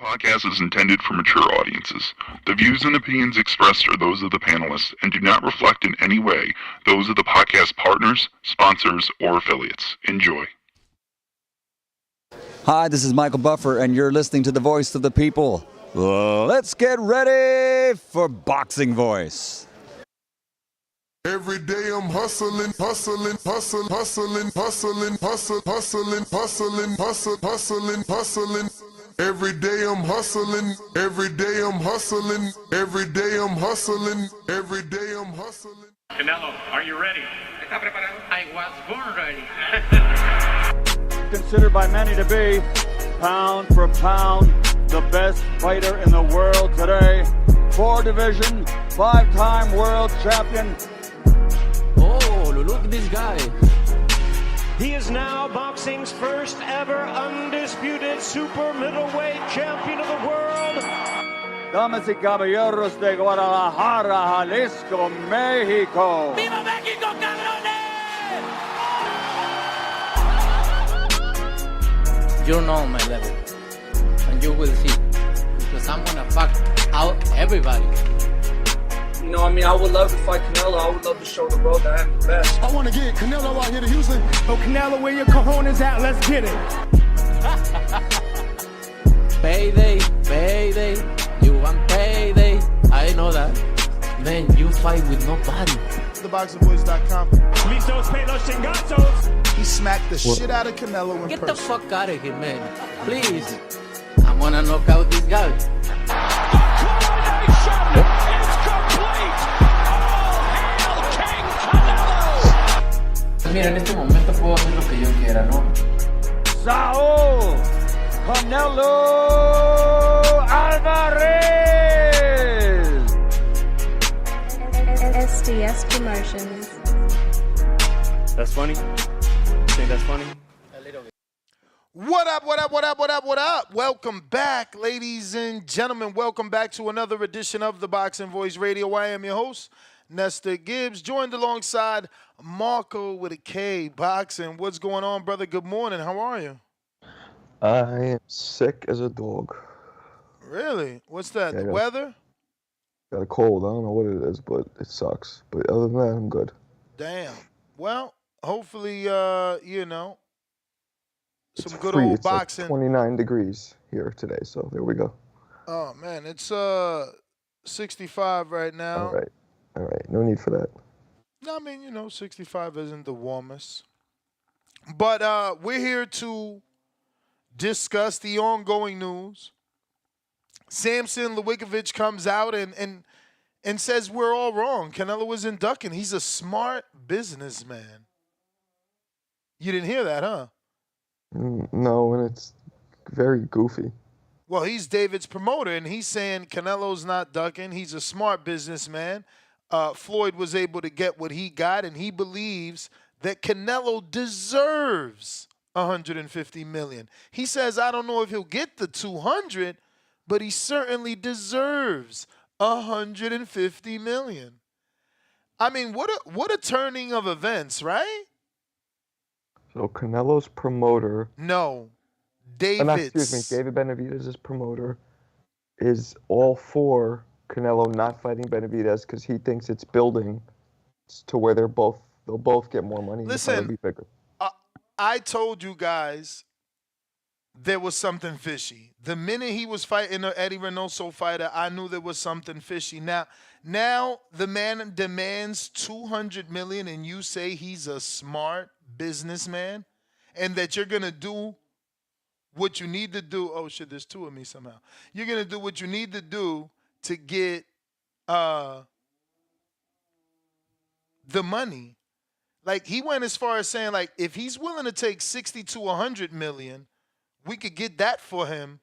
Podcast is intended for mature audiences. The views and opinions expressed are those of the panelists and do not reflect in any way those of the podcast partners, sponsors, or affiliates. Enjoy. Hi, this is Michael Buffer, and you're listening to the Voice of the People. Let's get ready for Boxing Voice. Every day I'm hustling. Every day I'm hustling. Every day I'm hustling. Every day I'm hustling. Every day I'm hustling. Canelo, are you ready? I was born ready. Considered by many to be, pound for pound, the best fighter in the world today. 4-division, 5-time world champion. Oh, look at this guy. He is now boxing's first ever undisputed super middleweight champion of the world. Damas y caballeros de Guadalajara, Jalisco, Mexico. ¡Viva México, cabrones! You know my level, and you will see, because I'm gonna fuck out everybody. You know, I mean, I would love to fight Canelo. I would love to show the world that I'm the best. I want to get Canelo out here to Houston. Oh, Canelo, where your cojones at? Let's get it. Payday. You want payday. I know that. Man, you fight with nobody. TheBoxingVoice.com. Listos, pelos, chingazos. He smacked the shit out of Canelo in Get person. the fuck out of here, man. Please. I wanna knock out this guy. Mira, en este momento puedo hacer lo que yo quiera, ¿no? Saul Canelo Alvarez. SDS Promotions. That's funny? You think that's funny? What up? Welcome back, ladies and gentlemen. Welcome back to another edition of the Boxing Voice Radio. I am your host, Nestor Gibbs, joined alongside Marco with a K, Boxing. What's going on, brother? Good morning. How are you? I am sick as a dog. Really? What's that? Yeah, the weather? Got a cold. I don't know what it is, but it sucks. But other than that, I'm good. Damn. Well, hopefully, some It's good free. old It's boxing. Like 29 degrees here today, so there we go. Oh, man. It's 65 right now. All right. No need for that. I mean, 65 isn't the warmest. But we're here to discuss the ongoing news. Samson Lewickovic comes out and says we're all wrong. Canelo isn't ducking. He's a smart businessman. You didn't hear that, huh? No, and it's very goofy. Well, he's David's promoter, and he's saying Canelo's not ducking. He's a smart businessman. Floyd was able to get what he got, and he believes that Canelo deserves $150 million. He says, I don't know if he'll get the 200, but he certainly deserves $150 million. I mean, what a turning of events, right? So Canelo's promoter. No, David's. Excuse me, David Benavidez's promoter is all for Canelo not fighting Benavidez because he thinks it's building to where they'll both get more money. Listen, and be bigger. I told you guys there was something fishy. The minute he was fighting the Eddie Reynoso fighter, I knew there was something fishy. Now the man demands $200 million, and you say he's a smart businessman, and that you're gonna do what you need to do. Oh shit, there's two of me somehow. You're gonna do what you need to do to get the money. Like, he went as far as saying, like, if he's willing to take 60 to 100 million, we could get that for him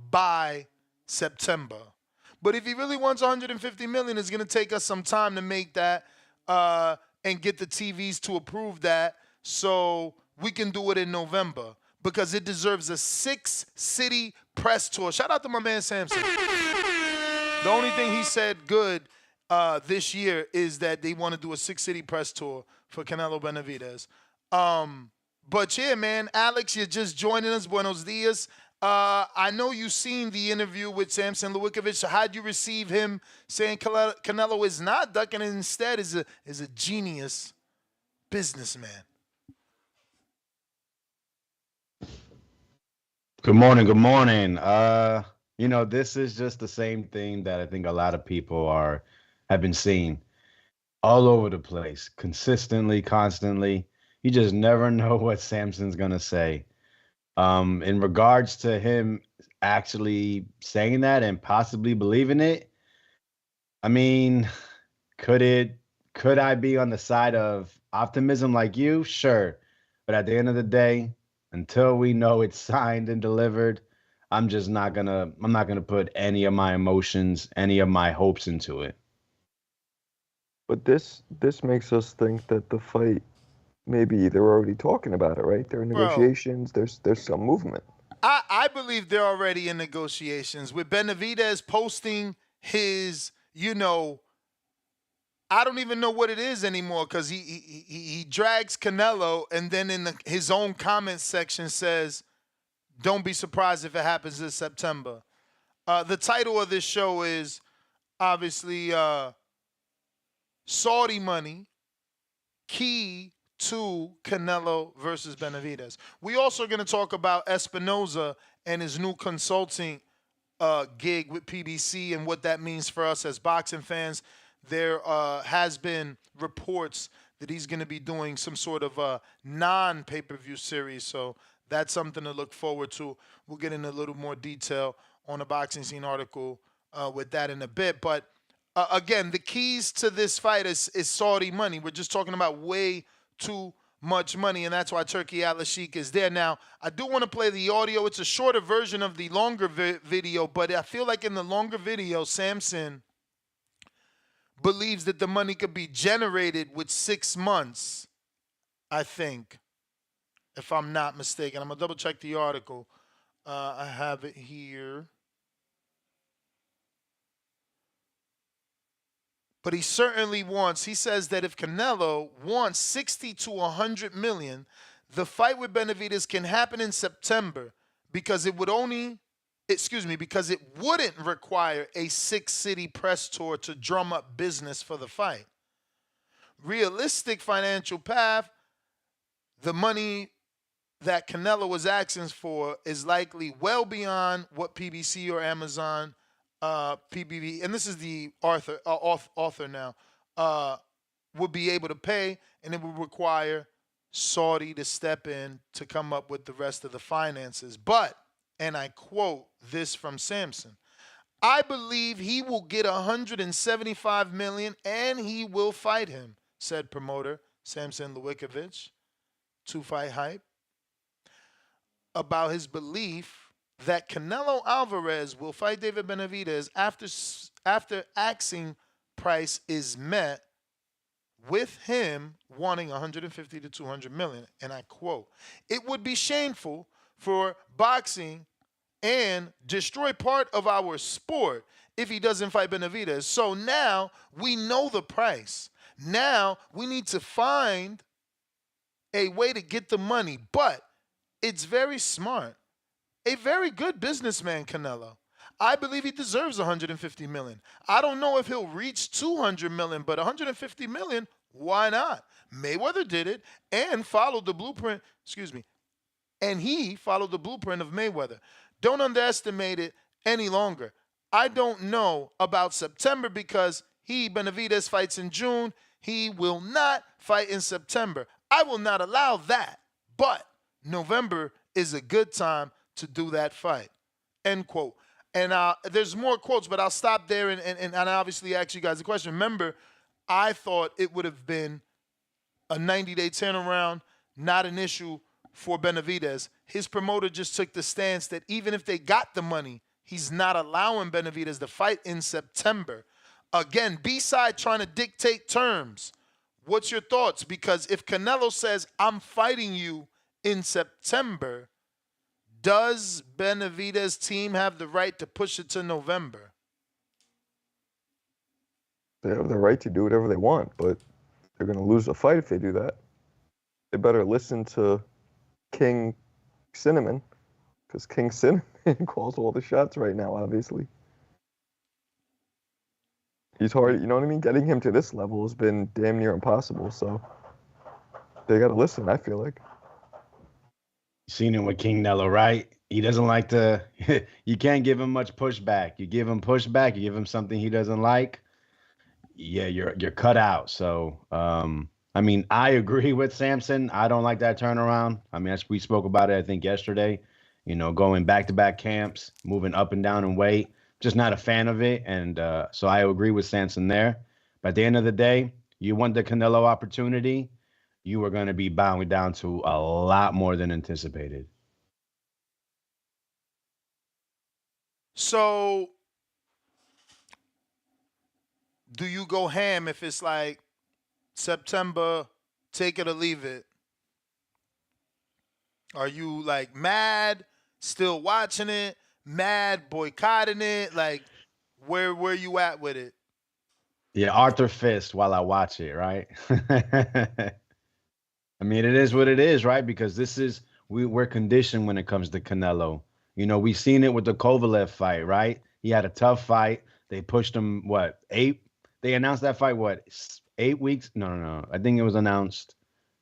by September. But if he really wants 150 million, it's going to take us some time to make that and get the TVs to approve that so we can do it in November, because it deserves a 6-city press tour. Shout out to my man Samson. The only thing he said good this year is that they want to do a 6-city press tour for Canelo-Benavidez. But yeah, man, Alex, you're just joining us. Buenos dias. I know you've seen the interview with Samson Lewickovic. So how'd you receive him saying Canelo is not ducking and instead is a genius businessman? Good morning. Good morning. This is just the same thing that I think a lot of people have been seeing all over the place, consistently, constantly. You just never know what Samson's gonna say. In regards to him actually saying that and possibly believing it, I mean, could I be on the side of optimism like you? Sure. But at the end of the day, until we know it's signed and delivered, I'm not gonna put any of my emotions, any of my hopes into it. But this makes us think that the fight, maybe they're already talking about it, right? There are negotiations. There's some movement. I believe they're already in negotiations with Benavidez posting his, I don't even know what it is anymore because he drags Canelo and then in his own comment section says, "Don't be surprised if it happens this September." The title of this show is obviously Saudy money, key to Canelo versus Benavidez. We also are going to talk about Espinoza and his new consulting gig with PBC and what that means for us as boxing fans. There has been reports that he's going to be doing some sort of non-pay-per-view series, so that's something to look forward to. We'll get into a little more detail on a Boxing Scene article with that in a bit. But again, the keys to this fight is Saudy money. We're just talking about way too much money, and that's why Turkey Atlas Sheik is there. Now, I do want to play the audio. It's a shorter version of the longer video, but I feel like in the longer video, Samson believes that the money could be generated with 6 months, I think, if I'm not mistaken. I'm going to double check the article. I have it here. But he certainly wants, he says that if Canelo wants 60 to 100 million, the fight with Benavidez can happen in September because it wouldn't require a 6-city press tour to drum up business for the fight. Realistic financial path, the money that Canelo was asking for is likely well beyond what PBC or Amazon PBB, and this is the author now, would be able to pay, and it would require Saudy to step in to come up with the rest of the finances. But, and I quote this from Samson, "I believe he will get 175 million and he will fight him," said promoter Samson Lewickovic to Fight Hype about his belief that Canelo Alvarez will fight David Benavidez after asking price is met, with him wanting 150 to 200 million. And I quote, "It would be shameful for boxing and destroy part of our sport if he doesn't fight Benavidez. So now we know the price. Now we need to find a way to get the money. But it's very smart. A very good businessman, Canelo. I believe he deserves 150 million. I don't know if he'll reach 200 million, but 150 million, why not? Mayweather did it and followed the blueprint, and he followed the blueprint of Mayweather. Don't underestimate it any longer. I don't know about September because Benavidez fights in June. He will not fight in September. I will not allow that, but November is a good time to do that fight," end quote. And there's more quotes, but I'll stop there and obviously ask you guys a question. Remember, I thought it would have been a 90-day turnaround, not an issue for Benavidez. His promoter just took the stance that even if they got the money, he's not allowing Benavidez to fight in September. Again, B-side trying to dictate terms. What's your thoughts? Because if Canelo says, "I'm fighting you in September," does Benavidez's team have the right to push it to November? They have the right to do whatever they want, but they're going to lose the fight if they do that. They better listen to King Cinnamon Because King Cinnamon calls all the shots right now, obviously. He's hard, you know what I mean? Getting him to this level has been damn near impossible, so they got to listen, I feel like. Seen it with King Nello, right? He doesn't like to, you can't give him much pushback. You give him pushback, you give him something he doesn't like, yeah, you're cut out. So, I mean, I agree with Samson. I don't like that turnaround. I mean, we spoke about it, I think, yesterday. You know, going back-to-back camps, moving up and down in weight. Just not a fan of it. And so I agree with Samson there. But at the end of the day, you want the Canelo opportunity, you are going to be bowing down to a lot more than anticipated. So, do you go ham if it's like September, take it or leave it? Are you like mad, still watching it, mad, boycotting it? Like, where you at with it? Yeah, Arthur Fist while I watch it, right? I mean, it is what it is, right? Because we're conditioned when it comes to Canelo. You know, we've seen it with the Kovalev fight, right? He had a tough fight. They pushed him, what, 8? They announced that fight, what, 8 weeks? No. I think it was announced.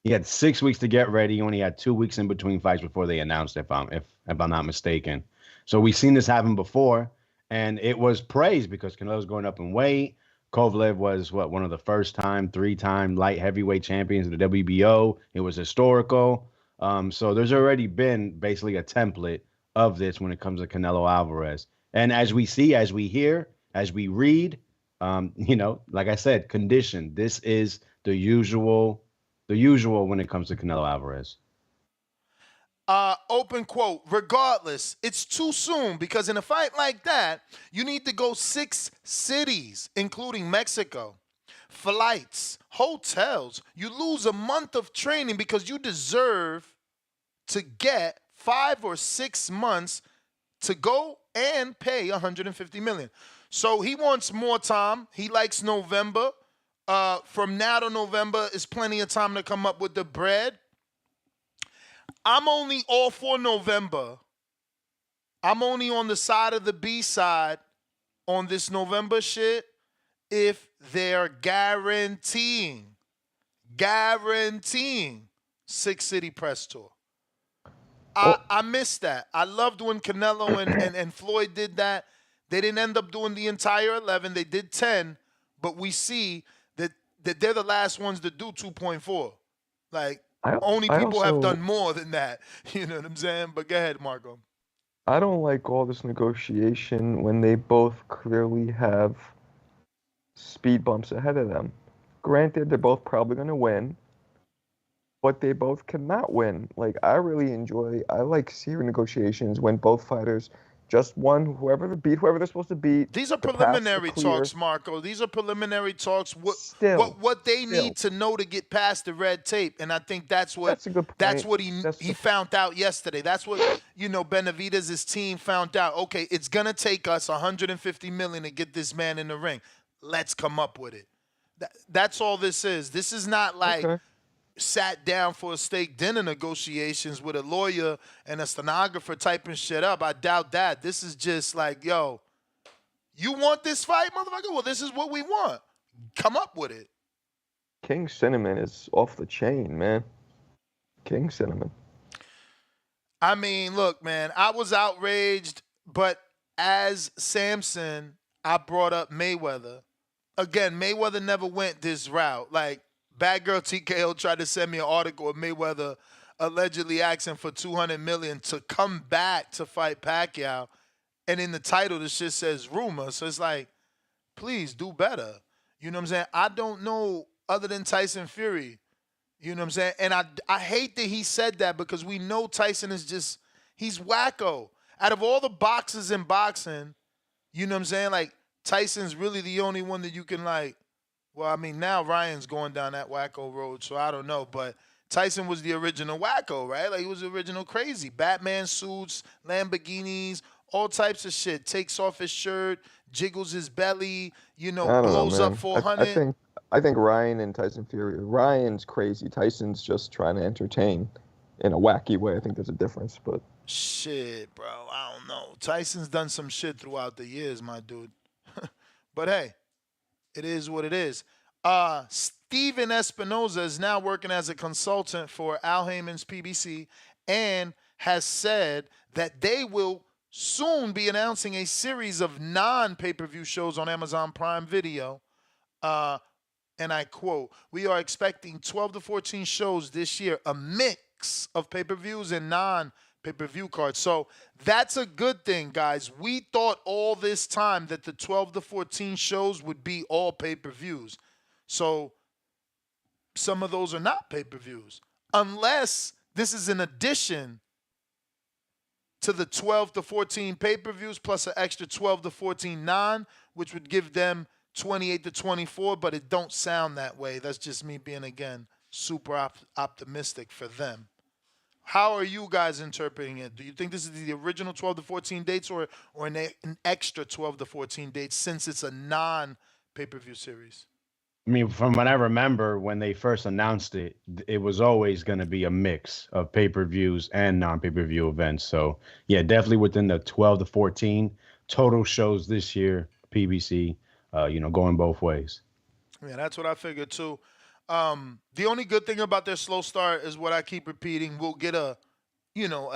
He had 6 weeks to get ready. He only had 2 weeks in between fights before they announced it, if I'm not mistaken. So we've seen this happen before, and it was praised because Canelo's going up in weight. Kovalev was, one of the first-time, 3-time light heavyweight champions of the WBO. It was historical. So there's already been basically a template of this when it comes to Canelo Alvarez. And as we see, as we hear, as we read, you know, like I said, conditioned. This is the usual when it comes to Canelo Alvarez. Open quote, regardless, it's too soon because in a fight like that, you need to go 6 cities, including Mexico, flights, hotels. You lose a month of training because you deserve to get 5 or 6 months to go and pay $150 million. So he wants more time. He likes November. From now to November is plenty of time to come up with the bread. I'm only all for November. I'm only on the side of the B side on this November shit if they're guaranteeing 6-city press tour. I missed that. I loved when Canelo and Floyd did that. They didn't end up doing the entire 11. They did 10, but we see that they're the last ones to do 2.4. Like, only people have done more than that. You know what I'm saying? But go ahead, Marco. I don't like all this negotiation when they both clearly have speed bumps ahead of them. Granted, they're both probably going to win, but they both cannot win. Like, I like seeing negotiations when both fighters just won whoever they're supposed to beat. These are preliminary talks, Marco. These are preliminary talks. What they need to know to get past the red tape, and I think that's what he found out yesterday. That's what Benavidez' team found out. Okay, it's gonna take us $150 million to get this man in the ring. Let's come up with it. That's all this is. This is not like. Okay. Sat down for a steak dinner negotiations with a lawyer and a stenographer typing shit up. I doubt that. This is just like, yo, you want this fight, motherfucker? Well, this is what we want. Come up with it. King Cinnamon is off the chain, man. King Cinnamon. I mean, look, man, I was outraged, but as Samson, I brought up Mayweather. Again, Mayweather never went this route. Like, Bad Girl TKO tried to send me an article of Mayweather allegedly asking for $200 million to come back to fight Pacquiao. And in the title, the shit says rumor. So it's like, please do better. You know what I'm saying? I don't know other than Tyson Fury. You know what I'm saying? And I hate that he said that because we know Tyson is just, he's wacko. Out of all the boxers in boxing, you know what I'm saying? Like, Tyson's really the only one that you can like, well, I mean, now Ryan's going down that wacko road, so I don't know. But Tyson was the original wacko, right? Like, he was the original crazy. Batman suits, Lamborghinis, all types of shit. Takes off his shirt, jiggles his belly, blows up 400. I think Ryan and Tyson Fury, Ryan's crazy. Tyson's just trying to entertain in a wacky way. I think there's a difference, but Shit, bro. I don't know. Tyson's done some shit throughout the years, my dude. But hey, it is what it is. Steven Espinoza is now working as a consultant for Al Haymon's PBC and has said that they will soon be announcing a series of non-pay-per-view shows on Amazon Prime Video. And I quote, "We are expecting 12 to 14 shows this year, a mix of pay-per-views and non-pay-per-view cards." So that's a good thing, guys. We thought all this time that the 12 to 14 shows would be all pay-per-views. So some of those are not pay-per-views, unless this is an addition to the 12 to 14 pay-per-views plus an extra 12 to 14 non, which would give them 28 to 24, but it don't sound that way. That's just me being, again, super optimistic for them. How are you guys interpreting it? Do you think this is the original 12 to 14 dates or an extra 12 to 14 dates since it's a non-pay-per-view series? I mean, from what I remember, when they first announced it, it was always going to be a mix of pay-per-views and non-pay-per-view events. So, yeah, definitely within the 12 to 14 total shows this year, PBC, going both ways. Yeah, that's what I figured too. The only good thing about their slow start is what I keep repeating. We'll get a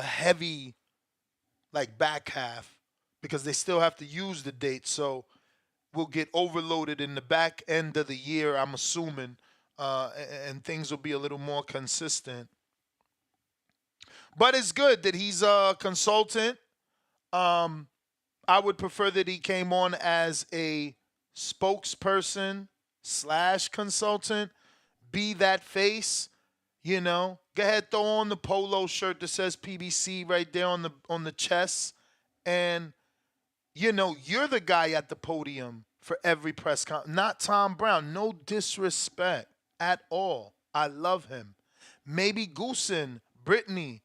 heavy, back half because they still have to use the date. So we'll get overloaded in the back end of the year, I'm assuming, and things will be a little more consistent. But it's good that he's a consultant. I would prefer that he came on as a spokesperson / consultant, be that face, Go ahead, throw on the polo shirt that says PBC right there on the chest, and you're the guy at the podium for every press conference. Not Tom Brown. No disrespect at all. I love him. Maybe Goosen, Brittany,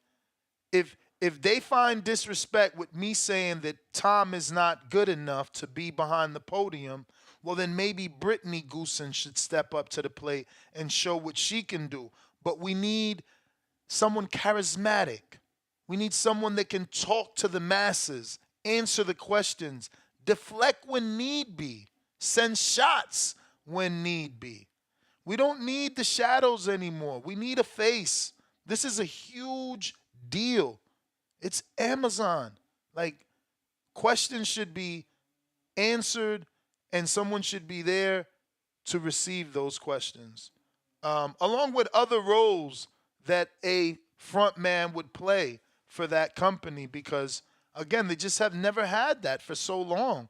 if they find disrespect with me saying that Tom is not good enough to be behind the podium, well, then maybe Brittany Goosen should step up to the plate and show what she can do. But we need someone charismatic. We need someone that can talk to the masses, answer the questions, deflect when need be, send shots when need be. We don't need the shadows anymore. We need a face. This is a huge deal. It's Amazon. Questions should be answered, and someone should be there to receive those questions, along with other roles that a front man would play for that company, because again, they just have never had that for so long.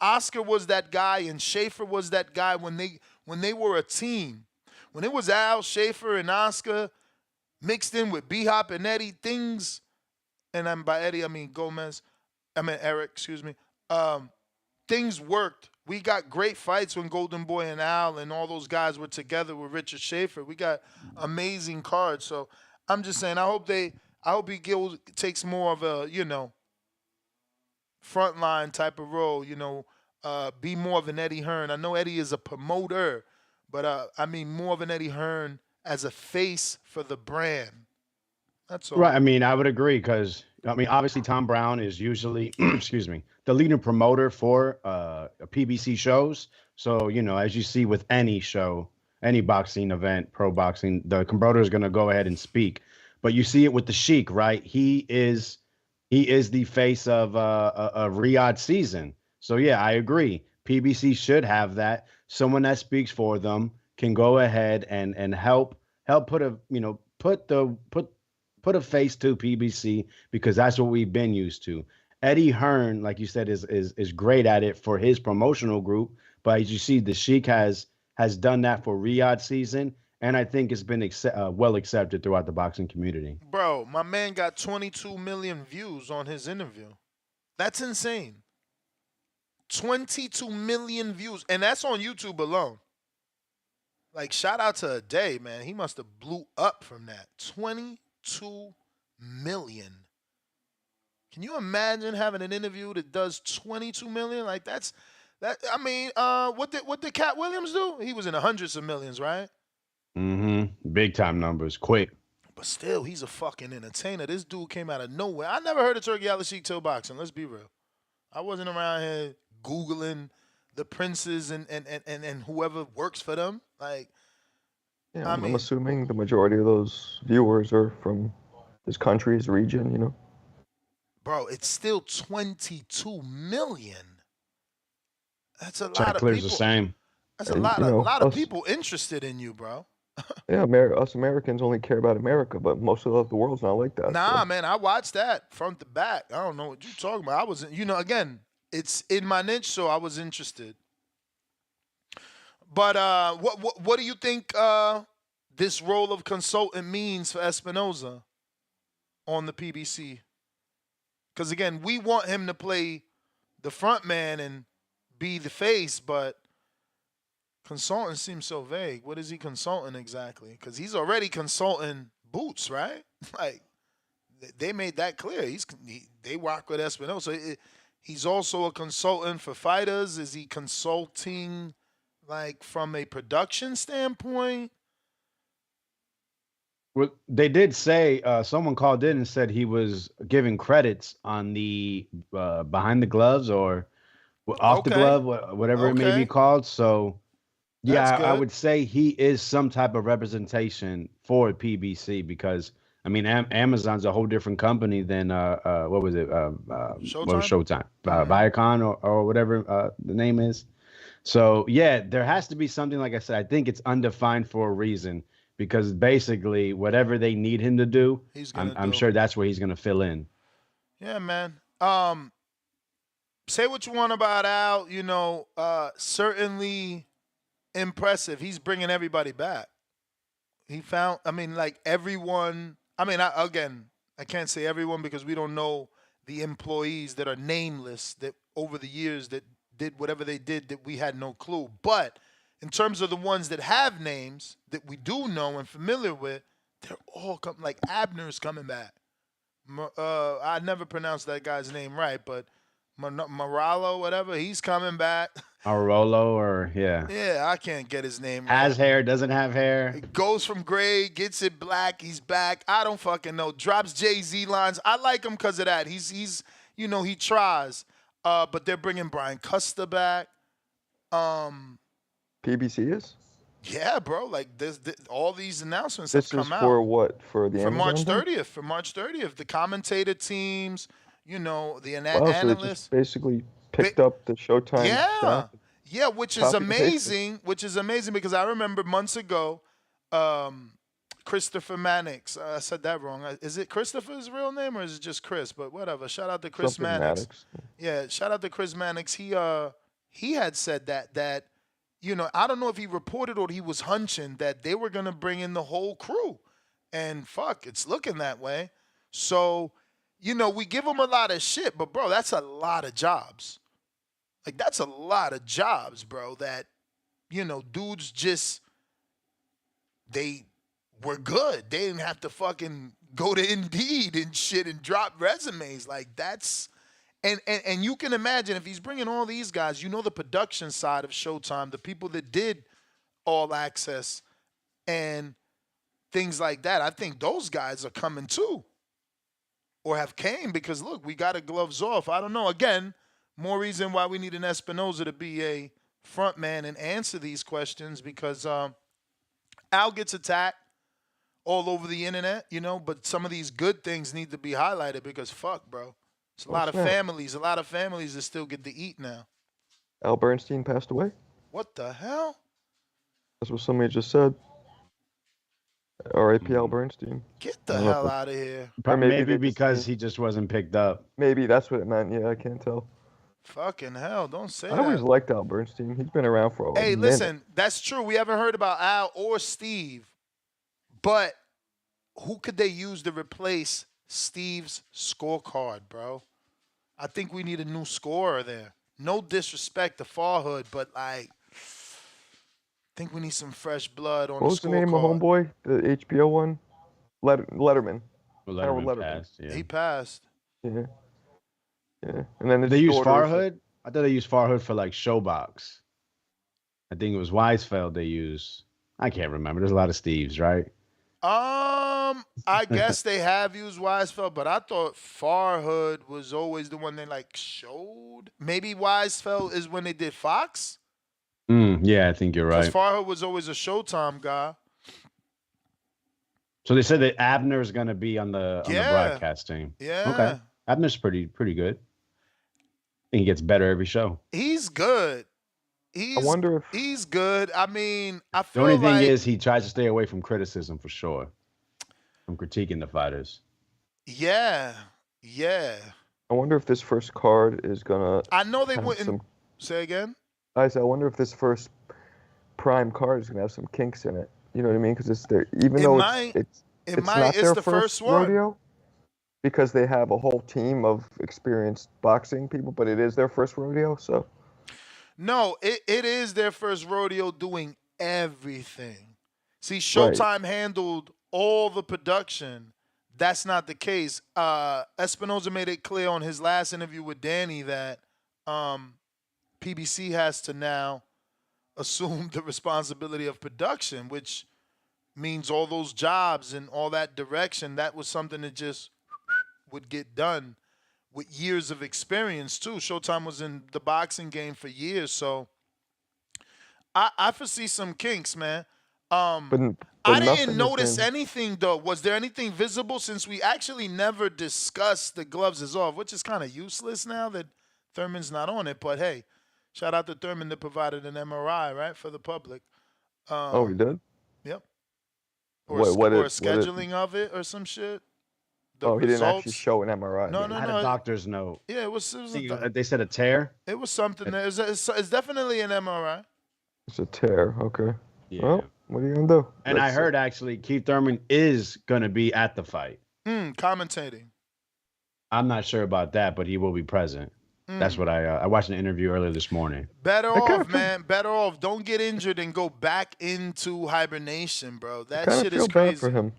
Oscar was that guy and Schaefer was that guy when they were a team. When it was Al, Schaefer, and Oscar mixed in with B-Hop and Eddie, things, and by Eddie I mean Eric, excuse me. Things worked. We got great fights when Golden Boy and Al and all those guys were together with Richard Schaefer. We got amazing cards. So I'm just saying, I hope he takes more of a, frontline type of role, be more of an Eddie Hearn. I know Eddie is a promoter, but I mean more of an Eddie Hearn as a face for the brand. That's all. Right. I mean, I would agree because, obviously Tom Brown is usually, excuse me, the leading promoter for PBC shows. So, as you see with any show, any boxing event, pro boxing, the promoter is going to go ahead and speak. But you see it with the Sheik, right? He is the face of a Riyadh season. So, yeah, I agree. PBC should have that. Someone that speaks for them can go ahead and help put a face to PBC, because that's what we've been used to. Eddie Hearn, like you said, is great at it for his promotional group. But as you see, the Sheik has done that for Riyadh season, and I think it's been well accepted throughout the boxing community. Bro, my man got 22 million views on his interview. That's insane. 22 million views, and that's on YouTube alone. Shout out to Day, man. He must have blew up from that. 22 million. Can you imagine having an interview that does 22 million? What did Cat Williams do? He was in the hundreds of millions, right? Mm-hmm. Big time numbers, quick. But still, he's a fucking entertainer. This dude came out of nowhere. I never heard of Turkey Al Sheik till boxing. Let's be real. I wasn't around here Googling the princes and whoever works for them. Like, yeah, I'm assuming the majority of those viewers are from his country, his region, you know. Bro, it's still 22 million. That's a Check lot of clears people. the same. That's a lot of people interested in you, bro. Yeah, us Americans only care about America, but most of the world's not like that. Nah, so. man, I watched that front to back. I don't know what you're talking about. I wasn't, again, it's in my niche, so I was interested. But what do you think this role of consultant means for Espinoza on the PBC? Because again, we want him to play the front man and be the face, but consultant seems so vague. What is he consulting exactly? Because he's already consulting Boots, right? Like, they made that clear. They rock with Espinoza. He's also a consultant for fighters. Is he consulting, like, from a production standpoint? Well, they did say someone called in and said he was giving credits on the behind the gloves or off the glove, whatever it may be called. So, yeah, I would say he is some type of representation for PBC because, I mean, Amazon's a whole different company than what was it? Showtime? What was Showtime? Viacom or whatever the name is. So, yeah, there has to be something, like I said, I think it's undefined for a reason. Because basically, whatever they need him to do, I'm sure that's where he's going to fill in. Yeah, man. Say what you want about Al. Certainly impressive. He's bringing everybody back. He found, everyone. I can't say everyone because we don't know the employees that are nameless that over the years that did whatever they did that we had no clue. But in terms of the ones that have names that we do know and familiar with, they're all coming. Like Abner's coming back. I never pronounced that guy's name right, but Moralo, whatever, he's coming back. Arolo Yeah, I can't get his name right. Has hair, doesn't have hair. It goes from gray, gets it black, he's back. I don't fucking know. Drops Jay-Z lines. I like him because of that. He's he tries. But they're bringing Brian Custer back. PBC is? Yeah, bro. Like all these announcements have come out. This is for what? For the for Amazon March thing? 30th. For March 30th, the commentator teams, the Wow, so they analysts. just basically picked up the Showtime staff. Yeah, which is Copy and paste it. amazing. Which is amazing because I remember months ago, Christopher Mannix. I said that wrong. Is it Christopher's real name or is it just Chris? But whatever. Shout out to Chris Something Mannix. Maddox. Yeah, shout out to Chris Mannix. He had said that I don't know if he reported or he was hunching that they were gonna bring in the whole crew, and fuck, it's looking that way. So, we give them a lot of shit, but bro, that's a lot of jobs. Like that's a lot of jobs, bro. That dudes just they were good. They didn't have to fucking go to Indeed and shit and drop resumes. Like that's. And you can imagine if he's bringing all these guys, the production side of Showtime, the people that did All Access and things like that. I think those guys are coming too or have came because, look, we got a gloves off. I don't know. Again, more reason why we need an Espinoza to be a front man and answer these questions because Al gets attacked all over the internet, but some of these good things need to be highlighted because fuck, bro. It's a lot of families that still get to eat now. Al Bernstein passed away? What the hell? That's what somebody just said. R.I.P. Al Bernstein. Get the hell out of here. Or Maybe because he just wasn't picked up. Maybe that's what it meant. Yeah, I can't tell. Fucking hell, don't say I that. always liked Al Bernstein. He's been around for a minute. Hey, listen, that's true. We haven't heard about Al or Steve. But who could they use to replace Steve's scorecard, bro? I think we need a new scorer there. No disrespect to Farhood, but I think we need some fresh blood on the scorecard. What was the name of Homeboy? The HBO one? Letterman. Letterman Letterman. passed, yeah. He passed. Yeah. Yeah. And then they use Farhood? I thought they used Farhood for like Showbox. I think it was Weisfeld they used. I can't remember. There's a lot of Steves, right? I guess they have used Weisfeld, but I thought Farhood was always the one they like showed. Maybe Weisfeld is when they did Fox. Yeah, I think you're Because right. Farhood was always a Showtime guy. So they said that Abner's going to be on the broadcast team. Yeah. Okay. Abner's pretty good. I think he gets better every show. He's good. I wonder if He's good. I mean, I The feel only like thing is he tries to stay away from criticism for sure. From critiquing the fighters. yeah. I wonder if this first card is gonna. I know they have wouldn't say again. I wonder if this first prime card is gonna have some kinks in it. You know what I mean? Because it's their even though it's not their the first one. rodeo, because they have a whole team of experienced boxing people, but it is their first rodeo. So No, it is their first rodeo doing everything. See, Showtime handled all the production. That's not the case. Espinoza made it clear on his last interview with Danny that PBC has to now assume the responsibility of production, which means all those jobs and all that direction, that was something that just would get done with years of experience, too. Showtime was in the boxing game for years, so I foresee some kinks, man. but I nothing didn't has notice been- anything, though. Was there anything visible since we actually never discussed the gloves is off, which is kind of useless now that Thurman's not on it. But, hey, shout out to Thurman that provided an MRI, right, for the public. Oh, he did. Yep. What or a is- scheduling of it or some shit. The He didn't actually results- show an MRI. No, did he? no, I had a doctor's note. Yeah, it was They said a tear? it was something. It's definitely an MRI. It's a tear. Okay. Yeah. Well, what are you gonna do? And I heard actually Keith Thurman is going to be at the fight. Commentating. I'm not sure about that, but he will be present. That's what I watched an interview earlier this morning. Better off, man. Better off. Don't get injured and go back into hibernation, bro. That I shit feel is bad crazy. for him.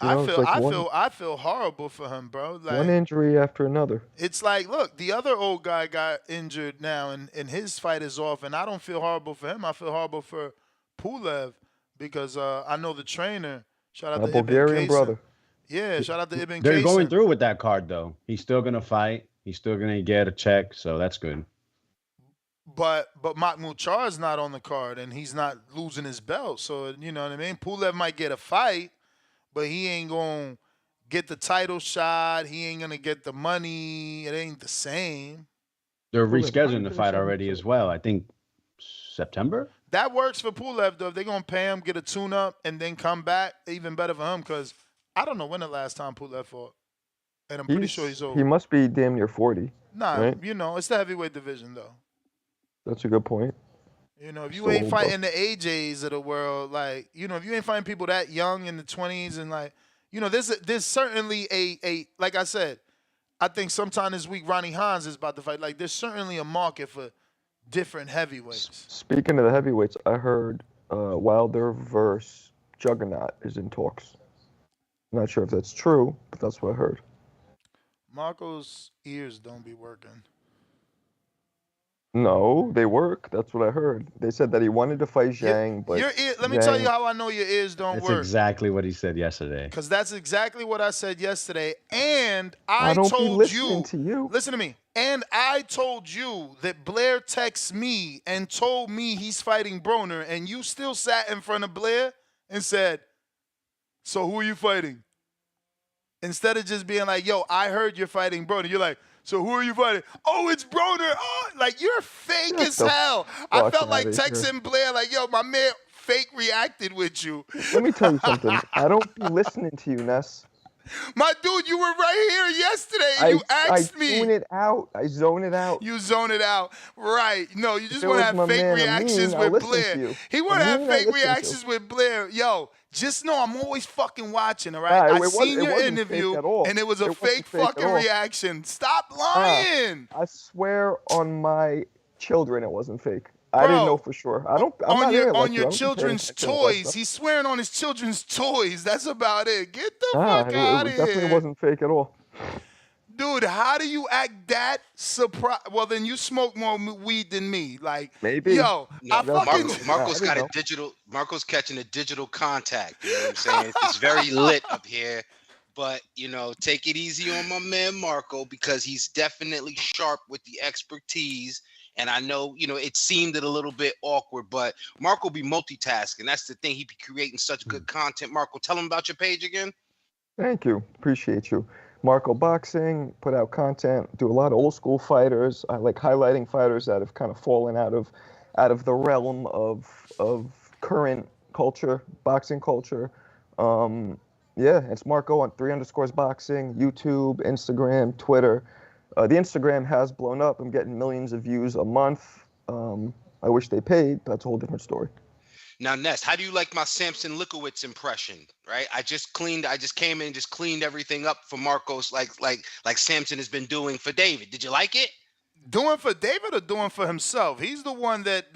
I it's feel, like I feel horrible for him, bro. Like, one injury after another. it's like, look, the other old guy got injured now, and his fight is off, and I don't feel horrible for him. I feel horrible for Pulev because I know the trainer. Shout out My to Ibn Bulgarian Kaysen. brother. Yeah, shout out to Ibn They're Kaysen. going through with that card, though. He's still going to fight. He's still going to get a check, so that's good. But Mahmoud Char is not on the card, and he's not losing his belt. So, you know what I mean? Pulev might get a fight, but he ain't going to get the title shot. He ain't going to get the money. It ain't the same. They're Pulev rescheduling the might fight finish already as well. I think September? That works for Pulev, though. If they're going to pay him, get a tune-up, and then come back, even better for him because I don't know when the last time Pulev fought. And I'm pretty sure he's over. He must be damn near 40. Nah, right? you know, it's the heavyweight division, though. That's a good point. You know, if you Still ain't old, fighting the AJs of the world, like, you know, if you ain't fighting people that young in the 20s and, like, you know, there's certainly a like I said, I think sometime this week Ronnie Hans is about to fight. Like, there's certainly a market for different heavyweights. Speaking of the heavyweights, I heard Wilder versus Juggernaut is in talks. Not sure if that's true, but that's what I heard. Marco's ears don't be working. No, they work. That's what I heard. They said that he wanted to fight Zhang, but Let me tell you how I know your ears don't That's work. exactly what he said yesterday. Because that's exactly what I said yesterday. And I don't be told listening to you. Listen to me. And I told you that Blair texted me and told me he's fighting Broner, and you still sat in front of Blair and said, so who are you fighting? Instead of just being like, yo, I heard you're fighting Broner. You're like, so who are you fighting? Oh, it's Broner. Oh, like, you're fake as hell. I felt like texting Blair, like, yo, my man fake reacted with you. Let me tell you something. I don't be listening to you, Ness. My dude, you were right here yesterday and you asked me. I tune it out. I zone it out. You zone it out. Right. No, you just If it want to was have my fake man reactions Amin, I'll with listen to Blair. you. He want to have Amin, I fake listen to. reactions with Blair. Yo, just know I'm always fucking watching, all right? Nah, I seen it your wasn't interview, fake at all. and it was a It wasn't fake fake at fucking all. reaction. Stop lying. I swear on my children it wasn't fake. I didn't know for sure. I'm not here like on you. your I'm just paying children's attention to all that toys. stuff. He's swearing on his children's toys. That's about it. Get the Nah, fuck it out of definitely here. wasn't fake at all. Dude, how do you act that surprised? Well, then you smoke more weed than me. Like, Maybe. yo, I No, fucking. Marco's I got don't a know. digital. Marco's catching a digital contact. You know what I'm saying? It's very lit up here. But take it easy on my man Marco, because he's definitely sharp with the expertise. And I know, it seemed a little bit awkward, but Marco be multitasking. That's the thing. He be creating such good content. Marco, tell him about your page again. Thank you. Appreciate you. Marco Boxing, put out content, do a lot of old school fighters. I like highlighting fighters that have kind of fallen out of the realm of current culture, boxing culture. Yeah, it's Marco on 3_ boxing, YouTube, Instagram, Twitter. The Instagram has blown up. I'm getting millions of views a month. I wish they paid. That's a whole different story. Now, Nest, how do you like my Samson Likowitz impression? Right, I just came in and just cleaned everything up for Marcos, like Samson has been doing for David. Did you like it? Doing for David or doing for himself? He's the one that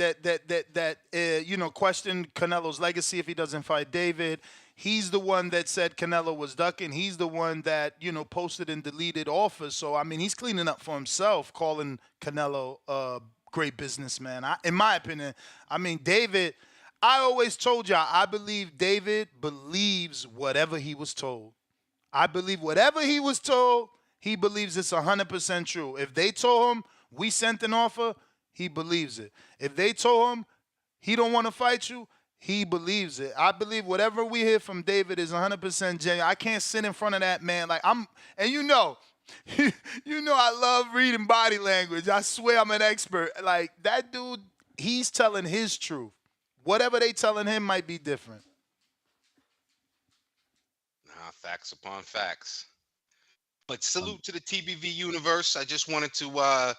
questioned Canelo's legacy if he doesn't fight David. He's the one that said Canelo was ducking. He's the one that posted and deleted offers. So I mean, he's cleaning up for himself, calling Canelo a great businessman. In my opinion, I mean, David. I always told y'all, I believe David believes whatever he was told. I believe whatever he was told, he believes it's 100% true. If they told him we sent an offer, he believes it. If they told him he don't want to fight you, he believes it. I believe whatever we hear from David is 100% genuine. I can't sit in front of that man and I love reading body language. I swear I'm an expert. Like that dude, he's telling his truth. Whatever they telling him might be different. Facts upon facts. But salute to the TBV universe. I just wanted to,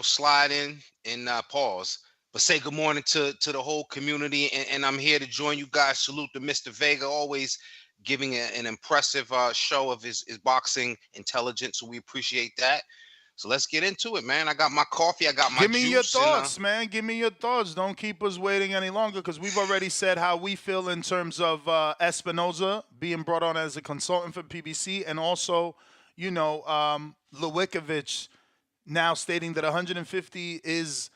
slide in and pause, but say good morning to the whole community. And I'm here to join you guys. Salute to Mr. Vega, always giving an impressive show of his boxing intelligence. So we appreciate that. So let's get into it, man. I got my coffee. I got my juice. Give me your thoughts, man. Give me your thoughts. Don't keep us waiting any longer, because we've already said how we feel in terms of Espinoza being brought on as a consultant for PBC, and also, Lewickovich now stating that 150 is,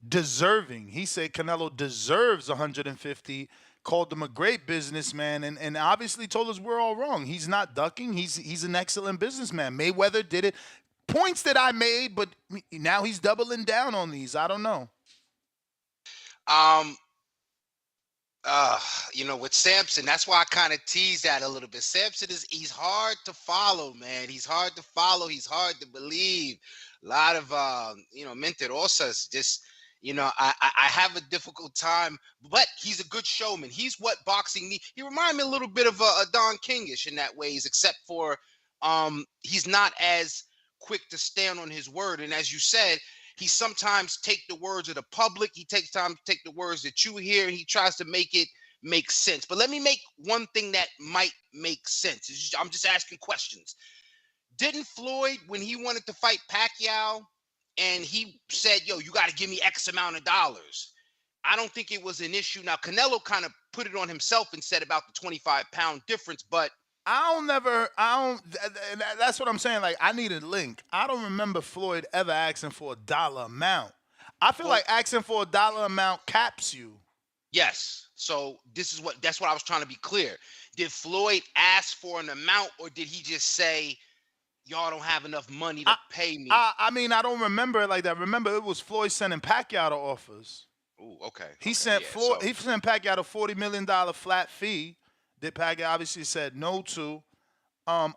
deserving. He said Canelo deserves 150. Called him a great businessman, and obviously told us we're all wrong. He's not ducking. He's an excellent businessman. Mayweather did it. Points that I made, but now he's doubling down on these. I don't know. With Samson, that's why I kind of tease that a little bit. Samson he's hard to follow, man. He's hard to follow. He's hard to believe. A lot of Mentirosas just. I have a difficult time, but he's a good showman. He's what boxing needs. He reminds me a little bit of a Don Kingish in that ways, except for he's not as quick to stand on his word. And as you said, he sometimes take the words of the public. He takes time to take the words that you hear, and he tries to make it make sense. But let me make one thing that might make sense. I'm just asking questions. Didn't Floyd, when he wanted to fight Pacquiao, and he said, yo, you got to give me X amount of dollars, I don't think it was an issue. Now, Canelo kind of put it on himself and said about the 25-pound difference, but that's what I'm saying. Like, I need a link. I don't remember Floyd ever asking for a dollar amount. I feel like asking for a dollar amount caps you. Yes. So that's what I was trying to be clear. Did Floyd ask for an amount, or did he just say, y'all don't have enough money to pay me? I mean, I don't remember it like that. Remember, it was Floyd sending Pacquiao the offers. Ooh, okay. He sent Pacquiao a $40 million flat fee that Pacquiao obviously said no to. I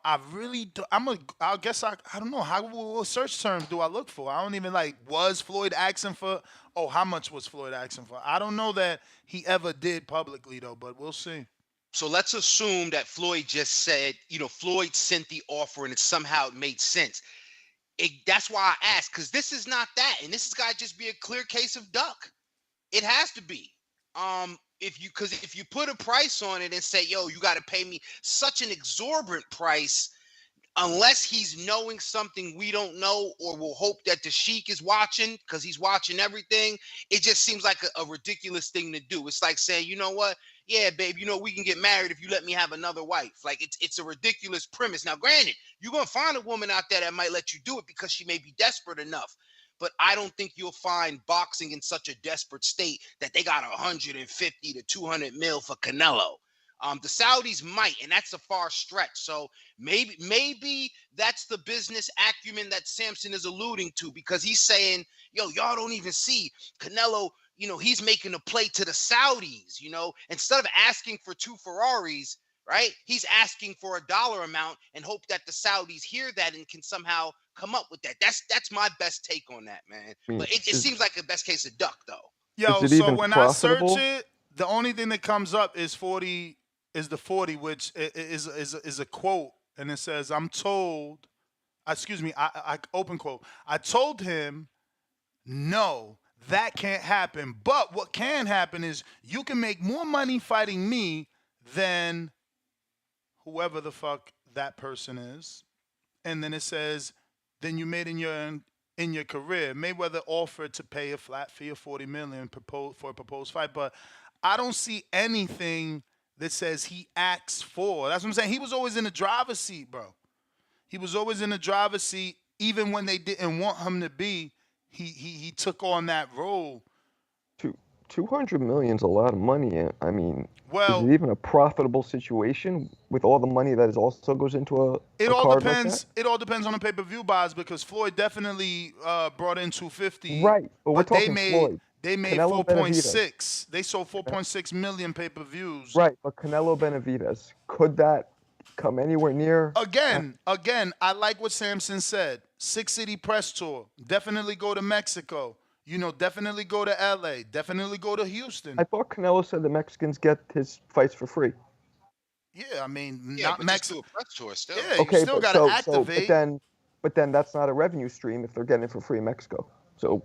don't know. What search terms do I look for? I don't even was Floyd asking for, how much was Floyd asking for? I don't know that he ever did publicly though, but we'll see. So let's assume that Floyd just said, Floyd sent the offer and it somehow made sense. That's why I asked, because this is not that. And this has got to just be a clear case of duck. It has to be. If you put a price on it and say, yo, you got to pay me such an exorbitant price, unless he's knowing something we don't know, or we'll hope that the Sheik is watching because he's watching everything, it just seems like a ridiculous thing to do. It's like saying, you know what? yeah, babe, you know, we can get married if you let me have another wife. Like, it's a ridiculous premise. Now, granted, you're going to find a woman out there that might let you do it because she may be desperate enough. But I don't think you'll find boxing in such a desperate state that they got 150 to 200 mil for Canelo. The Saudis might, and that's a far stretch. So maybe that's the business acumen that Samson is alluding to, because he's saying, yo, y'all don't even see Canelo, you know, he's making a play to the Saudis, you know, instead of asking for 2 Ferraris, right? He's asking for a dollar amount and hope that the Saudis hear that and can somehow come up with that. That's my best take on that, man. But it seems like the best case of duck, though. Yo, so when profitable? I search it, the only thing that comes up is 40, is the 40, which is a quote, and it says, "I'm told," excuse me, I open quote. I told him, no, that can't happen. But what can happen is you can make more money fighting me than whoever the fuck that person is. And then it says, then you made in your career. Mayweather offered to pay a flat fee of $40 million for a proposed fight, but I don't see anything that says he asks for. That's what I'm saying. He was always in the driver's seat, bro. He was always in the driver's seat, even when they didn't want him to be. He took on that role. 200 million's a lot of money. I mean, well, is it even a profitable situation with all the money that also goes into it a all card depends. Like that? It all depends on the pay-per-view buys, because Floyd definitely brought in 250. Right, but we're talking Floyd. They made 4.6. They sold 4.6 million pay-per-views. Right, but Canelo-Benavidez, could that come anywhere near? Again, I like what Samson said. 6-city press tour. Definitely go to Mexico. You know, definitely go to LA. Definitely go to Houston. I thought Canelo said the Mexicans get his fights for free. Yeah, I mean, yeah, not Mexico. Press tour still. Yeah, okay, you still got to activate. But then that's not a revenue stream if they're getting it for free in Mexico. So.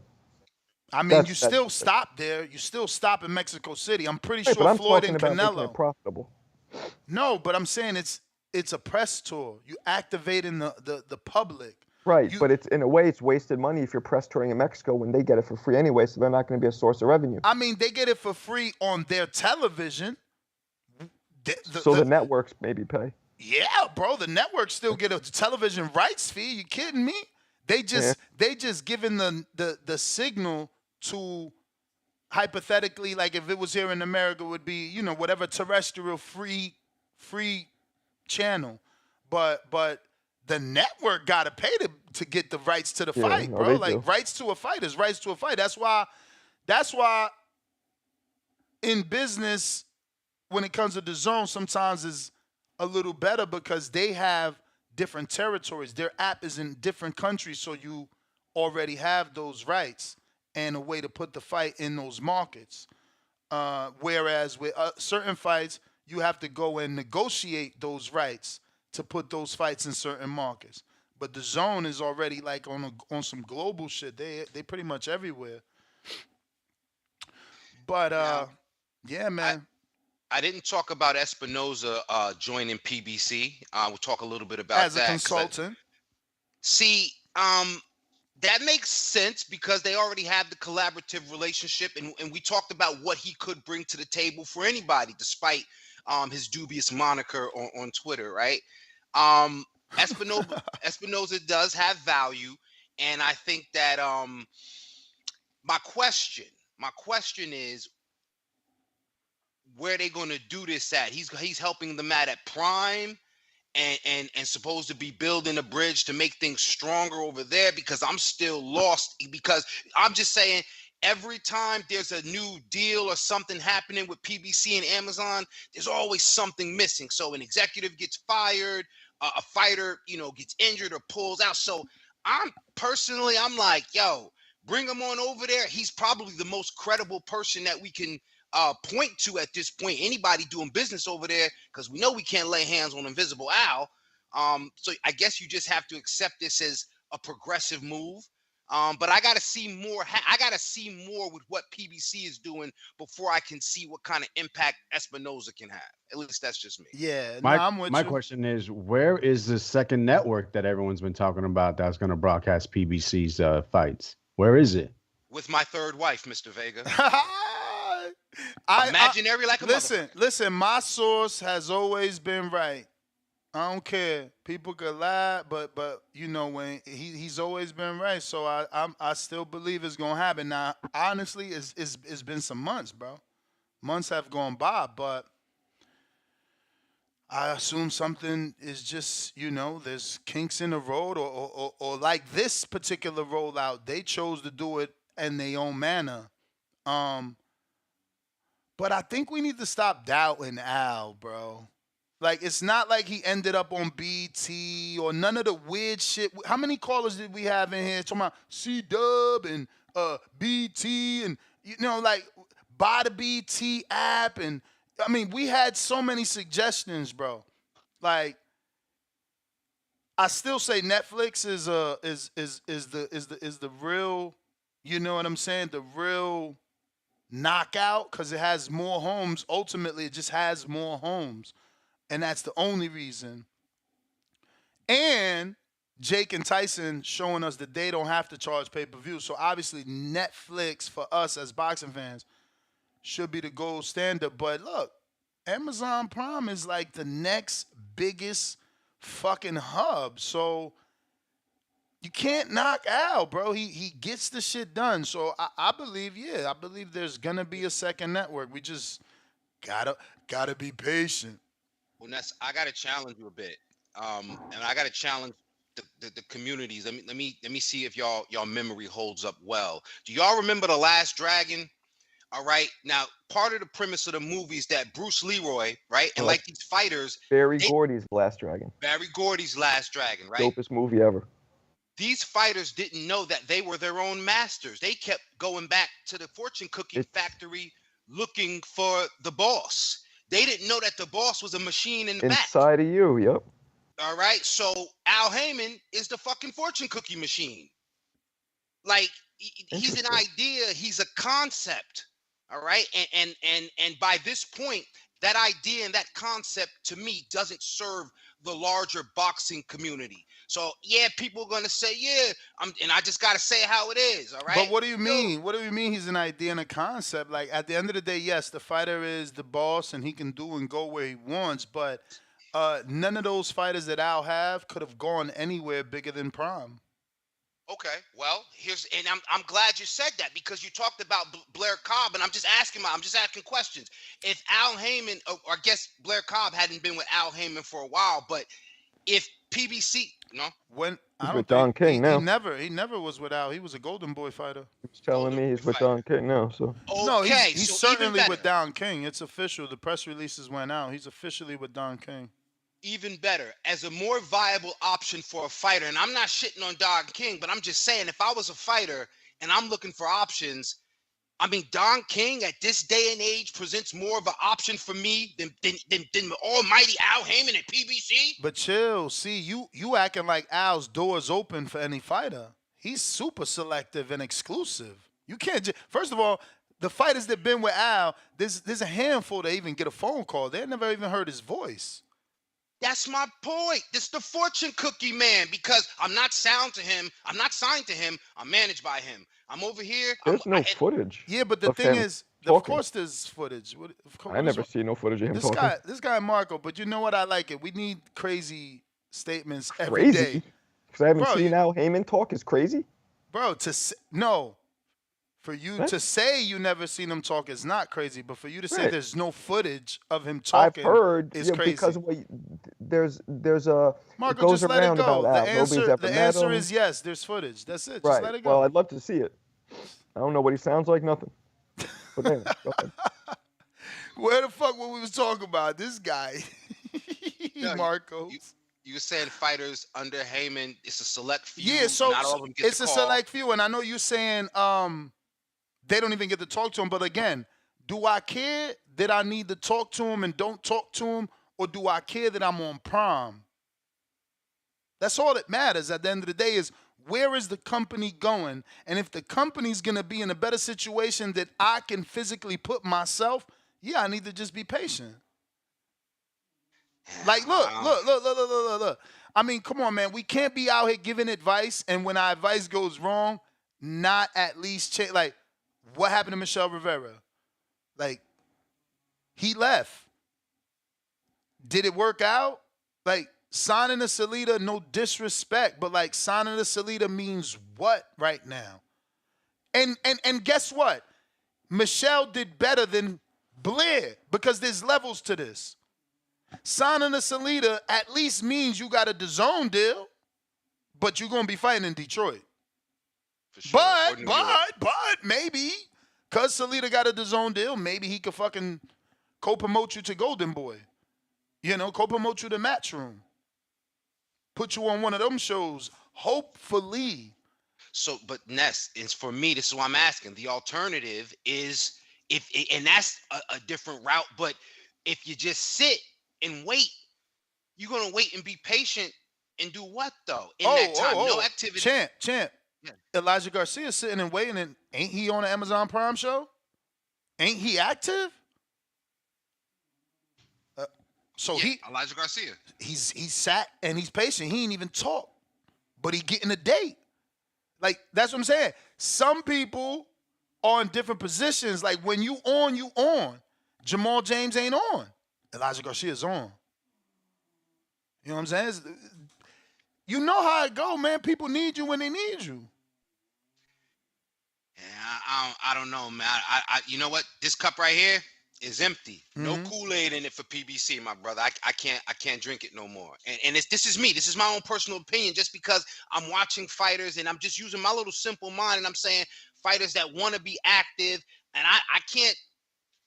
I mean, you still stop there. You still stop in Mexico City. I'm pretty sure Floyd and Canelo. Profitable. No, but I'm saying it's a press tour. You activating the public. Right, but it's in a way it's wasted money if you're press touring in Mexico when they get it for free anyway, so they're not going to be a source of revenue. I mean, they get it for free on their television. The networks maybe pay. Yeah, bro, the networks still get a television rights fee. You kidding me? They just giving the signal to, hypothetically, like if it was here in America, would be, you know, whatever terrestrial free channel, but the network got to pay to get the rights to the fight, bro. Like rights to a fight is rights to a fight. That's why in business, when it comes to the zone, sometimes is a little better because they have different territories. Their app is in different countries, so you already have those rights and a way to put the fight in those markets. Whereas with certain fights, you have to go and negotiate those rights to put those fights in certain markets. But the zone is already like on some global shit. They pretty much everywhere. But yeah, man. I didn't talk about Espinoza joining PBC. We'll talk a little bit about that. As a consultant. That makes sense because they already have the collaborative relationship, and we talked about what he could bring to the table for anybody, despite his dubious moniker on Twitter, right? Espinoza does have value, and I think that my question is, where are they going to do this at? He's helping them at Prime, and supposed to be building a bridge to make things stronger over there, because I'm still lost, because I'm just saying every time there's a new deal or something happening with PBC and Amazon, there's always something missing. So an executive gets fired, a fighter, you know, gets injured or pulls out. So I'm like, yo, bring him on over there. He's probably the most credible person that we can point to at this point. Anybody doing business over there, because we know we can't lay hands on Invisible Al. So I guess you just have to accept this as a progressive move. But I got to see more. I got to see more with what PBC is doing before I can see what kind of impact Espinoza can have. At least that's just me. Yeah. I'm with my you. question is, where is the second network that everyone's been talking about that's going to broadcast PBC's fights? Where is it? With my third wife, Mr. Vega. Imaginary like a motherfucker. Listen, my source has always been right. I don't care. People could lie, but you know when he's always been right. So I still believe it's gonna happen. Now, honestly, it's been some months, bro. Months have gone by, but I assume something is just, there's kinks in the road, or like this particular rollout, they chose to do it in their own manner. But I think we need to stop doubting Al, bro. Like, it's not like he ended up on BT or none of the weird shit. How many callers did we have in here talking about C-Dub and BT and, like, buy the BT app? And, I mean, we had so many suggestions, bro. Like, I still say Netflix is the real, you know what I'm saying? The real knockout, because it has more homes. Ultimately, it just has more homes. And that's the only reason. And Jake and Tyson showing us that they don't have to charge pay-per-view. So obviously Netflix for us as boxing fans should be the gold standard. But look, Amazon Prime is like the next biggest fucking hub. So you can't knock Al, bro. He gets the shit done. So I believe there's gonna be a second network. We just gotta be patient. Well, Ness, I gotta challenge you a bit, and I gotta challenge the communities. Let me see if y'all memory holds up well. Do y'all remember The Last Dragon? All right. Now, part of the premise of the movie is that Bruce Leroy, right, and like these fighters, Barry Gordy's Last Dragon. Barry Gordy's Last Dragon, right? Dopest movie ever. These fighters didn't know that they were their own masters. They kept going back to the fortune cookie factory looking for the boss. They didn't know that the boss was a machine in the back. Inside of you, yep. All right. So Al Haymon is the fucking fortune cookie machine. Like, he's an idea, he's a concept. All right. And by this point, that idea and that concept to me doesn't serve the larger boxing community. So yeah, people are gonna say, and I just gotta say how it is, all right? But what do you mean? What do you mean he's an idea and a concept? Like, at the end of the day, yes, the fighter is the boss and he can do and go where he wants, but none of those fighters that Al have could have gone anywhere bigger than Prime. Okay, well, I'm glad you said that, because you talked about Blair Cobb, and I'm just asking questions. If Al Haymon, or I guess Blair Cobb hadn't been with Al Haymon for a while, but if PBC, He's with Don King now. He never was with Al. He was a Golden Boy fighter. He was telling me he's with Don King now. So no, he's certainly with Don King. It's official. The press releases went out. He's officially with Don King. Even better, as a more viable option for a fighter, and I'm not shitting on Don King, but I'm just saying, if I was a fighter and I'm looking for options, I mean, Don King at this day and age presents more of an option for me than almighty Al Haymon at PBC. But chill, see, you acting like Al's doors open for any fighter. He's super selective and exclusive. You can't first of all, the fighters that been with Al, there's a handful that even get a phone call. They never even heard his voice. That's my point. This the fortune cookie man, because I'm not signed to him. I'm not signed to him. I'm managed by him. I'm over here. There's no footage. Yeah, but the thing is, of course there's footage. I never see no footage of him talking. This guy Marco, but you know what? I like it. We need crazy statements every day. Because I haven't seen Al Haymon talk is crazy? Bro, for you to say you never seen him talk is not crazy, but for you to say there's no footage of him talking is crazy. Because there's a Marco, it goes just let around it go. about Al. The answer is yes, there's footage. That's it. Just right. let it go. Well, I'd love to see it. I don't know what he sounds like, nothing. But anyway, go ahead. Where the fuck were we was talking about? This guy, Marco. You were saying fighters under Haymon, it's a select few. Yeah, so not all of them get it's the a call. select few, and I know you're saying they don't even get to talk to him. But again, do I care that I need to talk to him and don't talk to him, or do I care that I'm on Prime? That's all that matters at the end of the day is where is the company going? And if the company's going to be in a better situation that I can physically put myself, yeah, I need to just be patient. Like, look. I mean, come on, man. We can't be out here giving advice, and when our advice goes wrong, not at least change. Like, what happened to Michelle Rivera? Like, He left. Did it work out? Like, signing a Salita, no disrespect, but like signing a Salita means what right now? And guess what? Michelle did better than Blair because there's levels to this. Signing a Salita at least means you got a DAZN deal, but you're gonna be fighting in Detroit. For sure. But maybe because Salita got a DAZN deal, maybe he could fucking co-promote you to Golden Boy. You know, co-promote you to Matchroom. Put you on one of them shows, hopefully. So, but Ness, is for me, this is what I'm asking. The alternative is and that's a different route. But if you just sit and wait, you're gonna wait and be patient and do what though? In that time, no activity. Champ. Yeah. Elijah Garcia sitting and waiting, and ain't he on the Amazon Prime show? Ain't he active? Elijah Garcia. He's sat and he's patient. He ain't even talk, but he getting a date. Like, that's what I'm saying. Some people are in different positions. Like, when you on, you on. Jamal James ain't on. Elijah Garcia's on. You know what I'm saying? You know how it go, man. People need you when they need you. Yeah, I don't know, man. I you know what? This cup right here is empty. No Kool-Aid in it for PBC, my brother. I can't drink it no more. And this is me. This is my own personal opinion. Just because I'm watching fighters and I'm just using my little simple mind and I'm saying fighters that want to be active, and I can't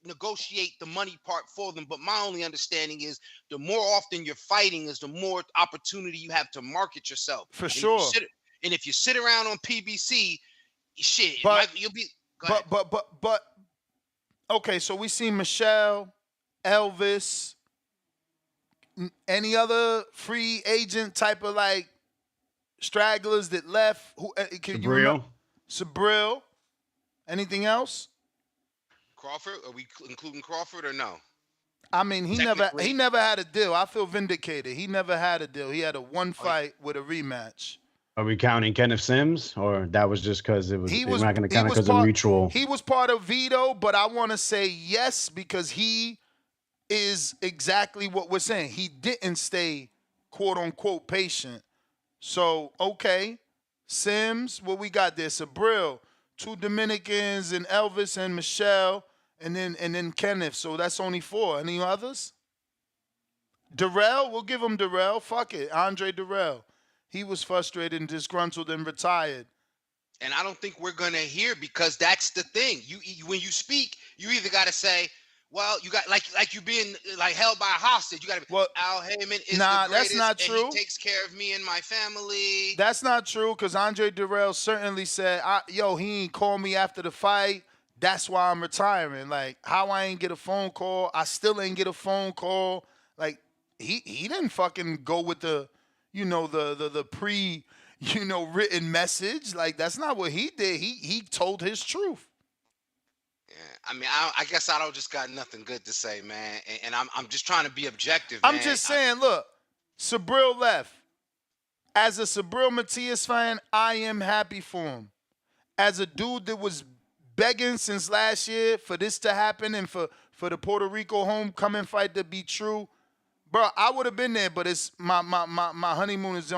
negotiate the money part for them. But my only understanding is the more often you're fighting is the more opportunity you have to market yourself. For sure. And if you sit around on PBC, shit, you'll be. But okay, so we see Michelle, Elvis, any other free agent type of like stragglers that left? Who can you remember? Sabril. Anything else? Crawford? Are we including Crawford or no? I mean, he never had a deal. I feel vindicated. He never had a deal. He had a one fight with a rematch. Are we counting Kenneth Sims, or that was just because we're not going to count it because of mutual? He was part of Vito, but I want to say yes because he is exactly what we're saying. He didn't stay, quote unquote, patient. So, okay, Sims, what we got there? Sabril, 2 Dominicans, and Elvis and Michelle, and then Kenneth. So that's only 4. Any others? Darrell, we'll give him Darrell. Fuck it, Andre Darrell. He was frustrated and disgruntled and retired. And I don't think we're gonna hear, because that's the thing. You when you speak, you either gotta say, well, you got like you being like held by a hostage. You gotta be, Al Haymon is the greatest, that's not true. And he takes care of me and my family. That's not true, because Andre Darrell certainly said, he ain't called me after the fight. That's why I'm retiring. Like, how I ain't get a phone call. I still ain't get a phone call. Like, he didn't fucking go with the pre, written message. Like, that's not what he did. He told his truth. Yeah, I mean, I guess I don't just got nothing good to say, man. And I'm just trying to be objective, man. I'm just saying, look, Sabril left. As a Sabril Matias fan, I am happy for him. As a dude that was begging since last year for this to happen and for the Puerto Rico homecoming fight to be true, bro, I would have been there, but it's my honeymoon is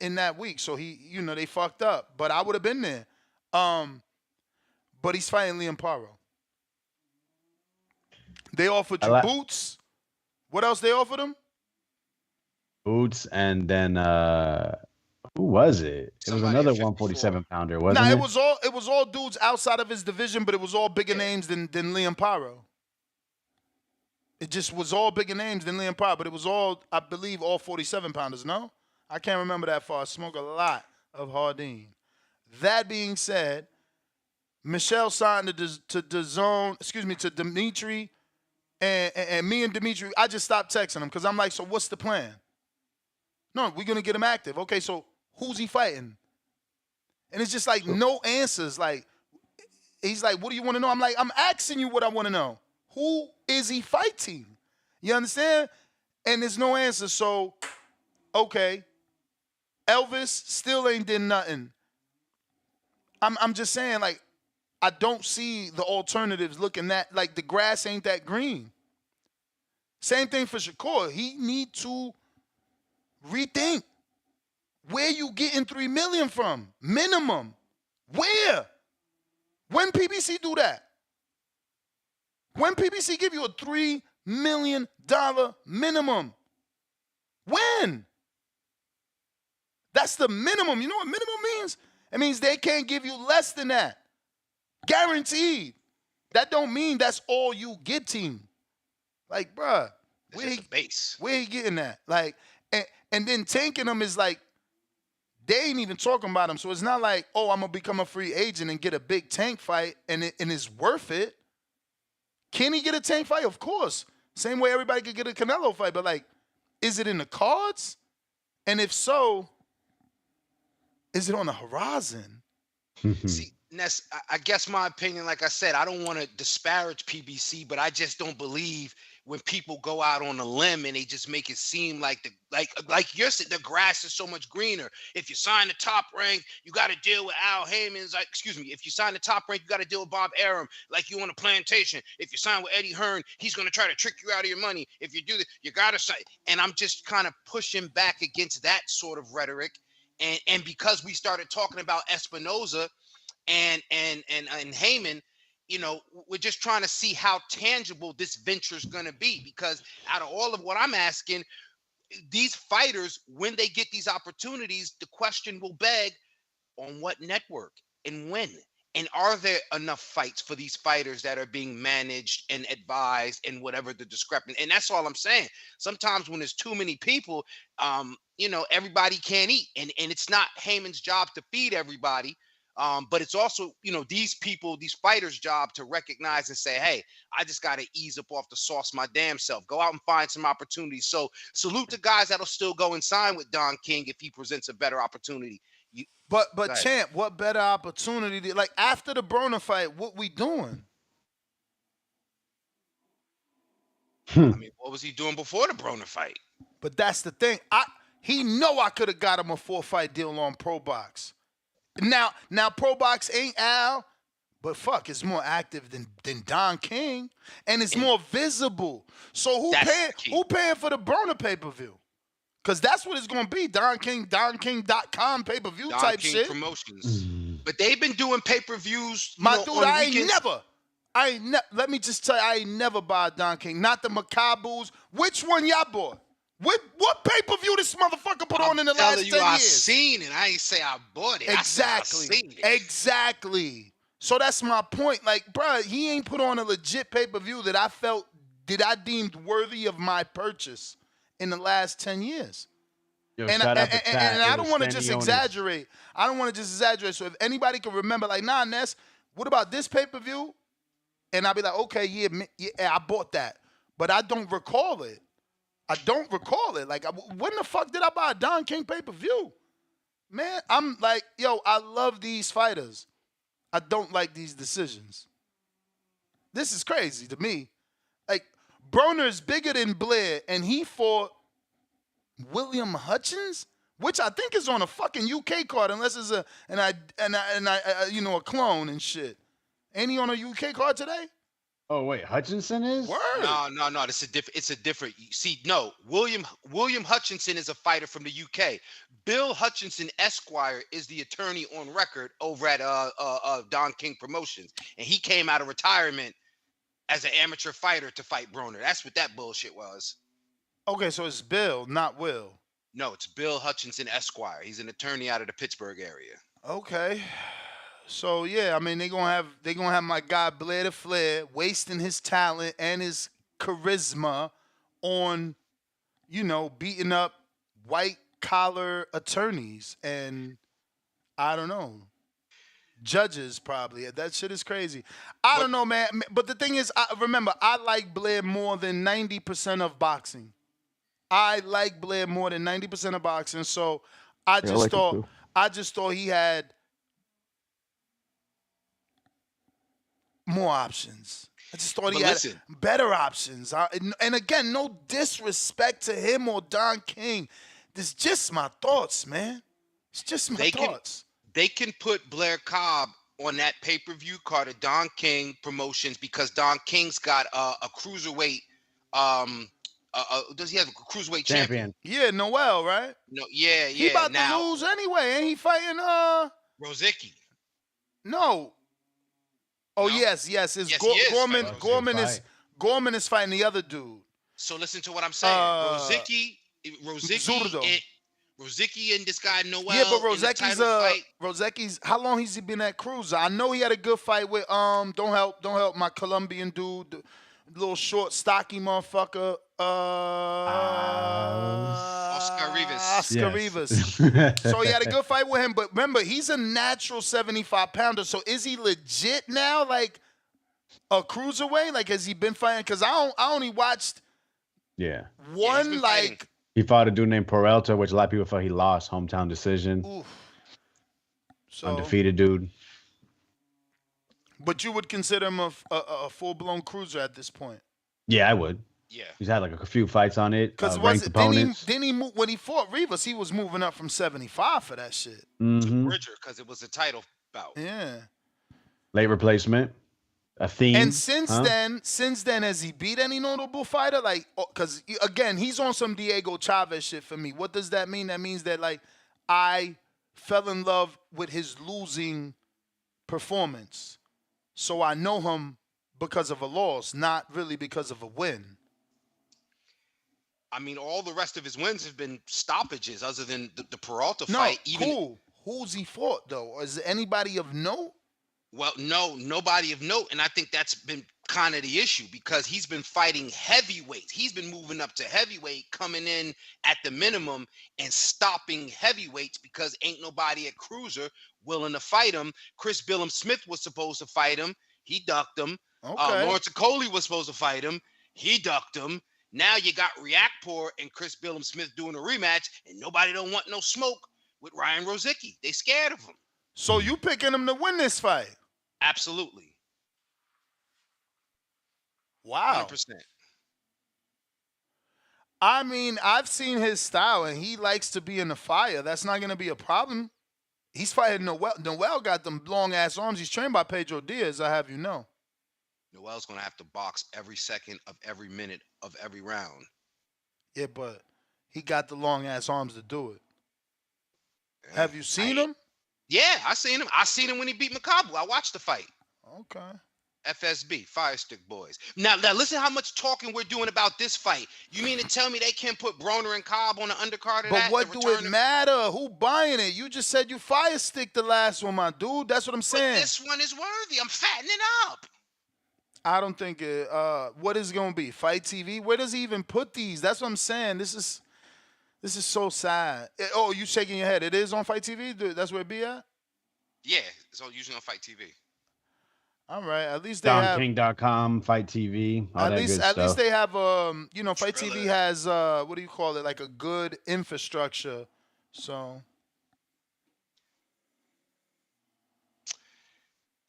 in that week, so they fucked up. But I would have been there. But he's fighting Liam Paro. They offered you boots. What else they offered him? Boots, and then who was it? It was another 147 pounder, wasn't it? It was all dudes outside of his division, but it was all bigger names than Liam Paro. It just was all bigger names than Liam Paro, but it was all, I believe, all 47 pounders. No, I can't remember that far. I smoke a lot of Hardin. That being said, Michelle signed to Dimitri, and me and Dimitri, I just stopped texting him because I'm like, so what's the plan? No, we're gonna get him active. Okay, so who's he fighting? And it's just like no answers. Like, he's like, what do you want to know? I'm like, I'm asking you what I want to know. Who is he fighting? You understand? And there's no answer. So, okay, Elvis still ain't did nothing. I'm just saying, like, I don't see the alternatives looking that, like, the grass ain't that green. Same thing for Shakur. He need to rethink where you getting $3 million from minimum. Where? When PBC do that? When PBC give you a $3 million minimum? When? That's the minimum. You know what minimum means? It means they can't give you less than that. Guaranteed. That don't mean that's all you get, team. Like, bruh, where he getting that? Like, and then tanking them is like, they ain't even talking about him. So it's not like, oh, I'm going to become a free agent and get a big tank fight and it's worth it. Can he get a tank fight? Of course. Same way everybody could get a Canelo fight. But, like, is it in the cards? And if so, is it on the horizon? See, Ness, I guess my opinion, like I said, I don't want to disparage PBC, but I just don't believe when people go out on a limb and they just make it seem like like you're saying, the grass is so much greener. If you sign the top rank, you got to deal with Al Haymon's. Like, excuse me, if you sign the top rank, you got to deal with Bob Arum, like you on a plantation. If you sign with Eddie Hearn, he's going to try to trick you out of your money. If you do that, you got to sign. And I'm just kind of pushing back against that sort of rhetoric. And because we started talking about Espinoza and Haymon, you know, we're just trying to see how tangible this venture is going to be, because out of all of what I'm asking, these fighters, when they get these opportunities, the question will beg, on what network and when? And are there enough fights for these fighters that are being managed and advised and whatever the discrepancy? And that's all I'm saying. Sometimes when there's too many people, you know, everybody can't eat. And it's not Haymon's job to feed everybody. But it's also, you know, these people, these fighters' job to recognize and say, hey, I just got to ease up off the sauce my damn self. Go out and find some opportunities. So salute to guys that'll still go and sign with Don King if he presents a better opportunity. But Champ, what better opportunity? Like, after the Broner fight, what we doing? I mean, what was he doing before the Broner fight? But that's the thing. He know I could have got him a 4-fight deal on Pro Box. Now Pro Box ain't Al, but fuck, it's more active than Don King, and it's more visible. So who paying for the Broner pay-per-view? Because that's what it's gonna be. DonKing.com pay-per-view type King shit. Promotions. But they've been doing pay-per-views. My dude, let me just tell you, I ain't never bought Don King. Not the Macabus. Which one y'all bought? What pay-per-view this motherfucker put on in the last 10 years? I've seen it. I ain't say I bought it. Exactly. I seen it. Exactly. So that's my point. Like, bruh, he ain't put on a legit pay-per-view that I deemed worthy of my purchase in the last 10 years. Yo, and I don't want to just exaggerate. I don't want to just exaggerate. So if anybody can remember, like, nah, Ness, what about this pay-per-view? And I'll be like, okay, yeah, I bought that. But I don't recall it. Like, when the fuck did I buy a Don King pay-per-view? Man, I'm like, yo, I love these fighters. I don't like these decisions. This is crazy to me. Like, Broner is bigger than Blair, and he fought William Hutchins, which I think is on a fucking UK card, unless it's a clone and shit. Ain't he on a UK card today? Oh wait, Hutchinson is? Word. No. It's a different. See, no. William Hutchinson is a fighter from the UK. Bill Hutchinson Esquire is the attorney on record over at Don King Promotions, and he came out of retirement as an amateur fighter to fight Broner. That's what that bullshit was. Okay, so it's Bill, not Will. No, it's Bill Hutchinson Esquire. He's an attorney out of the Pittsburgh area. Okay. So yeah, I mean they gonna have my guy Blair the Flair wasting his talent and his charisma on, you know, beating up white collar attorneys and I don't know, judges probably. That shit is crazy. I don't know, man. But the thing is, remember, I like Blair more than 90% of boxing. I like Blair more than 90% of boxing. So I just thought he had more options. I just thought he had better options. And again, no disrespect to him or Don King. This is just my thoughts, man. It's just my thoughts. They can put Blair Cobb on that pay-per-view card of Don King Promotions because Don King's got a cruiserweight Does he have a cruiserweight Champion. champion? Yeah, Noel, right? No, yeah. He about to Now lose anyway. Ain't he fighting Rozicki. No. Oh, No? yes. It's Yes, he is Gorman. fighting Gorman is fighting the other dude. So listen to what I'm saying. Rozicki Zurdo. and this guy Noel. Yeah, but in the title fight. Rozicki's how long has he been at Cruiser? I know he had a good fight with don't help my Colombian dude, the little short, stocky motherfucker. Oscar Rivas. Oscar Rivas. So he had a good fight with him, but remember, he's a natural 75-pounder. So is he legit now, like a cruiserweight? Like, has he been fighting? Because I only watched one like. He fought a dude named Peralta, which a lot of people thought he lost. Hometown decision. Oof. So, undefeated dude. But you would consider him a full-blown cruiser at this point? Yeah, I would. Yeah. He's had like a few fights on it. Because didn't he move, when he fought Rivas, he was moving up from 75 for that shit. Mm-hmm. Bridger, because it was a title bout. Yeah. Late replacement. A theme. And since then, has he beat any notable fighter? Like, because again, he's on some Diego Chavez shit for me. What does that mean? That means that like I fell in love with his losing performance, so I know him because of a loss, not really because of a win. I mean, all the rest of his wins have been stoppages, other than the Peralta fight. Cool. Who's he fought though? Is there anybody of note? Well, no, nobody of note, and I think that's been kind of the issue because he's been fighting heavyweights. He's been moving up to heavyweight, coming in at the minimum and stopping heavyweights because ain't nobody at cruiser willing to fight him. Chris Billum Smith was supposed to fight him. He ducked him. Okay. Lawrence Okoli was supposed to fight him. He ducked him. Now you got Reactpor and Chris Billum Smith doing a rematch, and nobody don't want no smoke with Ryan Rozicki. They scared of him. So you picking him to win this fight? Absolutely. Wow. 100%. I mean, I've seen his style, and he likes to be in the fire. That's not going to be a problem. He's fighting Noel. Noel got them long-ass arms. He's trained by Pedro Diaz, I have you know. Noel's going to have to box every second of every minute of every round. Yeah, but he got the long-ass arms to do it. Yeah. Have you seen him? Yeah, I seen him. I seen him when he beat Makabu. I watched the fight. Okay. FSB, Fire Stick Boys. Now listen how much talking we're doing about this fight. You mean to tell me they can't put Broner and Cobb on the undercard of that? But what do it matter? Who buying it? You just said you Fire Stick the last one, my dude. That's what I'm saying. But this one is worthy. I'm fattening up. I don't think it. What is it going to be? Fight TV? Where does he even put these? That's what I'm saying. This is so sad. Oh, you shaking your head. It is on Fight TV? That's where it be at? Yeah, it's usually on Fight TV. All right. At least they have DonKing.com, Fight TV, all that good stuff. At least they have Fight TV has what do you call it? Like a good infrastructure. So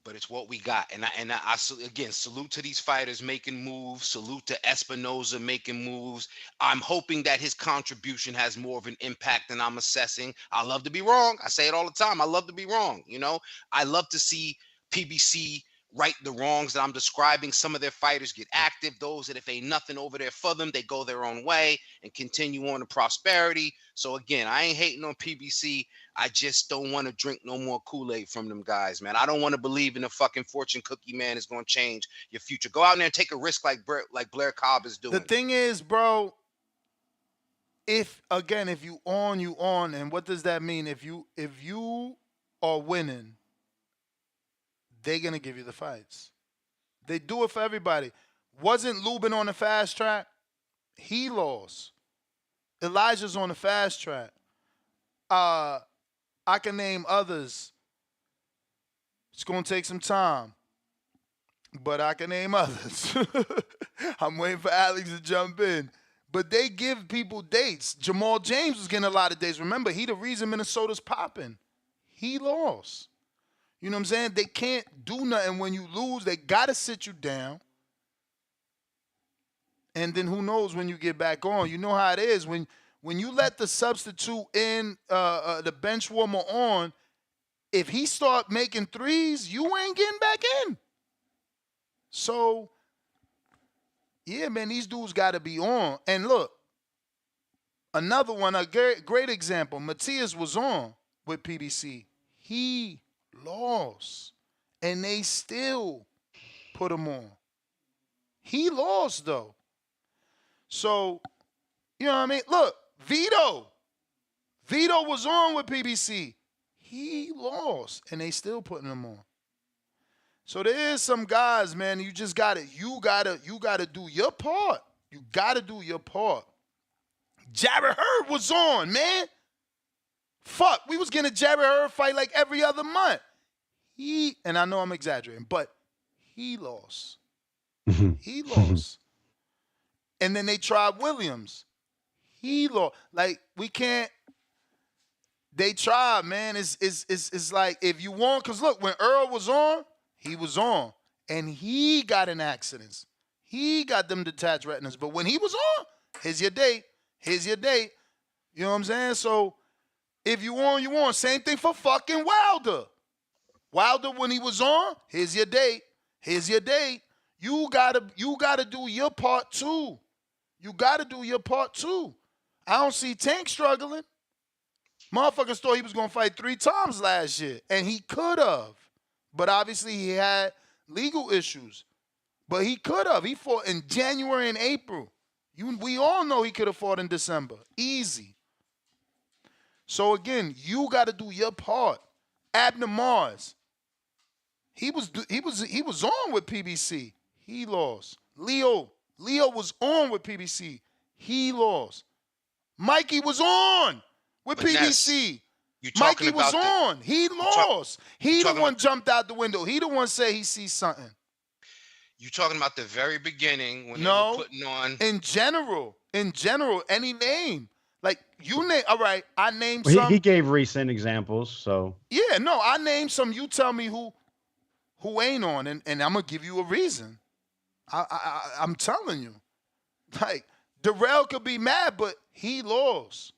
but it's what we got. And I again, salute to these fighters making moves. Salute to Espinoza making moves. I'm hoping that his contribution has more of an impact than I'm assessing. I love to be wrong. I say it all the time. I love to be wrong. You know, I love to see PBC right the wrongs that I'm describing. Some of their fighters get active. Those that if ain't nothing over there for them, they go their own way and continue on to prosperity. So again, I ain't hating on PBC. I just don't want to drink no more Kool-Aid from them guys, man. I don't want to believe in a fucking fortune cookie man is going to change your future. Go out there and take a risk like Blair Cobb is doing. The thing is, bro, if you on, you on. And what does that mean? If you are winning, they're going to give you the fights. They do it for everybody. Wasn't Lubin on the fast track? He lost. Elijah's on the fast track. I can name others. It's going to take some time. But I can name others. I'm waiting for Alex to jump in. But they give people dates. Jamal James was getting a lot of dates. Remember, he the reason Minnesota's popping. He lost. You know what I'm saying? They can't do nothing when you lose. They got to sit you down. And then who knows when you get back on. You know how it is. When you let the substitute in, the bench warmer on, if he start making threes, you ain't getting back in. So, Yeah, man, these dudes got to be on. And look, another one, a great example. Matias was on with PBC. He lost, and they still put him on. He lost, though. So, you know what I mean? Look, Vito was on with PBC. He lost, and they still putting him on. So there is some guys, man, you gotta do your part. You gotta do your part. Jarrett Hurd was on, man. Fuck, we was getting a Jarrett Hurd fight like every other month. And I know I'm exaggerating, but he lost. He lost. And then they tried Williams. He lost. Like, we can't. They tried, man. It's like, if you want, because look, when Earl was on, he was on. And he got in accidents. He got them detached retinas. But when he was on, here's your date. Here's your date. You know what I'm saying? So, if you want, you want. Same thing for fucking Wilder. Wilder, when he was on, here's your date. Here's your date. You gotta do your part too. You gotta do your part too. I don't see Tank struggling. Motherfuckers thought he was gonna fight 3 times last year, and he could have. But obviously he had legal issues. But he could have. He fought in January and April. We all know he could have fought in December. Easy. So again, you gotta do your part. Abner Mars. He was on with PBC. He lost. Leo was on with PBC. He lost. Mikey was on with PBC. Mikey was on. He lost. He the one jumped out the window. He the one said he sees something. You talking about the very beginning when they were putting on? In general, any name. Like, you name, all right, I named some. He gave recent examples, so. Yeah, no, I named some. You tell me who ain't on, and I'm going to give you a reason. I'm telling you. Like, Darrell could be mad, but he lost.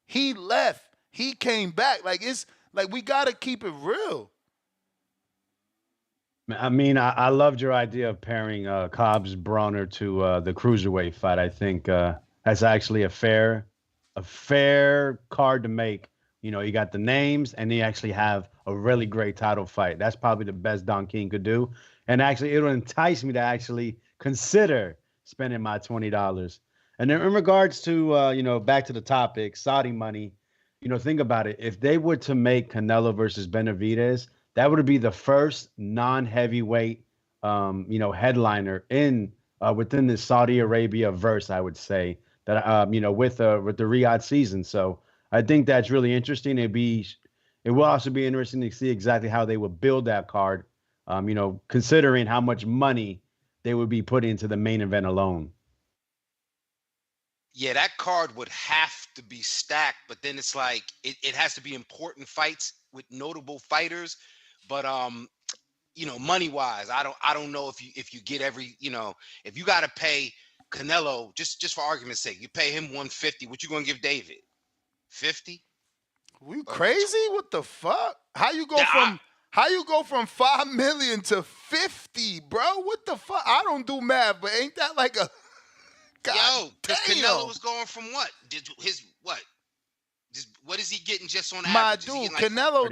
He left. He came back. Like, it's like, we got to keep it real. I mean, I loved your idea of pairing Cobbs Bronner to the cruiserweight fight. I think that's actually a fair card to make. You know, you got the names, and you actually have a really great title fight. That's probably the best Don King could do. And actually, it'll entice me to actually consider spending my $20. And then in regards to, back to the topic, Saudi money, think about it. If they were to make Canelo versus Benavidez, that would be the first non-heavyweight, headliner within the Saudi Arabia verse, I would say, that, with the Riyadh season. So I think that's really interesting. It will also be interesting to see exactly how they would build that card, considering how much money they would be putting into the main event alone. Yeah, that card would have to be stacked, but then it's like it has to be important fights with notable fighters. But money wise, I don't know if you get every, if you got to pay Canelo just for argument's sake, you pay him 150. What you gonna give David? 50? You crazy? What the fuck? How you go from 5 million to 50, bro? What the fuck? I don't do math, but ain't that like a God because Canelo was going from what? What is he getting just on average? My dude, Canelo,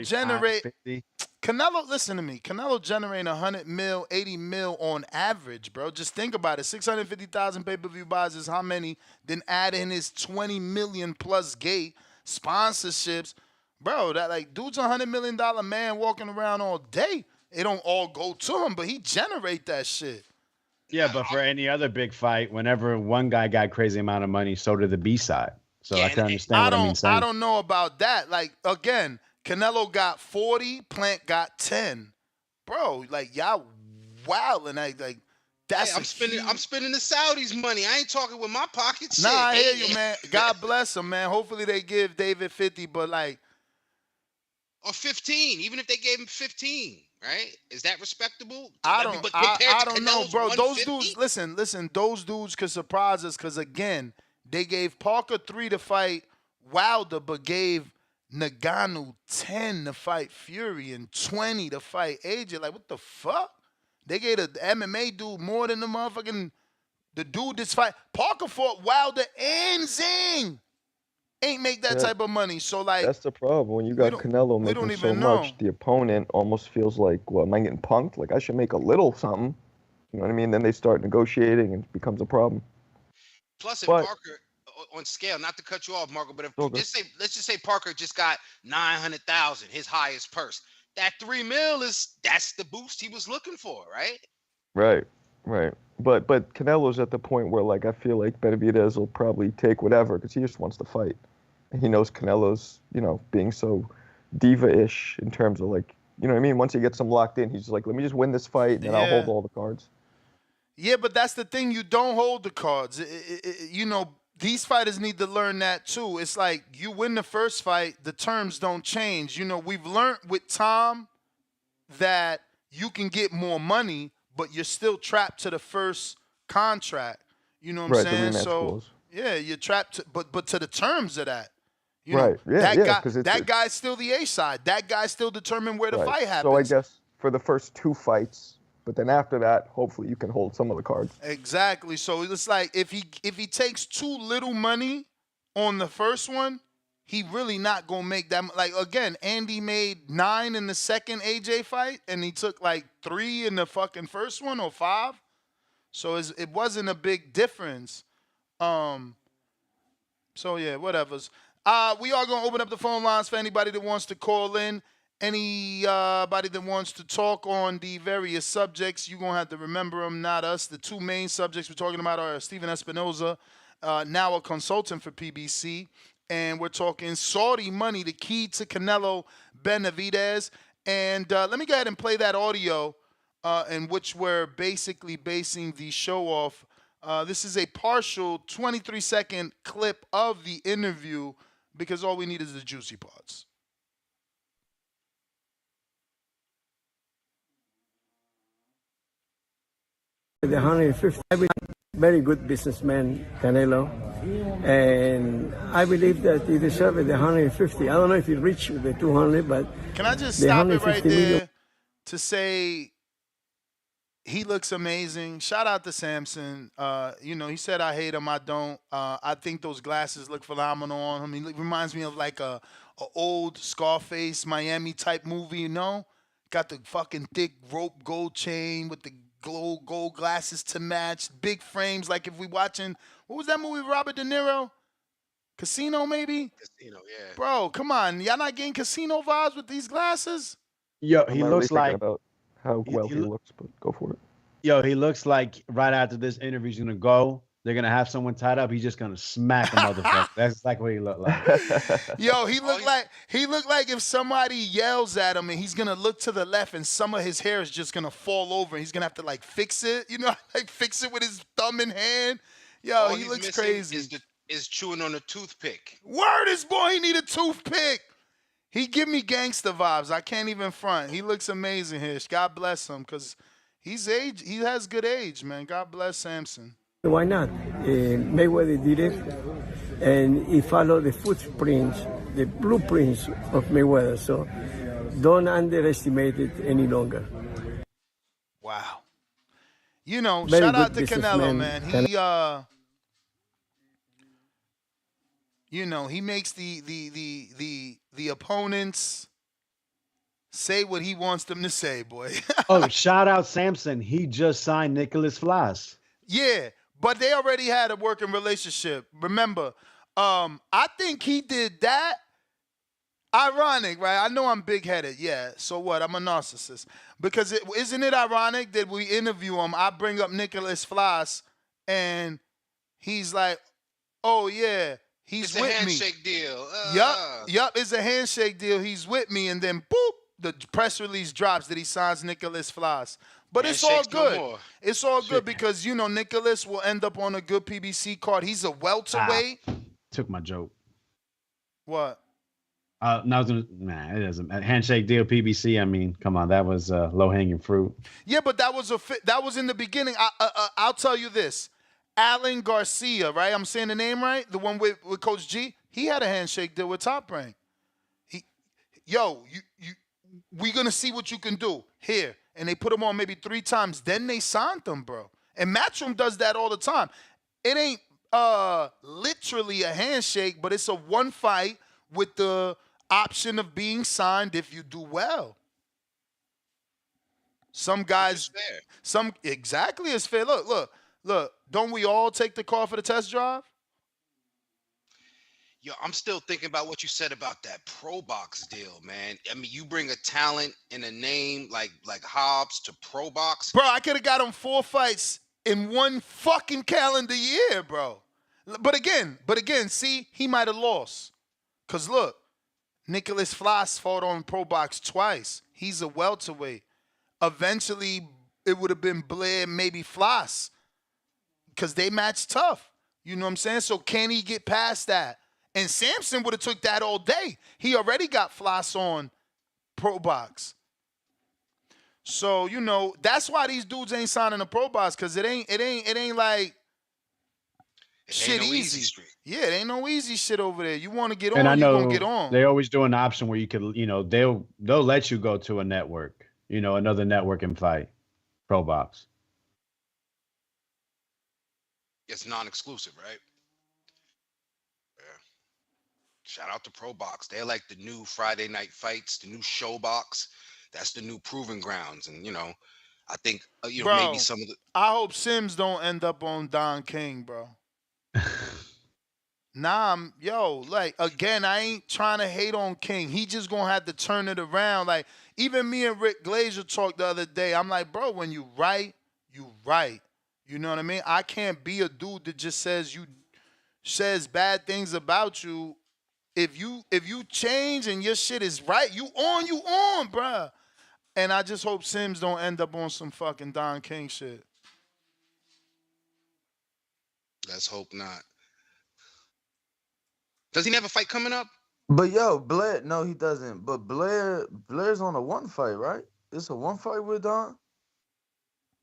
listen to me. Canelo generating 100 mil, 80 mil on average, bro. Just think about it. 650,000 pay-per-view buys is how many? Then add in his 20 million plus gate sponsorships. Bro, that like dude's $100 million man walking around all day. It don't all go to him, but he generate that shit. Yeah, but for any other big fight, whenever one guy got crazy amount of money, so did the B side. So I can understand what I mean. I don't know about that. Like, again, Canelo got 40, Plant got 10. Bro, like, y'all wow, and that's I'm spending the Saudis' money. I ain't talking with my pockets. Nah, I hear you, man. God bless them, man. Hopefully they give David 50, but like, or 15, even if they gave him 15, right? Is that respectable? I don't know, bro. Those dudes, listen, those dudes could surprise us because, again, they gave Parker 3 to fight Wilder, but gave Ngannou 10 to fight Fury and 20 to fight AJ. Like, what the fuck? They gave the MMA dude more than the motherfucking The dude this fight, Parker fought Wilder and Zing. Ain't make that type of money. So, like, that's the problem. When you got Canelo making so much, the opponent almost feels like, well, am I getting punked? Like, I should make a little something. You know what I mean? Then they start negotiating and it becomes a problem. Plus, if Parker, on scale, not to cut you off, Marco, but if let's just say Parker just got 900,000, his highest purse. That $3 million that's the boost he was looking for, right? Right. But Canelo's at the point where, like, I feel like Benavidez will probably take whatever because he just wants to fight. And he knows Canelo's, you know, being so diva-ish in terms of, like, you know what I mean? Once he gets him locked in, he's like, let me just win this fight and then I'll hold all the cards. Yeah, but that's the thing. You don't hold the cards. You know, these fighters need to learn that too. It's like you win the first fight, the terms don't change. You know, we've learned with Tom that you can get more money, but you're still trapped to the first contract. You know what I'm saying? So clause. Yeah, you're trapped to, but to the terms of that. You know, that guy's still the A side. That guy's still determined where the fight happens. So I guess for the first 2 fights, but then after that, hopefully you can hold some of the cards. Exactly. So it's like if he takes too little money on the first one, he really not gonna make that. Like, again, Andy made 9 in the second AJ fight, and he took like 3 in the fucking first one or 5. So it wasn't a big difference. So yeah, whatever's. We are gonna open up the phone lines for anybody that wants to call in. Anybody that wants to talk on the various subjects, you're going to have to remember them, not us. The 2 main subjects we're talking about are Stephen Espinoza, now a consultant for PBC, and we're talking Saudy money, the key to Canelo-Benavidez. And let me go ahead and play that audio in which we're basically basing the show off. This is a partial 23-second clip of the interview because all we need is the juicy parts. The 150, I believe, very good businessman, Canelo, and I believe that he deserves the 150. I don't know if he reached the 200, but can I just stop it right there to say he looks amazing. Shout out to Samson. You know, he said I hate him. I don't. I think those glasses look phenomenal on him. He reminds me of like a old Scarface Miami type movie. You know, got the fucking thick rope gold chain with the gold glasses to match, big frames. Like if we watching, what was that movie with Robert De Niro? Casino, maybe? Casino, yeah. Bro, come on. Y'all not getting casino vibes with these glasses? Yo, he looks like about how well he looks, but go for it. Yo, he looks like right after this interview, he's gonna go. They're gonna have someone tied up. He's just gonna smack a motherfucker. That's exactly what he looked like. Yo, he looked like if somebody yells at him and he's gonna look to the left and some of his hair is just gonna fall over and he's gonna have to like fix it. You know, like fix it with his thumb and hand. Yo, he looks crazy. Is chewing on a toothpick. Word, this boy, he need a toothpick. He give me gangster vibes. I can't even front. He looks amazing here. God bless him, because he's age. He has good age, man. God bless Samson. Why not? Mayweather did it, and he followed the footprints, the blueprints of Mayweather. So don't underestimate it any longer. Wow. You know, very shout out to Canelo, man. He, you know, he makes the opponents say what he wants them to say, boy. Oh, shout out Samson. He just signed Nicholas Flas. Yeah. But they already had a working relationship. Remember, I think he did that. Ironic, right? I know I'm big-headed. Yeah, so what? I'm a narcissist. Because isn't it ironic that we interview him, I bring up Nicholas Flas, and he's like, oh, yeah, he's with me. It's a handshake deal. Yup, it's a handshake deal. He's with me, and then, boop, the press release drops that he signs Nicholas Flas. But it's all good. It's all good because, you know, Nicholas will end up on a good PBC card. He's a welterweight. Took my joke. What? No, it doesn't. A handshake deal, PBC. I mean, come on, that was low-hanging fruit. Yeah, but that was in the beginning. I'll tell you this. Alan Garcia, right? I'm saying the name right? The one with Coach G? He had a handshake deal with Top Rank. We're going to see what you can do here. And they put him on maybe 3 times. Then they signed him, bro. And Matchroom does that all the time. It ain't literally a handshake, but it's a one fight with the option of being signed if you do well. Some guys, exactly it's fair. Look. Don't we all take the car for the test drive? Yo, I'm still thinking about what you said about that Pro Box deal, man. I mean, you bring a talent and a name like Hobbs to Pro Box. Bro, I could have got him 4 fights in one fucking calendar year, bro. But again, see, he might have lost. Because look, Nicholas Floss fought on Pro Box twice. He's a welterweight. Eventually, it would have been Blair, maybe Floss. Because they match tough. You know what I'm saying? So can he get past that? And Sampson would have took that all day. He already got Floss on Pro Box. So, you know, that's why these dudes ain't signing a Pro Box, because it ain't like shit no easy. Yeah, it ain't no easy shit over there. You want to get And on, I you know gonna get on. they always do an option where you could, you know, they'll let you go to a network, you know, another network and fight Pro Box. It's non-exclusive, right? Yeah. Shout out to Pro Box. They're like the new Friday night fights, the new show box. That's the new proving grounds. And, you know, I think, you know, Bro, maybe some of the... I hope Sims don't end up on Don King, bro. Nah, again, I ain't trying to hate on King. He just gonna have to turn it around. Like, even me and Rick Glazer talked the other day. I'm like, bro, when you right, you right. You know what I mean? I can't be a dude that just says bad things about you. If you change and your shit is right, you on, bruh. And I just hope Sims don't end up on some fucking Don King shit. Let's hope not. Does he have a fight coming up? But yo, Blair, no, he doesn't. But Blair's on a one fight, right? It's a one fight with Don.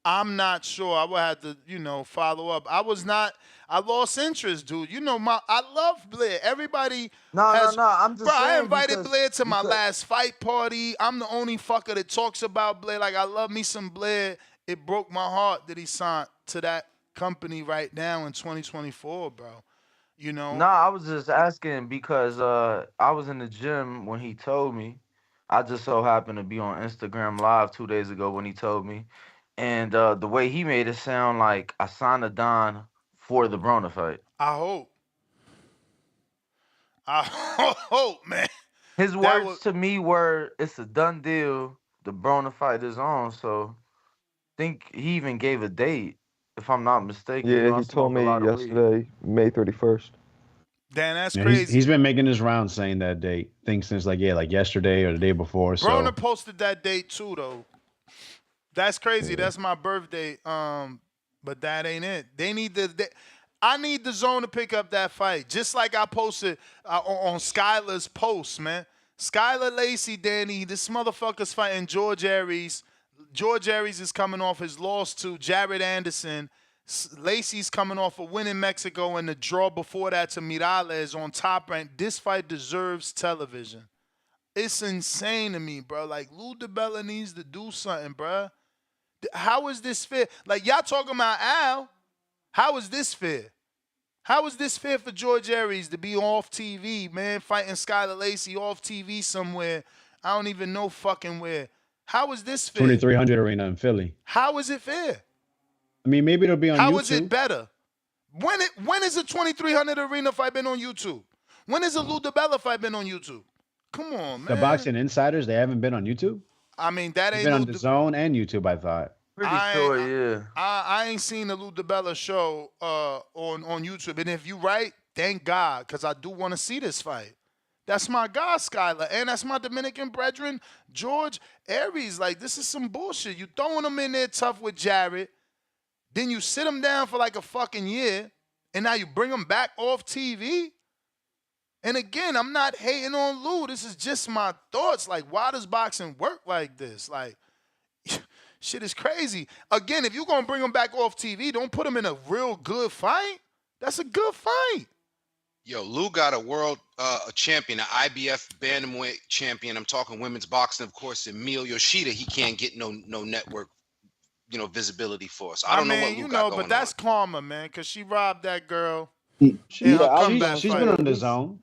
I'm not sure. I would have to, you know, follow up. I lost interest, dude. You know, I love Blair. Everybody No. I'm just saying. I invited Blair to my last fight party. I'm the only fucker that talks about Blair. Like, I love me some Blair. It broke my heart that he signed to that company right now in 2024, bro. You know? No, I was just asking because I was in the gym when he told me. I just so happened to be on Instagram Live 2 days ago when he told me. And the way he made it sound like I signed a Don for the Broner fight. I hope, man. His words to me were, it's a done deal. The Broner fight is on. So I think he even gave a date, if I'm not mistaken. Yeah, he told me yesterday, May 31st. Dan, that's crazy. He's been making his rounds saying that date. Things since like yesterday or the day before. Broner posted that date too, though. That's crazy. That's my birthday. But that ain't it. I need the Zone to pick up that fight. Just like I posted on Skylar's post, man. Skylar Lacey, Danny, this motherfucker's fighting George Aries. George Aries is coming off his loss to Jared Anderson. Lacey's coming off a win in Mexico and the draw before that to Miralles on Top Rank. This fight deserves television. It's insane to me, bro. Like, Lou DiBella needs to do something, bro. How is this fair? Like, y'all talking about Al. How is this fair? How is this fair for George Aries to be off TV, man, fighting Skylar Lacey off TV somewhere? I don't even know fucking where. How is this fair? 2300 Arena in Philly. How is it fair? I mean, maybe it'll be on YouTube. How is it better? When is a 2300 Arena fight been on YouTube? When is a Lou DiBella fight been on YouTube? Come on, man. The Boxing Insiders, they haven't been on YouTube? I mean, that ain't been on the Zone and YouTube, I thought. Pretty sure, yeah. I ain't seen the Lou DiBella show on YouTube. And if you right, thank God, because I do want to see this fight. That's my guy, Skylar. And that's my Dominican brethren, George Aries. Like, this is some bullshit. You throwing him in there tough with Jared. Then you sit him down for like a fucking year. And now you bring him back off TV. And again, I'm not hating on Lou. This is just my thoughts. Like, why does boxing work like this? Like, shit is crazy. Again, if you're going to bring him back off TV, don't put him in a real good fight. That's a good fight. Yo, Lou got a world a champion, an IBF bantamweight champion. I'm talking women's boxing, of course. Emil Yoshida, he can't get no network visibility for. So I don't know what Lou got going but that's karma, man, because she robbed that girl in her comeback She's fight. been on the zone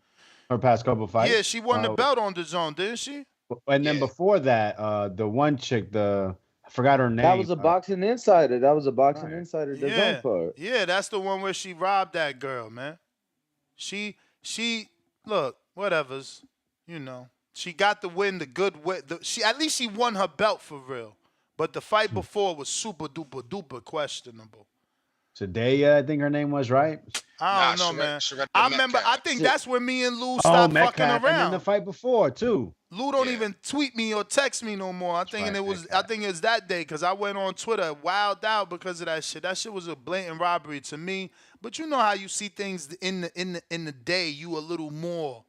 her past couple fights. Yeah, she won the belt on the zone, didn't she? And then before that, the one chick, I forgot her name. That was a boxing insider. That was a boxing insider. The zone card. Yeah, that's the one where she robbed that girl, man. She look, whatever's, she got the win, the good win. At least she won her belt for real. But the fight before was super duper duper questionable. Today, I think her name was, right? I don't know, man. I remember. I think that's when me and Lou stopped fucking around. And then the fight before too. Lou don't even tweet me or text me no more. I think it was that day because I went on Twitter, wilded out because of that shit. That shit was a blatant robbery to me. But you know how you see things in the day, you a little more,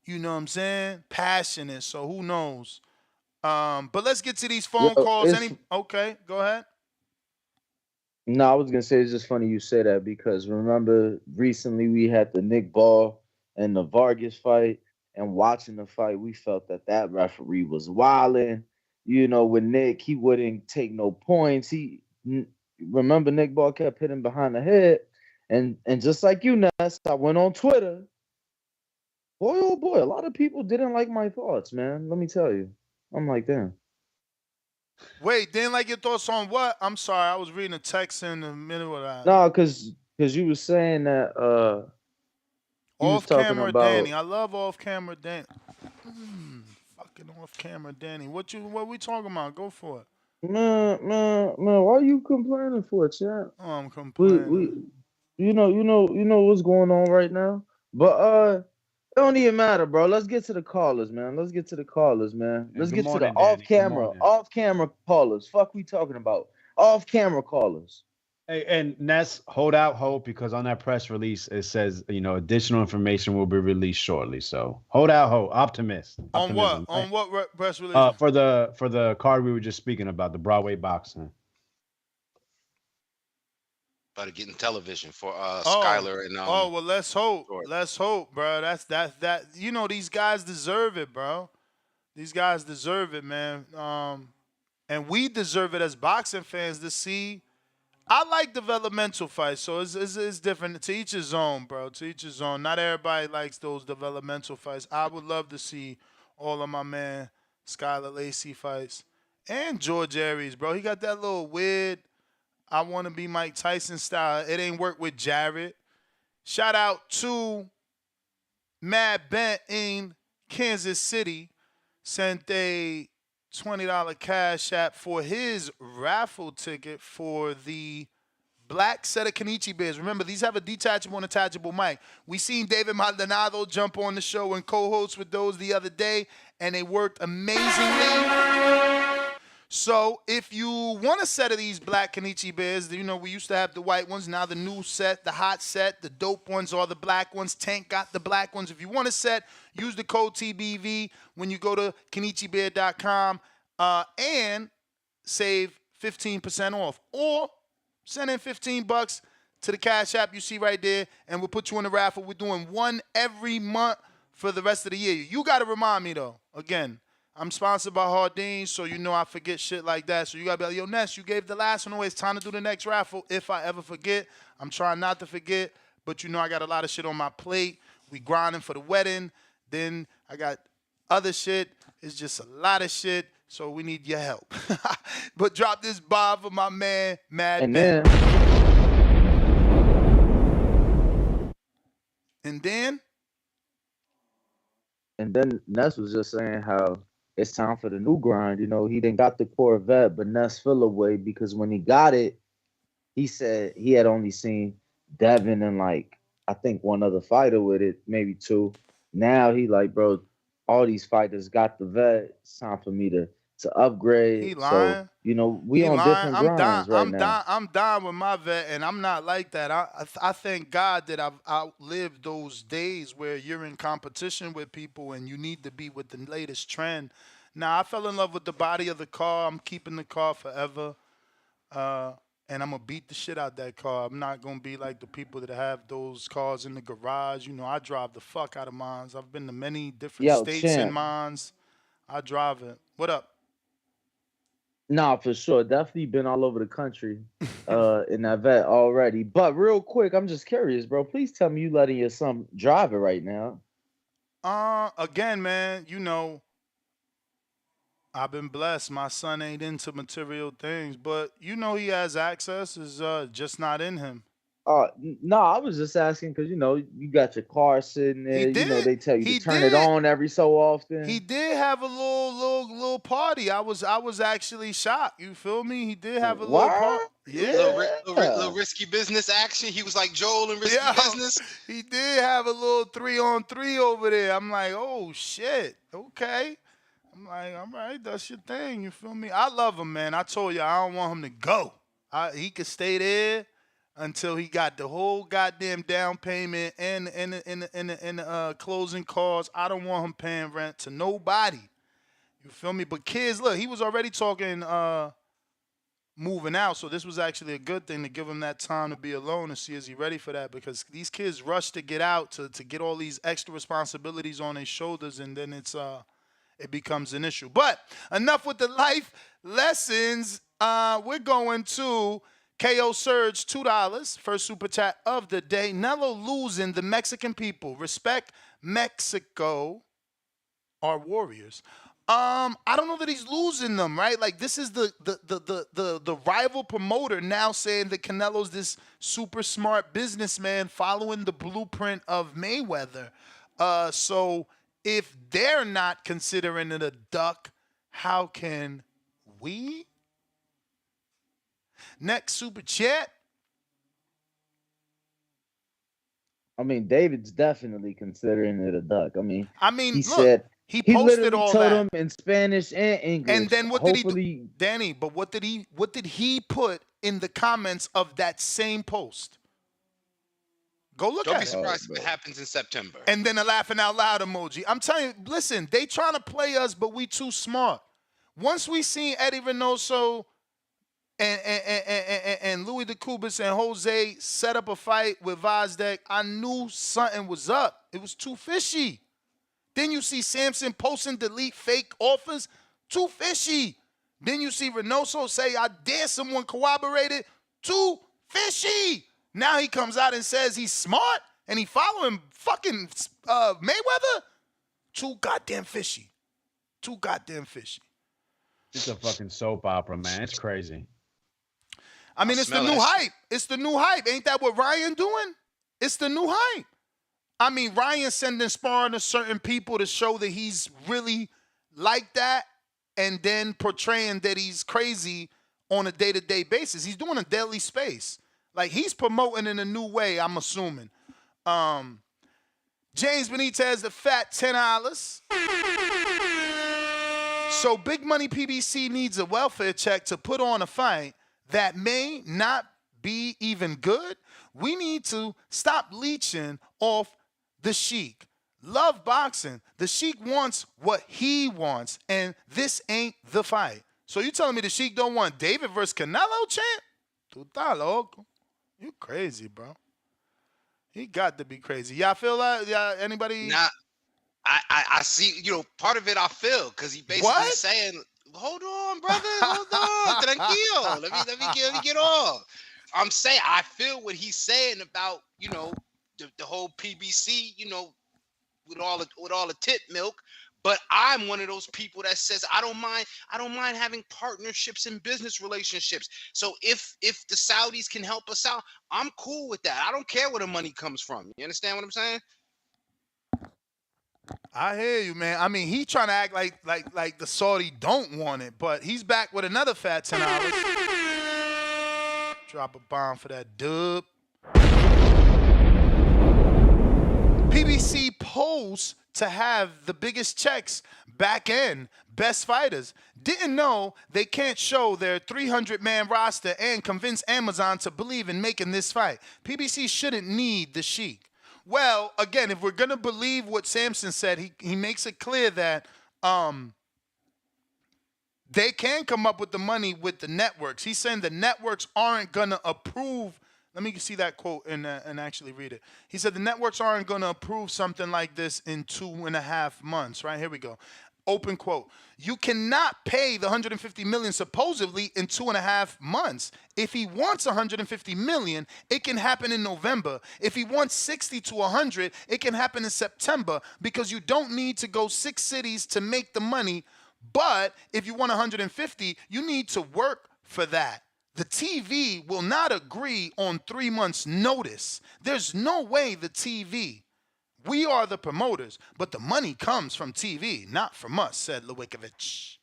you know what I'm saying, passionate. So who knows? But let's get to these phone calls. Okay, go ahead. No, I was gonna say it's just funny you say that because remember recently we had the Nick Ball and the Vargas fight, and watching the fight, we felt that referee was wilding. With Nick, he wouldn't take no points. Remember Nick Ball kept hitting behind the head, and just like you, Ness, I went on Twitter. Boy, oh boy, a lot of people didn't like my thoughts, man. Let me tell you, I'm like, damn. Wait, didn't like your thoughts on what? I'm sorry, I was reading a text in the middle of that. No, because you were saying that off-camera Danny. I love off-camera Danny. Fucking off-camera Danny. What we talking about? Go for it. Man, why are you complaining for it, chat? Oh, I'm complaining. You know what's going on right now. But it don't even matter, bro. Let's get to the callers, man. Let's get to the off-camera callers. Fuck we talking about? Off-camera callers. Hey, and Ness, hold out hope because on that press release it says, additional information will be released shortly. So hold out hope. Optimism. On what? On what press release? For the card we were just speaking about, the Broadway boxing. About to get in television for Skyler and well, let's hope. Let's hope, bro. That's that. These guys deserve it, bro. These guys deserve it, man. And we deserve it as boxing fans to see. I like developmental fights, so it's different. To each his own, bro. To each his own. Not everybody likes those developmental fights. I would love to see all of my man Skylar Lacey fights and George Aries, bro. He got that little weird I want to be Mike Tyson style. It ain't work with Jarrett. Shout out to Mad Bent in Kansas City. Sent a $20 cash app for his raffle ticket for the black set of Kenichi Bears. Remember, these have a detachable and attachable mic. We seen David Maldonado jump on the show and co-host with those the other day, and they worked amazingly. So if you want a set of these black Kenichi Bears, we used to have the white ones. Now the new set, the hot set, the dope ones are the black ones. Tank got the black ones. If you want a set, use the code TBV when you go to KenichiBear.com and save 15% off. Or send in $15 to the Cash App you see right there, and we'll put you in the raffle. We're doing one every month for the rest of the year. You got to remind me, though. Again, I'm sponsored by Hardin, so I forget shit like that. So you got to be like, yo, Ness, you gave the last one away. It's time to do the next raffle. If I ever forget, I'm trying not to forget. But I got a lot of shit on my plate. We grinding for the wedding. Then I got other shit. It's just a lot of shit. So we need your help. But drop this bomb for my man, Mad Ben. And then Ness was just saying how it's time for the new grind. He didn't got the Corvette, but Ness fell away because when he got it, he said he had only seen Devin and I think one other fighter with it, maybe two. Now he like, bro, all these fighters got the vet. It's time for me to upgrade. He lying. So, we on different grinds right now. I'm dying with my vet, and I'm not like that. I thank God that I've outlived those days where you're in competition with people and you need to be with the latest trend. Now, I fell in love with the body of the car. I'm keeping the car forever. And I'm going to beat the shit out that car. I'm not going to be like the people that have those cars in the garage. I drive the fuck out of mines. I've been to many different states in mines. I drive it. What up? Nah, for sure. Definitely been all over the country in that vet already. But real quick, I'm just curious, bro. Please tell me you letting your son drive it right now. Again, man, you know, I've been blessed. My son ain't into material things, but you know he has access. Is just not in him. No, I was just asking because you got your car sitting He there. did. They tell you to He turn it did. on every so often. He did have a little party. I was actually shocked. You feel me? He did have a little party. Yeah. Little risky business action. He was like Joel in risky business. He did have a little 3-on-3 over there. I'm like, oh shit. Okay. I'm like, all right, that's your thing. You feel me? I love him, man. I told you I don't want him to go. He could stay there until he got the whole goddamn down payment and the closing costs. I don't want him paying rent to nobody. You feel me? But kids, look, he was already talking moving out, so this was actually a good thing to give him that time to be alone and see is he ready for that, because these kids rush to get out to get all these extra responsibilities on their shoulders, and then it becomes an issue. But enough with the life lessons. We're going to KO Surge, $2, first super chat of the day. Nello losing the Mexican people. Respect Mexico, our warriors. I don't know that he's losing them, right? Like, this is the rival promoter now saying that Canelo's this super smart businessman following the blueprint of Mayweather. So if they're not considering it a duck, how can we? Next super chat. I mean, David's definitely considering it a duck. I mean, he look, said he posted all told that. him in Spanish and English. And then what did he do, Danny? But what did he put in the comments of that same post? Go look at it. Don't be surprised if it happens in September. And then a laughing out loud emoji. I'm telling you, listen, they trying to play us, but we too smart. Once we seen Eddie Reynoso and Louis DeCubas and Jose set up a fight with Vazdek, I knew something was up. It was too fishy. Then you see Samson posting delete fake offers. Too fishy. Then you see Reynoso say, I dare someone corroborate it. Too fishy. Now he comes out and says he's smart and he following fucking Mayweather. Too goddamn fishy. Too goddamn fishy. It's a fucking soap opera, man. It's crazy. I mean, it's the new hype. It's the new hype. Ain't that what Ryan doing? It's the new hype. I mean, Ryan sending sparring to certain people to show that he's really like that, and then portraying that he's crazy on a day-to-day basis. He's doing a deadly space. Like, he's promoting in a new way, I'm assuming. James Benitez, the fat $10. So Big Money PBC needs a welfare check to put on a fight that may not be even good. We need to stop leeching off the Sheik. Love boxing. The Sheik wants what he wants, and this ain't the fight. So you telling me the Sheik don't want David versus Canelo, champ? Tu tá loco. You crazy, bro. He got to be crazy. Y'all feel that? Anybody? Nah, I see, part of it I feel, because he basically saying, hold on, brother, hold on, tranquilo. Let me get off. I'm saying, I feel what he's saying about, the whole PBC, with all the tit milk. But I'm one of those people that says I don't mind having partnerships and business relationships. So if the Saudis can help us out, I'm cool with that. I don't care where the money comes from. You understand what I'm saying? I hear you, man. I mean, he trying to act like the Saudi don't want it, but he's back with another fat $10. Drop a bomb for that dub. PBC posed to have the biggest checks back end, best fighters. Didn't know they can't show their 300-man roster and convince Amazon to believe in making this fight. PBC shouldn't need the Sheik. Well, again, if we're going to believe what Samson said, he makes it clear that they can come up with the money with the networks. He's saying the networks aren't going to approve. Let me see that quote and actually read it. He said the networks aren't going to approve something like this in 2.5 months. Right, here we go. open quote. You cannot pay the $150 million supposedly in 2.5 months. If he wants $150 million, it can happen in November. If he wants 60 to 100, it can happen in September because you don't need to go 6 cities to make the money. But if you want 150, you need to work for that. The TV will not agree on 3 months' notice. There's no way the TV. We are the promoters, but the money comes from TV, not from us, said Lewikovich.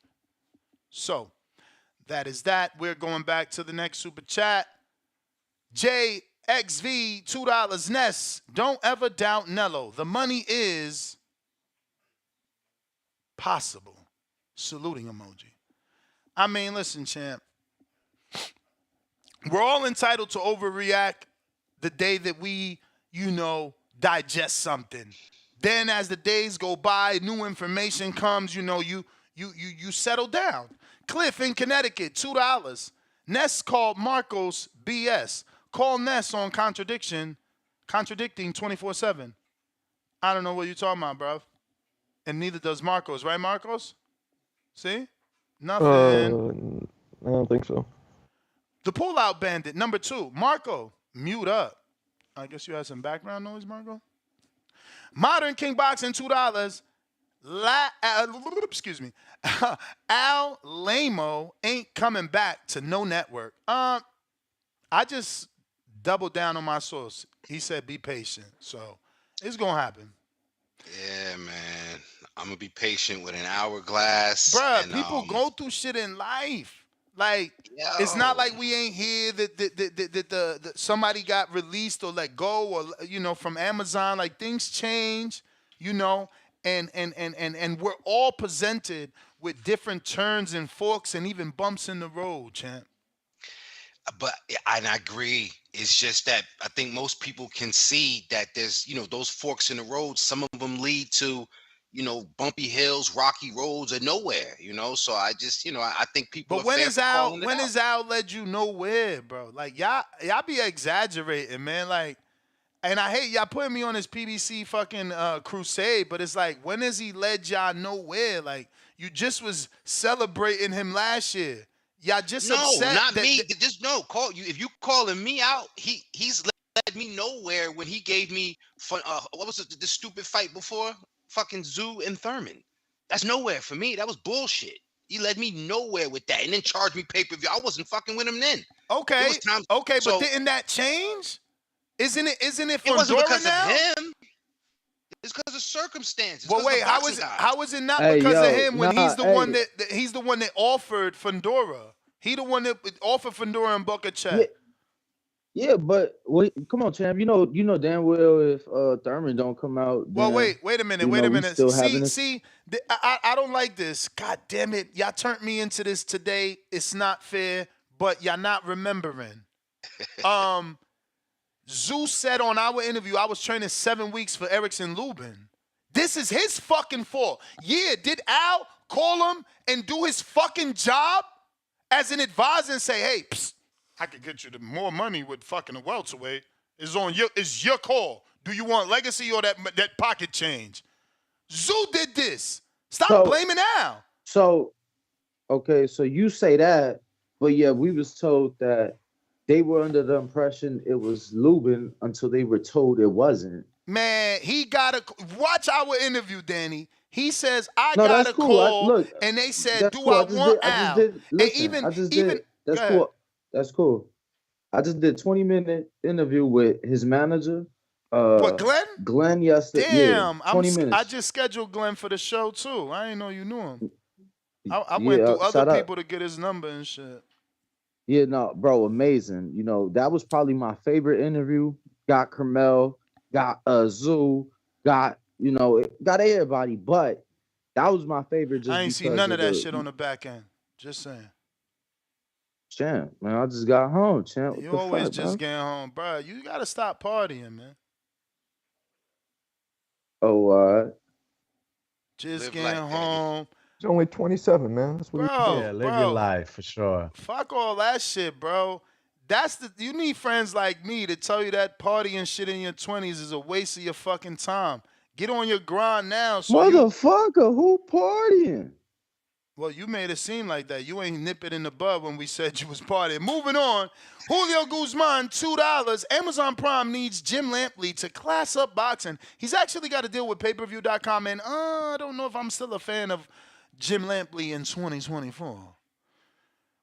So, that is that. We're going back to the next super chat. JXV, $2 Ness. Don't ever doubt Nello. The money is possible. Saluting emoji. I mean, listen, champ. We're all entitled to overreact the day that we, digest something. Then as the days go by, new information comes, you settle down. Cliff in Connecticut, $2. Ness called Marcos BS. Call Ness on contradicting 24/7. I don't know what you're talking about, bro. And neither does Marcos, right, Marcos? See? Nothing. I don't think so. The Pullout Bandit, number 2. Marco, mute up. I guess you had some background noise, Marco. Modern King Boxing, $2. Excuse me. Al Lamo ain't coming back to no network. I just doubled down on my source. He said be patient. So it's going to happen. Yeah, man. I'm going to be patient with an hourglass. Bruh, people go through shit in life. Like, it's not like we ain't here that somebody got released or let go or, from Amazon. Like, things change, and we're all presented with different turns and forks and even bumps in the road, champ. But, and I agree. It's just that I think most people can see that there's, those forks in the road, some of them lead to, bumpy hills, rocky roads, or nowhere, So I just, I think people. But when is Al led you nowhere, bro? Like y'all be exaggerating, man. Like, and I hate y'all putting me on this PBC fucking crusade, but it's like, when has he led y'all nowhere? Like, you just was celebrating him last year. Y'all just upset. Not me. Just no. Call you if you calling me out. He's led me nowhere when he gave me fun. What was the stupid fight before? Fucking Zoo and Thurman. That's nowhere for me. That was bullshit. He led me nowhere with that, and then charged me pay-per-view. I wasn't fucking with him then. Okay, but didn't that change? Isn't it for It wasn't because now? of him. It's because of circumstances. Well, wait, how is it not because of him when he's the one that offered Fundora? He the one that offered Fundora and Booker Chat. Yeah, but come on, champ. You know damn well if Thurman don't come out. Well, wait a minute. I don't like this. God damn it, y'all turned me into this today. It's not fair, but y'all not remembering. Zeus said on our interview, I was training 7 weeks for Erickson Lubin. This is his fucking fault. Yeah, did Al call him and do his fucking job as an advisor and say, hey, psst, I could get you more money with fucking a welterweight. It's your call. Do you want legacy or that pocket change? Zoo did this. Stop blaming Al. So you say that, but yeah, we was told that they were under the impression it was Lubin until they were told it wasn't. Man, he got to watch our interview, Danny. He says, I got a call, and they said, do I want Al? That's cool. That's cool. I just did 20-minute interview with his manager. What, Glenn? Glenn yesterday. Damn, yeah, 20 minutes. I just scheduled Glenn for the show, too. I didn't know you knew him. I went through other people to get his number and shit. Yeah, no, bro, amazing. That was probably my favorite interview. Got Carmel, got Zoo, got everybody, but that was my favorite. Just I ain't seen none of that shit on the back end. Just saying. Champ, man, I just got home, champ. You always just getting home, bro. You gotta stop partying, man. Oh, just getting home. It's only 27, man. That's what live your life for sure. Fuck all that shit, bro. You need friends like me to tell you that partying shit in your 20s is a waste of your fucking time. Get on your grind now. So Motherfucker, who partying? Well, you made it seem like that. You ain't nip it in the bud when we said you was partying. Moving on. Julio Guzman, $2. Amazon Prime needs Jim Lampley to class up boxing. He's actually got a deal with pay-per-view.com, and I don't know if I'm still a fan of Jim Lampley in 2024.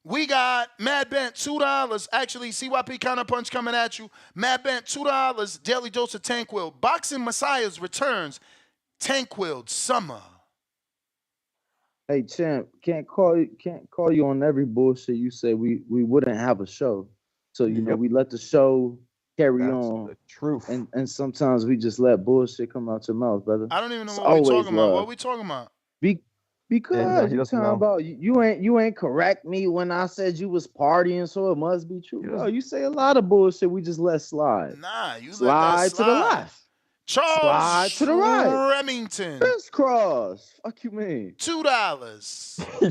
We got Mad Bent, $2. Actually, CYP Counterpunch coming at you. Mad Bent, $2. Daily Dose of Tanquil. Boxing Messiahs returns. Tanquil Summer. Hey champ, can't call you on every bullshit you say. We wouldn't have a show, so you know we let the show carry on. The truth. And sometimes we just let bullshit come out your mouth, brother. I don't even know It's what we're always talking about. love. What are we talking about? Because he you doesn't talking know. about you ain't correct me when I said you was partying, so it must be true. Bro, you say a lot of bullshit. We just let slide. Nah, you slide let that to the slide. left. Charles Slide to the right. Remington. Crisscross. Fuck you mean? $2.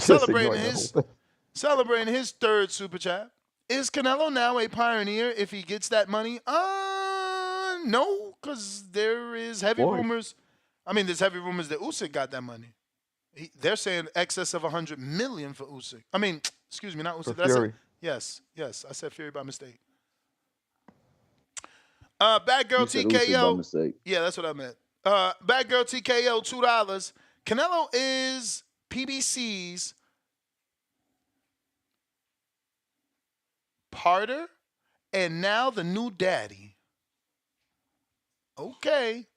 Celebrating his third super chat. Is Canelo now a pioneer if he gets that money? No, because there is heavy rumors. I mean, there's heavy rumors that Usyk got that money. They're saying excess of $100 million for Usyk. I mean, excuse me, not Usyk. For Fury. Yes, I said Fury by mistake. Bad Girl TKO. Yeah, that's what I meant. Bad Girl TKO, $2. Canelo is PBC's parter and now the new daddy. Okay.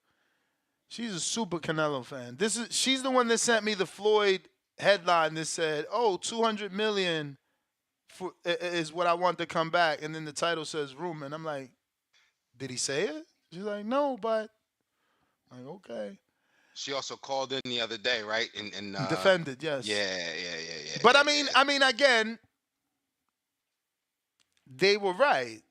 She's a super Canelo fan. She's the one that sent me the Floyd headline that said, "Oh, 200 million is what I want to come back," and then the title says "Room," and I'm like, "Did he say it?" She's like, "No, but," I'm like, okay. She also called in the other day, right? And defended, yes. Yeah. But I mean, again, they were right.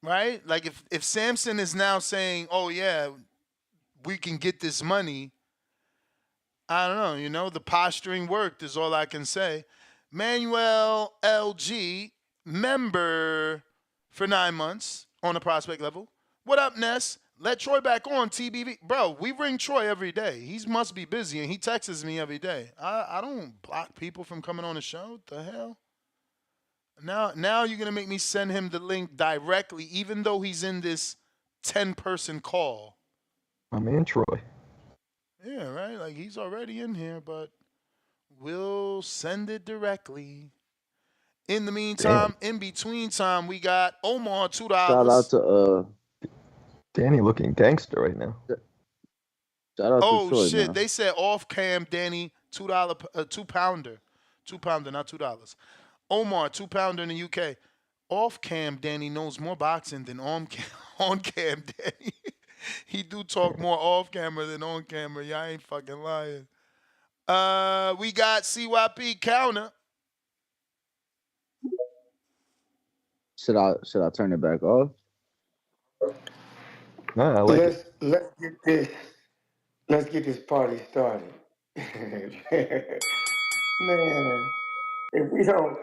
Right? Like if Samson is now saying, "Oh yeah, we can get this money," I don't know, the posturing worked is all I can say. Manuel LG, member for 9 months on a prospect level. What up, Ness? Let Troy back on TBV. Bro, we ring Troy every day. He must be busy, and he texts me every day. I don't block people from coming on the show. What the hell? Now you're going to make me send him the link directly, even though he's in this 10-person call. My man Troy. Yeah, right? Like, he's already in here, but we'll send it directly. In the meantime, in between time, we got Omar, $2. Shout out to Danny looking gangster right now. Shout out to Troy, shit. man. They said off cam Danny $2 2-pounder. 2-pounder, not $2. Omar, 2-pounder in the UK. Off cam Danny knows more boxing than on cam Danny. He do talk more off camera than on camera. Y'all ain't fucking lying. We got CYP counter. Should I turn it back off? No, I like it. Let's get this party started. Man, if we don't,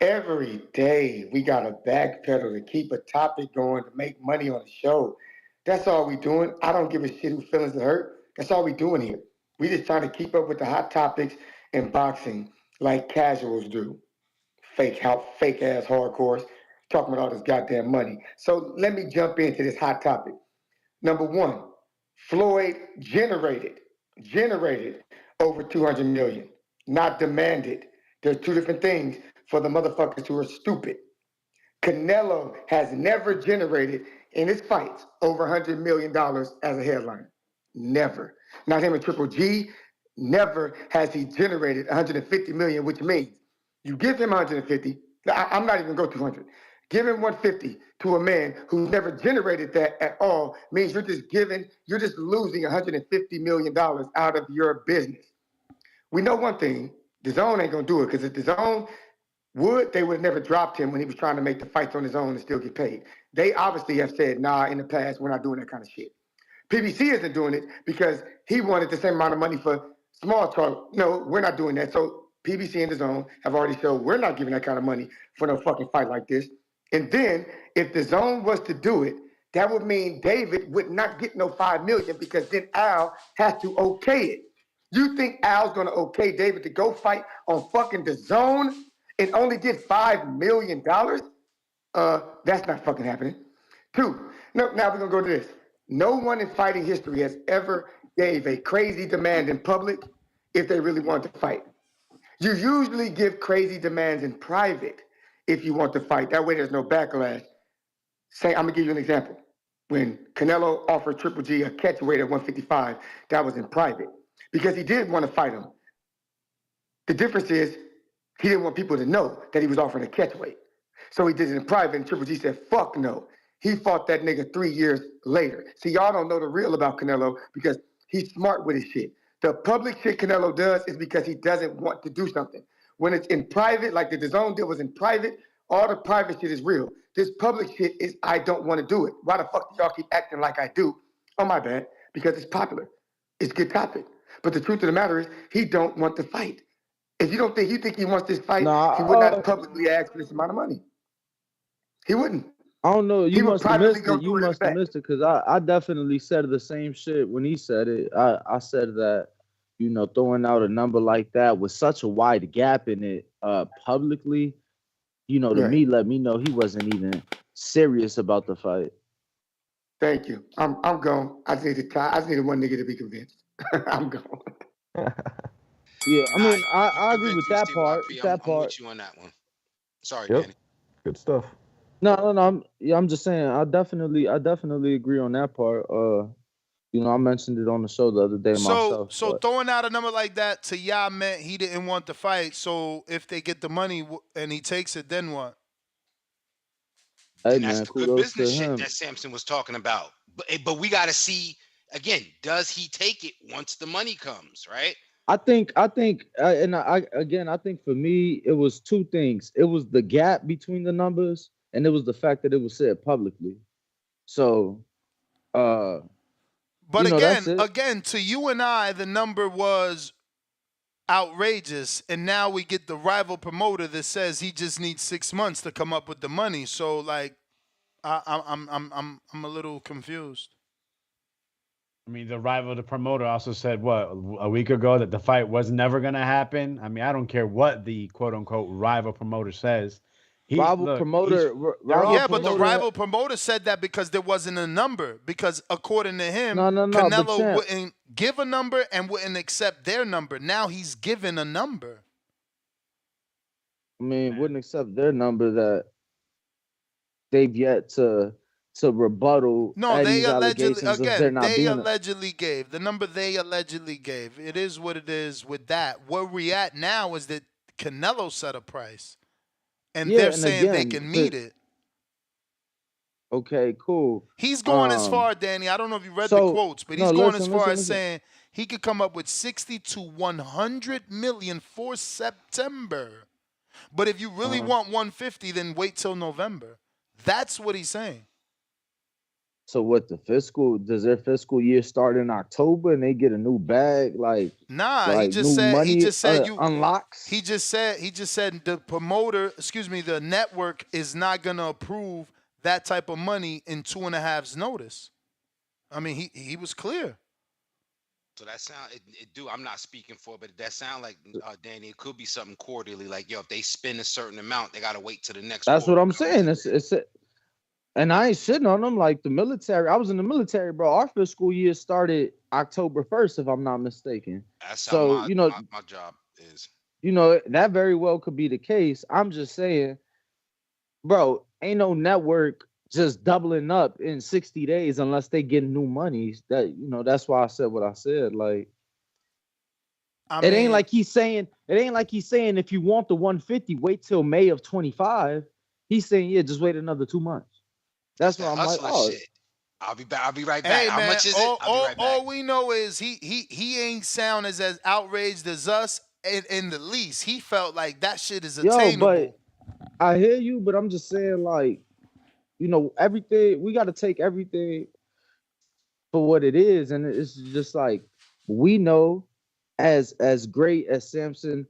every day we got to backpedal to keep a topic going to make money on the show. That's all we doing. I don't give a shit whose feelings are hurt. That's all we doing here. We just trying to keep up with the hot topics in boxing like casuals do. Fake ass hardcores talking about all this goddamn money. So let me jump into this hot topic. Number one, Floyd generated over 200 million, not demanded. There's two different things for the motherfuckers who are stupid. Canelo has never generated in his fights over $100 million as a headliner. Never. Not him and Triple G. Never has he generated 150 million, which means you give him 150. I'm not even going to 200. Give him 150 to a man who's never generated that at all means you're just losing $150 million out of your business. We know one thing, DAZN ain't gonna do it, because if DAZN would, they would have never dropped him when he was trying to make the fights on his own and still get paid. They obviously have said, nah, in the past, we're not doing that kind of shit. PBC isn't doing it because he wanted the same amount of money for small talk. No, we're not doing that. So PBC and DAZN have already showed we're not giving that kind of money for no fucking fight like this. And then if DAZN was to do it, that would mean David would not get no $5 million because then Al has to okay it. You think Al's gonna okay David to go fight on fucking the zone and only get $5 million? That's not fucking happening. Two, no, now we're gonna go to this. No one in fighting history has ever gave a crazy demand in public if they really want to fight. You usually give crazy demands in private if you want to fight. That way there's no backlash. Say, I'm gonna give you an example. When Canelo offered Triple G a catch weight at 155, that was in private because he did want to fight him. The difference is he didn't want people to know that he was offering a catch weight. So he did it in private, and Triple G said, fuck no. He fought that nigga 3 years later. See, y'all don't know the real about Canelo because he's smart with his shit. The public shit Canelo does is because he doesn't want to do something. When it's in private, like the DAZN deal was in private, all the private shit is real. This public shit is I don't want to do it. Why the fuck do y'all keep acting like I do? Oh, my bad. Because it's popular. It's a good topic. But the truth of the matter is he don't want to fight. If you don't think he wants this fight, he would not publicly ask for this amount of money. He wouldn't. I don't know. You must have missed it. You must have missed it because I definitely said the same shit when he said it. I said that, you know, throwing out a number like that with such a wide gap in it publicly, you know, to me, let me know he wasn't even serious about the fight. Thank you. I'm gone. I just needed one nigga to be convinced. I'm gone. Yeah, I mean, I agree with that part. I'm with you on that one. Sorry, Yep. Danny. Good stuff. No. I'm just saying. I definitely agree on that part. You know, I mentioned it on the show the other day myself. So throwing out a number like that to Ya meant he didn't want the fight. So if they get the money and he takes it, then what? Hey, And that's man, the good kudos business to shit him. that Samson was talking about. But we got to see again. Does he take it once the money comes? Right. I think for me, it was two things. It was the gap between the numbers, and it was the fact that it was said publicly. So, but again, to you and I, the number was outrageous, and now we get the rival promoter that says he just needs 6 months to come up with the money. So, like, I'm a little confused. I mean, the promoter also said, what, a week ago that the fight was never going to happen? I mean, I don't care what the quote-unquote rival promoter says. But the rival promoter said that because there wasn't a number. Because according to him, Canelo wouldn't give a number and wouldn't accept their number. Now he's given a number. I mean, wouldn't accept their number that they've yet to rebuttal. No, they allegedly allegedly gave the number. They allegedly gave. It is what it is with that. Where we at now is that Canelo set a price, and they're saying they can meet it. Okay, cool. He's going as far, Danny. I don't know if you read the quotes, but he's going as far as saying he could come up with 60 to 100 million for September. But if you really want 150, then wait till November. That's what he's saying. So what, does their fiscal year start in October and they get a new bag? He just said unlocks. He just said the network is not gonna approve that type of money in 2.5's notice. I mean, he was clear. So that sound I'm not speaking for, but that sound like Danny, it could be something quarterly. Like, yo, if they spend a certain amount, they gotta wait till the next. That's what I'm saying. And I ain't shitting on them. Like the military, I was in the military, bro. Our fiscal year started October 1st, if I'm not mistaken. That's how my job is. You know, that very well could be the case. I'm just saying, bro, ain't no network just doubling up in 60 days unless they get new money. That's why I said what I said. Like, it ain't like he's saying if you want the 150, wait till May of 25. He's saying, yeah, just wait another 2 months. That's what I'm like. Oh, shit. I'll be right back. Hey, How much is it? All we know is he ain't sound as outraged as us in the least. He felt like that shit is attainable. But I hear you, but I'm just saying, like, you know, everything, we got to take everything for what it is. And it's just like, we know as great as Samson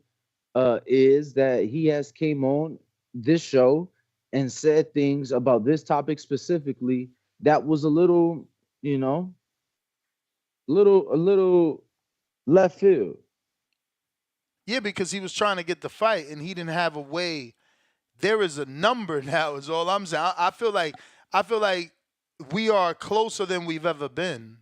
is, that he has came on this show and said things about this topic specifically that was a little, you know, a little left field. Yeah, because he was trying to get the fight and he didn't have a way. There is a number now, is all I'm saying. I feel like we are closer than we've ever been.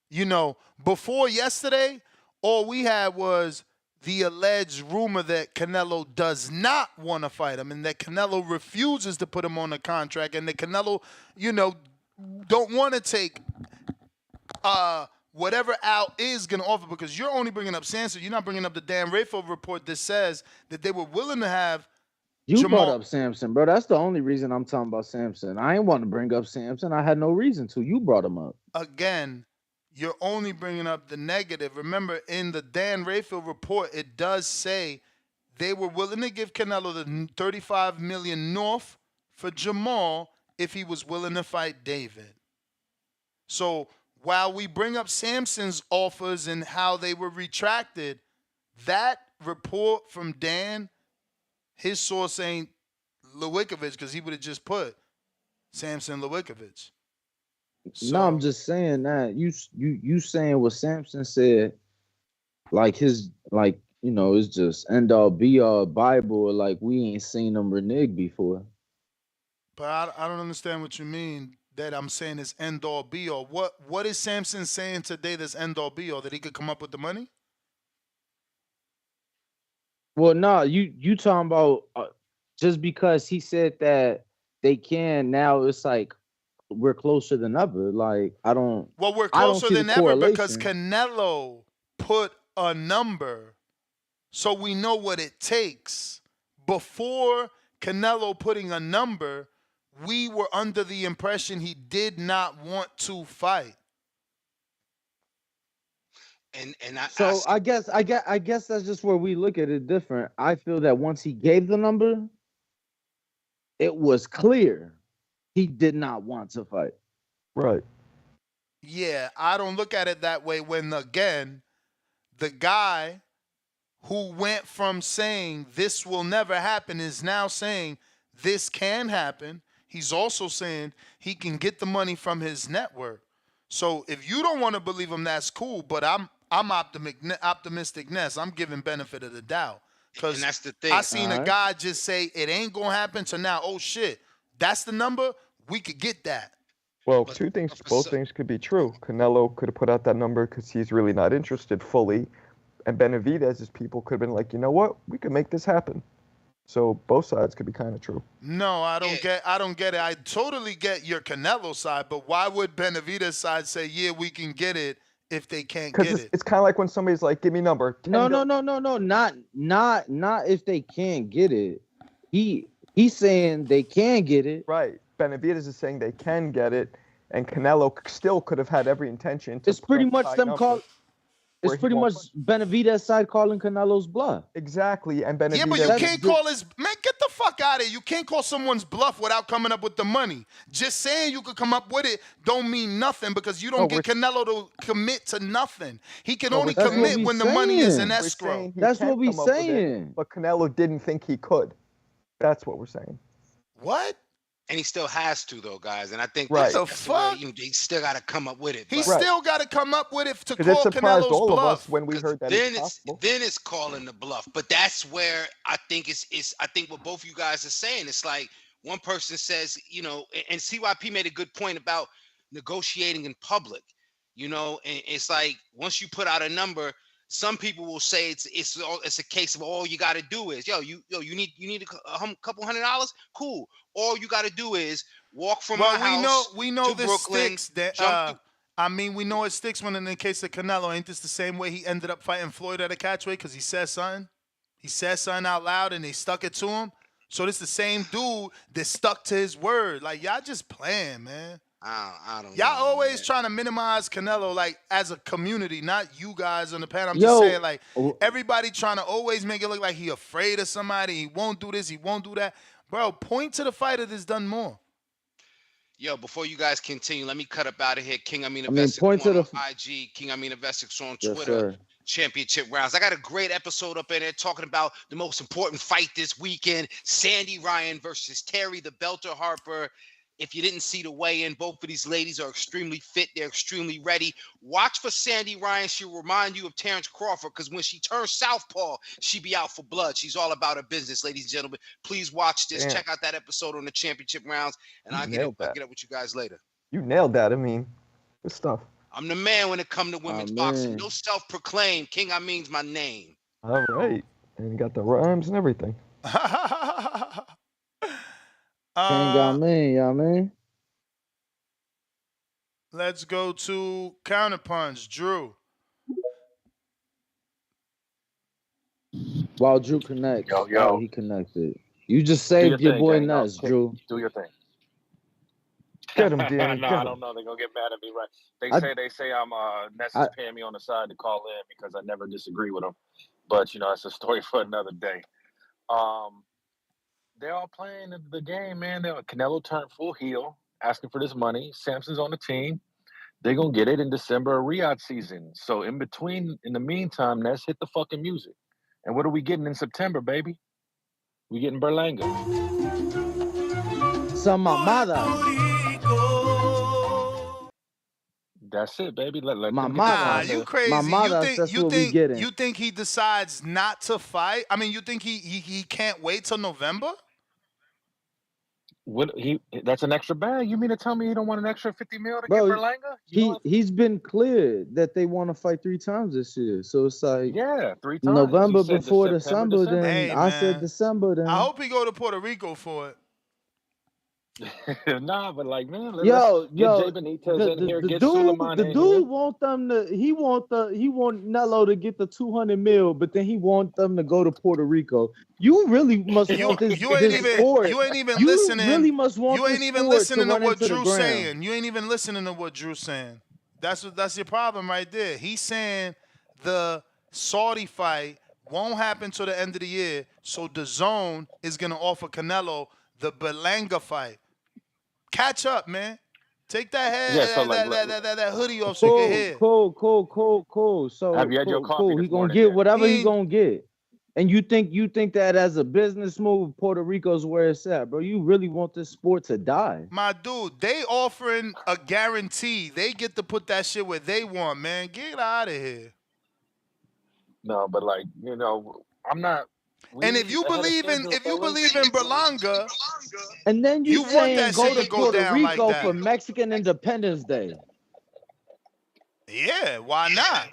You know, before yesterday, all we had was the alleged rumor that Canelo does not want to fight him and that Canelo refuses to put him on a contract and that Canelo, you know, don't want to take whatever Al is going to offer, because you're only bringing up Samson. You're not bringing up the Dan Rafael report that says that they were willing to have You Jamal. brought up Samson, bro. That's the only reason I'm talking about Samson. I ain't want to bring up Samson. I had no reason to. You brought him up. Again, you're only bringing up the negative. Remember, in the Dan Rafael report, it does say they were willing to give Canelo the $35 million north for Jamal if he was willing to fight David. So while we bring up Samson's offers and how they were retracted, that report from Dan, his source ain't Lewickovich, because he would have just put Samson Lewickovich. So, No, I'm just saying that you saying what Samson said, like his, like, you know, it's just end all be all Bible, like we ain't seen him renege before. But I don't understand what you mean that I'm saying is end all be all. What is Samson saying today that's end all be all? That he could come up with the money? Well, no, you talking about just because he said that they can, now it's like we're closer than ever. Like Well, we're I don't closer see the than ever because correlation. Canelo put a number, so we know what it takes. Before Canelo putting a number, we were under the impression he did not want to fight. I guess that's just where we look at it different. I feel that once he gave the number, it was clear he did not want to fight. Right. Yeah, I don't look at it that way when, again, the guy who went from saying this will never happen is now saying this can happen. He's also saying he can get the money from his network. So if you don't want to believe him, that's cool. But I'm optimistic-ness. I'm giving benefit of the doubt. Because that's the thing. I seen a guy just say it ain't going to happen to now, oh, shit, that's the number? We could get that. Well, both things could be true. Canelo could have put out that number because he's really not interested fully. And Benavidez's people could have been like, you know what? We could make this happen. So both sides could be kind of true. No, I don't get it. I totally get your Canelo side, but why would Benavidez side say, yeah, we can get it if they can't get it? It's kind of like when somebody's like, give me number. No, not if they can't get it. He's saying they can get it. Right. Benavidez is saying they can get it, and Canelo still could have had every intention to. It's pretty much them call. It's pretty much Benavidez side calling Canelo's bluff. Exactly, and Benavidez. Yeah, but you can't call his man. Get the fuck out of here. You can't call someone's bluff without coming up with the money. Just saying you could come up with it don't mean nothing, because you don't get Canelo to commit to nothing. He can only commit when the money is in escrow. That's what we're saying. But Canelo didn't think he could. That's what we're saying. What? And he still has to, though, guys. And I think What the that's fuck? he still got to come up with it. He still got to come up with it to call it surprised Canelo's all bluff. of us when we heard that Then it's possible. then it's calling the bluff. But that's where I think I think what both you guys are saying. It's like one person says, you know, and CYP made a good point about negotiating in public. You know, and it's like once you put out a number, some people will say it's a case of all you got to do is you need a couple $100. Cool. All you got to do is walk from my house we know to this Brooklyn. sticks. That we know it sticks when in the case of Canelo. Ain't this the same way he ended up fighting Floyd at a catchweight because he said something? He said something out loud and they stuck it to him. So this the same dude that stuck to his word. Like, y'all just playing, man. I don't. Y'all always trying to minimize Canelo, like, as a community, not you guys on the panel. I'm just saying, like, everybody trying to always make it look like he afraid of somebody. He won't do this. He won't do that. Bro, point to the fighter that's done more. Yo, before you guys continue, let me cut up out of here. King Amin Investix on IG, King Amin Investix on Twitter. Championship rounds. I got a great episode up in there talking about the most important fight this weekend: Sandy Ryan versus Terry the Belter Harper. If you didn't see the weigh-in, both of these ladies are extremely fit. They're extremely ready. Watch for Sandy Ryan. She'll remind you of Terrence Crawford because when she turns southpaw, she be out for blood. She's all about her business, ladies and gentlemen. Please watch this. Damn. Check out that episode on the championship rounds, and I'll get up with you guys later. You nailed that. I mean, good stuff. I'm the man when it comes to women's boxing. No self-proclaimed. King Amin's my name. All right. And you got the rhymes and everything. King Amin, you know what I mean? Let's go to Counterpunch. Drew. While Drew connects. Yo. Oh, he connected. You just saved your boy nuts, Drew. Do your thing. Get him, Danny. No, I don't know. They're gonna get mad at me, right? They say I'm Ness is paying me on the side to call in because I never disagree with him. But it's a story for another day. They're all playing the game, man. Canelo turned full heel, asking for this money. Samson's on the team. They're gonna get it in December, Riyadh season. So in the meantime, Ness, hit the fucking music. And what are we getting in September, baby? We getting Berlanga. Some mamadas. That's it, baby. Let them Nah, you crazy. You think he decides not to fight? I mean, you think he can't wait till November? That's an extra bag. You mean to tell me he don't want an extra 50 mil to get Berlanga? He's been cleared that they want to fight 3 times this year. So it's like 3 times. November before December. Then Hey, I said December. Then I hope he go to Puerto Rico for it. Nah, but like, man, let's yo, get Jay Benitez in here, get Suleiman the in dude here. want them to. He want Nello to get the 200 mil, but then he want them to go to Puerto Rico. You really must want this. You ain't even listening. You really must want. You ain't even listening to what Drew's saying. You ain't even listening to what Drew's saying. That's your problem right there. He's saying the Saudy fight won't happen till the end of the year, so DAZN is gonna offer Canelo the Berlanga fight. Catch up, man. Take that head, that hoodie off so you can hear. Cool. So have you had your coffee He gonna get whatever he gonna get. And you think that as a business move, Puerto Rico's where it's at, bro? You really want this sport to die? My dude, they offering a guarantee. They get to put that shit where they want, man. Get out of here. No, but like, I'm not. And if you believe in Berlanga, and then you want saying that go shit to to go Puerto down like Rico that. for Mexican Independence Day. Yeah, why not?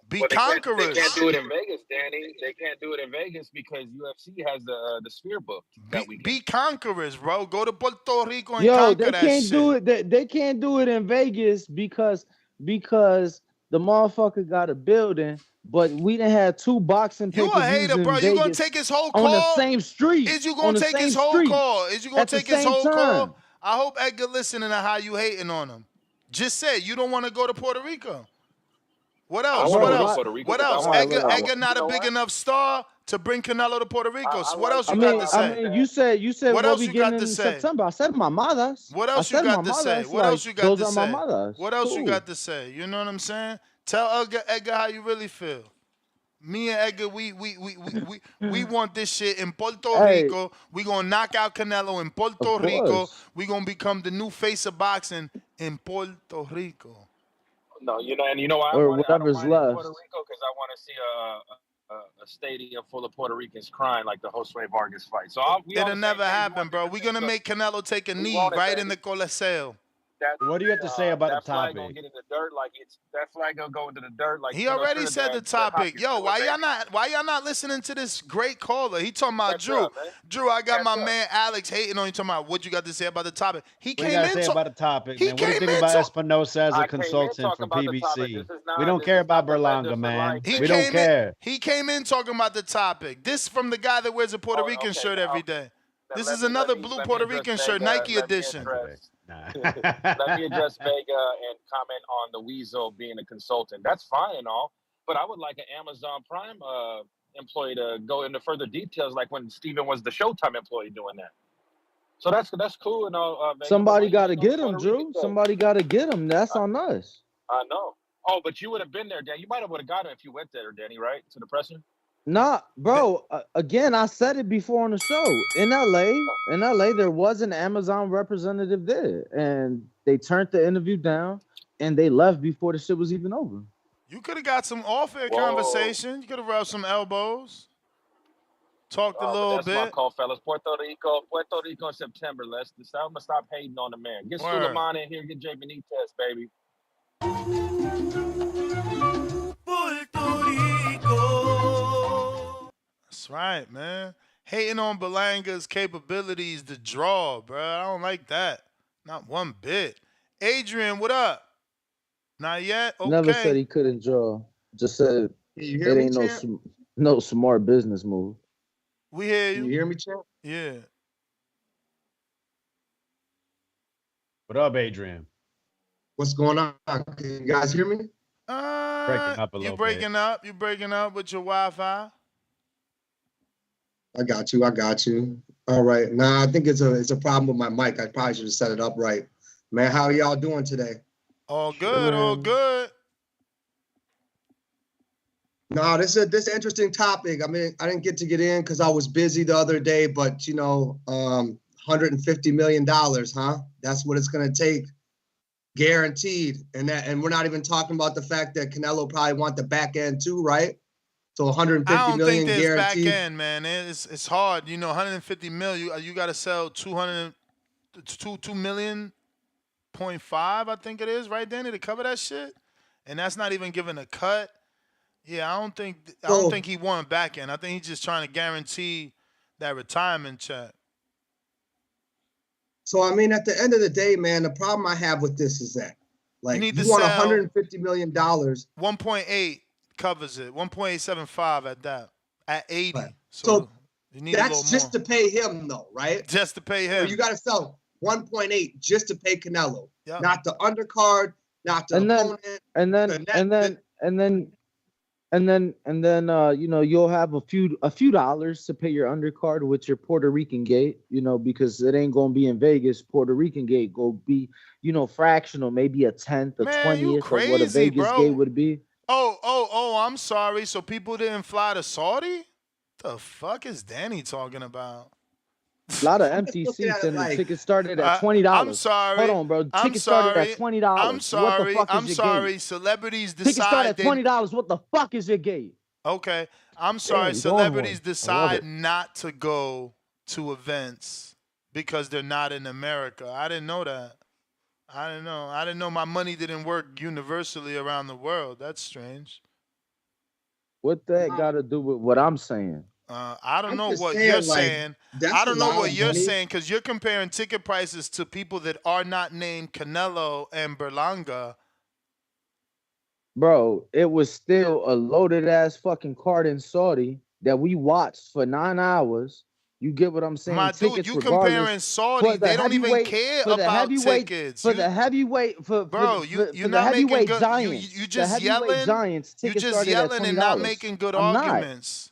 Be But conquerors. They can't do it in Vegas, Danny. They can't do it in Vegas because UFC has the Sphere book that weekend. Be conquerors, bro. Go to Puerto Rico and Yo, conquer they that can't shit. do it. They can't do it in Vegas because the motherfucker got a building, but we done had 2 boxing You a pay-per-views hater, in bro. Vegas You gonna take his whole call on the same street? Is you gonna take his whole call? Is you gonna take his whole call? I hope Edgar listening to how you hating on him. Just say you don't want to go to Puerto Rico. What else? What else? Edgar not a big enough star to bring Canelo to Puerto Rico. So what else you got to say? I mean, you said what else we you got getting to in say? September. I said mamadas. What else you got to say? What else you got those to are say? mamadas. What else you Cool. got to say? You know what I'm saying? Tell Edgar how you really feel. Me and Edgar, we want this shit in Puerto Rico. We gonna knock out Canelo in Puerto Rico. We gonna become the new face of boxing in Puerto Rico. No, why I Or want whatever's left. Puerto Rico because I want to see a stadium full of Puerto Ricans crying like the Josue Vargas fight. So it'll never happen, bro. We're gonna make Canelo take a knee right in the Coliseo. What do you have to say about the that flag topic? gonna get in the dirt like that flag gonna go into the dirt like he already said the topic. Yo, why y'all not listening to this great caller? He talking about Drew. Drew, I got my man Alex hating on you talking about what you got to say about the topic. He What do came you in say about the topic, he man? What do you came think in about talk- Espinosa as a consultant from PBC? We don't care about Berlanga, man. We don't care. He came in talking about the topic. This from the guy that wears a Puerto Rican shirt every day. This is another blue Puerto Rican shirt, Nike edition. Let me address Vega and comment on the Weasel being a consultant. That's fine and all, but I would like an Amazon Prime employee to go into further details, like when Steven was the Showtime employee doing that. So that's cool and all. Vega, Somebody got to get him, Drew. Somebody got to get him. That's on us. I know. Oh, but you would have been there, Dan. You might have got him if you went there, Danny, right? To the presser? Nah, bro. Again, I said it before on the show. In LA, there was an Amazon representative there, and they turned the interview down, and they left before the shit was even over. You could have got some off-air Whoa. conversation. You could have rubbed some elbows, talked a Oh, but little that's my bit. call, fellas. Puerto Rico in September. I'm gonna stop hating on the man. Get Word. Suleiman in here. Get Jay Benitez, baby. That's right, man. Hating on Berlanga's capabilities to draw, bro. I don't like that. Not one bit. Adrian, what up? Not yet? Never said Okay. he couldn't draw. Just said Can you it hear me, ain't champ? no smart business move. We hear Can you. you hear me, champ? Yeah. What up, Adrian? What's going on? Can you guys hear me? Breaking up a little bit. You breaking up with your Wi-Fi. I got you. All right. Nah, I think it's a problem with my mic. I probably should have set it up right. Man, how are y'all doing today? All good, all good. No, this is an interesting topic. I mean, I didn't get in because I was busy the other day, but $150 million, huh? That's what it's gonna take, guaranteed. And we're not even talking about the fact that Canelo probably want the back end too, right? So 150 I don't million think there's guaranteed. back end, man. It's hard. 150 mil. You got to sell 2 million, 0.5, I think it is, right, Danny, to cover that shit. And that's not even giving a cut. Yeah, I don't think he won back end. I think he's just trying to guarantee that retirement check. So I mean, at the end of the day, man, the problem I have with this is that, like, need you to want sell 150 million dollars. 1.8 covers it. 1.875 at that. At 80. Right. So you need a little that's just more. to pay him, though, right? Just to pay him. So you got to sell 1.8 just to pay Canelo, Yep. not the undercard, not the opponent. And then you'll have a few dollars to pay your undercard with your Puerto Rican gate, because it ain't gonna be in Vegas. Puerto Rican gate go be, fractional, maybe a 10th, a 20th of what a Vegas gate would be. Oh, I'm sorry. So people didn't fly to Saudy? The fuck is Danny talking about? A lot of empty seats, and the tickets started at $20. I'm sorry. Hold on, bro. Tickets started at $20. I'm sorry. What the fuck is your gate? Celebrities decide. Tickets start at $20. What the fuck is your gate? Okay. I'm sorry. Damn, Celebrities I love decide it. not to go to events because they're not in America. I didn't know that. I didn't know my money didn't work universally around the world. That's strange. What that got to do with what I'm saying? I don't know what you're saying. I don't know what you're saying because you're comparing ticket prices to people that are not named Canelo and Berlanga. Bro, it was still a loaded ass fucking card in Saudy that we watched for 9 hours. You get what I'm saying? My dude, you comparing Saudy, they don't even care about tickets. For the heavyweight, bro, you're not making good. You just yelling. You just yelling and not making good arguments.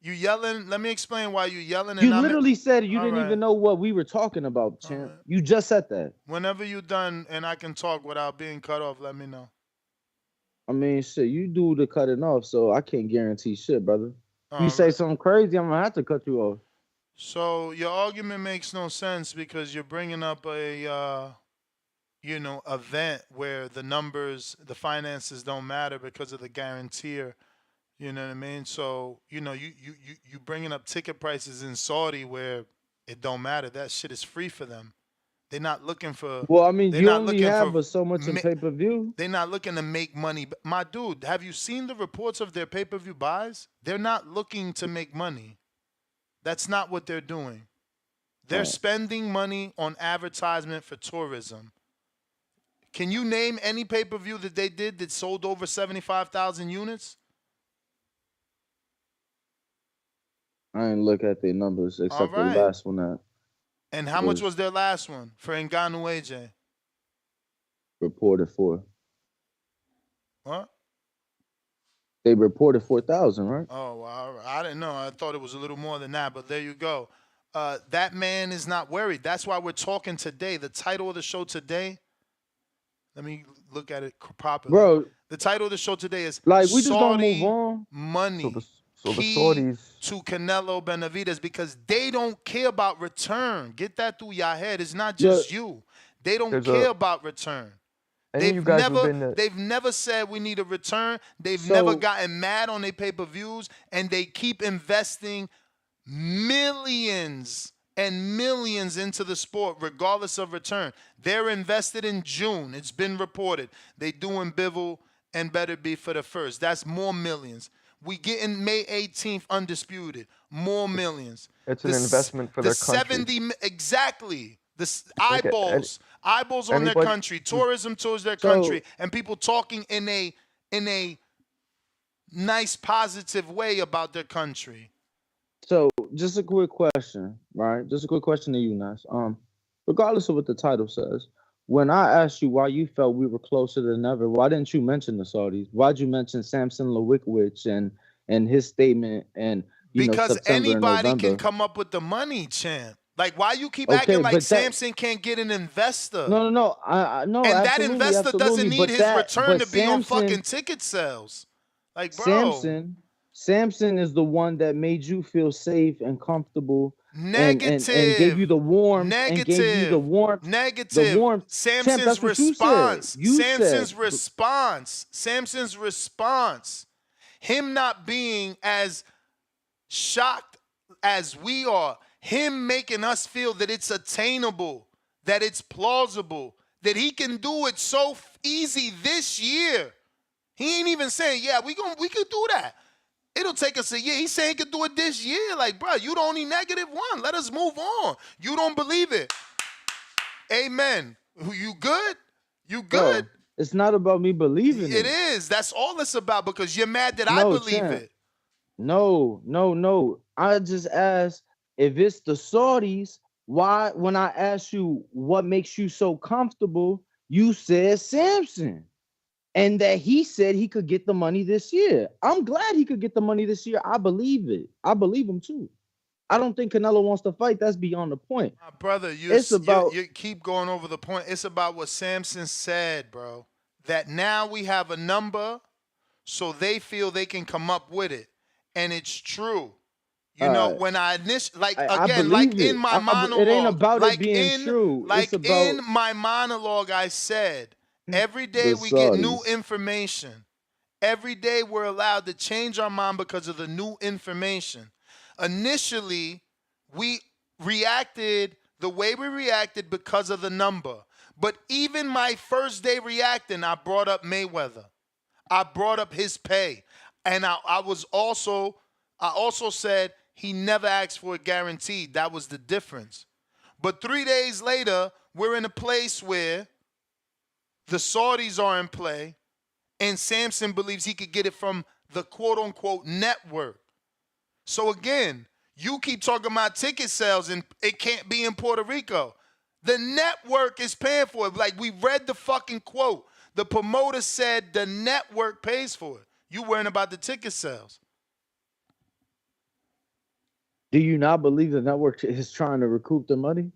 You yelling. Let me explain why you yelling. And you literally said you didn't even know what we were talking about, champ. Right. You just said that. Whenever you're done and I can talk without being cut off, let me know. I mean, shit, you do the cutting off, so I can't guarantee shit, brother. You say something crazy, I'm gonna have to cut you off. So your argument makes no sense because you're bringing up a, event where the numbers, the finances don't matter because of the guarantor. You know what I mean? So, you bringing up ticket prices in Saudi where it don't matter. That shit is free for them. They're not looking for. Well, I mean, you only have so much in pay-per-view. They're not looking to make money. My dude, have you seen the reports of their pay-per-view buys? They're not looking to make money. That's not what they're doing. They're spending money on advertisement for tourism. Can you name any pay-per-view that they did that sold over 75,000 units? I didn't look at their numbers except the last one. And how much was their last one for Ngannou AJ? Reported for. What? They reported 4,000, right? Oh, well, I didn't know. I thought it was a little more than that, but there you go. That man is not worried. That's why we're talking today. The title of the show today, let me look at it properly. Bro, the title of the show today is like we just Saudi don't move on. Money. So the key Saudis. to Canelo-Benavidez because they don't care about return. Get that through your head. It's not just you. They don't care about return. Any of you guys who've been to, They've never said we need a return. They've never gotten mad on their pay-per-views, and they keep investing millions and millions into the sport regardless of return. They're invested in June. It's been reported. They doing Bivol and Better Be for the first. That's more millions. We get in May 18th undisputed. More millions. It's an investment for their country. 70 exactly. The eyeballs on their country, tourism towards their country, and people talking in a nice, positive way about their country. So, just a quick question, right? Just a quick question to you, Nas. Regardless of what the title says, when I asked you why you felt we were closer than ever, why didn't you mention the Saudis? Why'd you mention Samson Lewickwich and his statement and because September anybody and can come up with the money, champ. Like, why you keep acting like Samson can't get an investor? No. I no. And that investor doesn't need his return to be on fucking ticket sales. Like, bro. Samson is the one that made you feel safe and comfortable. Negative. And gave you the warmth. Negative. And gave you the warmth. Negative. The warmth. Samson's response. Samson's response. Him not being as shocked as we are. Him making us feel that it's attainable, that it's plausible, that he can do it so easy this year. He ain't even saying, yeah, we could do that. It'll take us a year. He's saying he could do it this year. Like, bro, you the only -1. Let us move on. You don't believe it. Amen. You good? You good? Bro, it's not about me believing it. It is. That's all it's about because you're mad that I believe it. No. I just asked, if it's the Saudis, why, when I asked you what makes you so comfortable, you said Samson. And that he said he could get the money this year. I'm glad he could get the money this year. I believe it. I believe him too. I don't think Canelo wants to fight. That's beyond the point. My brother, you keep going over the point. It's about what Samson said, bro. That now we have a number, so they feel they can come up with it. And it's true. You know, when I initially, in my monologue. It ain't about it being true. Like in my monologue, I said, every day we get new information. Every day we're allowed to change our mind because of the new information. Initially, we reacted the way we reacted because of the number. But even my first day reacting, I brought up Mayweather. I brought up his pay. And I also said he never asked for it guaranteed. That was the difference. But 3 days later, we're in a place where the Saudis are in play, and Samson believes he could get it from the quote-unquote network. So again, you keep talking about ticket sales, and it can't be in Puerto Rico. The network is paying for it. Like, we read the fucking quote. The promoter said the network pays for it. You worrying about the ticket sales. Do you not believe the network is trying to recoup the money?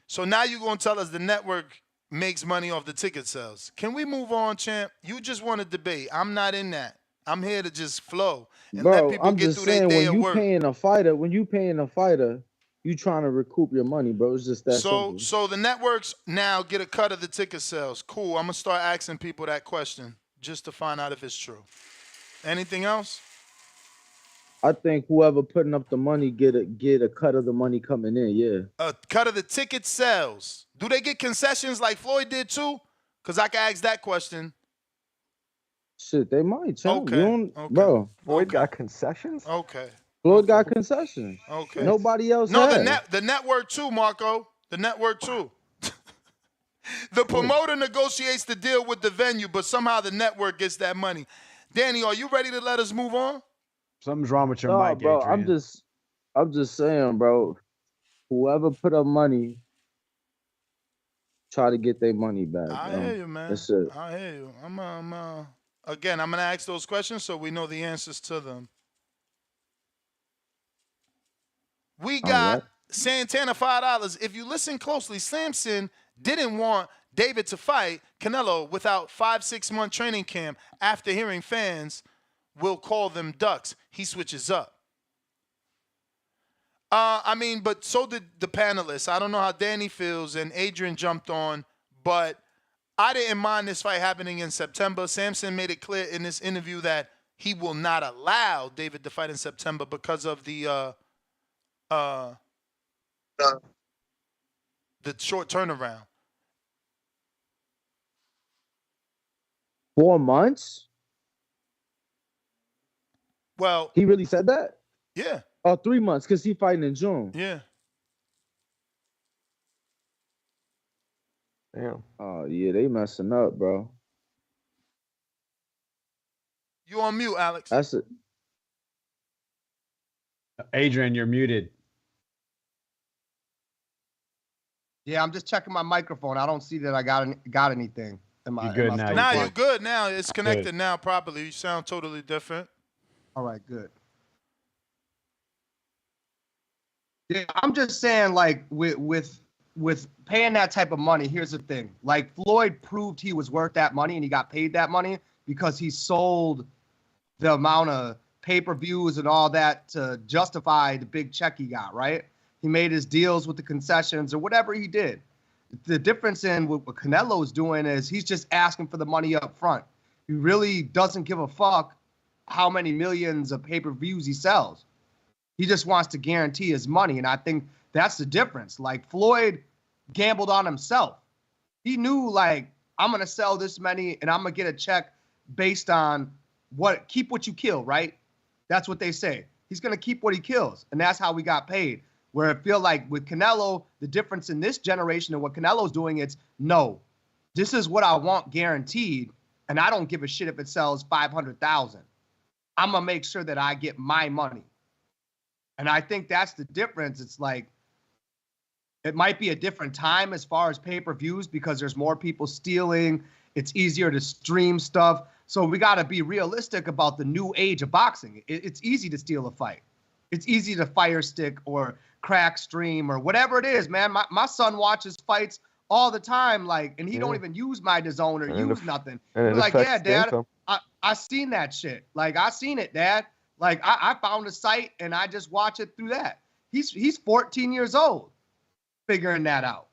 So now you're going to tell us the network makes money off the ticket sales. Can we move on, champ? You just want to debate. I'm not in that. I'm here to just flow and let people get through their day of work. When you paying a fighter, you trying to recoup your money, bro. It's just that simple. So the networks now get a cut of the ticket sales. Cool. I'm going to start asking people that question just to find out if it's true. Anything else? I think whoever putting up the money get a cut of the money coming in, yeah. A cut of the ticket sales. Do they get concessions like Floyd did too? Because I can ask that question. Shit, they might. Okay. Bro. Floyd got concessions? Okay. Floyd got concessions. Okay. Nobody else No, has. the network too, Marco. The network too. The promoter negotiates the deal with the venue, but somehow the network gets that money. Danny, are you ready to let us move on? Something's wrong with your mic, bro. Adrian. I'm just saying, bro. Whoever put up money, try to get their money back. I bro. hear you, man. That's it. I hear you. Again, I'm gonna ask those questions so we know the answers to them. We got Santana $5. If you listen closely, Samson didn't want David to fight Canelo without 5-6 month training camp after hearing fans we'll call them ducks. He switches up. But so did the panelists. I don't know how Danny feels, and Adrian jumped on, but I didn't mind this fight happening in September. Sampson made it clear in this interview that he will not allow David to fight in September because of the short turnaround. 4 months? Well, he really said that? Yeah. Oh, 3 months because he fighting in June. Yeah. Damn. Oh yeah, they messing up, bro. You on mute, Alex? That's it. Adrian, you're muted. Yeah, I'm just checking my microphone. I don't see that I got anything. You're good now. Now you're good. Now it's connected now properly. You sound totally different. All right, good. Yeah, I'm just saying, like, with paying that type of money, here's the thing. Like, Floyd proved he was worth that money and he got paid that money because he sold the amount of pay-per-views and all that to justify the big check he got, right? He made his deals with the concessions or whatever he did. The difference in what Canelo's doing is he's just asking for the money up front. He really doesn't give a fuck how many millions of pay-per-views he sells. He just wants to guarantee his money, and I think that's the difference. Like, Floyd gambled on himself. He knew, like, I'm going to sell this many, and I'm going to get a check based on keep what you kill, right? That's what they say. He's going to keep what he kills, and that's how we got paid. Where I feel like with Canelo, the difference in this generation and what Canelo's doing, it's no, this is what I want guaranteed, and I don't give a shit if it sells 500,000. I'm going to make sure that I get my money. And I think that's the difference. It's like, it might be a different time as far as pay-per-views because there's more people stealing. It's easier to stream stuff. So we got to be realistic about the new age of boxing. It's easy to steal a fight. It's easy to fire stick or crack stream or whatever it is, man. My son watches fights all the time, like, and he don't even use my DAZN or use nothing. He's like, yeah, Dad, I seen that shit. Like, I seen it, Dad. Like, I found a site and I just watch it through that. He's 14 years old figuring that out.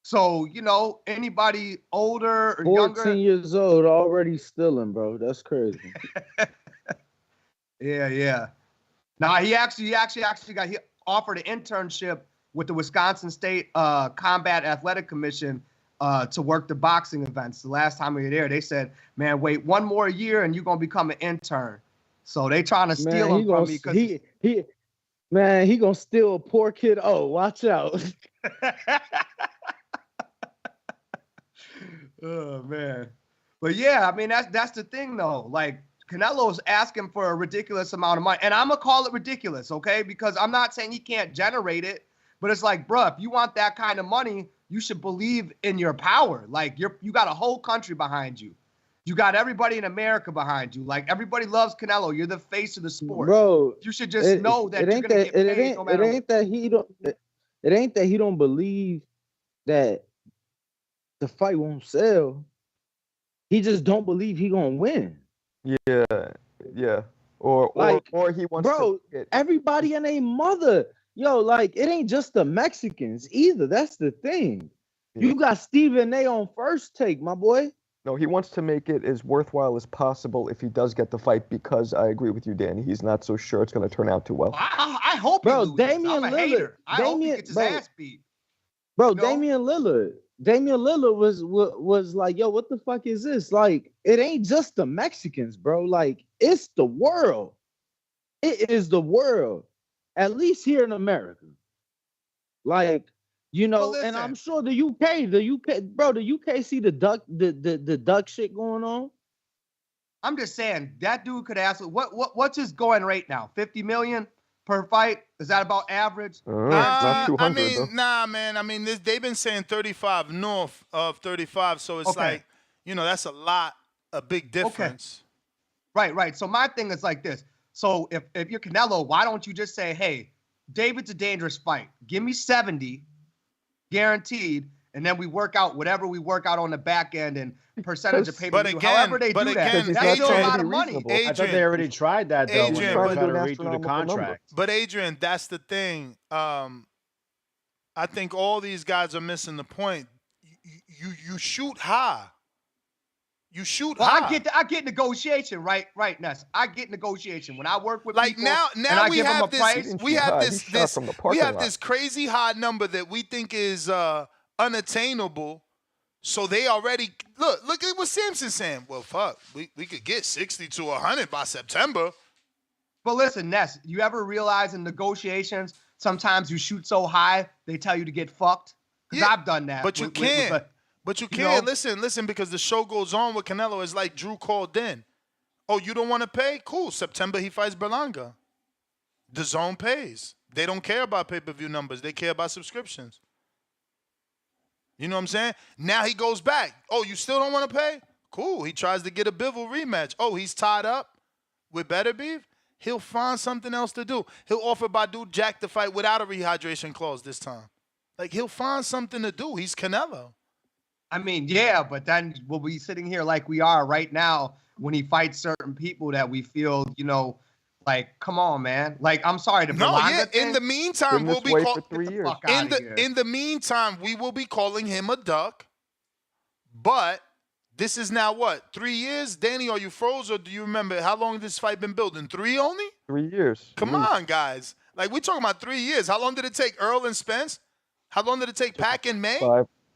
So, you know, anybody older or 14 younger. years old already stealing, bro. That's crazy. Yeah. Now, he actually got offered an internship with the Wisconsin State Combat Athletic Commission to work the boxing events. The last time we were there, they said, man, wait 1 more year and you're going to become an intern. So they trying to steal him from me. He going to steal a poor kid. Oh, watch out. Oh, man. But, yeah, I mean, that's the thing, though. Like, Canelo's asking for a ridiculous amount of money. And I'm going to call it ridiculous, okay? Because I'm not saying he can't generate it. But it's like, bruh, if you want that kind of money, you should believe in your power. Like, you got a whole country behind you. You got everybody in America behind you. Like, everybody loves Canelo. You're the face of the sport. Bro, you should just know that you're going to get paid no matter what. It ain't that he don't believe that the fight won't sell. He just don't believe he gonna win. Yeah. Or he wants to get... everybody and their mother. Yo, like, it ain't just the Mexicans either. That's the thing. Yeah. You got Stephen A on First Take, my boy. No, he wants to make it as worthwhile as possible if he does get the fight, because I agree with you, Danny. He's not so sure it's going to turn out too well. I hope he loses. I'm a hater. I hope he gets his ass beat. Bro, Damian Lillard was like, yo, what the fuck is this? Like, it ain't just the Mexicans, bro. Like, it's the world. It is the world. At least here in America. Like, you know, and I'm sure the UK see the duck shit going on. I'm just saying that dude could ask what's his going rate now? 50 million per fight? Is that about average? Not 200, I mean, nah, man. I mean, they've been saying 35 north of 35, so it's like, you know, that's a big difference. Okay. Right. So my thing is like this. So if you're Canelo, why don't you just say, hey, David's a dangerous fight. Give me 70 guaranteed, and then we work out whatever we work out on the back end and percentage of pay per But view. again- However they but do again, that, that's still a Adrian- lot of money. I thought they already tried that though when they Adrian, were but- trying to read through the contract. But Adrian, that's the thing. I think all these guys are missing the point. You shoot high. You shoot high. I get negotiation, right, Ness. I get negotiation when I work with Like people. now and I we give them have a this. price. We have this. We have lot. this crazy high number that we think is unattainable. So they already look at what Samson's saying. Well, fuck, we could get 60 to 100 by September. But listen, Ness, you ever realize in negotiations sometimes you shoot so high they tell you to get fucked? Because I've done that. But you can't. But you can't. Listen, because the show goes on with Canelo. It's like Drew called in. Oh, you don't want to pay? Cool. September he fights Berlanga. The zone pays. They don't care about pay-per-view numbers. They care about subscriptions. You know what I'm saying? Now he goes back. Oh, you still don't want to pay? Cool. He tries to get a Bivol rematch. Oh, he's tied up with Better Beef? He'll find something else to do. He'll offer Badu Jack to fight without a rehydration clause this time. Like, he'll find something to do. He's Canelo. I mean, yeah, but then we'll be sitting here like we are right now when he fights certain people that we feel, like, come on, man. Like, I'm sorry to Berlanga thing. In the meantime, we'll be for 3 years. in the meantime, we will be calling him a duck. But this is now what? 3 years? Danny, are you froze or do you remember how long this fight been building? 3 only? 3 years. Come on, guys. Like, we're talking about 3 years. How long did it take Earl and Spence? How long did it take Pac and May?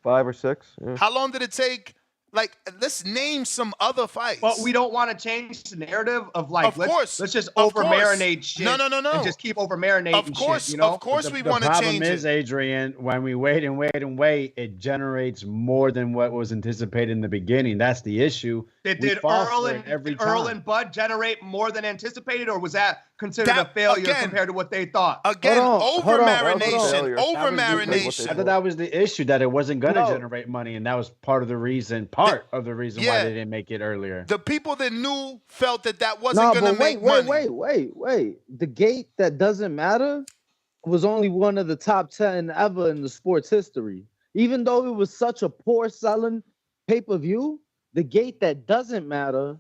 5 or 6. Yeah. How long did it take? Like, let's name some other fights. But we don't want to change the narrative of like, Of course. let's just Of over course. marinate shit. No. And just keep over marinating Of course, shit, of course we want to change The problem is, Adrian, when we wait and wait and wait, it generates more than what was anticipated in the beginning. That's the issue. Did Earl and Bud generate more than anticipated, or was that considered a failure compared to what they thought? Again, Hold on. over-marination. I thought that was the issue, that it wasn't going to generate money, and that was part of the reason why they didn't make it earlier. The people that knew felt that wasn't going to make money. Wait. The gate that doesn't matter was only one of the top 10 ever in the sports history. Even though it was such a poor selling pay-per-view, the gate that doesn't matter,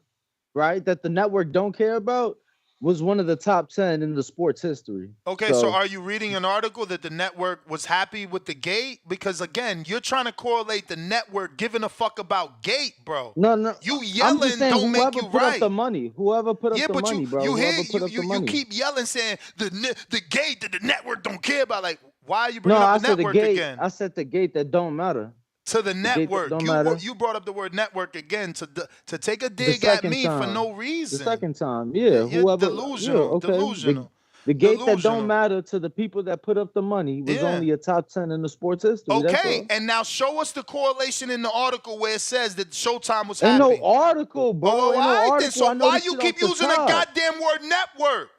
right, that the network don't care about, was one of the top 10 in the sports history. Okay, so are you reading an article that the network was happy with the gate? Because, again, you're trying to correlate the network giving a fuck about gate, bro. No. You yelling don't make you put right. Up the money. Whoever put up the money, bro. You keep yelling saying the gate that the network don't care about. Like, why are you bringing No, up I the said network the gate. again? I said the gate that don't matter. To the network. Don't matter. You brought up the word network again to take a dig at me for no reason. The second time, yeah. You're Whoever, delusional. Delusional. The gate Delusional. that don't matter to the people that put up the money was only a top 10 in the sports history. Okay, and now show us the correlation in the article where it says that Showtime was Ain't happy. no article, bro. Oh, Ain't no all right, article. then. So I know why this you shit keep off the using the top. goddamn word network?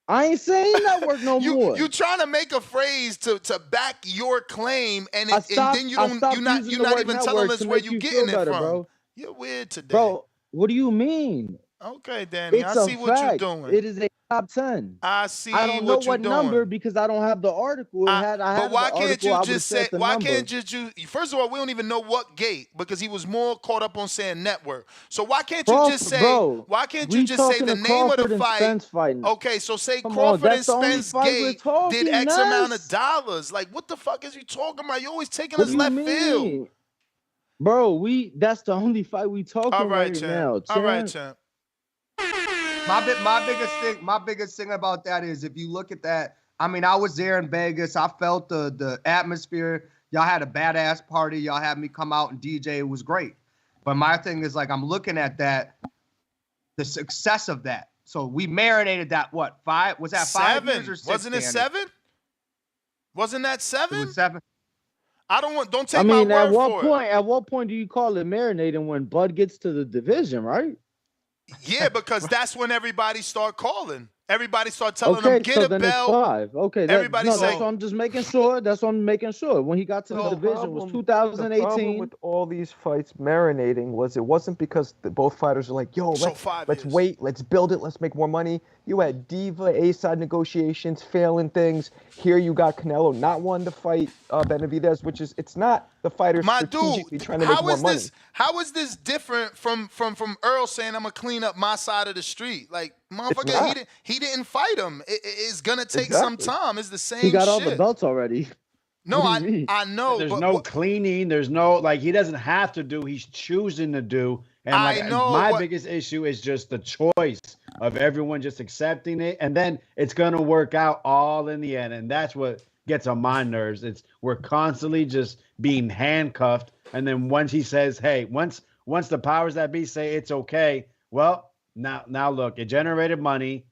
I ain't saying network no more. You trying to make a phrase to back your claim, and then you're not even telling us where you getting it from. Bro. You're weird today, bro. What do you mean? Okay, Danny, It's I see a what fact. you're doing. It is a top 10. I see. I don't know what you're doing. number because I don't have the article. But why can't you just say? Why can't you? First of all, we don't even know what gate because he was more caught up on saying network. So why can't you just say? Why can't you just say the name of the fight? Okay, so say Crawford and Spence gate did X amount of dollars. Like, what the fuck is you talking about? You're always taking us left field. Bro, that's the only fight we talking right now. All right, champ. My biggest thing about that is if you look at that, I mean, I was there in Vegas. I felt the atmosphere. Y'all had a badass party. Y'all had me come out and DJ. It was great. But my thing is, like, I'm looking at that, the success of that. So we marinated that, what, 5? Was that 5 years or 6? Wasn't it 7? Wasn't that 7? It was 7. Don't take my word for it. At what point do you call it marinating? When Bud gets to the division, right? Yeah, because that's when everybody start calling. Everybody start telling Okay, him, get so a then it's belt. 5. Okay, Everybody that's say, what I'm just making sure. That's what I'm making sure. When he got to the division was The problem 2018. with all these fights marinating was it wasn't because both fighters were like, yo, let's wait, let's build it, let's make more money. You had diva A-side negotiations, failing things. Here you got Canelo not wanting to fight Benavidez, which is, it's not the fighters my strategically dude, trying to make more money. How is this different from Earl saying I'm gonna clean up my side of the street? Like, motherfucker, he didn't fight him. It's gonna take some time. It's the same shit. He got all the belts already. No, I know. There's but no cleaning. There's no, like, he doesn't have to do. He's choosing to do. And like, I know, my biggest issue is just the choice of everyone just accepting it, and then it's gonna work out all in the end, and that's what gets on my nerves. We're constantly just being handcuffed, and then once he says, "Hey," once the powers that be say it's okay, well, now look, it generated money.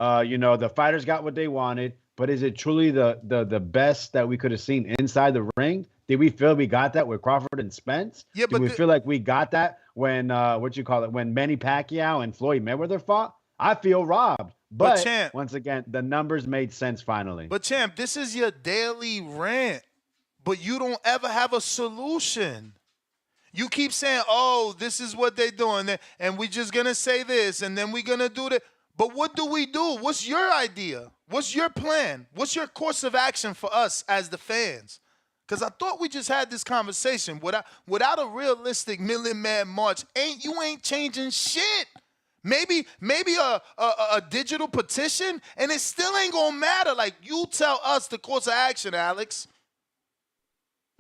The fighters got what they wanted. But is it truly the best that we could have seen inside the ring? Did we feel we got that with Crawford and Spence? Yeah, but Did we feel like we got that when when Manny Pacquiao and Floyd Mayweather fought? I feel robbed. But Champ, once again, the numbers made sense finally. But Champ, this is your daily rant, but you don't ever have a solution. You keep saying, "Oh, this is what they're doing," and we're just gonna say this, and then we're gonna do that. But what do we do? What's your idea? What's your plan? What's your course of action for us as the fans? Because I thought we just had this conversation. Without a realistic Million Man March, you ain't changing shit. Maybe a digital petition, and it still ain't gonna matter. Like, you tell us the course of action, Alex.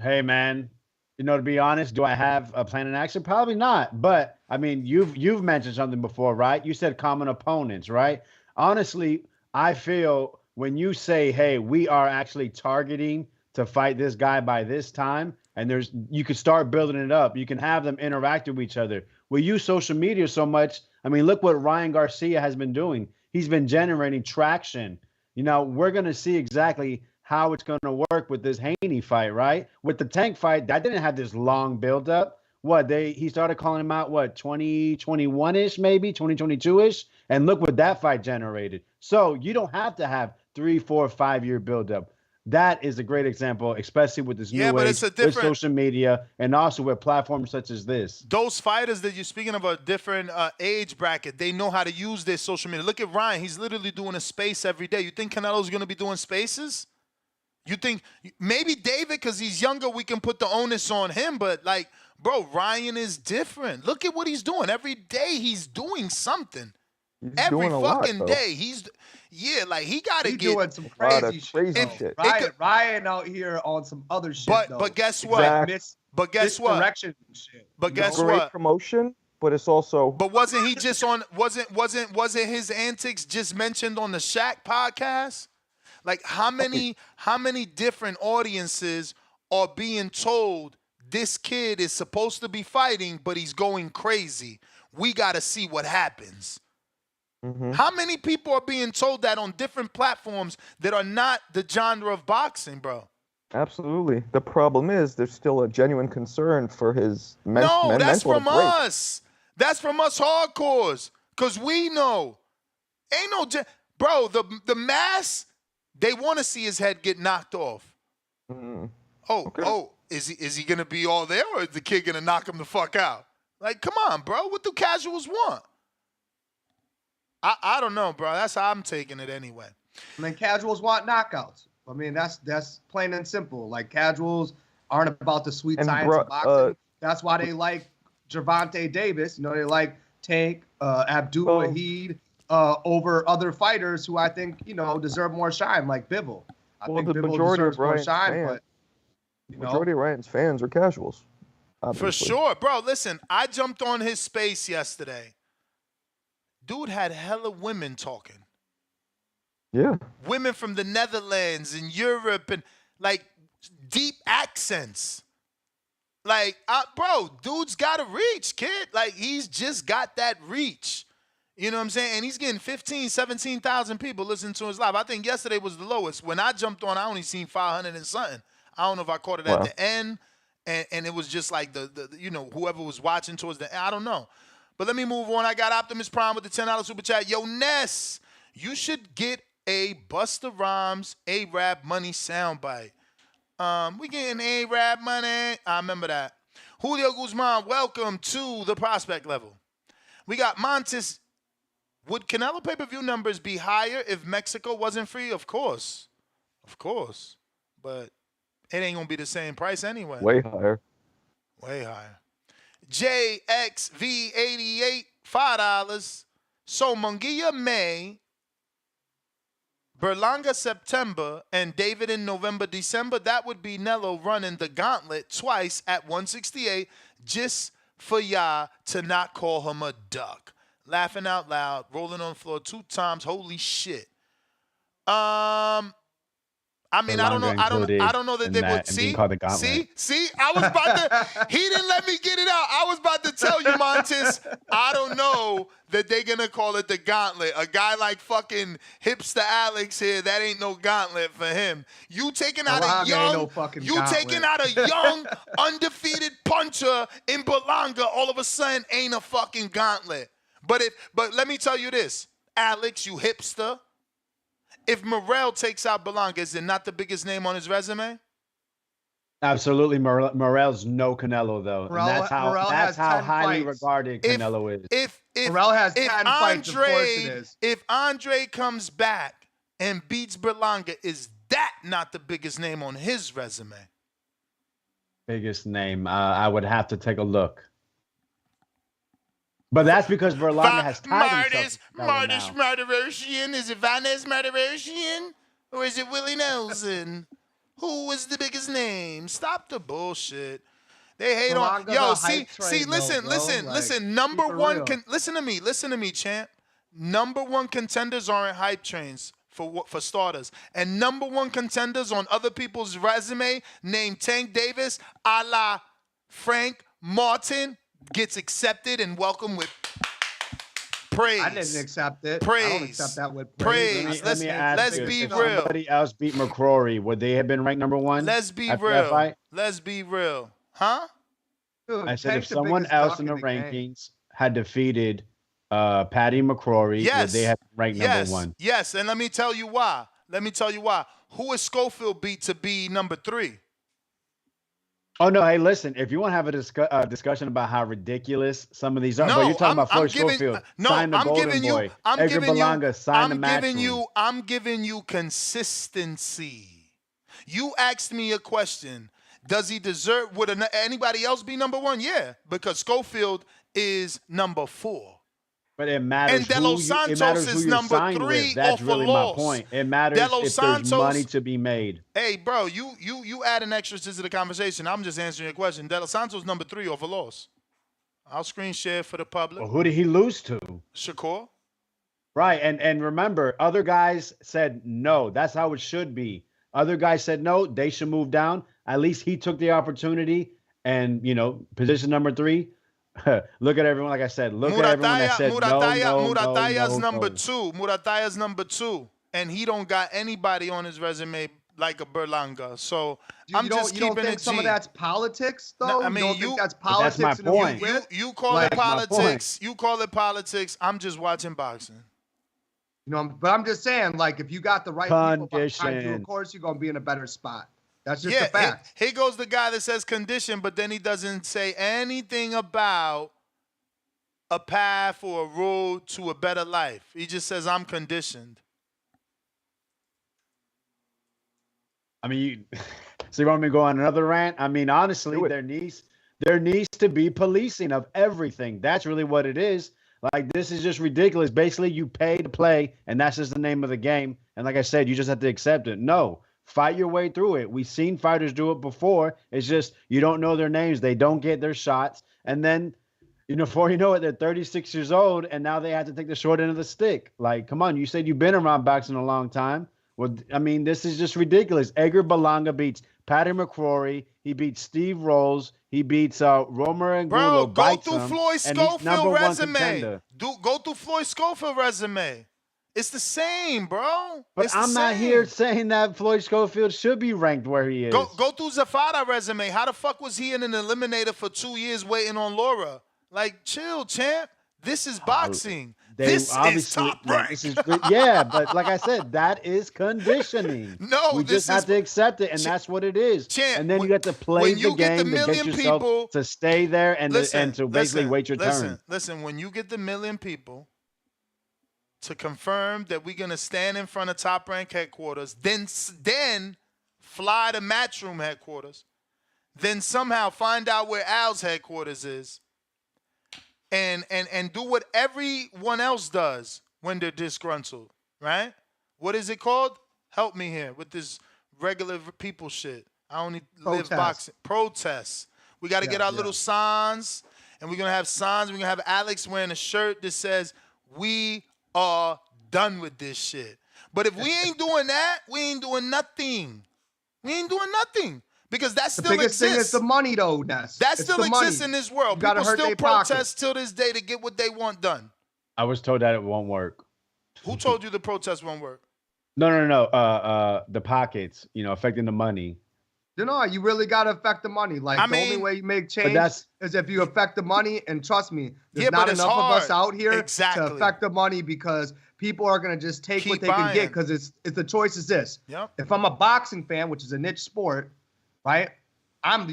Hey, man. To be honest, do I have a plan in action? Probably not. But I mean, you've mentioned something before, right? You said common opponents, right? Honestly, I feel when you say, "Hey, we are actually targeting to fight this guy by this time," and you can start building it up. You can have them interact with each other. We use social media so much. I mean, look what Ryan Garcia has been doing. He's been generating traction. We're going to see exactly how it's going to work with this Haney fight, right? With the Tank fight, that didn't have this long buildup. He started calling him out, 2021-ish, maybe 2022-ish, and look what that fight generated. So you don't have to have 3, 4, 5-year buildup. That is a great example, especially with this new age, with social media, and also with platforms such as this. Those fighters that you're speaking of are a different age bracket. They know how to use their social media. Look at Ryan. He's literally doing a space every day. You think Canelo's going to be doing spaces? You think maybe David, because he's younger, we can put the onus on him, but bro, Ryan is different. Look at what he's doing. Every day he's doing something. Every fucking day. He got to get doing some crazy shit. Ryan out here on some other shit. But guess what? But guess what? Direction shit. But guess great what? Promotion, but it's also. But wasn't he just on? Wasn't his antics just mentioned on the Shaq podcast? Like, how many different audiences are being told this kid is supposed to be fighting, but he's going crazy? We got to see what happens. Mm-hmm. How many people are being told that on different platforms that are not the genre of boxing, bro? Absolutely. The problem is there's still a genuine concern for his mental break. No, that's from us. That's from us hardcores, because we know. Ain't no... Bro, the mass... They want to see his head get knocked off. Mm-hmm. Is he gonna be all there, or is the kid gonna knock him the fuck out? Like, come on, bro. What do casuals want? I don't know, bro. That's how I'm taking it anyway. And then casuals want knockouts. I mean, that's plain and simple. Like, casuals aren't about the sweet science of boxing. That's why they like Gervonta Davis. They like Tank, Abdul Wahid. Over other fighters who I think, deserve more shine, like Bivol. I think the Bivol majority deserves of Ryan's more shine, fans, but majority of Ryan's fans are casuals. Obviously. For sure. Bro, listen, I jumped on his space yesterday. Dude had hella women talking. Yeah. Women from the Netherlands and Europe and, deep accents. Bro, dude's got a reach, kid. He's just got that reach. You know what I'm saying? And he's getting 15, 17,000 people listening to his live. I think yesterday was the lowest. When I jumped on, I only seen 500 and something. I don't know if I caught it at the end, and it was just like the whoever was watching towards the end. I don't know. But let me move on. I got Optimus Prime with the $10 super chat. Yo, Ness, You should get a Busta Rhymes A-Rap money soundbite. We getting A-Rap money. I remember that. Julio Guzman, welcome to the prospect level. We got Montes. Would Canelo pay-per-view numbers be higher if Mexico wasn't free? Of course. Of course. But it ain't going to be the same price anyway. Way higher. Way higher. JXV88, $5. So Munguia May, Berlanga September, and David in November, December. That would be Nello running the gauntlet twice at 168 just for y'all to not call him a duck. Laughing out loud, rolling on the floor 2 times. Holy shit. I mean, I don't know that they would see. I was about to. He didn't let me get it out. I was about to tell you, Montes. I don't know that they're gonna call it the gauntlet. A guy like fucking hipster Alex here, that ain't no gauntlet for him. You taking out a young, taking out a young undefeated puncher in Berlanga. All of a sudden, ain't a fucking gauntlet. But let me tell you this, Alex, you hipster. If Morrell takes out Berlanga, is it not the biggest name on his resume? Absolutely. Morrell's no Canelo, though. That's how highly regarded Canelo is. If Morrell has 10 fights, of course it is. If Andre comes back and beats Berlanga, is that not the biggest name on his resume? Biggest name. I would have to take a look. But that's because Berlanga has tied himself. Martis Martiroshian. Is it Vanez Martiroshian? Or is it Willie Nelson? Who is the biggest name? Stop the bullshit. They hate on. Yo, listen. Number one. Listen to me, champ. Number one contenders aren't hype trains for starters. And number one contenders on other people's resume, named Tank Davis, a la Frank Martin, gets accepted and welcomed with praise. I didn't accept it. Praise. I don't accept that with praise. Let's be real. If somebody else beat McCrory, would they have been ranked number 1? Let's be real. Let's be real. Huh? Dude, I said if someone else in the rankings had defeated Patty McCrory, would they have been ranked number 1? Yes, and let me tell you why. Who is Schofield beat to be number 3? Oh, no. Hey, listen, if you want to have a discussion about how ridiculous some of these are, but you're talking about Floyd Schofield, sign the Golden Boy. Edgar Berlanga, sign the Matchroom. I'm giving you consistency. You asked me a question. Does he deserve, would anybody else be number 1? Yeah, because Schofield is number 4. But it matters. And De Los Santos is number 3. That's really my point. It matters if there's money to be made. Hey, bro, you adding extras to the conversation. I'm just answering your question. De Los Santos number 3 off a loss. I'll screen share for the public. Well, who did he lose to? Shakur. Right, and remember, other guys said no. That's how it should be. Other guys said no. They should move down. At least he took the opportunity, and position number 3. Look at everyone, like I said. Look at everyone that said Murataya's no. number 2. Murataya's number 2. And he don't got anybody on his resume like a Berlanga. So I'm just keeping it G. You don't think some of that's politics, though? No, I mean, you don't think that's politics? That's my point. You call it politics. You call it politics. I'm just watching boxing. But I'm just saying, like, if you got the right people behind you, of course you're going to be in a better spot. That's just a fact. Here goes the guy that says condition, but then he doesn't say anything about a path or a road to a better life. He just says, I'm conditioned. I mean, so you want me to go on another rant? I mean, honestly, there needs to be policing of everything. That's really what it is. Like, this is just ridiculous. Basically, you pay to play, and that's just the name of the game. And like I said, you just have to accept it. No. Fight your way through it. We've seen fighters do it before. It's just you don't know their names. They don't get their shots. And then, before you know it, they're 36 years old, and now they have to take the short end of the stick. Like, come on. You said you've been around boxing a long time. Well, I mean, this is just ridiculous. Edgar Berlanga beats Patty McCrory. He beats Steve Rolls. He beats Romer Angulo. Bro, go through Floyd Schofield resume. Go through Floyd Schofield resume. It's the same, bro. But I'm not here saying that Floyd Schofield should be ranked where he is. Go through Zafata resume. How the fuck was he in an eliminator for 2 years waiting on Laura? Like, chill, champ. This is boxing. This is Top Rank. This is good. Yeah, but like I said, that is conditioning. No, we just have to accept it, and that's what it is. Champ, and then you have to play the game to get yourself people, to stay there and to basically wait your turn. Listen, when you get the million people to confirm that we're gonna stand in front of Top Rank headquarters, then fly to Matchroom headquarters, then somehow find out where Al's headquarters is, and do what everyone else does when they're disgruntled, right? What is it called? Help me here with this regular people shit. I only live boxing. Protests. We got to get our little signs, and we're going to have signs. We're going to have Alex wearing a shirt that says, "We are done with this shit." But if we ain't doing that, we ain't doing nothing. We ain't doing nothing. Because that still biggest exists. thing is the money, though, Ness. That still exists in this world. People still protest till this day to get what they want done. I was told that it won't work. Who told you the protest won't work? No. The pockets, affecting the money. You really got to affect the money. Like, the only way you make change is if you affect the money. And trust me, there's not enough of us out here to affect the money because people are going to just take what they can get because it's the choice is this. Yep. If I'm a boxing fan, which is a niche sport, right? I'm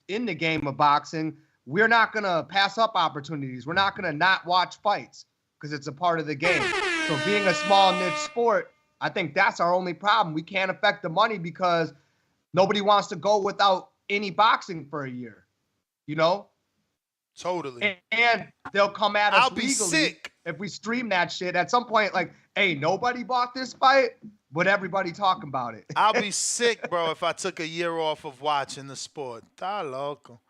in the game of boxing. We're not going to pass up opportunities. We're not going to not watch fights because it's a part of the game. So being a small niche sport, I think that's our only problem. We can't affect the money because nobody wants to go without any boxing for a year, Totally. And they'll come at us I'll be legally sick if we stream that shit. At some point, like, hey, nobody bought this fight, but everybody talking about it. I'll be sick, bro, if I took a year off of watching the sport. Ta loco.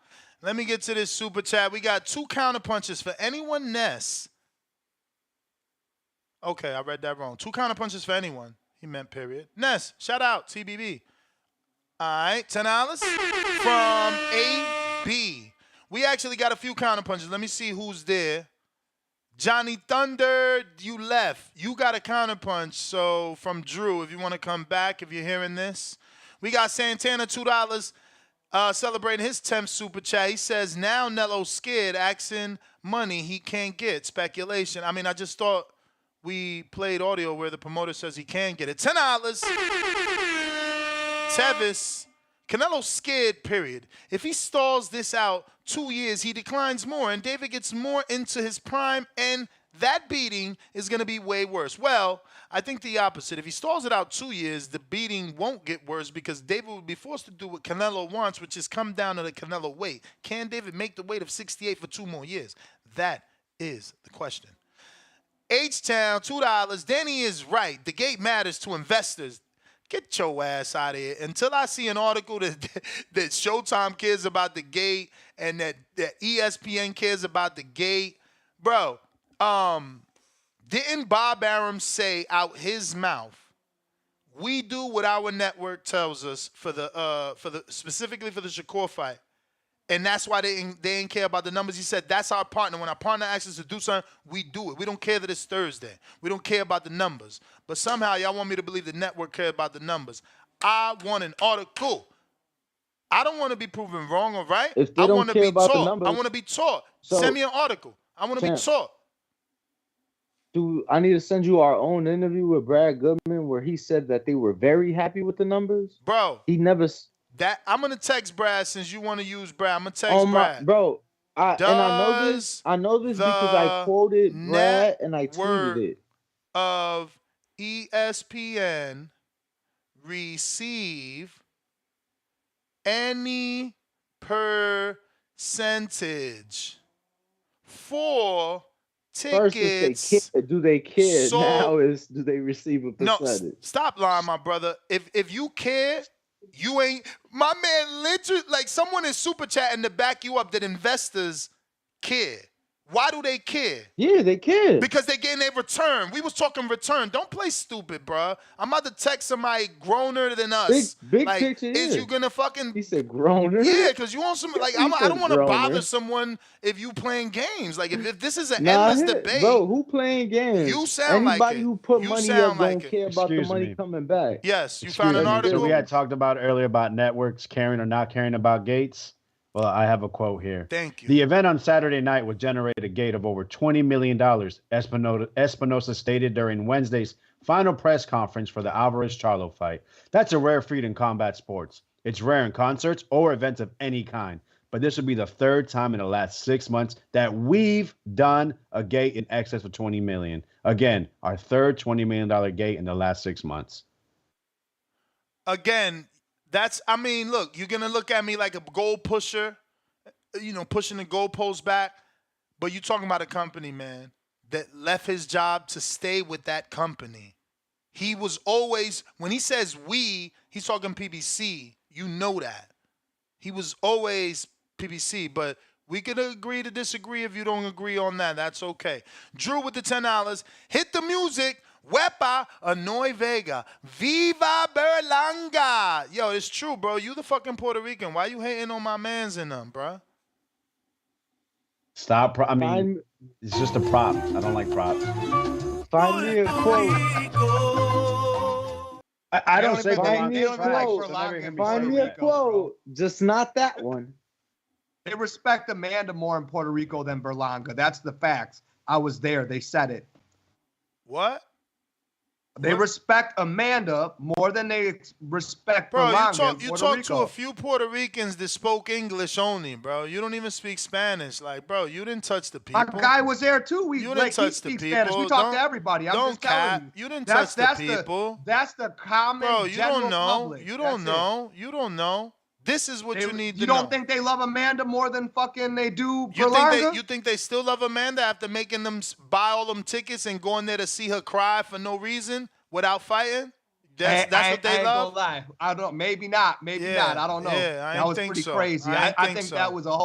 Let me get to this super chat. We got 2 counter punches for anyone, Ness. Okay, I read that wrong. 2 counter punches for anyone. He meant period. Ness, shout out, TBB. All right, $10 from AB. We actually got a few counter punches. Let me see who's there. Johnny Thunder, you left. You got a counter punch. So from Drew, if you want to come back, if you're hearing this. We got Santana, $2, celebrating his 10th super chat. He says, now Nelo's scared, asking money he can't get. Speculation. I mean, I just thought we played audio where the promoter says he can get it. $10. Tevis, Canelo's scared, period. If he stalls this out 2 years, he declines more, and David gets more into his prime, and that beating is going to be way worse. Well, I think the opposite. If he stalls it out 2 years, the beating won't get worse because David will be forced to do what Canelo wants, which is come down to the Canelo weight. Can David make the weight of 68 for 2 more years? That is the question. H-Town, $2. Danny is right. The gate matters to investors. Get your ass out of here. Until I see an article that Showtime cares about the gate and that ESPN cares about the gate. Bro, didn't Bob Arum say out his mouth, we do what our network tells us for the specifically for the Shakur fight. And that's why they didn't care about the numbers. He said, that's our partner. When our partner asks us to do something, we do it. We don't care that it's Thursday. We don't care about the numbers. But somehow y'all want me to believe the network cares about the numbers. I want an article. I don't want to be proven wrong or right. If they I don't want to care be about the taught. numbers, I want to be taught. so, Send me an article. I want to be taught. I need to send you our own interview with Brad Goodman where he said that they were very happy with the numbers? Bro. He never... I'm gonna text Brad since you want to use Brad. I'm gonna text Brad. Bro, I know this because I quoted Brad and I tweeted it. Of ESPN receive any percentage for tickets? First, do they care? Now is do they receive a percentage? No, stop lying, my brother. If you care. You ain't, my man, literally, like someone is super chatting to back you up that investors care. Why do they care? Yeah, they care. Because they getting their return. We was talking return. Don't play stupid, bro. I'm about to text somebody growner than us. Big like, picture. Is you gonna fucking? He said groner. Yeah, because you want some. Like I don't want to bother someone if you playing games. Like if this is an endless debate, bro. Who playing games? You sound Anybody like it. who put money up don't care about the Excuse money me. coming back. Yes, you found an article. So we had talked about earlier about networks caring or not caring about gates. Well, I have a quote here. Thank you. The event on Saturday night would generate a gate of over $20 million, Espinosa stated during Wednesday's final press conference for the Alvarez-Charlo fight. That's a rare feat in combat sports. It's rare in concerts or events of any kind. But this would be the third time in the last 6 months that we've done a gate in excess of $20 million. Again, our third $20 million gate in the last 6 months. Again, I mean, look, you're going to look at me like a goal pusher, pushing the goalpost back. But you're talking about a company, man, that left his job to stay with that company. He was always, when he says we, he's talking PBC. You know that. He was always PBC, but we could agree to disagree if you don't agree on that. That's okay. Drew with the $10. Hit the music. Wepa Anoy Vega. Viva Berlanga. Yo, it's true, bro. You the fucking Puerto Rican. Why you hating on my mans in them, bro? Stop. I mean, it's just a prop. I don't like props. Find me a quote. I don't say find me a quote. Find me a quote. Just not that one. They respect Amanda more in Puerto Rico than Berlanga. That's the facts. I was there. They said it. What? They respect Amanda more than they respect Berlanga. You talk to a few Puerto Ricans that spoke English only, bro. You don't even speak Spanish. Like, bro, you didn't touch the people. My guy was there too. You didn't touch the people. Spanish. We talk to everybody. I'm just telling you. You didn't touch the people. That's the common general public. You don't know. You don't know. This is what you need to know. You don't think they love Amanda more than fucking they do Berlanga? You think they still love Amanda after making them buy all them tickets and going there to see her cry for no reason without fighting? That's what they love? I ain't gonna lie. I don't. Maybe not. Maybe not. I don't know. That was pretty crazy. I think that was a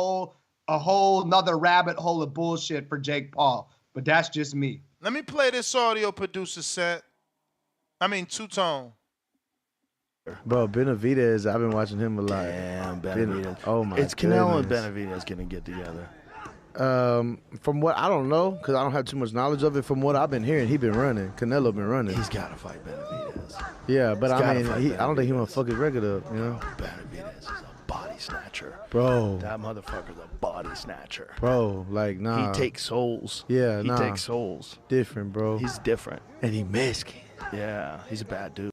whole nother rabbit hole of bullshit for Jake Paul. But that's just me. Let me play this audio producer set. I mean, two-tone. Bro, Benavidez, I've been watching him a lot. Damn, Benavidez. Oh my It's Canelo and Benavidez gonna get together. From what I don't know, because I don't have too much knowledge of it. From what I've been hearing, he been running. Canelo been running. He's gotta fight Benavidez. Yeah, but I mean, I don't think he wanna fuck his record up. You know. Benavidez is a body snatcher, bro. That motherfucker's a body snatcher, bro. Like nah. He takes souls. Yeah, he takes souls. Different, bro. He's different, and he Mexican. Yeah, he's a bad dude.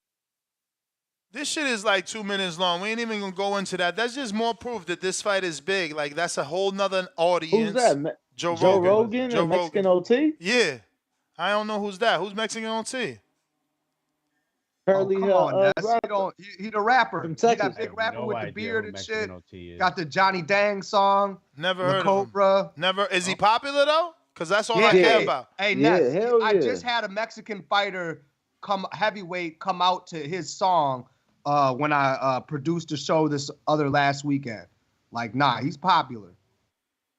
This shit is like 2 minutes long. We ain't even gonna go into that. That's just more proof that this fight is big. Like, that's a whole nother audience. Who's that? Joe Rogan Joe and Mexican OT? Yeah. I don't know who's that. Who's Mexican OT? Curly come on, he the rapper. From He Texas. that big rapper with the beard and shit. Is. Got the Johnny Dang song. Never heard of Cobra. him. Never. Is he popular though? Because that's all I care about. Hey, Ness, I just had a Mexican fighter heavyweight come out to his song when I produced a show this last weekend. Like, nah, he's popular.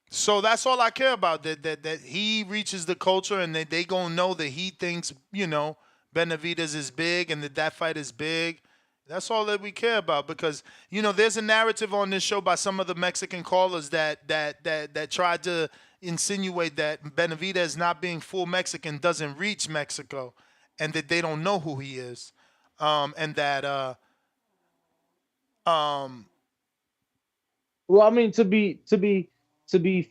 So that's all I care about. That he reaches the culture and they gonna know that he thinks, Benavidez is big and that fight is big. That's all that we care about, because there's a narrative on this show by some of the Mexican callers that tried to insinuate that Benavidez not being full Mexican doesn't reach Mexico, and that they don't know who he is, and that Well, I mean, to be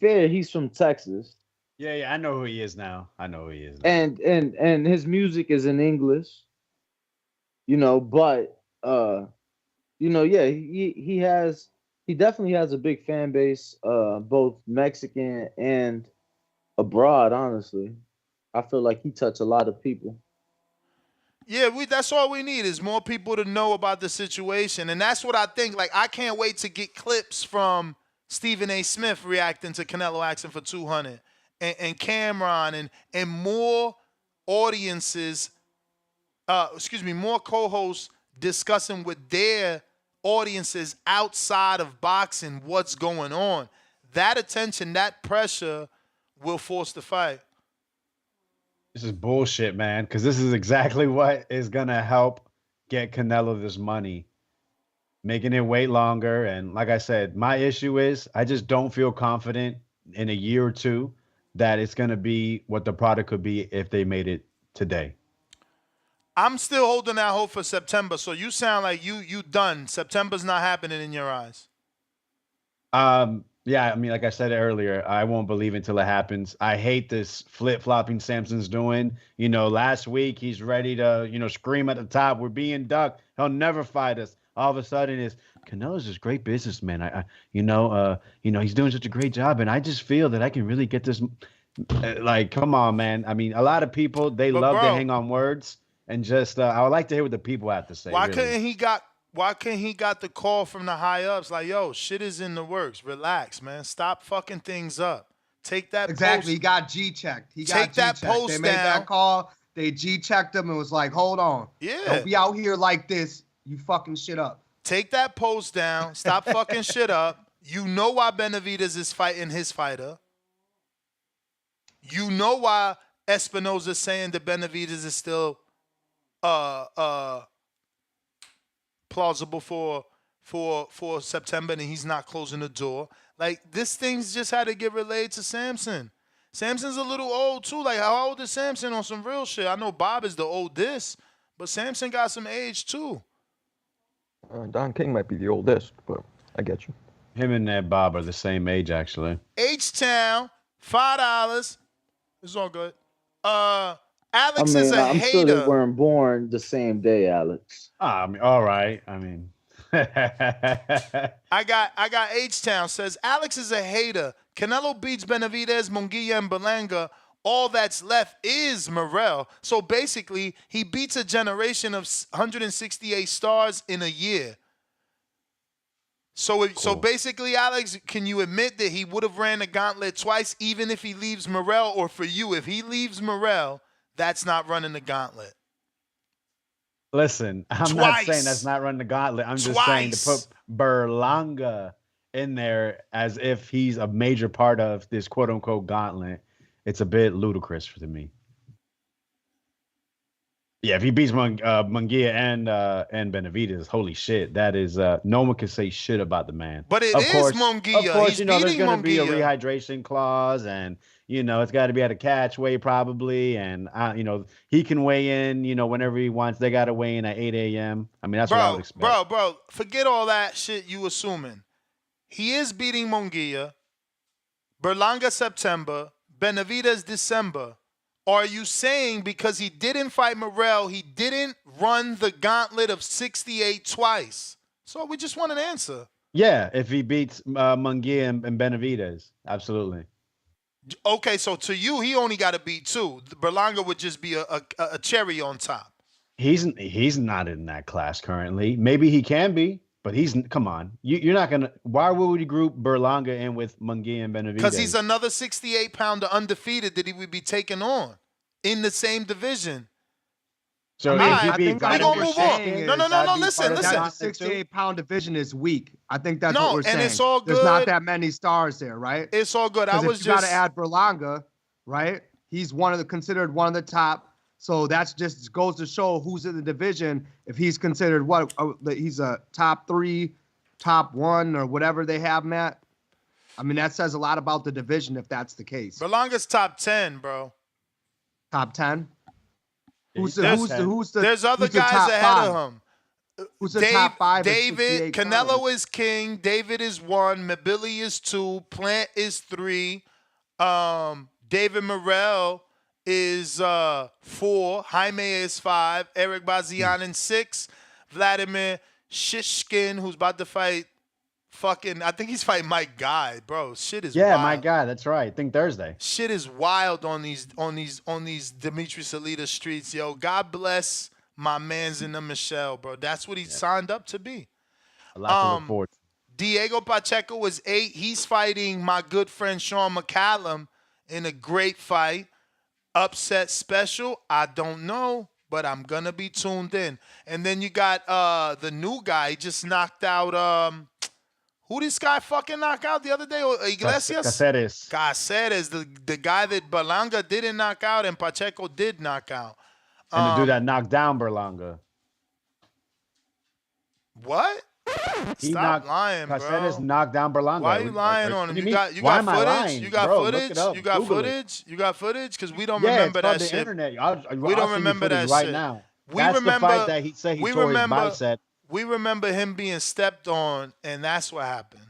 fair, he's from Texas. Yeah, I know who he is now. And his music is in English. But he definitely has a big fan base, both Mexican and abroad, honestly. I feel like he touched a lot of people. Yeah, that's all we need is more people to know about the situation. And that's what I think. Like, I can't wait to get clips from Stephen A. Smith reacting to Canelo asking for 200 and Cameron and more audiences, more co-hosts discussing with their audiences outside of boxing what's going on. That attention, that pressure will force the fight. This is bullshit, man, because this is exactly what is going to help get Canelo this money, making it wait longer. And like I said, my issue is I just don't feel confident in a year or two that it's going to be what the product could be if they made it today. I'm still holding out hope for September, so you sound like you done. September's not happening in your eyes. Yeah, I mean, like I said earlier, I won't believe until it happens. I hate this flip-flopping Samson's doing. You know, last week he's ready to, scream at the top, "We're being ducked. He'll never fight us." All of a sudden, is Canelo's this great businessman. He's doing such a great job, and I just feel that I can really get this. Like, come on, man. I mean, a lot of people they love to hang on words, and just I would like to hear what the people have to say. Why really. couldn't he got the call from the high ups like, yo, shit is in the works. Relax, man. Stop fucking things up. Take that exactly. Post. He got G-checked. Take that post They made that call. They G-checked him and was like, hold on. Yeah. Don't be out here like this. You fucking shit up. Take that post down. Stop fucking shit up. You know why Benavidez is fighting his fighter. You know why Espinoza is saying that Benavidez is still plausible for September and he's not closing the door. Like, this thing's just had to get relayed to Samson. Samson's a little old too. Like, how old is Samson on some real shit? I know Bob is the oldest, but Samson got some age too. Don King might be the oldest, but I get you. Him and that Bob are the same age, actually. H-Town, $5. It's all good. Alex is a I'm hater. sure they weren't born the same day, Alex. I mean, all right. I mean, I got H-Town says Alex is a hater. Canelo beats Benavidez, Munguia, and Berlanga. All that's left is Morrell. So basically, he beats a generation of 168 stars in a year. So basically, Alex, can you admit that he would have ran the gauntlet twice, even if he leaves Morrell? Or for you, if he leaves Morrell, that's not running the gauntlet? Listen, I'm not saying that's not running the gauntlet. I'm just saying to put Berlanga in there as if he's a major part of this quote-unquote gauntlet. It's a bit ludicrous to me. Yeah, if he beats Munguia and Benavidez, holy shit, that is no one can say shit about the man. But it of is course, Munguia. Of course, He's there's going to be a Munguia. rehydration clause, and it's got to be at a catch weight probably, and he can weigh in, whenever he wants. They got to weigh in at 8 a.m. I mean, that's what I would expect. Bro, forget all that shit you assuming. He is beating Munguia, Berlanga September, Benavidez December. Are you saying because he didn't fight Morrell, he didn't run the gauntlet of 68 twice? So we just want an answer. Yeah, if he beats Munguia and Benavidez, absolutely. Okay, so to you, he only got to beat two. Berlanga would just be a cherry on top. He's not in that class currently. Maybe he can be, but come on. You're not going to. Why would you group Berlanga in with Munguia and Benavidez? Because he's another 68-pounder undefeated that he would be taking on in the same division. So I think we're going to move on. No, listen. That 68-pound division is weak. I think that's what we're saying. And it's all good. There's not that many stars there, right? It's all good. You got to add Berlanga, right? He's considered one of the top. So that's just goes to show who's in the division. If he's considered he's a top 3, top 1, or whatever they have him at. I mean, that says a lot about the division if that's the case. Berlanga's top 10, bro. Top 10? There's other guys ahead of him. Who's the top 5? David, Canelo is king. David is 1. Mabili is 2. Plant is 3. David Morrell is 4. Jaime is 5. Eric Bazian in 6. Vladimir Shishkin, who's about to fight I think he's fighting Mike Guy, bro. Shit is wild. Mike Guy, that's right. I think Thursday. Shit is wild on these Dimitri Salita streets, yo. God bless my man's in the Michelle, bro. That's what he signed up to be. A lot to look forward to. Diego Pacheco is 8. He's fighting my good friend Sean McCallum in a great fight. Upset special, I don't know, but I'm going to be tuned in. And then you got the new guy. He just knocked out who this guy fucking knock out the other day? Iglesias? Caceres, the guy that Berlanga didn't knock out and Pacheco did knock out. And the dude that knocked down Berlanga. What? Stop lying, bro. Caceres knocked down Berlanga. Why are you lying on him? You got footage? You got footage? You got footage? You got footage? Because we don't remember that shit. Internet. We don't remember that right shit. Now. That's the fight that he said he tore his bicep. We remember him being stepped on, and that's what happened.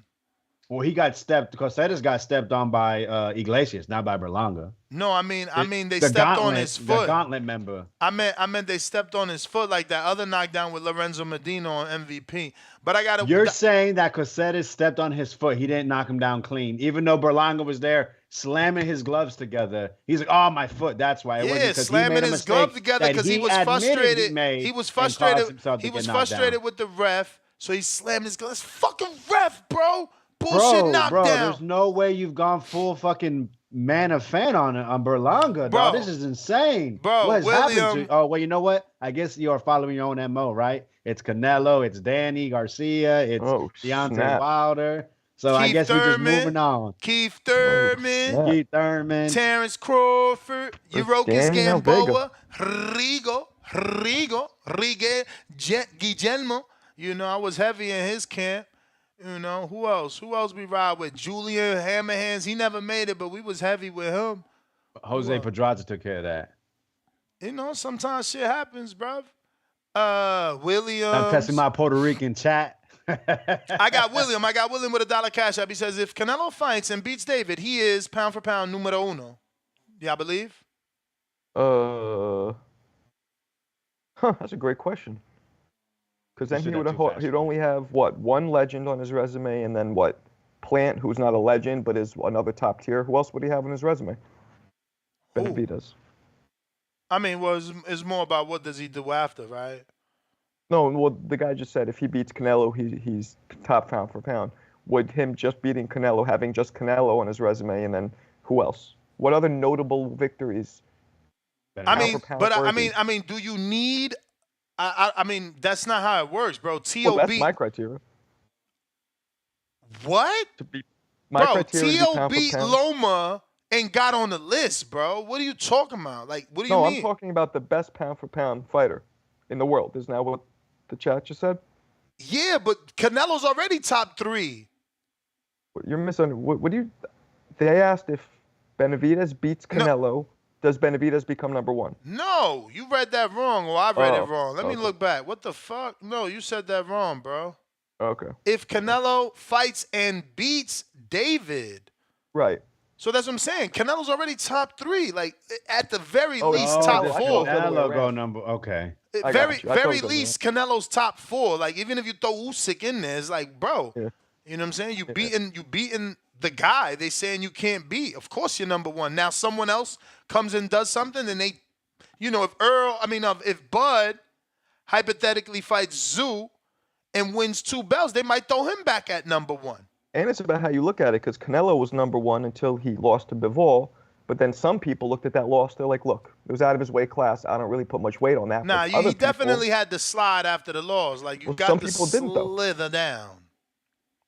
Well, Cosetas got stepped on by Iglesias, not by Berlanga. No, I mean they stepped on his foot. The gauntlet member. I meant they stepped on his foot like that other knockdown with Lorenzo Medina on MVP. But I gotta. You're saying that Cosetas stepped on his foot. He didn't knock him down clean, even though Berlanga was there slamming his gloves together. He's like, "Oh, my foot." That's why. It wasn't slamming his gloves together because he was frustrated. He was frustrated. He was frustrated with the ref, so he slammed his gloves. Fucking ref, bro. Bullshit knockdown. Bro, there's no way you've gone full fucking man of fan on Berlanga, bro. This is insane. Bro, what has happened to? Oh, well, you know what? I guess you are following your own MO, right? It's Canelo, it's Danny Garcia, it's Deontay Wilder. So I guess we're just moving on. Keith Thurman, Terrence Crawford, Yurokis Gamboa, Guillermo. You know, I was heavy in his camp. You know, who else? Who else we ride with? Julian Hammerhands. He never made it, but we was heavy with him. Jose Pedraza took care of that. You know, sometimes shit happens, bruv. Williams. I'm testing my Puerto Rican chat. I got William with $1 cash app. He says, if Canelo fights and beats David, he is pound for pound numero uno. Y'all believe? That's a great question. Because then he'd only have, one legend on his resume, and then Plant, who's not a legend, but is another top tier. Who else would he have on his resume? Benavidez. I mean, it's more about what does he do after, right? No, well, the guy just said if he beats Canelo, he's top pound for pound. Would him just beating Canelo, having just Canelo on his resume, and then who else? What other notable victories? I mean, do you need? I mean, that's not how it works, bro. Well, that's my criteria. What? Bro, T.O. beat Loma and got on the list, bro. What are you talking about? Like, what do you mean? No, I'm talking about the best pound for pound fighter in the world. Isn't that what the chat just said? Yeah, but Canelo's already top 3. You're misunderstanding. What do you? They asked if Benavidez beats Canelo. Does Benavidez become number 1? No, you read that wrong, or I read it wrong. Let me look back. What the fuck? No, you said that wrong, bro. Okay. If Canelo fights and beats David. Right. So that's what I'm saying. Canelo's already top 3. Like, at the very least, top 4. Canelo go number, okay. Very least, Canelo's top 4. Like, even if you throw Usyk in there, it's like, bro, you know what I'm saying? You beating the guy they saying you can't beat. Of course you're number 1. Now someone else comes and does something, and they, you know, if Bud hypothetically fights Zoo and wins 2 belts, they might throw him back at number 1. And it's about how you look at it, because Canelo was number 1 until he lost to Bivol. But then some people looked at that loss, they're like, look, it was out of his weight class. I don't really put much weight on that. Nah, he definitely had to slide after the loss. Like, you got to slither down.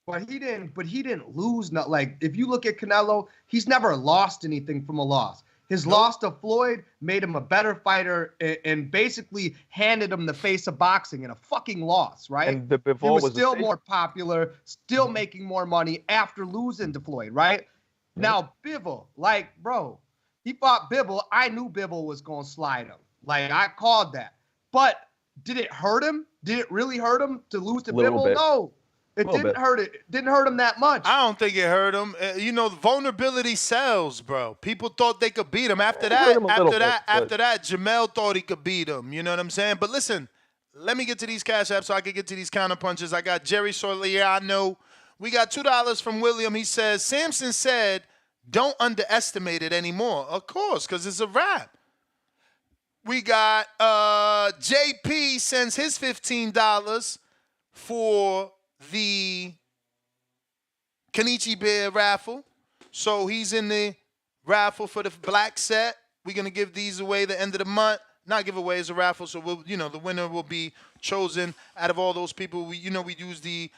But he didn't lose. Like, if you look at Canelo, he's never lost anything from a loss. His loss to Floyd made him a better fighter and basically handed him the face of boxing in a fucking loss, right? And the Bivol he was still more popular, still making more money after losing to Floyd, right? Now, Bivol, like, bro, he fought Bivol. I knew Bivol was going to slide him. Like, I called that. But did it hurt him? Did it really hurt him to lose to Bivol? No. It didn't hurt it. It didn't hurt him that much. I don't think it hurt him. You know, vulnerability sells, bro. People thought they could beat him. After that, Jamel thought he could beat him. You know what I'm saying? But listen, let me get to these cash apps so I can get to these counter punches. I got Jerry Soriano. We got $2 from William. He says, Samson said, don't underestimate it anymore. Of course, because it's a wrap. We got JP sends his $15 for the Kenichi Bear raffle. So he's in the raffle for the black set. We're going to give these away the end of the month. Not give away, it's a raffle. So the winner will be chosen out of all those people. We use the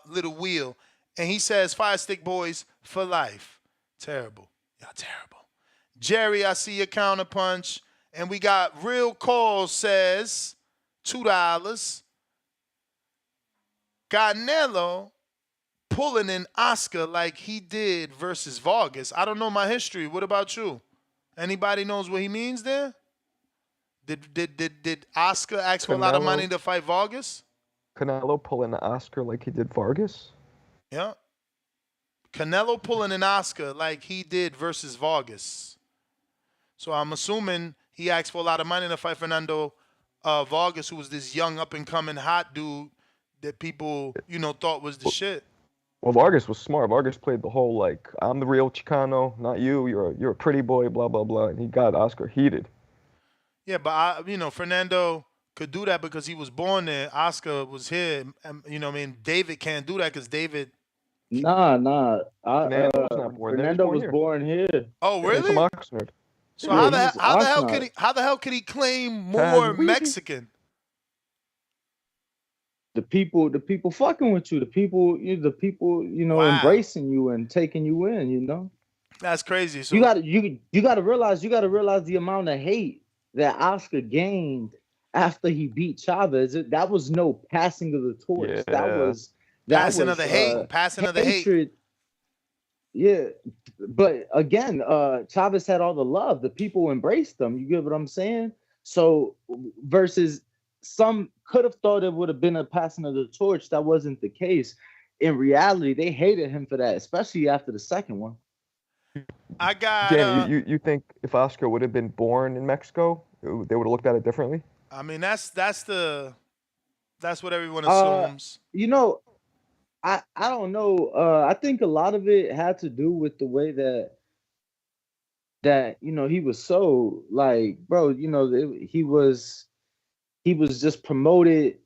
little wheel. And he says, Fire Stick Boys for life. Terrible. Y'all terrible. Jerry, I see your counter punch. And we got Real Call says $2. Canelo pulling an Oscar like he did versus Vargas. I don't know my history. What about you? Anybody knows what he means there? Did Oscar ask for a lot of money to fight Vargas? Canelo pulling an Oscar like he did Vargas? Yeah. Canelo pulling an Oscar like he did versus Vargas. So I'm assuming he asked for a lot of money to fight Fernando Vargas, who was this young up-and-coming hot dude that people, thought was the shit. Well, Vargas was smart. Vargas played the whole, like, I'm the real Chicano, not you. You're a pretty boy, blah, blah, blah. And he got Oscar heated. Yeah, but, Fernando could do that because he was born there. Oscar was here. David can't do that because David... Nah. Fernando's not born there. He Fernando was born here. Oh, Yeah, he's really? from Oxnard. So Yeah, how the hell could he claim more Mexican? The people fucking with you. The people, Wow. embracing you and taking you in. That's crazy. So You gotta realize the amount of hate that Oscar gained after he beat Chavez. That was no passing of the torch. Yeah. Passing of the hate. Yeah, but again, Chavez had all the love. The people embraced them. You get what I'm saying? So versus some could have thought it would have been a passing of the torch. That wasn't the case. In reality, they hated him for that, especially after the second one. I got. Danny, you think if Oscar would have been born in Mexico, they would have looked at it differently? I mean, that's what everyone assumes. I don't know. I think a lot of it had to do with the way that he was so like, bro, he was just promoted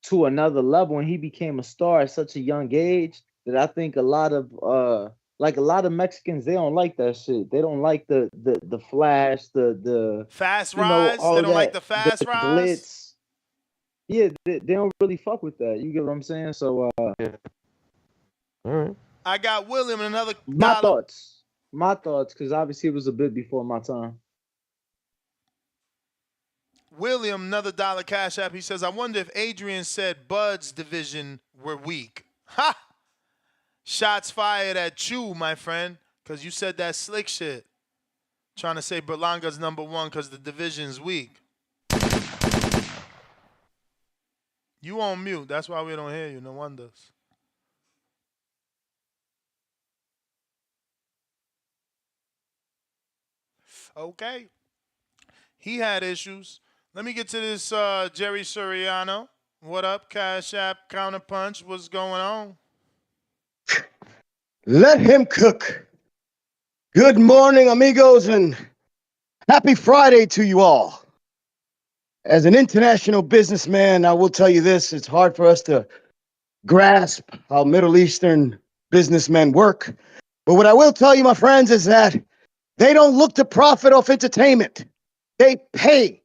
to another level and he became a star at such a young age that I think a lot of Mexicans, they don't like that shit. They don't like the flash, the fast rise. They don't like the fast rise. Glitz. Yeah, they don't really fuck with that. You get what I'm saying? So, yeah. All right. I got William another. My thoughts, because obviously it was a bit before my time. William, another $1 Cash App. He says, I wonder if Adrian said Bud's division were weak. Ha! Shots fired at you, my friend, because you said that slick shit. Trying to say Berlanga's #1 because the division's weak. You on mute. That's why we don't hear you. No wonders. Okay. He had issues. Let me get to this Jerry Suriano. What up, Cash App, Counterpunch? What's going on? Let him cook. Good morning, amigos, and happy Friday to you all. As an international businessman, I will tell you this, it's hard for us to grasp how Middle Eastern businessmen work. But what I will tell you, my friends, is that they don't look to profit off entertainment. They pay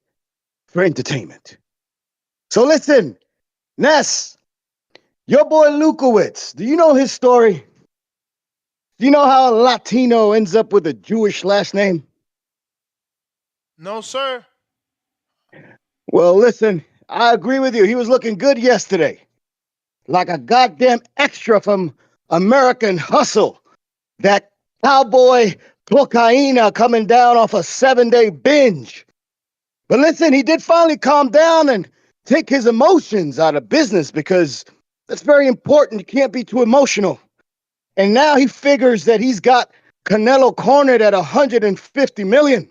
for entertainment. So listen, Ness, your boy Lukowitz, do you know his story? Do you know how a Latino ends up with a Jewish last name? No, sir. Well, listen, I agree with you. He was looking good yesterday. Like a goddamn extra from American Hustle. That cowboy cocaina coming down off a 7-day binge. But listen, he did finally calm down and take his emotions out of business because that's very important. You can't be too emotional. And now he figures that he's got Canelo cornered at 150 million.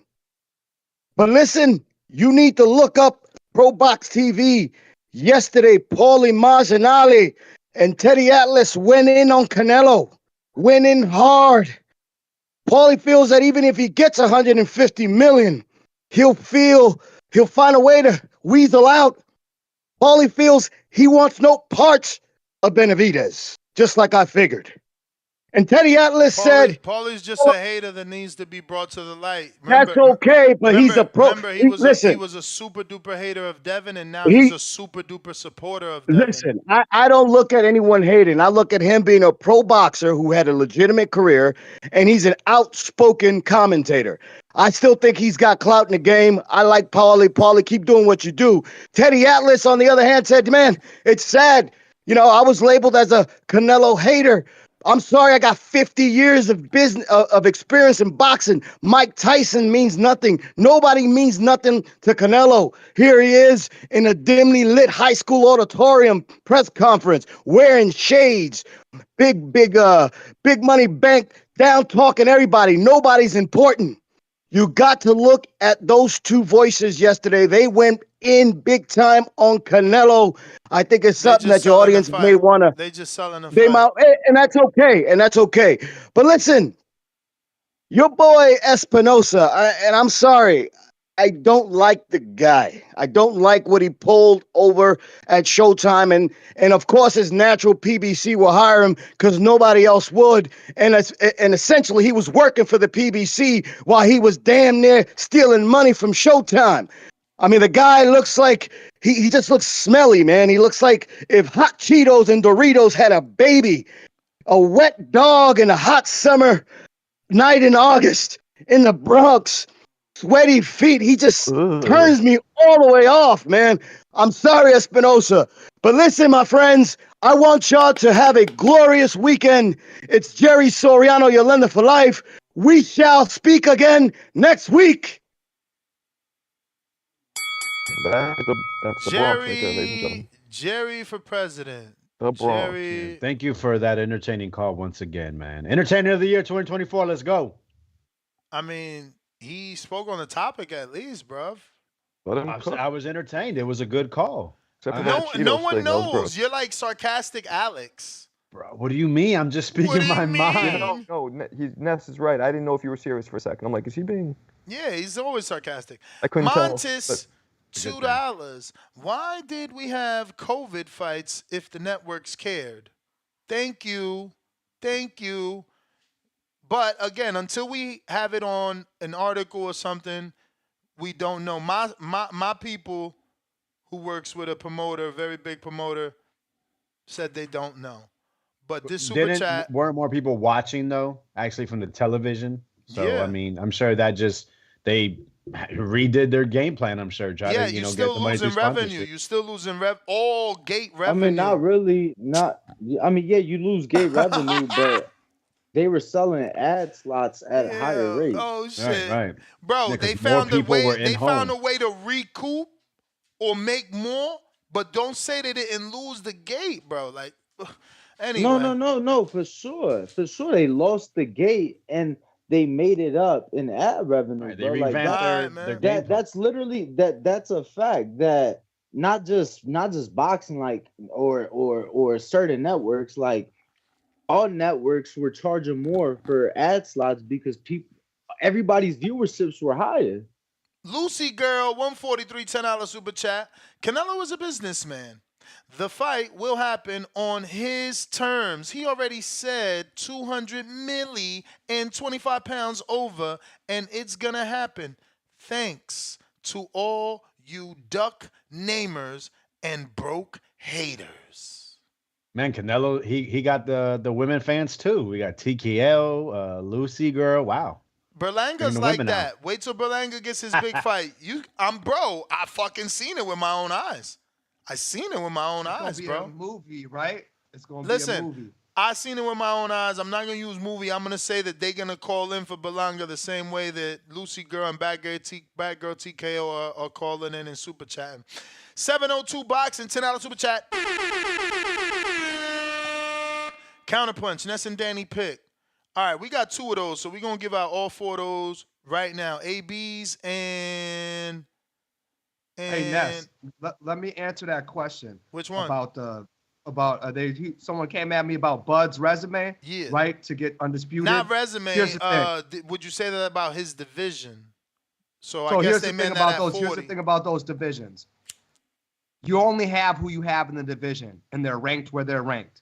But listen, you need to look up Pro Box TV. Yesterday, Paulie Malignaggi and Teddy Atlas went in on Canelo. Went in hard. Paulie feels that even if he gets 150 million, he'll find a way to weasel out. Paulie feels he wants no parts of Benavidez, just like I figured. And Teddy Atlas said, Paulie's just a hater that needs to be brought to the light. That's okay, but he's a pro. Remember, he was a super duper hater of Devin, and now he's a super duper supporter of Devin. Listen, I don't look at anyone hating. I look at him being a pro boxer who had a legitimate career, and he's an outspoken commentator. I still think he's got clout in the game. I like Paulie. Paulie, keep doing what you do. Teddy Atlas, on the other hand, said, man, it's sad. I was labeled as a Canelo hater. I'm sorry, I got 50 years of business of experience in boxing. Mike Tyson means nothing. Nobody means nothing to Canelo. Here he is in a dimly lit high school auditorium press conference, wearing shades, big money bank, down talking everybody. Nobody's important. You got to look at those two voices yesterday. They went in big time on Canelo. I think it's something that your audience may want to. They just selling the They fight. might, and that's okay. And that's okay. But listen, your boy Espinosa, and I'm sorry, I don't like the guy. I don't like what he pulled over at Showtime, and of course his natural PBC will hire him because nobody else would. And essentially he was working for the PBC while he was damn near stealing money from Showtime. I mean, the guy looks like he just looks smelly, man. He looks like if Hot Cheetos and Doritos had a baby, a wet dog in a hot summer night in August in the Bronx, sweaty feet. He just turns me all the way off, man. I'm sorry, Espinosa. But listen, my friends, I want y'all to have a glorious weekend. It's Jerry Soriano, Yolanda for life. We shall speak again next week. That's the Bronx right there, ladies and gentlemen. Jerry for president. The Bronx. Jerry. Thank you for that entertaining call once again, man. Entertainer of the year 2024. Let's go. I mean, he spoke on the topic at least, bruv. I was entertained. It was a good call. No one knows. You're like sarcastic Alex. Bro, what do you mean? I'm just speaking my mind. No, Ness is right. I didn't know if you were serious for a second. I'm like, is he being? Yeah, he's always sarcastic. I couldn't tell. Montes, $2. Why did we have COVID fights if the networks cared? Thank you. But again, until we have it on an article or something, we don't know. My people who works with a promoter, a very big promoter, said they don't know. But this super chat, weren't more people watching though, actually from the television. So Yeah. I mean, I'm sure that just they redid their game plan. I'm sure. Try to, you're get still the money losing through revenue. sponsorship. You're still losing all gate revenue. I mean, not really. I mean, yeah, you lose gate revenue, but they were selling ad slots at a higher rate. Oh shit, Right. bro! Yeah, 'cause they more found a people way. were in They found a home. way to recoup or make more, but don't say they didn't lose the gate, bro. Like, anyway. No, for sure. They lost the gate and they made it up in ad revenue. Right, they bro. Like revamped their game plan. that's literally that's a fact that not just boxing, like or certain networks, like all networks were charging more for ad slots because everybody's viewerships were higher. Lucy Girl, 143, $10 super chat. Canelo is a businessman. The fight will happen on his terms. He already said 200 milli and 25 pounds over, and it's going to happen. Thanks to all you duck namers and broke haters. Man, Canelo, he got the women fans too. We got TKL, Lucy Girl. Wow. Berlanga's like that. Wait till Berlanga gets his big fight. I fucking seen it with my own eyes. I seen it with my own eyes, It's bro. gonna be a movie, right? It's gonna Listen, be a movie. I seen it with my own eyes. I'm not gonna use movie. I'm gonna say that they're gonna call in for Berlanga the same way that Lucy Girl and Bad Girl TKO are calling in and super chatting. 702 boxing, $10 super chat. Counterpunch, Ness and Danny pick. All right, we got 2 of those, so we're going to give out all 4 of those right now. ABs and Hey Ness, let me answer that question. Which one? Someone came at me about Bud's resume. Yeah. Right, to get undisputed. Not resume. Here's the thing. Would you say that about his division? So I So guess here's they the meant thing that about at those. 40. Here's the thing about those divisions. You only have who you have in the division, and they're ranked where they're ranked.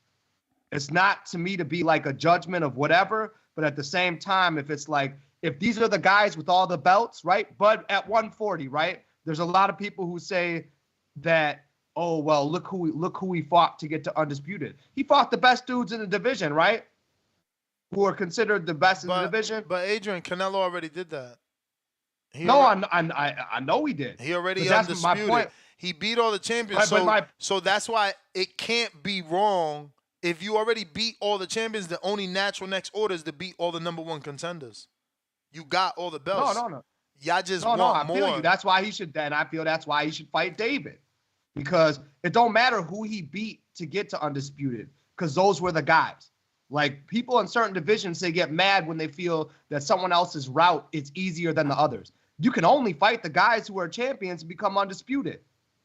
It's not to me to be like a judgment of whatever, but at the same time, if these are the guys with all the belts, right? Bud at 140, right? There's a lot of people who say that, oh well, look who he fought to get to undisputed. He fought the best dudes in the division, right? Who are considered the best in the division. But Adrian, Canelo already did that. I know he did. He already That's undisputed. my point. He beat all the champions. So that's why it can't be wrong. If you already beat all the champions, the only natural next order is to beat all the number 1 contenders. You got all the belts. No. Y'all just want I more. feel you. That's why he should. Then I feel that's why he should fight David, because it don't matter who he beat to get to undisputed, because those were the guys. Like, people in certain divisions, they get mad when they feel that someone else's route is easier than the others. You can only fight the guys who are champions and become undisputed.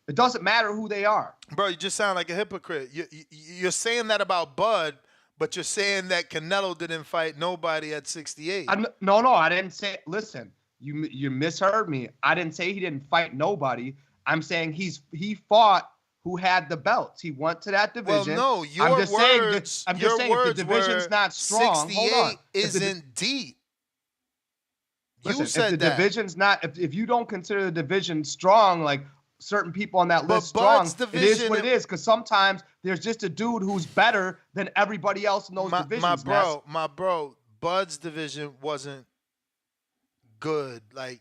It doesn't matter who they are. Bro, you just sound like a hypocrite. You're saying that about Bud, but you're saying that Canelo didn't fight nobody at 68. No, I didn't say. Listen, you misheard me. I didn't say he didn't fight nobody. I'm saying he fought who had the belts. He went to that division. Well, no, your I'm just words, saying your if the division's not strong, 68 isn't deep. Listen, You said if the that. division's not, if you don't consider the division strong, like certain people on that But list strong, Bud's it is division- what it is. Because sometimes there's just a dude who's better than everybody else in those divisions. My bro, Bud's division wasn't good. Like,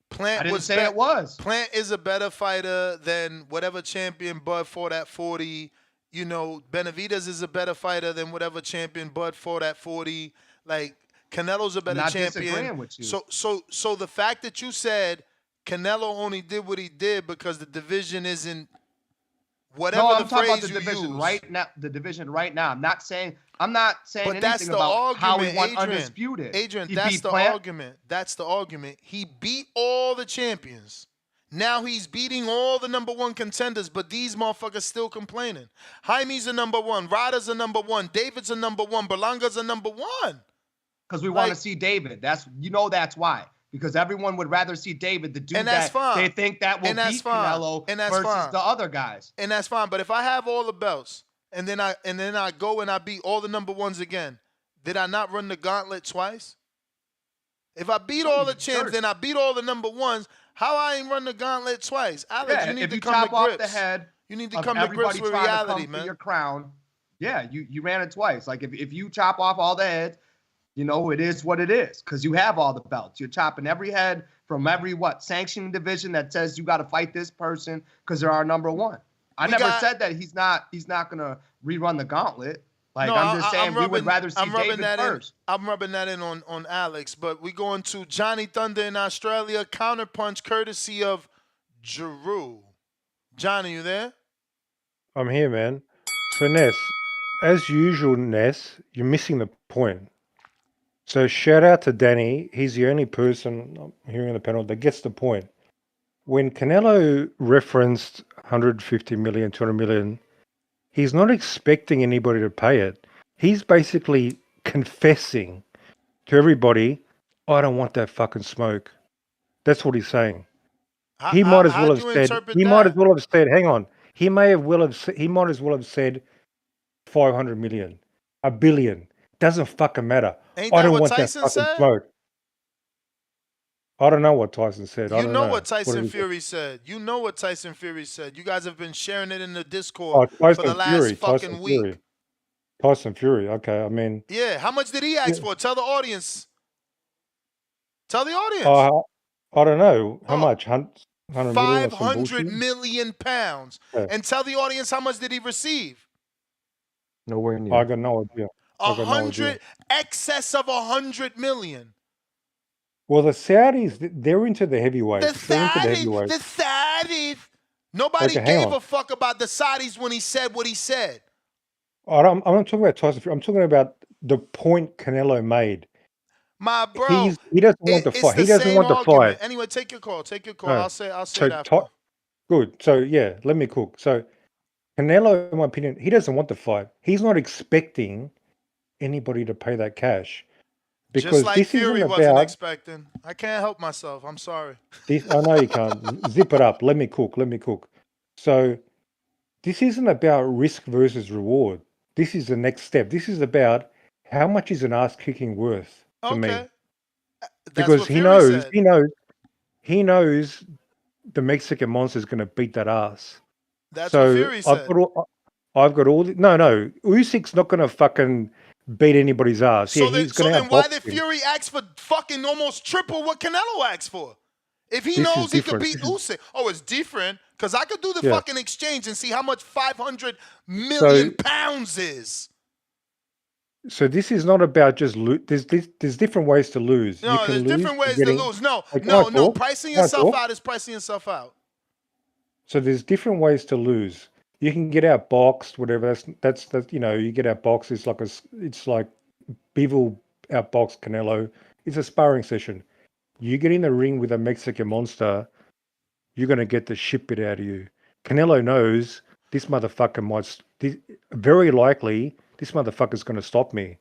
Plant I didn't was say it was. Plant is a better fighter than whatever champion Bud fought at 40. You know, Benavidez is a better fighter than whatever champion Bud fought at 40. Like, Canelo's a better I'm not champion. disagreeing with you. So the fact that you said Canelo only did what he did because the division isn't whatever No, I'm the talking phrase about the you division use. right now. The division right now. I'm not saying But that's anything the about argument, how he won Adrian. undisputed. Adrian, He that's beat the Plant. argument. That's the argument. He beat all the champions. Now he's beating all the number one contenders, but these motherfuckers still complaining. Jaime's a number one. Ryder's a number one. David's a number one. Berlanga's a number one. Because we want to see David. That's why. Because everyone would rather see David, the dude And that's that fine. they think that will And that's beat fine. Canelo And that's versus fine. the other guys. And that's fine. But if I have all the belts and then I go and I beat all the number ones again, did I not run the gauntlet twice? If I beat all the champs and I beat all the number ones, how I ain't run the gauntlet twice? Alex, Yeah, you need if to you come chop to off grips. the head You need to of come to grips everybody with trying to reality, come man. for your crown, yeah, you ran it twice. Like if you chop off all the heads, you know, it is what it is because you have all the belts. You're chopping every head from every sanctioning division that says you got to fight this person because they're our number one. I never said that he's not gonna rerun the gauntlet. Like, No, I'm just saying we would rather see David first. I'm rubbing that in on Alex, but we going to Johnny Thunder in Australia, counterpunch courtesy of Giroux. Johnny, you there? I'm here, man. So, Ness, as usual, Ness, you're missing the point. So, shout out to Danny. He's the only person I'm hearing on the panel that gets the point. When Canelo referenced 150 million, 200 million, he's not expecting anybody to pay it. He's basically confessing to everybody, I don't want that fucking smoke. That's what he's saying. He might as well have said. He might as well have said. Hang on. He might as well have said 500 million, a billion. Doesn't fucking matter. Ain't I that don't what want Tyson that fucking said? smoke. I don't know what Tyson said. I You don't know know what Tyson did he say? Fury said. You know what Tyson Fury said. You guys have been sharing it in the Oh, Discord for Tyson the last Fury. fucking Tyson week. Fury. Tyson Fury. Okay, I mean, Yeah, how much did he ask for? Tell the audience. Tell the audience. I don't know how much. 100 million or some 500 bullshit? million pounds. Yeah. And tell the audience how much did he receive? Nowhere near. I got no idea. I got no idea. 100, excess of 100 million. Well, the Saudis, they're into the heavyweights. They're into the The heavyweights. Saudis. Nobody Okay, hang gave on. a fuck about the Saudis when he said what he said. I'm not talking about Tyson Fury. I'm talking about the point Canelo made. My bro, He doesn't want to it's fight. the He doesn't same want to argument. fight. Anyway, take your call. Take your call. No. I'll say So that after. good. So yeah, let me cook. So Canelo, in my opinion, he doesn't want to fight. He's not expecting anybody to pay that cash because Just like this Fury isn't wasn't about. expecting. I can't help myself. I'm sorry. I know you can't. Zip it up. Let me cook. So this isn't about risk versus reward. This is the next step. This is about how much is an ass kicking worth to me. That's Because what he Fury knows, said. he knows the Mexican monster is going to beat that ass. That's So what Fury said. I've got all. No. Usyk's not going to fucking beat anybody's ass. So Yeah, then, he's going to why outbox did him. Fury ask for fucking almost triple what Canelo asked for? If he This is knows he could different. beat Usyk. Oh, it's different. Because I could do the Yeah. fucking exchange and see how much 500 million pounds is. So this is not about just lose. There's different ways to lose. No, there's different ways to lose. No. Pricing Can I yourself talk? out is pricing yourself out. So there's different ways to lose. You can get outboxed, whatever. That's you know, you get outboxed. It's like Bivol outboxed Canelo. It's a sparring session. You get in the ring with a Mexican monster, you're gonna get the shit bit out of you. Canelo knows this motherfucker very likely this motherfucker's gonna stop me.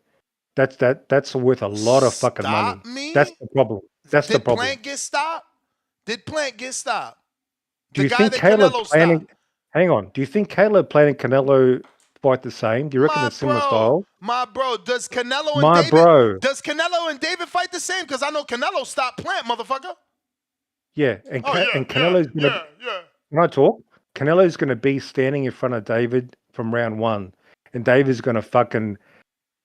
That's worth a lot of fucking money. Me? That's the problem. That's the Did problem. Plant get stopped? Did Plant get stopped? Do you The guy think that Caleb Canelo planning? stopped. Hang on. Do you think Caleb planning Canelo fight the same? Do you reckon it's similar style? My bro, does Canelo and My David bro. does Canelo and David fight the same? Because I know Canelo stopped Plant, motherfucker. Yeah, and Canelo's gonna. Can I talk? Canelo's gonna be standing in front of David from round one, and David's gonna fucking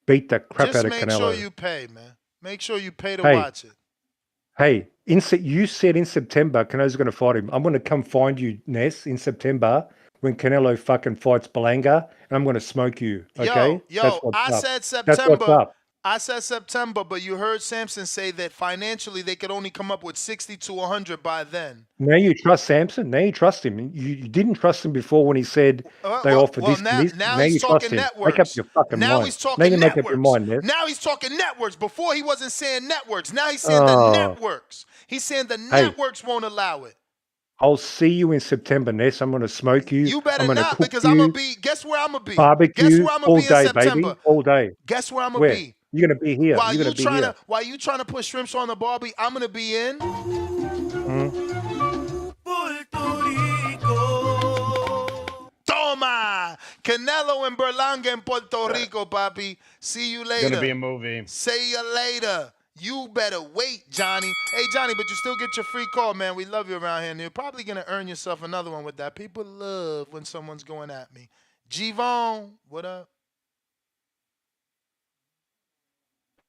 beat the crap out of Canelo. Just make sure you pay, man. Make sure you pay to Hey. watch it. Hey, you said in September Canelo's going to fight him. I'm going to come find you, Ness, in September when Canelo fucking fights Berlanga, and I'm going to smoke you. Okay? I said September. That's what's up. I said September, but you heard Samson say that financially they could only come up with 60 to 100 by then. Now you trust Samson. Now you trust him. You didn't trust him before when he said they offered this and this. Now Now he's you talking trust him. networks. Make up your fucking Now mind. he's talking now you networks. make up your mind, Ness. Now he's talking networks. Before he wasn't saying networks. Now he's saying Oh. the networks. He's saying the Hey. networks won't allow it. I'll see you in September, Ness. I'm going to smoke you. You better I'm gonna not, cook because you, I'm gonna be. Guess where I'm gonna be? barbecue Guess where I'm gonna all be in day, September? baby, all day. Guess where I'm gonna Where? be? You're going to be here. While You're you going to be trying here. to while you trying to put shrimps on the barbie, I'm gonna be in. Toma! Canelo and Berlanga in Puerto Rico, papi. See you later. Gonna be a movie. See you later. You better wait, Johnny. Hey, Johnny, but you still get your free call, man. We love you around here. And you're probably going to earn yourself another one with that. People love when someone's going at me. G-Von, what up?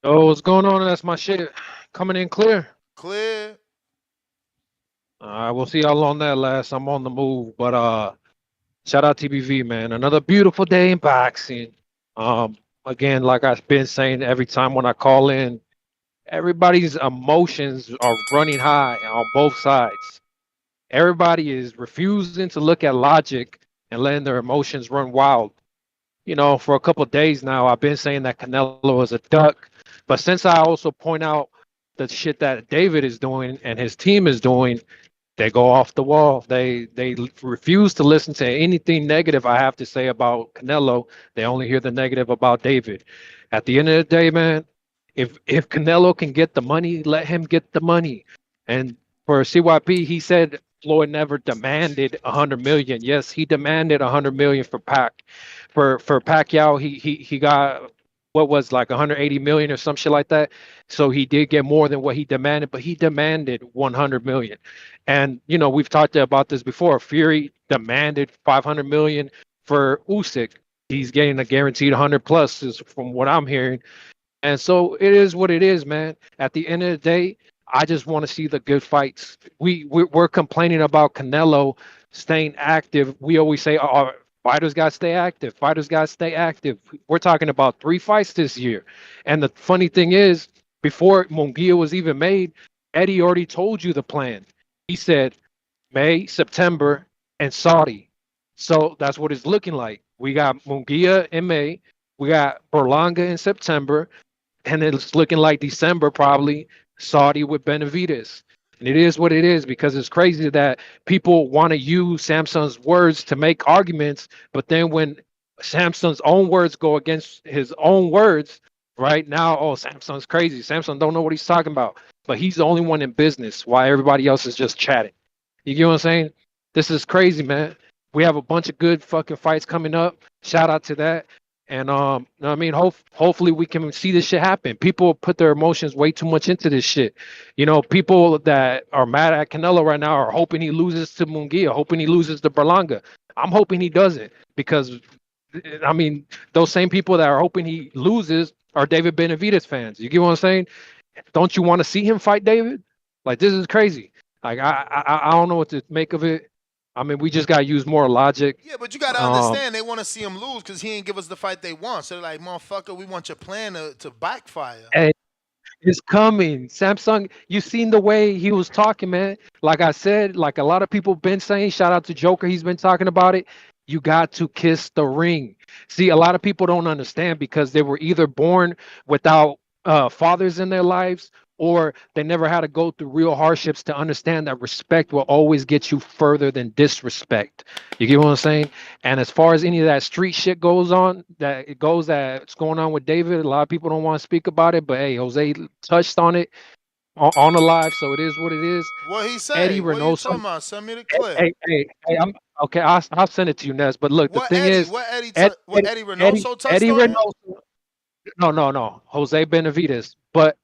Oh, what's going on? That's my shit. Coming in clear. Clear. We'll see how long that lasts. I'm on the move. But shout out TBV, man. Another beautiful day in boxing. Again, like I've been saying every time when I call in, everybody's emotions are running high on both sides. Everybody is refusing to look at logic and letting their emotions run wild. You know, for a couple of days now, I've been saying that Canelo is a duck. But since I also point out the shit that David is doing and his team is doing, they go off the wall. They refuse to listen to anything negative I have to say about Canelo. They only hear the negative about David. At the end of the day, man, if Canelo can get the money, let him get the money. And for CYP, he said Floyd never demanded 100 million. Yes, he demanded 100 million for Pacquiao. He got what was like 180 million or some shit like that. So he did get more than what he demanded, but he demanded 100 million. And you know, we've talked about this before. Fury demanded 500 million for Usyk. He's getting a guaranteed 100 plus, is from what I'm hearing. And so it is what it is, man. At the end of the day, I just want to see the good fights. We're complaining about Canelo staying active. We always say, "Oh, fighters got to stay active. Fighters got to stay active." We're talking about 3 fights this year. And the funny thing is, before Munguia was even made, Eddie already told you the plan. He said May, September, and Saudy. So that's what it's looking like. We got Munguia in May. We got Berlanga in September. And it's looking like December, probably Saudy with Benavidez. And it is what it is, because it's crazy that people want to use Samson's words to make arguments. But then when Samson's own words go against his own words, right now, oh, Samson's crazy. Samson don't know what he's talking about. But he's the only one in business while everybody else is just chatting. You get what I'm saying? This is crazy, man. We have a bunch of good fucking fights coming up. Shout out to that. And I mean, hopefully we can see this shit happen. People put their emotions way too much into this shit. You know, people that are mad at Canelo right now are hoping he loses to Munguia, hoping he loses to Berlanga. I'm hoping he doesn't, because I mean, those same people that are hoping he loses are David Benavidez fans. You get what I'm saying? Don't you want to see him fight David? Like, this is crazy. Like, I don't know what to make of it. I mean, we just got to use more logic. Yeah, but you got to understand, they want to see him lose because he ain't give us the fight they want. So they're like, motherfucker, we want your plan to backfire. And it's coming. Samsung, you seen the way he was talking, man. Like I said, like a lot of people been saying, shout out to Joker, he's been talking about it. You got to kiss the ring. See, a lot of people don't understand because they were either born without fathers in their lives, or they never had to go through real hardships to understand that respect will always get you further than disrespect. You get what I'm saying? And as far as any of that street shit goes on, that's going on with David, a lot of people don't want to speak about it, but hey, Jose touched on it on the live, so it is what it is. What he Eddie say? What are you Reynoso. talking about? Send me the clip. Hey, I'm okay. I'll send it to you, Ness. But look, the What thing Eddie? is, What Eddie? Ed, What Eddie, Eddie Eddie, Reynoso touched Eddie on it? Reynoso. No. Jose Benavidez. But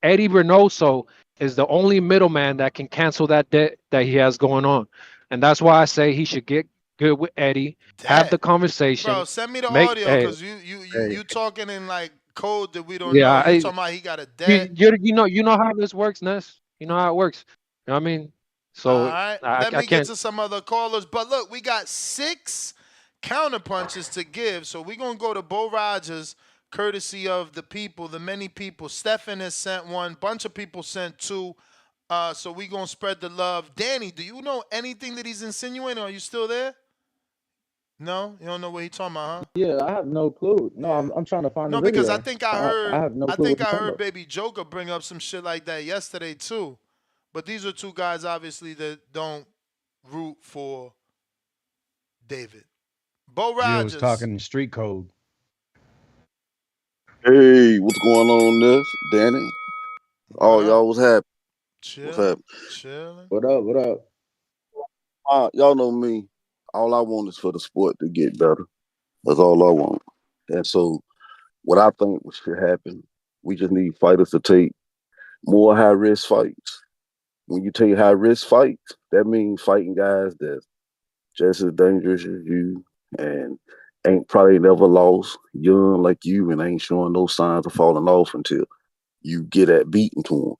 Eddie Reynoso is the only middleman that can cancel that debt that he has going on, and that's why I say he should get good with Eddie, have the That, conversation, bro. Send me the make audio hey, because you hey, you talking in like code that we don't yeah, know. You talking about he got a debt. you know how this works, Ness. You know how it works. You know what I mean? All So right. I Let I me get can't. to some other callers. But look, we got 6 counter punches to give. So we're gonna go to Bo Rogers, courtesy of the people, the many people. Stefan has sent one. Bunch of people sent 2. So we gonna spread the love. Danny, do you know anything that he's insinuating? Are you still there? No, you don't know what he's talking about, huh? Yeah, I have no clue. No, Yeah. I'm trying to find the No, because video. I have no I clue what think you're I talking heard about. Baby Joker bring up some shit like that yesterday too. But these are 2 guys obviously that don't root for David. Bo Gio was Rogers. talking in street code. Hey, what's going on, this Danny? What Oh, up? y'all, what's happening? What's Chilling. happening? Chilling. What up? What up? Y'all know me. All I want is for the sport to get better. That's all I want. And so, what I think should happen, we just need fighters to take more high risk fights. When you take high risk fights, that means fighting guys that's just as dangerous as you and ain't probably never lost, young like you, and ain't showing no signs of falling off until you get that beaten to them.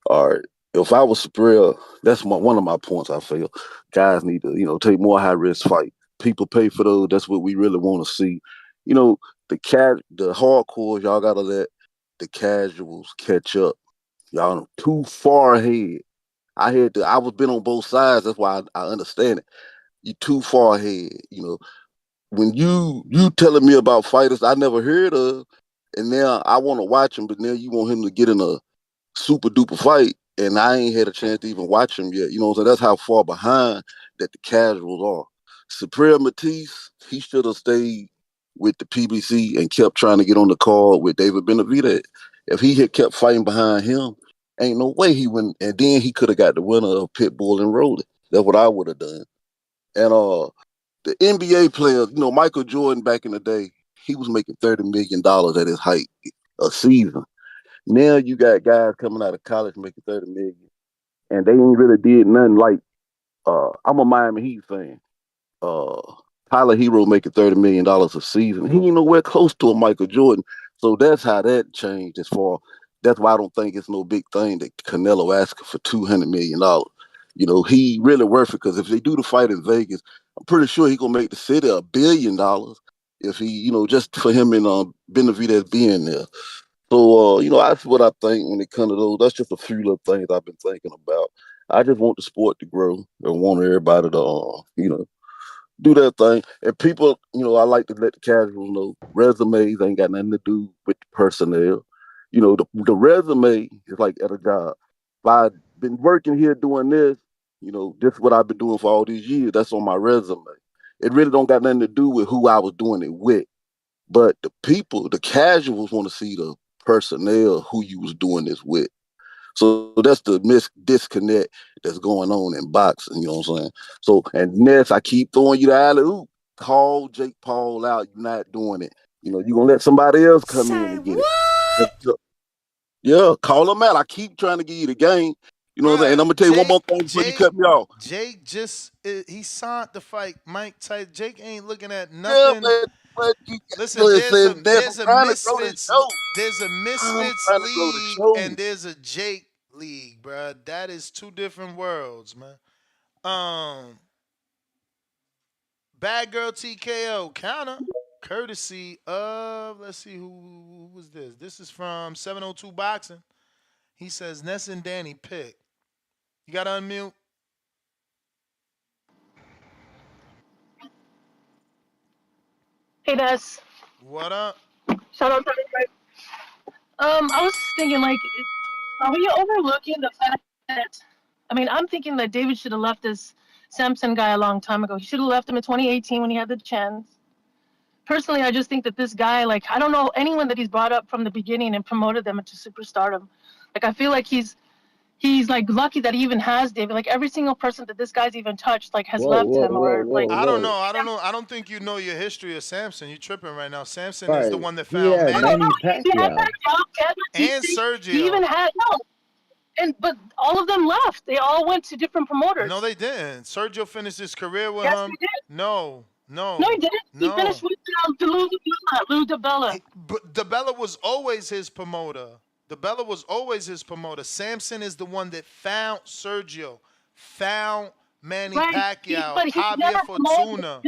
All right. If I was superior, that's one of my points. I feel guys need to, take more high risk fight. People pay for those. That's what we really want to see. You know, the hardcores, y'all gotta let the casuals catch up. Y'all too far ahead. I was been on both sides. That's why I understand it. You too far ahead. When you telling me about fighters I never heard of, and now I want to watch him, but now you want him to get in a super duper fight, and I ain't had a chance to even watch him yet. You know what I'm saying? That's how far behind that the casuals are. Supreme Matisse, he should have stayed with the PBC and kept trying to get on the card with David Benavidez. If he had kept fighting behind him, ain't no way he went. And then he could have got the winner of Pitbull and Rolly. That's what I would have done. And the NBA players, Michael Jordan back in the day, he was making $30 million at his height a season. Now you got guys coming out of college making 30 million, and they ain't really did nothing. Like I'm a Miami Heat fan. Uh, Tyler Hero making $30 million a season. He ain't nowhere close to a Michael Jordan. So that's how that changed. That's why I don't think it's no big thing that Canelo asking for $200 million. He really worth it because if they do the fight in Vegas, I'm pretty sure he gonna make the city $1 billion if he, just for him and Benavidez being there. So, that's what I think when it comes to those. That's just a few little things I've been thinking about. I just want the sport to grow and want everybody to, do their thing. And people, I like to let the casuals know resumes ain't got nothing to do with the personnel. The resume is like at a job. If I've been working here doing this, this is what I've been doing for all these years. That's on my resume. It really don't got nothing to do with who I was doing it with. But the people, the casuals want to see the personnel who you was doing this with. So that's the disconnect that's going on in boxing, you know what I'm saying? So, and Ness, I keep throwing you the alley oop. Call Jake Paul out, you're not doing it. You're going to let somebody else come in and get it. Yeah, call him out. I keep trying to give you the game. You know what I'm saying? And I'm going to tell you one more thing before you cut me off. Jake just he signed to fight Mike Tyson. Jake ain't looking at Yeah, nothing. but Listen, listen, Ness, I'm trying to grow this show. there's a I'm misfits trying to grow the league show. and there's a Jake league, bruh. That is 2 different worlds, man. Bad Girl TKO counter, courtesy of, let's see who was this. This is from 702 Boxing. He says Ness and Danny pick. You got to unmute. Hey, Des. What up? Shout out to everybody. I was thinking, like, are we overlooking the fact that, I mean, I'm thinking that David should have left this Samson guy a long time ago. He should have left him in 2018 when he had the chance. Personally, I just think that this guy, like, I don't know anyone that he's brought up from the beginning and promoted them into superstardom. Like, I feel like he's like lucky that he even has David. Like every single person that this guy's even touched, like, has left him or like. I don't know. I don't think you know your history of Samson. You tripping right now. Samson is the Right. one that He found had Manny Manny Pacquiao. and Sergio. He even had but all of them left. They all went to different promoters. No, they didn't. Sergio finished his career with Yes, him. he did. No, No, he didn't. He finished with Lou DiBella. But DiBella was always his promoter. DiBella was always his promoter. Samson is the one that found Sergio, found Manny Pacquiao, Javier Fortuna.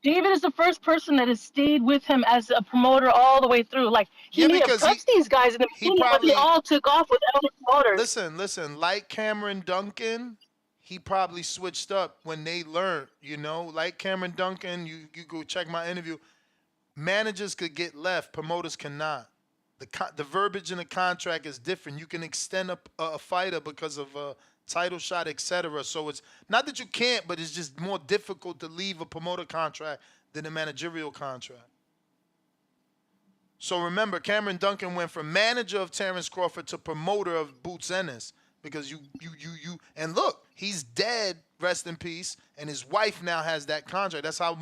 David is the first person that has stayed with him as a promoter all the way through. Like, he may have touched these guys in the beginning, but they all took off with other promoters. Listen. Like Cameron Duncan, he probably switched up when they learned, Like Cameron Duncan, you go check my interview. Managers could get left, promoters cannot. The verbiage in the contract is different. You can extend a fighter because of a title shot, etc. So it's not that you can't, but it's just more difficult to leave a promoter contract than a managerial contract. So remember, Cameron Duncan went from manager of Terrence Crawford to promoter of Boots Ennis because you and look, he's dead, rest in peace, and his wife now has that contract. That's how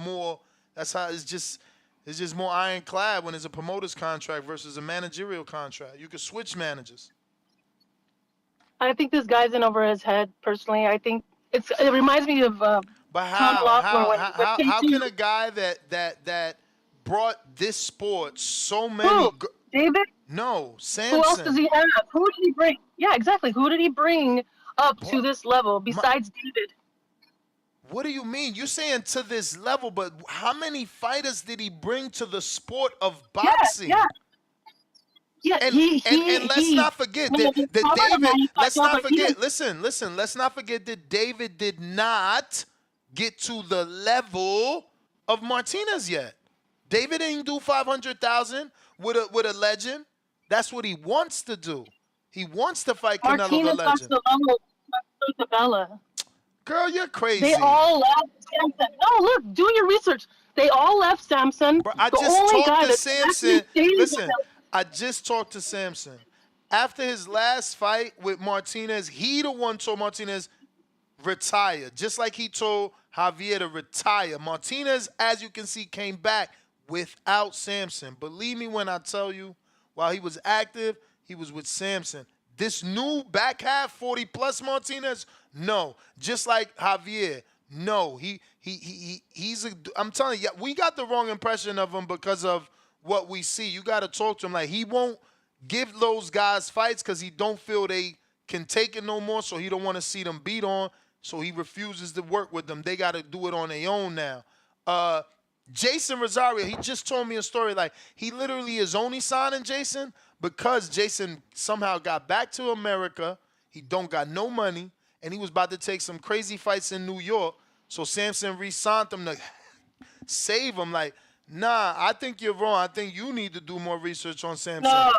it's just more ironclad when it's a promoter's contract versus a managerial contract. You could switch managers. I think this guy's in over his head. Personally, I think it reminds me of But Tom Laughlin. How can a guy that brought this sport so many? Who? David? No, Samson. Who else does he have? Who did he bring? Yeah, exactly. Who did he bring up to this level besides David? What do you mean? You're saying to this level, but how many fighters did he bring to the sport of boxing? Yeah, and let's not forget that David. Let's not forget. Listen. Let's not forget that David did not get to the level of Martinez yet. David didn't do 500,000 with a legend. That's what he wants to do. He wants to fight Canelo the legend. Martinez got the level of Bella. Girl, you're crazy. They all left Samson. No, look, do your research. They all left Samson. Bro, I just talked to Samson. Listen, I just talked to Samson. After his last fight with Martinez, he the one told Martinez, retire. Just like he told Javier to retire. Martinez, as you can see, came back without Samson. Believe me when I tell you, while he was active, he was with Samson. This new back half, 40-plus Martinez, no. Just like Javier, no. He's I'm telling you, we got the wrong impression of him because of what we see. You got to talk to him. Like, he won't give those guys fights because he don't feel they can take it no more, so he don't want to see them beat on, so he refuses to work with them. They got to do it on their own now. Jason Rosario, he just told me a story. Like, he literally is only signing Jason because Jason somehow got back to America. He don't got no money, and he was about to take some crazy fights in New York. So Samson re-signed him to save him. Like, nah, I think you're wrong. I think you need to do more research on Samson. No,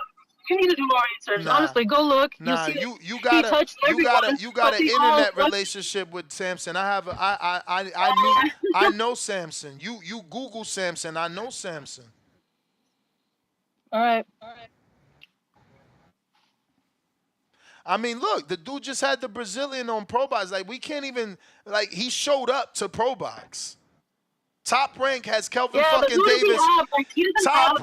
you need to do more research. Nah. Honestly, go look. Nah, You'll see you got an they all internet relationship with Samson. I know Samson. You Google Samson. I know Samson. All right. I mean, look, the dude just had the Brazilian on Pro Box. Like, we can't even, like, he showed up to Pro Box. Top Rank has Kelvin fucking Davis. Top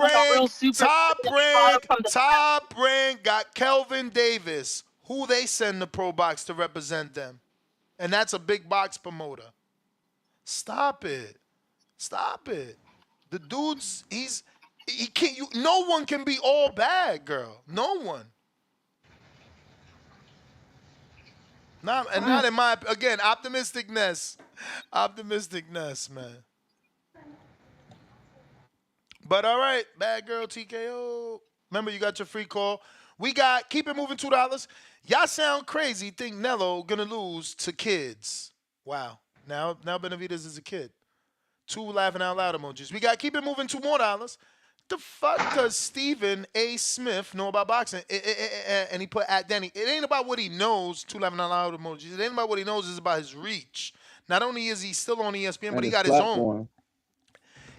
Rank got Kelvin Davis, who they send to Pro Box to represent them. And that's a big box promoter. Stop it. The dude's, he can't, no one can be all bad, girl. No one. Not in my, again, optimisticness, man. But all right, bad girl TKO. Remember, you got your free call. We got, keep it moving, $2. Y'all sound crazy, think Nello gonna lose to kids. Wow. Now Benavidez is a kid. 2 laughing out loud emojis. We got keep it moving, $2 more. The fuck does Stephen A. Smith know about boxing? And he put at Danny. It ain't about what he knows, 2 laughing out loud emojis. It ain't about what he knows, it's about his reach. Not only is he still on ESPN, but he got his own.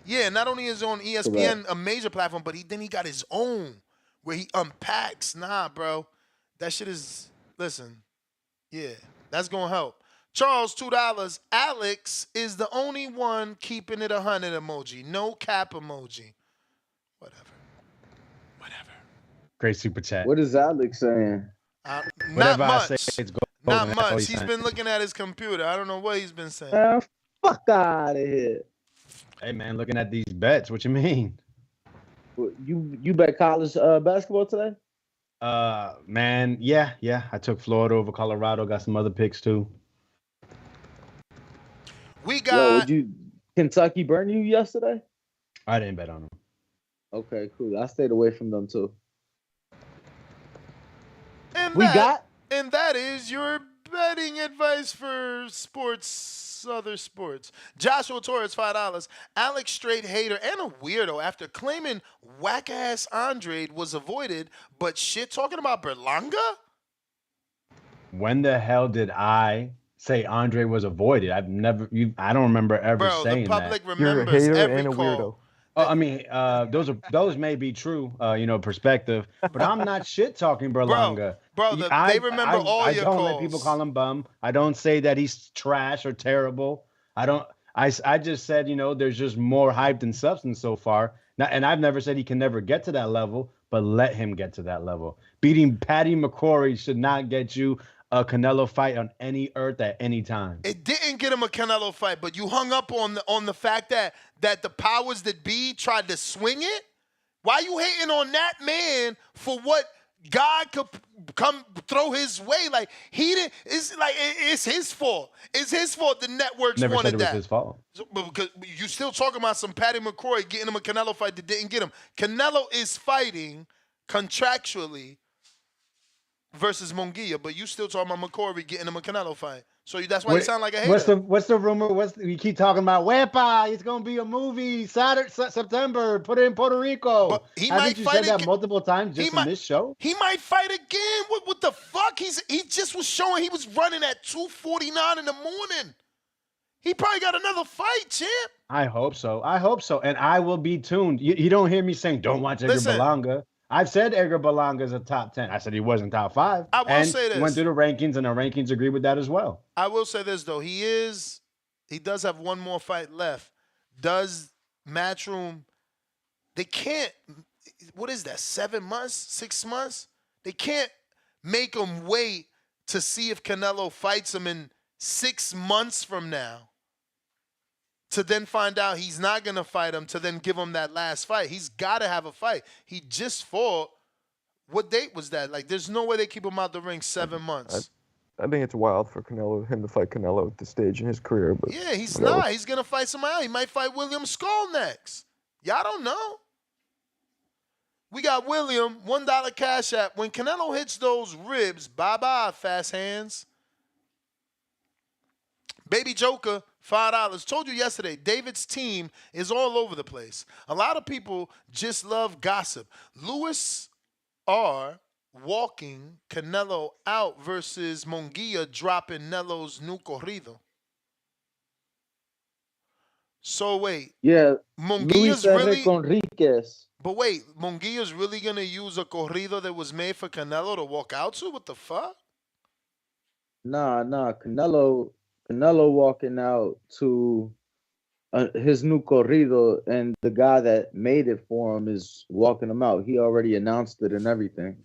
Yeah, not only is on ESPN, a major platform, but then he got his own where he unpacks. Nah, bro. That shit is, listen, yeah, that's going to help. Charles, $2. Alex is the only one keeping it 100 emoji. No cap emoji. Whatever. Great super chat. What is Alex saying? Not I much. say, it's gold. Not much. He's been looking at his computer. I don't know what he's been saying. Fuck out of here. Hey, man, looking at these bets. What you mean? You bet college basketball today? Man, yeah. I took Florida over Colorado. Got some other picks too. We got. Kentucky burn you yesterday? I didn't bet on them. Okay, cool. I stayed away from them too. And that is your betting advice for other sports. Joshua Torres, $5. Alex, straight hater and a weirdo after claiming whack-ass Andre was avoided, but shit talking about Berlanga? When the hell did I say Andre was avoided? I don't remember ever saying that. Bro, the public remembers every call. Weirdo. I mean, those may be true, perspective, but I'm not shit talking Berlanga. Bro, they remember all your calls. I don't let people call him bum. I don't say that he's trash or terrible. I just said, there's just more hype than substance so far. Now, and I've never said he can never get to that level, but let him get to that level. Beating Patty McCrory should not get you a Canelo fight on any earth at any time. It didn't get him a Canelo fight, but you hung up on the fact that the powers that be tried to swing it. Why you hating on that man for what God could come throw his way? Like he didn't. It's his fault. It's his fault. The networks Never wanted said it was his fault. Because you still talking about some Patty McCrory getting him a Canelo fight that didn't get him. Canelo is fighting contractually versus Munguia, but you still talking about McCrory getting him a Canelo fight. So that's why you sound like a hater. What's the rumor? You keep talking about Wepa? It's gonna be a movie September. Put it in Puerto Rico. But he Haven't might you fight said that again. multiple times just in this show? He might fight again. What the fuck? He just was showing he was running at 2:49 in the morning. He probably got another fight, champ. I hope so. And I will be tuned. You don't hear me saying don't watch Edgar Berlanga. I've said Edgar Berlanga is a top 10. I said he wasn't top 5. I will say this. He went through the rankings, and the rankings agree with that as well. I will say this, though. He does have one more fight left. Does Matchroom, they can't, what is that, 7 months, 6 months? They can't make him wait to see if Canelo fights him in 6 months from now, to then find out he's not going to fight him, to then give him that last fight. He's got to have a fight. He just fought. What date was that? Like, there's no way they keep him out the ring 7 months. I think it's wild for him to fight Canelo at this stage in his career. But yeah, he's not. He's going to fight somebody else. He might fight William Skull next. Y'all don't know. We got William, $1 Cash App. When Canelo hits those ribs, bye-bye, fast hands. Baby Joker, $5. Told you yesterday, David's team is all over the place. A lot of people just love gossip. Lewis R. walking Canelo out versus Munguia dropping Nelo's new corrido. So wait. Yeah. Munguia's Luis really Enriquez. But wait, Munguia's really gonna use a corrido that was made for Canelo to walk out to? What the fuck? Nah. Canelo walking out to his new corrido, and the guy that made it for him is walking him out. He already announced it and everything.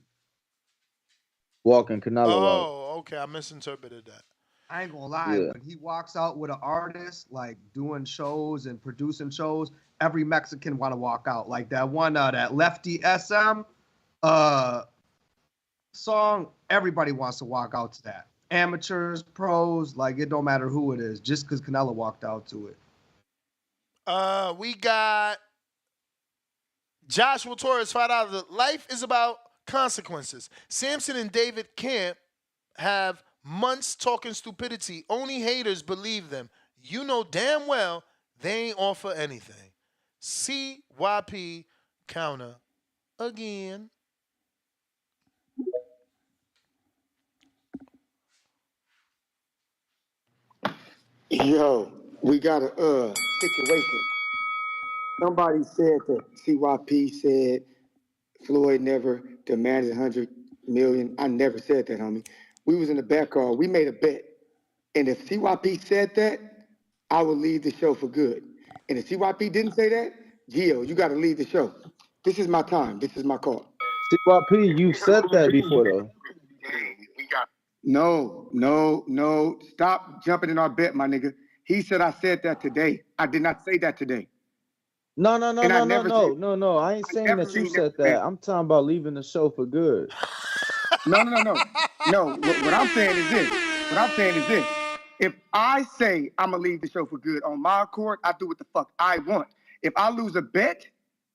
Walking Canelo out. Oh, okay. I misinterpreted that. I ain't gonna lie. Yeah. When he walks out with an artist, like doing shows and producing shows, every Mexican want to walk out. Like that one, that Lefty SM song, everybody wants to walk out to that. Amateurs, pros, like it don't matter who it is, just because Canelo walked out to it. We got Joshua Torres, $5. Life is about consequences. Samson and David Camp have months talking stupidity. Only haters believe them. You know damn well They ain't offer anything. CYP counter again. Yo, we got a situation. Somebody said that CYP said Floyd never demanded 100 million. I never said that, homie. We was in the back call. We made a bet. And if CYP said that, I would leave the show for good. And if CYP didn't say that, Gio, you got to leave the show. This is my time. This is my call. CYP, you said that before though. No. Stop jumping in our bet, my nigga. He said I said that today. I did not say that today. No. I ain't I saying never that you seen that said that. I'm talking about leaving the show for good. No. What I'm saying is this. If I say I'm gonna leave the show for good on my accord, I do what the fuck I want. If I lose a bet,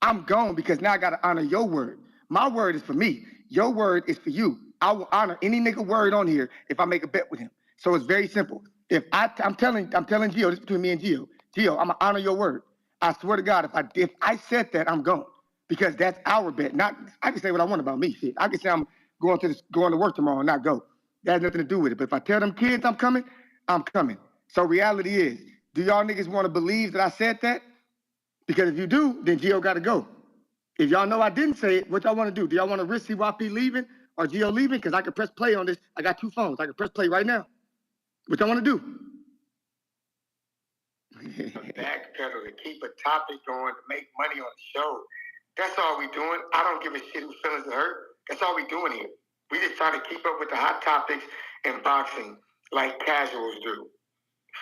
I'm gone because now I gotta honor your word. My word is for me. Your word is for you. I will honor any nigga word on here if I make a bet with him. So it's very simple. If I'm telling Gio, this is between me and Gio. Gio, I'm gonna honor your word. I swear to God, if I said that, I'm gone because that's our bet. Not I can say what I want about me. Shit, I can say I'm going to work tomorrow and not go. That has nothing to do with it. But if I tell them kids I'm coming, I'm coming. So reality is, do y'all niggas want to believe that I said that? Because if you do, then Gio got to go. If y'all know I didn't say it, what y'all want to do? Do y'all want to risk CYP leaving or Gio leaving? Because I can press play on this. I got 2 phones. I can press play right now. What y'all want to do? Backpedal to keep a topic going to make money on the show. That's all we doing. I don't give a shit whose feelings are hurt. That's all we doing here. We just trying to keep up with the hot topics in boxing like casuals do.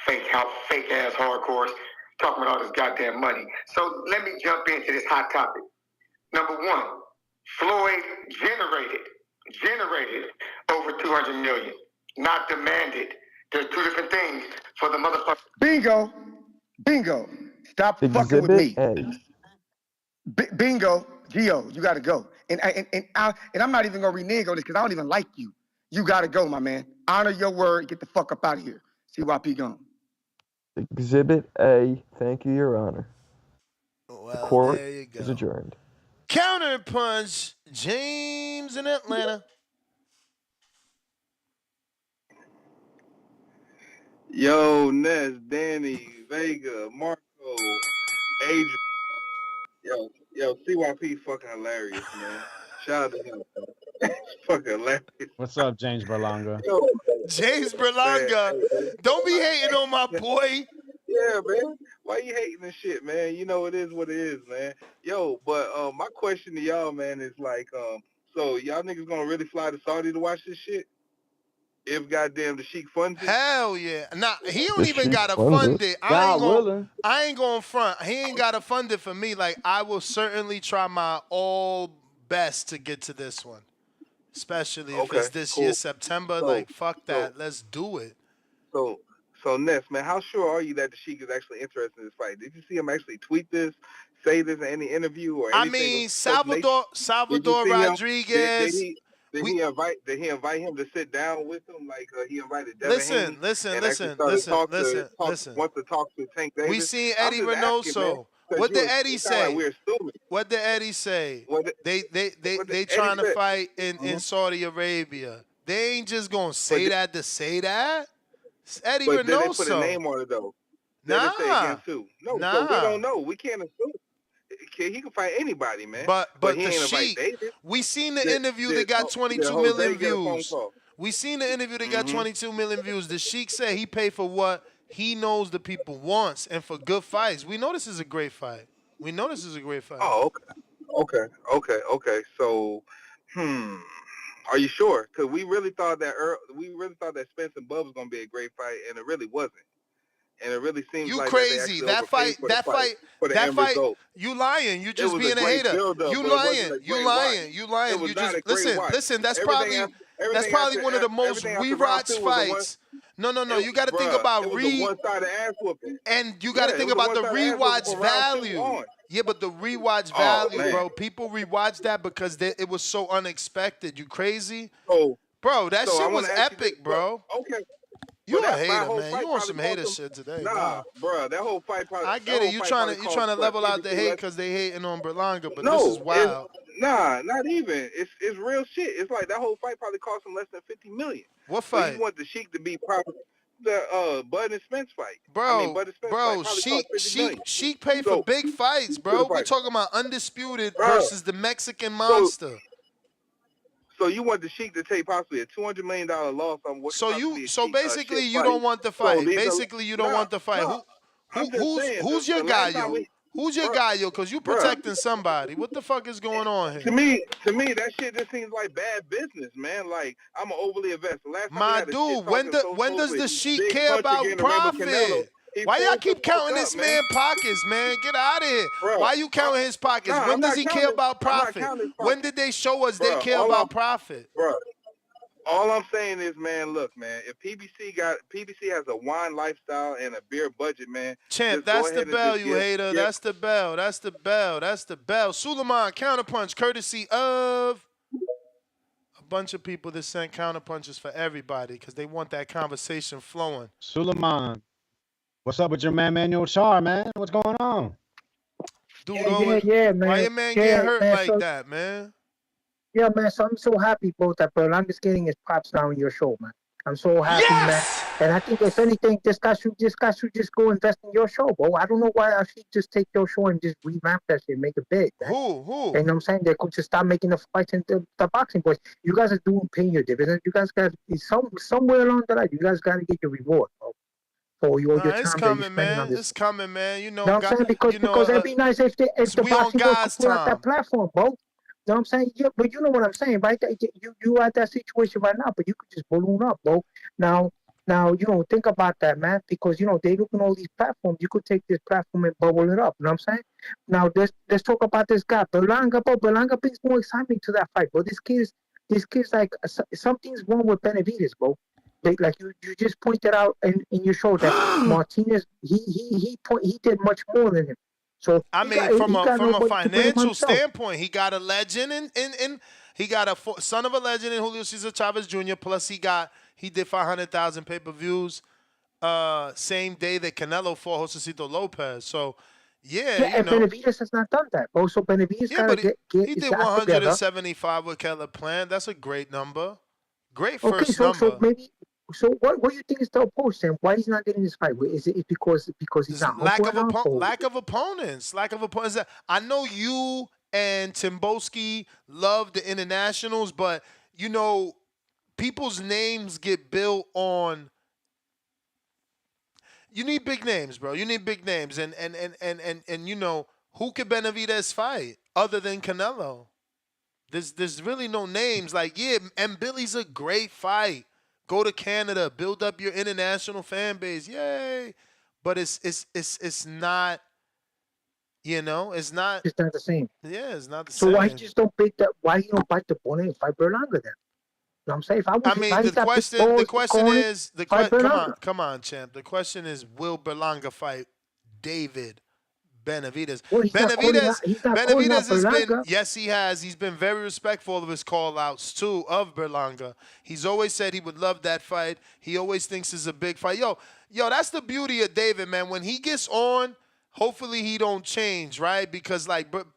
Fake ass hardcores talking about all this goddamn money. So let me jump into this hot topic. Number 1, Floyd generated over 200 million, not demanded. There's 2 different things for the motherfucker. Bingo. Stop fucking with me. Bingo, Gio, you gotta go. And I'm not even gonna renege on this because I don't even like you. You gotta go, my man. Honor your word. Get the fuck up out of here. CYP gone. Exhibit A. Thank you, Your Honor. Well, the court there you go. is adjourned. Counterpunch, James in Atlanta. Yo, Ness, Danny, Vega, Marco, Adrian. Yo, CYP fucking hilarious, man. Shout out to him. Fucking hilarious. What's up, James Berlanga? James Berlanga. Don't be hating on my boy. Yeah, man. Why you hating this shit, man? You know it is what it is, man. Yo, but my question to y'all, man, is like, so y'all niggas gonna really fly to Saudi to watch this shit? If goddamn the Sheik funds it? Hell yeah. Nah, he don't The even Sheik gotta funds fund it. it. God willing. I ain't gonna front. He ain't gotta fund it for me. Like, I will certainly try my all best to get to this one. Especially if Okay, it's this cool. year, September. So- Like, fuck that. Let's do it. So Ness, man, how sure are you that the Sheik is actually interested in this fight? Did you see him actually tweet this, say this in any interview or I anything? mean, of such nature? Salvador Did you see him? Rodriguez. Did he invite him to sit down with him like he invited Devin Haney? Listen. Want to talk to Tank Davis? We seen I'm Eddie just asking, man, Reynoso. 'cause What did you Eddie sound like say? we're assuming. What did Eddie say? They Eddie trying to said? fight in Saudi Arabia. They ain't just gonna say that to say that. It's Eddie But did they put a Reynoso. name on it though? Did they say against who? No, so we don't know. We can't assume. He can fight anybody, man. But he the ain't invite Sheik, Davis. we seen the interview that got 22 Jose million get a phone views. call? We seen the interview that got 22 million views. The Sheik said he paid for what he knows the people wants and for good fights. We know this is a great fight. Oh, okay. So, are you sure? Because we really thought that Spence and Bub was gonna be a great fight, and it really wasn't. And it really seems You like crazy. that they actually overpaid for the end result. You lying. You It just was being a a great hater. build-up, You but it wasn't lying. a You great lying. watch. You lying. It was You not just a great watch. listen. That's Everything probably one of the most everything after round rewatched two was a one. fights. No. You got to think Bruh, about it was a one-sided ass whooping. and you got to Yeah, think it was a about the one-sided ass whooping rewatch from round two value. on. Yeah, but the rewatch Oh, value, man. bro. People rewatch that because it was so unexpected. You crazy? So, Bro, that so I shit wanna was ask you this, epic, bro. Okay. You a that hater, whole man. fight You on probably some cost hater him. shit today. Nah, Wow. bro, that whole fight probably. I That get it. whole You fight trying probably to you cost trying to what, level out the hate 50 because they hating on Berlanga, but this No, is wild. not even. It's real shit. It's like that whole fight probably cost him less than $50 million. What But he fight? wanted the Sheik to be proper. The Bud and Spence fight. Bro, Bud and Spence fight bro, probably cost $50 million. Sheik paid for So big fights, to the bro. We fight, talking about undisputed bro. versus the Mexican So monster. you want the Sheik to take possibly a $200 million loss on what So possibly a basically shit you fight. don't want the So fight. these are Basically you don't want the fight. no. I'm just saying. Who's your The guy, last time yo? Who's your guy, yo? Cause you bro. protecting somebody. What the fuck is going on here? To me, that shit just seems like bad business, man. Like I'm an overly invested. Last time we My had a dude, shit talking when does the Sheik big care puncher about getting the Rambo Canelo, profit? Why y'all pulled the keep counting fuck this up, man. man pockets, man? Get out of here. Bro, Why you counting his pockets? Nah, When I'm does not he care counting. about I'm not profit? counting his When pockets. did they show us they Bro, care about profit? Bro, all I'm saying is, man, look, man, if PBC has a wine lifestyle and a beer budget, man. Champ, just go that's the ahead and bell, just you hater. give, That's the bell. That's the bell. That's the bell. Suleiman, counterpunch, courtesy of a bunch of people that sent counterpunches for everybody because they want that conversation flowing. Suleiman, what's up with your man Manuel Char, man? What's going on? Dude, yeah, man. why your man yeah, getting hurt man, like so, that, man? Yeah, man. So I'm so happy, bro, that Berlanga's getting his props now in your show, man. I'm so happy, man. And I think if anything, this guy should just go invest in your show, bro. I don't know why I should just take your show and just revamp that shit, make it big, man. Who? You know what I'm saying? They could just start making the fights in the boxing boys. You guys are paying your dividends. You guys got somewhere along the line. You guys got to get your reward, bro. For your time It's that you're coming, spending on man. this. It's coming, man. You know, You know what I'm saying? Because it'd be nice if the we on boxing boys could God's put out that time. platform, bro. You know what I'm saying? Yeah, but you know what I'm saying, right? You at that situation right now, but you could just balloon up, bro. Now, think about that, man, because, they look at all these platforms. You could take this platform and bubble it up. You know what I'm saying? Now, let's talk about this guy, Berlanga, bro. Berlanga brings more excitement to that fight, bro. This kid's like, something's wrong with Benavidez, bro. Like you just pointed out in your show that Martinez, he did much more than him. So I mean, from a financial standpoint, he got a legend in he got a son of a legend in Julio Cesar Chavez Jr. Plus he did 500,000 pay-per-views same day that Canelo fought Josecito Lopez. So and Benavidez has not done that. Also, Benavidez got to get he his did act together. 175 with Caleb Plant. That's a great number. Great first number. So maybe. So what do you think is the approach then? Why he's not getting this fight? Is it because he's not lack of opponents? I know you and Timboski love the internationals, but people's names get built on. You need big names, bro. You need big names, and who could Benavidez fight other than Canelo? There's really no names. And Billy's a great fight. Go to Canada, build up your international fan base, yay! But it's not, it's not. It's not the same. Yeah, it's not the same. So why just don't pick that? Why you don't bite the bullet and fight Berlanga then? You know what I'm saying? Come on, champ. The question is, will Berlanga fight David Benavidez? Well, Benavidez has been, yes, he has. He's been very respectful of his call-outs, too, of Berlanga. He's always said he would love that fight. He always thinks it's a big fight. Yo, that's the beauty of David, man. When he gets on, hopefully he don't change, right? Because,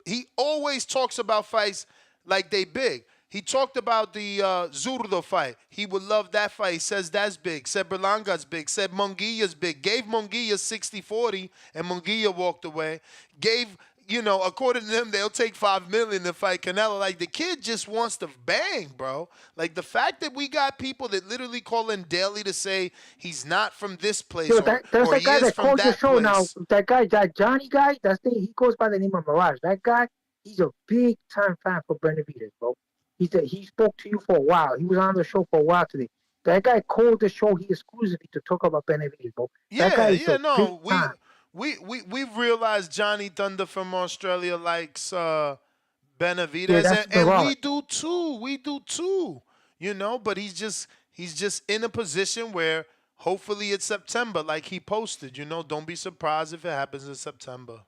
he always talks about fights like they big. He talked about the Zurdo fight. He would love that fight. He says that's big. Said Berlanga's big. Said Munguia's big. Gave Munguia 60-40, and Munguia walked away. Gave, according to them, they'll take $5 million to fight Canelo. The kid just wants to bang, bro. The fact that we got people that literally call in daily to say he's not from this place There's a guy that calls the show now. That Johnny guy, he goes by the name of Mirage. That guy, he's a big time fan for Benavidez, bro. He spoke to you for a while. He was on the show for a while today. That guy called the show exclusively to talk about Benavidez, bro. We've realized Johnny Thunder from Australia likes Benavidez, and we do too. We do too. But he's just in a position where hopefully it's September, like he posted. Don't be surprised if it happens in September.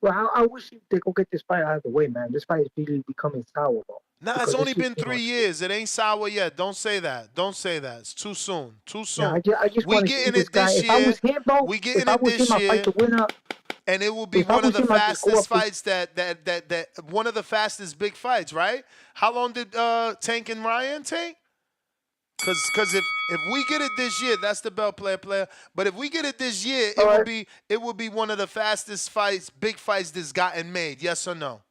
Well, I wish they could get this fight out of the way, man. This fight is really becoming sour, bro. Nah, it's Because only it's just been 3 years. It ain't sour yet. Don't say that. Don't say that. It's too soon. Too Yeah, soon. I just We want to see getting this it guy. this If I year. was him, bro, We if getting I it was him, this I'd fight year. the winner. And it will be If I one of was the him, I'd just go fastest up. fights that one of the fastest big fights, right? How long did Tank and Ryan take? Cause if we get it this year, that's the belt player. But if we get it this year, it will be one of the fastest fights, big fights that's gotten made. Yes or no?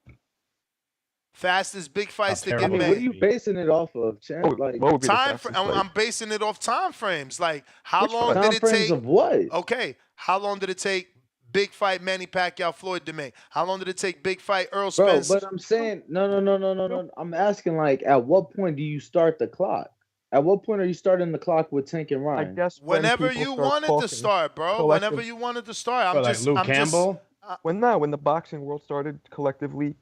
Fastest big fights that I get mean, what are made. you basing it off of, champ? Like, What would be the Time. fastest fight? I'm basing it off time frames. Like how Which long fight? did time it frames take? of what? Okay, how long did it take? Big fight Manny Pacquiao Floyd to make. How long did it take? Big fight Earl Bro, Spence. but I'm saying no. I'm asking like, at what point do you start the clock? At what point are you starting the clock with Tank and I Ryan? guess when Whenever people you start wanted to talking start, bro. collective. Whenever you wanted to start. But like Luke Campbell, When the boxing world started collectively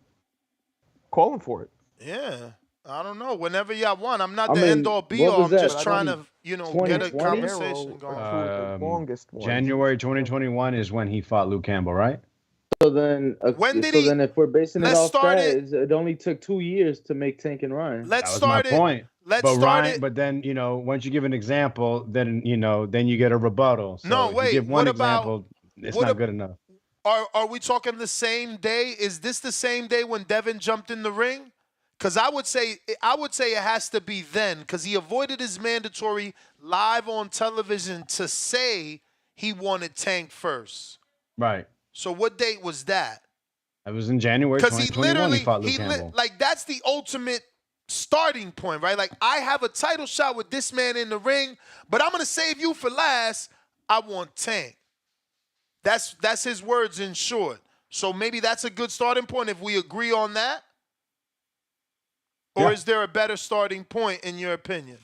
calling for it. Yeah. I don't know. Whenever y'all want. I'm not I the mean, end all be what all. was I'm that? just trying to, get a 2020? conversation going. Two of the longest ones. January 2021 is when he fought Luke Campbell, right? So then, When did then if we're basing it let's off start that, it. it only took 2 years to make Tank and Ryan. Let's That was my start it. point. Let's But start Ryan, it. but then once you give an example, then then you get a rebuttal. So No, if wait, you give one what about- example, it's what not ab- good enough. Are we talking the same day? Is this the same day when Devin jumped in the ring? Because I would say it has to be then, because he avoided his mandatory live on television to say he wanted Tank first. Right. So what date was that? That was in January Because he 2021. literally He fought Luke Campbell. like that's the ultimate starting point, right? Like I have a title shot with this man in the ring, but I'm gonna save you for last. I want Tank. That's his words in short. So maybe that's a good starting point if we agree on that. Or Yeah. is there a better starting point in your opinion?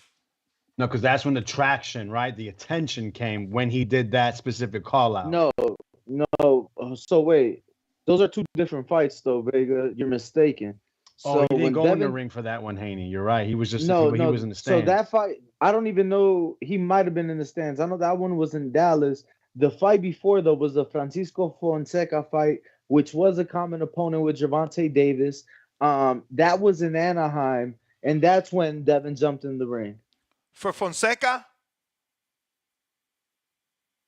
No, because that's when the traction, right? The attention came when he did that specific call out. No. So wait, those are two different fights, though, Vega. You're mistaken. Oh, So he when didn't go in the Devin- ring for that one, Haney. You're right. He was just No, he was in the So stands. that fight, I don't even know. He might have been in the stands. I know that one was in Dallas. The fight before, though, was the Francisco Fonseca fight, which was a common opponent with Gervonta Davis. That was in Anaheim, and that's when Devin jumped in the ring. For Fonseca?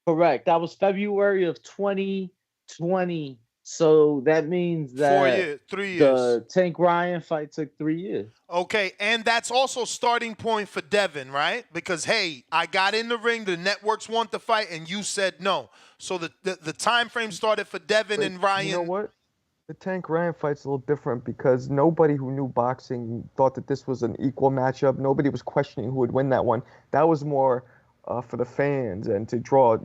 Correct. That was February of 2020. So that means that 4 years, 3 years. the Tank Ryan fight took 3 years. Okay, and that's also starting point for Devin, right? Because hey, I got in the ring, the networks want the fight, and you said no. So the time frame started for Devin But and Ryan. You know what? The Tank Ryan fight's a little different because nobody who knew boxing thought that this was an equal matchup. Nobody was questioning who would win that one. That was more for the fans and to draw,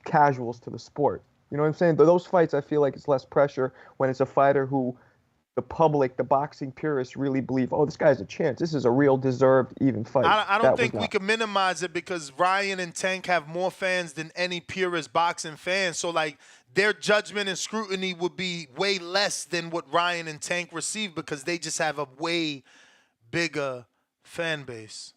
casuals to the sport. You know what I'm saying? Those fights, I feel like it's less pressure when it's a fighter who the public, the boxing purists really believe, oh, this guy has a chance. This is a real deserved even fight. I don't think we can minimize it because Ryan and Tank have more fans than any purist boxing fan. So, like, their judgment and scrutiny would be way less than what Ryan and Tank receive because they just have a way bigger fan base.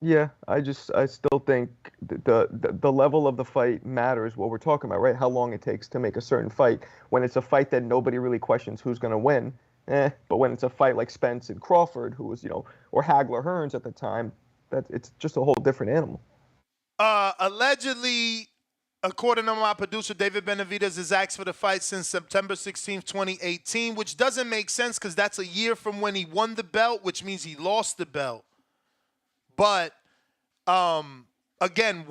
Yeah, I still think the level of the fight matters. What we're talking about, right? How long it takes to make a certain fight. When it's a fight that nobody really questions who's going to win, but when it's a fight like Spence and Crawford, who was, or Hagler Hearns at the time, it's just a whole different animal. Allegedly, according to my producer, David Benavidez has asked for the fight since September 16th, 2018, which doesn't make sense because that's a year from when he won the belt, which means he lost the belt. But, again,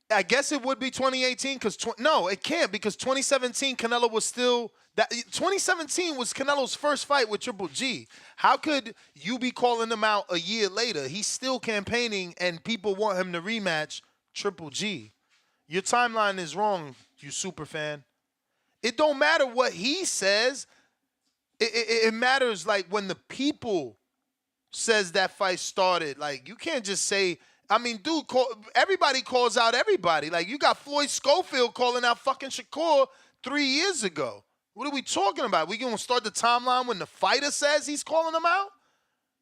I guess it would be 2018 because, no, it can't because 2017 Canelo was still, 2017 was Canelo's first fight with Triple G. How could you be calling him out a year later? He's still campaigning and people want him to rematch Triple G. Your timeline is wrong, you super fan. It don't matter what he says. It matters like when the people says that fight started. Like, you can't just say, I mean, dude, everybody calls out everybody. Like, you got Floyd Schofield calling out fucking Shakur 3 years ago. What are we talking about? We going to start the timeline when the fighter says he's calling them out?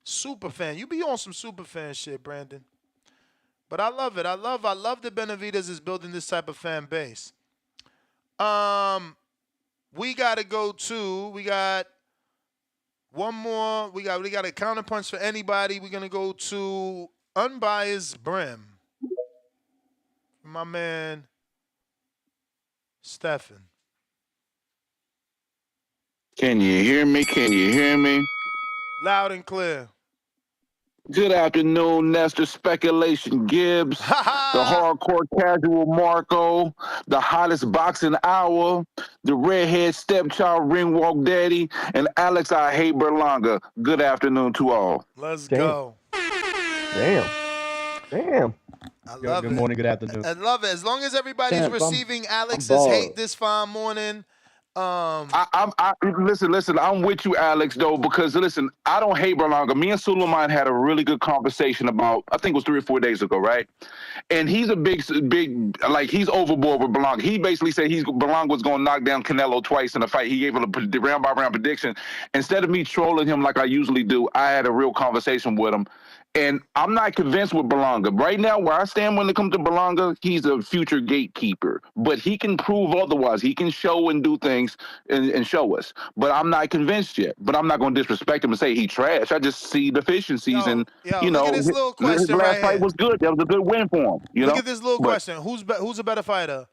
Super fan. You be on some super fan shit, Brandon. But I love it. I love that Benavidez is building this type of fan base. We got to go to. We got one more. We got a counterpunch for anybody. We're gonna go to unbiased brim. My man, Stefan. Can you hear me? Can you hear me? Loud and clear. Good afternoon, Nestor Speculation Gibbs, the hardcore casual Marco, the hottest boxing hour, the redhead stepchild ring walk daddy, and Alex I hate Berlanga. Good afternoon to all. Let's go. Damn. I Good, love good it. morning, good afternoon. I love it. As long as everybody's Champ, receiving Alex's bald. hate this fine morning. Listen. I'm with you, Alex, though, because listen, I don't hate Berlanga. Me and Suleiman had a really good conversation about, I think it was 3 or 4 days ago, right? And he's a big, like he's overboard with Berlanga. He basically said Berlanga was going to knock down Canelo twice in a fight. He gave a round by round prediction. Instead of me trolling him like I usually do, I had a real conversation with him. And I'm not convinced with Berlanga. Right now, where I stand when it comes to Berlanga, he's a future gatekeeper. But he can prove otherwise. He can show and do things and show us. But I'm not convinced yet. But I'm not going to disrespect him and say he trash. I just see deficiencies. And, you know, look at this little his question last right fight here. was good. That was a good win for him. Look at this little question. Who's a better fighter?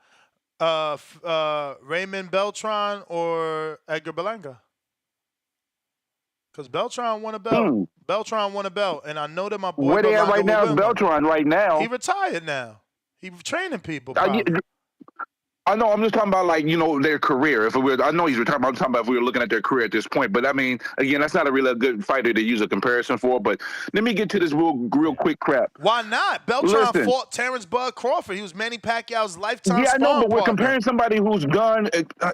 Raymond Beltran or Edgar Berlanga? Because Beltran won a belt. Beltran won a belt, and I know that my boy where they at right now is Beltran right now. He retired now. He's training people. I know. I'm just talking about, like, you know, their career. I know he's retired. I'm talking about if we were looking at their career at this point. But I mean, again, that's not a really good fighter to use a comparison for. But let me get to this real quick crap. Why not? Beltran fought Terrence Bud Crawford. He was Manny Pacquiao's lifetime. Yeah, I know, but we're partner. comparing somebody who's done.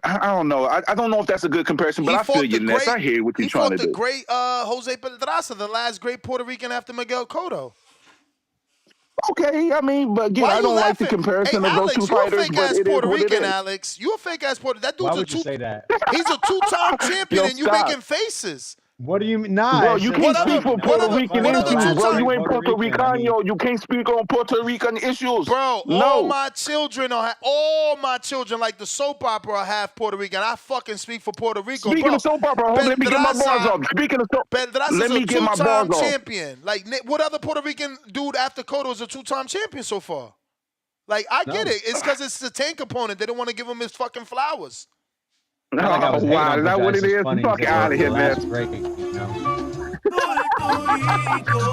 I don't know. I don't know if that's a good comparison. But I feel you, Ness. I hear what you're trying to do. He fought the great Jose Pedraza, the last great Puerto Rican after Miguel Cotto. Okay, I mean, but again, I don't like the comparison of those two fighters. But it is Puerto what it Rican, is. Alex. You a fake ass Puerto Rican. That dude's Why would you say that? He's a two-time champion, Yo, and you stop. making faces. What do you mean? Nah, Bro, you can't speak for Puerto Rican issues, bro. You ain't Puerto Puerto Rican, I mean- Rican, You can't speak on Puerto Rican issues. Bro, no. all my children, like the soap opera, are half Puerto Rican. I fucking speak for Puerto Rico. Speaking of soap opera, hold on, let me get my bars off. Speaking of soap, Pedraza's let me a get my two-time bars off. champion. Like, what other Puerto Rican dude after Cotto is a two-time champion so far? Like, I get it. It's because it's the tank opponent. They don't want to give him his fucking flowers. Oh, wow, is that what it is? Fuck out of here, man.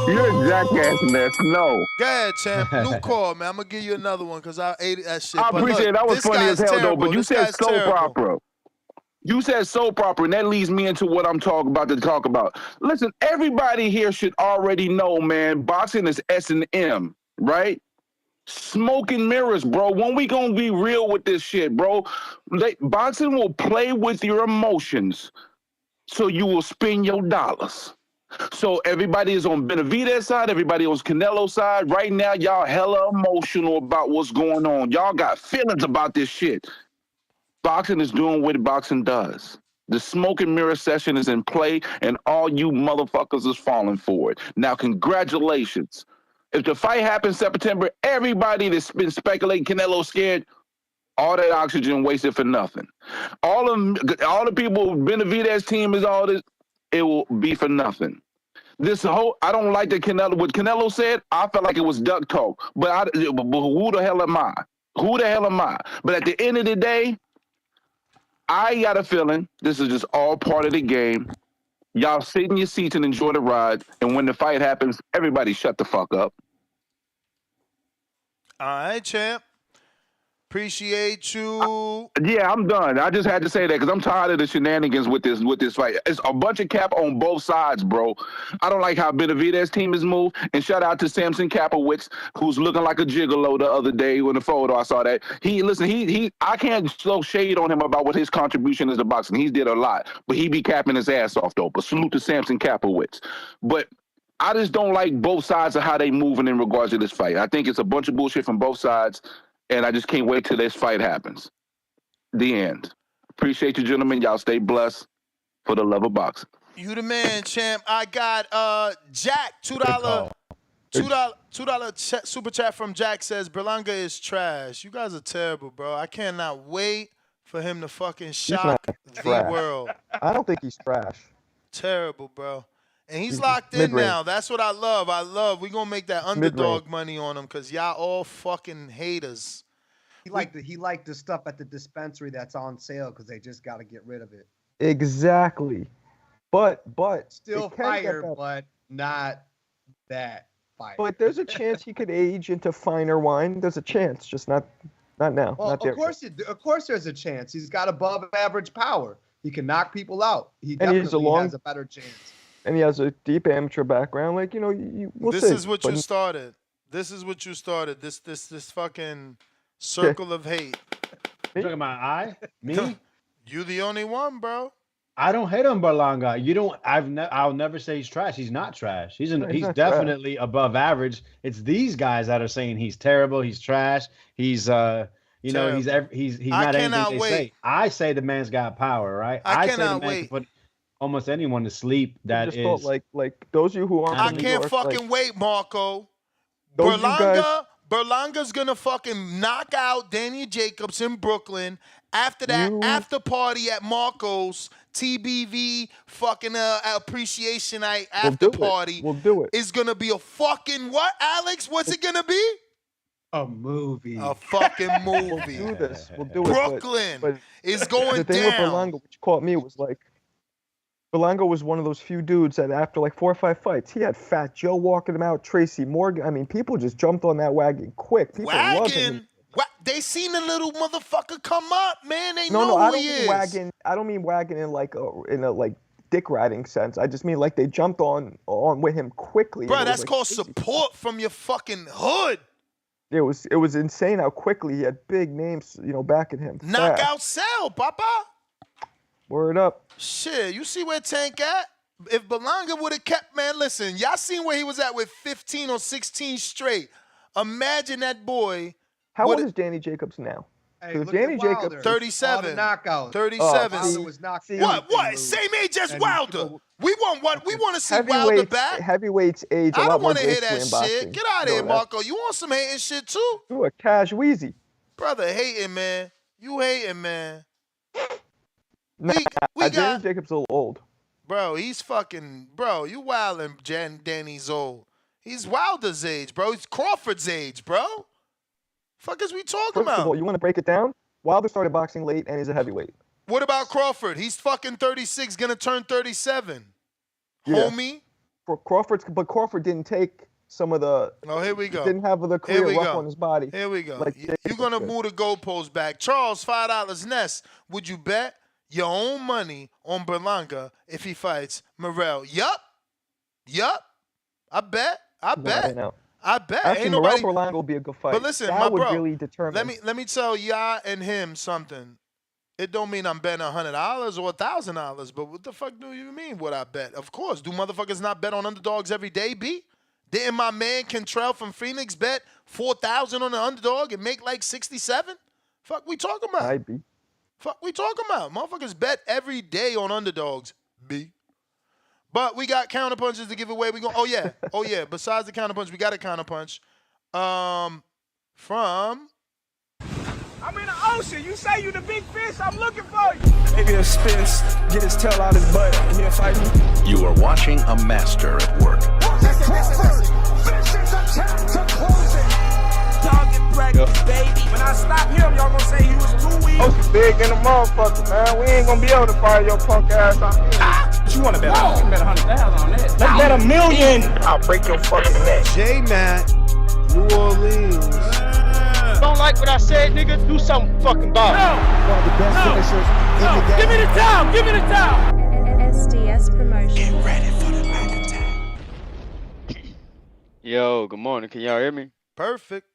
You're a jackass, Ness. No. Go ahead, champ. New call, man. I'm going to give you another one because I ate that shit. I appreciate it. That was funny as hell, though. But you said soap opera. You said soap opera, and that leads me into what I'm about to talk about. Listen, everybody here should already know, man, boxing is S&M, right? Smoke and mirrors, bro. When we gonna be real with this shit, bro? Boxing will play with your emotions, so you will spend your dollars. So everybody is on Benavidez side, everybody on Canelo side. Right now, y'all hella emotional about what's going on. Y'all got feelings about this shit. Boxing is doing what boxing does. The smoke and mirror session is in play, and all you motherfuckers is falling for it. Now, congratulations. If the fight happens September, everybody that's been speculating Canelo scared, all that oxygen wasted for nothing. All the people, Benavidez team is all this, it will be for nothing. I don't like what Canelo said. I felt like it was duck talk. But who the hell am I? Who the hell am I? But at the end of the day, I got a feeling this is just all part of the game. Y'all sit in your seats and enjoy the ride. And when the fight happens, everybody shut the fuck up. All right, champ. Appreciate you. Yeah, I'm done. I just had to say that because I'm tired of the shenanigans with this fight. It's a bunch of cap on both sides, bro. I don't like how Benavidez team is moved. And shout out to Samson Kapowicz, who's looking like a gigolo the other day in the photo. I saw that. I can't throw shade on him about what his contribution is to boxing. He did a lot, but he be capping his ass off though. But salute to Samson Kapowicz. But I just don't like both sides of how they moving in regards to this fight. I think it's a bunch of bullshit from both sides. And I just can't wait till this fight happens. The end. Appreciate you, gentlemen. Y'all stay blessed for the love of boxing. You the man, champ. I got Jack, $2 super chat from Jack says Berlanga is trash. You guys are terrible, bro. I cannot wait for for him to fucking He's shock not the trash. world. I don't think he's trash. Terrible, bro. And he's He's locked in mid-range. now. That's what I love. We're going to make that It's mid-range. underdog money on him because y'all all fucking haters. He liked the stuff at the dispensary that's on sale because they just got to get rid of it. Exactly. But Still it can get fire, better. but not that fire. But there's a chance he could age into finer wine. There's a chance, just not now. Well, not there. of course, there's a chance. He's got above average power. He can knock people out. He And he's definitely has a better chance. And he has a deep amateur background. Like, we'll This see. is what you started. This fucking circle of hate. You talking about I? Me? You the only one, bro. I don't hate on Berlanga. I'll never say he's trash. He's not trash. He's not definitely above average. It's these guys that are saying he's terrible, he's trash, he's not anything they say. I say the man's got power, right? I say the man can put almost anyone to sleep. That just is thought, like those of you who aren't. I from New can't York, fucking wait, Marco. Those you guys- Berlanga's gonna fucking knock out Danny Jacobs in Brooklyn. After that, after party at Marco's TBV fucking appreciation night after party. We'll do it. It's gonna be a fucking what, Alex? What's it gonna be? A movie. A fucking movie. We'll do this. We'll do Brooklyn it. But is going the thing down. with Berlanga, which caught me, was like Berlanga was one of those few dudes that after like 4 or 5 fights, he had Fat Joe walking him out, Tracy Morgan. I mean, people just jumped on that wagon quick. People loved him. They seen the little motherfucker come up, man. They No, know I who don't he mean is. wagon. I don't mean wagon in a dick riding sense. I just mean like they jumped on with him quickly. Bro, and it was, that's like, called crazy. support from your fucking hood. It was insane how quickly he had big names, backing him. Knockout sell, papa. Word up. Shit, you see where Tank at? If Berlanga would have kept, man, listen, y'all seen where he was at with 15 or 16 straight. Imagine that boy. How old is Danny Jacobs now? Hey, look Danny at Jacobs, Wilder. 37. All the knockouts. 37. Wilder was knocked What? Same age as Wilder. We want to see Wilder heavyweights, back. heavyweights age a I lot don't more want to hear gracefully that in boxing. shit. Get out of here, Marco. You want some hating shit too? You a Cash Wheezy. Brother, hating, man. You hating, man. Nah, we Danny got... Jacobs a little old. Bro, he's fucking... Bro, you wildin', Danny's old. He's Wilder's age, bro. He's Crawford's age, bro. Fuck is we talking First about? of all, you want to break it down? Wilder started boxing late and he's a heavyweight. What about Crawford? He's fucking 36, gonna turn 37. Yeah. Homie. But Crawford didn't take some of the... Oh, here we go. Didn't have the Here career we rough go. on his body. Here we go. Like You're going to move the goalposts back. Charles, $5 Ness. Would you bet your own money on Berlanga if he fights Morrell? Yup. I bet. I know. I bet. Actually, Ain't nobody... Morrell Berlanga will be a good fight. But listen, that my would bro, really determine. let me tell y'all and him something. It don't mean I'm betting $100 or $1,000, but what the fuck do you mean what I bet? Of course. Do motherfuckers not bet on underdogs every day, B? Didn't my man Cantrell from Phoenix bet 4,000 on the underdog and make like 67? Fuck we talking about? I be. Fuck we talking about? Motherfuckers bet every day on underdogs, B. But we got counterpunches to give away. We go. Oh yeah. Besides the counterpunch, we got a counterpunch. From. I'm in the ocean. You say you the big fish. I'm looking for you. Maybe a spins, get his tail out his butt, and he'll fight me. You are watching a master at work. Baby. When I stop him, y'all gonna say he was too weak. Ocean big in the motherfucker, man. We ain't gonna be able to fire your punk ass out here. What you wanna bet on? You can bet 100,000 on that. Let's bet $1 million. I'll break your fucking neck. J-Matt, New Orleans. Don't like what I said, nigga? Do something fucking about it. One of the best finishers in the game. Give me the towel. Give me the towel. SDS Promotion. Get ready for the back attack. Yo, good morning. Can y'all hear me? Perfect.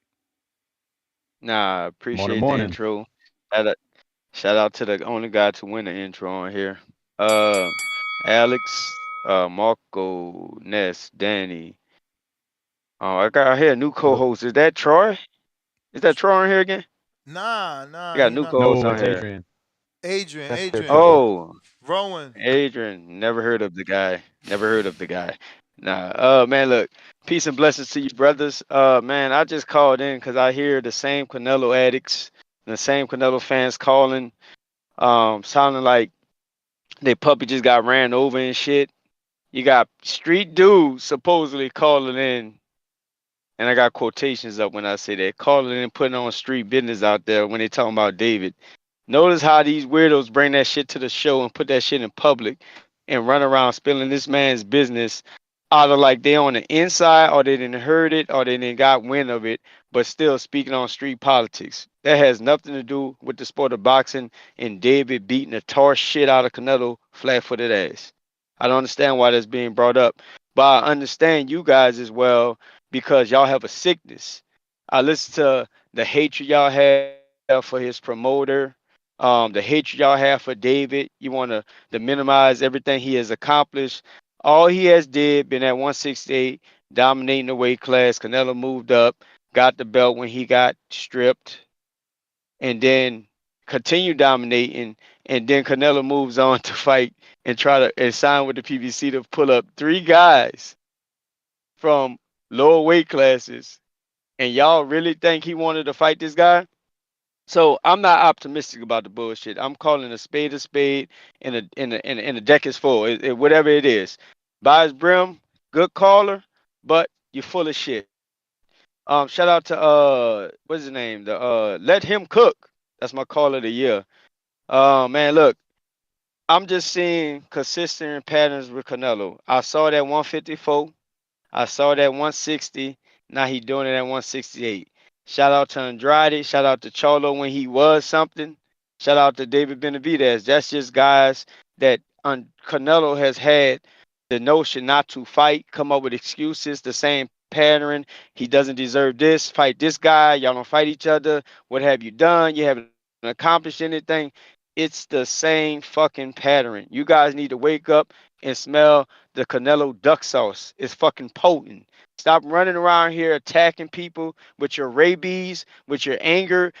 Nah, appreciate Morning. the intro. Shout out to the only guy to win the intro on here. Alex, Marco, Ness, Danny. Oh, I hear a new co-host. Is that Troy? Is that Troy on here again? Nah. I got a new co-host on here. Adrian. Oh, Rowan. Adrian. Never heard of the guy. Nah. Man, look. Peace and blessings to you, brothers. Man, I just called in because I hear the same Canelo addicts and the same Canelo fans calling sounding like their puppy just got ran over and shit. You got street dudes supposedly calling in, and I got quotations up when I say that, calling in and putting on street business out there when they talking about David. Notice how these weirdos bring that shit to the show and put that shit in public and run around spilling this man's business, either like they on the inside or they didn't heard it or they didn't got wind of it, but still speaking on street politics. That has nothing to do with the sport of boxing and David beating the tar shit out of Canelo flat-footed ass. I don't understand why that's being brought up, but I understand you guys as well because y'all have a sickness. I listen to the hatred y'all have for his promoter, the hatred y'all have for David. You want to minimize everything he has accomplished. All he has did been at 168, dominating the weight class. Canelo moved up, got the belt when he got stripped, and then continued dominating. And then Canelo moves on to fight and try to and sign with the PBC to pull up 3 guys from lower weight classes. And y'all really think he wanted to fight this guy? So I'm not optimistic about the bullshit. I'm calling a spade, and a deck is full. Whatever it is. By his brim, good caller, but you're full of shit. Shout out to what's his name? The Let Him Cook. That's my call of the year. Man, look, I'm just seeing consistent patterns with Canelo. I saw that 154. I saw that 160. Now he doing it at 168. Shout out to Andrade. Shout out to Charlo when he was something. Shout out to David Benavidez. That's just guys that Canelo has had the notion not to fight, come up with excuses, the same pattern. He doesn't deserve this. Fight this guy. Y'all don't fight each other. What have you done? You haven't accomplished anything. It's the same fucking pattern. You guys need to wake up and smell the Canelo duck sauce. It's fucking potent. Stop running around here attacking people with your rabies, with your anger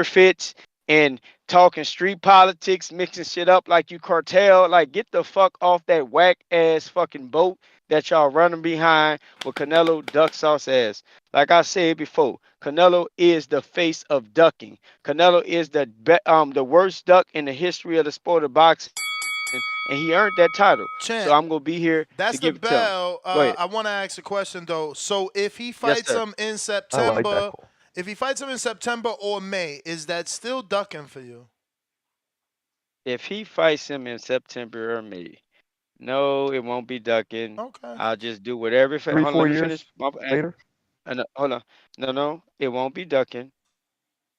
fits, and talking street politics, mixing shit up like you cartel. Like, get the fuck off that whack ass fucking boat that y'all running behind with Canelo duck sauce ass. Like I said before, Canelo is the face of ducking. Canelo is the worst duck in the history of the sport of boxing, and he earned that title. So Champ, I'm gonna be here to that's the give it to him. bell. Go ahead. I want to ask a question though. So if he Yes, fights sir. him in I like that September, call. if he fights him in September or May, is that still ducking for you? If he fights him in September or May, no, it won't be ducking. Okay. I'll just do whatever. Three, Hold on, four let me years finish. later. Hold on. No, it won't be ducking.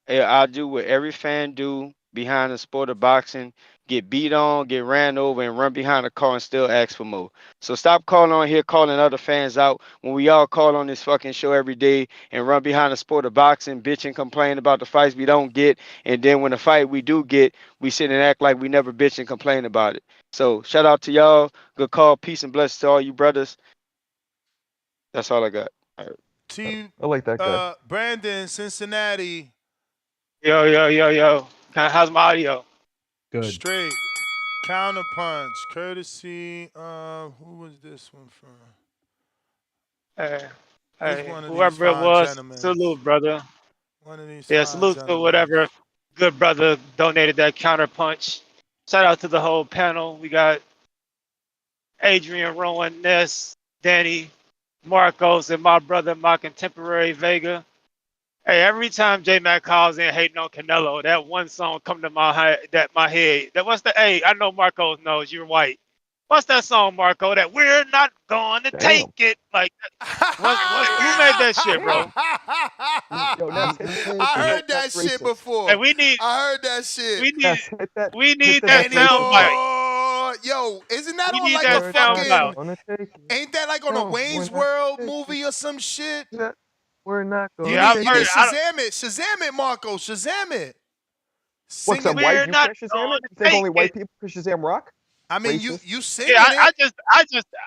I'll do what every fan do behind the sport of boxing: get beat on, get ran over, and run behind a car and still ask for more. So stop calling on here, calling other fans out when we all call on this fucking show every day and run behind the sport of boxing, bitch and complain about the fights we don't get, and then when the fight we do get, we sit and act like we never bitch and complain about it. So shout out to y'all. Good call. Peace and blessings to all you brothers. That's all I got. All right. I like that guy. Brandon, Cincinnati, Yo. How's my audio? Good. straight. Counterpunch, courtesy. Who was this one from? Hey, Who's one of these whoever it fine was, gentlemen? salute, brother. One of these Yeah, fine salute to gentlemen. whatever good brother donated that counterpunch. Shout out to the whole panel. We got Adrian, Rowan, Ness, Danny, Marcos, and my brother, my contemporary Vega. Hey, every time J Mac calls in hating on Canelo, that one song come to my head. That what's the hey? I know Marcos knows you're white. What's that song, Marco? That we're not going to take Damn. it. Like, who made that shit, bro? Yo, Ness, hit that. I heard That's that shit racist. Hey, before. I heard that shit. Ness, hit that. we Hit need the that that's Danny racist sound bite. part. boy, yo, isn't that We on need like a that We're sound not bite. fucking? gonna take it. Ain't that like on a No, we're Wayne's not World taking movie or some shit? it. We're not You gonna Yeah, I've need take you heard need it. it. Shazam it, Marco, Shazam it. What's Sing up, it. white? We're You not can't Shazam going it? to You think take only it. white people can Shazam rock? I mean, Racist. you Yeah, singing it.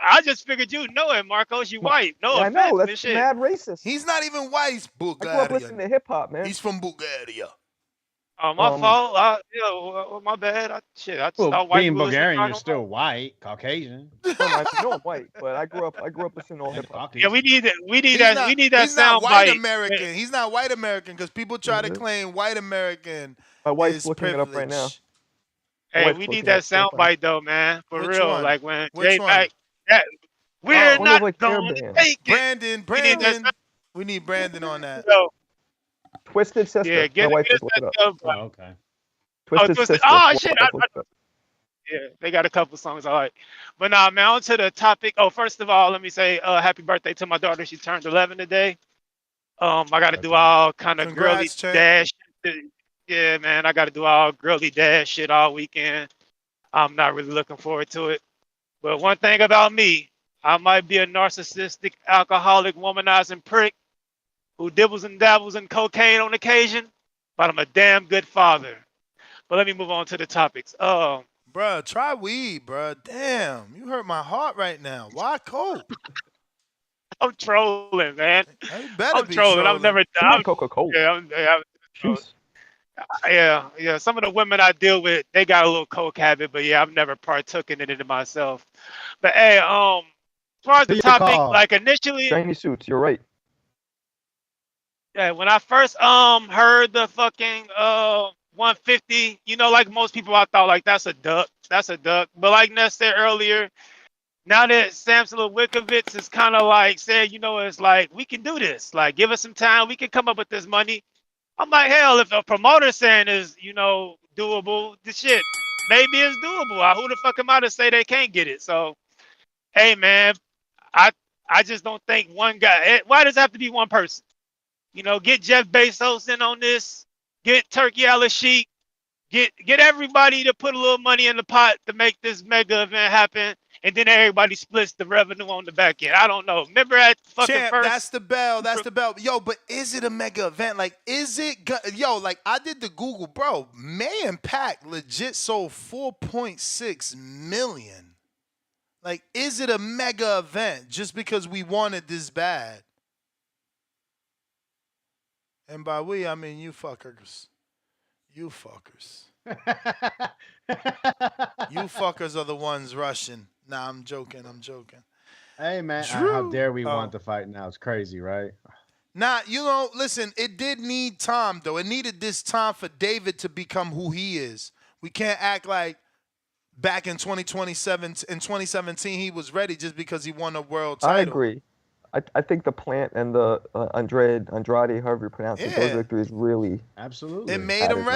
I just figured you know it, Marcos. You white. No Yeah, I know. offense That's and shit. mad racist. He's not even white. He's I grew up listening Bulgarian. to hip hop, man. He's from Bulgaria. Oh, my fault. My bad. I Well, thought white being people was from Bulgarian, you're Chicago. still white, Caucasian. No, I know I'm white, but I grew up listening to all hip And hop. Yeah, Caucasian. we need that He's not sound white bite. American. He's not white American because people try to claim white American My wife's is looking it up right now. privilege. Hey, Wife we need looking that at sound profile. bite though, man. For Which real. one? Like when Which Jay one? Mac, that we're One of not like their going to bands. take it. Brandon, We need that sound. Brandon. We need Brandon on that. So, Twisted Sister. yeah, My get wife us just looked that it up. sound Oh, bite. okay. Twisted Twisted. Sister. Oh Wife shit! looked it up. Yeah, they got a couple songs I like. But nah, man, on to the topic. Oh, first of all, let me say happy birthday to my daughter. She turned 11 today. I got to do Okay. all kind of girly Congrats, champ. dash shit. Yeah, man, I got to do all girly dash shit all weekend. I'm not really looking forward to it. But one thing about me, I might be a narcissistic, alcoholic, womanizing prick who dibbles and dabbles in cocaine on occasion, but I'm a damn good father. But let me move on to the topics. Bruh, try weed, bruh. Damn, you hurt my heart right now. Why coke? I'm trolling, man. You better I'm be trolling. I've trolling. never. She like Coca-Cola. Jeez. Yeah. Some of the women I deal with, they got a little coke habit, but yeah, I've never partaken in it myself. But hey, as far as the Who you topic, call? like initially, Shiny suits. You're right. yeah, when I first heard the fucking 150, like most people, I thought like that's a duck, But like Ness said earlier, now that Samson Lewikowicz is kind of like saying, it's like we can do this. Like, give us some time, we can come up with this money. I'm like, hell, if a promoter saying is, doable, the shit, maybe it's doable. Who the fuck am I to say they can't get it? So, hey, man, I I just don't think one guy. Why does it have to be one person? Get Jeff Bezos in on this. Get Turkey Al-Sheikh. Get everybody to put a little money in the pot to make this mega event happen, and then everybody splits the revenue on the back end. I don't know. Remember at fucking Champ, first? that's the bell. That's the bell. Yo, but is it a mega event? Like, is it? Yo, like I did the Google, bro. May and Pac legit sold 4.6 million. Like, is it a mega event just because we wanted this bad? And by we, I mean you fuckers. You fuckers. You fuckers are the ones rushing. Nah, I'm joking. Hey man, how Drew. dare we want the fight now? It's crazy, right? Nah, listen, it did need time, though. It needed this time for David to become who he is. We can't act like back in 2017 he was ready just because he won a world title. I agree. I think the plant and the Andrade, however you pronounce it, those victories really absolutely it made him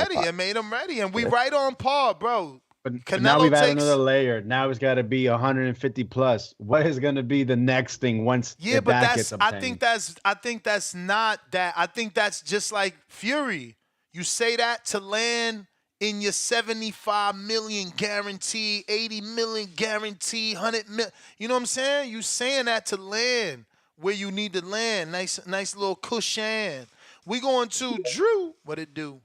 ready. And we right on par, bro. But now we've added another layer. Now it's got to be 150 plus. What is going to be the next thing once but that gets obtained? I think that's not that. I think that's just like Fury. You say that to land in your 75 million guarantee, 80 million guarantee, 100 million. You know what I'm saying? You saying that to land where you need to land. Nice little cushion. We going to Drew. What it do?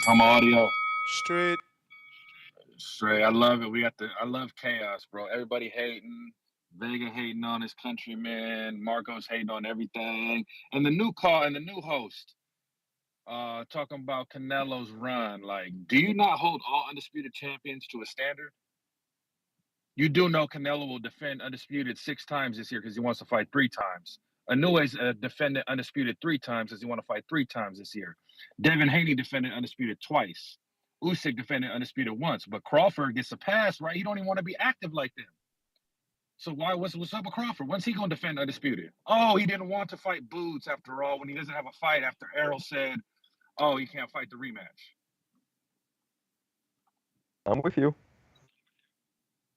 I'm audio. Straight. I love it. I love chaos, bro. Everybody hating. Vega hating on his countryman. Marcos hating on everything. And the new host, talking about Canelo's run. Like, do you not hold all undisputed champions to a standard? You do know Canelo will defend undisputed 6 times this year because he wants to fight 3 times. Inouye's defended undisputed 3 times because he wants to fight 3 times this year. Devin Haney defended undisputed twice. Usyk defended undisputed once. But Crawford gets a pass, right? He don't even want to be active like them. So what's up with Crawford? When's he going to defend undisputed? Oh, he didn't want to fight Boots after all when he doesn't have a fight after Errol said, oh, he can't fight the rematch. I'm with you.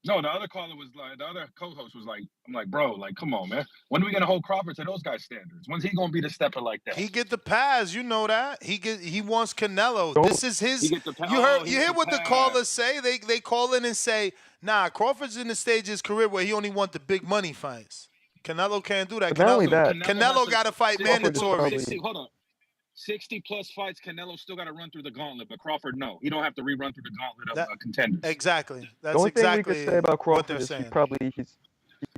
No, the other co-host was like, I'm like, bro, like, come on, man. When are we gonna hold Crawford to those guys' standards? When's he gonna be the stepper like that? He get the pass, you know that. He wants Canelo. This is his. You hear what the callers say? They call in and say, nah, Crawford's in the stage of his career where he only want the big money fights. Canelo can't do that. But not only that, Canelo got to fight mandatory. Hold on. 60 plus fights, Canelo still got to run through the gauntlet, but Crawford, no. He don't have to rerun through the gauntlet of contenders. Exactly. That's the only exactly thing we could say about Crawford is saying. he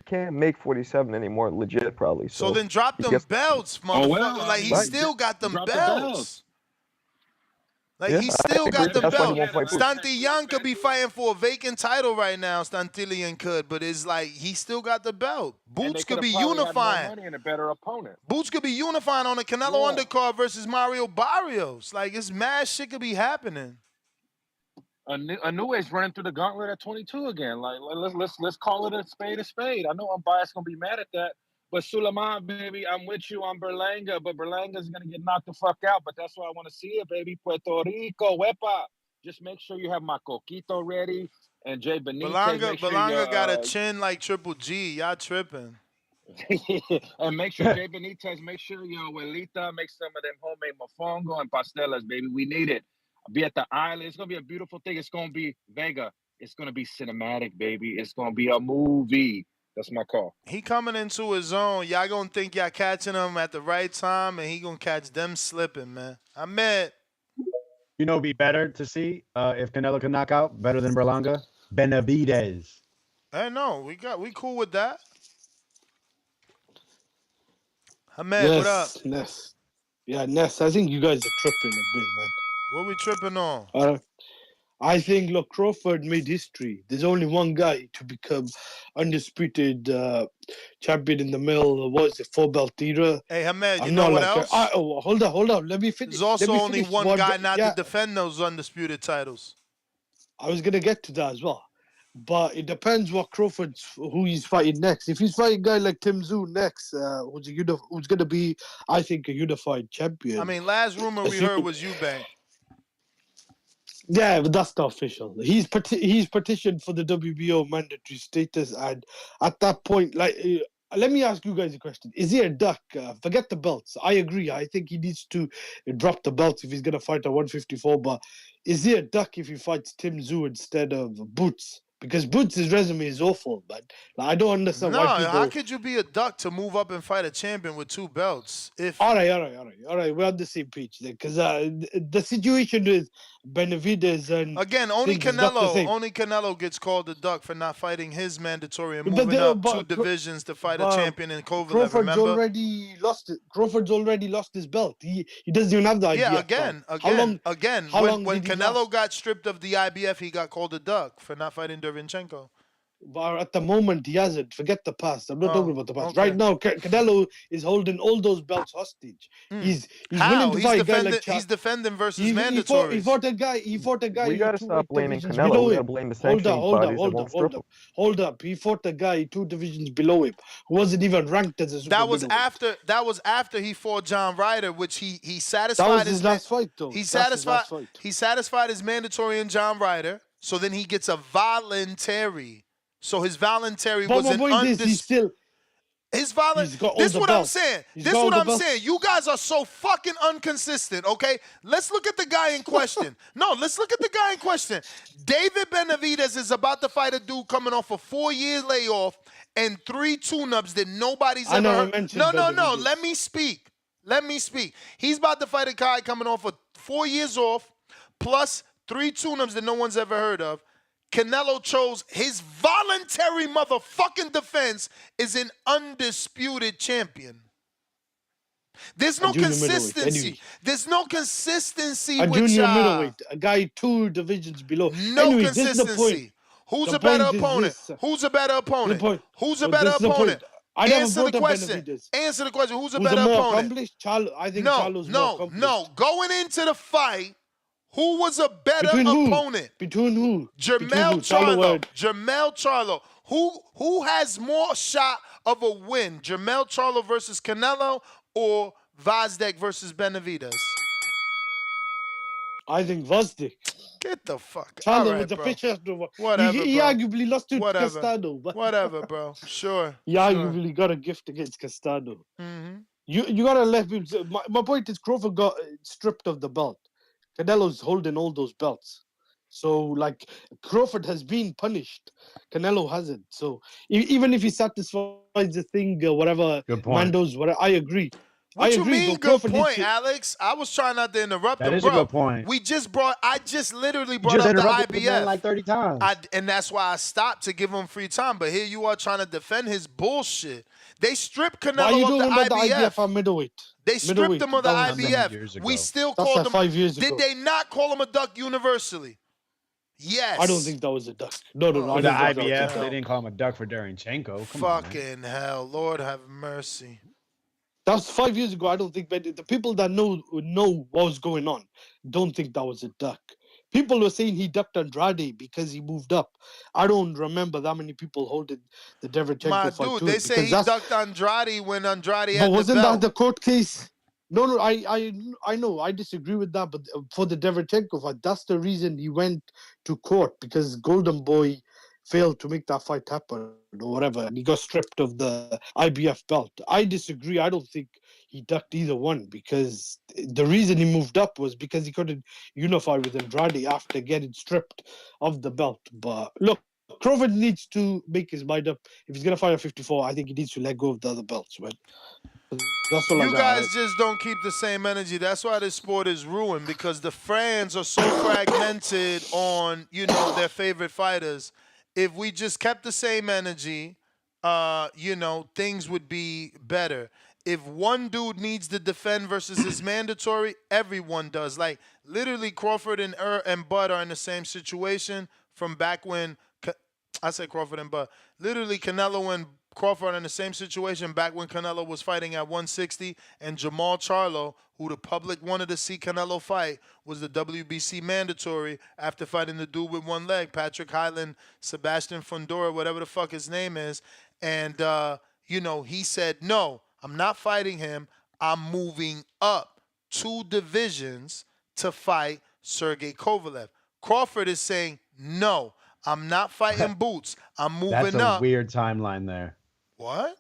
can't make 47 anymore, legit, probably. So then drop them belts, motherfucker. Like, he still got them belts. Like, Yeah, he I still agree. got the That's why he belt. won't fight Boots. Stantilian could be fighting for a vacant title right now. Stantilian could, but it's like he still got the belt. And they Boots could could be have probably had more unifying. money and a better opponent. Boots could be unifying on the Canelo undercard versus Mario Barrios. Like, it's mad shit could be happening. A new age running through the gauntlet at 22 again. Like, let's call it a spade a spade. I know I'm biased gonna be mad at that, but Suleiman, baby, I'm with you on Berlanga, but Berlanga's gonna get knocked the fuck out. But that's why I want to see it, baby. Puerto Rico, wepa. Just make sure you have my coquito ready and Jay Benitez. Belanga got a chin like Triple G. Y'all tripping. And make sure Jay Benitez, make sure your abuelita make some of them homemade mofongo and pastelas, baby. We need it. I'll be at the island. It's gonna be a beautiful thing. It's gonna be Vega. It's gonna be cinematic, baby. It's gonna be a movie. That's my call. He coming into his zone. Y'all gonna think y'all catching him at the right time, and he gonna catch them slipping, man. I meant. You know, it'd be better to see if Canelo can knock out better than Berlanga. Benavidez. Hey, no, we cool with that. Ahmed, what up? Ness. Yeah, Ness, I think you guys are tripping a bit, man. What we tripping on? I think, look, Crawford made history. There's only one guy to become undisputed champion in the middle. What is it, 4-belt era? Hey, Ahmed, you know what else? Hold on. Let me finish. There's also only one guy not to defend those undisputed titles. I was going to get to that as well. But it depends who he's fighting next. If he's fighting a guy like Tim Tszyu next, who's going to be, I think, a unified champion. I mean, last rumor we heard was Eubank. Yeah, but that's not official. He's petitioned for the WBO mandatory status, and at that point, let me ask you guys a question: is he a duck? Forget the belts. I agree. I think he needs to drop the belts if he's gonna fight at 154. But is he a duck if he fights Tim Tszyu instead of Boots? Because Boots' resume is awful, but I don't understand why people... how could you be a duck to move up and fight a champion with 2 belts? All right, we're on the same page then, because the situation with Benavidez and... Again, only Canelo gets called a duck for not fighting his mandatory and moving up 2 divisions to fight a champion in Kovalev, Crawford's already lost it. Crawford's already lost his belt. He doesn't even have the IBF. Yeah, again. When Canelo got stripped of the IBF, he got called a duck for not fighting Dervinchenko. But at the moment, he hasn't. Forget the past. I'm not talking about the past. Okay. Right now, Canelo is holding all those belts hostage. He's willing to fight a guy like he's defending versus mandatory. He fought a guy. We gotta stop blaming Canelo. We gotta blame the sanctioning bodies that won't strip him. Hold up. He fought a guy 2 divisions below him who wasn't even ranked as a super middleweight. That was after he fought John Ryder, which he satisfied. That was his last fight, though. He satisfied his mandatory in John Ryder. So then he gets a voluntary. So his voluntary was an undisputed. This is what I'm saying. You guys are so fucking inconsistent, okay? Let's look at the guy in question. Let's look at the guy in question. David Benavidez is about to fight a dude coming off a 4-year layoff and 3 tune-ups that nobody's ever heard. No. Let me speak. He's about to fight a guy coming off of 4 years off plus 3 tune-ups that no one's ever heard of. Canelo chose his voluntary motherfucking defense is an undisputed champion. There's no consistency. There's no consistency with junior middleweight, a guy 2 divisions below. No consistency. Who's a better opponent? Who's a better opponent? Answer the question. Who's a better opponent? I think Charlo's more accomplished. No. Going into the fight, who was a better opponent? Between who? Jermell Charlo. Who has more shot of a win? Jermell Charlo versus Canelo or Gvozdyk versus Benavidez? I think Gvozdyk. Get the fuck out. Charlo was a fish out of Whatever, he arguably lost to Castano. Whatever, bro. Sure. He arguably got a gift against Castano. Mm-hmm. You gotta let people... My point is Crawford got stripped of the belt. Canelo's holding all those belts. So, Crawford has been punished. Canelo hasn't. So, even if he satisfies the thing, whatever, Mando's, whatever, I agree. What you mean, good point, Alex? I was trying not to interrupt him, bro. That is a good point. I just literally brought up the IBF. Like 30 times. And that's why I stopped to give him free time. But here you are trying to defend his bullshit. They stripped Canelo of the IBF. On middleweight? They stripped him of the That was IBF. We still That's called like him. 5 years Did ago. they not call him a duck universally? Yes. I don't think that was a duck. No, Oh, I For the don't think that was a IBF, duck. they didn't call him a duck for Darenchenko. Come on, man. Fucking hell, Lord have mercy. That was 5 years ago. I don't think the people that know what was going on don't think that was a duck. People were saying he ducked Andrade because he moved up. I don't remember that many people holding the Derevchenko My fight dude, to they it, say because he ducked Andrade when Andrade But had the wasn't belt. that the court case? No, I know. I disagree with that. But for the Derevchenko fight, that's the reason he went to court, because Golden Boy failed to make that fight happen or whatever, and he got stripped of the IBF belt. I disagree. I don't think he ducked either one, because the reason he moved up was because he couldn't unify with Andrade after getting stripped of the belt. But look, Crawford needs to make his mind up. If he's gonna fight at 54, I think he needs to let go of the other belts, man. That's all I You got. guys just don't keep the same energy. That's why this sport is ruined, because the fans are so fragmented on, their favorite fighters. If we just kept the same energy, things would be better. If one dude needs to defend versus is mandatory, everyone does. Like, literally, Crawford and Bud are in the same situation from back when, I say Crawford and Bud, literally Canelo and Crawford are in the same situation back when Canelo was fighting at 160, and Jamal Charlo, who the public wanted to see Canelo fight, was the WBC mandatory after fighting the dude with one leg, Patrick Hyland, Sebastian Fundora, whatever the fuck his name is. And, he said, no, I'm not fighting him. I'm moving up 2 divisions to fight Sergey Kovalev. Crawford is saying, no, I'm not fighting Boots. I'm moving That's a up. weird timeline there. What?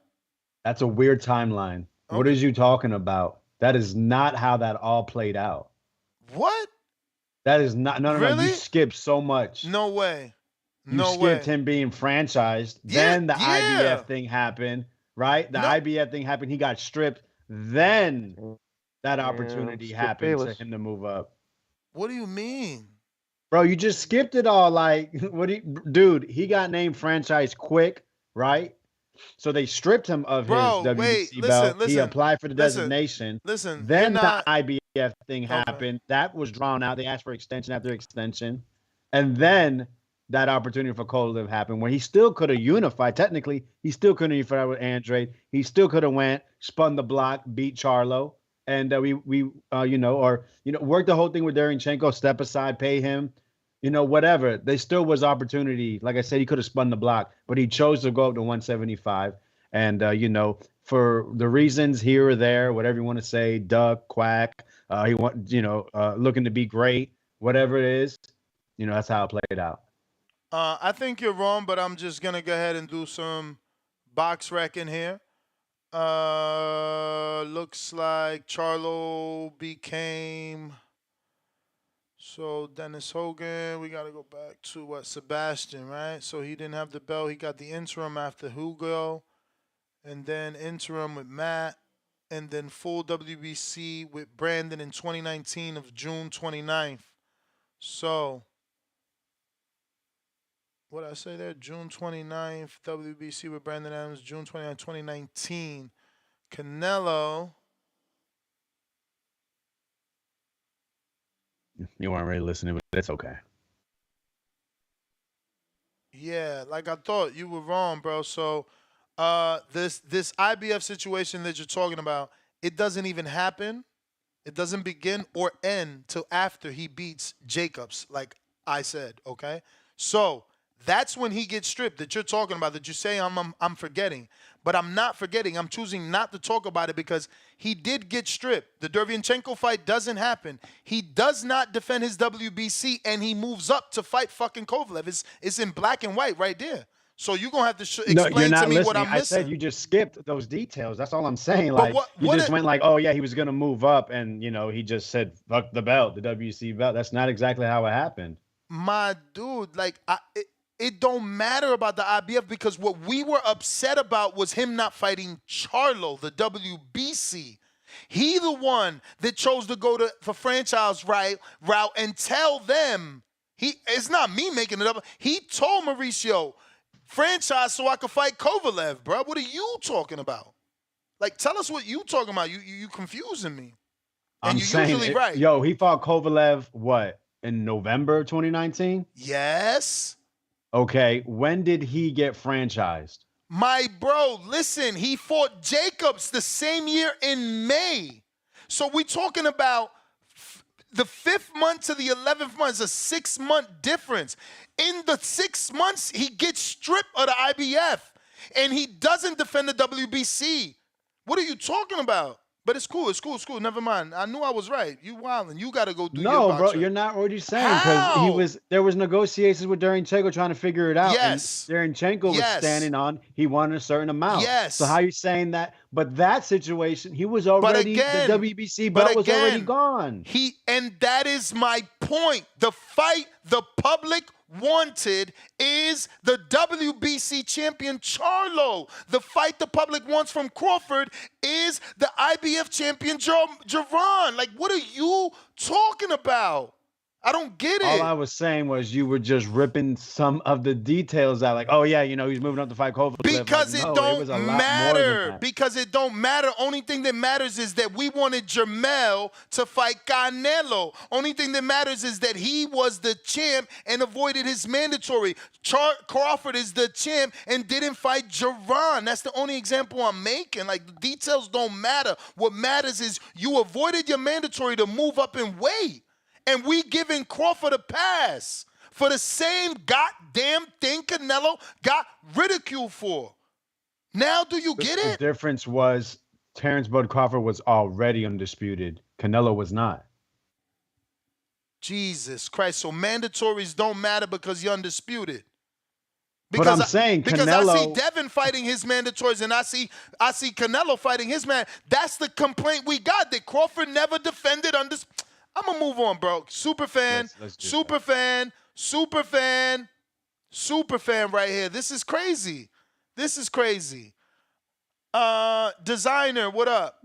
That's a weird timeline. Okay. What is you talking about? That is not how that all played out. What? That is not. No. You skipped so much. No way. You skipped him being franchised. Then the IBF thing happened, right? The IBF thing happened. He got stripped. Then that opportunity happened to him to move up. What do you mean? Bro, you just skipped it all. Like, dude, he got named franchise quick, right? So they stripped him of his WBC belt. He applied for the designation. Then the IBF thing happened. That was drawn out. They asked for extension after extension. And then that opportunity for Kovalev happened, where he still could have unified. Technically, he still couldn't unify with Andrade. He still could have went, spun the block, beat Charlo. And we worked the whole thing with Darenchenko, step aside, pay him. Whatever. There still was opportunity. Like I said, he could have spun the block, but he chose to go up to 175. And, for the reasons here or there, whatever you want to say, duck, quack, looking to be great, whatever it is, that's how it played out. I think you're wrong, but I'm just going to go ahead and do some box wrecking here. Looks like Charlo became... So Dennis Hogan, we got to go back to Sebastian, right? So he didn't have the belt. He got the interim after Hugo, and then interim with Matt, and then full WBC with Brandon in 2019 of June 29th. So, what did I say there? June 29th, WBC with Brandon Adams, June 29th, 2019. Canelo... You weren't really listening, but it's okay. Yeah, like I thought you were wrong, bro. So this IBF situation that you're talking about, it doesn't even happen. It doesn't begin or end till after he beats Jacobs, like I said, okay? So that's when he gets stripped that you're talking about, that you say I'm forgetting. But I'm not forgetting. I'm choosing not to talk about it because he did get stripped. The Derevchenko fight doesn't happen. He does not defend his WBC, and he moves up to fight fucking Kovalev. It's in black and white right there. So you're going to have to explain to me what I'm missing. I said you just skipped those details. That's all I'm saying. Like, you just went like, oh, yeah, he was going to move up, and, he just said, fuck the belt, the WBC belt. That's not exactly how it happened. My dude, like, it don't matter about the IBF because what we were upset about was him not fighting Charlo, the WBC. He the one that chose to go for franchise route and tell them, it's not me making it up. He told Mauricio, franchise so I could fight Kovalev, bro. What are you talking about? Like, tell us what you talking about. You confusing me. And I'm you're saying, usually right. Yo, he fought Kovalev, what, in November 2019? Yes. Okay, when did he get franchised? My bro, listen, he fought Jacobs the same year in May. So we talking about the 5th month to the 11th month is a 6-month difference. In the 6 months, he gets stripped of the IBF, and he doesn't defend the WBC. What are you talking about? But it's cool. It's cool. It's cool. Never mind. I knew I was right. You wildin'. You got to go do your No, bro, boxing. you're not what you're saying, because there was negotiations with Derenchenko trying to figure it out. Yes. And Derenchenko was standing on he wanted a certain amount. Yes. So how you saying that? But that situation, he was already the WBC belt was already gone. And that is my point. The fight the public wanted is the WBC champion Charlo. The fight the public wants from Crawford is the IBF champion Javon. Like, what are you talking about? I don't get it. All I was saying was you were just ripping some of the details out. Like, oh, yeah, he's moving up to fight Kovalev. Because like, it don't matter. Because it don't matter. Only thing that matters is that we wanted Jermell to fight Canelo. Only thing that matters is that he was the champ and avoided his mandatory. Crawford is the champ and didn't fight Javon. That's the only example I'm making. Like, the details don't matter. What matters is you avoided your mandatory to move up in weight. And we giving Crawford a pass for the same goddamn thing Canelo got ridiculed for. Now do you get it? The difference was Terrence Bud Crawford was already undisputed. Canelo was not. Jesus Christ. So mandatories don't matter because you're undisputed. But I'm saying because Canelo, I see Devin fighting his mandatories and I see Canelo fighting his man. That's the complaint we got, that Crawford never defended undisputed. I'm going to move on, bro. Super fan right here. This is crazy. Designer, what up?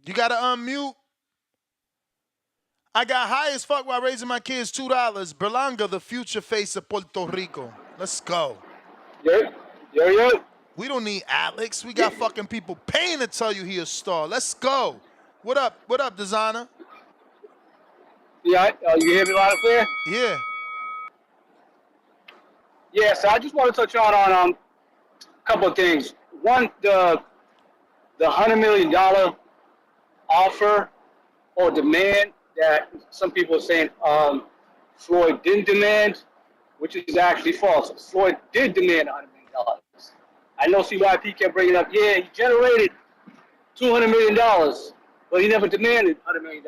You got to unmute. I got high as fuck while raising my kids $2. Berlanga, the future face of Puerto Rico. Let's go. Yo. We don't need Alex. We got fucking people paying to tell you he a star. Let's go. What up, designer? Yeah, you hear me loud and clear? Yeah. Yeah, so I just want to touch on a couple of things. One, the $100 million offer or demand that some people are saying Floyd didn't demand, which is actually false. Floyd did demand $100 million. I know CYP kept bringing up, yeah, he generated $200 million, but he never demanded $100 million.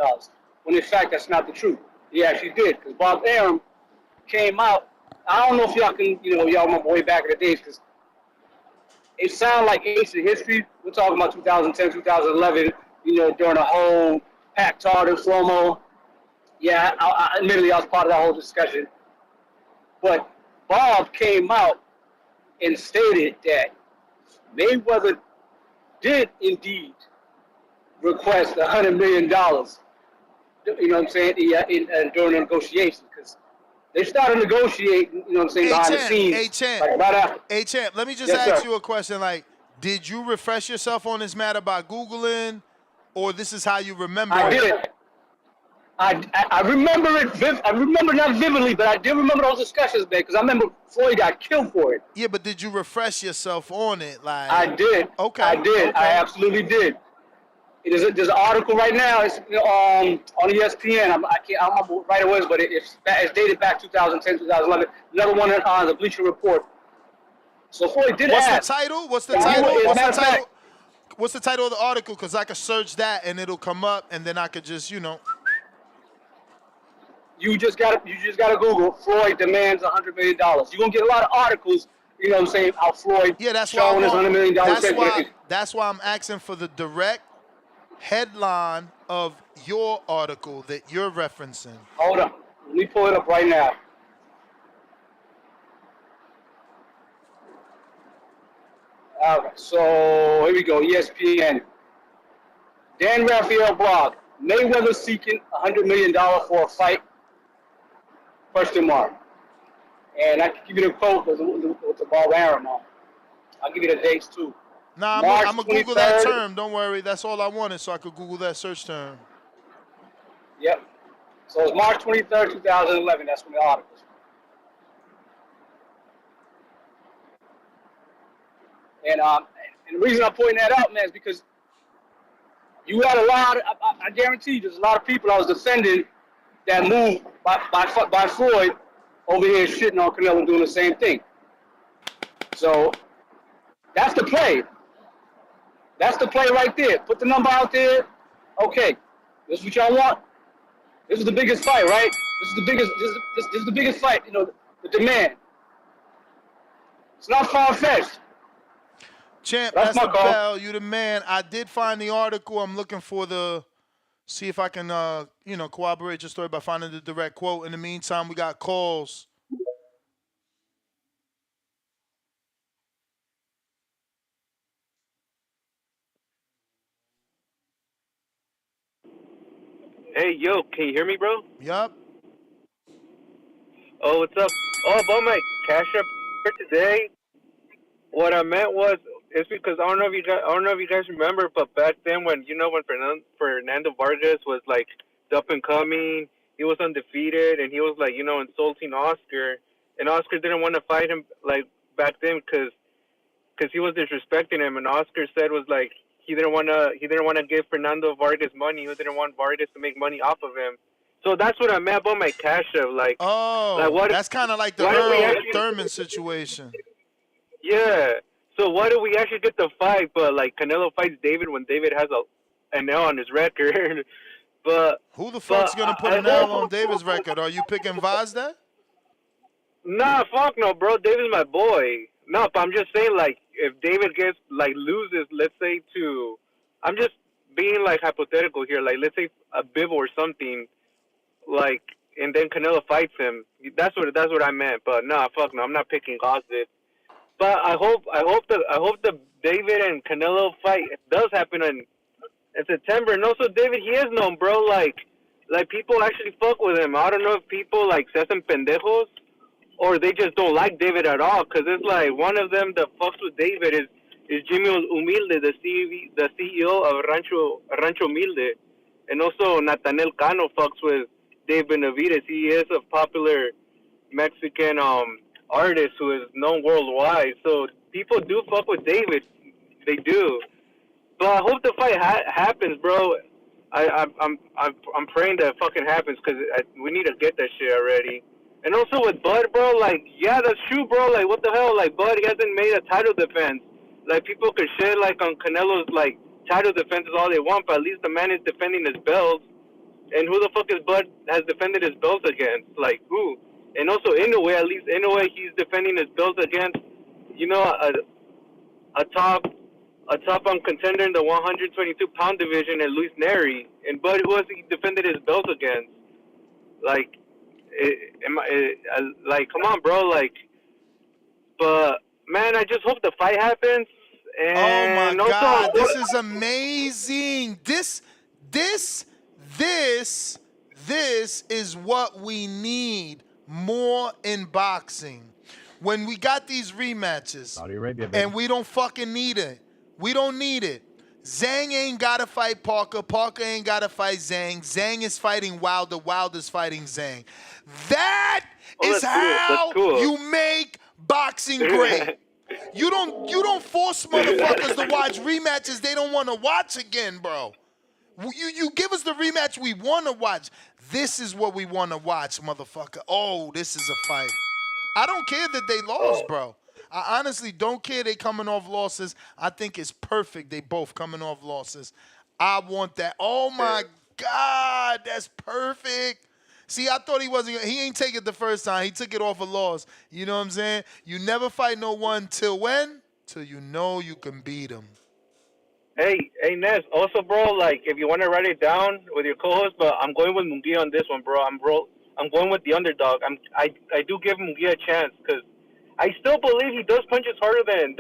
When in fact, that's not the truth. He actually did, because Bob Arum came out. I don't know if y'all can, y'all remember way back in the days, because it sounded like ancient history. We're talking about 2010, 2011, during the whole Pat Tarter, Flomo. Yeah, admittedly, I was part of that whole discussion. But Bob came out and stated that Mayweather did indeed request $100 million, you know what I'm saying, during the negotiations. Because they started negotiating, you know what I'm saying, behind the scenes. Hey, Champ, let me just ask you a question. Like, did you refresh yourself on this matter by Googling, or this is how you remember it? I did. I remember it. I remember not vividly, but I did remember those discussions, man, because I remember Floyd got killed for it. Yeah, but did you refresh yourself on it? Like, I did. Okay. I did. Okay. I absolutely did. There's an article right now. It's on ESPN. I don't remember right it was, but it's dated back 2010, 2011. Another one on the Bleacher Report. So Floyd did ask. What's the title? What's the title? What's the title of the article? Because I could search that and it'll come up, and then I could just, You just gotta Google Floyd demands $100 million. You're gonna get a lot of articles, you know what I'm saying, how Floyd showing his $100 million. That's why I'm asking for the direct headline of your article that you're referencing. Hold on. Let me pull it up right now. All right, so here we go, ESPN. Dan Raphael blog. Mayweather seeking $100 million for a fight, question mark. And I can give you the quote with the Barbarian on. I'll give you the dates too. Nah, March I'm going to Google that 23rd. term. Don't worry. That's all I wanted, so I could Google that search term. Yep. So it's March 23rd, 2011. That's when the article is. And the reason I'm pointing that out, man, is because you had a lot. I guarantee you, there's a lot of people I was defending that move by Floyd over here shitting on Canelo doing the same thing. So that's the play. That's the play right there. Put the number out there. Okay, this is what y'all want. This is the biggest fight, right? This is the biggest. This is the biggest fight. You know, the demand. It's not far-fetched. Champ, that's the bell. You the man. I did find the article. I'm looking for see if I can, corroborate your story by finding the direct quote. In the meantime, we got calls. Hey, yo, can you hear me, bro? Yup. Oh, what's up? Oh, about my cash up for today. What I meant was, it's because I don't know if you guys remember, but back then when Fernando Vargas was like up and coming, he was undefeated, and he was like insulting Oscar, and Oscar didn't want to fight him like back then because he was disrespecting him, and Oscar said was like he didn't want to give Fernando Vargas money. He didn't want Vargas to make money off of him. So that's what I meant about my cash up. Like, That's kind of like the Earl Thurman situation. Yeah. So why do we actually get the fight? But like Canelo fights David when David has an L on his record. But who the fuck's gonna put an L on David's record? Are you picking Vazda? Nah, fuck no, bro. David's my boy. No, but I'm just saying, like, if David loses, let's say I'm just being like hypothetical here. Like, let's say a Biv or something, like, and then Canelo fights him. That's what I meant. But nah, fuck no, I'm not picking Vazda. But I hope the David and Canelo fight does happen in September. And also David, he is known, bro. Like people actually fuck with him. I don't know if people like se hacen pendejos or they just don't like David at all. Cause it's like one of them that fucks with David is Jimmy Humilde, the CEO of Rancho Humilde, and also Nathaniel Cano fucks with Dave Benavidez. He is a popular Mexican artist who is known worldwide. So people do fuck with David. They do. But I hope the fight happens, bro. I'm praying that it fucking happens because we need to get that shit already. And also with Bud, bro, like, yeah, that's true, bro. Like, what the hell? Like, Bud hasn't made a title defense. Like, people could shit, like, on Canelo's, like, title defenses all they want, but at least the man is defending his belts. And who the fuck is Bud has defended his belts against? Like, who? And also, Inoue, at least Inoue, he's defending his belts against, a top contender in the 122-pound division, and Luis Neri. And Bud, who has he defended his belts against? Like, come on, bro. Like, but man, I just hope the fight happens. And oh my God, this is amazing. This is what we need more in boxing. When we got these rematches, Saudi Arabia, baby. And we don't fucking need it. We don't need it. Zhang ain't got to fight Parker. Parker ain't got to fight Zhang. Zhang is fighting Wilder. Wilder's fighting Zhang. That is how you make boxing great. You don't force motherfuckers to watch rematches they don't want to watch again, bro. You give us the rematch we want to watch. This is what we want to watch, motherfucker. Oh, this is a fight. I don't care that they lost, bro. I honestly don't care they coming off losses. I think it's perfect they both coming off losses. I want that. Oh, my God, that's perfect. See, I thought he ain't take it the first time. He took it off a loss. You know what I'm saying? You never fight no one till when? Till you know you can beat him. Hey, Ness. Also, bro, like, if you want to write it down with your co-host, but I'm going with Munguia on this one, bro. I'm going with the underdog. I do give Munguia a chance because I still believe he does punches harder than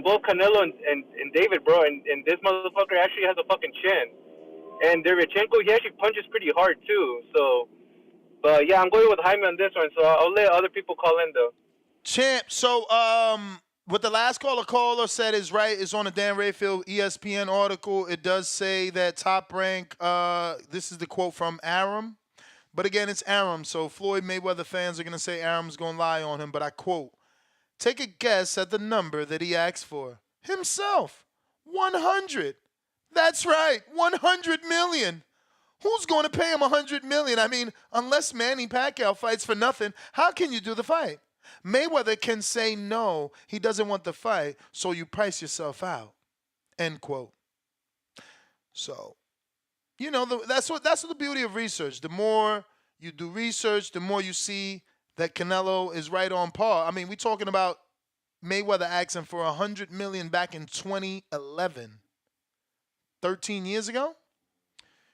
both Canelo and David, bro. And this motherfucker actually has a fucking chin. And Derevchenko, he actually punches pretty hard too. So, but yeah, I'm going with Jaime on this one. So I'll let other people call in though. Champ. So what the last caller said is right. It's on the Dan Rayfield ESPN article. It does say that Top Rank. This is the quote from Aram. But again, it's Aram, so Floyd Mayweather fans are going to say Aram's going to lie on him. But I quote, take a guess at the number that he asked for. Himself. 100. That's right. 100 million. Who's going to pay him 100 million? I mean, unless Manny Pacquiao fights for nothing, how can you do the fight? Mayweather can say no, he doesn't want the fight, so you price yourself out. End quote. So, you know, that's what the beauty of research. The more you do research, the more you see that Canelo is right on par. I mean, we're talking about Mayweather asking for 100 million back in 2011, 13 years ago.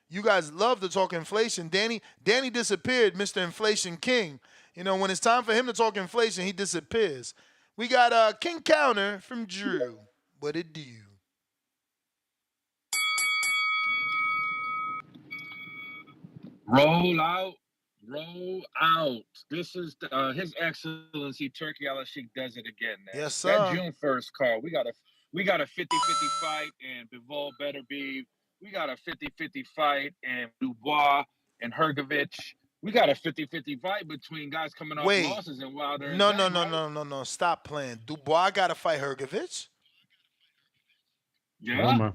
You guys love to talk inflation. Danny disappeared, Mr. Inflation King. You know, when it's time for him to talk inflation, he disappears. We got King Counter from Drew. What it do? Roll out. This is His Excellency Turkey Al-Sheikh does it again. Man. Yes, sir. That June 1st card, we got a 50-50 fight, and Bivol better be. We got a 50-50 fight, and Dubois and Hrgovic. We got a 50-50 fight between guys coming off losses and Wilder. No. Stop playing. Dubois got to fight Hrgovic? Yeah. Rumor.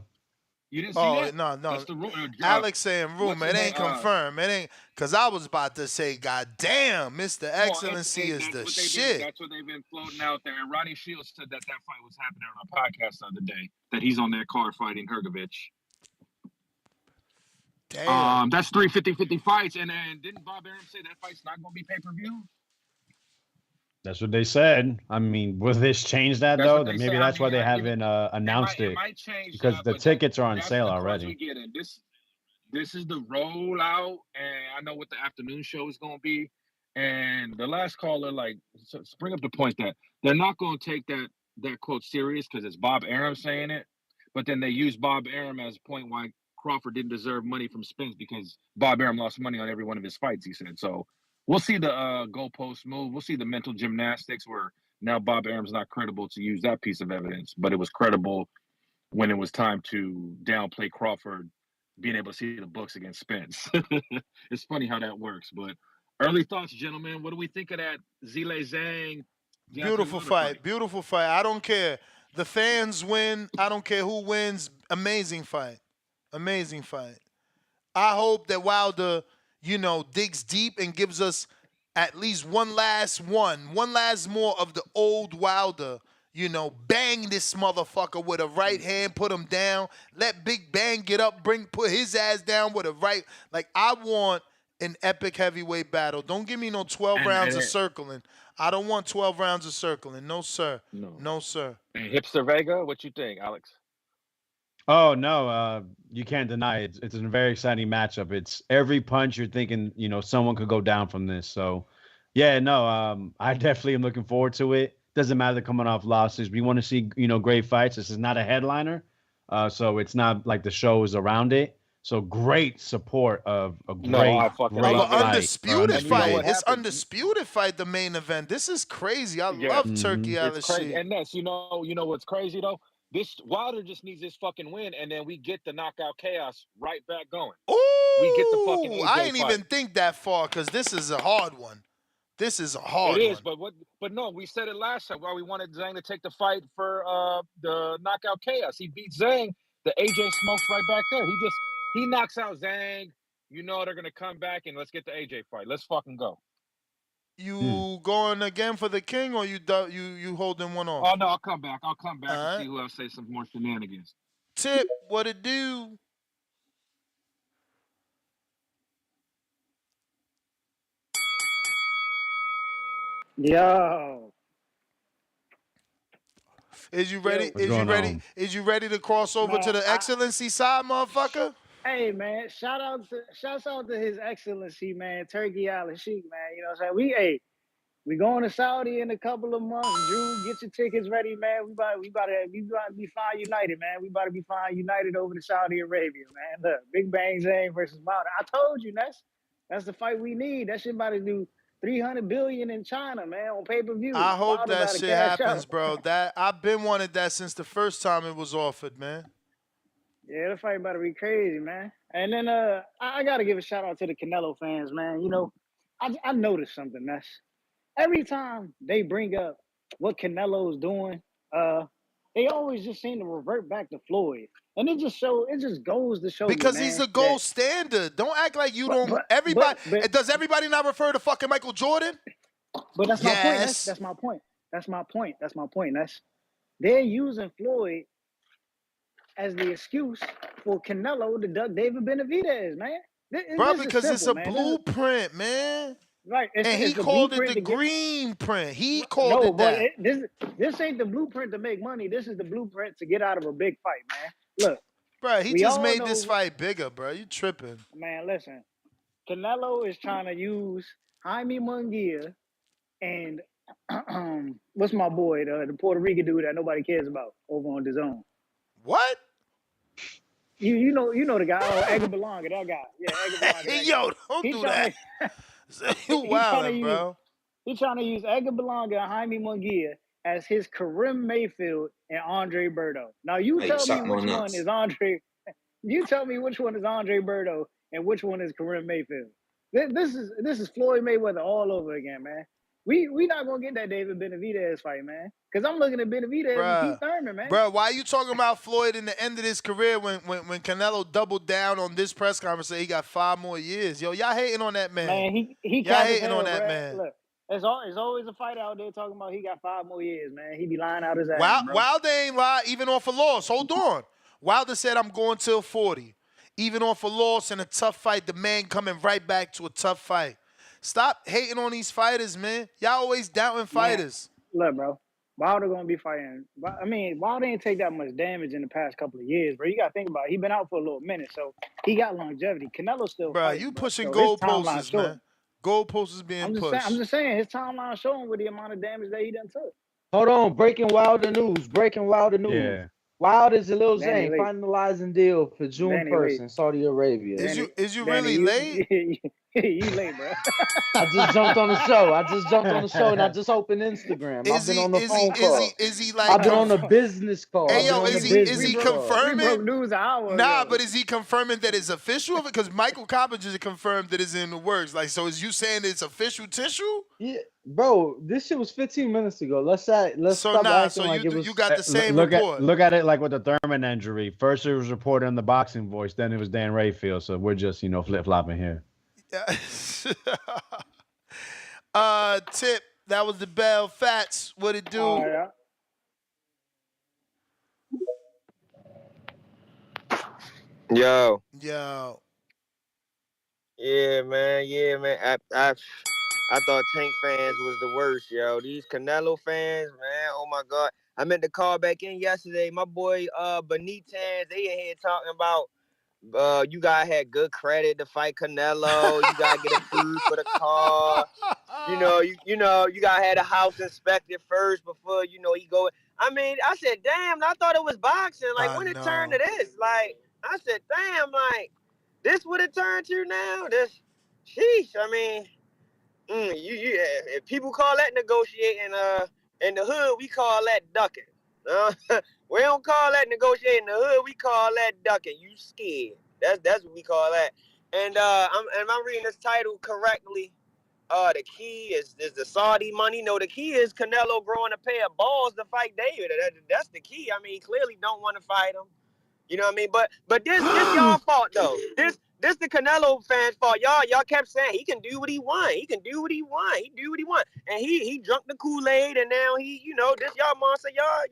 You didn't see that? No. That's the rumor. Alex saying rumor. It ain't confirmed. It ain't, because I was about to say, God damn, Mr. Excellency is the shit. That's what they've been floating out there. And Roddy Shields said that fight was happening on a podcast the other day, that he's on that card fighting Hrgovic. Damn. That's 3 50-50 fights. And didn't Bob Arum say that fight's not going to be pay-per-view? That's what they said. I mean, will this change that though? Maybe that's why they haven't announced it. It might change because that, the tickets are on sale already. This is the rollout, and I know what the afternoon show is going to be. And the last caller, bring up the point that they're not going to take that quote serious because it's Bob Arum saying it. But then they use Bob Arum as a point why Crawford didn't deserve money from Spence because Bob Arum lost money on every one of his fights, he said. So we'll see the goalpost move. We'll see the mental gymnastics where now Bob Arum's not credible to use that piece of evidence, but it was credible when it was time to downplay Crawford being able to see the books against Spence. It's funny how that works. But early thoughts, gentlemen. What do we think of that Zhilei Zhang? Beautiful fight. Beautiful fight. I don't care. The fans win. I don't care who wins. Amazing fight. Amazing fight. I hope that Wilder, digs deep and gives us at least one last more of the old Wilder. Bang this motherfucker with a right hand, put him down. Let Big Bang get up, put his ass down with a right. I want an epic heavyweight battle. Don't give me no 12 rounds of circling. I don't want 12 rounds of circling. No, sir. No, sir. And Hipster Vega, what you think, Alex? Oh no, you can't deny it. It's a very exciting matchup. It's every punch you're thinking, someone could go down from this. So, yeah, no, I definitely am looking forward to it. Doesn't matter coming off losses. We want to see, great fights. This is not a headliner, so it's not like the show is around it. So great support of a great undisputed fight. It's undisputed fight. The main event. This is crazy. I love Turkey Al-Sheikh. And that's you know what's crazy though. This Wilder just needs this fucking win, and then we get the knockout chaos right back going. Ooh, we get the fucking AJ I ain't fight. even think that far because this is a hard one. This is a hard one. It is, one. but no, we said it last time why we wanted Zhang to take the fight for the knockout chaos. He beat Zhang. The AJ smokes right back there. He knocks out Zhang. They're gonna come back and let's get the AJ fight. Let's fucking go. You going again for the king, or you holding one off? Oh no, I'll come back and see who else say some more shenanigans. Tip, what it do? Yo. Is you ready? Is you ready to cross over to the excellency side, motherfucker? Hey man, shouts out to His Excellency, man, Turkey Al-Sheikh, man. You know what I'm saying? We going to Saudi in a couple of months. Drew, get your tickets ready, man. We about to be flying United, man. We about to be flying United over to Saudi Arabia, man. Look, Big Bang Zane versus Wilder. I told you, that's the fight we need. That shit about to do 300 billion in China, man, on pay-per-view. I hope Wilder that about to shit cash happens, out. bro. That I've been wanted that since the first time it was offered, man. Yeah, the fight about to be crazy, man. And then I gotta give a shout out to the Canelo fans, man. You know, I noticed something, Ness. Every time they bring up what Canelo's doing, they always just seem to revert back to Floyd. And it just goes to show Because me, he's man, the gold standard. Don't act like you don't. but Does everybody not refer to fucking Michael Jordan? But that's my point. Yes. That's my point. That's my point. That's my point. They're using Floyd as the excuse for Canelo to duck David Benavidez, man. Bro, This is because it's a simple, man. blueprint, man. Right. And he it's called it blueprint the to get- green print. He called No, it that. but this ain't the blueprint to make money. This is the blueprint to get out of a big fight, man. Look, Bro, he we just all made know- this fight bigger, bro. You tripping. Man, listen. Canelo is trying to use Jaime Munguia and what's my boy, the Puerto Rican dude that nobody cares about over on DAZN. What? You know the guy, Edgar Berlanga, that guy. Yeah, Edgar Berlanga. Hey, yo, don't do that. You wildin', bro. He's trying to use Edgar Berlanga and Jaime Munguia as his Karim Mayfield and Andre Berto. Now you Hey, tell suck me my which one nuts. is Andre. You tell me which one is Andre Berto and which one is Karim Mayfield. This is Floyd Mayweather all over again, man. We not gonna get that David Benavidez fight, man. Because I'm looking at Benavidez and Keith Thurman, man. Bro, why are you talking about Floyd in the end of his career when Canelo doubled down on this press conference and he got 5 more years? Yo, y'all hating on that man. Man, he y'all hating hating on that man. Look, there's always a fight out there talking about he got 5 more years, man. He be lying out his ass, bro. Wilder ain't lie even off a loss. Hold on. Wilder said, I'm going till 40. Even off a loss in a tough fight, the man coming right back to a tough fight. Stop hating on these fighters, man. Y'all always doubting fighters. Man, look, bro. Wilder gonna be fighting. I mean, Wilder didn't take that much damage in the past couple of years, bro. You gotta think about it. He been out for a little minute, so he got longevity. Canelo still fighting, you bro. pushing So his goalposts, timeline short. man. Goalposts is being pushed. I'm just saying his timeline showing with the amount of damage that he done took. Hold on, breaking Wilder news. Yeah. Wilder's and Lil Danny Zane late. finalizing deal for June Danny 1st late. in Saudi Arabia. Is you really late? You late, bro. I just jumped on the show. And I just opened Instagram. I've been on the phone call. Is he like? I've been on a business call. Hey yo, is he confirming? We broke news an hour Nah, ago. but is he confirming that it's official? Because Michael Coppin just confirmed that it's in the works. Like, so is you saying it's official tissue? Yeah, bro, this shit was 15 minutes ago. Let's stop acting like it was. You got the same look report. Look at it like with the Thurman injury. First it was reported on the Boxing Voice, then it was Dan Rayfield. So we're just flip-flopping here. Tip, that was the Bell Fats. What it do? Oh, Yo. Yo. Yeah, man. I thought Tank fans was the worst, yo. These Canelo fans, man. Oh my God. I meant to call back in yesterday. My boy Benitez, they in here talking about you gotta have good credit to fight Canelo. You gotta get approved for the car. You gotta have the house inspected first before he go. I mean, I said, damn, I thought it was boxing. Like when it turned to this, like I said, damn, like this what it turned to now. This, sheesh. I mean, if people call that negotiating, in the hood we call that ducking. We don't call that negotiating in the hood. We call that ducking. You scared. That's what we call that. And I'm reading this title correctly. The key is the Saudy money. No, the key is Canelo growing a pair of balls to fight David. That's the key. I mean, he clearly don't want to fight him. You know what I mean? But this y'all fault though. This the Canelo fans' fault. Y'all kept saying he can do what he want. He can do what he want. He do what he want. And he drunk the Kool-Aid and now he, this y'all monster, y'all,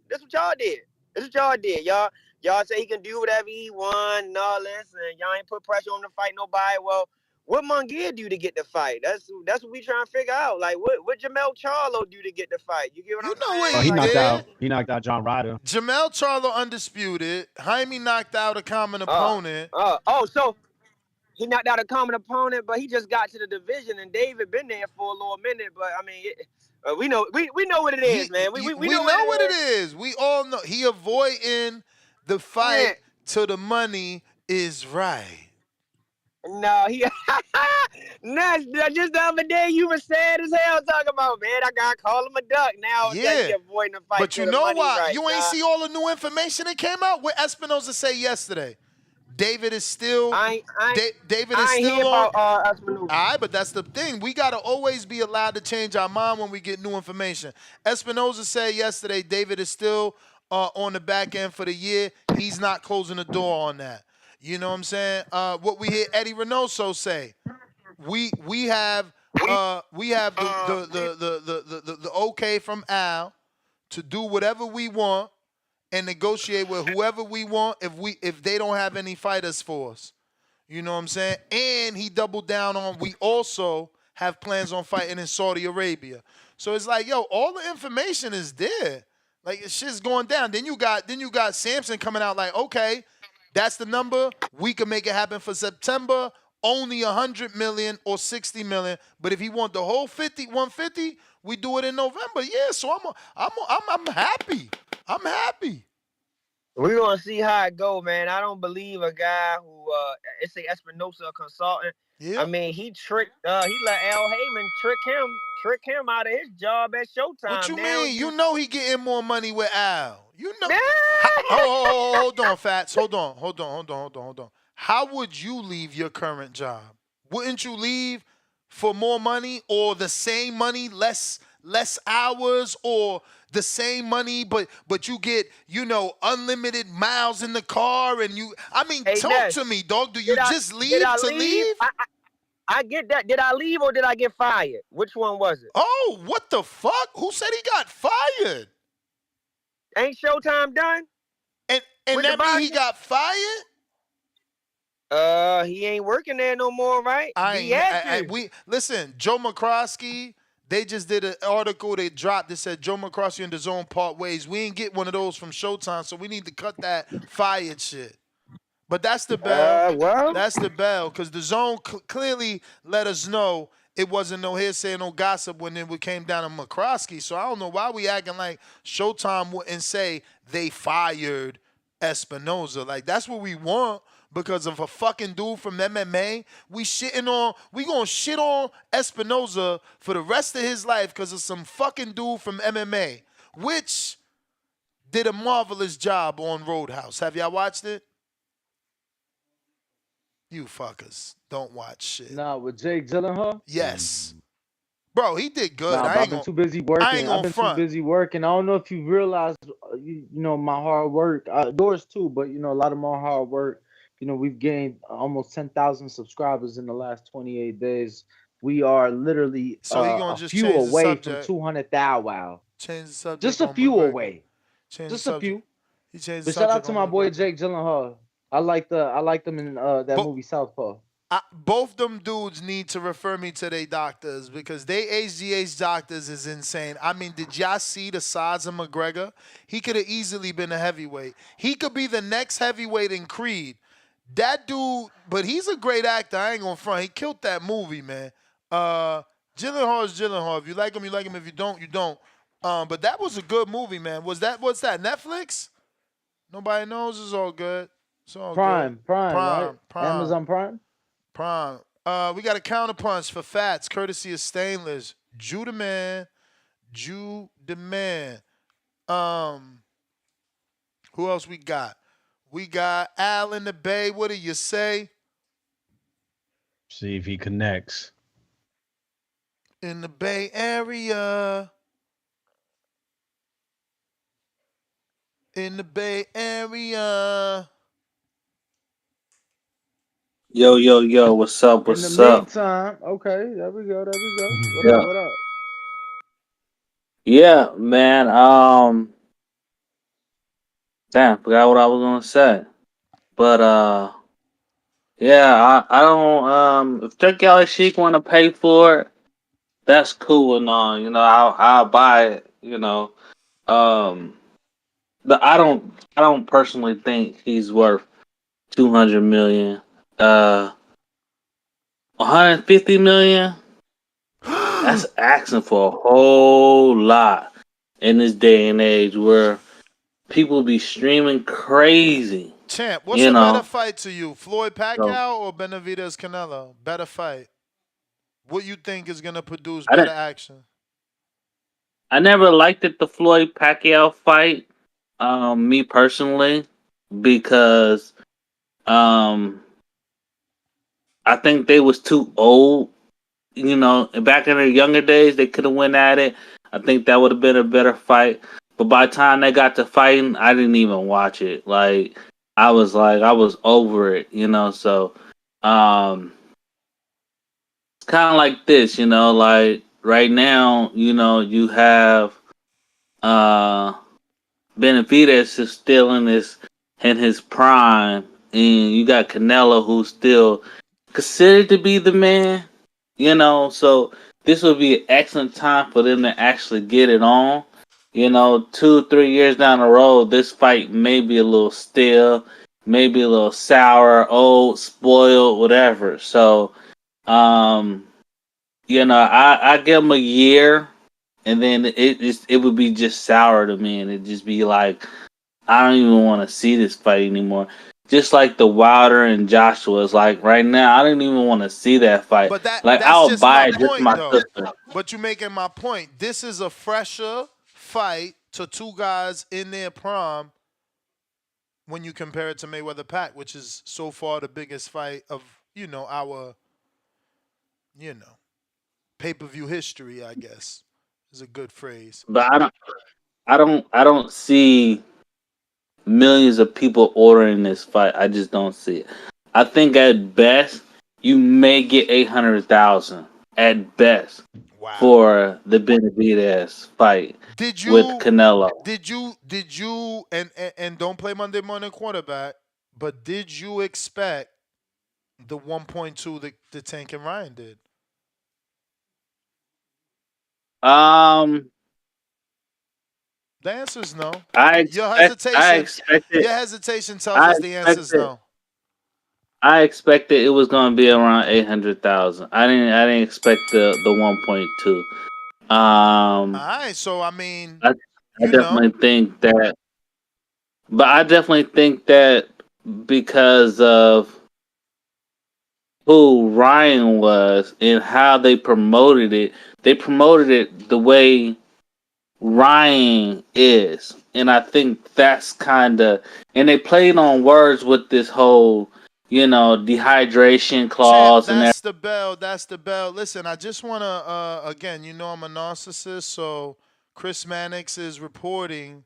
this what y'all did. This what y'all did. Y'all say he can do whatever he want and all this, and y'all ain't put pressure on him to fight nobody. Well, what Munguia do to get the fight? That's what we trying to figure out. Like what Jamel Charlo do to get the fight? You get what I'm saying? He He did. He knocked out John Ryder. Jamel Charlo undisputed. Jaime knocked out a common opponent. So he knocked out a common opponent, but he just got to the division, and David been there for a little minute. But I mean, we know what it is, man. We know what it is. We all know he avoiding the fight till the money is right. No, he just the other day you were sad as hell talking about, man, I gotta call him a duck now. Yeah, he avoiding the fight. But you know why? Right, you ain't see all the new information that came out. What Espinoza say yesterday? David is still. David is still on. Espinoza. All right, but that's the thing. We gotta always be allowed to change our mind when we get new information. Espinoza said yesterday David is still on the back end for the year. He's not closing the door on that. You know what I'm saying? What we hear Eddie Reynoso say, we have the okay from Al to do whatever we want and negotiate with whoever we want if they don't have any fighters for us. You know what I'm saying? And he doubled down on we also have plans on fighting in Saudi Arabia. So it's like, yo, all the information is there. Like shit's going down. Then you got Samson coming out like, okay, that's the number. We can make it happen for September. Only 100 million or 60 million. But if he want the whole 150, we do it in November. Yeah, so I'm happy. I'm happy. We're gonna see how it go, man. I don't believe a guy who it's a Espinosa consultant. Yeah. I mean, he let Al Haymon trick him out of his job at Showtime. What you mean? You know he getting more money with Al. You know. Hold on, Fats. Hold on. How would you leave your current job? Wouldn't you leave for more money or the same money, less hours, or the same money, but you get, unlimited miles in the car and talk to me, dog. Do you just leave to leave? I get that. Did I leave or did I get fired? Which one was it? Oh, what the fuck? Who said he got fired? Ain't Showtime done? And that mean he got fired? He ain't working there no more, right? Listen, Joe McCroskey, they just did an article they dropped that said Joe McCroskey and DAZN part ways. We ain't get one of those from Showtime, so we need to cut that fired shit. But that's the bell. That's the bell, because DAZN clearly let us know it wasn't no hearsay, no gossip when it came down to McCroskey. So I don't know why we acting like Showtime wouldn't say they fired Espinoza. Like, that's what we want. Because of a fucking dude from MMA, we gonna shit on Espinoza for the rest of his life because of some fucking dude from MMA, which did a marvelous job on Roadhouse. Have y'all watched it? You fuckers don't watch shit. Nah, with Jake Gyllenhaal? Yes. Bro, he did good. Nah, I've been too busy working. I don't know if you realize, my hard work. Yours too, but, a lot of my hard work. We've gained almost 10,000 subscribers in the last 28 days. We are literally a few away from 200,000. Wow. Change the subject. Just a few away. Just a few. But shout out to my boy Jake Gyllenhaal. I like them in that movie Southpaw. Both them dudes need to refer me to their doctors because they HGH doctors is insane. I mean, did y'all see the size of McGregor? He could have easily been a heavyweight. He could be the next heavyweight in Creed. That dude, but he's a great actor. I ain't gonna front. He killed that movie, man. Gyllenhaal is Gyllenhaal. If you like him, you like him. If you don't, you don't. But that was a good movie, man. What's that? Netflix? Nobody knows. It's all good. It's all Prime, good. right? Amazon Prime? Prime. We got a counterpunch for Fats, courtesy of Stainless. Jew the man. Who else we got? We got Al in the Bay. What do you say? See if he connects. In the Bay Area. In the Bay Area. Yo, what's up? In the meantime, okay, there we go. What up? Yeah, man. Damn, forgot what I was gonna say. But yeah, I don't if Trick Alley Sheik wanna pay for it, that's cool and all, I'll buy it, but I don't personally think he's worth 200 million. 150 million. That's asking for a whole lot in this day and age where people be streaming crazy. Champ, what's You a better know, fight to you, Floyd so Pacquiao or Benavidez Canelo? Better fight. What you think is gonna produce I better didn't. action? I never liked it the Floyd Pacquiao fight. Me personally, because um, I think they was too old. You know, back in their younger days, they could have went at it. I think that would have been a better fight. But by the time they got to fighting, I didn't even watch it. I was over it. You know, so um, it's kind of like this. You know, like right now, you know, you have uh Benavidez is still in his prime, and you got Canelo who's still considered to be the man. You know, so this would be an excellent time for them to actually get it on. You know, 2 3 years down the road, this fight may be a little stale, maybe a little sour, old, spoiled, whatever. So, um, you know, I give them a year, and then it would be just sour to me, and it'd just be like I don't even want to see this fight anymore. Just like the Wilder and Joshua is like right now, I didn't even want to see that fight. But Like that's I'll just my buy it just for point my though. sister. But you're making my point. This is a fresher fight to two guys in their prime when you compare it to Mayweather Pac, which is so far the biggest fight of, our, you know, pay-per-view history, I guess. Is a good phrase. But I don't see millions of people ordering this fight. I just don't see it. I think at best you may get 800,000 at best for the Benavidez fight Did with you Canelo. and don't play Monday morning quarterback, but did you expect the 1.2 that the Tank and Ryan did? Um, The answer is no. I Your expect I hesitation, expected your hesitation tells I us the answer is expected no. I expected it was gonna be around 800,000. I didn't expect the 1.2. All right, so I mean, I I definitely think that, but I definitely think that because of who Ryan was and how they promoted it the way Ryan is, and I think that's kind of, and they played on words with this whole, you know, dehydration Champ, clause and everything. that's the bell. That's the bell. Listen, I just want to, again, I'm a narcissist, so Chris Mannix is reporting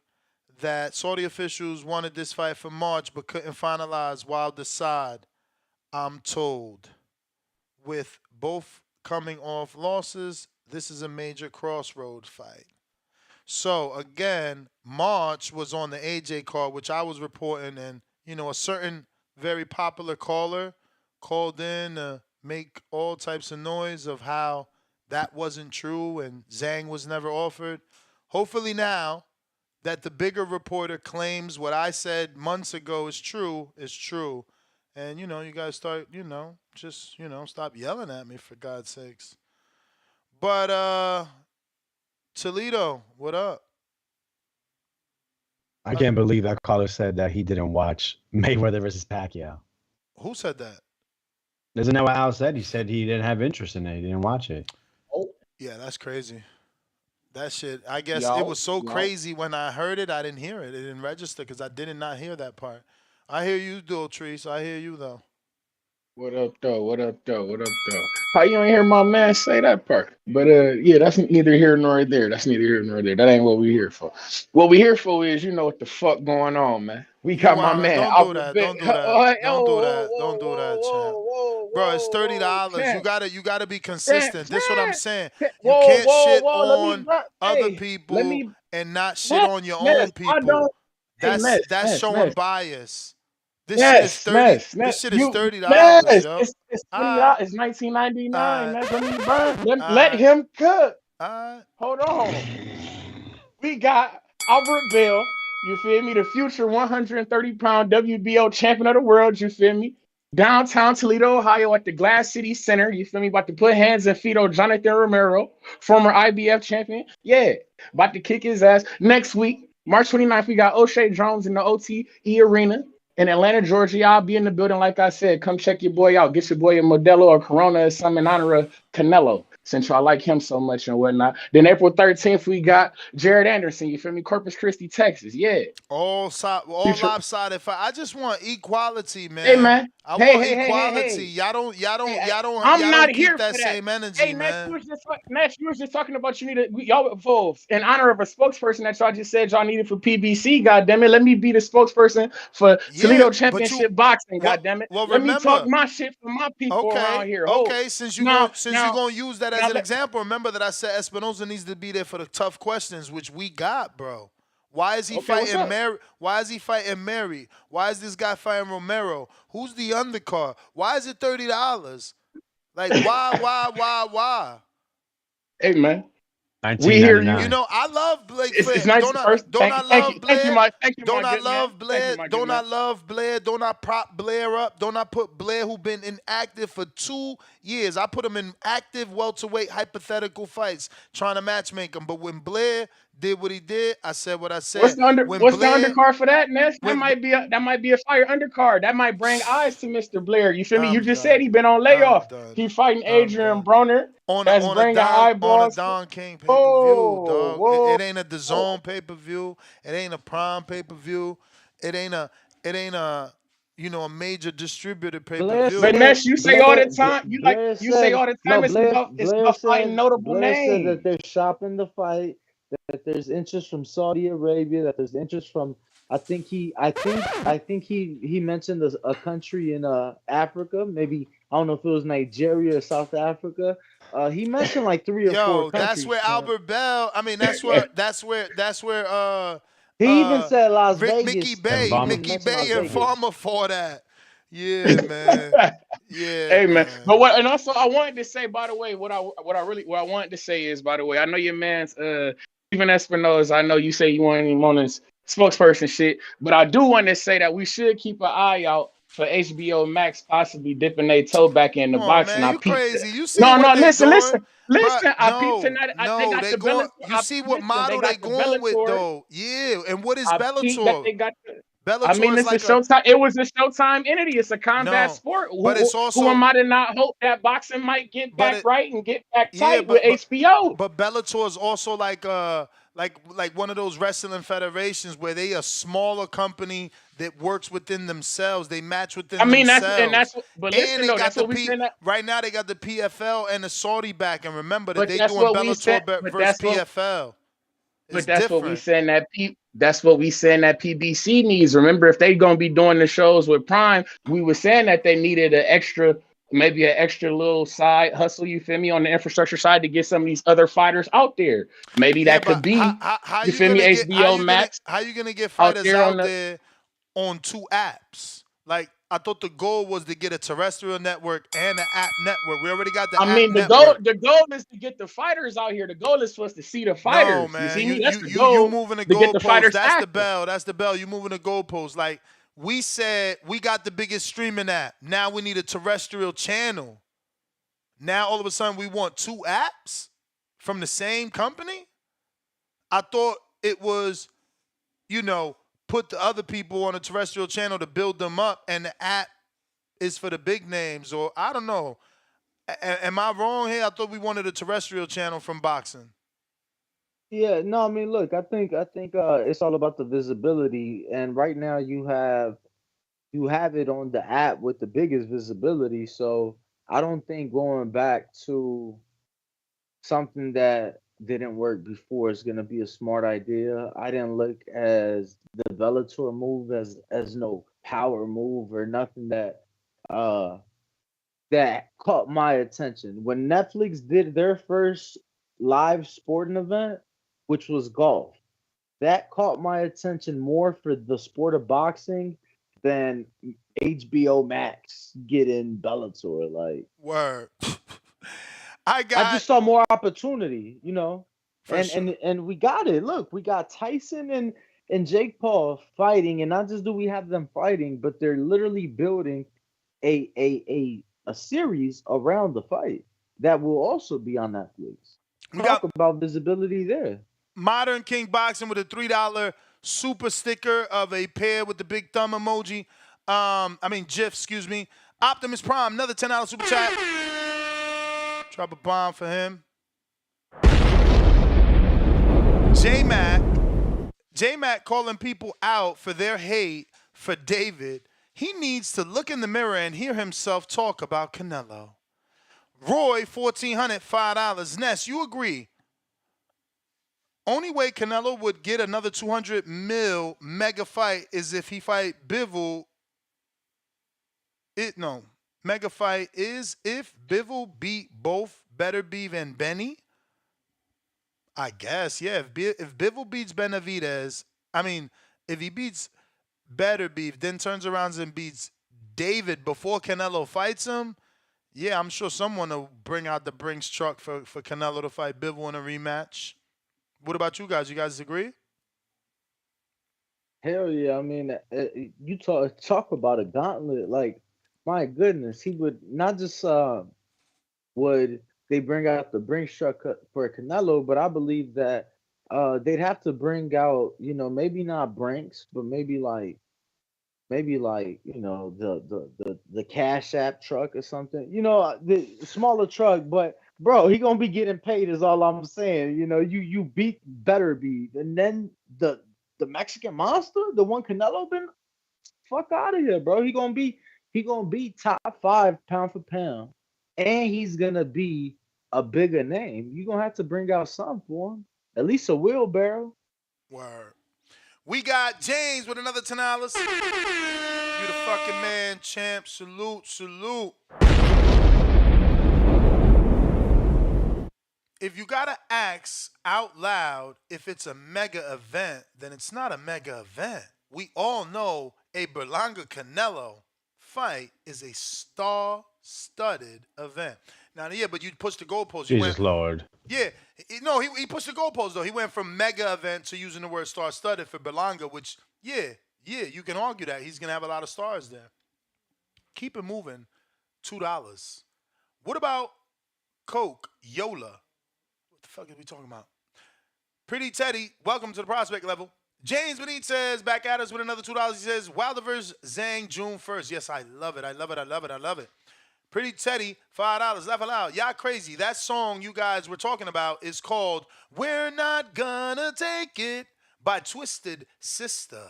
that Saudi officials wanted this fight for March but couldn't finalize while decide. I'm told. With both coming off losses, this is a major crossroads fight. So again, March was on the AJ card, which I was reporting, and a certain very popular caller called in to make all types of noise of how that wasn't true and Zhang was never offered. Hopefully now that the bigger reporter claims what I said months ago is true, is true. And you guys start, just, stop yelling at me for God's sakes. But Toledo, what up? I can't believe that caller said that he didn't watch Mayweather versus Pacquiao. Who said that? Isn't that what Al said? He said he didn't have interest in it. He didn't watch it. Yeah, that's crazy. That shit, I guess it Yo, was so yo. crazy when I heard it, I didn't hear it. It didn't register because I did not hear that part. I hear you, Dultrese. I hear you, though. What up, though? What up, though? What up, though? How you ain't hear my man say that part? But yeah, that's neither here nor there. That's neither here nor there. That ain't what we here for. What we here for is, what the fuck going on, man. We You got my wildin'. man Don't do Alfred that. Bit. Don't do that. Don't do that. Don't do that, champ. Bro, it's $30. Champ, You gotta be champ, consistent. This is what I'm champ, saying. champ. You Whoa, can't whoa, shit whoa. Let me on run. other Hey, let people me and not shit mess, on your mess. own I people. don't. Hey, That's mess, that's mess, showing mess. bias. This shit is Mess, 30. mess, This mess. shit is You $30, mess. yo. It's Alright. $20. It's 1999. Alright. Mess. Let me burn. Let Alright. him cook. Alright. Hold on. We got Albert Bell. You feel me? The future 130-pound WBO champion of the world. You feel me? downtown Toledo, Ohio, at the Glass City Center. You feel me? About to put hands and feet on Jonathan Romero, former IBF champion. Yeah, about to kick his ass. Next week, March 29th, we got O'Shea Jones in the OTE Arena in Atlanta, Georgia. I'll be in the building, like I said. Come check your boy out. Get your boy a Modelo or Corona or something in honor of Canelo, since y'all like him so much and whatnot. Then April 13th, we got Jared Anderson. You feel me? Corpus Christi, Texas. Yeah. All lopsided fight. I just want equality, man. Hey, man. I Hey, want hey, hey, hey, equality. hey. Y'all don't I'm not keep here that for that. same energy, Hey, man. Nash, you was just talking about you needed y'all for in honor of a spokesperson that y'all just said y'all needed for PBC. God damn it, let me be the spokesperson for Toledo Championship Boxing. God damn it, well, let me talk remember, my shit for my people around here. Okay, since you're gonna use that as an example, remember that I said Espinoza needs to be there for the tough questions, which we got, bro. Why is he fighting Mary? Why is he fighting Mary? Why is this guy fighting Romero? Who's the undercard? Why is it $30? Like why? Hey, man. We hear you. You know, I love Blake Flair. It's nice first. Don't I love Blair? Thank you, my good man. Don't I love Blair? Don't I prop Blair up? Don't I put Blair, who been inactive for 2 years? I put him in active welterweight hypothetical fights, trying to matchmake him. But when Blair did what he did, I said what I said. What's the undercard for that, Ness? That might be a fire undercard. That might bring eyes to Mr. Blair. You feel me? You just said he been on layoff. He fighting Adrian Broner. That's bringing eyeballs. On a Don King pay-per-view, dog. It ain't a DAZN pay-per-view. It ain't a Prime pay-per-view. It ain't a a major distributor pay-per-view. But Ness, you say all the time. You say all the time. It's about fighting notable names. Blair said that they're shopping the fight. That there's interest from Saudi Arabia. That there's interest from. I think he mentioned a country in Africa. Maybe I don't know if it was Nigeria or South Africa. He mentioned like 3 or 4 countries. That's where Albert Bell. I mean, that's where. He even said Las Vegas. Mickey Bay and Farmer for that. Yeah, man. Yeah. Hey, man. But and also I wanted to say, by the way, what I wanted to say is, by the way, I know your man's Steven Espinoza. I know you say you want him on his spokesperson shit, but I do want to say that we should keep an eye out for HBO Max possibly dipping their toe back in the boxing. Man, you crazy? You see listen. Bruh, I peeped tonight. They got you see what model they going with though? Yeah, and what is Bellator? Bellator is like Showtime. It was a Showtime entity. It's a combat sport. But it's also who am I to not hope that boxing might get back right and get back tight with HBO? But Bellator is also like one of those wrestling federations where they a smaller company that works within themselves. They match within themselves. That's what we saying. Right now they got the PFL and the Saudi back, and remember that they doing Bellator versus PFL. But that's what we saying that PBC needs. Remember, if they gonna be doing the shows with Prime, we were saying that they needed maybe an extra little side hustle. You feel me, on the infrastructure side to get some of these other fighters out there. Maybe that could be. You feel me, HBO Max. How you gonna get fighters out there on 2 apps? Like, I thought the goal was to get a terrestrial network and an app network. We already got the app network. The goal is to get the fighters out here. The goal is for us to see the fighters. No, man. You see me? That's the goal. You moving the goalpost. That's the bell. That's the bell. You moving the goalpost. Like, we said we got the biggest streaming app. Now we need a terrestrial channel. Now all of a sudden we want 2 apps from the same company? I thought it was, put the other people on a terrestrial channel to build them up, and the app is for the big names, or I don't know. Am I wrong here? I thought we wanted a terrestrial channel from boxing. Yeah, no, I mean, look, I think it's all about the visibility, and right now you have it on the app with the biggest visibility. So I don't think going back to something that didn't work before is going to be a smart idea. I didn't look as the Bellator move as no power move or nothing that caught my attention. When Netflix did their first live sporting event, which was golf, that caught my attention more for the sport of boxing than HBO Max getting Bellator. Like, word. I just saw more opportunity, and we got it. Look, we got Tyson and Jake Paul fighting, and not just do we have them fighting, but they're literally building a series around the fight that will also be on Netflix. We Talk got about visibility there. Modern King Boxing with a $3 super sticker of a pair with the big thumb emoji. GIF, excuse me. Optimus Prime, another $10 super chat. Drop a bomb for him. J-Mac calling people out for their hate for David. He needs to look in the mirror and hear himself talk about Canelo. Roy, $1,400, $5. Ness, you agree? Only way Canelo would get another 200 mil mega fight is if he fight Bivol. Mega fight is if Bivol beat both Better Beef and Benny. I guess, yeah. If Bivol beats Benavidez, if he beats Better Beef, then turns around and beats David before Canelo fights him, yeah, I'm sure someone will bring out the Brinks truck for Canelo to fight Bivol in a rematch. What about you guys? You guys agree? Hell yeah! I mean, you talk about a gauntlet. Like, my goodness, he would not just would they bring out the Brinks truck for Canelo, but I believe that they'd have to bring out, maybe not Brinks, but maybe like the Cash App truck or something. The smaller truck, but bro, he gonna be getting paid is all I'm saying. You beat Better Beef, and then the Mexican Monster, the one Canelo been, fuck out of here, bro. He gonna be top 5 pound for pound, and he's gonna be a bigger name. You gonna have to bring out something for him, at least a wheelbarrow. Word. We got James with another $10. You the fucking man, champ. Salute. If you gotta ask out loud if it's a mega event, then it's not a mega event. We all know a Berlanga Canelo fight is a star-studded event. Now, yeah, but you pushed the goalpost. Jesus Lord. Yeah, he pushed the goalpost though. He went from mega event to using the word star-studded for Berlanga, which you can argue that he's gonna have a lot of stars there. Keep it moving. $2. What about Coke Yola? What the fuck are we talking about? Pretty Teddy, welcome to the prospect level. James Benitez back at us with another $2. He says Wilder vs. Zhang June 1st. Yes, I love it. Pretty Teddy, $5. Laugh aloud. Y'all crazy. That song you guys were talking about is called We're Not Gonna Take It by Twisted Sister.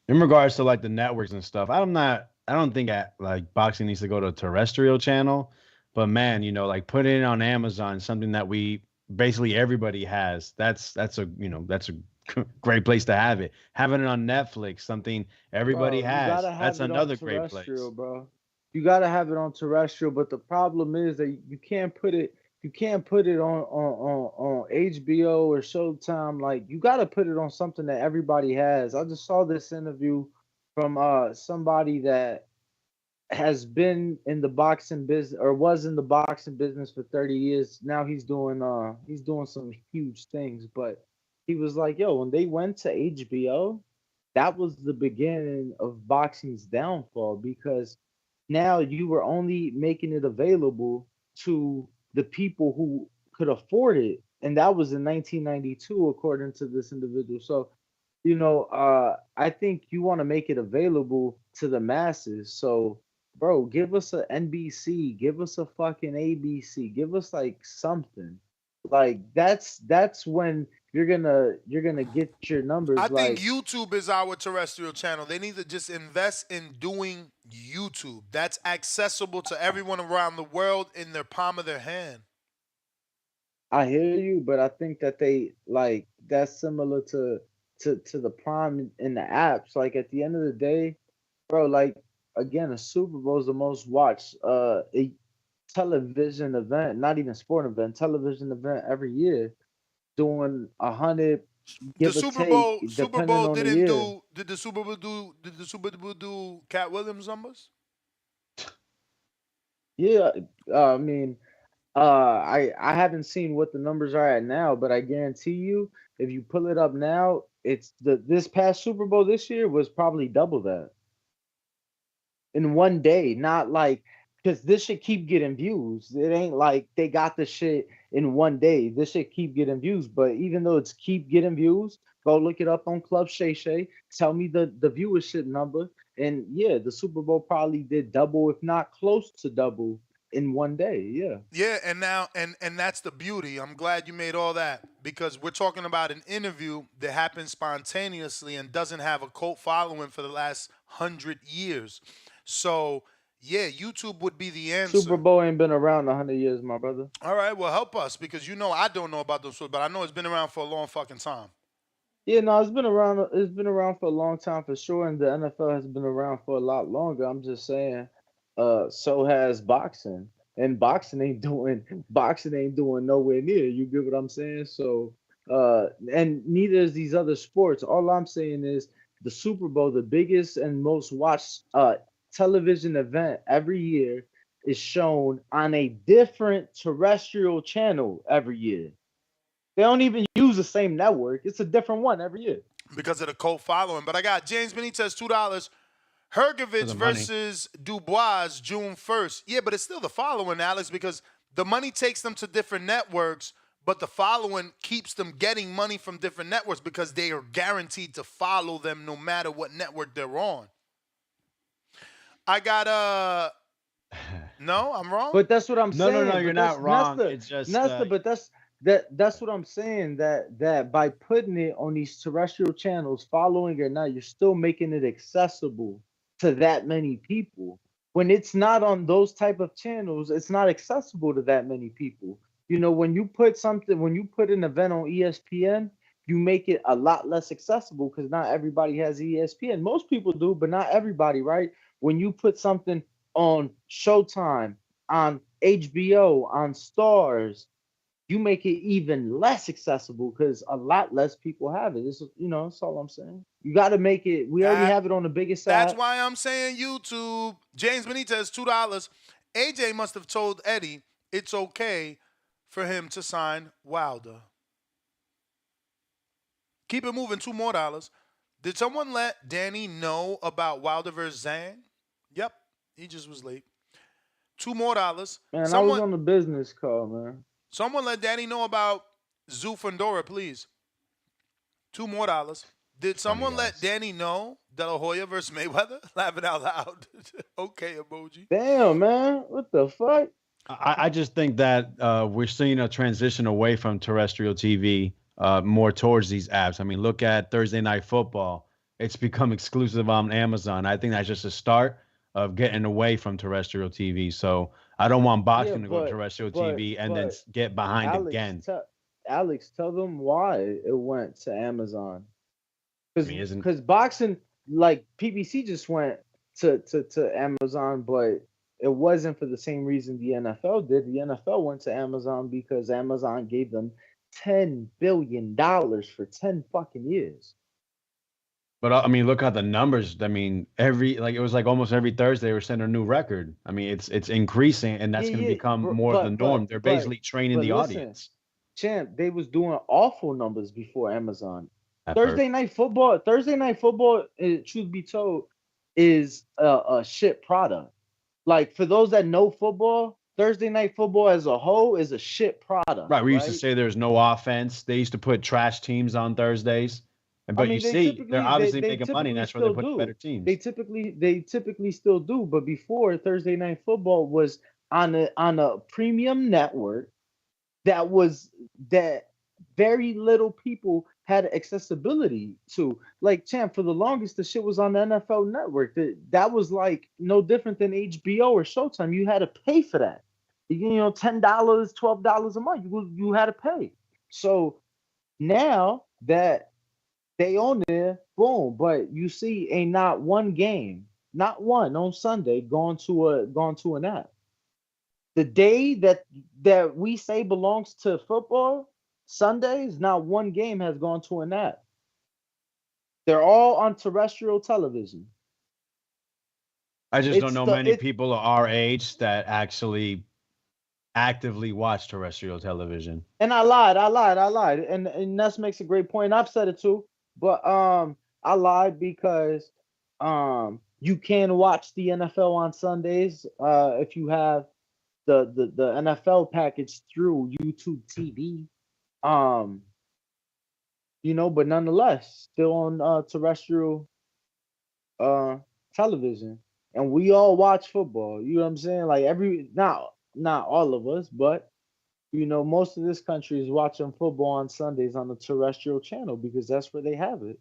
In regards to like the networks and stuff, I don't think like boxing needs to go to a terrestrial channel, but man, like put it on Amazon, something that basically everybody has. That's a great place to have it. Having it on Netflix, something everybody has. That's another great place. Bro. You gotta have it on terrestrial, but the problem is that you can't put it on HBO or Showtime. Like, you gotta put it on something that everybody has. I just saw this interview from somebody that has been in the boxing business or was in the boxing business for 30 years. Now he's doing some huge things, but he was like, yo, when they went to HBO, that was the beginning of boxing's downfall, because now you were only making it available to the people who could afford it. And that was in 1992, according to this individual. So, I think you want to make it available to the masses. So, bro, give us a NBC, give us a fucking ABC, give us like something. Like, that's when you're gonna get your numbers. I think YouTube is our terrestrial channel. They need to just invest in doing YouTube. That's accessible to everyone around the world in their palm of their hand. I hear you, but I think that that's similar to the Prime in the apps. Like, at the end of the day, bro, like, again, a Super Bowl is the most watched a television event, not even sport event, television event every year, doing 100. The Super Bowl didn't do. Did the Super Bowl do Cat Williams numbers? Yeah, I mean, I haven't seen what the numbers are at now, but I guarantee you, if you pull it up now, it's this past Super Bowl this year was probably double that. in one day, not like because this should keep getting views. It ain't like they got the shit in one day. This should keep getting views. But even though it's keep getting views, go look it up on Club Shay Shay. Tell me the viewership number. And yeah, the Super Bowl probably did double, if not close to double, in one day. Yeah. Yeah, and now and that's the beauty. I'm glad you made all that because we're talking about an interview that happened spontaneously and doesn't have a cult following for the last 100 years. So yeah, YouTube would be the Super answer. Bowl ain't been around 100 years, my brother. All right, well help us because I don't know about those, but I know it's been around for a long fucking time. Yeah, no, it's been around. It's been around for a long time for sure, and the NFL has been around for a lot longer. I'm just saying, so has boxing, and boxing ain't doing nowhere near. You get what I'm saying? So, and neither is these other sports. All I'm saying is the Super Bowl, the biggest and most watched television event every year, is shown on a different terrestrial channel every year. They don't even use the same network. It's a different one every year. Because of the cult following. But I got James Benitez $2. Hergovich versus Dubois June 1st. Yeah, but it's still the following, Alex, because the money takes them to different networks, but the following keeps them getting money from different networks because they are guaranteed to follow them no matter what network they're on. I got no, I'm wrong. But that's what I'm saying. No, you're not wrong. It's just but that's what I'm saying. That by putting it on these terrestrial channels, following or not, you're still making it accessible to that many people. When it's not on those type of channels, it's not accessible to that many people. You know, when you put an event on ESPN, you make it a lot less accessible because not everybody has ESPN. Most people do, but not everybody, right? When you put something on Showtime, on HBO, on Stars, you make it even less accessible because a lot less people have it. This is, that's all I'm saying. You got to make it. We already have it on the biggest side. That's why I'm saying YouTube. James Benitez $2. AJ must have told Eddie it's okay for him to sign Wilder. Keep it moving. $2 more. Did someone let Danny know about Wilder versus Zhang? Yep, he just was late. $2 more. Man, I was on the business call, man. Someone let Danny know about Zoo Fundora, please. $2 more. Did someone let Danny know De La Hoya versus Mayweather? Laughing out loud. Okay, emoji. Damn, man. What the fuck? I just think that we're seeing a transition away from terrestrial TV more towards these apps. I mean, look at Thursday Night Football. It's become exclusive on Amazon. I think that's just a start of getting away from terrestrial TV. So I don't want boxing to go terrestrial TV and then get behind again. Alex, tell them why it went to Amazon. Because boxing, like PBC just went to Amazon, but it wasn't for the same reason the NFL did. The NFL went to Amazon because Amazon gave them $10 billion for 10 fucking years. But I mean, look at the numbers. I mean, it was like almost every Thursday we're setting a new record. I mean, it's increasing, and that's going to become more of the norm. They're basically training the audience. Champ, they was doing awful numbers before Amazon. Thursday Night Football, truth be told, is a shit product. Like, for those that know football, Thursday Night Football as a whole is a shit product. Right. We used to say there's no offense. They used to put trash teams on Thursdays. But you see, they're obviously making money, and that's where they put better teams. They typically still do. But before, Thursday Night Football was on a premium network that very little people had accessibility to. Like, champ, for the longest, the shit was on the NFL Network. That was like no different than HBO or Showtime. You had to pay for that. $10, $12 a month. You had to pay. So now that they on there, boom. But you see, ain't not one game, not one on Sunday gone to an app. The day that we say belongs to football, Sundays, not one game has gone to an app. They're all on terrestrial television. I just don't know many people our age that actually actively watch terrestrial television. And I lied. And that makes a great point. I've said it too. But I lied because you You can watch the NFL on Sundays if you have the NFL package through YouTube TV. But nonetheless, still on terrestrial uh television. And we all watch football. You know what I'm saying? Like not all of us, but most of this country is watching football on Sundays on the terrestrial channel because that's where they have it.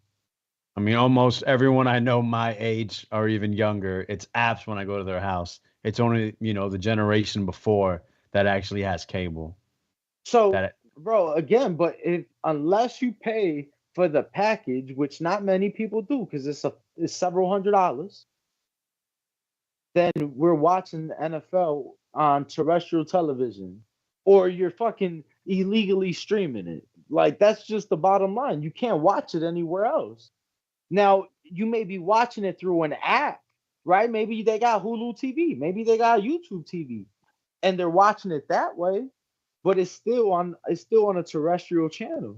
I mean, almost everyone I know my age or even younger, it's apps when I go to their house. It's only, the generation before that actually has cable. So, bro, again, but unless you pay for the package, which not many people do because it's several $100s, then we're watching the NFL on terrestrial television, or you're fucking illegally streaming it. Like, that's just the bottom line. You can't watch it anywhere else. Now, you may be watching it through an app, right? Maybe they got Hulu TV, maybe they got YouTube TV, and they're watching it that way, but it's still on a terrestrial channel.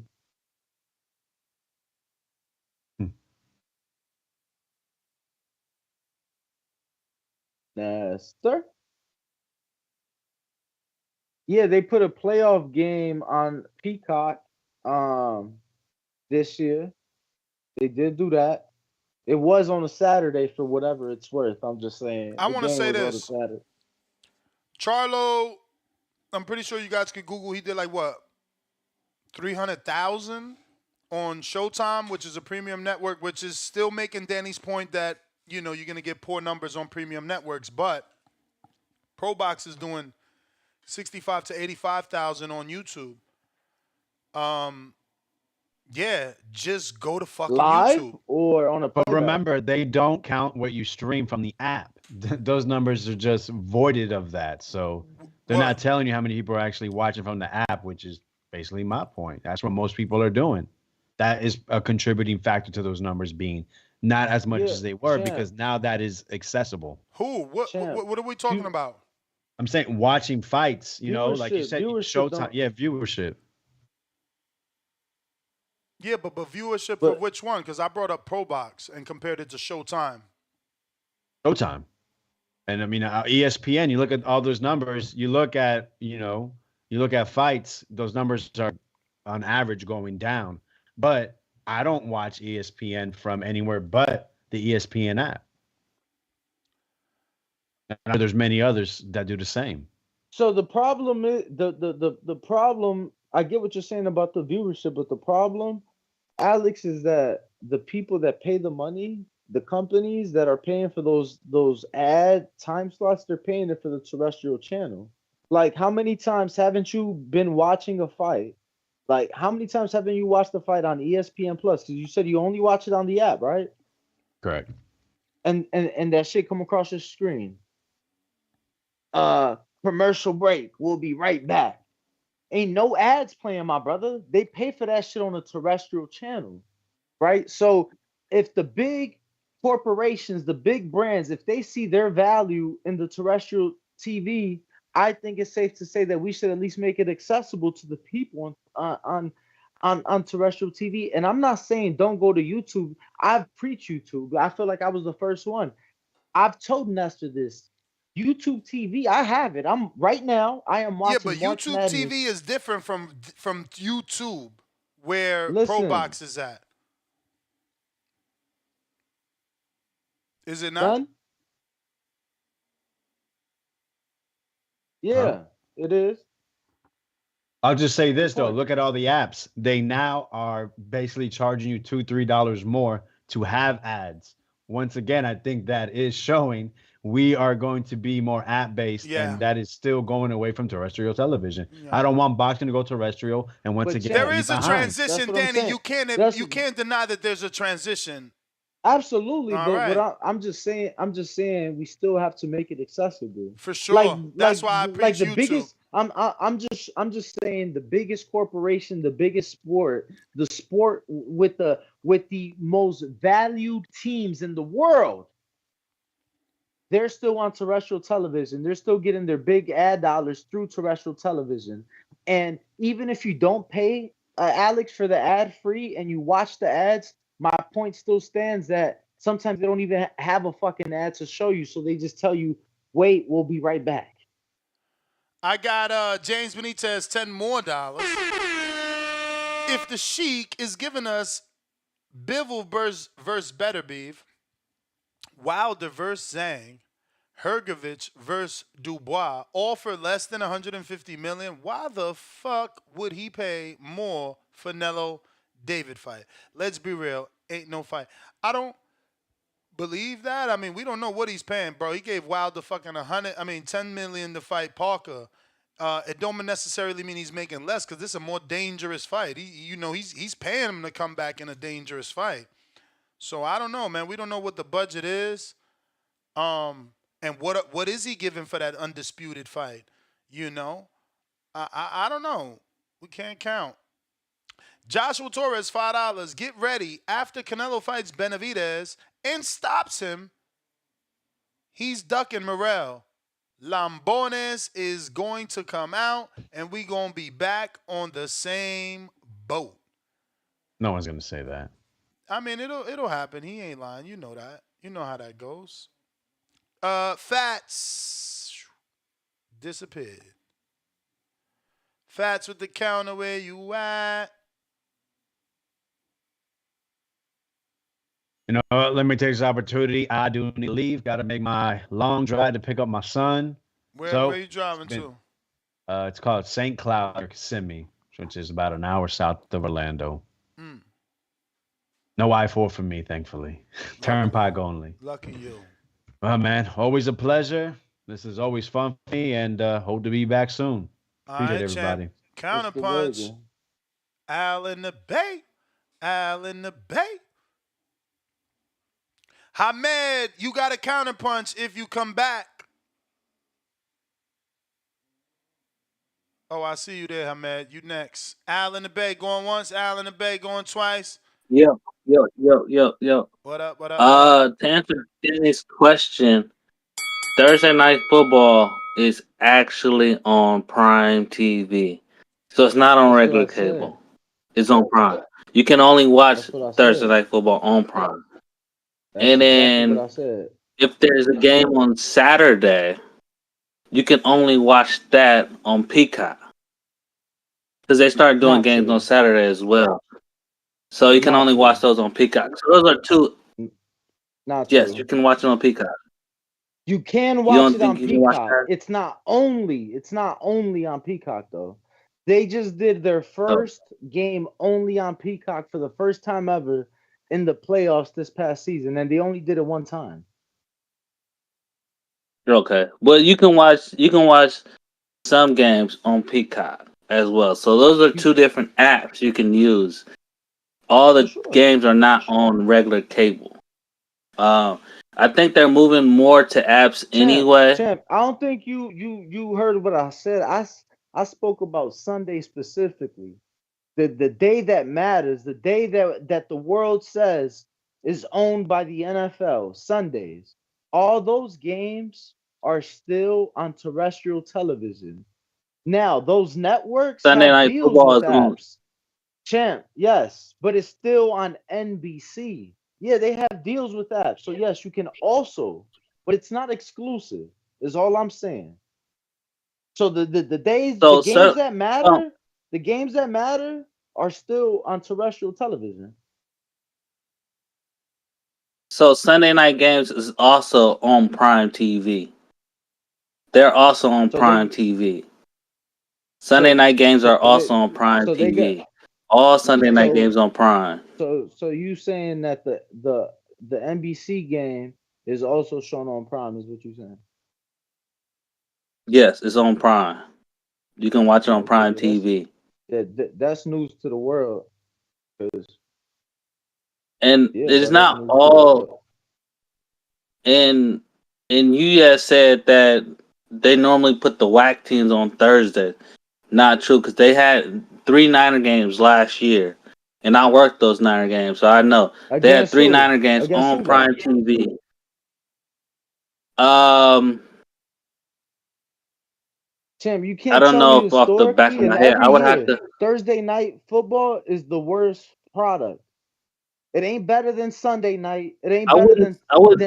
Sir? Yeah, they put a playoff game on Peacock this year. They did do that. It was on a Saturday for whatever it's worth. I'm just saying. I want to say this. Saturday. Charlo, I'm pretty sure you guys could Google. He did like what, 300,000 on Showtime, which is a premium network, which is still making Danny's point that you're gonna get poor numbers on premium networks, but ProBox is doing 65 to 85,000 on YouTube. Yeah, just go to fucking live YouTube or on a. But remember, they don't count what you stream from the app. Those numbers are just voided of that. So they're not telling you how many people are actually watching from the app, which is basically my point. That's what most people are doing. That is a contributing factor to those numbers being not as much as they were because now that is accessible. Who? What are we talking about? I'm saying watching fights, like you said, Showtime. Yeah, viewership. Yeah, but viewership for which one? Because I brought up ProBox and compared it to Showtime. Showtime. And I mean, ESPN, you look at all those numbers, you look at fights, those numbers are on average going down. But I don't watch ESPN from anywhere but the ESPN app. And there's many others that do the same. So the problem is the problem. I get what you're saying about the viewership, but the problem, Alex, is that the people that pay the money, the companies that are paying for those ad time slots, they're paying it for the terrestrial channel. Like, how many times haven't you been watching a fight? Like, how many times haven't you watched the fight on ESPN Plus? Because you said you only watch it on the app, right? Correct. And that shit come across your screen. Commercial break. We'll be right back. Ain't no ads playing, my brother. They pay for that shit on a terrestrial channel, right? So if the big corporations, the big brands, if they see their value in the terrestrial TV, I think it's safe to say that we should at least make it accessible to the people on terrestrial TV. And I'm not saying don't go to YouTube. I've preached YouTube. I feel like I was the first one. I've told Nestor this. YouTube TV, I have it. I am watching. Yeah, but YouTube Madness. TV is different from YouTube, where ProBox is at. Is it not? Son? Yeah, it is. I'll just say this though. Look at all the apps. They now are basically charging you $2-3 more to have ads. Once again, I think that is showing we are going to be more app-based, and that is still going away from terrestrial television. Yeah. I don't want boxing to go terrestrial, and once again, there is a transition, Danny. You can't deny that there's a transition. Absolutely, but I'm just saying we still have to make it accessible. For sure, that's why I preach YouTube. Biggest. I'm just saying the biggest corporation, the biggest sport, the sport with the most valued teams in the world. They're still on terrestrial television. They're still getting their big ad dollars through terrestrial television. And even if you don't pay, Alex, for the ad free and you watch the ads, my point still stands that Sometimes they don't even have a fucking ad to show you, so they just tell you, "Wait, we'll be right back." I got James Benitez $10 more. If the Sheik is giving us Bivol versus Better Beef, Wilder versus Zhang, Hergovich versus Dubois, all for less than 150 million, why the fuck would he pay more for Canelo David fight? Let's be real, ain't no fight. I don't believe that. I mean, we don't know what he's paying, bro. He gave Wilder fucking 10 million to fight Parker. It don't necessarily mean he's making less because this is a more dangerous fight. He's paying him to come back in a dangerous fight. So I don't know, man. We don't know what the budget is. And what is he giving for that undisputed fight? I don't know. We can't count. Joshua Torres, $5. Get ready. After Canelo fights Benavidez and stops him, he's ducking Morrell. Lambones is going to come out, and we going to be back on the same boat. No one's gonna say that. I mean, it'll happen. He ain't lying. You know that. You know how that goes. Fats disappeared. Fats with the counter, where you at? You know what? Let me take this opportunity. I do need to leave. Got to make my long drive to pick up my son. Where you driving to? It's called St. Cloud or Kissimmee, which is about an hour south of Orlando. No I-4 for me, thankfully. Turnpike only. Lucky you. Well, man, always a pleasure. This is always fun for me, and hope to be back soon. Appreciate everybody. Counterpunch. Al in the Bay. Al in the Bay. Hamed, you got a counterpunch if you come back. Oh, I see you there, Hamed. You next. Al in the Bay going once. Al in the Bay going twice. Yo. What up? To answer Danny's question, Thursday Night Football is actually on Prime TV. So it's not on regular cable. It's on Prime. You can only watch Thursday Night Football on Prime. And then if there's a game on Saturday, you can only watch that on Peacock. Because they start doing games on Saturday as well. So you can only watch those on Peacock. So those are two. Yes, you can watch it on Peacock. You can watch it on Peacock. It's not only on Peacock though. They just did their first game only on Peacock for the first time ever in the playoffs this past season, and they only did it one time. Okay, but you can watch some games on Peacock as well. So those are two different apps you can use. All the games are not on regular cable. I think they're moving more to apps anyway. Champ, I don't think you heard what I said. I spoke about Sunday specifically. The day that matters, the day that the world says is owned by the NFL, Sundays. All those games are still on terrestrial television. Now, those networks Sunday have Night deals Football with is on. apps. Champ, yes, but it's still on NBC. Yeah, they have deals with apps. So yes, you can also, but it's not exclusive. Is all I'm saying. So the games that matter, the games that matter are still on terrestrial television. So Sunday night games is also on Prime TV. They're also on Prime TV. Sunday night games are also on Prime TV. All Sunday night games on Prime. So you saying that the NBC game is also shown on Prime is what you're saying? Yes, it's on Prime. You can watch it on Prime TV. That's news to the world. And it's not all. And you said that they normally put the WAC teams on Thursday. Not true, because they had 3 Niner games last year. And I worked those Niner games, so I know. They had 3 Niner games on Prime TV. Tim, you can't I don't tell know me if off the back of my head. I would have to. Thursday night football is the worst product. It ain't better than Sunday night. It ain't I better wouldn't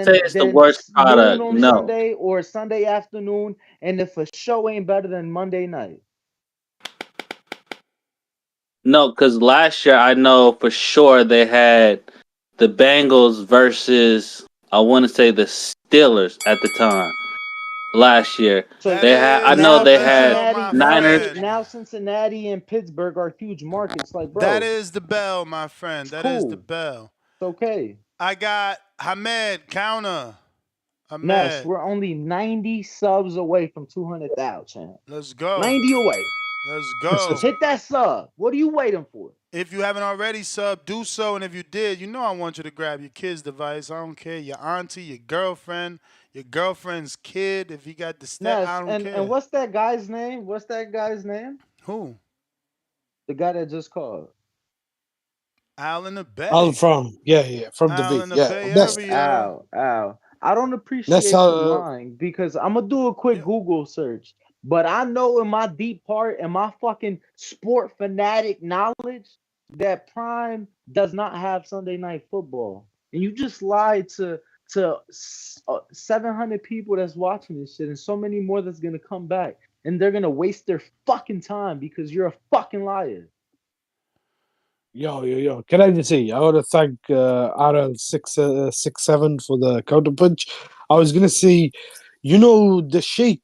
say it's the worst noon product. on No, Sunday or Sunday afternoon. And if a show ain't better than Monday night. no, because last year I know for sure they had the Bengals versus I want to say the Steelers at the time last year. So That They had I is know the now they had bell, Cincinnati, my Niners. friend. now Cincinnati and Pittsburgh are huge markets. Like, That bro, is the bell, my friend. it's That is the cool. bell. It's okay. I got Hamed counter. Ness, Hamed, we're only 90 subs away from 200,000. let's go. 90 away. Let's go. Hit that sub. What are you waiting for? If you haven't already subbed, do so. And if you did, you know I want you to grab your kid's device. I don't care. Your auntie, your girlfriend's kid. If he got the step, I Ness, don't and care. what's that guy's name? What's that guy's name? Who? The guy that just called. Al in the Al Bay. from from the Al Bay. in the Yeah, Bay that's Area. Ow. I don't that's appreciate you lying because I'm gonna do a quick Google search. But I know in my deep part and my fucking sport fanatic knowledge that Prime does not have Sunday night football. And you just lied to 700 people that's watching this shit and so many more that's gonna come back and they're gonna waste their fucking time because you're a fucking liar. Yo. Can I just say, I want to thank RL67 for the counter punch. I was gonna say, the Sheikh.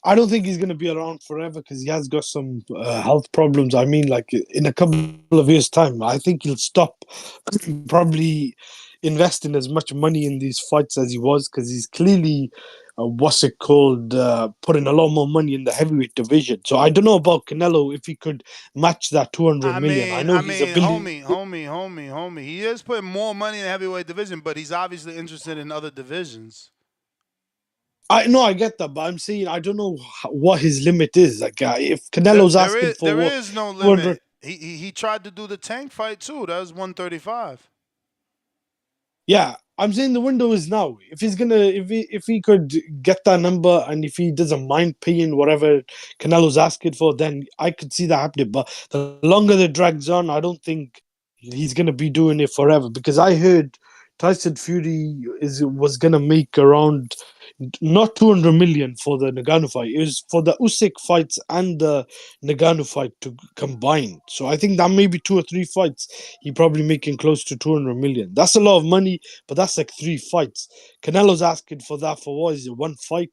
I don't think he's gonna be around forever because he has got some health problems. I mean, like in a couple of years' time, I think he'll stop probably investing as much money in these fights as he was because he's clearly putting a lot more money in the heavyweight division. So I don't know about Canelo if he could match that 200 million. I know he's a billion. homie. He is putting more money in the heavyweight division, but he's obviously interested in other divisions. I get that, but I'm saying I don't know what his limit is. Like, if Canelo's asking for There what, is no 200. limit. He tried to do the tank fight too. That was 135. Yeah, I'm saying the window is now. If he's gonna, if he could get that number, and if he doesn't mind paying whatever Canelo's asking for, then I could see that happening. But the longer it drags on, I don't think he's gonna be doing it forever. Because I heard Tyson Fury was gonna make around not 200 million for the Nagano fight. It was for the Usyk fights and the Nagano fight to combine. So I think that maybe 2 or 3 fights, he probably making close to 200 million. That's a lot of money, but that's like 3 fights. Canelo's asking for that for what is it, 1 fight?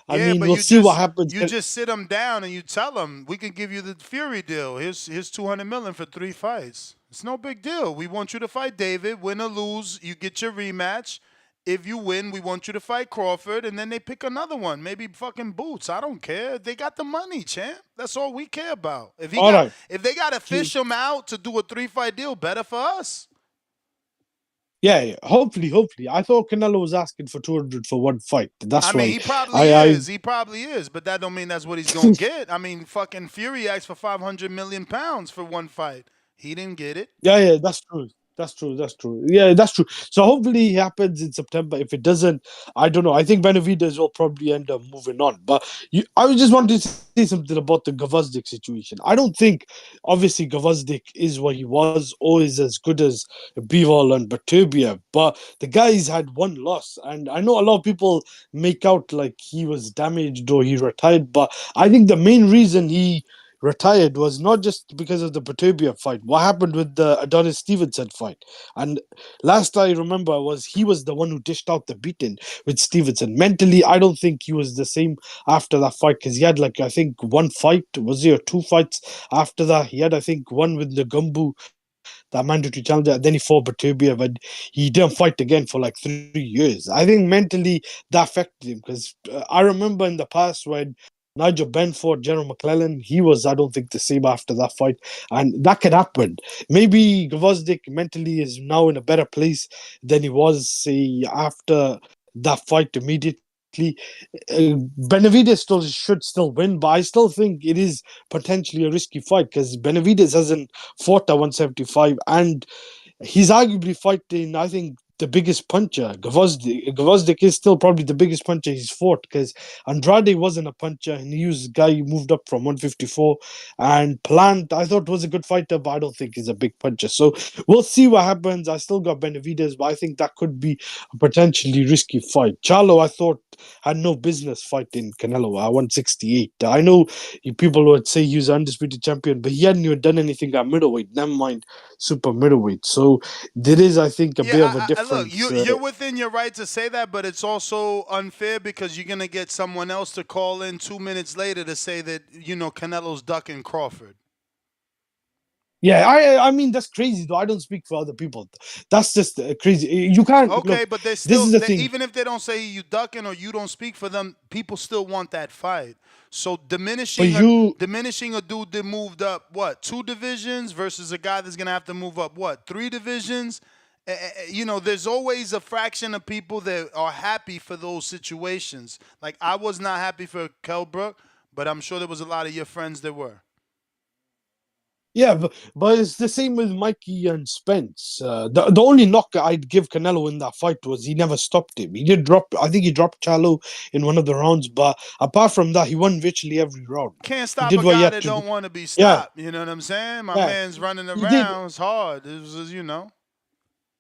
I Yeah, mean, but we'll see what happens. you just sit him down and you tell him we can give you the Fury deal. Here's 200 million for 3 fights. It's no big deal. We want you to fight David, win or lose, you get your rematch. If you win, we want you to fight Crawford, and then they pick another one. Maybe fucking Boots. I don't care. They got the money, champ. That's all we care about. If they got to fish him out to do a 3-fight deal, better for us. Yeah. Hopefully. I thought Canelo was asking for 200 for 1 fight. That's why He probably is, but that don't mean that's what he's gonna get. I mean, fucking Fury asked for 500 million pounds for 1 fight. He didn't get it. Yeah, that's true. Yeah, that's true. So hopefully it happens in September. If it doesn't, I don't know. I think Benavidez will probably end up moving on. But I was just wanting to say something about the Gvozdyk situation. I don't think, obviously, Gvozdyk is what he was, or is as good as Bivol and Baturbia. But the guy's had 1 loss. And I know a lot of people make out like he was damaged or he retired. But I think the main reason he retired was not just because of the Baturbia fight. What happened with the Adonis Stevenson fight? And last I remember was he was the one who dished out the beating with Stevenson. Mentally, I don't think he was the same after that fight because he had like I think 1 fight. Was there 2 fights after that? He had I think one with the Gumbu, that mandatory challenger, and then he fought Baturbia, but he didn't fight again for like 3 years. I think mentally that affected him because I remember in the past when Nigel Benn fought General McClellan, he was, I don't think, the same after that fight. And that could happen. Maybe Gvozdyk mentally is now in a better place than he was, say, after that fight immediately. Benavidez should still win, but I still think it is potentially a risky fight because Benavidez hasn't fought at 175 and he's arguably fighting, I think, the biggest puncher. Gvozdyk is still probably the biggest puncher he's fought, because Andrade wasn't a puncher, and he was a guy who moved up from 154. And Plant, I thought, was a good fighter, but I don't think he's a big puncher. So we'll see what happens. I still got Benavidez, but I think that could be a potentially risky fight. Charlo, I thought, had no business fighting Canelo at 168. I know people would say he was an undisputed champion, but he hadn't even done anything at middleweight, never mind super middleweight. So there is, I think, a bit of a difference. Look, you're within your right to say that, but it's also unfair because you're gonna get someone else to call in 2 minutes later to say that Canelo's ducking Crawford. Yeah, I mean that's crazy though. I don't speak for other people. That's just crazy. You can't. Okay, look, but they this still, is the thing. even if they don't say you ducking or you don't speak for them, people still want that fight. So diminishing a dude that moved up 2 divisions versus a guy that's gonna have to move up 3 divisions. There's always a fraction of people that are happy for those situations. Like I was not happy for Kell Brook, but I'm sure there was a lot of your friends that were. Yeah, but it's the same with Mikey and Spence. The only knock I'd give Canelo in that fight was he never stopped him. He did drop. I think he dropped Charlo in one of the rounds, but apart from that, he won virtually every round. Can't stop a guy that don't want to be stopped. You know what I'm saying? My man's running around. It's hard. It was,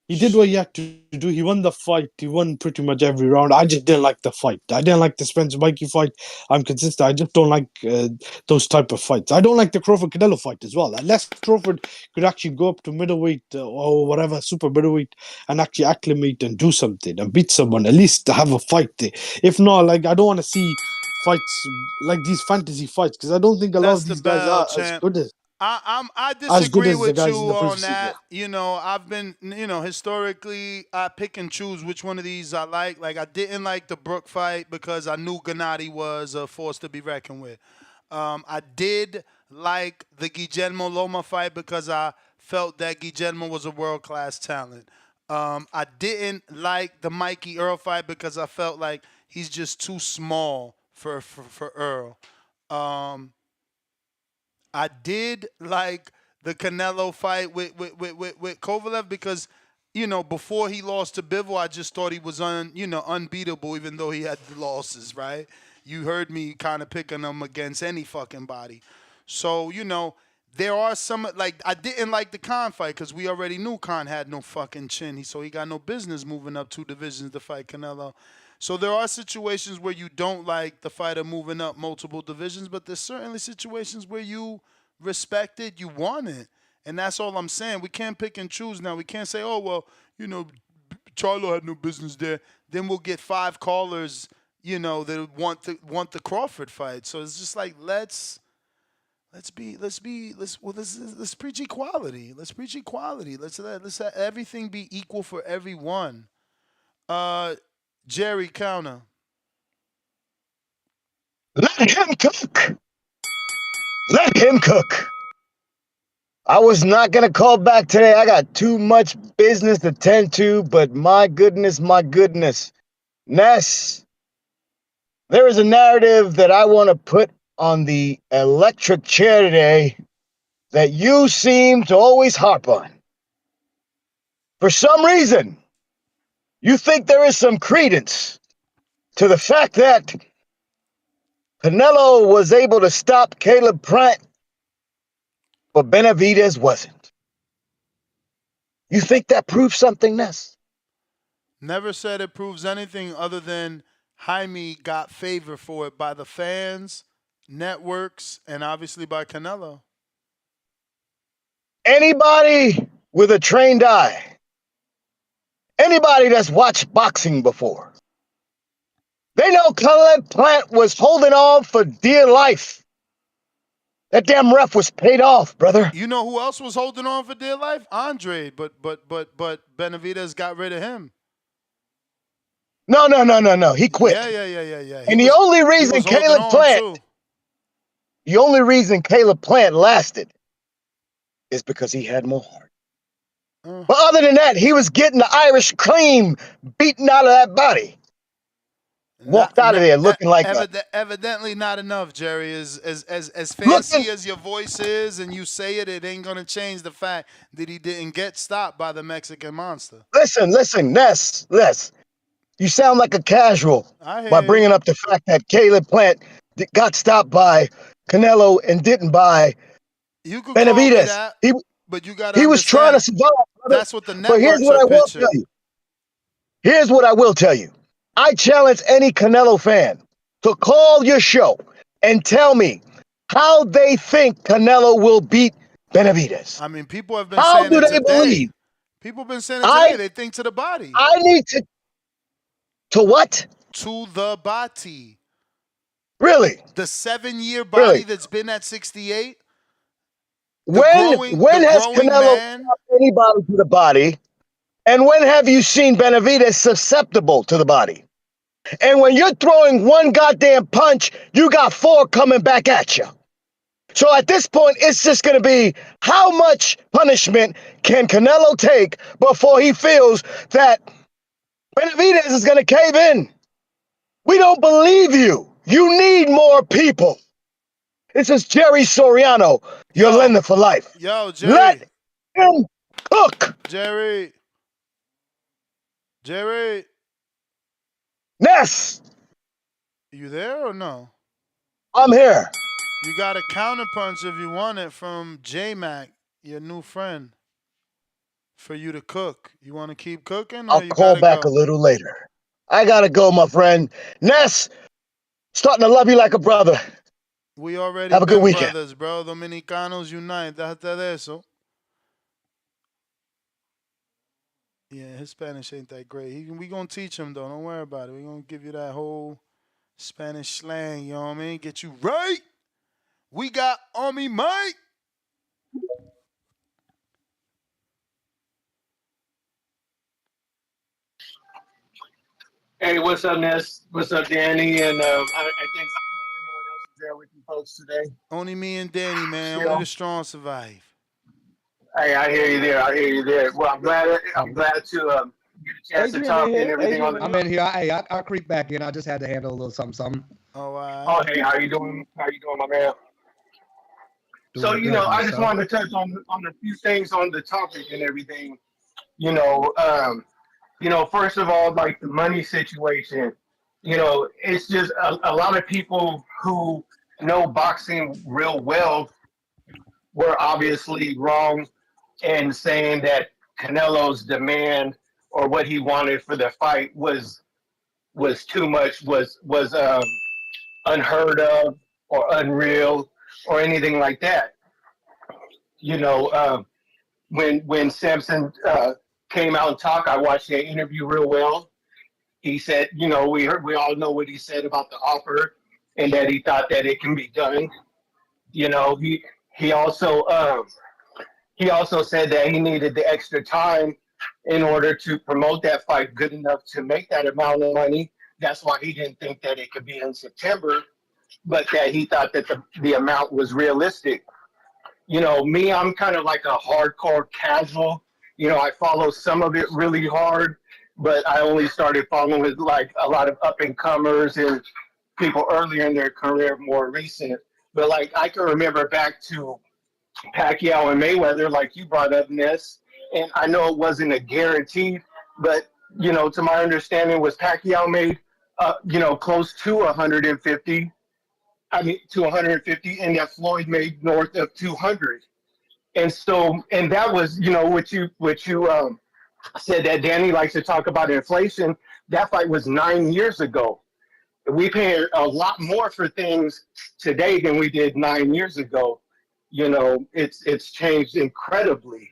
He did what he had to do. He won the fight. He won pretty much every round. I just didn't like the fight. I didn't like the Spence-Mikey fight. I'm consistent. I just don't like those type of fights. I don't like the Crawford-Canelo fight as well. Unless Crawford could actually go up to middleweight or whatever, super middleweight, and actually acclimate and do something and beat someone, at least to have a fight there. If not, I don't want to see fights like these fantasy fights, because I don't think a lot of these guys are as good as. I disagree with you on that. I've been, historically, I pick and choose which one of these I like. Like, I didn't like the Brook fight because I knew Gennady was a force to be reckoned with. I did like the Guillermo Loma fight because I felt that Guillermo was a world-class talent. I didn't like the Mikey Earl fight because I felt like he's just too small for Earl. I did like the Canelo fight with Kovalev because, before he lost to Bivol, I just thought he was unbeatable, even though he had the losses, right? You heard me kind of picking him against any fucking body. So, there are some, I didn't like the Khan fight because we already knew Khan had no fucking chin. So he got no business moving up 2 divisions to fight Canelo. So there are situations where you don't like the fighter moving up multiple divisions, but there's certainly situations where you respect it, you want it. And that's all I'm saying. We can't pick and choose now. We can't say, oh, well, Charlo had no business there. Then we'll get 5 callers, that want the Crawford fight. So it's just like, let's preach equality. Let's preach equality. Let's let everything be equal for everyone. Jerry, counter. Let him cook. Let him cook. I was not going to call back today. I got too much business to tend to, but my goodness. Ness, there is a narrative that I want to put on the electric chair today that you seem to always harp on. For some reason, you think there is some credence to the fact that Canelo was able to stop Caleb Plant, but Benavidez wasn't. You think that proves something, Ness? Never said it proves anything other than Jaime got favor for it by the fans, networks, and obviously by Canelo. Anybody with a trained eye, anybody that's watched boxing before, they know Caleb Plant was holding on for dear life. That damn ref was paid off, brother. You know who else was holding on for dear life? Andre, but Benavidez got rid of him. No. He quit. Yeah. And the only reason Caleb Plant lasted is because he had more heart. But other than that, he was getting the Irish cream beaten out of that body. walked out of there looking like a evidently not enough, Jerry. As fancy looking. as your voice is, and you say it, it ain't gonna change the fact that he didn't get stopped by the Mexican monster. Listen, Ness. You sound like a casual I by hear you. bringing up the fact that Caleb Plant got stopped by Canelo and didn't by You could call me Benavidez. that, but you gotta He was trying to understand survive, brother. that's what the But here's networks what are I will tell pitching. you. Here's what I will tell you. I challenge any Canelo fan to call your show and tell me how they think Canelo will beat Benavidez. I mean, people have been How saying do it they today. believe? People have been saying it I today. They think to the body. I need to what? To the body. Really? The 7-year body Really? that's been at 68. When has growing Canelo man. stopped anybody to the body? And when have you seen Benavidez susceptible to the body? And when you're throwing one goddamn punch, you got 4 coming back at you. So at this point, it's just going to be how much punishment can Canelo take before he feels that Benavidez is going to cave in? We don't believe you. You need more people. This is Jerry Soriano, your lender for life. Yo, Let Jerry. him cook. Jerry. Ness. You there or no? I'm here. You got a counterpunch if you want it from J-Mac, your new friend, for you to cook. You want to keep cooking or I'll you call gotta back go? a little later. I gotta go, my friend. Ness, starting to love you like a brother. We already Have a good been weekend. brothers, bro. Dominicanos unite. Déjate de eso. Yeah, his Spanish ain't that great. We gonna teach him though. Don't worry about it. We gonna give you that whole Spanish slang. You know what I mean? Get you right. We got Army Mike. Hey, what's up, Ness? What's up, Danny? And I think I don't know if anyone else is there with you folks today. Only me and Danny, man. Still. Only the strong survive. Hey, I hear you there. Well, I'm glad to get a chance to talk and everything on the. I'm in here. Hey, I creep back in. I just had to handle a little something. Oh, hey, how you doing? How you doing, my man? So Doing good, I just yourself? wanted to touch on a few things on the topic and everything. First of all, like the money situation. It's just a lot of people who know boxing real well were obviously wrong in saying that Canelo's demand or what he wanted for the fight was too much, was unheard of or unreal or anything like that. When Samson came out and talked, I watched the interview real well. He said, we all know what he said about the offer and that he thought that it can be done. He also said that he needed the extra time in order to promote that fight good enough to make that amount of money. That's why he didn't think that it could be in September, but that he thought that the amount was realistic. Me, I'm kind of like a hardcore casual. I follow some of it really hard, but I only started following like a lot of up and comers and people earlier in their career, more recent. But like I can remember back to Pacquiao and Mayweather, like you brought up, Ness, and I know it wasn't a guarantee, but to my understanding, was Pacquiao made, close to 150. I mean, to 150, and that Floyd made north of 200. And so, and that was, what you said that Danny likes to talk about inflation. That fight was 9 years ago. We pay a lot more for things today than we did 9 years ago. It's changed incredibly.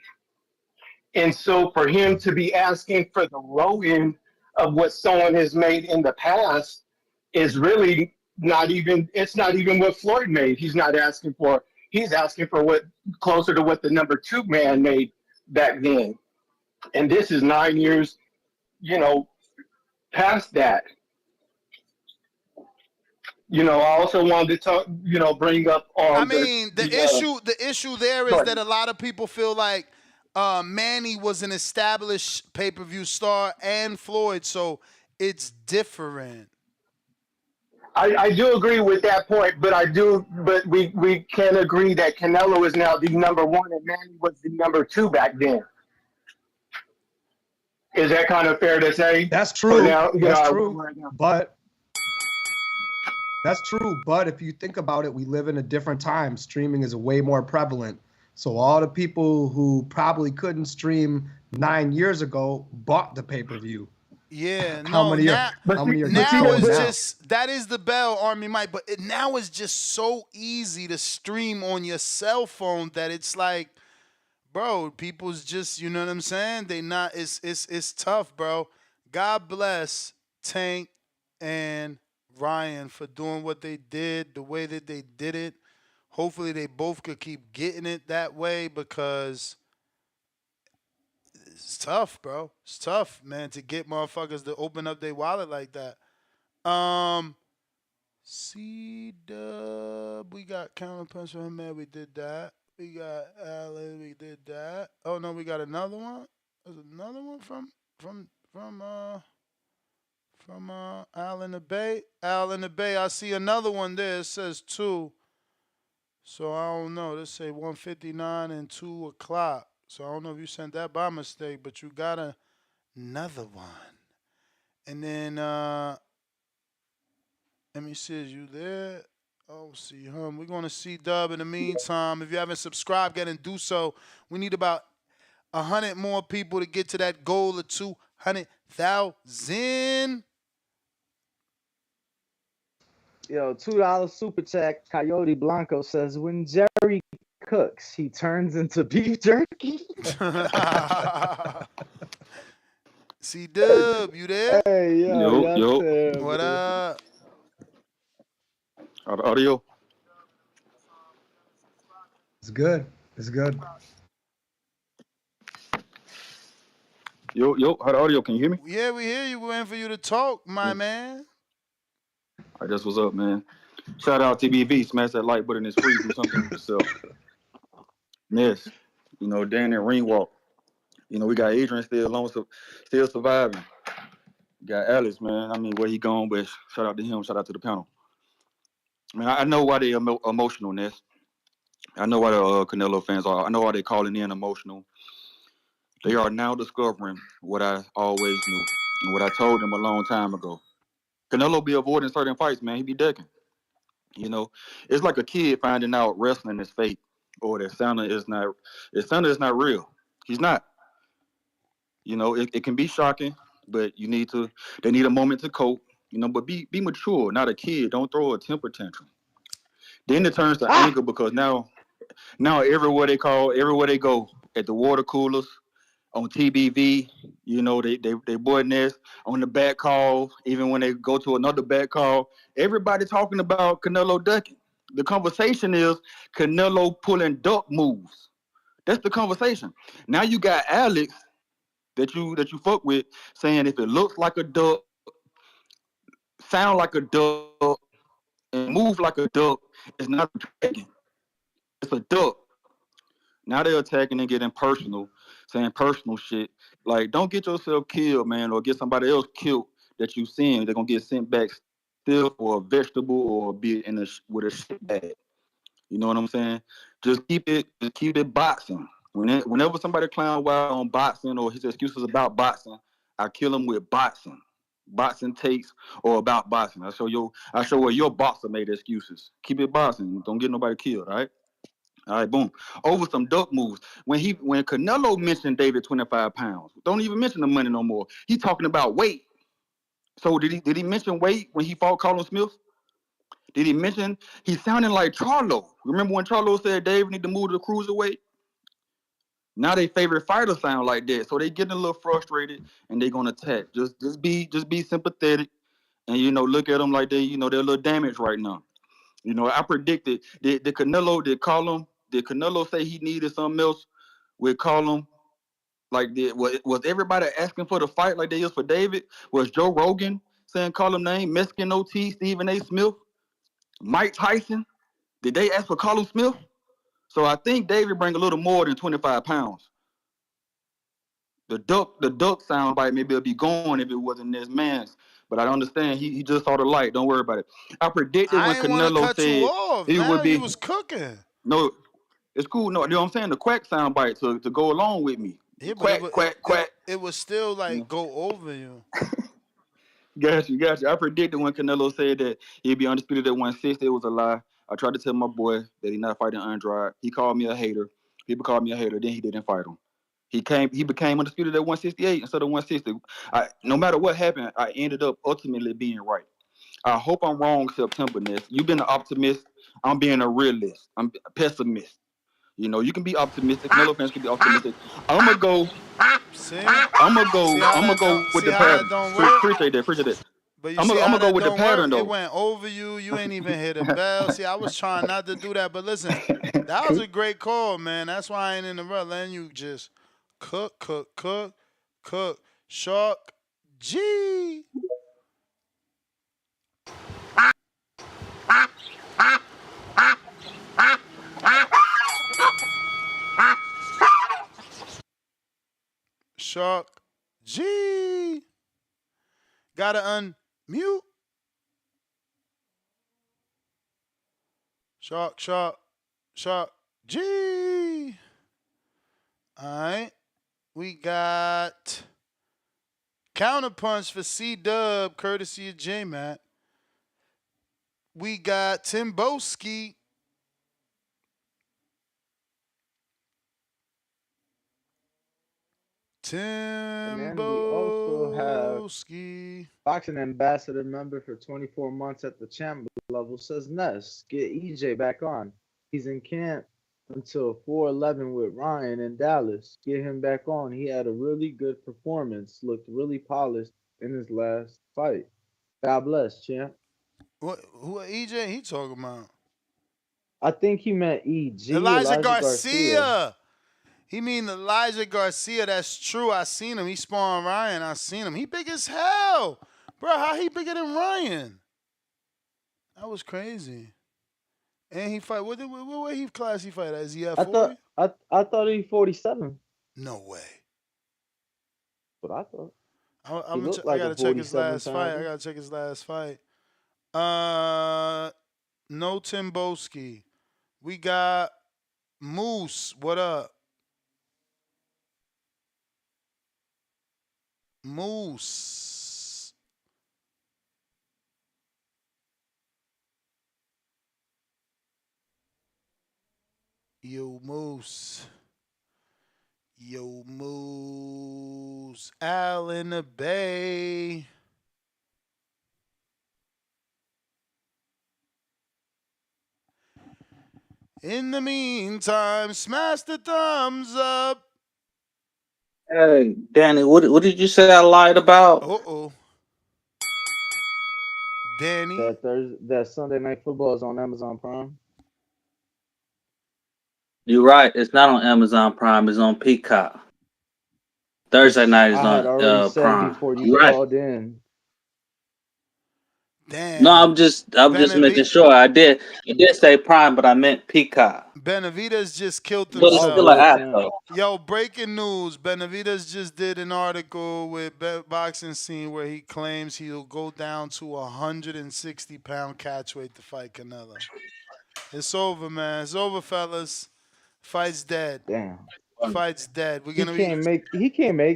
And so for him to be asking for the low end of what someone has made in the past is really it's not even what Floyd made. He's not asking for, he's asking for what closer to what the number 2 man made back then. And this is 9 years, past that. I also wanted to talk, bring up on the issue there is that a lot of people feel like Manny was an established pay-per-view star and Floyd, so it's different. I do agree with that point, but we can agree that Canelo is now the number one and Manny was the number two back then. Is that kind of fair to say? That's Or true. now, That's I true. But that's true. But if you think about it, we live in a different time. Streaming is way more prevalent. So all the people who probably couldn't stream 9 years ago bought the pay-per-view. Yeah, How no, many now are now going it's now? just that is the bell, Army Mike, but now it's just so easy to stream on your cell phone that it's like, bro, people's just, you know what I'm saying? They not it's tough, bro. God bless Tank and Ryan for doing what they did, the way that they did it. Hopefully they both could keep getting it that way because it's tough, bro. It's tough, man, to get motherfuckers to open up their wallet like that. C Dub, we got counterpunch from him, man. We did that. We got Alan. We did that. Oh no, we got another one. There's another one from Al in the Bay. Al in the Bay. I see another one there. It says 2. So I don't know. This say 1:59 and 2 o'clock. So I don't know if you sent that by mistake, but you got another one. And then let me see, is you there? Oh, see him. We're gonna see Dub in the meantime. If you haven't subscribed yet and do so, we need about 100 more people to get to that goal of 200,000. Yo, $2 super chat. Coyote Blanco says, when Jerry cooks, he turns into beef jerky. C Dub, you there? Hey, yo, What up? Audio. It's good. It's good. Yo, how the audio? Can you hear me? Yeah, we hear you. We're waiting for you to talk, my man. I just was up, man. Shout out TBV. Smash that like button. It's free. Do something with yourself. Yes. Dan and Ring Walk. We got Adrian still surviving. We got Alex, man. I mean, where he gone, but shout out to him. Shout out to the panel. Man, I know why they emotional, Ness. I know why the Canelo fans are. I know why they calling in emotional. They are now discovering what I always knew and what I told them a long time ago. Canelo be avoiding certain fights, man. He be ducking. It's like a kid finding out wrestling is fake or that Santa is not real. He's not. It can be shocking, but they need a moment to cope, but be mature, not a kid. Don't throw a temper tantrum. Then it turns to anger because now everywhere they go, at the water coolers, on TBV, they boy Nest on the back call, even when they go to another back call, everybody talking about Canelo ducking. The conversation is Canelo pulling duck moves. That's the conversation. Now you got Alex that you fuck with saying if it looks like a duck, sound like a duck, and move like a duck, it's not a dragon. It's a duck. Now they're attacking and getting personal, saying personal shit. Like, don't get yourself killed, man, or get somebody else killed that you seen. They're gonna get sent back still for a vegetable or be with a shit bag. You know what I'm saying? Just keep it boxing. Whenever somebody clown wild on boxing or his excuses about boxing, I kill him with boxing. Boxing takes or about boxing. I show where your boxer made excuses. Keep it boxing. Don't get nobody killed, all right? All right, boom. Over some duck moves. When Canelo mentioned David 25 pounds, don't even mention the money no more. He talking about weight. So did he mention weight when he fought Colin Smith? Did he mention he sounding like Charlo? Remember when Charlo said David need to move to the cruiserweight? Now they favorite fighter sound like that. So they getting a little frustrated and they gonna attack. Just be sympathetic and look at them like they're a little damaged right now. I predicted did Canelo say he needed something else with Colin? Like was everybody asking for the fight like they is for David? Was Joe Rogan saying call him name? Mexican OT, Stephen A. Smith, Mike Tyson? Did they ask for Colin Smith? So I think David bring a little more than 25 pounds. The duck sound bite maybe it'll be going if it wasn't this man's. But I understand he just saw the light. Don't worry about it. I predicted when I ain't want to Canelo cut you said off, it would man. You be was cooking. no. It's cool. No, you know what I'm saying? The quack sound bite to go along with me. Yeah, but Quack, quack, quack. it was still You like know? go over you. Got you, got you. I predicted when Canelo said that he'd be undisputed at 160. It was a lie. I tried to tell my boy that he's not fighting Andrade. He called me a hater. People called me a hater. Then he didn't fight him. He became undisputed at 168 instead of 160. No matter what happened, I ended up ultimately being right. I hope I'm wrong, September Ness. You've been an optimist. I'm being a realist. I'm a pessimist. You know, you can be optimistic. Canelo fans can be optimistic. I'm gonna go. See? I'm gonna go. I'm gonna go with See the how that pattern. don't work? Appreciate that. Appreciate that. But you I'm see gonna how go that with the don't work? pattern It though. went over you. You ain't even hit a bell. See, I was trying not to do that, but listen, that was a great call, man. That's why I ain't in the rut. Letting you just cook. Shark G. Shark G. Gotta unmute. Shark G. Alright. We got Counterpunch for C-Dub, courtesy of J-Mac. We got Timboski. And then we also have Timboski. boxing ambassador member for 24 months at the champ level says Ness, get EJ back on. He's in camp until 4/11 with Ryan in Dallas. Get him back on. He had a really good performance, looked really polished in his last fight. God bless, champ. Who EJ he talking about? I think he meant EG, Elijah Elijah Garcia. Garcia. He mean Elijah Garcia. That's true. I seen him. He sparring Ryan. I seen him. He big as hell. Bro, how he bigger than Ryan? That was crazy. And he fight. What he class he fight at? Is he at 40? I thought he 47. No way. But I thought. I He looked I like a gotta check his 47 last fight. I pounder. gotta check his last fight. No Timboski. We got Moose. What up? Moose. Yo, Moose. Yo, Moose. Al in the Bay. In the meantime, smash the thumbs up. Hey, Danny, what did you say I lied about? Uh-oh. Danny. That Sunday Night Football is on Amazon Prime. You're right. It's not on Amazon Prime. It's on Peacock. Thursday night is I had on already said Prime. before you You're right. called in. No, Damn. I'm just making sure. I did say Prime, but I meant Peacock. Benavidez just killed But it's himself. still an app though. Yo, breaking news. Benavidez just did an article with Boxing Scene where he claims he'll go down to 160-pound catch weight to fight Canelo. It's over, man. It's over, fellas. Fight's dead. Damn. Fight's dead. He can't make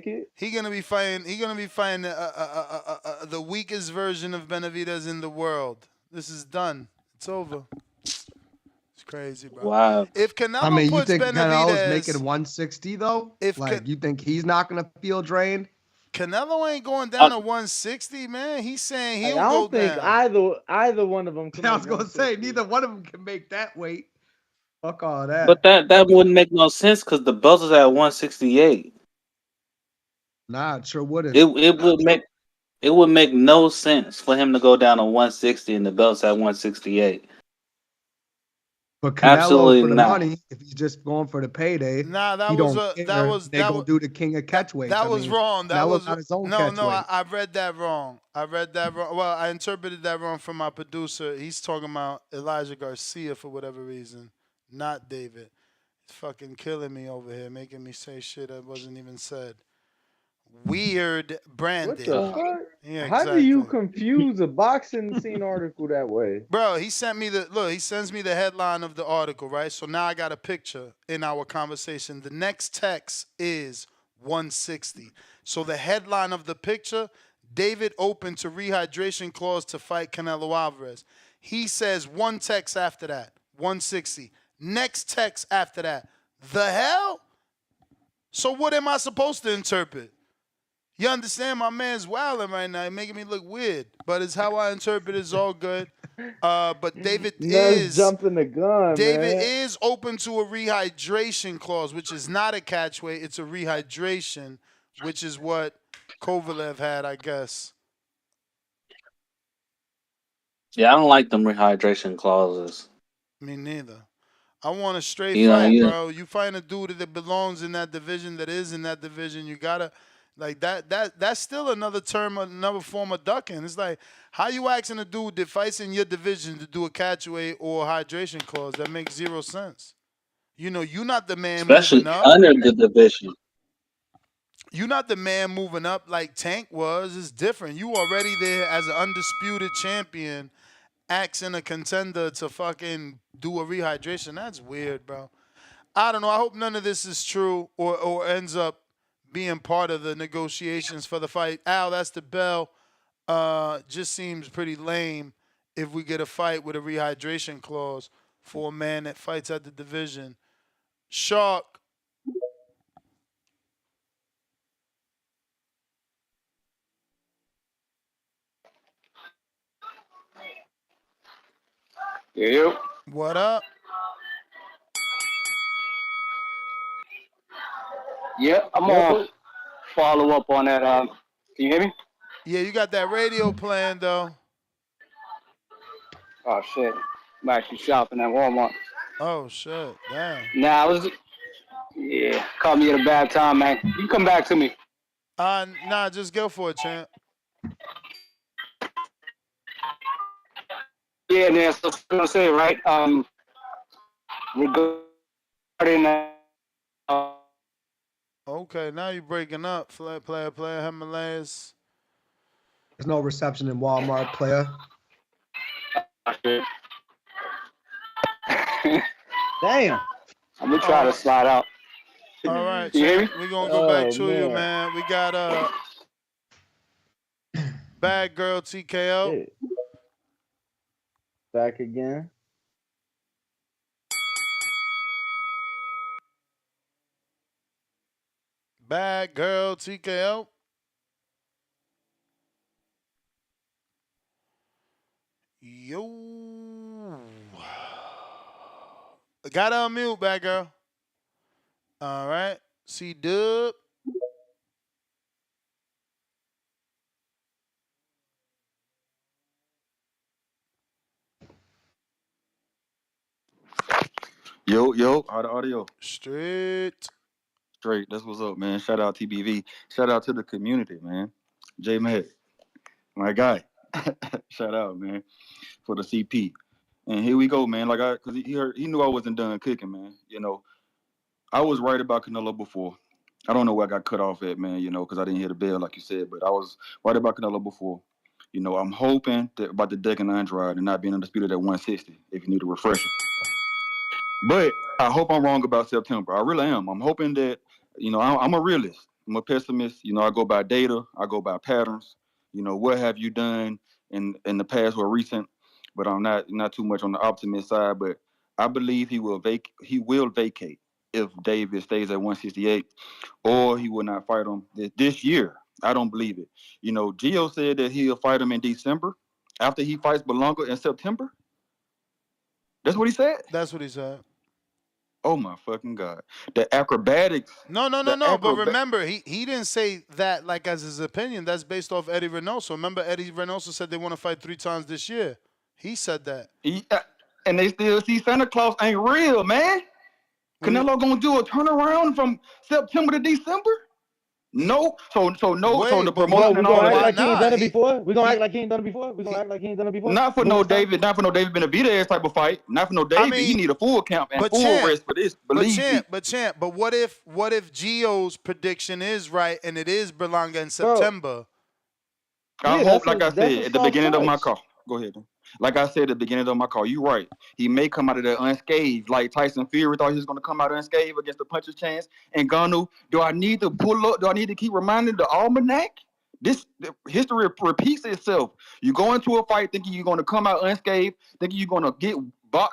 it. He gonna be fighting the weakest version of Benavidez in the world. This is done. It's over. It's crazy, bro. Wow. If Canelo I mean, you puts think Canelo's Benavidez, making 160 though? You think he's not gonna feel drained? Canelo ain't going down to 160, man. He's saying he'll I go don't think down. either one of them can. I was gonna say neither one of them can make that weight. Fuck all that. But that wouldn't make no sense because the belt is at 168. Nah, it sure wouldn't. It would make no sense for him to go down to 160 and the belt's at 168. But Canelo Absolutely for the not. money, if he's just going for the payday, Nah, he don't care. They gonna do the king of catchweights. That was wrong. That Canelo's was got his own no. catchweight. I read that wrong. Well, I interpreted that wrong from my producer. He's talking about Elijah Garcia for whatever reason, not David. It's fucking killing me over here, making me say shit that wasn't even said. weird What branding. the fuck? Yeah, How do you exactly. confuse a boxing scene article that way? Bro, he sent me he sends me the headline of the article, right? So now I got a picture in our conversation. The next text is 160. So the headline of the picture, David open to rehydration clause to fight Canelo Alvarez. He says one text after that, 160. Next text after that, the hell? So what am I supposed to interpret? You understand? My man's wilding right now, making me look weird. But it's how I interpret it. It's all good. But David That's jumping the gun, man. is open to a rehydration clause, which is not a catchweight. It's a rehydration, which is what Kovalev had, I guess. Yeah, I don't like them rehydration clauses. Me neither. I want a straight You know, fight, bro. You find a dude that belongs in that division, that is in that division. You gotta like that's still another term, another form of ducking. It's like, how you asking a dude that fights in your division to do a catchweight or a hydration clause? That makes zero sense. You know, you're not the man especially moving up. under the division. You're not the man moving up like Tank was. It's different. You already there as an undisputed champion, asking a contender to fucking do a rehydration. That's weird, bro. I don't know. I hope none of this is true or ends up being part of the negotiations for the fight. Al, that's the bell. Just seems pretty lame if we get a fight with a rehydration clause for a man that fights at the division. Shark. Yeah. What up? Yeah, I'm gonna follow up on that. Can you hear me? Yeah, you got that radio playing though. Oh shit, I'm actually shopping at Walmart. Oh shit, damn. Nah, caught me at a bad time, man. You come back to me. Nah, just go for it, champ. Yeah, man. So I was gonna say, right? Regarding Okay, now you're breaking up. Player, Himalayas. There's no reception in Walmart, player. Damn. I'm gonna try to slide out. All right, You hear me? champ. We're gonna go back to you, man. We got Bad Girl TKO. Shit. Back again. Bad Girl TKO. Yo. Gotta unmute, Bad Girl. All right. C-Dub. Yo, how the audio? Straight. That's what's up, man. Shout out TBV. Shout out to the community, man. J Matt, my guy. Shout out, man, for the CP. And here we go, man. Cause he knew I wasn't done cooking, man. You know, I was right about Canelo before. I don't know where I got cut off at, man. You know, cause I didn't hear the bell like you said, but I was right about Canelo before. You know, I'm hoping that about the deck and Andrade and not being undisputed at 160. If you need a refresher. But I hope I'm wrong about September. I really am. I'm hoping that, you know, I'm a realist. I'm a pessimist. You know, I go by data. I go by patterns. You know, what have you done in the past or recent? But I'm not too much on the optimist side. But I believe he will vacate if David stays at 168, or he will not fight him this year. I don't believe it. You know, Gio said that he'll fight him in December after he fights Berlanga in September. That's what he said. That's what he said. Oh my fucking God. The acrobatics. No. But remember, he didn't say that like as his opinion. That's based off Eddie Reynoso. Remember, Eddie Reynoso said they want to fight 3 times this year. He said that. And they still see Santa Claus ain't real, man. Canelo gonna do a turnaround from September to December? No, so no, so Wait, the but promotion Bro, and we all gonna of act that. like he ain't done it He before. We gonna he act like he ain't done it before. We gonna act like he ain't done it before. Not for no Movies time. David, not for no David Benavidez type of fight. Not for no I David. He mean, need a full camp and but full champ, rest for this. Believe me. but what if Gio's prediction is right and it is Berlanga in Bro, September? I yeah, hope, like I that's a said at the soft beginning of my choice. call. Go ahead. Like I said at the beginning of my call, you right. He may come out of there unscathed, like Tyson Fury thought he was going to come out unscathed against the puncher's chance. And Ngannou, do I need to pull up? Do I need to keep reminding the almanac? The history repeats itself. You go into a fight thinking you're going to come out unscathed, thinking you're going to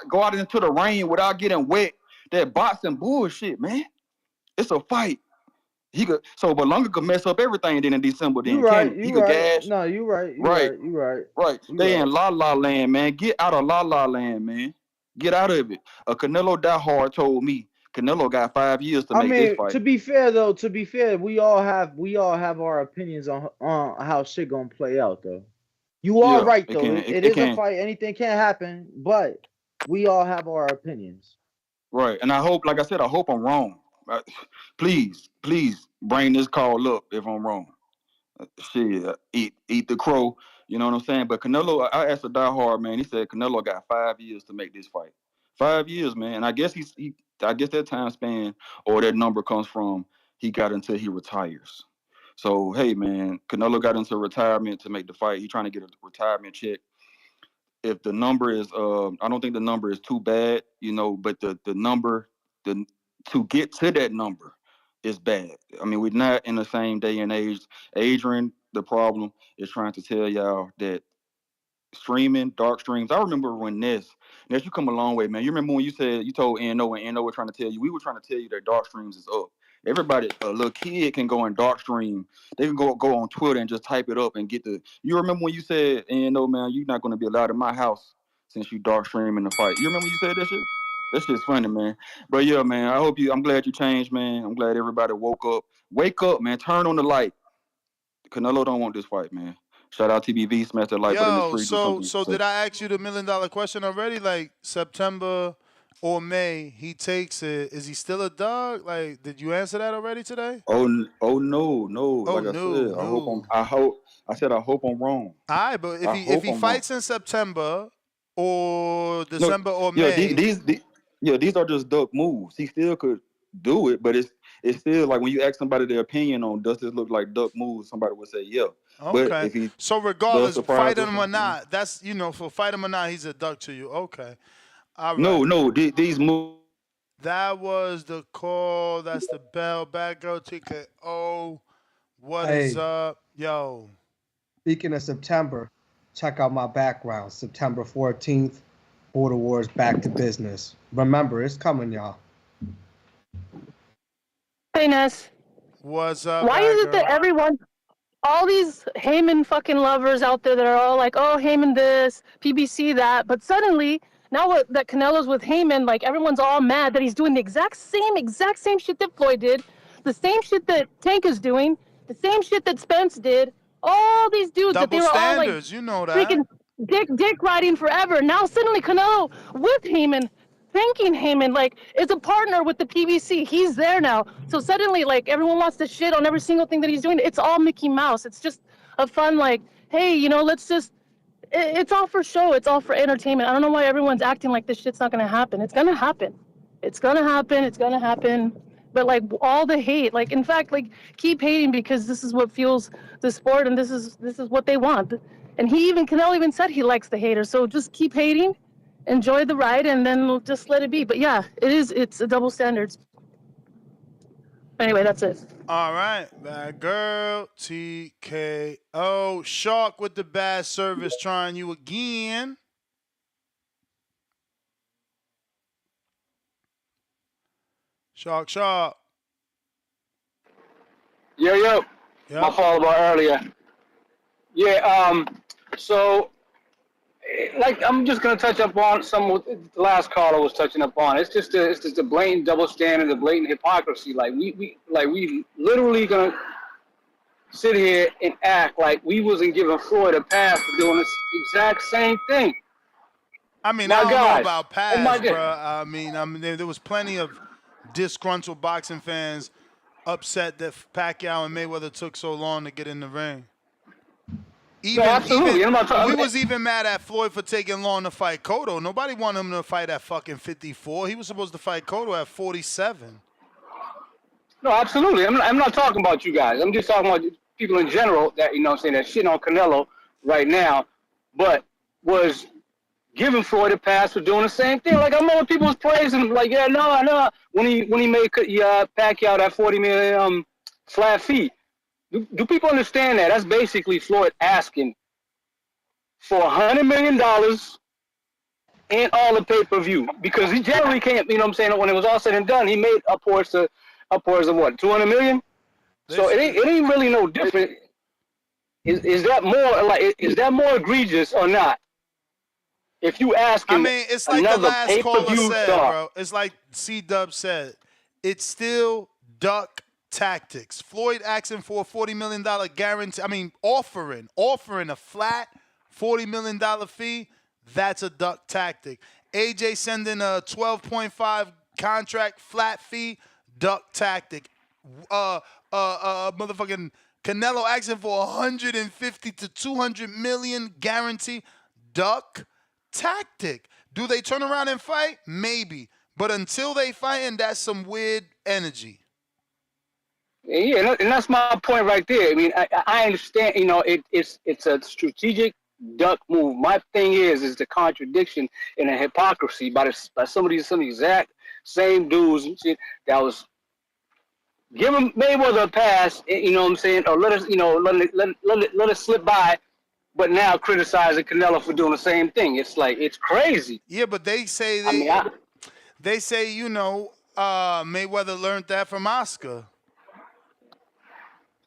go out into the rain without getting wet. That boxing bullshit, man. It's a fight. But Berlanga could mess up everything then in December. You Then can right. he? He You could right. gash. No, you right. You Right. right. You right. Right. You They right. in la la land, man. Get out of la la land, man. Get out of it. A Canelo diehard told me Canelo got 5 years to I make this mean, fight. to be fair though, we all have our opinions on how shit gonna play out though. You are Yeah, right it though. can. It It is a can. fight. Anything can happen, but we all have our opinions. Right. And I hope, like I said, I hope I'm wrong. Please bring this call up if I'm wrong. Shit, eat the crow. You know what I'm saying? But Canelo, I asked a diehard man. He said Canelo got 5 years to make this fight. 5 years, man. And I guess I guess that time span or that number comes from he got until he retires. So hey, man, Canelo got into retirement to make the fight. He trying to get a retirement check. If the number is, I don't think the number is too bad, but the number, the to get to that number is bad. I mean, we're not in the same day and age. Adrian, the problem is trying to tell y'all that streaming, dark streams. I remember when Ness, you come a long way, man. You remember when you told NO and NO were trying to tell you, we were trying to tell you that dark streams is up. Everybody, a little kid can go in dark stream. They can go on Twitter and just type it up and get the. You remember when you said, NO, man, you're not going to be allowed in my house since you dark stream in the fight. You remember when you said that shit? That shit's funny, man. But yeah, man, I'm glad you changed, man. I'm glad everybody woke up. Wake up, man. Turn on the light. Canelo don't want this fight, man. Shout out TBV, smash that like button in this Yo, free, do so something so yourself. did I ask you the $1 million question already? Like September or May, he takes it. Is he still a dog? Like, did you answer that already today? Oh no. Oh Like I no, said, no. I hope I'm wrong. All right, but if I he if hope he I'm wrong. fights in September or No, December or yeah, May, these are just duck moves. He still could do it, but it's still like when you ask somebody their opinion on does this look like duck moves, somebody would say yeah. But okay. if he So does regardless, surprise fight us, him or not, that's for fight him or not, he's a duck to you. Okay. All right. no, these moves. That was the call. That's the bell. Bad girl TKO. What is Hey, up? Yo. speaking of September, check out my background. September 14th, Border Wars back to business. Remember, it's coming, y'all. Hey, Ness. What's up, Why bad is it that girl? all these Haymon fucking lovers out there that are all like, oh, Haymon this, PBC that, but suddenly, now that Canelo's with Haymon, like everyone's all mad that he's doing the exact same shit that Floyd did, the same shit that Tank is doing, the same shit that Spence did, all these dudes that they Double were all like standards. You know that. freaking dick riding forever. Now suddenly Canelo with Haymon, thanking Haymon, like is a partner with the PBC. He's there now. So suddenly, like everyone wants to shit on every single thing that he's doing. It's all Mickey Mouse. It's just a fun, like, hey, let's just. It's all for show. It's all for entertainment. I don't know why everyone's acting like this shit's not gonna happen. It's gonna happen. It's gonna happen. It's gonna happen. But like all the hate, like in fact, like keep hating because this is what fuels the sport and this is what they want. And Canelo even said he likes the haters. So just keep hating, enjoy the ride, and then we'll just let it be. But yeah, it's a double standards. Anyway, that's it. All right, bad girl TKO. Shark with the bad service trying you again. Shark. Yo. My Yep. fault about earlier. Yeah. So, like, I'm just gonna touch up on some of the last caller was touching up on. It's just a blatant double standard, the blatant hypocrisy. Like we literally gonna sit here and act like we wasn't giving Floyd a pass for doing this exact same thing. I mean, My I don't know guys. about Oh my pass, God. bro. I mean, there was plenty of disgruntled boxing fans upset that Pacquiao and Mayweather took so long to get in the ring. No, absolutely. I'm not talking. We was even mad at Floyd for taking long to fight Cotto. Nobody wanted him to fight at fucking 54. He was supposed to fight Cotto at 47. No, absolutely. I'm not talking about you guys. I'm just talking about people in general that, you know what I'm saying, that shitting on Canelo right now, but was giving Floyd a pass for doing the same thing. Like, I remember people was praising him, like, yeah, no, when he made Pacquiao that 40 million flat fee. Do people understand that? That's basically Floyd asking for $100 million and all the pay-per-view, because he generally can't, you know what I'm saying, when it was all said and done, he made upwards of what, 200 million? So it ain't really no different. Is that more egregious or not? If you asking, I mean, it's like the last caller said, bro. It's like C-Dub said. It's still duck tactics. Floyd asking for a $40 million guarantee. I mean, offering a flat $40 million fee. That's a duck tactic. AJ sending a 12.5 contract flat fee. Duck tactic. Motherfucking Canelo asking for 150 to 200 million guarantee. Duck tactic. Do they turn around and fight? Maybe. But until they fight, and that's some weird energy. Yeah, and that's my point right there. I mean, I understand, you know, it's a strategic duck move. My thing is the contradiction and the hypocrisy by some exact same dudes and shit that was giving Mayweather a pass, you know what I'm saying, or let us slip by, but now criticizing Canelo for doing the same thing. It's like, it's crazy. Yeah, but they say they say, you know, Mayweather learned that from Oscar.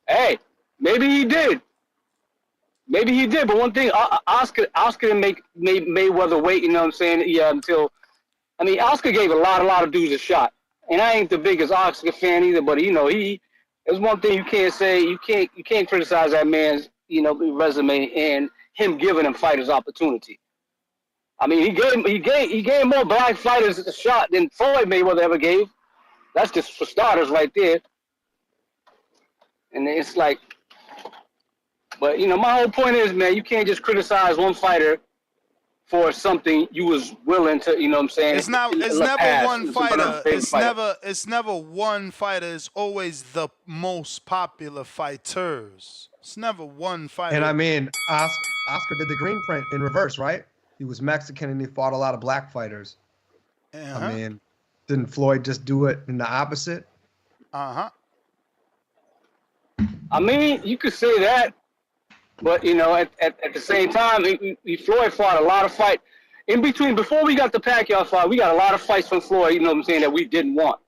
Hey, maybe he did. Maybe he did, but one thing, Oscar didn't make Mayweather wait, you know what I'm saying, until, I mean, Oscar gave a lot of dudes a shot. And I ain't the biggest Oscar fan either, but, you know, there's one thing you can't say, you can't criticize that man's, you know, resume and him giving him fighters opportunity. I mean, he gave more black fighters a shot than Floyd Mayweather ever gave. That's just for starters right there. And it's like, but, you know, my whole point is, man, you can't just criticize one fighter for something you was willing to, you know what I'm saying? It's never one fighter. It's never one fighter. It's always the most popular fighters. It's never one fighter. And I mean, Oscar did the green print in reverse, right? He was Mexican and he fought a lot of black fighters. Uh-huh. I mean, didn't Floyd just do it in the opposite? Uh-huh. I mean, you could say that, but, you know, at the same time, Floyd fought a lot of fight. In between, before we got the Pacquiao fight, we got a lot of fights from Floyd, you know what I'm saying, that we didn't want.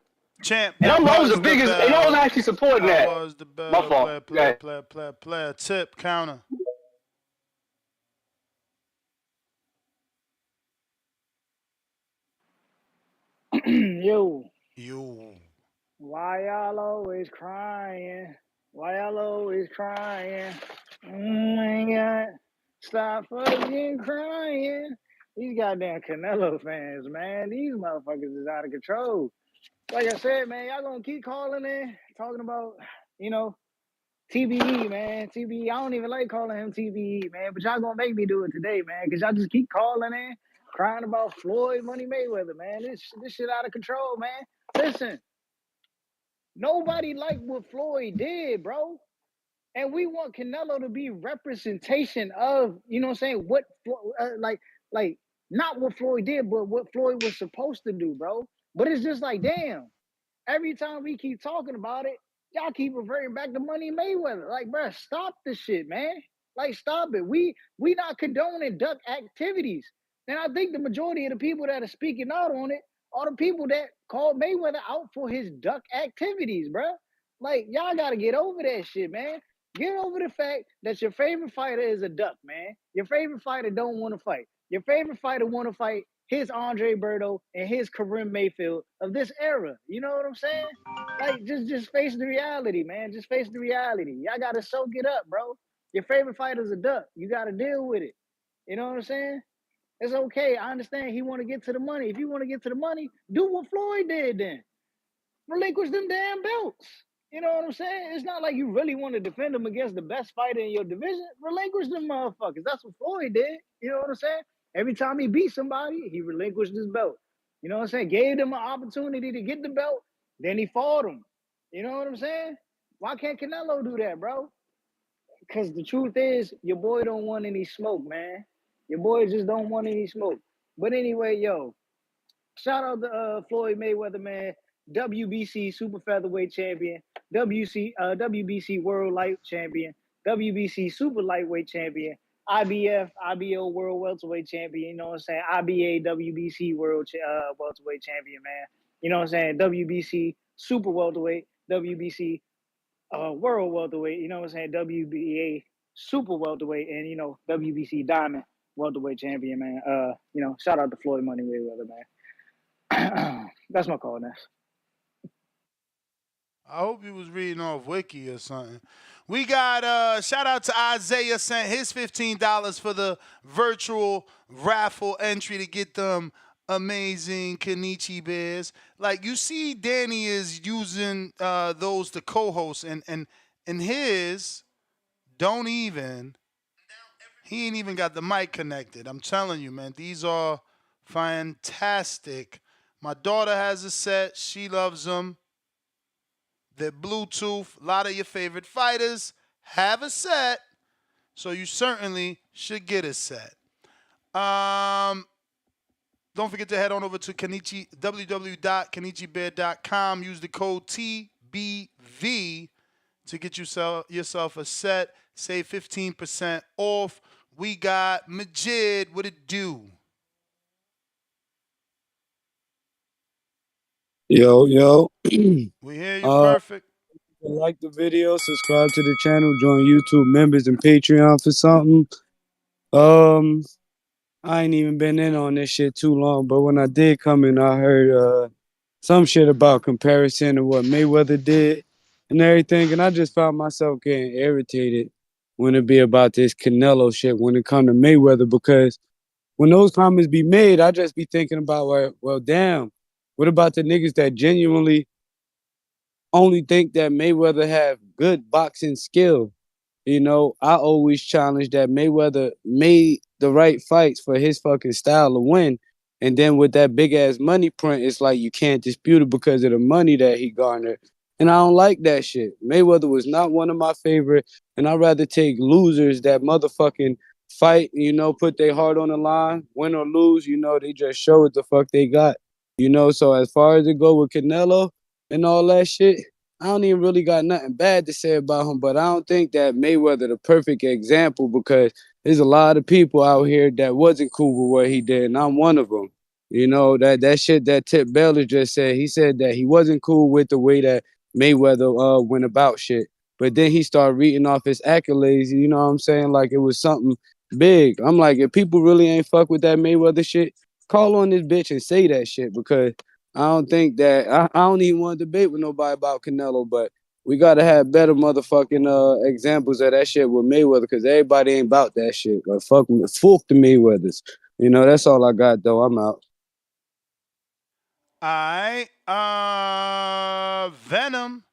Champ, and I was the biggest, and I was actually supporting that. Was the bell. My fault. Player, tip, counter. Yo. Yo. Why y'all always crying? Why y'all always crying? Oh my God. Stop fucking crying. These goddamn Canelo fans, man. These motherfuckers is out of control. Like I said, man, y'all gonna keep calling in, talking about, you know, TBE, man. TBE. I don't even like calling him TBE, man. But y'all gonna make me do it today, man. Because y'all just keep calling in, crying about Floyd Money Mayweather, man. This shit out of control, man. Listen. Nobody liked what Floyd did, bro. And we want Canelo to be representation of, you know what I'm saying, what, like, not what Floyd did, but what Floyd was supposed to do, bro. But it's just like, damn, every time we keep talking about it, y'all keep reverting back to Money Mayweather. Like, bro, stop this shit, man. Like, stop it. We not condoning duck activities. And I think the majority of the people that are speaking out on it are the people that called Mayweather out for his duck activities, bro. Like, y'all got to get over that shit, man. Get over the fact that your favorite fighter is a duck, man. Your favorite fighter don't want to fight. Your favorite fighter want to fight his Andre Berto and his Karim Mayfield of this era. You know what I'm saying? Like, just face the reality, man. Just face the reality. Y'all got to soak it up, bro. Your favorite fighter's a duck. You got to deal with it. You know what I'm saying? It's okay. I understand he want to get to the money. If you want to get to the money, do what Floyd did then. Relinquish them damn belts. You know what I'm saying? It's not like you really want to defend him against the best fighter in your division. Relinquish them motherfuckers. That's what Floyd did. You know what I'm saying? Every time he beat somebody, he relinquished his belt. You know what I'm saying? Gave them an opportunity to get the belt, then he fought him. You know what I'm saying? Why can't Canelo do that, bro? Because the truth is, your boy don't want any smoke, man. Your boy just don't want any smoke. But anyway, yo, shout out to Floyd Mayweather, man. WBC super featherweight champion, WBC world light champion, WBC super lightweight champion, IBO world welterweight champion. You know what I'm saying? IBA WBC world welterweight champion, man. You know what I'm saying? WBC super welterweight, WBC world welterweight. You know what I'm saying? WBA super welterweight, and WBC diamond welterweight champion, man. Shout out to Floyd Money Mayweather, man. That's my call, Ness. I hope you was reading off Wiki or something. We got shout out to Isaiah, sent his $15 for the virtual raffle entry to get them amazing Kenichi bears. Like you see, Danny is using those to co-host, and his don't even. He ain't even got the mic connected. I'm telling you, man, these are fantastic. My daughter has a set. She loves them. They're Bluetooth. A lot of your favorite fighters have a set, so you certainly should get a set. Don't forget to head on over to Kenichi, www.kenichibear.com. Use the code TBV to get yourself a set. Save 15% off. We got Majid. What it do? Yo. We hear you perfect. Like the video, subscribe to the channel, join YouTube members and Patreon for something. I ain't even been in on this shit too long, but when I did come in, I heard some shit about comparison to what Mayweather did and everything, and I just found myself getting irritated when it be about this Canelo shit when it come to Mayweather, because when those comments be made, I just be thinking about, well, damn, what about the niggas that genuinely only think that Mayweather have good boxing skill? I always challenge that Mayweather made the right fights for his fucking style to win. And then with that big ass money print, it's like you can't dispute it because of the money that he garnered. And I don't like that shit. Mayweather was not one of my favorite. And I'd rather take losers that motherfucking fight, put their heart on the line, win or lose, they just show what the fuck they got. So as far as it go with Canelo and all that shit, I don't even really got nothing bad to say about him, but I don't think that Mayweather the perfect example, because there's a lot of people out here that wasn't cool with what he did, and I'm one of them. That shit that Tip Baylor just said, he said that he wasn't cool with the way that Mayweather went about shit. But then he started reading off his accolades, you know what I'm saying? Like it was something big. I'm like, if people really ain't fuck with that Mayweather shit, call on this bitch and say that shit, because I don't think that I don't even want to debate with nobody about Canelo, but we gotta have better motherfucking examples of that shit with Mayweather, because everybody ain't about that shit. Like fuck the Mayweathers. That's all I got though. I'm out. All right. Venom.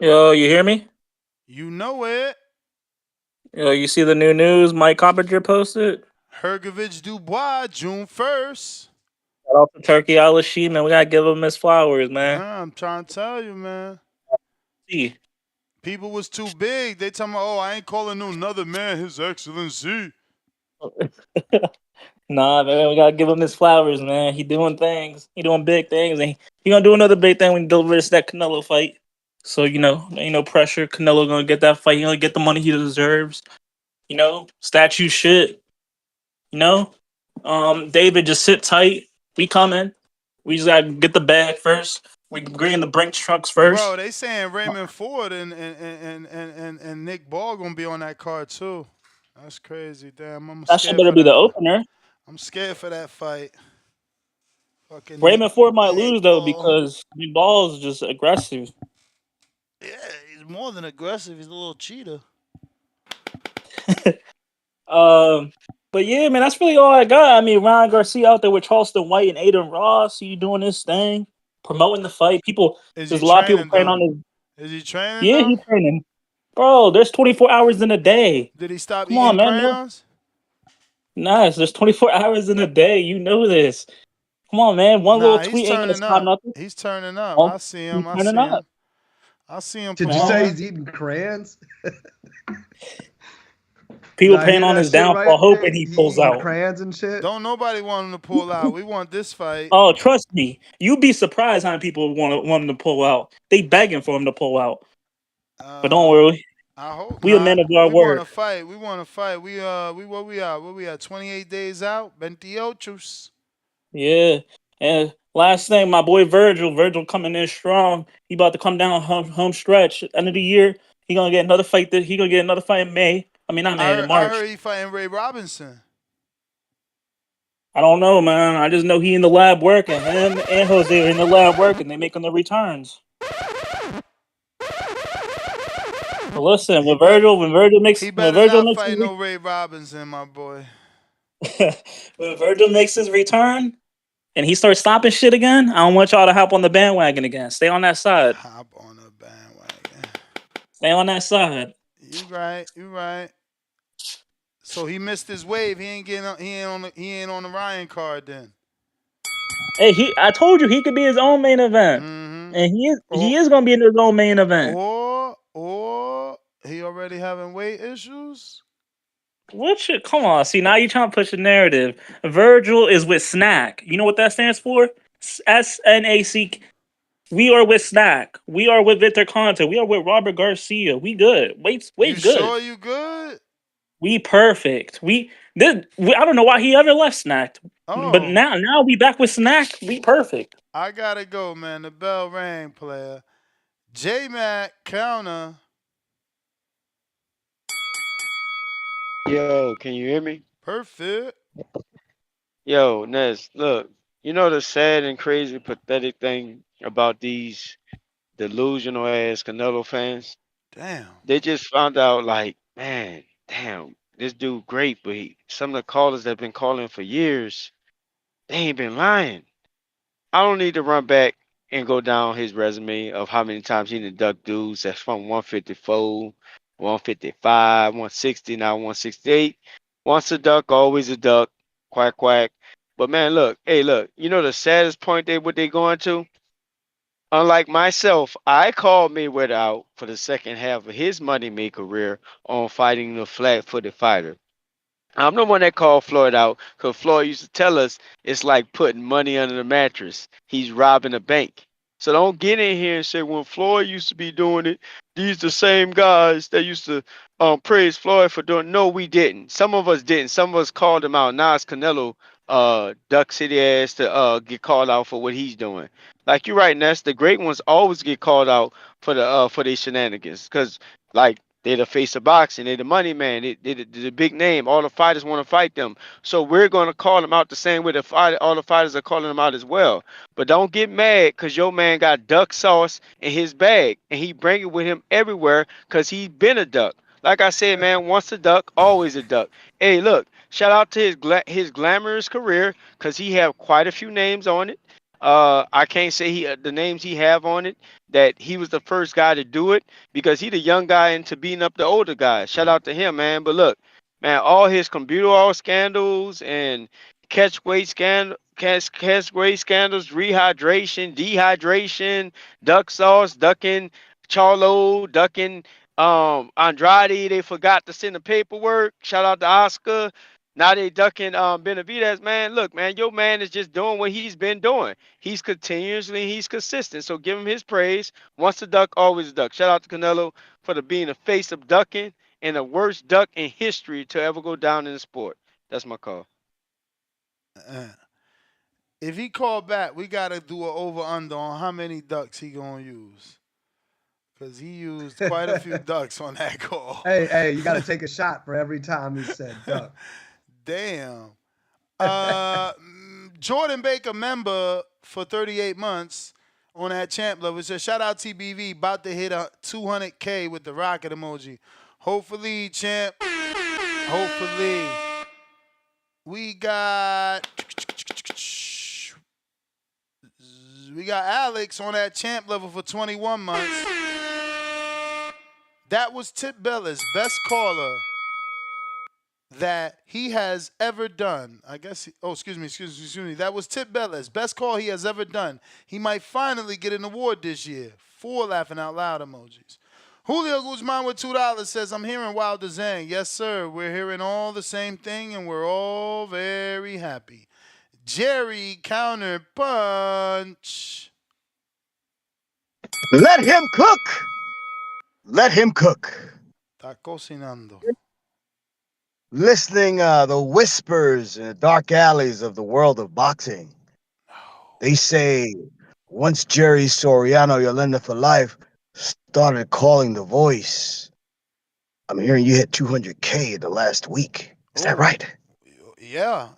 Yo, you hear me? You know it. Yo, you see the new news Mike Coppinger posted? Hergovich Dubois, June 1st. Shout out to Turkey Al-Rashid, man. We gotta give him his flowers, man. I'm trying to tell you, man. See. People was too big. They tell me, oh, I ain't calling no another man His Excellency. Nah, man, we gotta give him his flowers, man. He doing things. He doing big things, and he gonna do another big thing when he delivers that Canelo fight. So, ain't no pressure. Canelo gonna get that fight. He gonna get the money he deserves. Statue shit. David, just sit tight. We coming. We just gotta get the bag first. We bring the Brinks trucks first. Bro, they saying Raymond Ford and Nick Ball gonna be on that card too. That's crazy. Damn, I'm That scared shit better for be that the fight. opener. I'm scared for that fight. Fucking Raymond Ford might lose though because Nick Ball is just aggressive. Yeah, he's more than aggressive. He's a little cheater. But yeah, man, that's really all I got. I mean, Ryan Garcia out there with Charleston White and Aiden Ross. He doing his thing. promoting the fight. People, Is he there's a lot of people training playing though? on his. Is he training Yeah, he's though? training, bro. There's 24 hours in a day. Did he stop Come on, eating man. No, crayons? nice. There's 24 hours in a day. You know this. Come on, man. One little Nah, he's tweet ain't gonna turning stop up. nothing. He's turning up. Well, I see he's him. I turning see up. him. I see him Did Come you on, say man. promoting. he's eating crayons? Did People I paying hear on that his shit right? downfall, hoping he He pulls eating out. crayons and shit? Don't nobody want him to pull out. We want this fight. Oh, trust me, you'd be surprised how many people want him to pull out. They begging for him to pull out. But don't worry, I hope we a not. man of our We want word. to fight. We want to fight. We what we at? What we at? 28 days out. 28. Yeah. And last thing, my boy Virgil coming in strong. He about to come down home stretch. End of the year, he gonna get another fight. He gonna get another fight in May. I mean, not May, in I March. heard he fighting Ray Robinson. I don't know, man. I just know he in the lab working. Him and Jose are in the lab working. They making the returns. But listen, He bet when Virgil makes he when better Virgil not makes fight no Ray Robinson, my boy. when Virgil makes his return and he starts stopping shit again, I don't want y'all to hop on the bandwagon again. Stay on that side. Hop on the bandwagon. Stay on that side. You right. You right. So he missed his wave. He ain't getting. He ain't on the Ryan card then. Hey, I told you he could be his own main event. Mm-hmm. And Or he is gonna be in his own main event. or he already having weight issues. What shit? Come on. See, now you're trying to push a narrative. Virgil is with Snack. You know what that stands for? SNAC. We are with Snack. We are with Victor Conte. We are with Robert Garcia. We good. You Wait good. sure you good? We perfect. I don't know why he ever left Snack. But Oh, now we back with Snack. We perfect. I gotta go, man. The bell rang, player. J Mac counter. Yo, can you hear me? Perfect. Yo, Nez, look, you know the sad and crazy, pathetic thing about these delusional ass Canelo fans? Damn. They just found out, like, man, damn, this dude great, but some of the callers that been calling for years, they ain't been lying. I don't need to run back and go down his resume of how many times he done ducked dudes that's from 154, 155, 160, now 168. Once a duck, always a duck. Quack quack. But man, look, hey, look, you know the saddest point what they going to? Unlike myself, I called Mayweather out for the second half of his money maker career on fighting the flat-footed fighter. I'm the one that called Floyd out because Floyd used to tell us it's like putting money under the mattress. He's robbing a bank. So don't get in here and say when Floyd used to be doing it, these the same guys that used to praise Floyd for doing. No, we didn't. Some of us didn't. Some of us called him out. Now it's Canelo Duck City ass to get called out for what he's doing. Like you're right, Ness. The great ones always get called out for their shenanigans. Cause like they're the face of boxing. They're the money man. They're the big name. All the fighters want to fight them. So we're going to call them out the same way all the fighters are calling them out as well. But don't get mad because your man got duck sauce in his bag. And he bring it with him everywhere because he been a duck. Like I said, man, once a duck, always a duck. Hey, look, shout out to his glamorous career because he have quite a few names on it. I can't say the names he have on it that he was the first guy to do it because he the young guy into beating up the older guys. Shout out to him, man. But look, man, all his computer all scandals and catch weight scandals, rehydration, dehydration, duck sauce, ducking Charlo, ducking Andrade. They forgot to send the paperwork. Shout out to Oscar. Now they ducking Benavidez, man. Look, man, your man is just doing what he's been doing. He's consistent. So give him his praise. Once a duck, always a duck. Shout out to Canelo for being the face of ducking and the worst duck in history to ever go down in the sport. That's my call. If he called back, we gotta do an over under on how many ducks he gonna use. Cause he used quite a few ducks on that call. Hey, you got to take a shot for every time he said duck. Damn. Jordan Baker member for 38 months on that champ level. Says shout out TBV, about to hit a 200K with the rocket emoji. Hopefully, champ. Hopefully. We got We got Alex on that champ level for 21 months. That was Tip Bella's best caller that he has ever done. I guess, excuse me. That was Tip Bella's best call he has ever done. He might finally get an award this year. 4 laughing out loud emojis. Julio Guzman with $2 says, I'm hearing Wilder Zang. Yes, sir. We're hearing all the same thing, and we're all very happy. Jerry counter punch. Let him cook. Let him cook. Está cocinando. Listening the whispers in the dark alleys of the world of boxing. They say once Jerry Soriano, Yolanda for life, started calling the voice. I'm hearing you hit 200K in the last week. Is that right? Yeah.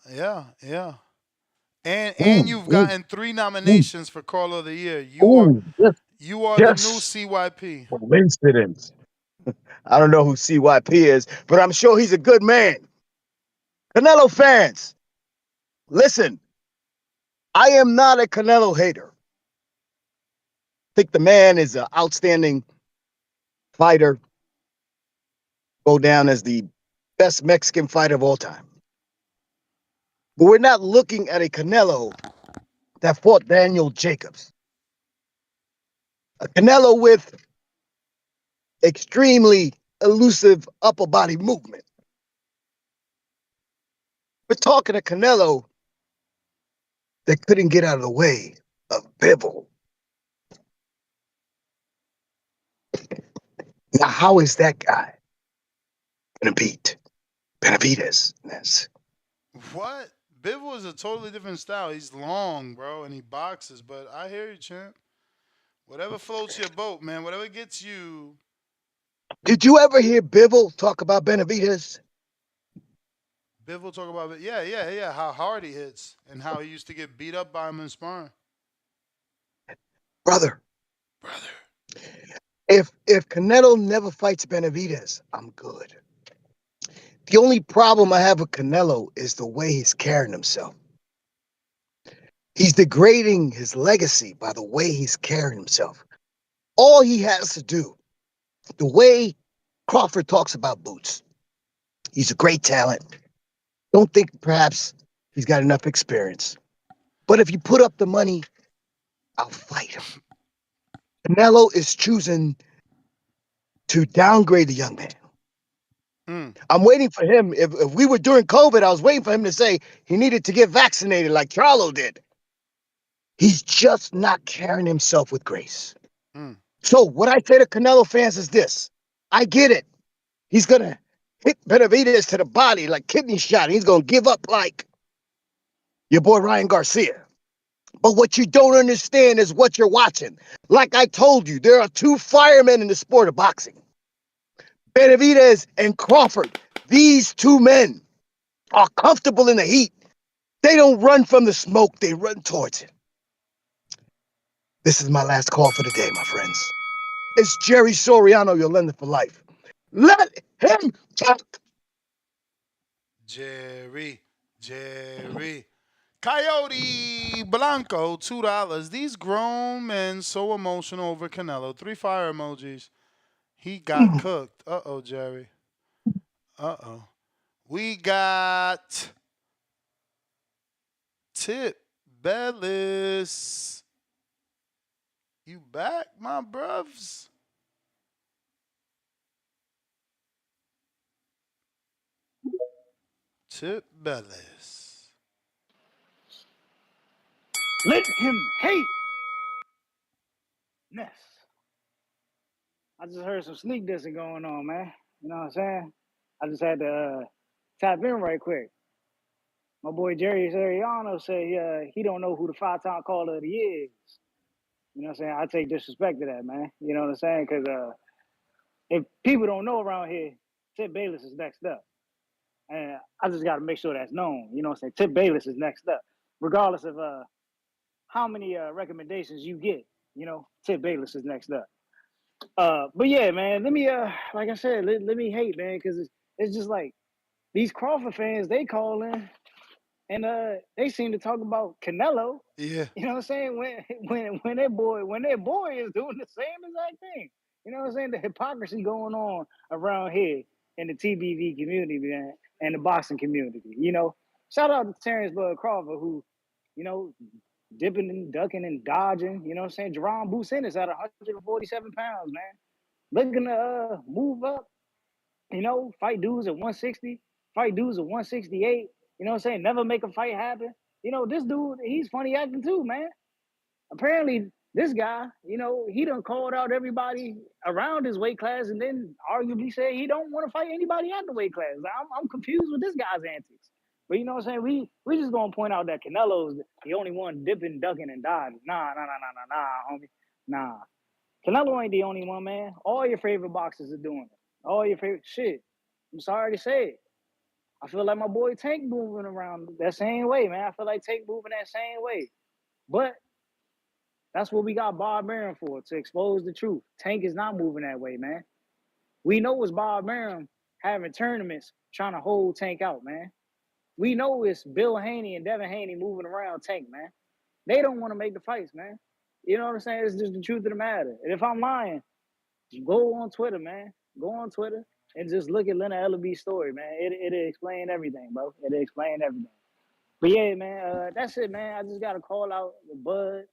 And you've gotten 3 nominations for Caller of the Year. You are the new CYP. Coincidence. I don't know who CYP is, but I'm sure he's a good man. Canelo fans, listen. I am not a Canelo hater. I think the man is an outstanding fighter. Go down as the best Mexican fighter of all time. But we're not looking at a Canelo that fought Daniel Jacobs. A Canelo with extremely elusive upper body movement. We're talking a Canelo that couldn't get out of the way of Bivol. Now, how is that guy gonna beat Benavidez? What? Bivol is a totally different style. He's long, bro, and he boxes. But I hear you, champ. Whatever floats your boat, man. Whatever gets you. Did you ever hear Bivol talk about Benavidez? Bivol talk about it. Yeah. How hard he hits and how he used to get beat up by him in sparring. Brother. If Canelo never fights Benavidez, I'm good. The only problem I have with Canelo is the way he's carrying himself. He's degrading his legacy by the way he's carrying himself. All he has to do, the way Crawford talks about Boots, he's a great talent. Don't think perhaps he's got enough experience. But if you put up the money, I'll fight him. Canelo is choosing to downgrade the young man. I'm waiting for him. If we were during COVID, I was waiting for him to say he needed to get vaccinated like Charlo did. He's just not carrying himself with grace. So what I say to Canelo fans is this. I get it. He's going to hit Benavidez to the body like kidney shot. He's going to give up like your boy Ryan Garcia. But what you don't understand is what you're watching. Like I told you, there are 2 firemen in the sport of boxing. Benavidez and Crawford. These 2 men are comfortable in the heat. They don't run from the smoke. They run towards it. This is my last call for the day, my friends. It's Jerry Soriano, Yolanda for life. Let him talk. Jerry. Coyote Blanco, $2. These grown men so emotional over Canelo. 3 fire emojis. He got cooked. Uh-oh, Jerry. Uh-oh. We got Tip Bellis. You back, my bruvs? Tip Bellis. Let him hate. Ness. I just heard some sneak dissing going on, man. You know what I'm saying? I just had to tap in right quick. My boy Jerry Soriano said he don't know who the 5-time caller of the year is. You know what I'm saying? I take disrespect to that, man. You know what I'm saying? Because if people don't know around here, Tip Bayless is next up. And I just got to make sure that's known. You know what I'm saying? Tip Bayless is next up. Regardless of how many recommendations you get, you know, Tip Bayless is next up. But yeah, man, let me, like I said, let me hate, man, because it's just like these Crawford fans, they call in and they seem to talk about Canelo. Yeah. You know what I'm saying? When their boy is doing the same exact thing. You know what I'm saying? The hypocrisy going on around here in the TBV community, man, and the boxing community. You know, shout out to Terrence Bud Crawford, who, you know, dipping and ducking and dodging. You know what I'm saying? Jerome Busin is at 147 pounds, man. Looking to move up, you know, fight dudes at 160, fight dudes at 168. You know what I'm saying? Never make a fight happen. You know, this dude, he's funny acting too, man. Apparently, this guy, you know, he done called out everybody around his weight class and then arguably said he don't want to fight anybody at the weight class. I'm confused with this guy's antics. But you know what I'm saying? We just gonna point out that Canelo's the only one dipping, ducking, and dodging. Nah, homie. Nah. Canelo ain't the only one, man. All your favorite boxers are doing it. All your favorite shit. I'm sorry to say it. I feel like my boy Tank moving around that same way, man. I feel like Tank moving that same way. But that's what we got Bob Arum for, to expose the truth. Tank is not moving that way, man. We know it's Bob Arum having tournaments trying to hold Tank out, man. We know it's Bill Haney and Devin Haney moving around Tank, man. They don't want to make the fights, man. You know what I'm saying? It's just the truth of the matter. And if I'm lying, go on Twitter, man. Go on Twitter and just look at Leonard Ellaby's story, man. It'll explain everything, bro. It'll explain everything. But yeah, man, that's it, man. I just gotta call out the Bud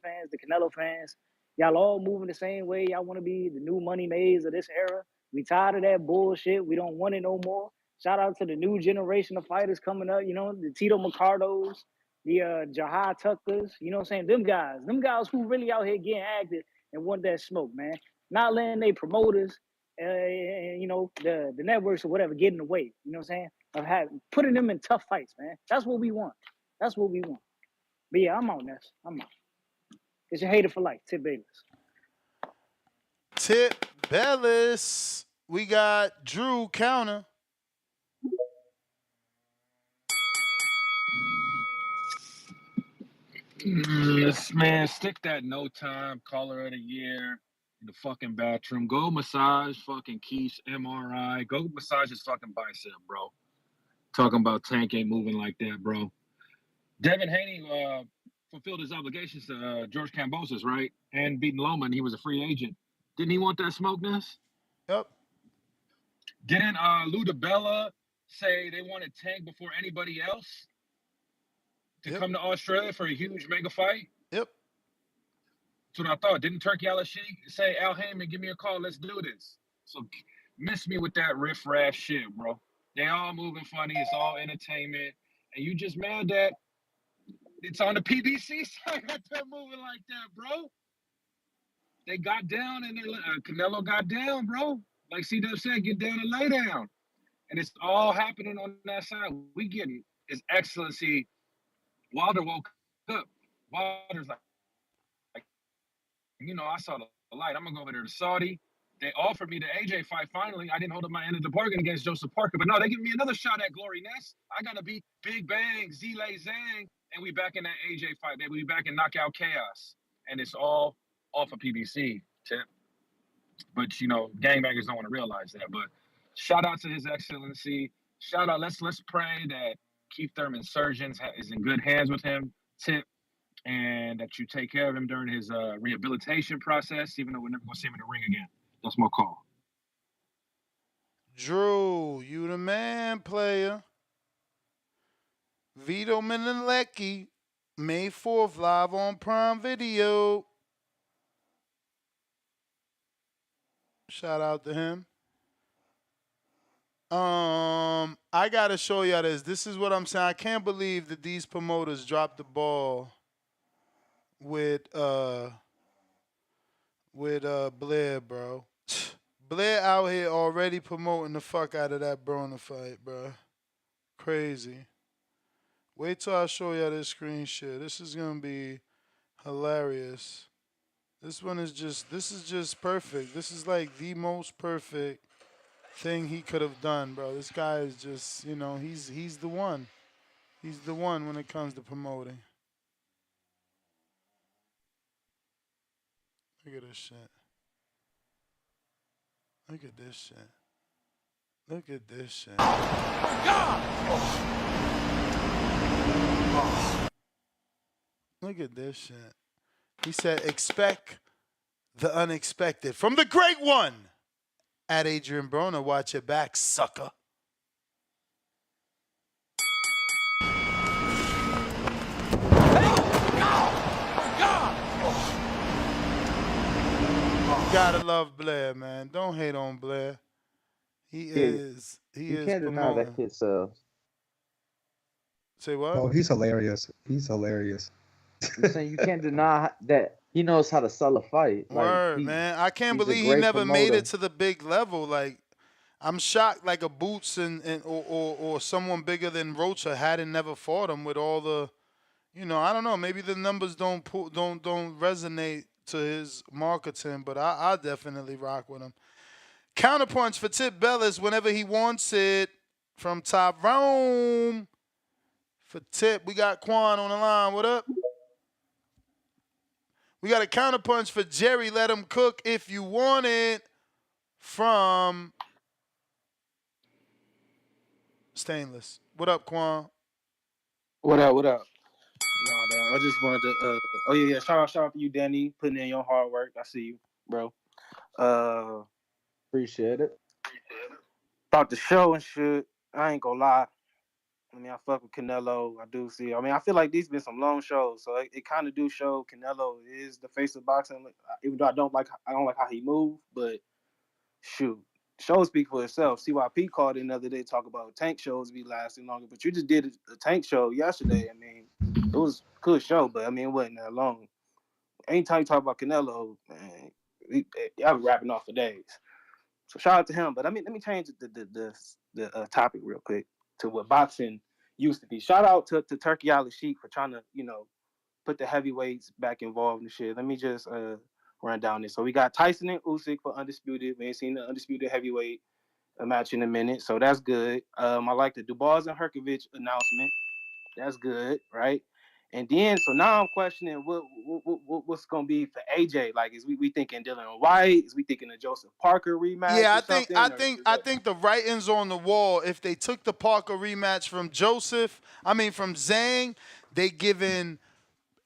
fans, the Canelo fans. Y'all all moving the same way. Y'all want to be the new money maze of this era. We tired of that bullshit. We don't want it no more. Shout out to the new generation of fighters coming up. You know, the Tito Mercados, the Jahai Tuckers. You know what I'm saying? Them guys who really out here getting active and want that smoke, man. Not letting they promoters, and, you know, the networks or whatever get in the way. You know what I'm saying? Of putting them in tough fights, man. That's what we want. That's what we want. But yeah, I'm out, Ness. I'm out. It's your hater for life, Tip Bayless. Tip Bellis. We got Drew counter. This man, stick that no time caller of the year in the fucking bathroom. Go massage fucking Keith's MRI. Go massage his fucking bicep, bro. Talking about Tank ain't moving like that, bro. Devin Haney fulfilled his obligations to George Kambosos, right? And beating Loma, and he was a free agent. Didn't he want that smokeness? Yep. Didn't Lou DiBella say they wanted Tank before anybody else to come to Australia for a huge mega fight? Yep. That's what I thought. Didn't Turkey Al-Sheikh say, Al Haymon, give me a call, let's do this? So miss me with that riff-raff shit, bro. They all moving funny. It's all entertainment. And you just mad that it's on the PBC side that they're moving like that, bro. They got down and Canelo got down, bro. Like C-Dub said, get down and lay down. And it's all happening on that side. We getting His Excellency Wilder woke up. Wilder's like, you know, I saw the light. I'm gonna go over there to Saudy. They offered me the AJ fight finally. I didn't hold up my end of the bargain against Joseph Parker, but no, they give me another shot at Glory Ness. I gotta beat Big Bang, Zile Zhang, and we back in that AJ fight, baby. We back in Knockout Chaos. And it's all off of PBC, Tip. But you know, gangbangers don't want to realize that. But shout out to His Excellency. Shout out, let's pray that Keith Thurman Surgeons is in good hands with him, Tip, and that you take care of him during his rehabilitation process, even though we're never going to see him in the ring again. That's my call. Drew, you the man, player. Vito Menilecki, May 4th, live on Prime Video. Shout out to him. I gotta show y'all this. This is what I'm saying. I can't believe that these promoters dropped the ball with Blair, bro. Blair out here already promoting the fuck out of that Broner fight, bro. Crazy. Wait till I show y'all this screen shit. This is gonna be hilarious. This is just perfect. This is like the most perfect thing he could have done, bro. This guy is just, you know, he's the one. He's the one when it comes to promoting. Look at this shit. Look at this shit. Look at this shit. Look at this shit. He said, expect the unexpected from the great one. At Adrian Broner, watch your back, sucker. Gotta love Blair, man. Don't hate on Blair. He is can't deny that promoting. kid sells. Say what? Oh, he's hilarious. He's hilarious. I'm saying you can't deny that he knows how to sell a fight. Word, man. I can't he's a believe he great never made promoter. it to the big level. Like, I'm shocked. Like a Boots or someone bigger than Rocha hadn't never fought him with all the, I don't know. Maybe the numbers don't resonate to his marketing, but I definitely rock with him. Counterpunch for Tip Bellis whenever he wants it from Top Rome. For Tip, we got Quan on the line. What up? We got a counterpunch for Jerry. Let him cook if you want it from Stainless. What up, Quan? What up? What up? No, dog. I just wanted to. Oh yeah. Shout out to you, Danny, putting in your hard work. I see you, bro. Appreciate it. About the show and shit. I ain't gonna lie. I mean, I fuck with Canelo. I do see. I mean, I feel like these been some long shows, so it kind of do show Canelo is the face of boxing. Even though I don't like how he move, but shoot, shows speak for itself. CYP called in the other day talk about tank shows be lasting longer, but you just did a tank show yesterday. I mean, it was a good show, but I mean, it wasn't that long. Anytime you talk about Canelo, man, y'all be rapping off for days. So shout out to him. But I mean, let me change the topic real quick to what boxing used to be. Shout out to Turkey Ali Sheik for trying to put the heavyweights back involved and shit. Let me just run down this. So we got Tyson and Usyk for undisputed. We ain't seen the undisputed heavyweight match in a minute, so that's good. I like the Dubois and Herkovich announcement. That's good, right? And then, so now I'm questioning what's gonna be for AJ. Like, is we thinking Dylan White? Is we thinking a Joseph Parker rematch Yeah, or something? I think the writing's on the wall. If they took the Parker rematch from from Zhang, they giving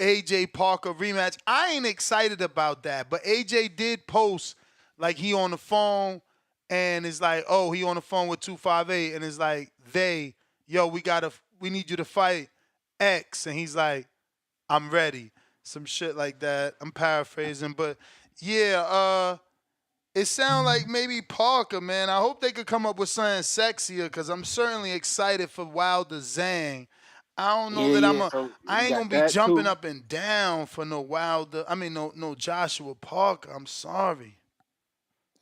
AJ Parker rematch. I ain't excited about that, but AJ did post like he on the phone and is like, oh, he on the phone with 258 and is like, we need you to fight X, and he's like, I'm ready. Some shit like that. I'm paraphrasing, but yeah, it sounds like maybe Parker, man. I hope they could come up with something sexier because I'm certainly excited for Wilder Zhang. I don't know that So I we ain't got gonna be that jumping too. up and down for no Wilder. I mean, no Joshua Parker. I'm sorry.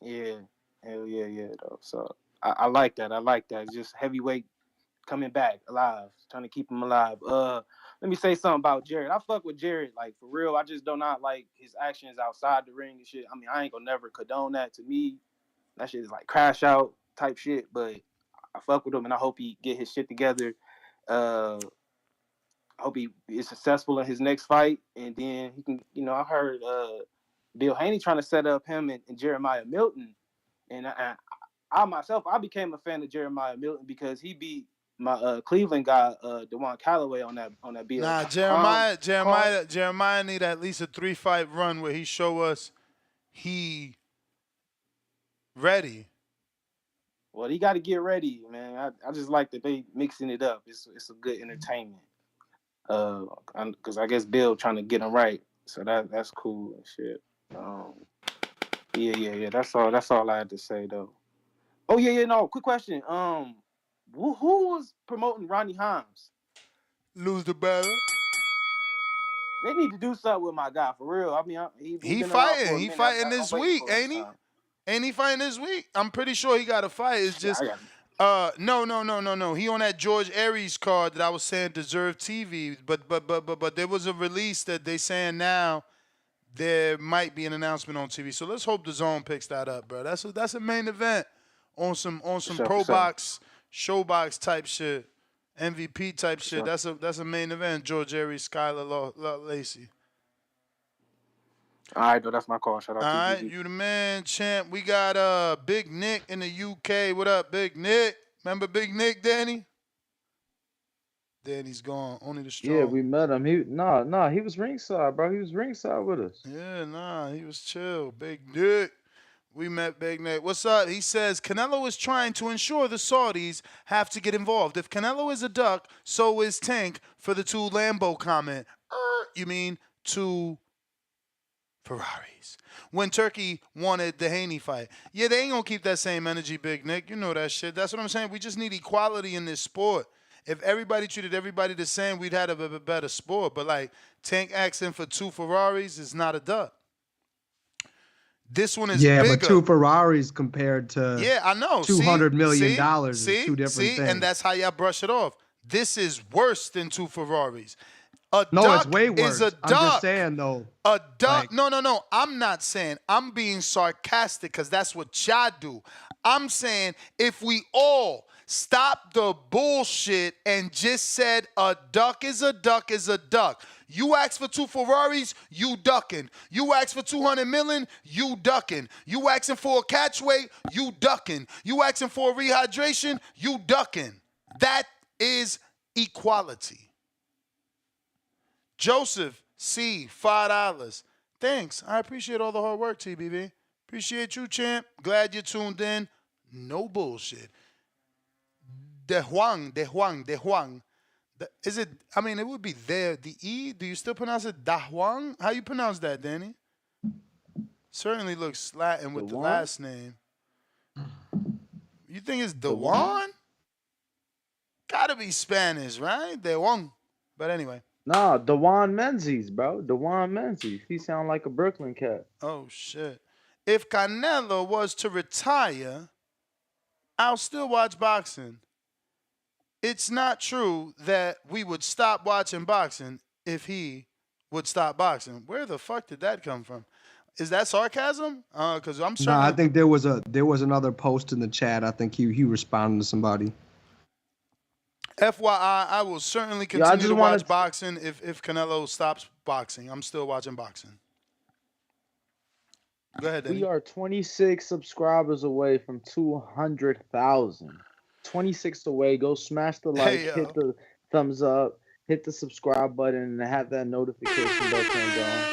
Yeah, hell yeah, though. So I like that. I like that. It's just heavyweight coming back alive, trying to keep him alive. Let me say something about Jared. I fuck with Jared, like for real. I just do not like his actions outside the ring and shit. I mean, I ain't gonna never condone that. To me, that shit is like crash out type shit. But I fuck with him, and I hope he get his shit together. I hope he is successful in his next fight, and then he can. I heard Bill Haney trying to set up him and Jeremiah Milton, and I myself, I became a fan of Jeremiah Milton because he beat my Cleveland guy, DeJuan Calloway on that Bill Nah, card. Jeremiah need at least a 3-fight run where he show us he ready. Well, he got to get ready, man. I just like that they mixing it up. It's a good entertainment. Because I guess Bill trying to get him right, so that's cool and shit. Yeah. That's all I had to say though. Oh yeah. No, quick question. Who was promoting Ronnie Holmes? Lose the battle. They need to do something with my guy for real. I mean, he He been around for fighting. a He minute. fighting I'm this waiting week, for his ain't he? time. Ain't he fighting this week? I'm pretty sure he got a fight. It's just no. He on that George Aries card that I was saying deserve TV. But there was a release that they saying now there might be an announcement on TV. So let's hope the zone picks that up, bro. That's a main event on some pro box, show box type shit. MVP type shit. That's a main event. George Aries, Skylar Lacey. All right, though, that's my call. Shout All out to right, TBV. you the man, champ. We got Big Nick in the UK. What up, Big Nick? Remember Big Nick, Danny? Danny's gone. Only the Yeah, strong. we met him. He was ringside, bro. He was ringside with us. Yeah, nah, he was chill. Big Nick. We met Big Nick. What's up? He says Canelo is trying to ensure the Saudis have to get involved. If Canelo is a duck, so is Tank for the two Lambo comment. You mean two Ferraris. When Turkey wanted the Haney fight. Yeah, they ain't gonna keep that same energy, Big Nick. You know that shit. That's what I'm saying. We just need equality in this sport. If everybody treated everybody the same, we'd have a better sport. But like Tank asking for two Ferraris is not a duck. This one is Yeah, bigger. but two Ferraris compared to Yeah, I know. $200 million See? is two different things. And that's how y'all brush it off. This is worse than two Ferraris. A No, duck it's way worse. is a duck. I'm just saying though. A duck. Like, No. I'm not saying. I'm being sarcastic because that's what y'all do. I'm saying if we all stop the bullshit and just said a duck is a duck is a duck. You ask for two Ferraris, you ducking. You ask for 200 million, you ducking. You asking for a catch weight, you ducking. You asking for a rehydration, you ducking. That is equality. Joseph C, $5. Thanks. I appreciate all the hard work, TBV. Appreciate you, champ. Glad you tuned in. No bullshit. De Juan. Is it, I mean, it would be there. The E, do you still pronounce it Da Juan? How you pronounce that, Danny? Certainly looks Latin with the last name. You think it's De Juan? Gotta be Spanish, right? De Juan. But anyway. Nah, Dewan Menzies, bro. Dewan Menzies. He sound like a Brooklyn cat. Oh, shit. If Canelo was to retire, I'll still watch boxing. It's not true that we would stop watching boxing if he would stop boxing. Where the fuck did that come from? Is that sarcasm? Because I'm certain. No, I think there was another post in the chat. I think he responded to somebody. FYI, I will certainly continue to watch boxing if Canelo stops boxing. I'm still watching boxing. Go ahead, Danny. We are 26 subscribers away from 200,000. 26 away. Go smash the like, hit the thumbs up, hit the subscribe button, and have that notification bell turned on.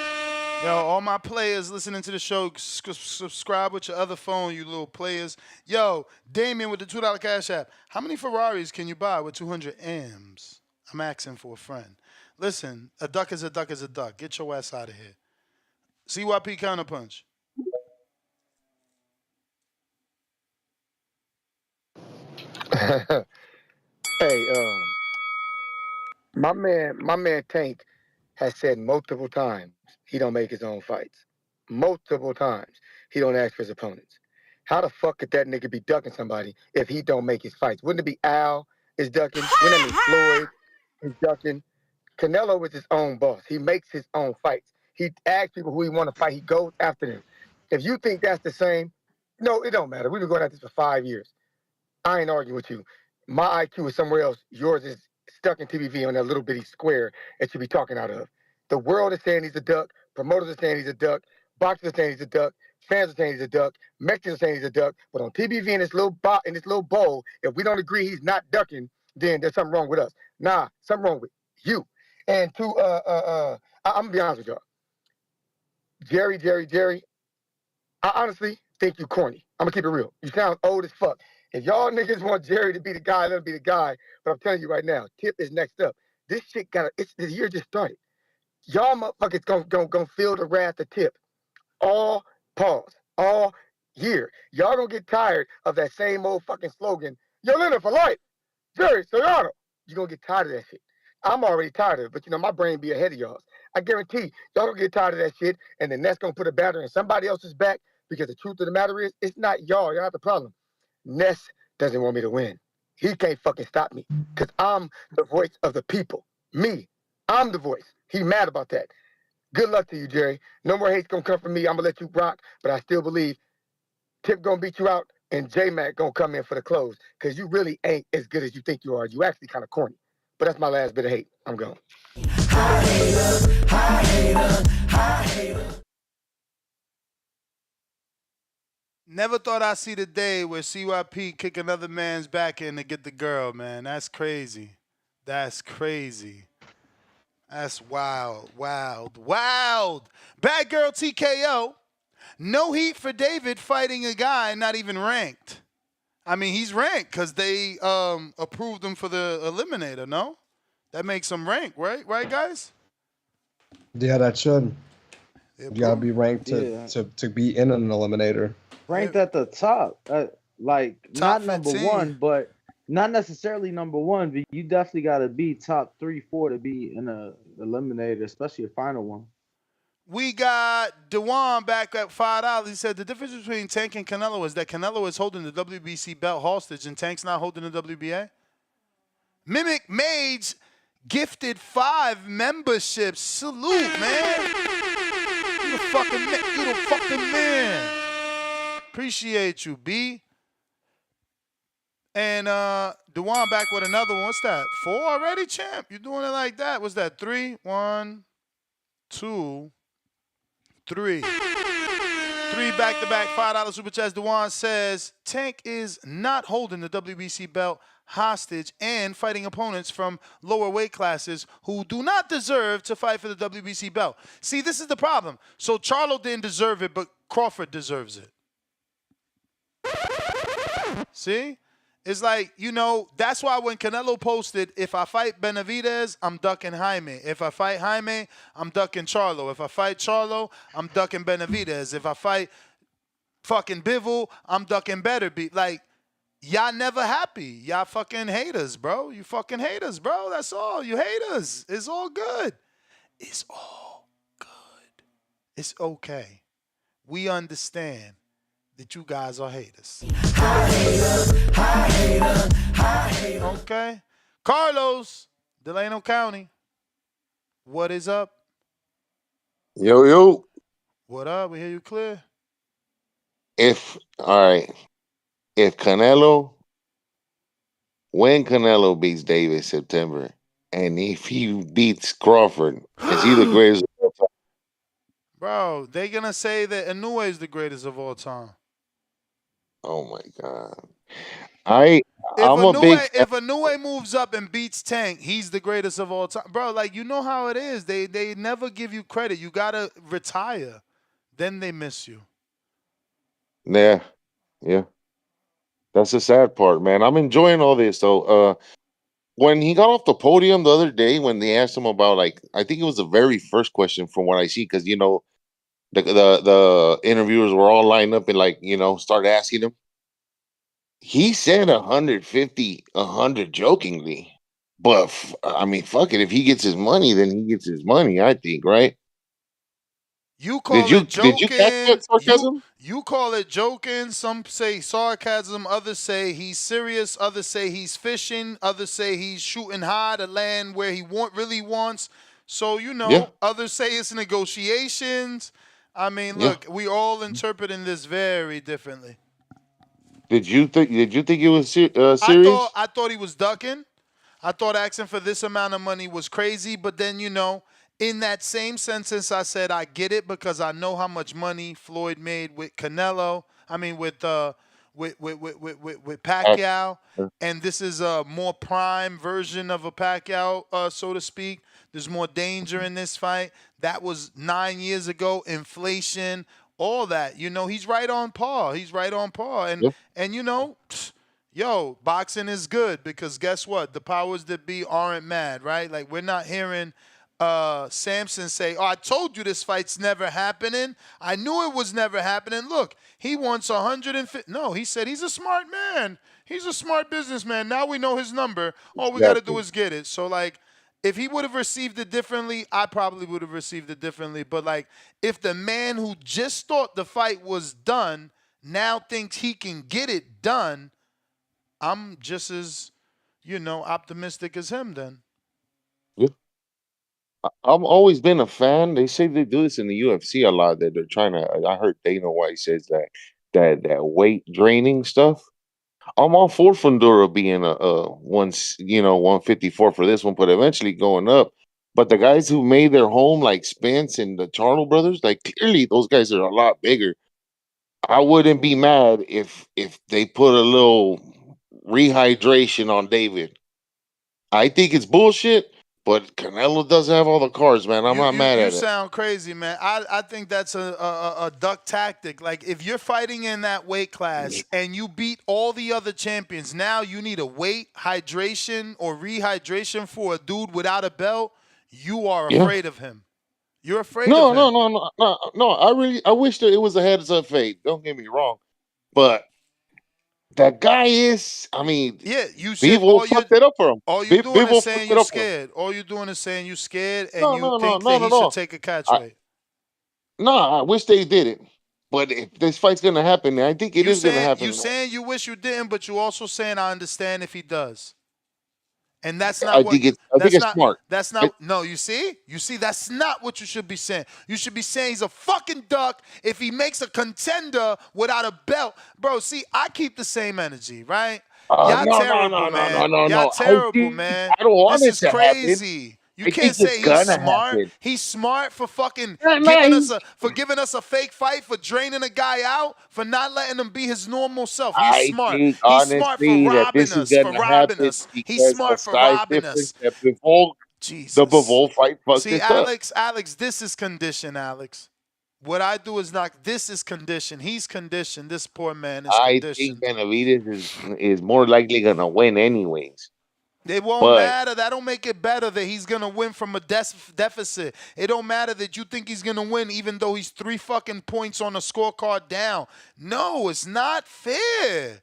Yo, all my players listening to the show, subscribe with your other phone, you little players. Yo, Damien with the $2 Cash App. How many Ferraris can you buy with 200 M's? I'm asking for a friend. Listen, a duck is a duck is a duck. Get your ass out of here. CYP Counterpunch. Hey, my man Tank has said multiple times he don't make his own fights. Multiple times he don't ask for his opponents. How the fuck could that nigga be ducking somebody if he don't make his fights? Wouldn't it be Al is ducking? Wouldn't it be Floyd is ducking? Canelo is his own boss. He makes his own fights. He asks people who he want to fight. He goes after them. If you think that's the same, no, it don't matter. We've been going at this for 5 years. I ain't arguing with you. My IQ is somewhere else. Yours is stuck in TBV on that little bitty square that you be talking out of. The world is saying he's a duck. Promoters are saying he's a duck. Boxers are saying he's a duck. Fans are saying he's a duck. Mexicans are saying he's a duck. But on TBV in this little bowl, if we don't agree he's not ducking, then there's something wrong with us. Nah, something wrong with you. And I'm gonna be honest with y'all. Jerry, I honestly think you corny. I'm gonna keep it real. You sound old as fuck. If y'all niggas want Jerry to be the guy, let him be the guy. But I'm telling you right now, Tip is next up. This shit the year just started. Y'all motherfuckers gonna feel the wrath of Tip all year. Y'all gonna get tired of that same old fucking slogan, Yo Leonard for life, Jerry Serrano. You're gonna get tired of that shit. I'm already tired of it, but my brain be ahead of y'all's. I guarantee y'all gonna get tired of that shit, and then that's gonna put a battery in somebody else's back, because the truth of the matter is, it's not y'all. Y'all have the problem. Ness doesn't want me to win. He can't fucking stop me, because I'm the voice of the people. Me. I'm the voice. He mad about that. Good luck to you, Jerry. No more hate's gonna come from me. I'm gonna let you rock, but I still believe Tip gonna beat you out, and J-Mac gonna come in for the close, because you really ain't as good as you think you are. You actually kind of corny. But that's my last bit of hate. I'm gone. Never thought I'd see the day where CYP kick another man's back in to get the girl, man. That's crazy. That's crazy. That's wild, wild, wild. Bad girl TKO. No heat for David fighting a guy not even ranked. I mean, he's ranked because they approved him for the eliminator, no? That makes him rank, right? Right, guys? Yeah, that should. They You gotta approved? be ranked to, Yeah, to be in an eliminator. ranked at the top. Like Top not number 15. one, but not necessarily number one. But you definitely gotta be top 3, 4 to be in a eliminator, especially a final one. We got Dewan back at $5. He said the difference between Tank and Canelo is that Canelo is holding the WBC belt hostage and Tank's not holding the WBA. Mimic Mage gifted 5 memberships. Salute, man. You the fucking man. You the fucking man. Appreciate you, B. And Dewan back with another one. What's that? 4 already, champ? You doing it like that? What's that? 3? 1, 2, 3. 3 back-to-back $5 super chats. Dewan says Tank is not holding the WBC belt hostage and fighting opponents from lower weight classes who do not deserve to fight for the WBC belt. See, this is the problem. So Charlo didn't deserve it, but Crawford deserves it. See? It's like, that's why when Canelo posted, if I fight Benavidez, I'm ducking Jaime. If I fight Jaime, I'm ducking Charlo. If I fight Charlo, I'm ducking Benavidez. If I fight fucking Bivol, I'm ducking Beterbiev. Like, y'all never happy. Y'all fucking haters, bro. You fucking haters, bro. That's all. You haters. It's all good. It's all good. It's okay. We understand that you guys are haters. Okay. Carlos, Delano County. What is up? Yo. What up? We hear you clear. All right. When Canelo beats Davis September, and if he beats Crawford, is he the greatest of all time? Bro, they gonna say that Inoue is the greatest of all time. Oh my God. I'm a big fan. If Inoue moves up and beats Tank, he's the greatest of all time. Bro, like, you know how it is. They never give you credit. You gotta retire. Then they miss you. Yeah. That's the sad part, man. I'm enjoying all this though. When he got off the podium the other day, when they asked him about, like, I think it was the very first question from what I see, because the interviewers were all lined up and, like, started asking him. He said 150, 100 jokingly, but I mean, fuck it. If he gets his money, then he gets his money. I think, right? You call it joking. Did you catch that sarcasm? You call it joking. Some say sarcasm. Others say he's serious. Others say he's fishing. Others say he's shooting high to land where he really wants. So, Others say it's negotiations. I mean, look, we all interpreting this very differently. Did you think it was serious? I thought he was ducking. I thought asking for this amount of money was crazy, but then, in that same sentence, I said I get it because I know how much money Floyd made with Canelo. I mean, with Pacquiao, and this is a more prime version of a Pacquiao, so to speak. There's more danger in this fight. That was 9 years ago. Inflation, all that. He's right on par. And boxing is good because guess what? The powers that be aren't mad, right? Like, we're not hearing Samson say, "Oh, I told you this fight's never happening. I knew it was never happening. Look, he wants 150." No, he said he's a smart man. He's a smart businessman. Now we know his number. All we got to do is get it. So, like, if he would have received it differently, I probably would have received it differently. But, like, if the man who just thought the fight was done now thinks he can get it done, I'm just as, optimistic as him then. Yeah. I've always been a fan. They say they do this in the UFC a lot, that they're trying to. I heard Dana White says that weight draining stuff. I'm all for Fundura being a 154 for this one, but eventually going up. But the guys who made their home, like Spence and the Charlo brothers, like, clearly those guys are a lot bigger. I wouldn't be mad if they put a little rehydration on David. I think it's bullshit, but Canelo doesn't have all the cards, man. I'm You not you mad you at it. sound crazy, man. I think that's a duck tactic. Like if you're fighting in that weight class and you beat all the other champions, now you need a weight hydration or rehydration for a dude without a belt. You are Yeah. afraid of him. You're afraid of No, him. no, no, no, no, no. I wish that it was a heads up fade. Don't get me wrong, but that guy is. I mean, Yeah, you said Bivol fucked it up for him. all you doing is Bivol fucked saying it you up for him. scared. All you doing is saying you scared and No, you no, no, think no, that no, he should no. take a catch I, weight. no, I wish they did it. But if this fight's gonna happen, I think it You is gonna saying you happen. saying you wish you didn't, but you also saying I understand if he does. And that's not I what think you it's. I think that's it's not smart. that's I, not no, you see? You see, that's not what you should be saying. You should be saying he's a fucking duck if he makes a contender without a belt. Bro, see, I keep the same energy, right? Y'all no, no, terrible, no, no, no, man. no, Y'all no. terrible, man. I don't want This it is to happen. crazy. You I can't think it's say he's gonna smart. happen. He's smart for fucking Nah, giving nah, us a fake fight, for draining a guy out, for not letting him be his normal self. He's I smart. think He's smart for honestly that robbing this is us, for gonna robbing happen us. He's because a smart for size robbing difference us. that before the Jesus. Bivol fight fucked See, this up. Alex, this is condition, Alex. What I do is not, this is condition. He's conditioned. This poor man is I think conditioned. Benavidez is more likely gonna win anyways. It won't But matter. That don't make it better that he's going to win from a deficit. It don't matter that you think he's going to win even though he's 3 fucking points on the scorecard down. No, it's not fair.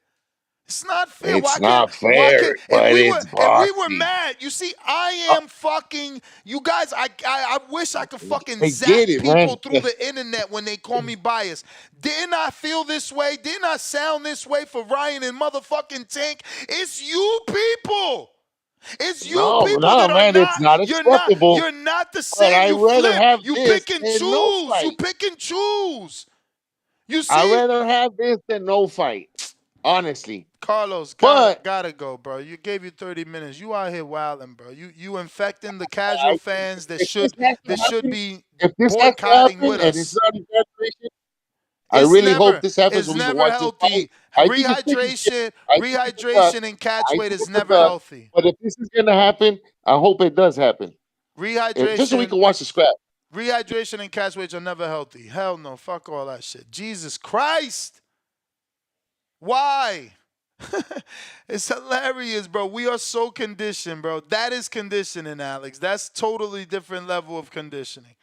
It's not fair. it's Why not can fair. But it's if we were boxing. mad, you see, I Uh, am fucking you guys, I wish I could fucking I zap get it, people man. through the internet when they call me biased. Didn't I feel this way? Didn't I sound this way for Ryan and motherfucking Tank? It's you people. It's you No, people no, that are man, it's not, not acceptable. you're not the But same. I'd rather have You this pick and than no choose. You fight. pick and choose. You I'd see? rather have this than no fight. Honestly. Carlos, But gotta go, bro. You gave you 30 minutes. You out here wilding, bro. You infecting the casual fans if this has to that should happen, be if this has to boycotting happen with and it's us. not exaggeration, I really hope this happens It's so we can never watch this fight. healthy. I think it's chicken shit. I think it's a duck. Rehydration and catch I weight think is it's a never duck. healthy. But if this is gonna happen, I hope it does happen. Just so we Rehydration, can watch the scrap. rehydration and catch weights are never healthy. Hell no. Fuck all that shit. Jesus Christ. Why? It's hilarious, bro. We are so conditioned, bro. That is conditioning, Alex. That's totally different level of conditioning.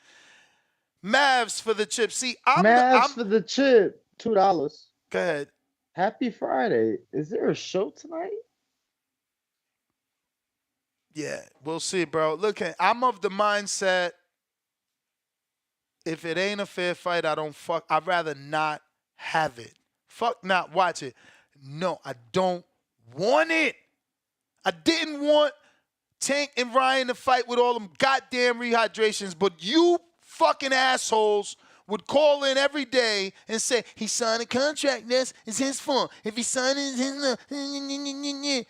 Mavs for the chip. See, Mavs I'm for the chip, $2. go ahead. Happy Friday. Is there a show tonight? Yeah, we'll see, bro. Look, I'm of the mindset if it ain't a fair fight, I don't fuck. I'd rather not have it. Fuck not watch it. No, I don't want it. I didn't want Tank and Ryan to fight with all them goddamn rehydrations, but you fucking assholes would call in every day and say, he signed a contract, Ness. It's his fault. If he signed it, it's his.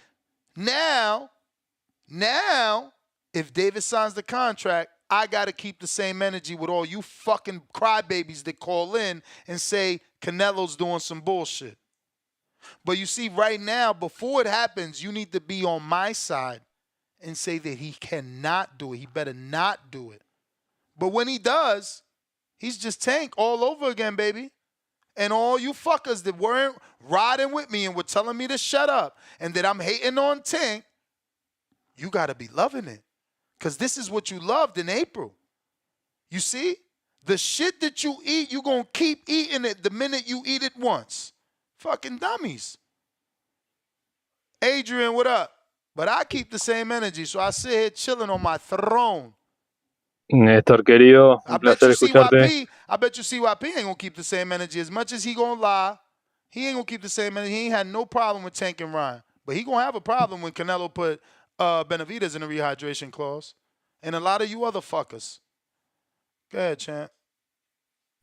Now, if David signs the contract, I got to keep the same energy with all you fucking crybabies that call in and say Canelo's doing some bullshit. But you see, right now, before it happens, you need to be on my side and say that he cannot do it. He better not do it. But when he does, he's just Tank all over again, baby. And all you fuckers that weren't riding with me and were telling me to shut up and that I'm hating on Tank, you got to be loving it. Because this is what you loved in April. You see? The shit that you eat, you're going to keep eating it the minute you eat it once. Fucking dummies. Adrian, what up? But I keep the same energy, so I sit here chilling on my throne. Néstor, querido, I un bet placer you escucharte. CYP ain't going to keep the same energy. As much as he going to lie, he ain't going to keep the same energy. He ain't had no problem with Tank and Ryan. But he going to have a problem when Canelo put Benavidez in a rehydration clause. And a lot of you other fuckers. Go ahead, champ.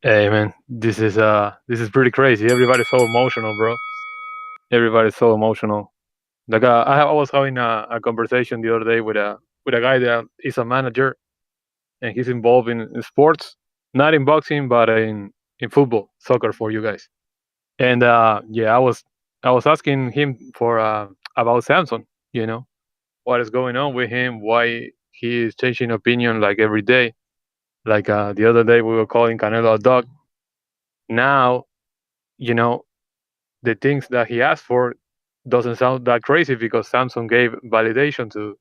Hey man, this is pretty crazy. Everybody's so emotional, bro. Everybody's so emotional. Like I was having a conversation the other day with a guy that is a manager and he's involved in sports, not in boxing but in football, soccer for you guys. And yeah, I was asking him for about Samson. You know what is going on with him? Why he is changing opinion like every day? Like the other day we were calling Canelo a dog. Now you know the things that he asked for doesn't sound that crazy because Samson gave validation to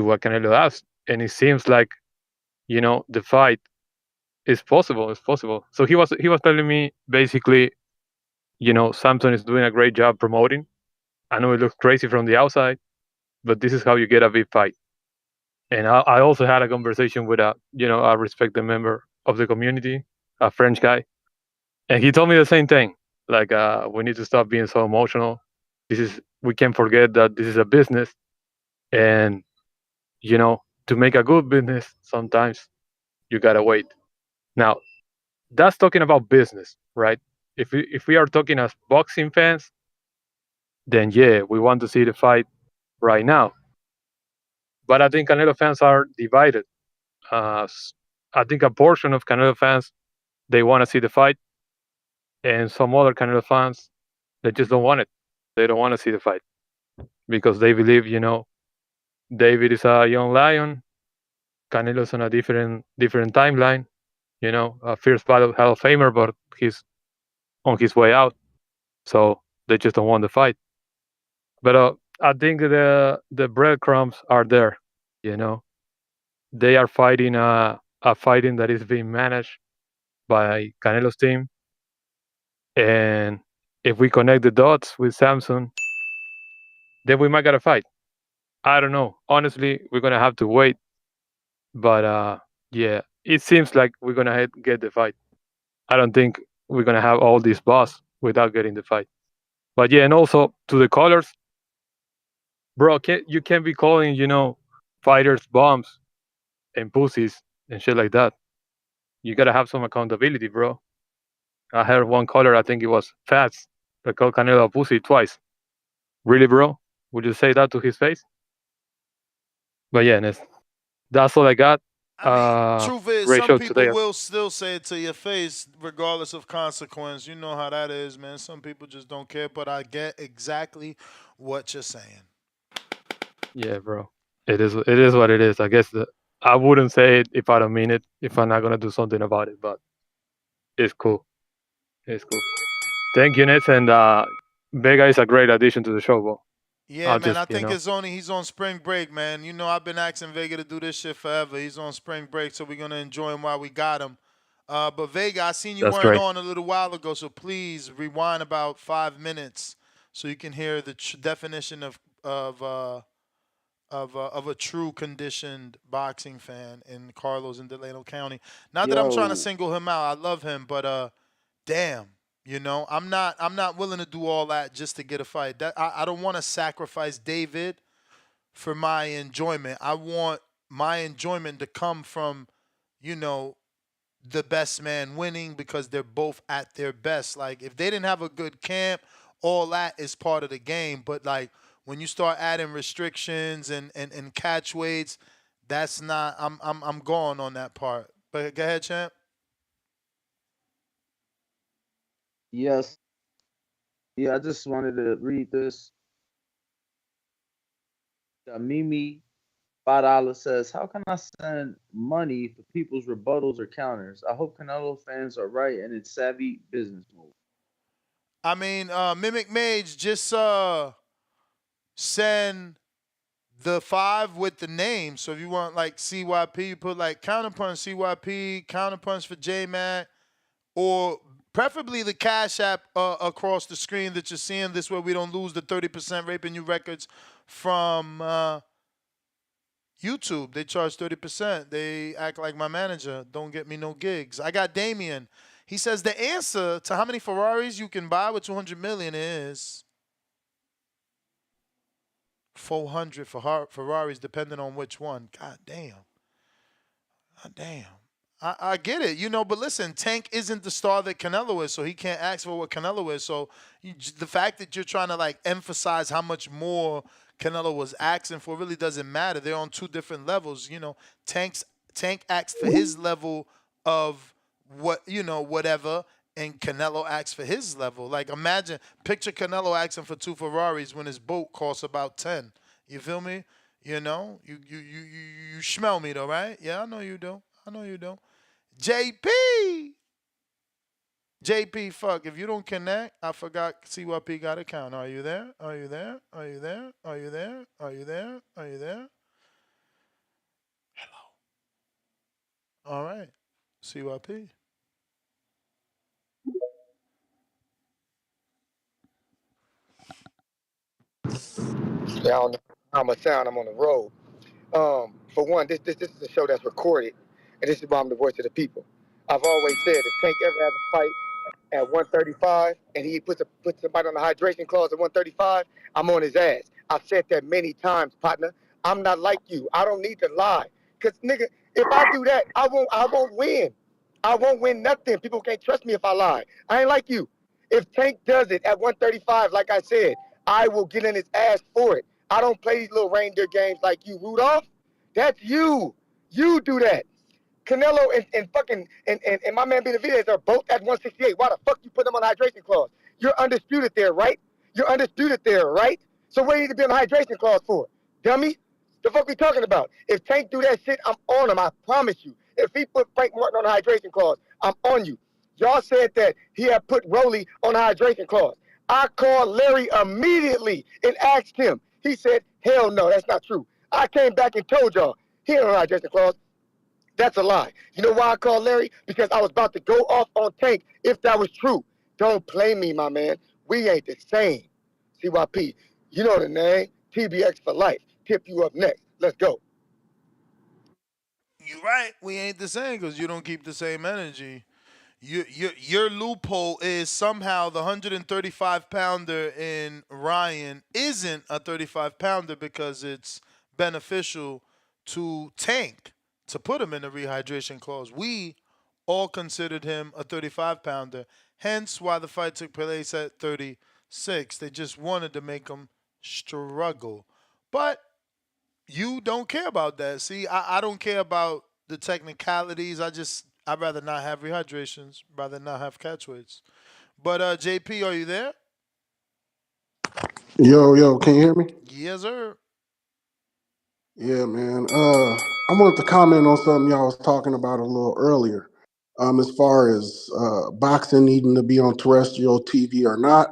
what Canelo asked, and it seems like the fight is possible. It's possible. So he was telling me basically, Samson is doing a great job promoting. I know it looks crazy from the outside, but this is how you get a big fight. And I also had a conversation with a respected member of the community, a French guy, and he told me the same thing. Like, we need to stop being so emotional. We can't forget that this is a business, and to make a good business, sometimes you gotta wait. Now, that's talking about business, right? If we are talking as boxing fans, then yeah, we want to see the fight right now. But I think Canelo fans are divided. I think a portion of Canelo fans, they want to see the fight, and some other Canelo fans, they just don't want it. They don't want to see the fight because they believe, David is a young lion, Canelo's on a different timeline. A fierce battle Hall of Famer, but he's on his way out, so they just don't want the fight. But I think the breadcrumbs are there. You know, they are fighting a fighting that is being managed by Canelo's team, and if we connect the dots with Samson, then we might get a fight. I don't know. Honestly, we're gonna have to wait. But yeah, it seems like we're gonna get the fight. I don't think we're gonna have all this buzz without getting the fight. But yeah, and also to the colors, bro, you can't be calling fighters bombs and pussies and shit like that. You gotta have some accountability, bro. I heard one caller, I think it was Fats, that called Canelo a pussy twice. Really, bro? Would you say that to his face? But yeah, that's all I got. I mean, truth is, Great some show people today. will still say it to your face, regardless of consequence. You know how that is, man. Some people just don't care, but I get exactly what you're saying. Yeah, bro. It is what it is. I guess I wouldn't say it if I don't mean it, if I'm not gonna do something about it, but it's cool. It's cool. Thank you, Nets, and Vega is a great addition to the show, bro. Yeah, I'll man. just I think he's on spring break, man. You know, I've been asking Vega to do this shit forever. He's on spring break, so we're gonna enjoy him while we got him. But Vega, I seen you That's weren't great. on a little while ago, so please rewind about 5 minutes so you can hear the definition of a true conditioned boxing fan in Carlos and Delano County. Not that I'm trying to Yo, single him out. I love him, but damn, I'm not willing to do all that just to get a fight. That I don't want to sacrifice David for my enjoyment. I want my enjoyment to come from, you know, the best man winning because they're both at their best. Like if they didn't have a good camp, all that is part of the game. But like when you start adding restrictions and catch weights, that's not I'm gone on that part. But go ahead, champ. yes. Yeah, I just wanted to read this. Mimi $5 says, "How can I send money for people's rebuttals or counters? I hope Canelo fans are right and it's savvy business move." I mean, Mimic Mage just send the five with the name. So if you want like CYP, you put like counterpunch CYP, counterpunch for JMac, or preferably the Cash App across the screen that you're seeing. This way we don't lose the 30% raping you records from YouTube. They charge 30%. They act like my manager. Don't get me no gigs. I got Damien. He says the answer to how many Ferraris you can buy with 200 million is 400 for Ferraris, depending on which one. God damn. God damn. I get it, but listen, Tank isn't the star that Canelo is, so he can't ask for what Canelo is. So the fact that you're trying to like emphasize how much more Canelo was asking for really doesn't matter. They're on two different levels. Tank asked for his level of whatever, and Canelo asks for his level. Like imagine, picture Canelo asking for 2 Ferraris when his boat costs about 10. You feel me? You know, you smell me though, right? Yeah, I know you do. I know you do. JP, JP, fuck. If you don't connect, I forgot. CYP got a count. Are you there? Are you there? Are you there? Are you there? Are you there? Are you there? All right. CYP. Yeah, I don't know how much sound I'm on the road. For one, this is a show that's recorded, and this is why I'm the voice of the people. I've always said if Tank ever has a fight at 135 and he puts somebody on the hydration clause at 135, I'm on his ass. I've said that many times, partner. I'm not like you. I don't need to lie. Cause nigga, if I do that, I won't win. I won't win nothing. People can't trust me if I lie. I ain't like you. If Tank does it at 135, like I said, I will get in his ass for it. I don't play these little reindeer games like you, Rudolph. That's you. You do that. Canelo and my man Benavidez are both at 168. Why the fuck you put them on the hydration clause? You're undisputed there, right? You're undisputed there, right? So what do you need to be on the hydration clause for? Dummy? The fuck we talking about? If Tank do that shit, I'm on him. I promise you. If he put Frank Martin on the hydration clause, I'm on you. Y'all said that he had put Rolly on the hydration clause. I called Larry immediately and asked him. He said, hell no, that's not true. I came back and told y'all he ain't on the hydration clause. That's a lie. You know why I called Larry? Because I was about to go off on Tank if that was true. Don't play me, my man. We ain't the same. CYP, you know the name. TBX for life. Tip you up next. Let's go. You right. We ain't the same because you don't keep the same energy. Your loophole is somehow the 135 pounder in Ryan isn't a 35 pounder because it's beneficial to Tank to put him in a rehydration clause. We all considered him a 35 pounder, hence why the fight took place at 36. They just wanted to make him struggle. But you don't care about that. See, I don't care about the technicalities. I'd rather not have rehydrations, rather not have catch weights. But JP, are you there? Yo, can you hear me? Yes, sir. Yeah, man. I wanted to comment on something y'all was talking about a little earlier. As far as boxing needing to be on terrestrial TV or not.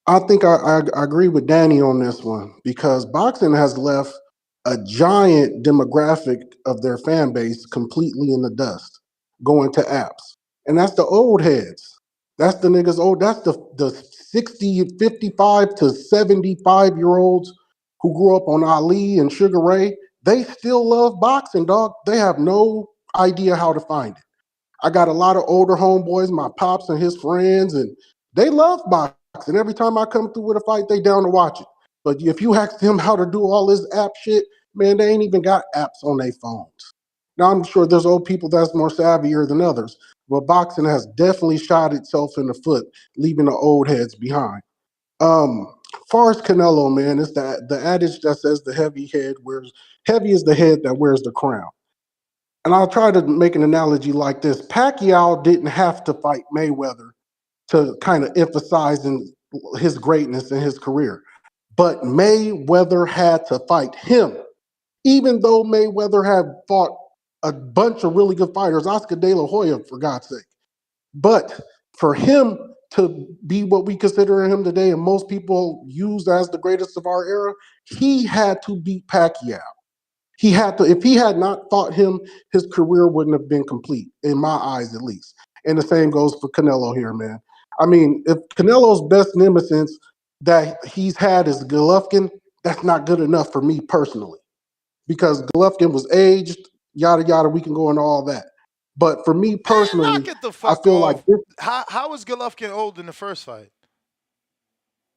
I think I agree with Danny on this one because boxing has left a giant demographic of their fan base completely in the dust, going to apps. And that's the old heads. That's the niggas old. That's the 60, 55 to 75-year olds who grew up on Ali and Sugar Ray. They still love boxing, dog. They have no idea how to find it. I got a lot of older homeboys, my pops and his friends, and they love boxing. Every time I come through with a fight, they down to watch it. But if you ask them how to do all this app shit, man, they ain't even got apps on their phones. Now I'm sure there's old people that's more savvier than others, but boxing has definitely shot itself in the foot, leaving the old heads behind. Far as Canelo, man, it's the adage that says the heavy is the head that wears the crown. And I'll try to make an analogy like this. Pacquiao didn't have to fight Mayweather to kind of emphasize his greatness in his career. But Mayweather had to fight him, even though Mayweather had fought a bunch of really good fighters, Oscar De La Hoya, for God's sake. But for him to be what we consider him today, and most people use as the greatest of our era, he had to beat Pacquiao. He had to, if he had not fought him, his career wouldn't have been complete, in my eyes at least. And the same goes for Canelo here, man. I mean, if Canelo's best nemesis that he's had is Golovkin, that's not good enough for me personally. Because Golovkin was aged, yada yada, we can go into all that. But for me Man, personally, knock it the I fuck feel like off. this. How was Golovkin old in the first fight?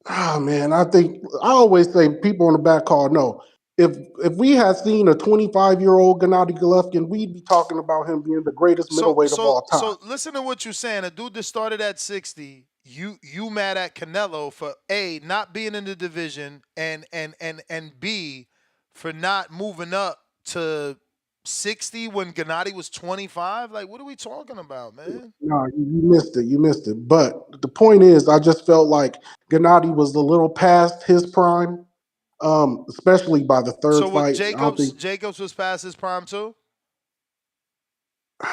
Oh man, I think I always say people on the back call no. If we had seen a 25-year-old Gennady Golovkin, we'd be talking about him being the greatest So middleweight of so all time. so listen to what you're saying. A dude that started at 60, you mad at Canelo for A, not being in the division, and B, for not moving up to 60 when Gennady was 25? Like, what are we talking about, man? No, you missed it. You missed it. But the point is, I just felt like Gennady was a little past his prime, especially by the So third what fight. I don't think Jacobs was past his prime too?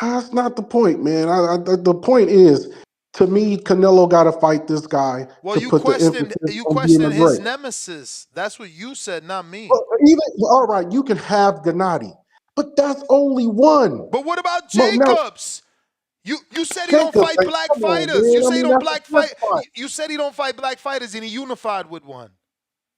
that's not the point, man. The point is, to me, Canelo got to fight this guy Well, to put the emphasis you on being a questioned his great. nemesis. That's what you said, not me. But even all right, you can have Gennady, but that's only one. But what about Now Jacobs? You said he don't Jacobs, fight like, black come on, fighters. man. You I say he mean, don't that's the black first fight. fight. You said he don't fight black fighters, and he unified with one.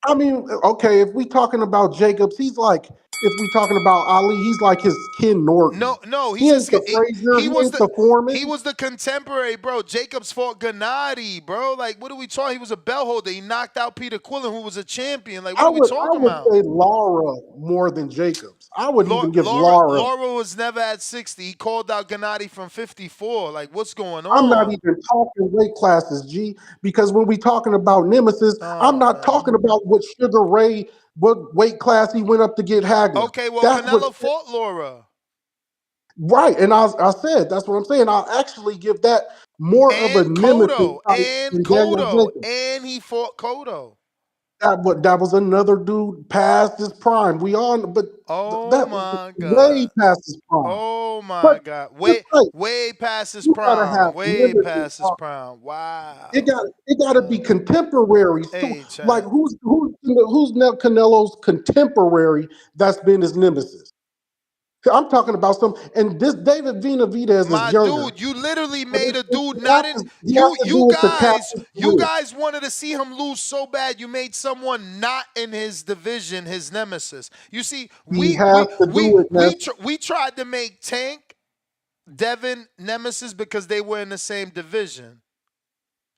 I mean, okay, if we talking about Jacobs, he's like, if we talking about Ali, he's like his Ken Norton. No, He ain't the Frazier, he ain't the he Foreman. was the contemporary, bro. Jacobs fought Gennady, bro. Like, what are we talking? He was a belt holder. He knocked out Peter Quillen, who was a champion. Like, what are we I talking would about? say Laura more than Jacobs. I would even give Laura. Laura was never at 60. He called out Gennady from 54. Like, what's going I'm not on? even talking weight classes, G, because when we talking about nemesis, I'm Oh not man. talking about what Sugar Ray, what weight class he went up to get Hagler. Okay, well, That's what Canelo fought Laura. right. And I said that's what I'm saying. I'll actually give that more of a And nemesis Cotto. type than Daniel Jacobs. And he fought Cotto. That was another dude past his prime. We all, but Oh that my way God. past his prime. Oh my But God. just like Way past his you gotta prime. have Way nemesis. past his prime. It Wow. got it got to be contemporary. So, Hey, like, champ. who's now Canelo's contemporary that's been his nemesis? I'm talking about some, and this David Benavidez is My younger. dude, you literally But made a dude he has not in he has to do it to cap his you career. guys wanted to see him lose so bad you made someone not in his division his nemesis. You see, He has to do it, man. we tried to make Tank Devin nemesis because they were in the same division.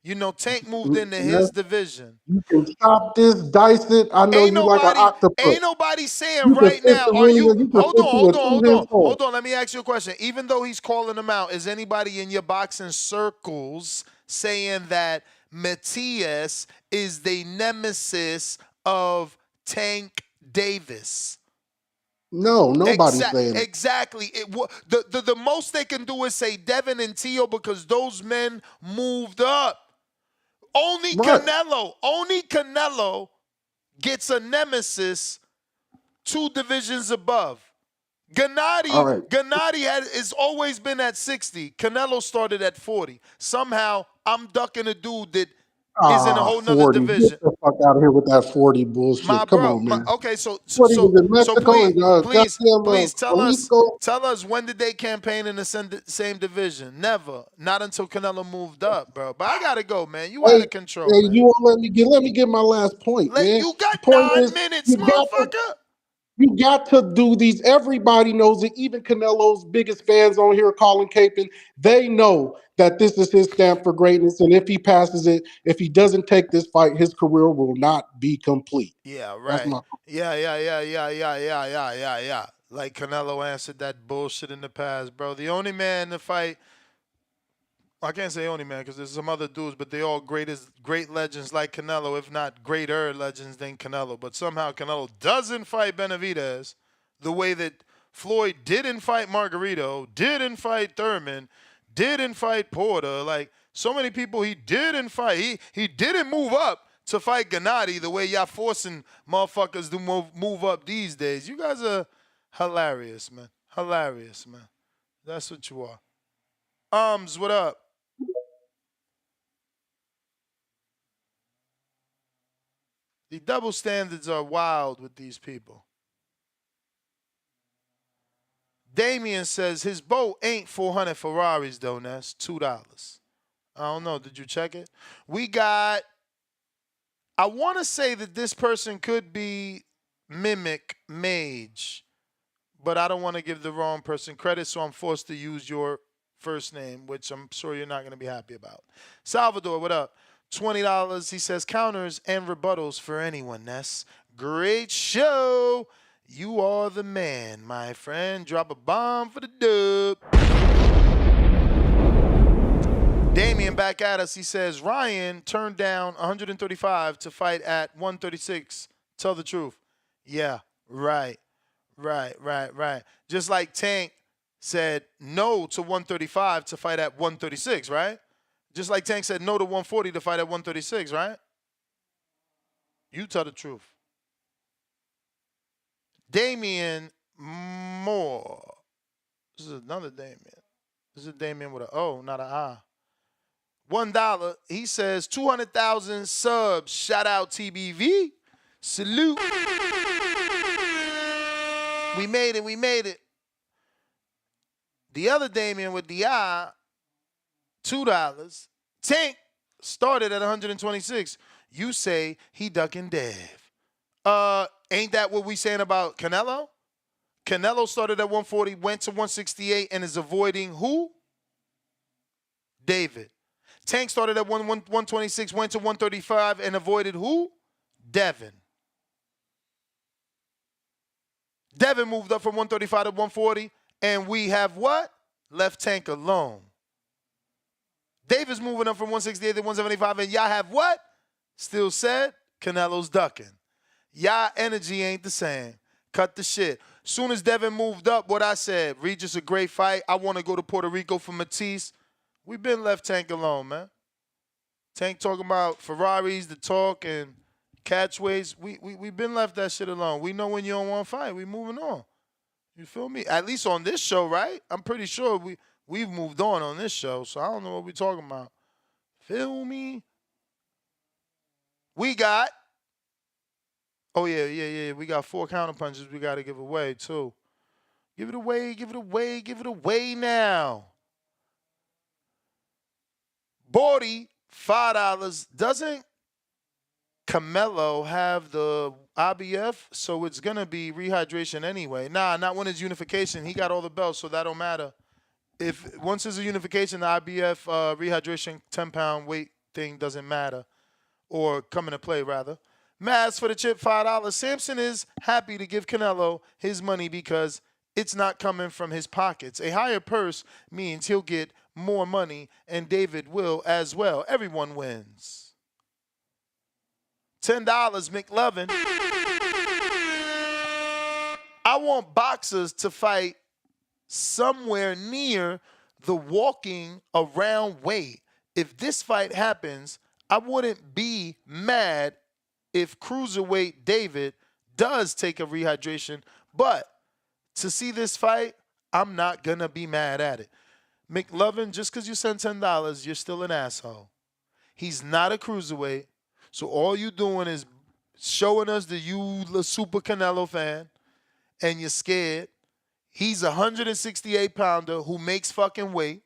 You know, Tank moved into his division. You can chop this, dice it. I know you like an octopus. Ain't nobody saying You can right fix now, the are wing you and you can fix it with two hands hold hole. on, let me ask you a question. Even though he's calling them out, is anybody in your boxing circles saying that Matias is the nemesis of Tank Davis? No, nobody's saying it. Exactly. The most they can do is say Devin and Tio because those men moved up. Only Right. Canelo gets a nemesis 2 divisions above. All right. Gennady has always been at 60. Canelo started at 40. Somehow I'm ducking a dude that is in a whole nother 40. division. Get the fuck out of here with that 40 My bullshit. Come bro, on, man. okay, so 40 was in Mexico please, and goddamn Jalisco. tell us when did they campaign in the same division? Never, not until Canelo moved up, bro. But I gotta go, man. You out Hey, of control, man. you won't let me get my last point, man. You got Point 9 is, minutes, motherfucker. you got to do these. Everybody knows it. Even Canelo's biggest fans on here, Colin Capon, they know that this is his stamp for greatness. And if he passes it, if he doesn't take this fight, his career will not be complete. Yeah, That's right. my Yeah. Like Canelo answered that bullshit in the past, bro. The only man to fight, I can't say only man because there's some other dudes, but they all great legends like Canelo, if not greater legends than Canelo. But somehow Canelo doesn't fight Benavidez the way that Floyd didn't fight Margarito, didn't fight Thurman, didn't fight Porter. Like so many people he didn't fight. He didn't move up to fight Gennady the way y'all forcing motherfuckers to move up these days. You guys are hilarious, man. Hilarious, man. That's what you are. What up? The double standards are wild with these people. Damien says his boat ain't 400 Ferraris though, Ness. $2. I don't know. Did you check it? We got, I want to say that this person could be Mimic Mage, but I don't want to give the wrong person credit, so I'm forced to use your first name, which I'm sure you're not going to be happy about. Salvador, what up? $20. He says counters and rebuttals for anyone, Ness. Great show. You are the man, my friend. Drop a bomb for the dub. Damien back at us. He says Ryan turned down 135 to fight at 136. Tell the truth. Yeah, right. Right. Just like Tank said no to 135 to fight at 136, right? Just like Tank said no to 140 to fight at 136, right? You tell the truth. Damian Moore. This is another Damian. This is a Damian with an O, not an I. $1. He says 200,000 subs. Shout out TBV. Salute. We made it. The other Damian with the I, $2. Tank started at 126. You say he ducking Dev. Ain't that what we saying about Canelo? Canelo started at 140, went to 168, and is avoiding who? David. Tank started at 126, went to 135, and avoided who? Devin. Devin moved up from 135 to 140, and we have what? Left Tank alone. Davis moving up from 168 to 175, and y'all have what? Still said, Canelo's ducking. Y'all energy ain't the same. Cut the shit. Soon as Devin moved up, what I said, Regis a great fight. I want to go to Puerto Rico for Matisse. We've been left Tank alone, man. Tank talking about Ferraris, the talk, and catchways. We've been left that shit alone. We know when you don't want to fight. We moving on. You feel me? At least on this show, right? I'm pretty sure we've moved on this show, so I don't know what we're talking about. Feel me? We got, oh, yeah. We got 4 counter punches we got to give away, too. Give it away now. Bordy, $5. Doesn't Canelo have the IBF? So it's going to be rehydration anyway. Nah, not when it's unification. He got all the belts, so that don't matter. Once there's a unification, the IBF rehydration 10-pound weight thing doesn't matter. Or come into play, rather. Maz for the chip, $5. Samson is happy to give Canelo his money because it's not coming from his pockets. A higher purse means he'll get more money, and David will as well. Everyone wins. $10, McLovin. I want boxers to fight somewhere near the walking around weight. If this fight happens, I wouldn't be mad if cruiserweight David does take a rehydration, but to see this fight, I'm not going to be mad at it. McLovin, just because you sent $10, you're still an asshole. He's not a cruiserweight, so all you doing is showing us that you a super Canelo fan, and you're scared. He's a 168-pounder who makes fucking weight.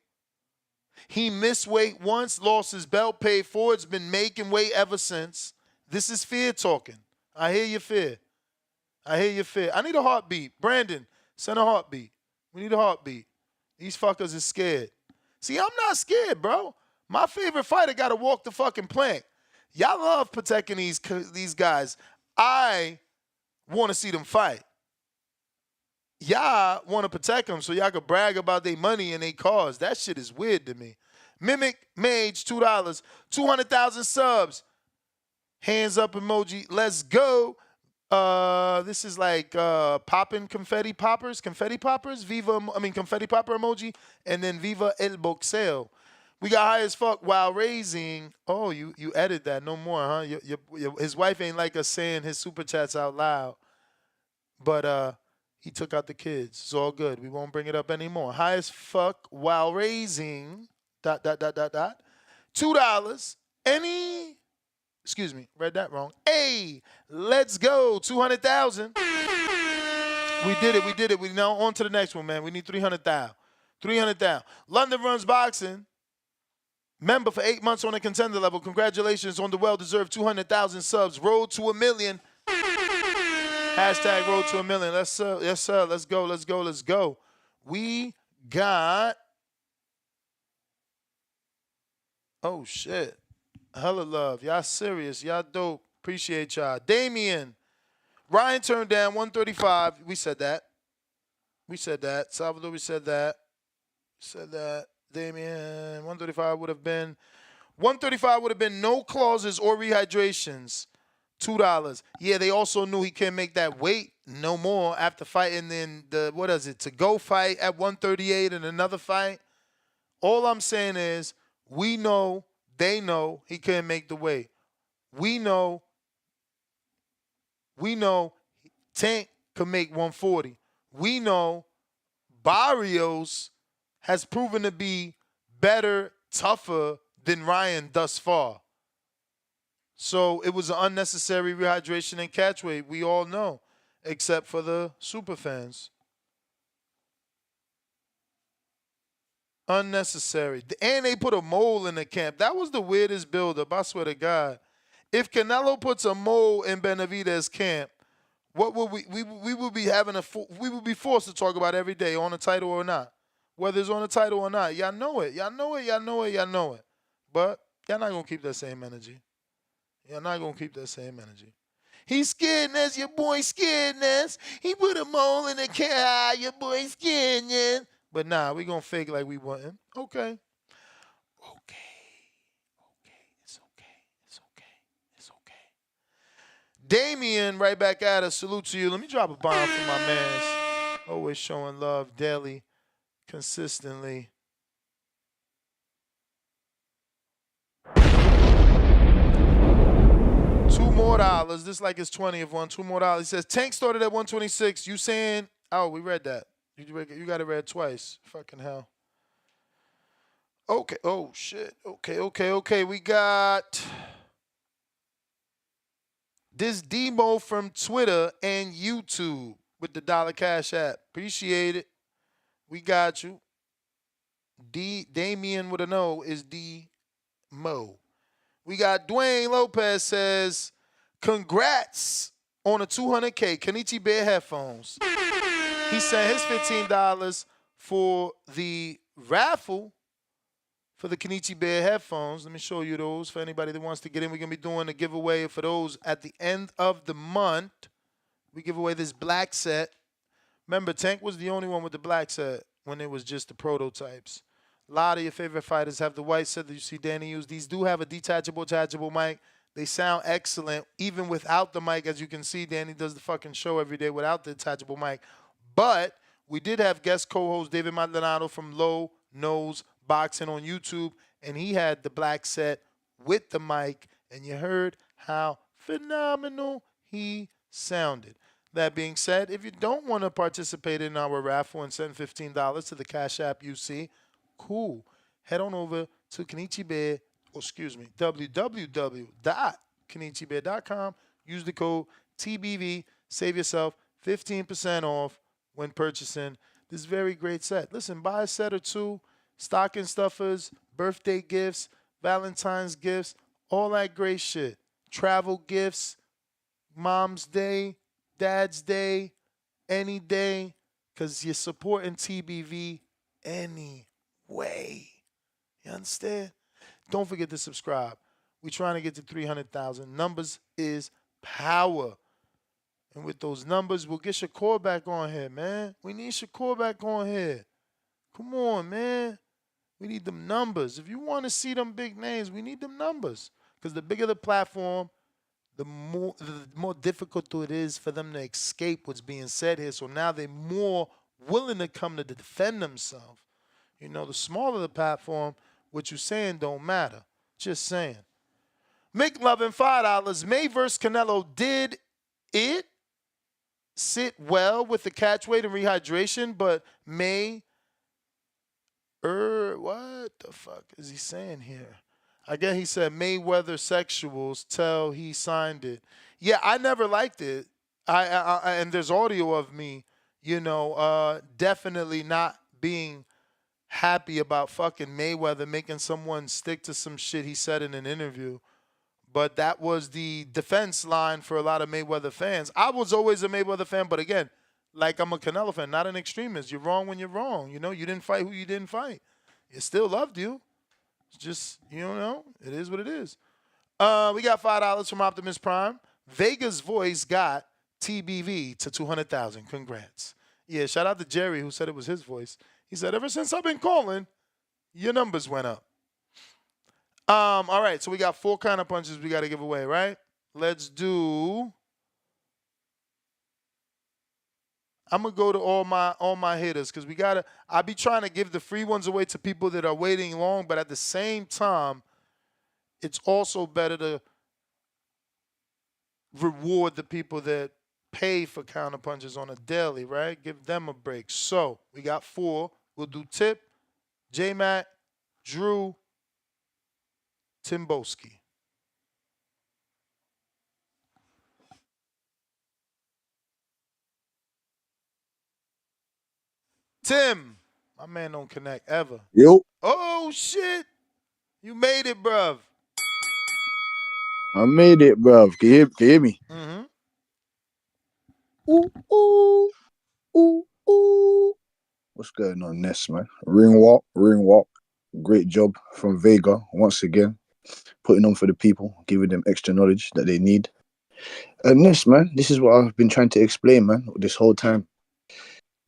He missed weight once, lost his belt, paid for it. It's been making weight ever since. This is fear talking. I hear your fear. I need a heartbeat. Brandon, send a heartbeat. We need a heartbeat. These fuckers is scared. See, I'm not scared, bro. My favorite fighter got to walk the fucking plank. Y'all love protecting these guys. I want to see them fight. Y'all want to protect them so y'all can brag about their money and their cars. That shit is weird to me. Mimic Mage, $2. 200,000 subs. Hands up emoji. Let's go. This is like popping confetti poppers. Confetti popper emoji. And then Viva El Boxeo. We got high as fuck while raising. Oh, you edited that. No more, huh? His wife ain't like us saying his super chats out loud. But he took out the kids. It's all good. We won't bring it up anymore. High as fuck while raising. ... $2. Excuse me, read that wrong. Hey, let's go. 200,000. We did it. We now on to the next one, man. We need 300,000. 300,000. London Runs Boxing. Member for 8 months on a contender level. Congratulations on the well-deserved 200,000 subs. Road to 1 million. Hashtag road to 1 million. Yes, sir. Let's go. We got... Oh, shit. Hella love. Y'all serious. Y'all dope. Appreciate y'all. Damien. Ryan turned down 135. We said that. Salvador, we said that. Damien. 135 would have been no clauses or rehydrations. $2. Yeah, they also knew he couldn't make that weight no more after fighting in the, what is it, to go fight at 138 and another fight. All I'm saying is we know, they know he couldn't make the weight. We know Tank could make 140. We know Barrios has proven to be better, tougher than Ryan thus far. So it was an unnecessary rehydration and catch weight. We all know, except for the super fans. Unnecessary. And they put a mole in the camp. That was the weirdest buildup, I swear to God. If Canelo puts a mole in Benavidez camp, what would we would be having we would be forced to talk about every day on the title or not. Whether it's on the title or not. Y'all know it. Y'all know it. Y'all know it. Y'all know it. But y'all not gonna keep that same energy. Y'all not gonna keep that same energy. He's scaredness, your boy scaredness. He put a mole in the car, your boy scaredness. But nah, we gonna fake like we want him. Okay. It's okay. Damien, right back at us. Salute to you. Let me drop a bomb for my mans. Always showing love daily, consistently. $2 more. This like his 20th one. $2 more. He says Tank started at 126. You saying? Oh, we read that. You got it read twice. Fucking hell. Okay. Oh shit. Okay. We got this demo from Twitter and YouTube with the $1 Cash App. Appreciate it. We got you. Damien with an O is D-Mo. We got Dwayne Lopez says, congrats on a $200K Kenichi Bear headphones. He sent his $15 for the raffle for the Kenichi Bear headphones. Let me show you those for anybody that wants to get in. We're going to be doing a giveaway for those at the end of the month. We give away this black set. Remember, Tank was the only one with the black set when it was just the prototypes. A lot of your favorite fighters have the white set that you see Danny use. These do have a detachable mic. They sound excellent even without the mic. As you can see, Danny does the fucking show every day without the detachable mic. But we did have guest co-host David Maldonado from Low Nose Boxing on YouTube, and he had the black set with the mic, and you heard how phenomenal he sounded. That being said, if you don't want to participate in our raffle and send $15 to the Cash App you see, cool. Head on over to www.kenichibear.com. Use the code TBV. Save yourself 15% off when purchasing this very great set. Listen, buy a set or two, stocking stuffers, birthday gifts, Valentine's gifts, all that great shit. Travel gifts, Mom's Day, Dad's Day, any day, because you're supporting TBV anyway. You understand? Don't forget to subscribe. We're trying to get to 300,000. Numbers is power. And with those numbers, we'll get Shakur back on here, man. We need Shakur back on here. Come on, man. We need them numbers. If you want to see them big names, we need them numbers. Because the bigger the platform, the more difficult it is for them to escape what's being said here. So now they're more willing to come to defend themselves. You know, the smaller the platform, what you're saying don't matter. Just saying. Make love and $5. May versus Canelo. Did it sit well with the catch weight and rehydration? But May, what the fuck is he saying here? I guess he said Mayweather sexuals till he signed it. Yeah, I never liked it. And there's audio of me, definitely not being happy about fucking Mayweather making someone stick to some shit he said in an interview. But that was the defense line for a lot of Mayweather fans. I was always a Mayweather fan, but again, like I'm a Canelo fan, not an extremist. You're wrong when you're wrong. You didn't fight who you didn't fight. You still loved you. It's just, it is what it is. We got $5 from Optimus Prime. Vega's voice got TBV to 200,000. Congrats. Yeah, shout out to Jerry who said it was his voice. He said, ever since I've been calling, your numbers went up. All right, so we got 4 counter punches we got to give away, right? let's do. I'm gonna go to all my hitters because we gotta. I be trying to give the free ones away to people that are waiting long, but at the same time, it's also better to reward the people that pay for counter punches on a daily, right? Give them a break. So we got 4. We'll do Tip, J Mac, Drew, Timboski. Tim, my man don't connect ever. Yo, Oh shit, you made it, bruv. I made it, bro. Can you hear me? Mm-hmm. Ooh, ooh, ooh, ooh. What's going on, Ness, man? Ring walk, ring walk. Great job from Vega once again, putting on for the people, giving them extra knowledge that they need. And Ness, man, this is what I've been trying to explain, man, this whole time.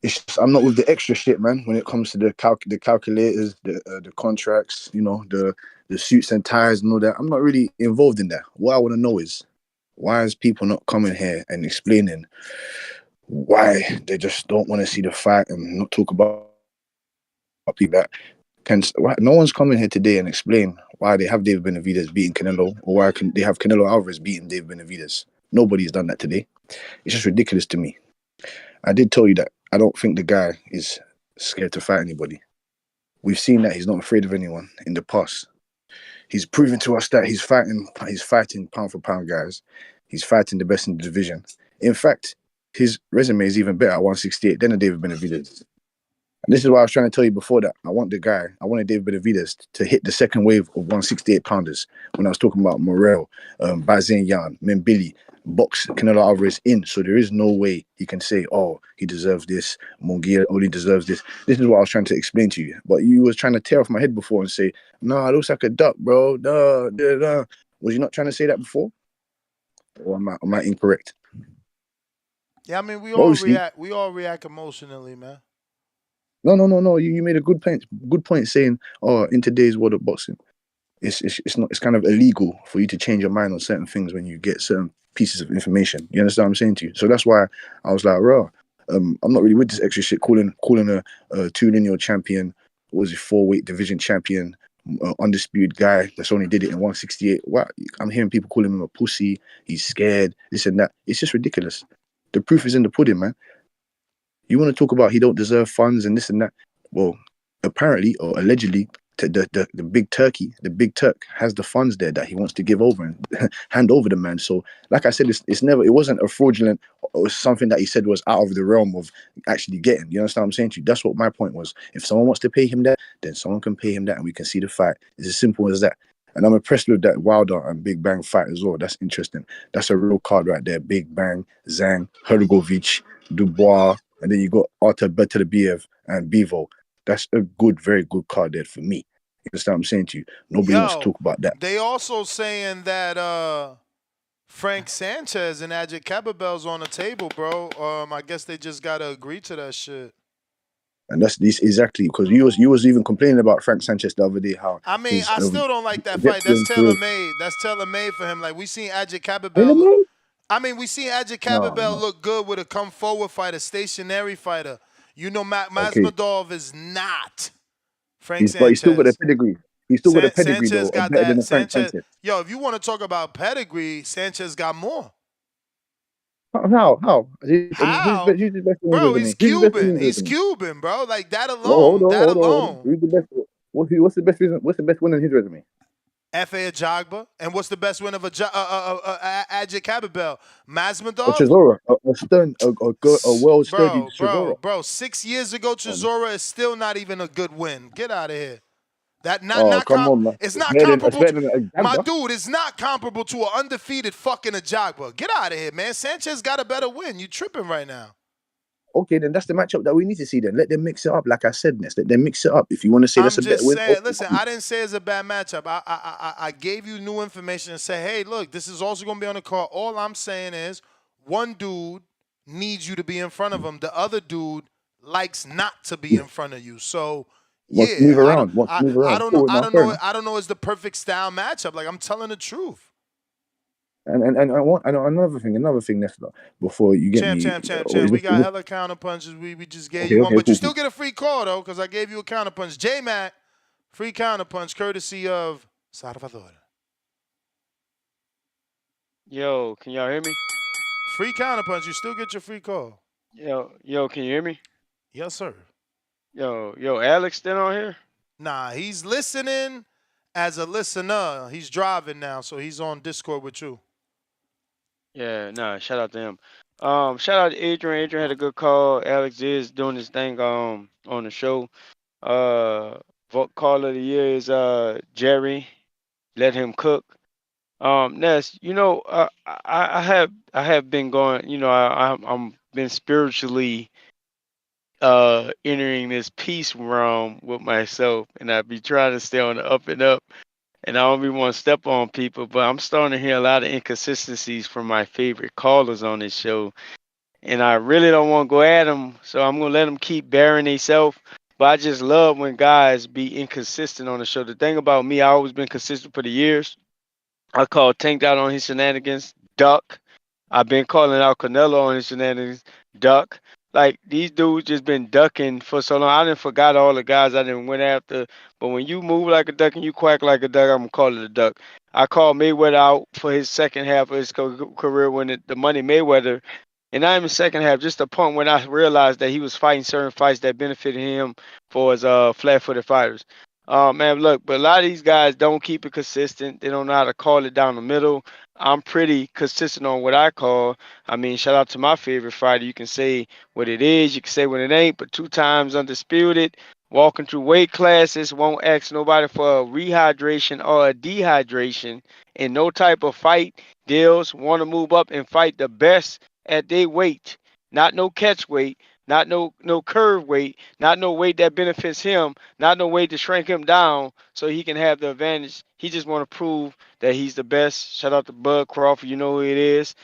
It's just, I'm not with the extra shit, man. When it comes to the calculators, the contracts, the suits and ties and all that, I'm not really involved in that. What I want to know is why is people not coming here and explaining why they just don't want to see the fight and not talk about people that can. Why, no one's coming here today and explain why they have David Benavidez beating Canelo, or why they have Canelo Alvarez beating David Benavidez. Nobody's done that today. It's just ridiculous to me. I did tell you that I don't think the guy is scared to fight anybody. We've seen that he's not afraid of anyone in the past. He's proven to us that he's fighting pound for pound guys. He's fighting the best in the division. In fact, his resume is even better at 168 than a David Benavidez. And this is what I was trying to tell you before that. I wanted David Benavidez to hit the second wave of 168 pounders when I was talking about Morel, Bazin Yan, Membili, box Canelo Alvarez in. So there is no way he can say, oh, he deserves this, Munguia only deserves this. This is what I was trying to explain to you. But you was trying to tear off my head before and say, nah, it looks like a duck, bro. Duh. Was you not trying to say that before? Or am I incorrect? Yeah, I mean we But all obviously, react. We all react emotionally, man. no. You made a good point saying, oh, in today's world of boxing, it's kind of illegal for you to change your mind on certain things when you get certain pieces of information. You understand what I'm saying to you? So that's why I was like, raw. I'm not really with this extra shit. Calling a two lineal champion, what was it, 4-weight division champion, undisputed guy that's only did it in 168. What? I'm hearing people calling him a pussy. He's scared. This and that. It's just ridiculous. The proof is in the pudding, man. You want to talk about he don't deserve funds and this and that. Well, apparently or allegedly, the big big Turk has the funds there that he wants to give over and hand over the man. So, like I said, it wasn't a fraudulent or something that he said was out of the realm of actually getting. You understand what I'm saying to you? That's what my point was. If someone wants to pay him that, then someone can pay him that and we can see the fight. It's as simple as that. And I'm impressed with that Wilder and Big Bang fight as well. That's interesting. That's a real card right there. Big Bang, Zhang, Hergovic, Dubois, and then you got Artur Beterbiev and Bevo. That's a very good card there for me. You understand what I'm saying to you? Nobody wants to Yo, talk about that. they also saying that Frank Sanchez and Ajit Cababel's on the table, bro. I guess they just gotta agree to that shit. And that's this exactly because you was even complaining about Frank Sanchez the other day, how I mean, his I still don't like that fight. That's pedestrian tailor career. made. That's tailor made for him. Like we seen Ajit Taylor Cababel. made? I mean, we seen Ajit Cababel No. look good with a come forward fighter, stationary fighter. You know, Okay. Masvidal is not Frank But he's still got a Sanchez. pedigree. He's still got a pedigree Sanchez though, got better that. than Frank Sanchez, Sanchez. yo, if you want to talk about pedigree, Sanchez got more. How? How? Who's the best on his Bro, he's resume? Who's the best on Cuban. his He's resume? Cuban, bro. Like that Well, alone. That hold on. alone. Who's the best? What's the best reason? What's the best one on his resume? F.A. Ajagba. And what's the best win of Ajit Cababel? Or Masvidal? Chisora? A well-studied Chisora. Bro. 6 years ago, Chisora is still not even a good win. Get out of here. That Oh, come on, man. It's It's not better comparable to than a my Jagba. dude. It's not comparable to an undefeated fucking Ajagba. Get out of here, man. Sanchez got a better win. You tripping right now? Okay, then that's the matchup that we need to see. Then let them mix it up, like I said, Ness. Let them mix it up. If you want to say that's I'm a better just win, saying. okay, Listen, cool. I didn't say it's a bad matchup. I gave you new information and say, hey, look, this is also going to be on the card. All I'm saying is, one dude needs you to be in front of him. The other dude likes not to be in front of you. So Wants to move yeah, around. I don't know. Cool, I now don't fair know. enough. I don't know. It's the perfect style matchup. Like I'm telling the truth. And I want another thing, Nesta, before you get Champ, me. champ, champ, Or champ. is We this, got hella counter punches. We just gave okay? you one, Okay, but you cool, still cool. get a free call though, because I gave you a counter punch. J Mac, free counter punch, courtesy of Salvador. Yo, can y'all hear me? Free counter punch. You still get your free call. Yo, can you hear me? Yes, sir. Yo, Alex still on here? Nah, he's listening as a listener. He's driving now, so he's on Discord with you. Yeah, nah, shout out to him. Shout out to Adrian. Adrian had a good call. Alex is doing his thing on the show. Vote caller of the year is Jerry. Let him cook. Ness, I have been going, I'm been spiritually entering this peace realm with myself, and I be trying to stay on the up and up, and I don't be want to step on people, but I'm starting to hear a lot of inconsistencies from my favorite callers on this show, and I really don't want to go at them, so I'm gonna let them keep bearing themselves. But I just love when guys be inconsistent on the show. The thing about me, I always been consistent for the years. I called Tank out on his shenanigans, duck. I've been calling out Canelo on his shenanigans, duck. Like these dudes just been ducking for so long. I didn't forgot all the guys I didn't went after. But when you move like a duck and you quack like a duck, I'm gonna call it a duck. I called Mayweather out for his second half of his career when the money Mayweather, and not even second half, just the point when I realized that he was fighting certain fights that benefited him for his flat-footed fighters. Man, look, but a lot of these guys don't keep it consistent. They don't know how to call it down the middle. I'm pretty consistent on what I call. I mean, shout out to my favorite fighter. You can say what it is, you can say what it ain't, but 2 times undisputed, walking through weight classes, won't ask nobody for a rehydration or a dehydration in no type of fight deals, want to move up and fight the best at their weight, not no catch weight, not no curve weight, not no weight that benefits him, not no weight to shrink him down so he can have the advantage. He just want to prove that he's the best. Shout out to Bud Crawford, you know who it is.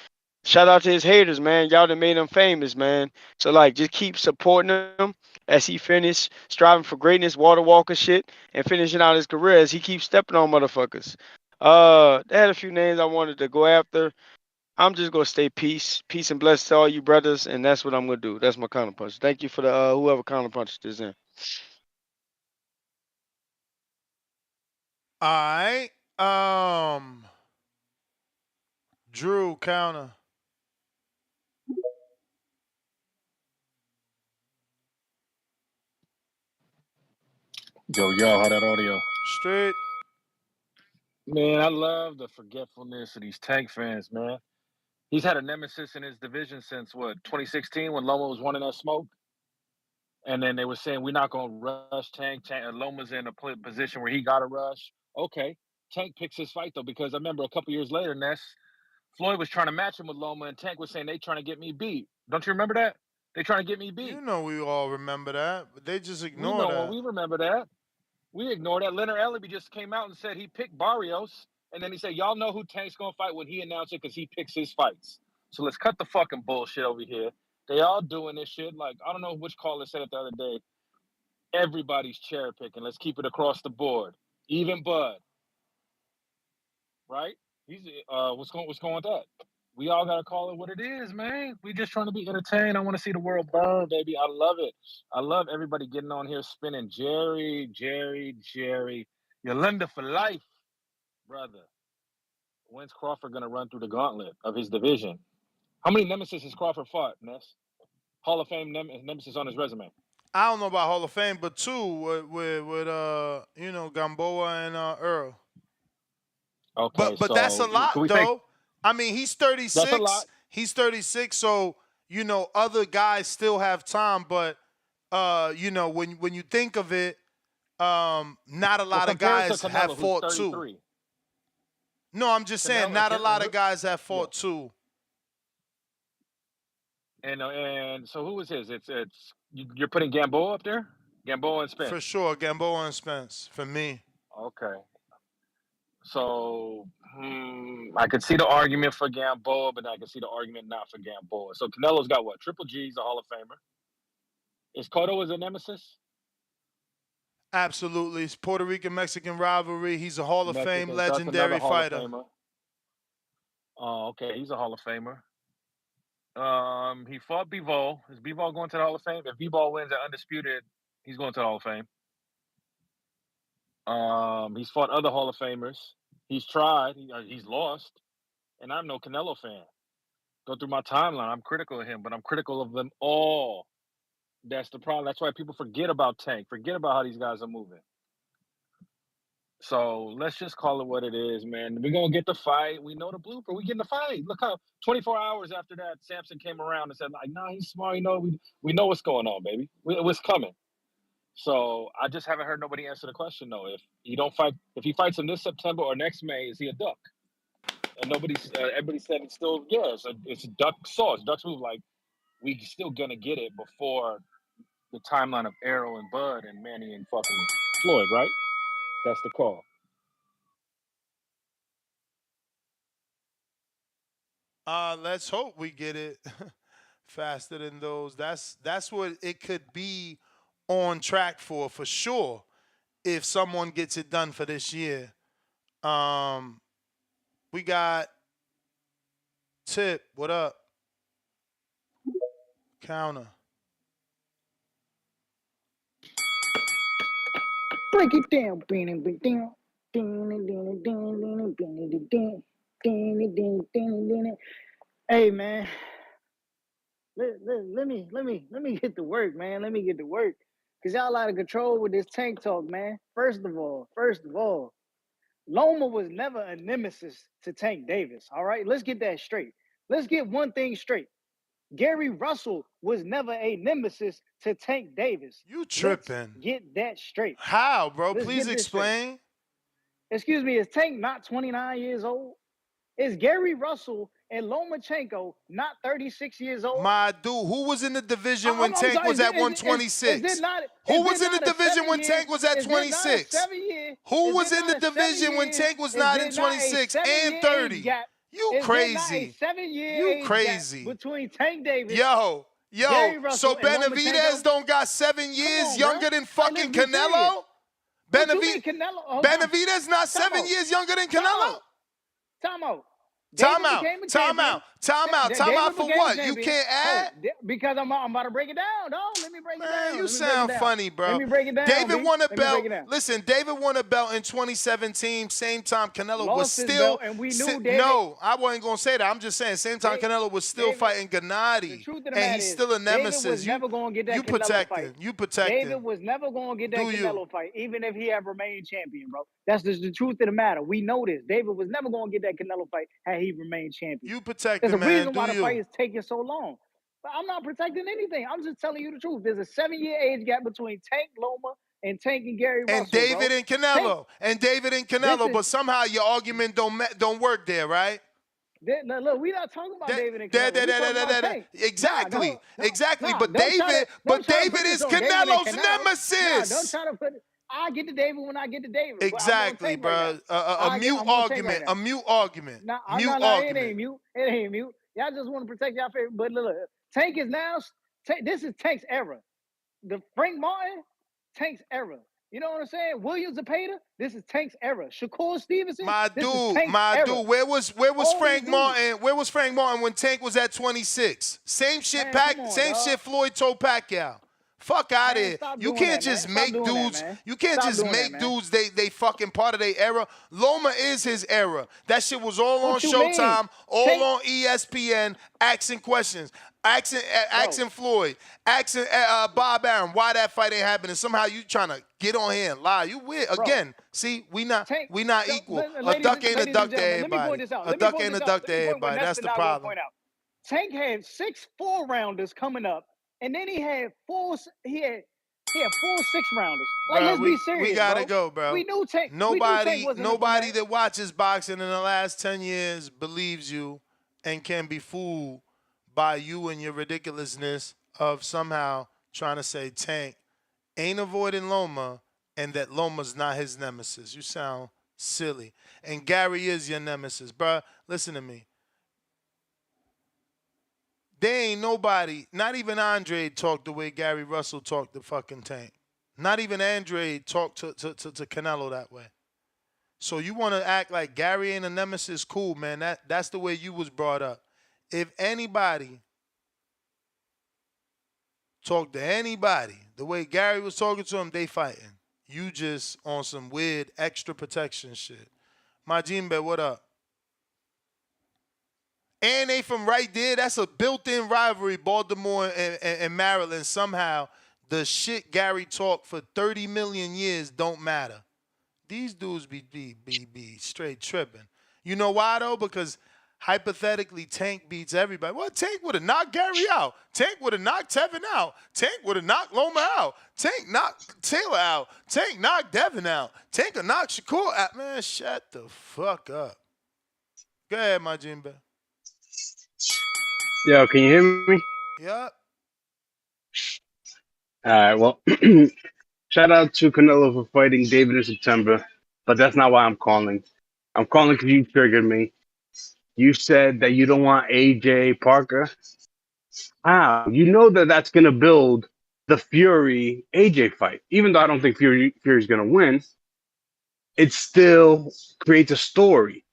Shout out to his haters, man. Y'all done made him famous, man. So like, just keep supporting him as he finish striving for greatness, water walking shit, and finishing out his career as he keeps stepping on motherfuckers. They had a few names I wanted to go after. I'm just gonna stay peace and bless to all you brothers, and that's what I'm gonna do. That's my counterpunch. Thank you for the whoever counterpunched this in. All right. Drew counter. Yo, how that audio? Straight. Man, I love the forgetfulness of these Tank fans, man. He's had a nemesis in his division since what, 2016 when Loma was running that smoke? And then they were saying, we're not going to rush Tank. Loma's in a position where he got to rush. Okay. Tank picks his fight, though, because I remember a couple years later, Ness, Floyd was trying to match him with Loma, and Tank was saying they trying to get me beat. Don't you remember that? They trying to get me You beat. know we all remember that, but they just We ignore know, that. we remember that. We ignored that. Leonard Ellerby just came out and said he picked Barrios, and then he said, y'all know who Tank's going to fight when he announced it because he picks his fights. So let's cut the fucking bullshit over here. They all doing this shit. Like, I don't know which caller said it the other day. Everybody's cherry picking. Let's keep it across the board. Even Bud, right? He's what's going with that? We all gotta call it what it is, man. We just trying to be entertained. I want to see the world burn, baby. I love it. I love everybody getting on here spinning. Jerry. Yolanda for life, brother. When's Crawford gonna run through the gauntlet of his division? How many nemesis has Crawford fought, Ness? Hall of Fame nemesis on his resume. I don't know about Hall of Fame, but two with Gamboa and Earl. Okay, But that's a so can lot we say though. I mean, he's that's a 36. lot? He's 36, so other guys still have time, but when you think of it, not a Well, lot of compare it to guys have Canelo, who's fought two. 33. No, I'm just saying not a lot of guys have Yeah. fought two. And so who is his? It's you're putting Gamboa up there? Gamboa and For Spence. sure, Gamboa and Spence, for me. Okay. So I could see the argument for Gamboa, but I can see the argument not for Gamboa. So Canelo's got what? Triple G's a Hall of Famer. Is Cotto a nemesis? Absolutely. It's Puerto Rican Mexican rivalry. He's a Hall of Fame Mexican. So that's another legendary Hall of fighter. Famer. Oh, okay. He's a Hall of Famer. He fought Bivol. Is Bivol going to the Hall of Fame? If Bivol wins at Undisputed, he's going to the Hall of Fame. He's fought other Hall of Famers. He's tried. He's lost. And I'm no Canelo fan. Go through my timeline. I'm critical of him, but I'm critical of them all. That's the problem. That's why people forget about Tank. Forget about how these guys are moving. So let's just call it what it is, man. We're gonna get the fight. We know the blueprint. We getting the fight. Look how 24 hours after that, Samson came around and said, like, nah, he's smart. You know, we know what's going on, baby. It was coming. So I just haven't heard nobody answer the question though. If he fights him this September or next May, is he a duck? And everybody said it's still, yeah, it's a duck sauce. Ducks move like we still gonna get it before the timeline of Errol and Bud and Manny and fucking Floyd, right? That's the call. Let's hope we get it faster than those. That's what it could be on track for sure. If someone gets it done for this year. We got Tip. What up? Counter. Break it down. Hey man, let me get to work, man. Let me get to work. Cause y'all out of control with this tank talk, man. First of all, Loma was never a nemesis to Tank Davis. All right, let's get that straight. Let's get one thing straight. Gary Russell was never a nemesis to Tank Davis. You tripping. Let's get that straight. How, bro? Let's Please explain. Excuse me, is Tank not 29 years old? Is Gary Russell and Lomachenko not 36 years old? My dude, who was in the division when Tank was at 126? Who was in the division when Tank was at 26? Who was in the division when Tank was not in 26 and 30? You crazy. You crazy. Between Tank Davis, Yo, so Benavidez don't got 7 years younger than fucking Canelo? Benavidez not 7 years younger than Canelo? Time out. Time out for what? You can't add? Because I'm about to break it down, dog. Let me break it down. You sound funny, bro. Let me break it down. David won a belt. Listen, David won a belt in 2017. Same time Canelo was still. And we knew David. No, I wasn't gonna say that. I'm just saying. Same time Canelo was still fighting Gennady, and he's still a nemesis. David was never gonna get that Canelo fight. You protecting. David was never gonna get that Canelo fight, even if he had remained champion, bro. That's just the truth of the matter. We know this. David was never gonna get that Canelo fight had he remained champion. You protect him, man. There's a reason why the fight is taking so long. But I'm not protecting anything. I'm just telling you the truth. There's a 7-year age gap between Tank Loma and Tank and Gary Russell, and David bro. and Canelo. And David and Canelo. But somehow your argument don't work there, right? Look, we're not talking about David and Canelo. Exactly. But David is Canelo's nemesis. Don't try to put it. I get to David when I get to David. Exactly, bro. A mute argument. A mute argument. No, it ain't mute. It ain't mute. Y'all just want to protect y'all favorite. But look, Tank is now. This is Tank's era. The Frank Martin, Tank's era. You know what I'm saying? William Zepeda, this is Tank's era. Shakur Stevenson, my dude. Where was Frank Martin? Where was Frank Martin when Tank was at 26? Same shit. Same shit. Floyd told Pacquiao. Fuck out of here. You can't just make dudes. You can't just make dudes. They fucking part of their era. Loma is his era. That shit was all on Showtime, all on ESPN, asking questions. Asking Floyd, asking Bob Arum why that fight ain't happening. Somehow you trying to get on here and lie. You weird. Again, see, we not equal. A duck ain't a duck to everybody. A duck ain't a duck to everybody. That's the problem. Tank had 6 4-rounders coming up, and then he had 4 6-rounders. Like, let's be serious. We gotta go, bro. We knew Tank. Nobody that watches boxing in the last 10 years believes you and can be fooled by you and your ridiculousness of somehow trying to say Tank ain't avoiding Loma and that Loma's not his nemesis. You sound silly. And Gary is your nemesis. Bruh, listen to me. There ain't nobody, not even Andre talked the way Gary Russell talked to fucking Tank. Not even Andre talked to Canelo that way. So you want to act like Gary ain't a nemesis? Cool, man. That's the way you was brought up. If anybody talk to anybody the way Gary was talking to him, they fighting. You just on some weird extra protection shit. Majimbe, what up? And they from right there. That's a built-in rivalry, Baltimore and Maryland. Somehow, the shit Gary talked for 30 million years don't matter. These dudes be straight tripping. You know why, though? Because hypothetically, Tank beats everybody. Well, Tank would have knocked Gary out. Tank would have knocked Tevin out. Tank would have knocked Loma out. Tank knocked Taylor out. Tank knocked Devin out. Tank would knock Shakur out. Man, shut the fuck up. Go ahead, Majimbe. Yo, can you hear me? Yep. All right, well, shout out to Canelo for fighting David in September, but that's not why I'm calling. I'm calling because you triggered me. You said that you don't want AJ Parker. How? You know that that's going to build the Fury AJ fight. Even though I don't think Fury's going to win, it still creates a story.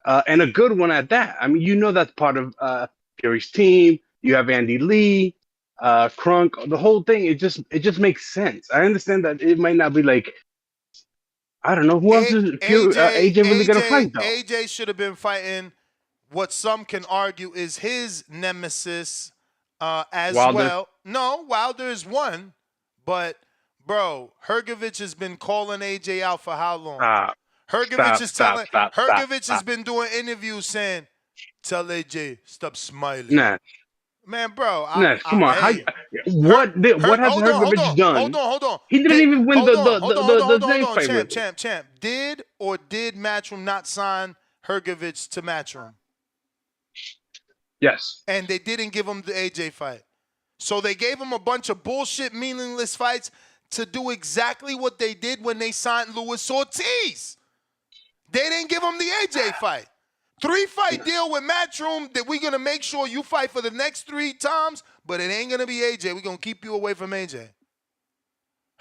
And a good one at that. I mean, you know that's part of Fury's team. You have Andy Lee, Crunk, the whole thing. It just makes sense. I understand that it might not be like, I don't know, who else is AJ really going to fight, though? AJ should have been fighting what some can argue is his nemesis as Wilder? well. No, Wilder is one. But, bro, Hrgovic has been calling AJ out for how long? Hrgovic has been doing interviews saying, tell AJ, stop smiling. Nah. Man, bro. Come on. What has Hrgovic done? Hold on. He didn't even win the Zane fight. Champ. Did Matchroom not sign Hrgovic to Matchroom? Yes. And they didn't give him the AJ fight. So they gave him a bunch of bullshit, meaningless fights to do exactly what they did when they signed Luis Ortiz. They didn't give him the AJ fight. 3-fight deal with Matchroom that we're going to make sure you fight for the next 3 times, but it ain't going to be AJ. We're going to keep you away from AJ.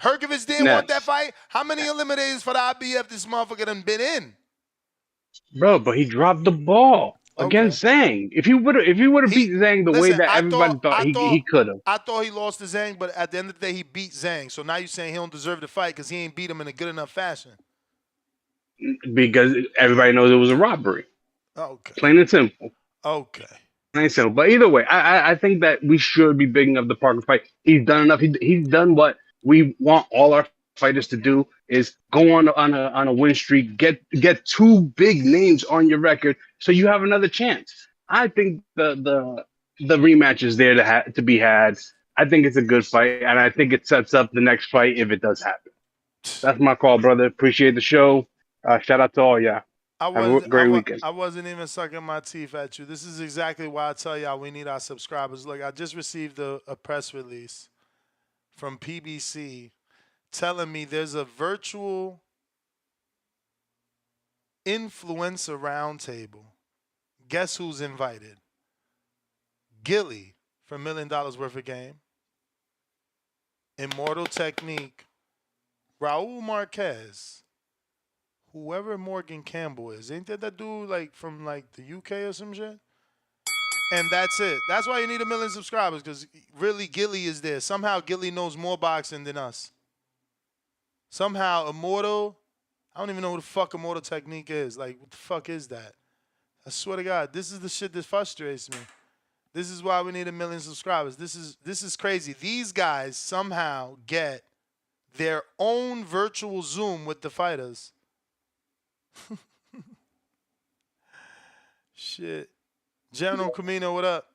Hrgovic didn't want that fight. How many eliminators for the IBF this motherfucker done been in? Bro, but he dropped the ball against Zhang. If he would have beat Zhang the way that everybody thought he could have. I thought he lost to Zhang, but at the end of the day, he beat Zhang. So now you're saying he don't deserve the fight because he ain't beat him in a good enough fashion. Because everybody knows it was a robbery. Okay. Plain and simple. Okay. Plain and simple. But either way, I think that we should be bigging up the Parker fight. He's done enough. He's done what we want all our fighters to do, is go on a win streak, get 2 big names on your record, so you have another chance. I think the rematch is there to be had. I think it's a good fight, and I think it sets up the next fight if it does happen. That's my call, brother. Appreciate the show. Shout out to all y'all. Have a great weekend. I wasn't even sucking my teeth at you. This is exactly why I tell y'all we need our subscribers. Look, I just received a press release from PBC telling me there's a virtual influencer roundtable. Guess who's invited? Gilly for $1 million worth of game. Immortal Technique. Raul Marquez. Whoever Morgan Campbell is. Ain't that dude from the UK or some shit? And that's it. That's why you need 1 million subscribers, because really Gilly is there. Somehow Gilly knows more boxing than us. Somehow Immortal, I don't even know who the fuck Immortal Technique is. Like, what the fuck is that? I swear to God, this is the shit that frustrates me. This is why we need 1 million subscribers. This is crazy. These guys somehow get their own virtual Zoom with the fighters. Shit. General Camino, what up?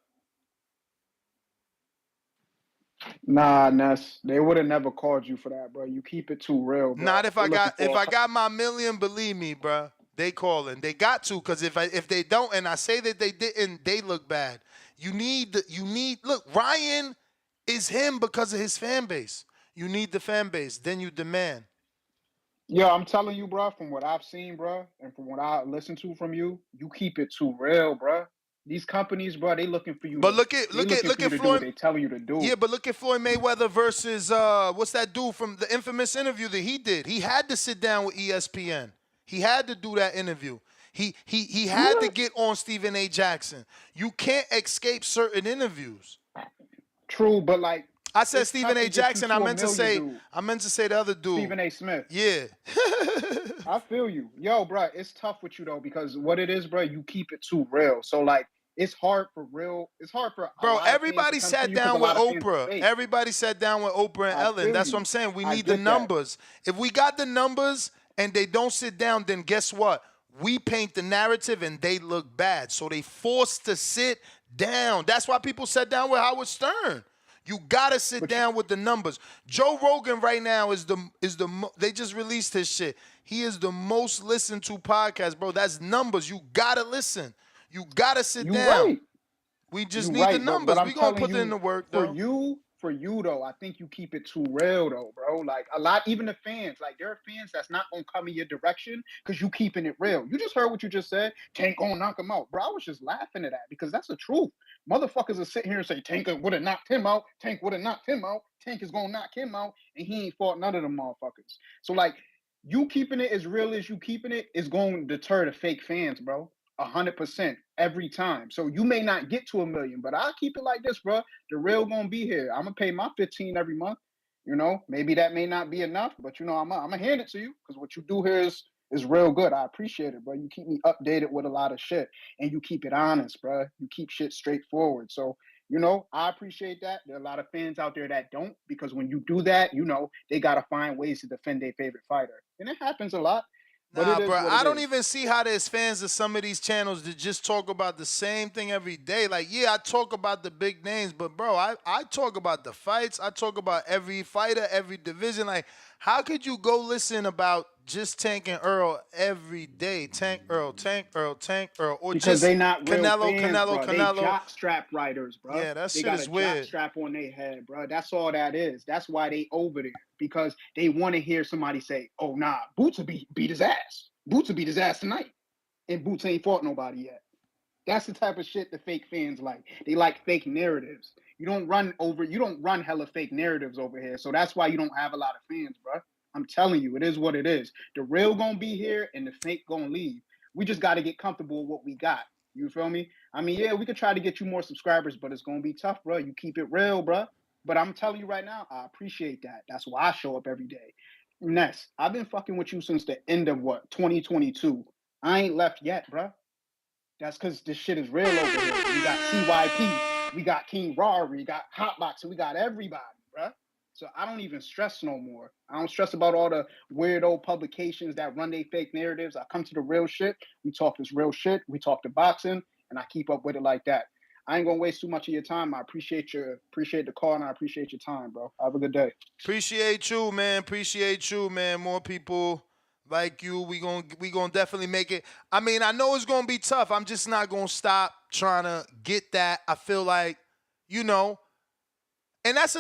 Nah, Ness. They would have never called you for that, bro. You keep it too real, bro. Not if I got my million, believe me, bro. They calling. They got to, because if they don't, and I say that they didn't, they look bad. Look, Ryan is him because of his fan base. You need the fan base, then you demand. Yo, I'm telling you, bro, from what I've seen, bro, and from what I listened to from you, you keep it too real, bro. These companies, bro, they looking for you. But look at Floyd. They telling you to do. Yeah, but look at Floyd Mayweather versus what's that dude from the infamous interview that he did? He had to sit down with ESPN. He had to do that interview. He had to get on Stephen A. Jackson. You can't escape certain interviews. True, but like I said it's Stephen tough A. to get you Jackson. to a million, dude. I meant to say the other dude. Stephen A. Smith. Yeah. I feel you. Yo, bro, it's tough with you though, because what it is, bro, you keep it too real. So like it's hard for Bro, everybody sat down with Oprah. Everybody sat down with Oprah and Ellen. That's what I'm saying. We need the numbers. If we got the numbers and they don't sit down, then guess what? We paint the narrative and they look bad. So they forced to sit down. That's why people sat down with Howard Stern. You gotta sit down with the numbers. Joe Rogan right now they just released his shit. He is the most listened to podcast, bro. That's numbers. You gotta listen. You gotta sit down. Right. We just need the numbers. We gonna put it in the work though. For you though, I think you keep it too real though, bro. Like even the fans, like there are fans that's not gonna come in your direction because you keeping it real. You just heard what you just said. Tank gonna knock him out, bro. I was just laughing at that because that's the truth. Motherfuckers are sitting here and say Tank would have knocked him out. Tank would have knocked him out. Tank is gonna knock him out, and he ain't fought none of them motherfuckers. So like you keeping it as real as you keeping it is going to deter the fake fans, bro. 100% every time. So you may not get to 1 million, but I'll keep it like this, bro. The real gonna be here. I'm gonna pay my 15 every month. You know, maybe that may not be enough, but you know, I'm gonna hand it to you because what you do here is real good. I appreciate it, bro. You keep me updated with a lot of shit, and you keep it honest, bro. You keep shit straightforward. So you know, I appreciate that. There are a lot of fans out there that don't, because when you do that, you know, they gotta find ways to defend their favorite fighter, and it happens a lot. Nah, bro, I don't even see how there's fans of some of these channels that just talk about the same thing every day. Like, yeah, I talk about the big names, but bro, I talk about the fights. I talk about every fighter, every division. Like, how could you go listen about just Tank and Earl every day? Tank Earl, Tank Earl, Tank Earl, or because just they not real Canelo, fans, Canelo, bro. Canelo. They jock strap riders, bro. Yeah, that they shit got is a weird. jock strap on their head, bro. That's all that is. That's why they over there, because they want to hear somebody say, "Oh nah, Boots will beat his ass. Boots will beat his ass tonight," and Boots ain't fought nobody yet. That's the type of shit the fake fans like. They like fake narratives. You don't run hella fake narratives over here. So that's why you don't have a lot of fans, bro. I'm telling you, it is what it is. The real gonna be here and the fake gonna leave. We just gotta get comfortable with what we got. You feel me? I mean, yeah, we could try to get you more subscribers, but it's gonna be tough, bro. You keep it real, bro. But I'm telling you right now, I appreciate that. That's why I show up every day. Ness, I've been fucking with you since the end of 2022. I ain't left yet, bro. That's because this shit is real over here. We got CYP, we got King Rari, we got Hotbox, we got everybody, bruh. So I don't even stress no more. I don't stress about all the weirdo publications that run they fake narratives. I come to the real shit. We talk this real shit. We talk the boxing, and I keep up with it like that. I ain't gonna waste too much of your time. I appreciate the call, and I appreciate your time, bro. Have a good day. Appreciate you, man. Appreciate you, man. More people like you. We gonna definitely make it. I mean, I know it's gonna be tough. I'm just not gonna stop trying to get that. I feel like, you know, and that's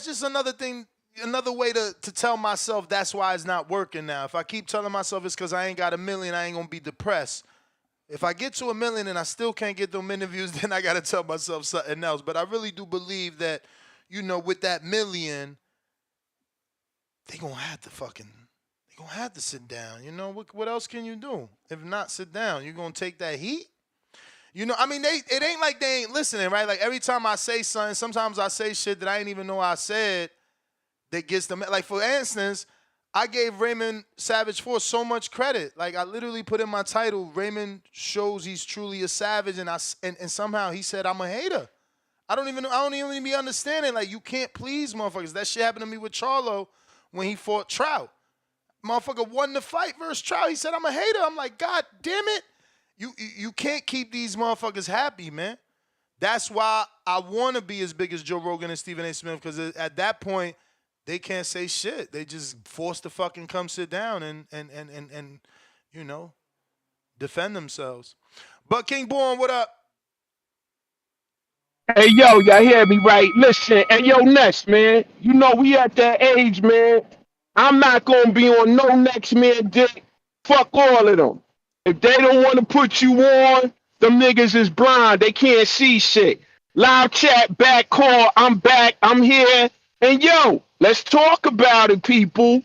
just another thing, another way to tell myself that's why it's not working now. If I keep telling myself it's because I ain't got 1 million, I ain't gonna be depressed. If I get to 1 million and I still can't get them interviews, then I gotta tell myself something else. But I really do believe that, you know, with that 1 million, they gonna have to sit down. You know, what else can you do? If not sit down, you gonna take that heat? You know, I mean, it ain't like they ain't listening, right? Like every time I say something, sometimes I say shit that I didn't even know I said that gets them. Like for instance, I gave Raymond Savage Force so much credit. Like I literally put in my title, Raymond shows he's truly a savage, and somehow he said I'm a hater. I don't even be understanding. Like you can't please motherfuckers. That shit happened to me with Charlo when he fought Trout. Motherfucker won the fight versus Trout. He said I'm a hater. I'm like, God damn it. You can't keep these motherfuckers happy, man. That's why I want to be as big as Joe Rogan and Stephen A. Smith, because at that point, they can't say shit. They just forced to fucking come sit down and you know, defend themselves. But King Born, what up? Hey, yo, y'all hear me right? Listen, hey, yo, Ness, man. You know, we at that age, man. I'm not going to be on no next man dick. Fuck all of them. If they don't want to put you on, them niggas is blind. They can't see shit. Live chat, back call. I'm back. I'm here. And, yo, let's talk about it, people.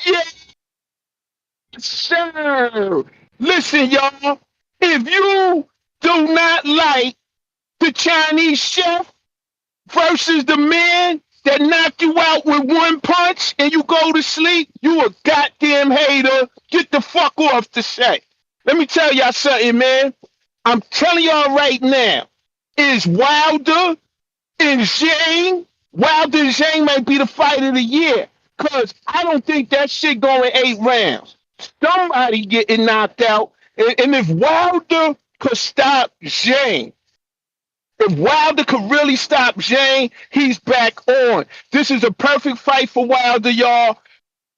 Yeah. Sir, listen, y'all. If you do not like the Chinese chef versus the man that knock you out with one punch and you go to sleep, you a goddamn hater. Get the fuck off the set. Let me tell y'all something, man. I'm telling y'all right now, is Wilder and Zhang, Wilder and Zhang might be the fight of the year. Cause I don't think that shit going 8 rounds. Somebody getting knocked out. And if Wilder could stop Zhang, if Wilder could really stop Zhang, he's back on. This is a perfect fight for Wilder, y'all.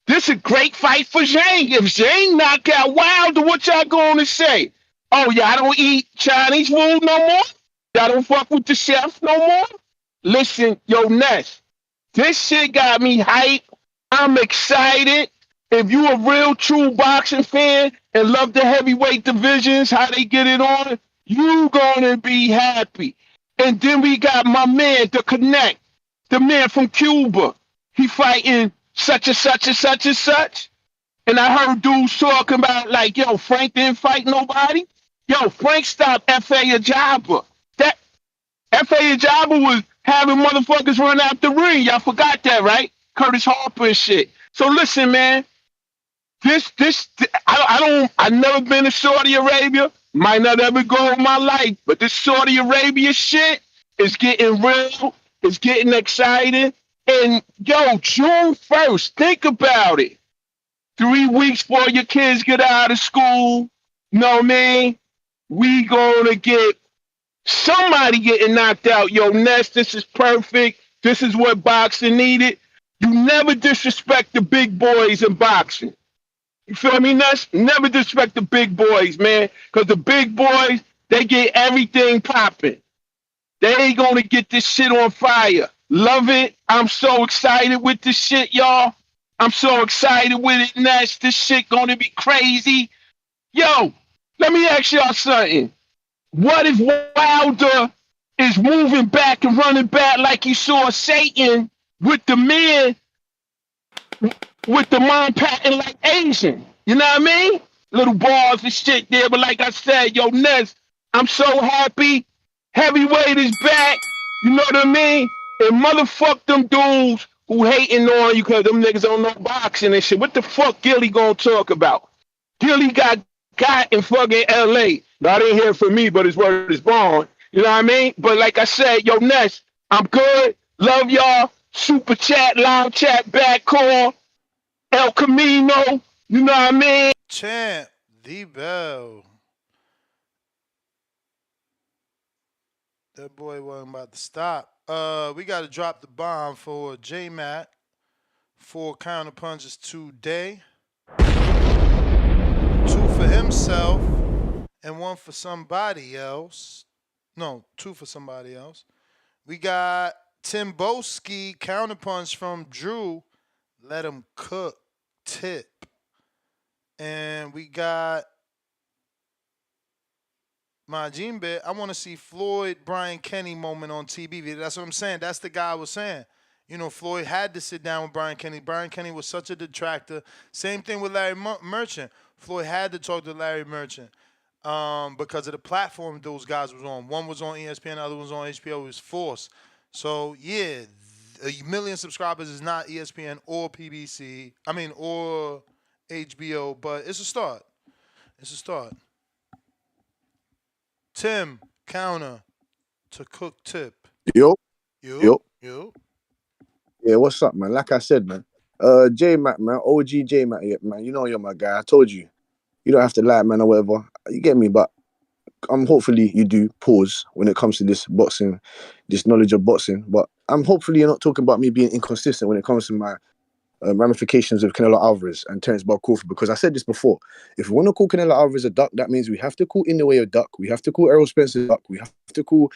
This is a great fight for Zhang. If Zhang knock out Wilder, what y'all going to say? Oh, y'all don't eat Chinese food no more? Y'all don't fuck with the chef no more? Listen, yo, Ness, this shit got me hyped. I'm excited. If you a real true boxing fan and love the heavyweight divisions, how they get it on, you gonna be happy. And then we got my man, the Connect, the man from Cuba. He fighting such and such and such and such. And I heard dudes talking about like, yo, Frank didn't fight nobody. Yo, Frank stopped F.A. Ajaba. That F.A. Ajaba was having motherfuckers run out the ring. Y'all forgot that, right? Curtis Harper and shit. So listen, man. I never been to Saudi Arabia. Might not ever go in my life, but this Saudi Arabia shit is getting real. It's getting exciting. And yo, June 1st, think about it. 3 weeks before your kids get out of school, know what I mean? We gonna get somebody getting knocked out. Yo, Ness, this is perfect. This is what boxing needed. You never disrespect the big boys in boxing. You feel me, Ness? Never disrespect the big boys, man. Because the big boys, they get everything popping. They ain't gonna get this shit on fire. Love it. I'm so excited with this shit, y'all. I'm so excited with it, Ness. This shit gonna be crazy. Yo, let me ask y'all something. What if Wilder is moving back and running back like you saw Satan with the men with the mind patting like Asian? You know what I mean? Little balls and shit there. But like I said, yo, Ness, I'm so happy. Heavyweight is back. You know what I mean? And motherfuck them dudes who hating on you because them niggas don't know boxing and shit. What the fuck Gilly gonna talk about? Gilly got in fucking LA. Now, I didn't hear it from me, but his word is bond. You know what I mean? But like I said, yo, Ness, I'm good. Love y'all. Super chat, live chat, back call. El Camino. You know what I mean? Champ, the bell. That boy wasn't about to stop. We got to drop the bomb for J Mac. 4 counter punches today. 2 for himself and 1 for somebody else. No, 2 for somebody else. We got Timboski counterpunch from Drew. Let him cook. Tip. And we got Majimbe. I want to see Floyd Brian Kenny moment on TV. That's what I'm saying. That's the guy I was saying. You know, Floyd had to sit down with Brian Kenny. Brian Kenny was such a detractor. Same thing with Larry Merchant. Floyd had to talk to Larry Merchant because of the platform those guys was on. One was on ESPN, the other was on HBO. It was forced. So, yeah, 1 million subscribers is not ESPN or PBC. I mean, or HBO, but it's a start. It's a start. Tim, counter to Cook Tip. Yo. Yo. Yeah, what's up, man? Like I said, man. J Mac, man, OG J Mac, yeah, man. You know you're my guy. I told you. You don't have to lie, man, or whatever. You get me, but hopefully you do pause when it comes to this boxing, this knowledge of boxing. But hopefully you're not talking about me being inconsistent when it comes to my ramifications of Canelo Alvarez and Terence Bud Crawford, because I said this before. If we want to call Canelo Alvarez a duck, that means we have to call Inoue a duck. We have to call Errol Spence a duck. We have to call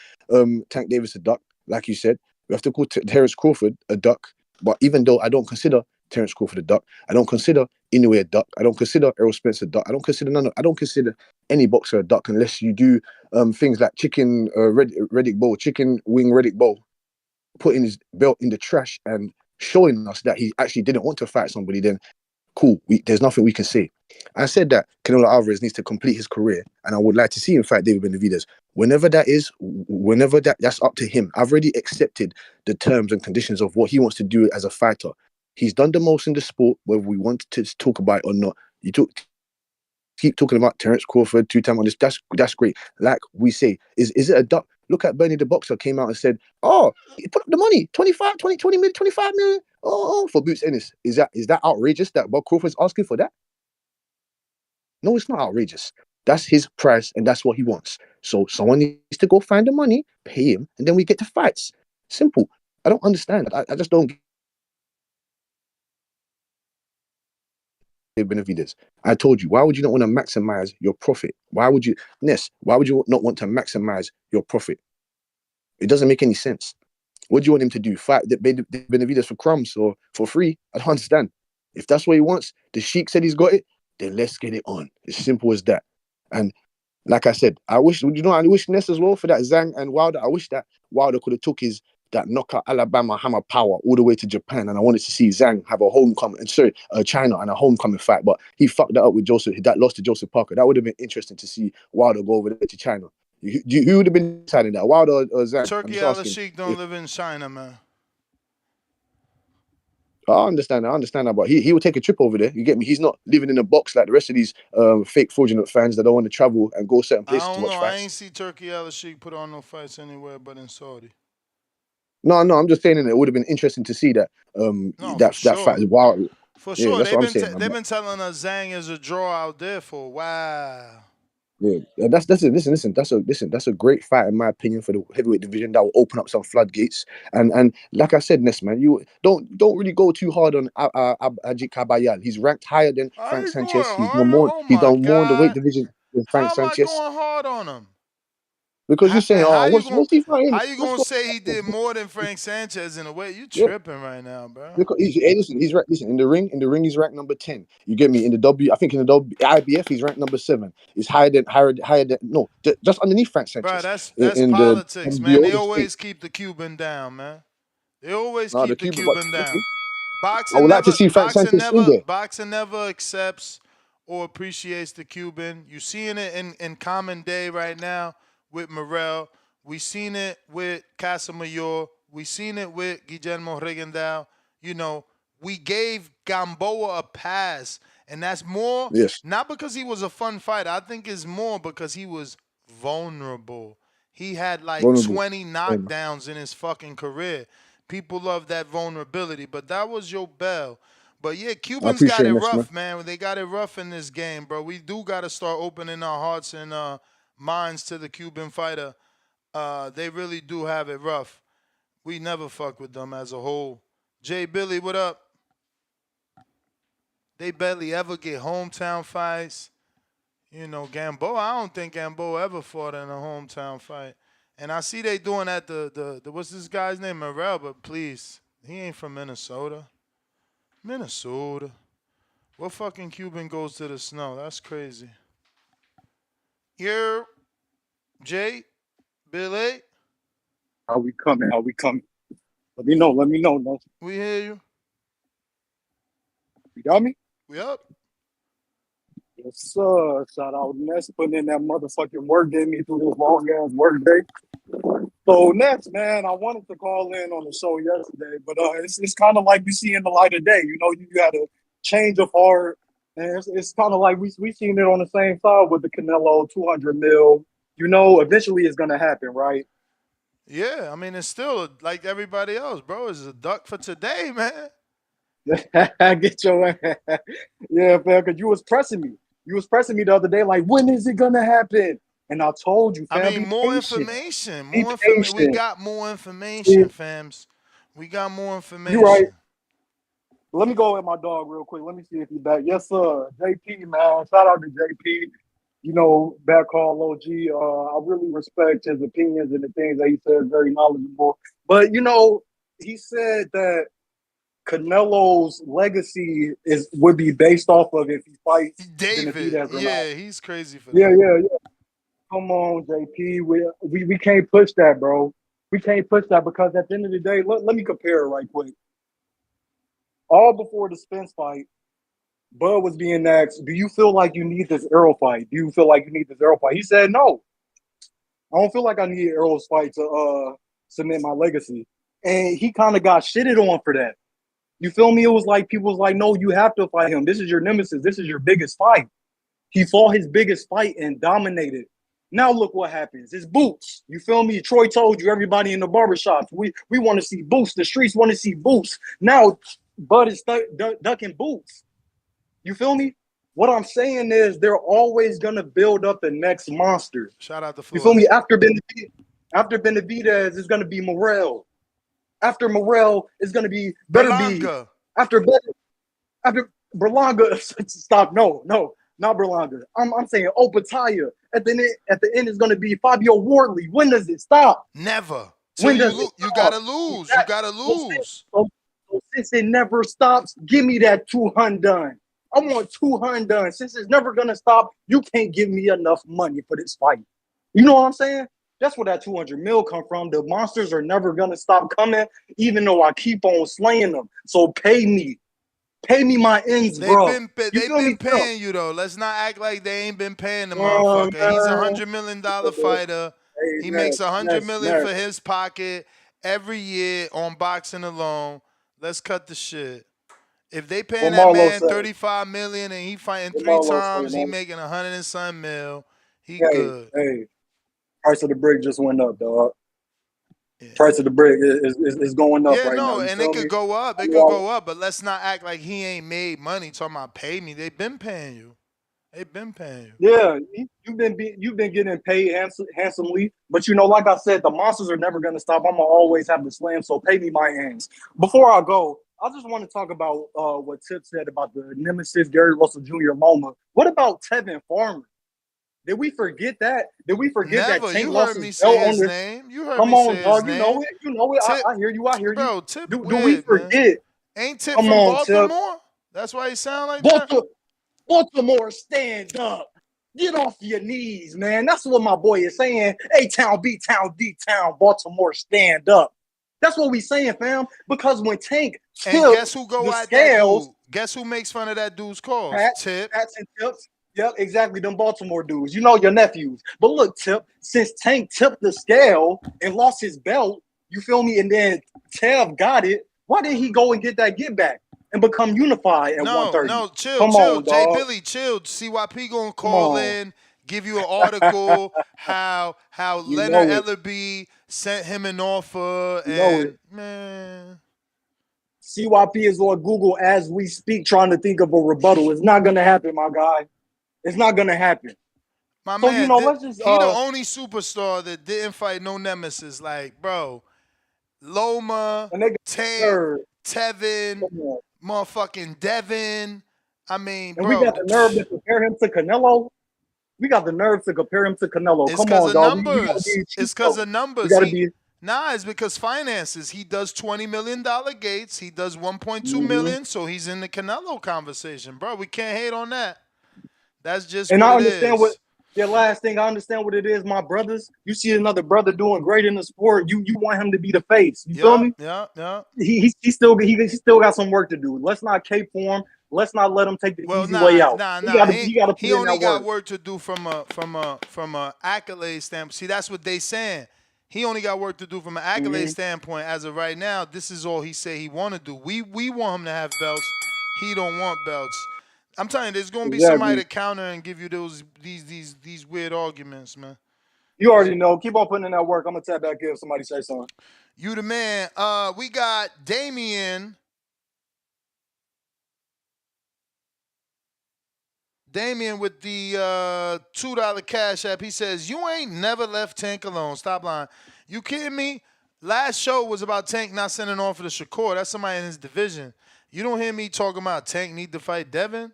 Tank Davis a duck, like you said. We have to call Terence Crawford a duck. But even though I don't consider Terence Crawford a duck, I don't consider Inoue a duck, I don't consider Errol Spence a duck, I don't consider any boxer a duck unless you do things like chicken Reddick Bowl, chicken wing Reddick Bowl, putting his belt in the trash and showing us that he actually didn't want to fight somebody. Then Cool. There's nothing we can say. I said that Canelo Alvarez needs to complete his career, and I would like to see him fight David Benavidez. Whenever that is, that's up to him. I've already accepted the terms and conditions of what he wants to do as a fighter. He's done the most in the sport, whether we want to talk about it or not. Keep talking about Terence Crawford 2-time on this. That's great. Like we say, is it a duck? Look at Bernie the boxer came out and said, "Oh, put up the money, 25 million, 25 million. Oh, for Boots Ennis. Is that outrageous that Bob Crawford's asking for that? No, it's not outrageous. That's his price and that's what he wants. So someone needs to go find the money, pay him, and then we get to fights. Simple. I don't understand. I just don't get Benavidez. I told you, why would you not want to maximize your profit? Why would you not want to maximize your profit? It doesn't make any sense. What do you want him to do? Fight Benavidez for crumbs or for free? I don't understand. If that's what he wants, the Sheik said he's got it, then let's get it on. It's simple as that. And like I said, I wish Ness as well for that Zhang and Wilder. I wish that Wilder could have took that knockout Alabama hammer power all the way to Japan, and I wanted to see Zhang have a China and a homecoming fight, but he fucked that up with Joseph. That lost to Joseph Parker. That would have been interesting to see Wilder go over there to China. Who would have been deciding that, Wilder or Zhang? Turkey Al-Sheikh don't live in China, man. I understand that, but he would take a trip over there. You get me? He's not living in a box like the rest of these fake fraudulent fans that don't want to travel and go certain places to watch fights. I ain't see Turkey Al-Sheikh put on no fights anywhere but in Saudi. No, I'm just saying it would have been interesting to see that that fight. Wow. For sure. That's what I'm saying. They've been telling us Zhang is a draw out there for a while. Yeah, listen. That's a great fight in my opinion for the heavyweight division. That will open up some floodgates. And like I said, Ness, man, you don't really go too hard on Ajit Kabayal. He's ranked higher than Frank Sanchez. He's done more in the weight division than Frank Sanchez. How am I going hard on him? Because you're saying, what's he fighting? How you gonna say he did more than Frank Sanchez in a way? You tripping right now, bro. Because he's ranked. Listen, in the ring, he's ranked number 10. You get me? In the I think in the IBF, he's ranked number 7. He's higher than just underneath Frank Sanchez. Bro, that's politics, man. They always keep the Cuban down, man. They always keep the Cuban down. I would like to see Frank Sanchez in there. Boxing never accepts or appreciates the Cuban. You're seeing it in Common Day right now with Morrell. We seen it with Casamayor. We seen it with Guillermo Regendao. You know, we gave Gamboa a pass, and that's more not because he was a fun fighter. I think it's more because he was vulnerable. He had like 20 knockdowns in his fucking career. People love that vulnerability, but that was your bell. But yeah, Cubans got it rough, man. They got it rough in this game, bro. We do got to start opening our hearts and minds to the Cuban fighter. They really do have it rough. We never fuck with them as a whole. Jay Billy, what up? They barely ever get hometown fights. You know, Gamboa, I don't think Gamboa ever fought in a hometown fight. And I see they doing that the what's this guy's name? Morrell, but please, he ain't from Minnesota. Minnesota. What fucking Cuban goes to the snow? That's crazy. Here, Jay, Billy. How we coming? Let me know. No. We hear you. You got me? We up? Yes, sir. Shout out Ness putting in that motherfucking work, getting me through this long ass work day. So Ness, man, I wanted to call in on the show yesterday, but it's kind of like we see in the light of day. You know, you had a change of heart, and it's kind of like we seen it on the same side with the Canelo 200 mil. You know, eventually it's gonna happen, right? Yeah, I mean, it's still like everybody else, bro. It's a duck for today, man. Get your ass. Yeah, fam, because you was pressing me. You was pressing me the other day, like, when is it gonna happen? And I told you, fam. I mean, more information. We got more information, fams. We got more information. You're right. Let me go with my dog real quick. Let me see if he's back. Yes, sir. JP, man. Shout out to JP. You know, back call OG. I really respect his opinions and the things that he said, very knowledgeable. But, you know, he said that Canelo's legacy would be based off of if he fights David. Yeah, he's crazy for that. Yeah. Come on, JP. We can't push that, bro. We can't push that because at the end of the day, let me compare it right quick. All before the Spence fight, Bud was being asked, "Do you feel like you need this Errol fight? Do you feel like you need this Errol fight?" He said, "No, I don't feel like I need Errol's fight to cement my legacy." And he kind of got shitted on for that. You feel me? It was like people was like, "No, you have to fight him. This is your nemesis. This is your biggest fight." He fought his biggest fight and dominated. Now look what happens. It's Boots. You feel me? Troy told you, everybody in the barbershops, we want to see Boots. The streets want to see Boots. Now Bud is ducking Boots. You feel me? What I'm saying is they're always going to build up the next monster. Shout out to You feel Floyd. me? After Benavidez, it's going to be Morrell. After Morrell, it's going to be Berlanga. After Berlanga, stop. No, not Berlanga. I'm saying Opataya. At the end, it's going to be Fabio Wardley. When does it stop? Never. When does it stop? You gotta lose. You gotta lose. So since it never stops, give me that 200 done. I want 200 done. Since it's never going to stop, you can't give me enough money for this fight. You know what I'm saying? That's where that 200 mil come from. The monsters are never going to stop coming, even though I keep on slaying them. So pay me. Pay me my ends, bro. They've been paying you, though. Let's not act like they ain't been paying the motherfucker. He's $100 million fighter. He makes $100 million for his pocket every year on boxing alone. Let's cut the shit. If they paying that man $35 million and he fighting 3 times, he making 100 and some mil. He good. Hey, price of the brick just went up, dog. Yeah. Price of the brick is going up right now. Yeah, no, and it could go up. It could go up, but let's not act like he ain't made money. Talking about pay me. They've been paying you. They've been paying you. Yeah, you've been getting paid handsomely, but like I said, the monsters are never gonna stop. I'm gonna always have the slam. So pay me my ends. Before I go, I just want to talk about what Tip said about the nemesis Gary Russell Jr. Loma. What about Tevin Farmer? Did we forget that? Did we forget Never. that? You heard me say his name. You heard me say his name. Come on, dog. You know it. I hear you. Bro, Tip do weird, we forget? Man. Ain't Tip from Baltimore? Tip. That's why he sound like that? Baltimore, stand up. Get off your knees, man. That's what my boy is saying. A-Town, B-Town, D-Town, Baltimore, stand up. That's what we saying, fam. Because when Tank tipped and guess who go the at scales, that dude? Guess who makes fun of that dude's calls? Tip. Pats and Tips. Yep, exactly. Them Baltimore dudes. You know your nephews. But look, Tip, since Tank tipped the scale and lost his belt, you feel me? And then Tev got it. Why didn't he go and get that get back and become unified at 130? No, chill, Come chill. on, Jay dog. Billy, chill. CYP gonna call in, give you an article how Leonard Ellerby sent him an offer, and man. CYP is on Google as we speak, trying to think of a rebuttal. It's not gonna happen, my guy. It's not gonna happen. My man, let's just, he the only superstar that didn't fight no nemesis. Like, bro, Loma, Tank, Tevin, motherfucking Devin. I mean, and bro, we got the nerve to compare him to Canelo. We got the nerve to compare him to Canelo. It's Come on, dog. It's because of numbers. It's because finances. He does $20 million gates. He does 1.2 million, so he's in the Canelo conversation, bro. We can't hate on that. That's just and what I it understand is. what the last thing I understand what it is, my brothers. You see another brother doing great in the sport, you want him to be the face. You feel me? Yeah. He still got some work to do. Let's not cape for him. Let's not let him take the easy way out. He only got work to do from a accolade standpoint. See, that's what they saying. He only got work to do from an accolade standpoint. As of right now, this is all he said he want to do. We want him to have belts. He don't want belts. I'm telling you, there's gonna be somebody to counter and give you these weird arguments, man. You already know. Keep on putting in that work. I'm gonna tap back in if somebody say something. You the man. We got Damien. Damien with the $2 cash app. He says, "You ain't never left Tank alone." Stop lying. You kidding me? Last show was about Tank not sending off for the Shakur. That's somebody in his division. You don't hear me talking about Tank need to fight Devin.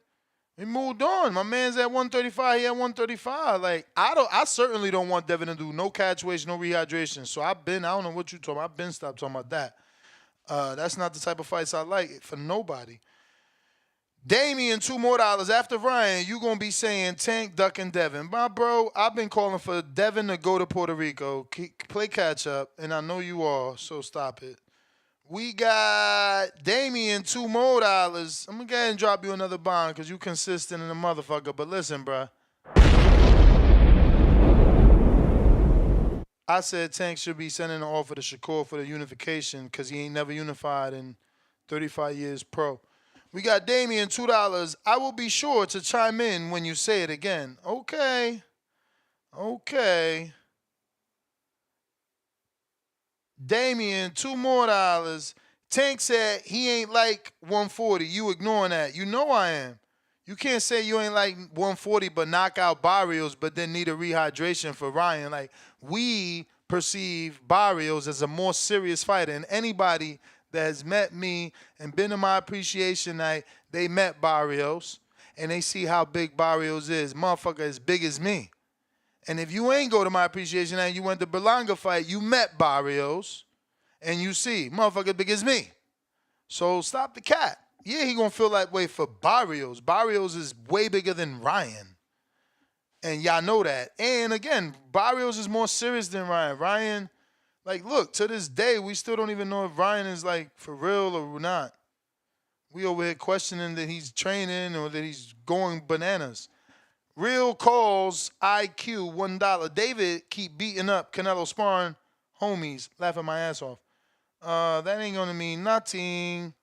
We moved on. My man's at 135. He at 135. Like, I certainly don't want Devin to do no catch weights, no rehydration. So I don't know what you talking about. I've been stopped talking about that. That's not the type of fights I like for nobody. Damien, $2 more. After Ryan, you going to be saying Tank, Duck, and Devin. My bro, I've been calling for Devin to go to Puerto Rico, play catch up, and I know you are, so stop it. We got Damien $2 more. I'm gonna go ahead and drop you another bond because you consistent in a motherfucker. But listen, bruh. I said Tank should be sending an offer to Shakur for the unification because he ain't never unified in 35 years pro. We got Damien $2. I will be sure to chime in when you say it again. Okay. Okay. Damien, $2 more. Tank said he ain't like 140. You ignoring that. You know I am. You can't say you ain't like 140 but knock out Barrios but then need a rehydration for Ryan. Like, we perceive Barrios as a more serious fighter. And anybody that has met me and been to my appreciation night, they met Barrios and they see how big Barrios is. Motherfucker as big as me. And if you ain't go to my appreciation and you went to Berlanga fight, you met Barrios, and you see, motherfucker big as me. So stop the cat. Yeah, he gonna feel that way for Barrios. Barrios is way bigger than Ryan. And y'all know that. And again, Barrios is more serious than Ryan. Ryan, like, look, to this day, we still don't even know if Ryan is, like, for real or not. We over here questioning that he's training or that he's going bananas. Real calls, IQ, $1. David keep beating up Canelo sparring homies, laughing my ass off. That ain't gonna mean nothing.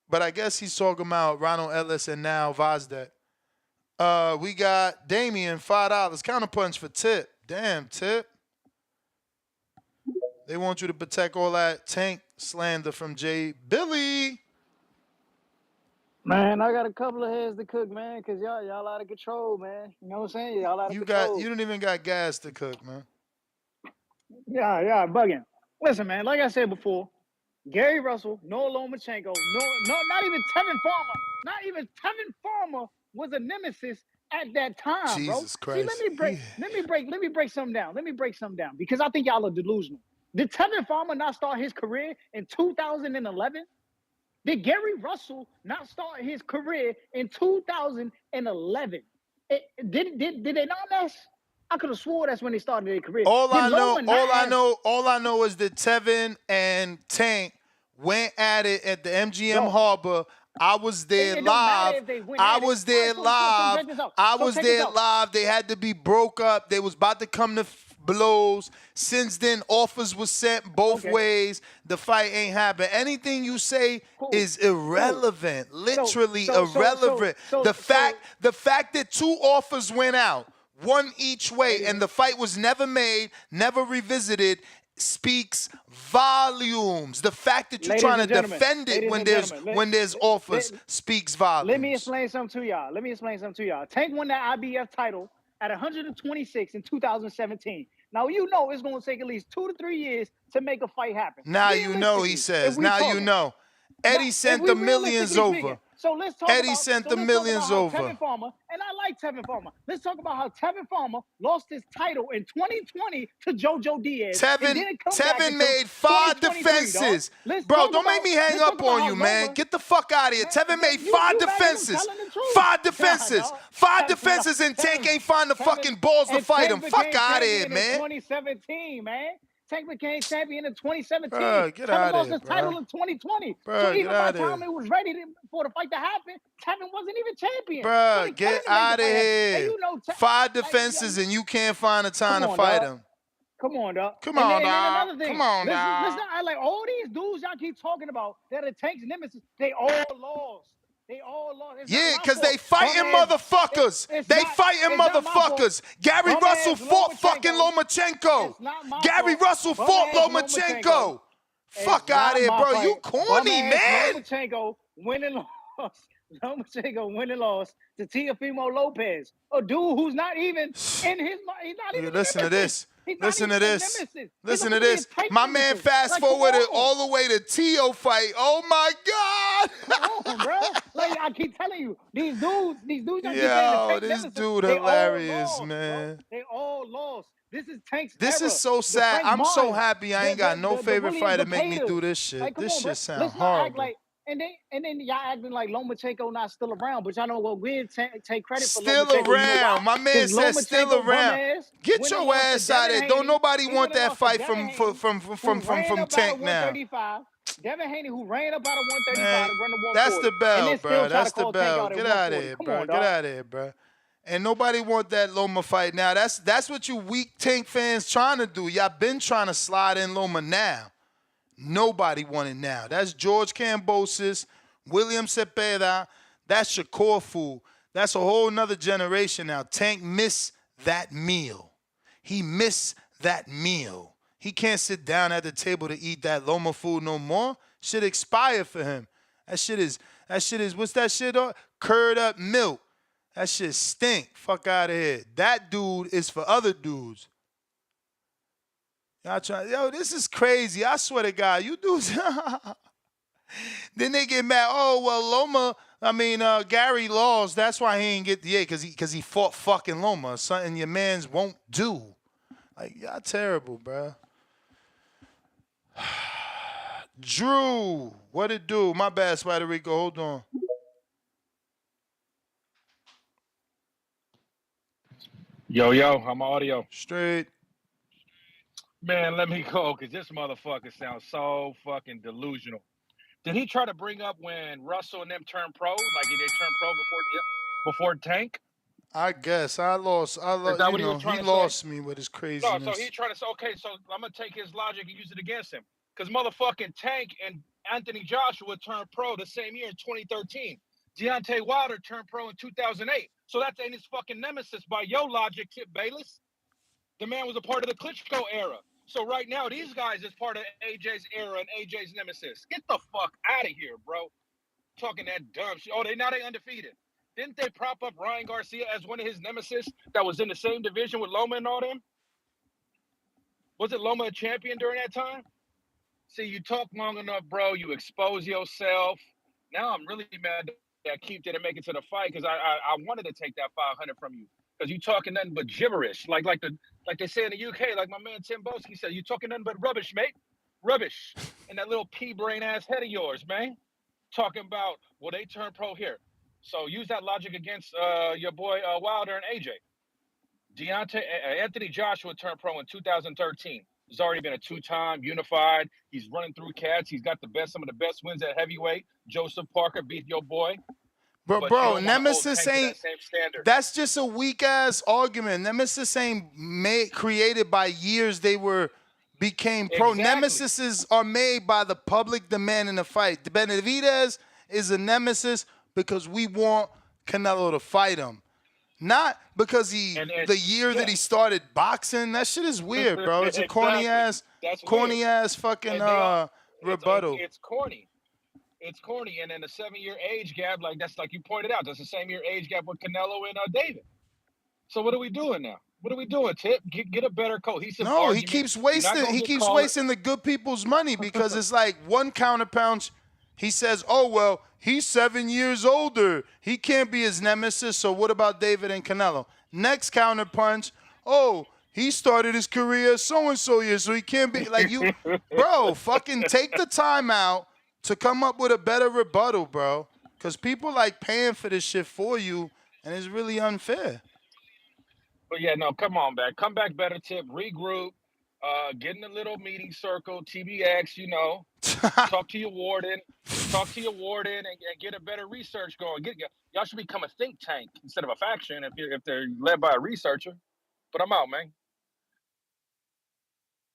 But I guess he's talking about Ronald Ellis and now Vazdet. We got Damien, $5. Counterpunch for Tip. Damn, Tip. They want you to protect all that Tank slander from Jay Billy. Man, I got a couple of heads to cook, man, because y'all out of control, man. You know what I'm saying? Y'all out of control. You don't even got gas to cook, man. Yeah, bugging. Listen, man, like I said before, Gary Russell, no Lomachenko, not even Tevin Farmer. Not even Tevin Farmer was a nemesis at that time, bro. Jesus Christ. See, let me break something down. Let me break something down because I think y'all are delusional. Did Tevin Farmer not start his career in 2011? Did Gary Russell not start his career in 2011? Did they not mess? I could have swore that's when they started their career. All I know is that Tevin and Tank went at it at the MGM Harbor. I was there live. I was there live. They had to be broke up. They was about to come to blows. Since then, offers were sent both ways. The fight ain't happened. Anything you say is irrelevant. Literally irrelevant. The fact that 2 offers went out, one each way, and the fight was never made, never revisited, speaks volumes. The fact that you're trying to defend it when there's offers speaks volumes. Let me explain something to y'all. Tank won that IBF title at 126 in 2017. Now you know it's going to take at least 2 to 3 years to make a fight happen. Now you know, he says. Now you know. Eddie sent the millions over. So let's talk Eddie sent the millions over. Tevin Farmer, and I like Tevin Farmer. Let's talk about how Tevin Farmer lost his title in 2020 to JoJo Diaz. Tevin made 5 defenses. Bro, don't make me hang up on you, man. Get the fuck out of here. Tevin made 5 defenses. 5 defenses. 5 defenses, and Tank ain't find the fucking balls to fight him. Fuck out of here, man. 2017, man. Tank became champion in 2017. Get out lost of here, his title in 2020. Bro, so even by the time it was ready for the fight to happen, Tevin wasn't even champion. Bro, get out of here. 5 defenses and you can't find the time to fight him. Come on, dog. Come on, dog. Come on, dog. Let's not act like all these dudes y'all keep talking about that are Tank's nemesis, they all lost. They all lost. Yeah, because they fighting motherfuckers. They fighting motherfuckers. Gary Russell fought fucking Lomachenko. Gary Russell fought Lomachenko. Fuck out of here, bro. You corny, man. Lomachenko win and lost to Teofimo Lopez, a dude who's not even in his mind. He's not even. Listen to this. Listen to this. Listen to this. My man fast forwarded all the way to Tio fight. Oh my God. Come on, bro. Like I keep telling you, these dudes. Yo, this dude hilarious, man. They all lost. This is Tank's This era. is so sad. I'm so happy I ain't got no favorite fighter make me do this shit. This shit sound horrible. And then y'all acting like Lomachenko not still around, but y'all don't go take credit for Still Lomachenko. You know why? around. My man Because said still Lomachenko bum around. ass Get went and your lost to ass out of Devin there. Don't Haney. nobody He want went and that lost to fight Devin Haney, who ran from up out of Tank now. 135. Devin Haney, who ran up out of 135 Man, to run to that's the 140, and bell, then still bro. try to That's the call Tank bell. out at Get out of 140. here, Come bro. on, Get dog. out of here, bro. And nobody want that Loma fight now. That's what you weak Tank fans trying to do. Y'all been trying to slide in Loma now. Nobody want it now. That's George Kambosos, William Cepeda. That's Shakur Fu. That's a whole nother generation now. Tank missed that meal. He missed that meal. He can't sit down at the table to eat that Loma food no more. Shit expired for him. That shit is, what's that shit? Curd up milk. That shit stink. Fuck out of here. That dude is for other dudes. Y'all trying, yo, this is crazy. I swear to God, you dudes. Then they get mad. Oh, well, Gary lost. That's why he ain't get the A, because he fought fucking Loma. Something your mans won't do. Like, y'all terrible, bruh. Drew, what it do? My bad, Spider Rico. Hold on. Yo, I'm audio. Straight. Man, let me go, because this motherfucker sounds so fucking delusional. Did he try to bring up when Russell and them turned pro? Like, did they turn pro before Tank? I guess I lost. Is that You what he know, was he trying to say? lost me with his No, so he craziness. trying to say, okay, so I'm going to take his logic and use it against him. Because motherfucking Tank and Anthony Joshua turned pro the same year in 2013. Deontay Wilder turned pro in 2008. So that's ain't his fucking nemesis by your logic, Tip Bayless. The man was a part of the Klitschko era. So right now, these guys is part of AJ's era and AJ's nemesis. Get the fuck out of here, bro. Talking that dumb shit. Oh, they undefeated. Didn't they prop up Ryan Garcia as one of his nemesis that was in the same division with Loma and all them? Wasn't Loma a champion during that time? See, you talk long enough, bro. You expose yourself. Now I'm really mad that Keith didn't make it to the fight because I wanted to take that 500 from you because you talking nothing but gibberish, like they say in the UK, like my man Tim Boski said, you talking nothing but rubbish, mate, rubbish, and that little pea brain ass head of yours, man, talking about well they turn pro here, so use that logic against your boy Wilder and AJ. Anthony Joshua turned pro in 2013. He's already been a two-time unified. He's running through cats. He's got some of the best wins at heavyweight. Joseph Parker beat your boy, but you Bro, don't want to hold Nemesis Tank to ain't. that same standard. That's just a weak ass argument. Nemesis ain't created by years they became pro. Exactly. Nemesises are made by the public demand in the fight. Benavidez is a nemesis because we want Canelo to fight him. Not because And the year that yeah, he started boxing. That shit is weird, bro. It's a exactly. That's weird. corny ass fucking And they all rebuttal. it's corny. It's corny. And then the 7-year age gap, like that's like you pointed out, that's the same year age gap with Canelo and David. So what are we doing now? What are we doing, Tip? Get a better cohesive No, he argument. keeps You're not wasting. gonna He get keeps called. wasting the good people's money because it's like one counterpunch. He says, "Oh well, he's 7 years older. He can't be his nemesis. So what about David and Canelo?" Next counterpunch. Oh, he started his career so and so years, so he can't be like you, bro. Fucking take the time out to come up with a better rebuttal, bro. Because people like paying for this shit for you, and it's really unfair. But yeah, no, come on back. Come back better, Tip. Regroup. Get in a little meeting circle, TBX, talk to your warden. Talk to your warden and get a better research going. Y'all should become a think tank instead of a faction if they're led by a researcher. But I'm out, man.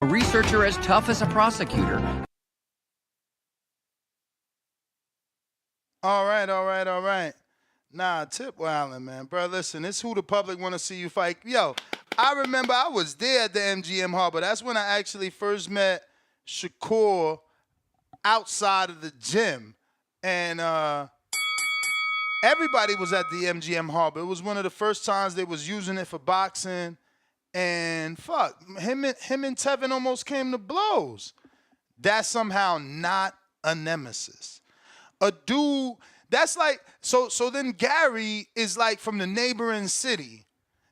A researcher as tough as a prosecutor. All right. Nah, Tip Wildin', man. Bro, listen, it's who the public want to see you fight. Yo, I remember I was there at the MGM Harbor. That's when I actually first met Shakur outside of the gym. And everybody was at the MGM Harbor. It was one of the first times they was using it for boxing. And fuck, him and Tevin almost came to blows. That's somehow not a nemesis. A dude that's like so then Gary is like from the neighboring city.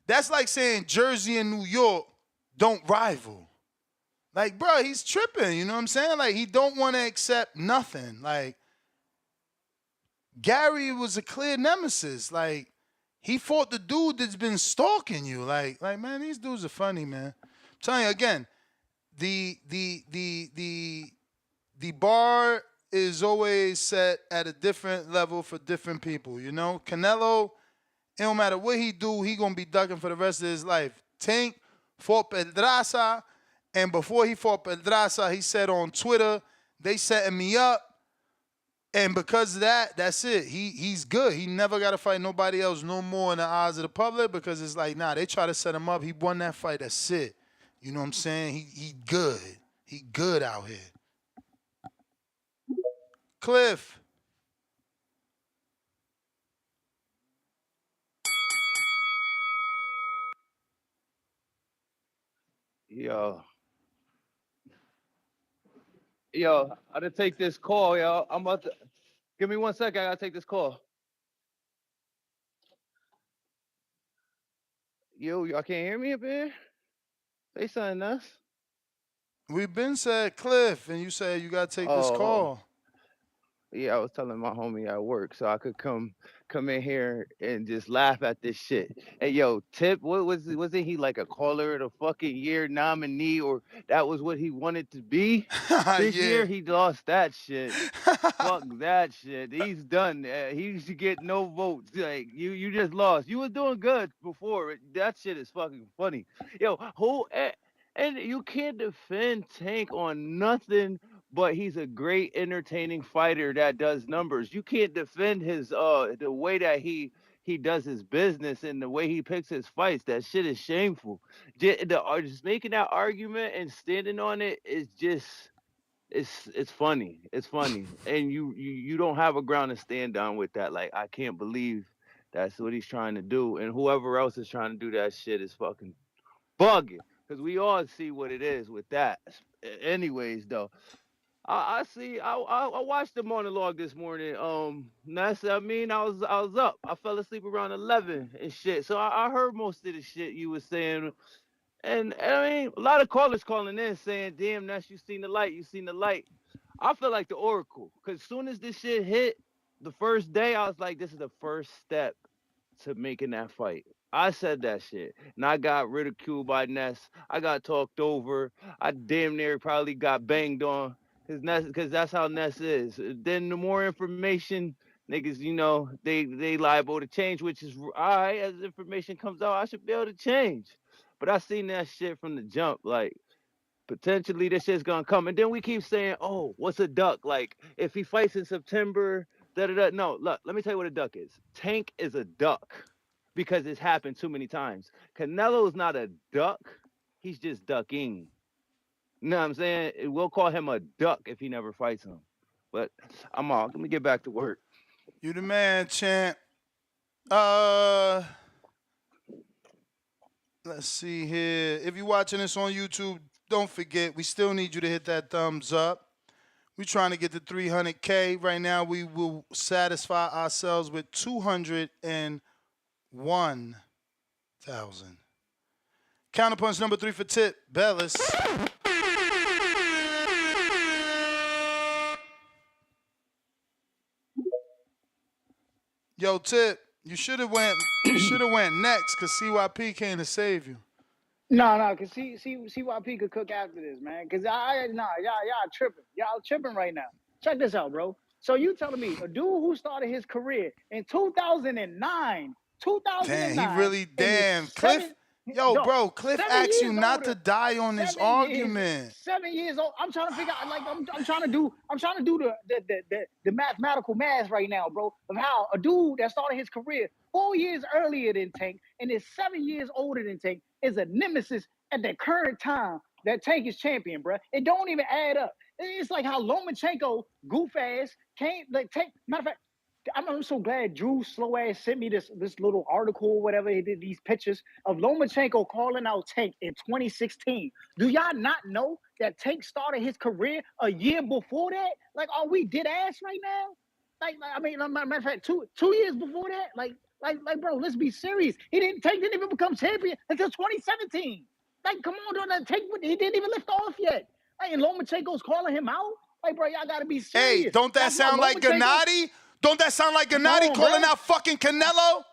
That's like saying Jersey and New York don't rival. Like, bro, he's tripping, you know what I'm saying? Like he don't want to accept nothing. Like Gary was a clear nemesis. Like, he fought the dude that's been stalking you. Like man, these dudes are funny, man. I'm telling you again, the bar is always set at a different level for different people. You know, Canelo, it don't matter what he do, he gonna be ducking for the rest of his life. Tank fought Pedraza, and before he fought Pedraza, he said on Twitter, they setting me up. And because of that, that's it. He's good. He never got to fight nobody else no more in the eyes of the public because it's like, nah, they try to set him up. He won that fight. That's it. You know what I'm saying? He good. He good out here. Cliff. Yo, I gotta take this call, yo. I'm about to give me 1 second. I gotta take this call. Yo, y'all can't hear me up here? Say something else. We've been said Cliff, and you said you got to take this Oh, call. yeah, I was telling my homie at work so I could come in here and just laugh at this shit. Hey, yo, Tip, what wasn't he like a caller of the fucking year nominee, or that was what he wanted to be? This Yeah. year he lost that shit. Fuck that shit. He's done. He should get no votes. Like you just lost. You was doing good before. That shit is fucking funny. Yo, and you can't defend Tank on nothing, but he's a great entertaining fighter that does numbers. You can't defend his the way that he does his business and the way he picks his fights. That shit is shameful. Just making that argument and standing on it is just it's funny. It's funny. And you don't have a ground to stand on with that. Like, I can't believe that's what he's trying to do. And whoever else is trying to do that shit is fucking bugging. Because we all see what it is with that. Anyways, though. I see. I watched the monologue this morning. That's, I mean, I was up. I fell asleep around 11 and shit. So I heard most of the shit you was saying, and I mean, a lot of callers calling in saying, "Damn, Ness, you seen the light. You seen the light." I feel like the Oracle, because as soon as this shit hit, the first day, I was like, "This is the first step to making that fight." I said that shit, and I got ridiculed by Ness. I got talked over. I damn near probably got banged on, because that's how Ness is. Then the more information, niggas, they liable to change, which is all right. As information comes out, I should be able to change. But I seen that shit from the jump, like, potentially this shit's gonna come. And then we keep saying, "Oh, what's a duck?" Like, if he fights in September, da da da. No, look, let me tell you what a duck is. Tank is a duck because it's happened too many times. Canelo is not a duck. He's just ducking. You know what I'm saying? We'll call him a duck if he never fights him. But I'm off. Let me get back to work. You the man, champ. Uh, let's see here. If you're watching this on YouTube, don't forget, we still need you to hit that thumbs up. We're trying to get to 300K. Right now, we will satisfy ourselves with 201,000. Counterpunch number 3 for Tip. Bellis. Yo, Tip, you should have went next because CYP came to save you. No, cause CYP could cook after this, man. Cause y'all tripping. Y'all tripping right now. Check this out, bro. So you telling me a dude who started his career in 2009, Damn, he really, damn. Cliff, yo, dog, bro, Cliff 7 asked you years not to older, die on this 7 years, argument. 7 years old. I'm trying to figure out, like, I'm trying to do the mathematical math right now, bro, of how a dude that started his career 4 years earlier than Tank and is 7 years older than Tank is a nemesis at the current time that Tank is champion, bro. It don't even add up. It's like how Lomachenko, goof ass, can't, like, Tank. Matter of fact, I'm so glad Drew slow ass sent me this little article or whatever. He did these pictures of Lomachenko calling out Tank in 2016. Do y'all not know that Tank started his career a year before that? Like, are we dead ass right now? Like, I mean, matter of fact, two years before that, like, bro, let's be serious. Tank didn't even become champion until 2017. Like, come on, don't Tank, he didn't even lift off yet. Like, and Lomachenko's calling him out. Like, bro, y'all gotta be serious. Hey, don't that That's why sound like Lomachenko. Gennady? Don't that sound like Come Gennady on, calling bro. out fucking Canelo?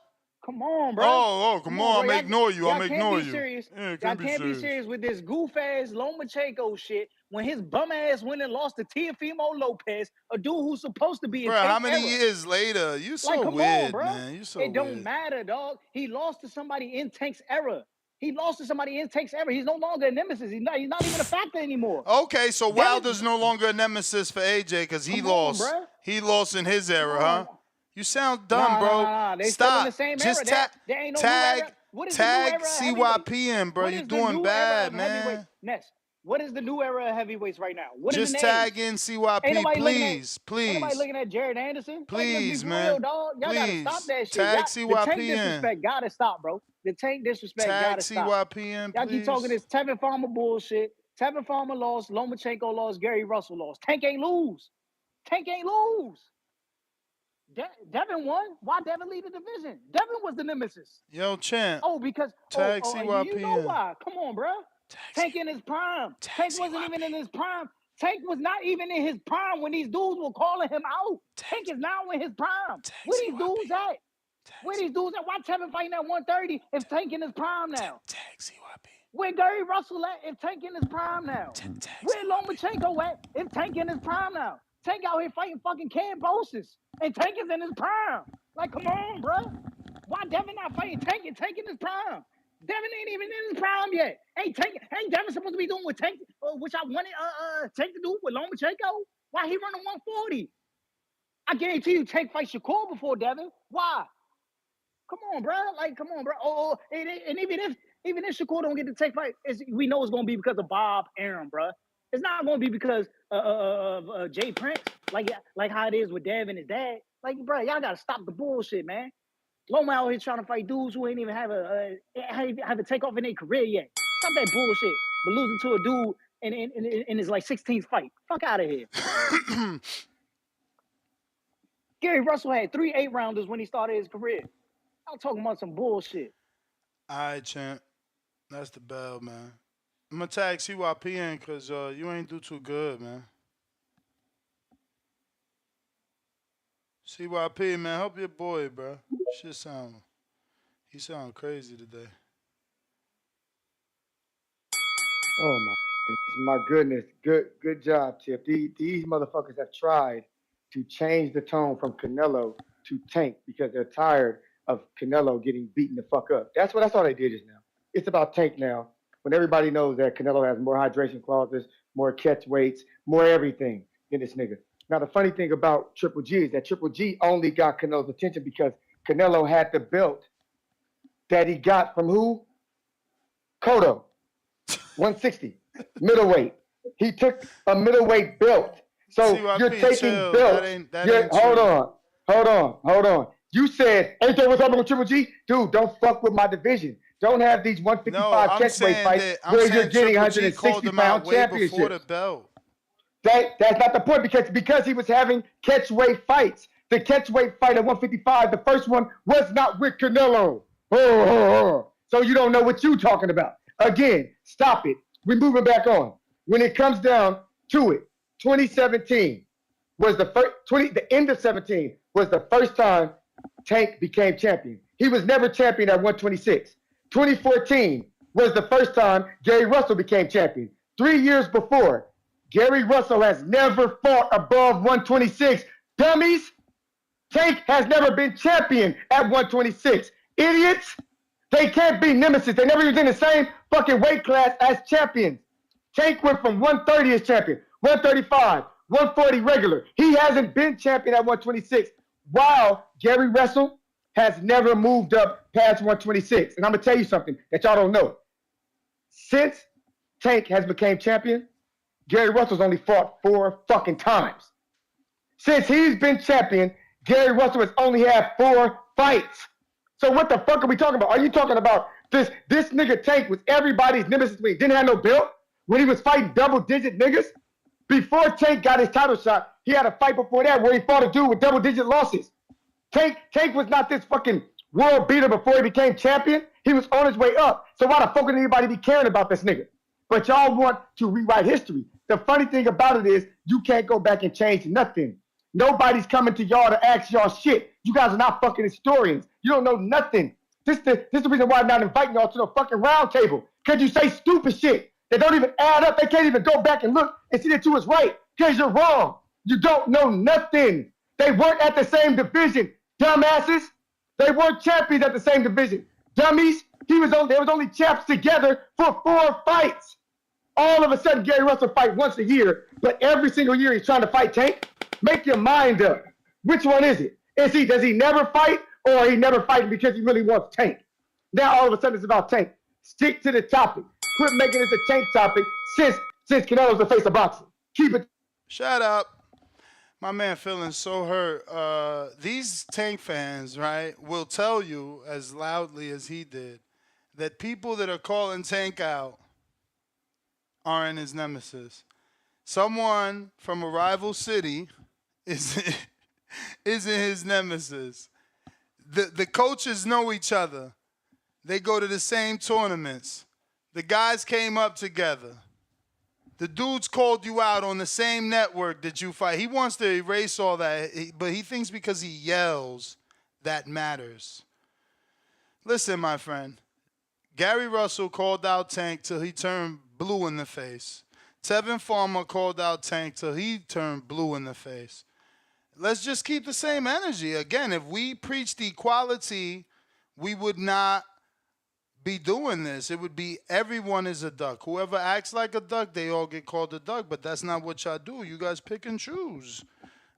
Come on, bro. Come on, bro. I'ma ignore you. Y'all I'ma can't ignore be you. serious. Yeah, Y'all can't be can't be serious. serious with this goof ass Lomachenko shit when his bum ass went and lost to Teofimo Lopez, a dude who's supposed to be in Bro, how Tank many era. years later? You so Like, come on, weird, bro. man. You so It don't weird. matter, dog. He lost to somebody in Tank's era. He lost to somebody in Tank's era. He's no longer a nemesis. He's not even a factor anymore. Okay, so Devin- Wilder's no longer a nemesis for AJ because he Come on, lost. bruh. He lost in his era, Come huh? on. You sound dumb, bro. Nah. They Stop. still in the same era. Just There ain't no new era. What is the new era of heavyweights? CYP in, bro. What You're is the doing new era bad, of heavyweights? man. Ness, what is the new era of heavyweights right now? What is Just the name? tag in Ain't CYP, nobody looking at please. Ain't nobody looking at Jared Anderson. Like, let's be Please, for man. real, dog. Y'all gotta stop Please. that shit. Tag The CYP Tank in. disrespect gotta stop, bro. The Tank disrespect Tag gotta stop. CYP in, Y'all keep talking please. this Tevin Farmer bullshit. Tevin Farmer lost, Lomachenko lost, Gary Russell lost. Tank ain't lose. Tank ain't lose. Devin won. Why Devin lead the division? Devin was the nemesis. Yo, champ. Oh, because Tag CYP you know in. why? Come on, bro. Tank in his prime. Tank wasn't even in his prime. Tank was not even in his prime when these dudes were calling him out. Tank is now in his prime. Where these dudes at? Where these dudes at? Why Tevin fighting at 130 if Tank in his prime now? Tag CYP. Where Gary Russell at if Tank in his prime now? Where Lomachenko at if Tank in his prime now? Tank out here fighting fucking Cambosis and Tank is in his prime. Like, come on, bro. Why Devin not fighting Tank and Tank in his prime? Devin ain't even in his prime yet. Ain't Devin supposed to be doing what Tank, which I wanted Tank to do with Lomachenko? Why he running 140? I guarantee you Tank fights Shakur before Devin. Why? Come on, bro. Like, come on, bro. And even if Shakur don't get the Tank fight, we know it's gonna be because of Bob Arum, bro. It's not gonna be because of Jay Prince, like how it is with Dev and his dad. Like, bro, y'all gotta stop the bullshit, man. Loma out here trying to fight dudes who ain't even have a takeoff in their career yet. Stop that bullshit. But losing to a dude in his like 16th fight. Fuck out of here. Gary Russell had 3 8-rounders when he started his career. I'm talking about some bullshit. All right, champ. That's the bell, man. I'm going to tag CYP in because you ain't do too good, man. CYP, man, help your boy, bro. He sound crazy today. Oh my goodness. Good job, Tip. These motherfuckers have tried to change the tone from Canelo to Tank because they're tired of Canelo getting beaten the fuck up. That's all they did just now. It's about Tank now. When everybody knows that Canelo has more hydration clauses, more catch weights, more everything than this nigga. Now the funny thing about Triple G is that Triple G only got Canelo's attention because Canelo had the belt that he got from who? Cotto. 160, middleweight. He took a middleweight belt. So CYP, you're taking chill. belts. That ain't Hold on. You said, ain't that what's happening with Triple G? Dude, don't fuck with my division. Don't have these 155 catchweight fights where you're getting 160-pound championships. Before the belt. That's not the point because he was having catchweight fights. The catchweight fight at 155, the first one was not with Canelo. So you don't know what you're talking about. Again, stop it. We're moving back on. When it comes down to it, 2017 was the end of 17 was the first time Tank became champion. He was never champion at 126. 2014 was the first time Gary Russell became champion. 3 years before, Gary Russell has never fought above 126. Dummies, Tank has never been champion at 126. Idiots. They can't be nemesis. They never was in the same fucking weight class as champions. Tank went from 130 as champion, 135, 140 regular. He hasn't been champion at 126, while Gary Russell has never moved up past 126. And I'm going to tell you something that y'all don't know. Since Tank has become champion, Gary Russell's only fought 4 fucking times. Since he's been champion, Gary Russell has only had 4 fights. So what the fuck are we talking about? Are you talking about this nigga Tank was everybody's nemesis when he didn't have no belt? When he was fighting double-digit niggas? Before Tank got his title shot, he had a fight before that where he fought a dude with double-digit losses. Tank was not this fucking world beater before he became champion. He was on his way up. So why the fuck would anybody be caring about this nigga? But y'all want to rewrite history. The funny thing about it is you can't go back and change nothing. Nobody's coming to y'all to ask y'all shit. You guys are not fucking historians. You don't know nothing. This the reason why I'm not inviting y'all to the fucking round table. Because you say stupid shit that don't even add up. They can't even go back and look and see that you was right. Because you're wrong. You don't know nothing. They weren't at the same division. Dumbasses. They weren't champions at the same division. Dummies. They was only champs together for 4 fights. All of a sudden, Gary Russell fight once a year, but every single year he's trying to fight Tank. Make your mind up. Which one is it? Does he never fight, or he never fighting because he really wants Tank? Now all of a sudden it's about Tank. Stick to the topic. Quit making this a Tank topic since Canelo's the face of boxing. Keep it. Shut up. My man feeling so hurt. These Tank fans, right, will tell you as loudly as he did that people that are calling Tank out aren't his nemesis. Someone from a rival city isn't his nemesis. The coaches know each other. They go to the same tournaments. The guys came up together. The dudes called you out on the same network that you fight. He wants to erase all that, but he thinks because he yells, that matters. Listen, my friend. Gary Russell called out Tank till he turned blue in the face. Tevin Farmer called out Tank till he turned blue in the face. Let's just keep the same energy. Again, if we preached equality, we would not be doing this. It would be everyone is a duck. Whoever acts like a duck, they all get called a duck, but that's not what y'all do. You guys pick and choose.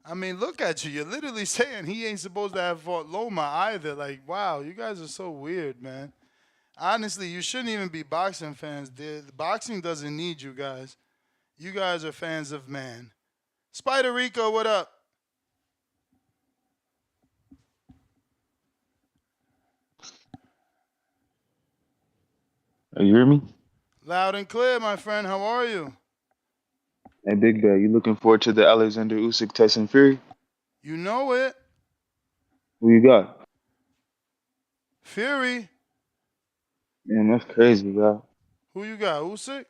I mean, look at you. You're literally saying he ain't supposed to have fought Loma either. Like, wow, you guys are so weird, man. Honestly, you shouldn't even be boxing fans. The boxing doesn't need you guys. You guys are fans of man. Spider Rico, what up? You hear me? Loud and clear, my friend. How are you? Hey, Big Bad, you looking forward to the Alexander Usyk Tyson Fury? You know it. Who you got? Fury. Man, that's crazy, bro. Who you got? Usyk?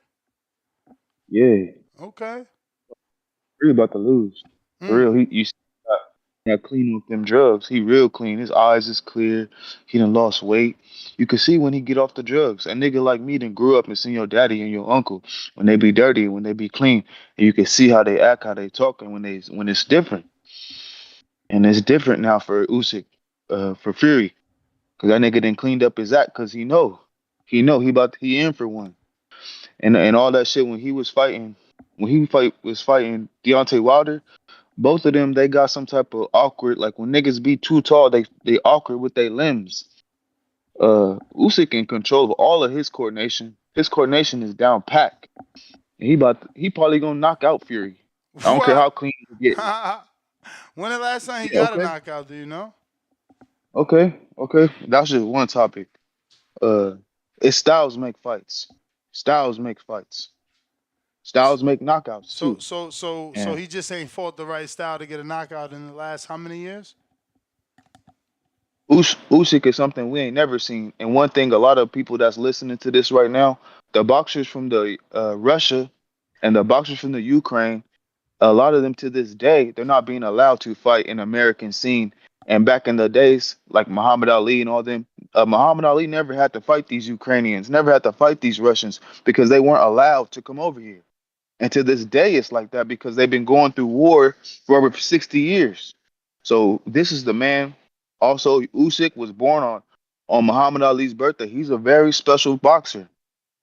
Yeah, Okay. Fury about to lose. For real, you see got clean with them drugs. He real clean. His eyes is clear. He done lost weight. You can see when he get off the drugs. A nigga like me done grew up and seen your daddy and your uncle when they be dirty, when they be clean, and you can see how they act, how they talk, and when it's different. And it's different now for Usyk, for Fury, because that nigga done cleaned up his act, because he in for one, and all that shit when he was fighting, was fighting Deontay Wilder. Both of them, they got some type of awkward, like when niggas be too tall, they awkward with their limbs. Usyk in control of all of his coordination. His coordination is down packed. He probably gonna knock out Fury. I don't care What? how clean he get. When the last time he Yeah, got a okay. knockout, do you know? Okay. That's just one topic. It's styles make fights. Styles make fights. Styles make knockouts too. So And he just ain't fought the right style to get a knockout in the last how many years? Usyk is something we ain't never seen. And one thing, a lot of people that's listening to this right now, the boxers from the Russia and the boxers from the Ukraine, a lot of them to this day, they're not being allowed to fight in American scene. And back in the days, like Muhammad Ali and all them, Muhammad Ali never had to fight these Ukrainians, never had to fight these Russians because they weren't allowed to come over here. And to this day, it's like that because they've been going through war for over 60 years. So this is the man. Also, Usyk was born on Muhammad Ali's birthday. He's a very special boxer.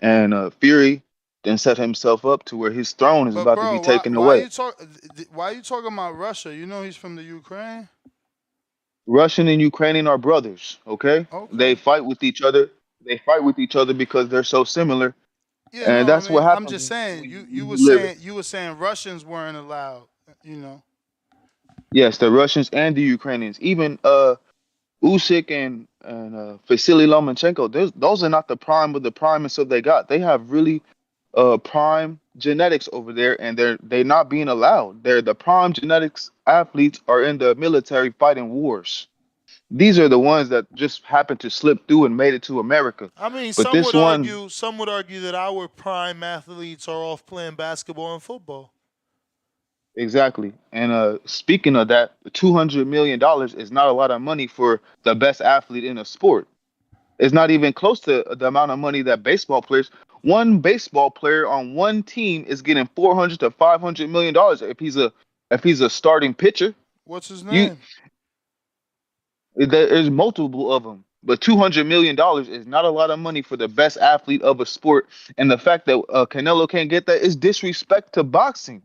And Fury then set himself up to where his throne is But about to be bro, taken away. why you talking about Russia? You know he's from the Ukraine. Russian and Ukrainian are brothers, okay? Okay. They fight with each other. They fight with each other because they're so similar. Yeah, And no, I that's what mean I'm happens just when saying you, you were you live. saying Russians weren't allowed. You know. Yes, the Russians and the Ukrainians. Even Usyk and Vasily Lomachenko, those are not the prime of the primates of they got. They have really prime genetics over there, and they're not being allowed. They're the prime genetics athletes are in the military fighting wars. These are the ones that just happened to slip through and made it to America. I mean, But this one, some would argue that our prime athletes are off playing basketball and football. Exactly. And speaking of that, $200 million is not a lot of money for the best athlete in a sport. It's not even close to the amount of money that baseball players. One baseball player on one team is getting 400 to 500 million dollars if he's a starting pitcher. What's his You name? there's multiple of them, but $200 million is not a lot of money for the best athlete of a sport. And the fact that Canelo can't get that is disrespect to boxing.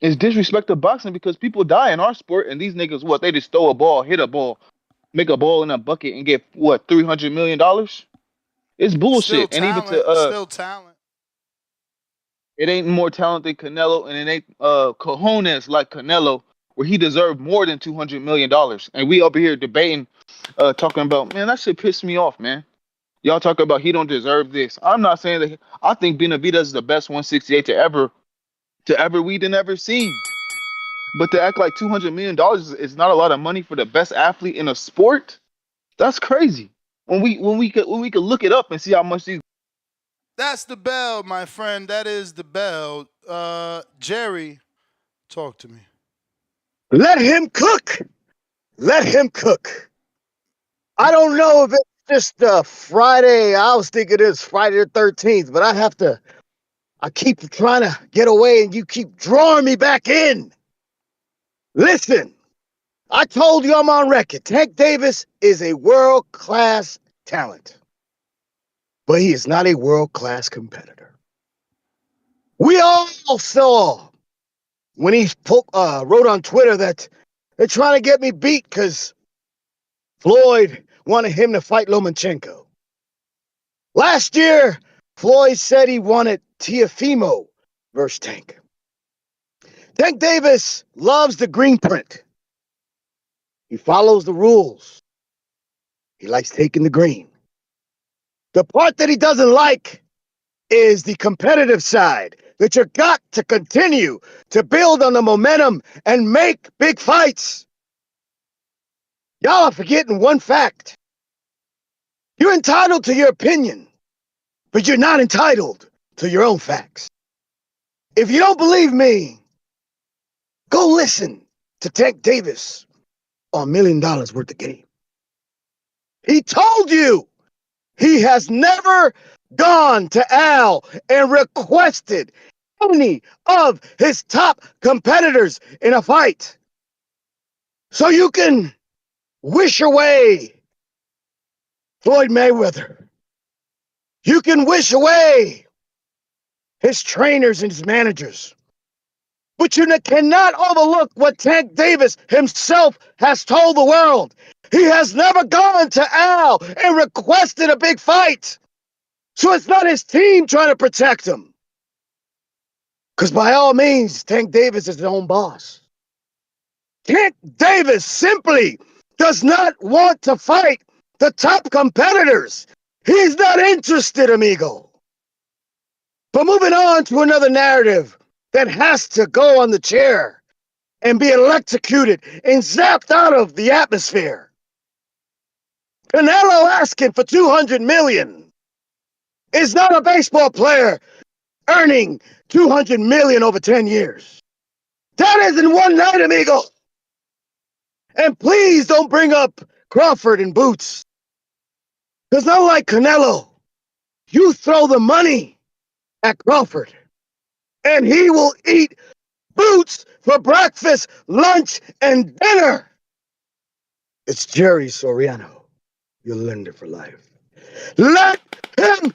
It's disrespect to boxing because people die in our sport, and these niggas what they just throw a ball, hit a ball, make a ball in a bucket, and get what $300 million. It's Still bullshit. And even to talent. Still talent. it ain't more talent than Canelo, and it ain't cojones like Canelo, where he deserved more than $200 million. And we over here debating, talking about, man, that shit pissed me off, man. Y'all talk about he don't deserve this. I'm not saying that. I think Benavidez is the best 168 to ever we done ever seen. But to act like $200 million is not a lot of money for the best athlete in a sport, that's crazy. When we could look it up and see how much these. That's the bell, my friend. That is the bell. Jerry, talk to me. Let him cook. Let him cook. I don't know if it's just Friday. I was thinking it's Friday the 13th, but I keep trying to get away and you keep drawing me back in. Listen, I told you I'm on record. Tank Davis is a world-class talent, but he is not a world-class competitor. We all saw when he wrote on Twitter that they're trying to get me beat because Floyd wanted him to fight Lomachenko. Last year, Floyd said he wanted Teofimo versus Tank. Tank Davis loves the green print. He follows the rules. He likes taking the green. The part that he doesn't like is the competitive side, that you got to continue to build on the momentum and make big fights. Y'all are forgetting one fact. You're entitled to your opinion, but you're not entitled to your own facts. If you don't believe me, go listen to Tank Davis on $1 million worth of game. He told you he has never gone to Al and requested any of his top competitors in a fight. So you can wish away Floyd Mayweather. You can wish away his trainers and his managers. But you cannot overlook what Tank Davis himself has told the world. He has never gone to Al and requested a big fight. So it's not his team trying to protect him. Because by all means, Tank Davis is his own boss. Tank Davis simply does not want to fight the top competitors. He's not interested, amigo. But moving on to another narrative that has to go on the chair and be electrocuted and zapped out of the atmosphere. Canelo asking for $200 million is not a baseball player earning $200 million over 10 years. That isn't one night, amigo. And please don't bring up Crawford and Boots. Because unlike Canelo, you throw the money at Crawford and he will eat Boots for breakfast, lunch, and dinner. It's Jerry Soriano, your lender for life. Let him.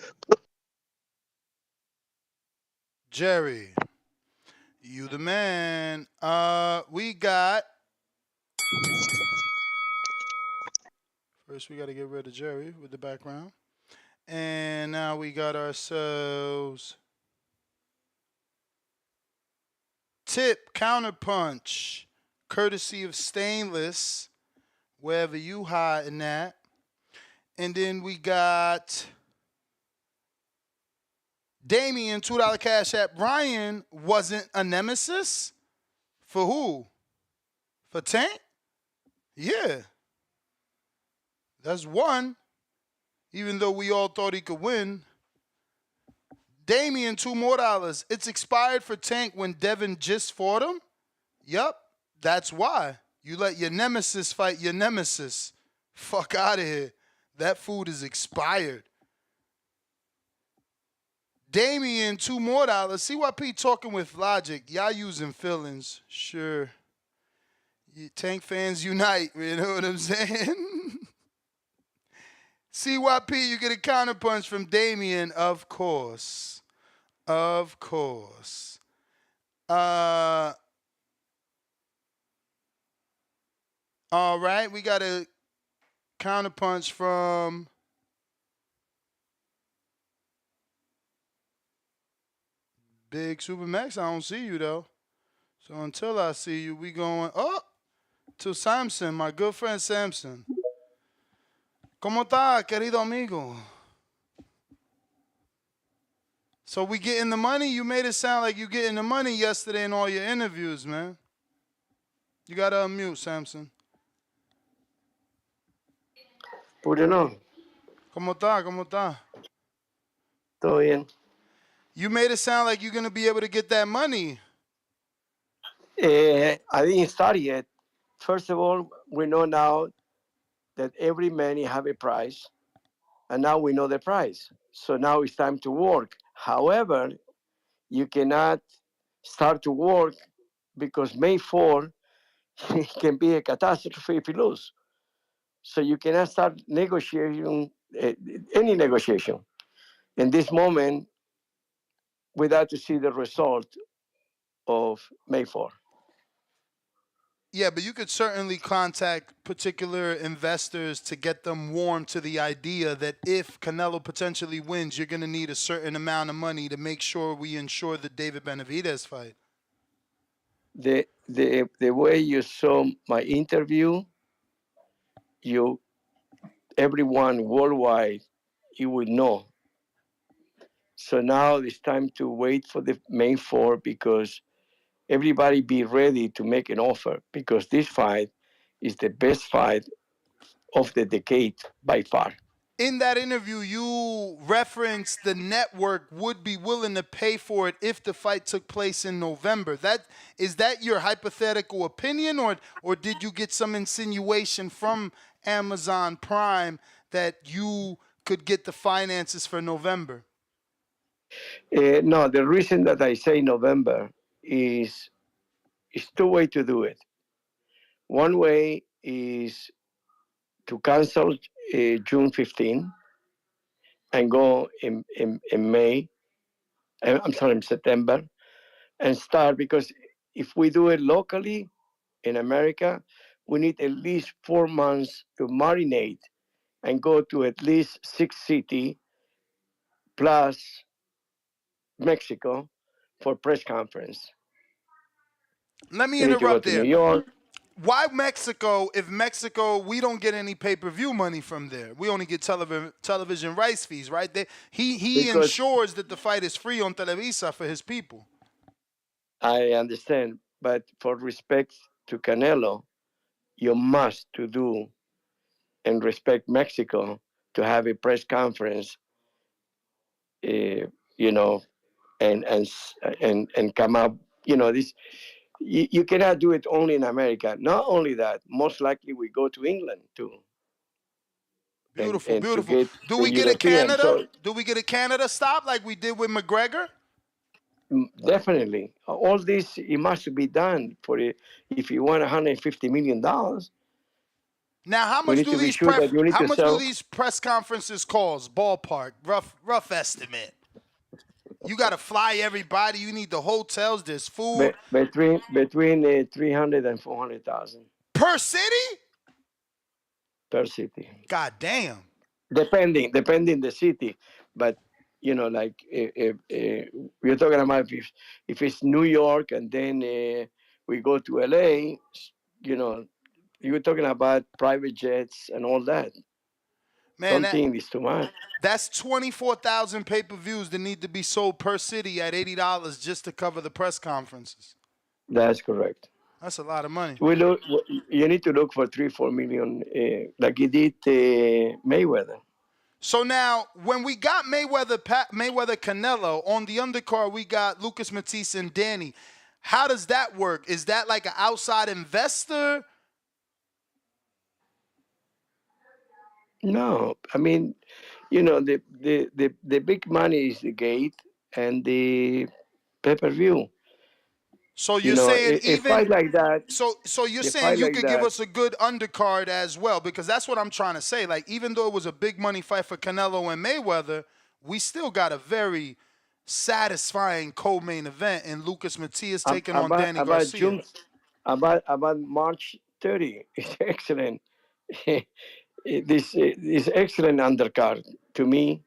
Jerry, you the man. We got. First, we got to get rid of Jerry with the background. And now we got ourselves Tip Counterpunch, courtesy of Stainless, wherever you hiding at. And then we got Damien, $2 Cash App. Brian wasn't a nemesis? For who? For Tank? Yeah. That's one. Even though we all thought he could win. Damien, $2 more. It's expired for Tank when Devin just fought him? Yup, that's why. You let your nemesis fight your nemesis. Fuck out of here. That food is expired. Damien, $2 more. CYP talking with logic. Y'all using feelings. Sure. Tank fans unite. You know what I'm saying? CYP, you get a counterpunch from Damien, of course. Of course. All right, we got a counterpunch from Big Super Max. I don't see you though. So until I see you, we going up to Samson, my good friend Samson. ¿Cómo está, querido amigo? So we getting the money? You made it sound like you getting the money yesterday in all your interviews, man. You gotta unmute, Samson. Put it on. ¿Cómo está? ¿Cómo está? Todo bien. You made it sound like you're gonna be able to get that money. I didn't start yet. First of all, we know now that every money have a price, and now we know the price. So now it's time to work. However, you cannot start to work because May 4 can be a catastrophe if you lose. So you cannot start negotiating any negotiation in this moment without to see the result of May 4. Yeah, but you could certainly contact particular investors to get them warm to the idea that if Canelo potentially wins, you're going to need a certain amount of money to make sure we ensure the David Benavidez fight. The way you saw my interview, everyone worldwide, you would know. So now it's time to wait for the May 4 because everybody be ready to make an offer because this fight is the best fight of the decade by far. In that interview, you referenced the network would be willing to pay for it if the fight took place in November. Is that your hypothetical opinion, or did you get some insinuation from Amazon Prime that you could get the finances for November? No, the reason that I say November is two ways to do it. One way is to cancel June 15 and go in May. I'm sorry, in September, and start because if we do it locally in America, we need at least 4 months to marinate and go to at least 6 cities plus Mexico for press conference. Let me We need to go interrupt to New there. York. Why Mexico? If Mexico, we don't get any pay-per-view money from there. We only get television rights fees, right? He ensures that the fight is free on Televisa for his people. I understand, but for respect to Canelo, you must to do and respect Mexico to have a press conference, you know, and come up, this. You cannot do it only in America. Not only that, most likely we go to England too. Beautiful, and beautiful. To get Do we get a European, Canada? Do we get a Canada stop like we did with McGregor? Definitely, all this it must be done for it. If you want $150 million, now how much do these press conferences cost? Ballpark, rough estimate. You got to fly everybody. You need the hotels. There's food. Between 300 and 400,000 per city. Per city. God damn. Depending the city, but like if we're talking about if it's New York and then we go to LA, you're talking about private jets and all that. Man, don't think it's too much. That's 24,000 pay-per-views that need to be sold per city at $80 just to cover the press conferences. That's correct. That's a lot of money. You need to look for 3-4 million, like he did Mayweather. So now, when we got Mayweather Canelo on the undercard, we got Lucas Matisse and Danny. How does that work? Is that like an outside investor? No, I mean, the big money is the gate and the pay-per-view. So you're saying A even fight like that, so you're the saying fight you like could give that. us a good undercard as well, because that's what I'm trying to say. Like, even though it was a big money fight for Canelo and Mayweather, we still got a very satisfying co-main event in Lucas Matias taking on About Danny about Garcia. June, about March 30 is excellent. This excellent undercard to me,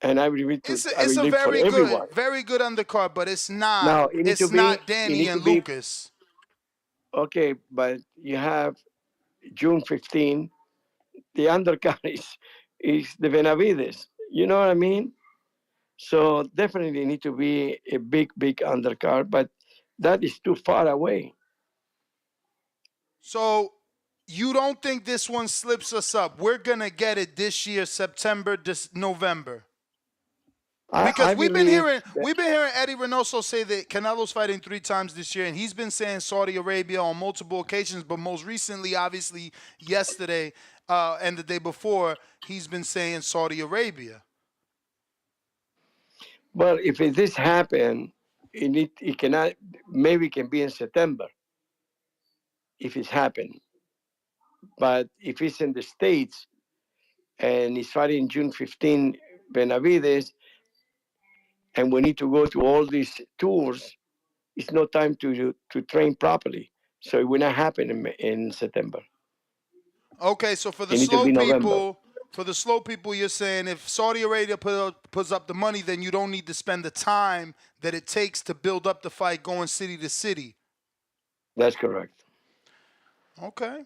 and I It's a believe for everyone. very good undercard, but Now it's not it Danny need to and be Lucas. okay, but you have June 15. The undercard is the Benavides. You know what I mean? So definitely need to be a big undercard, but that is too far away. So you don't think this one slips us up? We're gonna get it this year, September, November. Because I believe that. we've been hearing Eddie Reynoso say that Canelo's fighting 3 times this year, and he's been saying Saudi Arabia on multiple occasions, but most recently, obviously, yesterday and the day before, he's been saying Saudi Arabia. Well, if this happen, it cannot. Maybe it can be in September if it's happened. But if it's in the States and it's fighting June 15, Benavides, and we need to go to all these tours, it's no time to train properly. So it will not happen in September. Okay, so It need to be November. for the slow people, you're saying if Saudi Arabia puts up the money, then you don't need to spend the time that it takes to build up the fight going city to city. That's correct. Okay,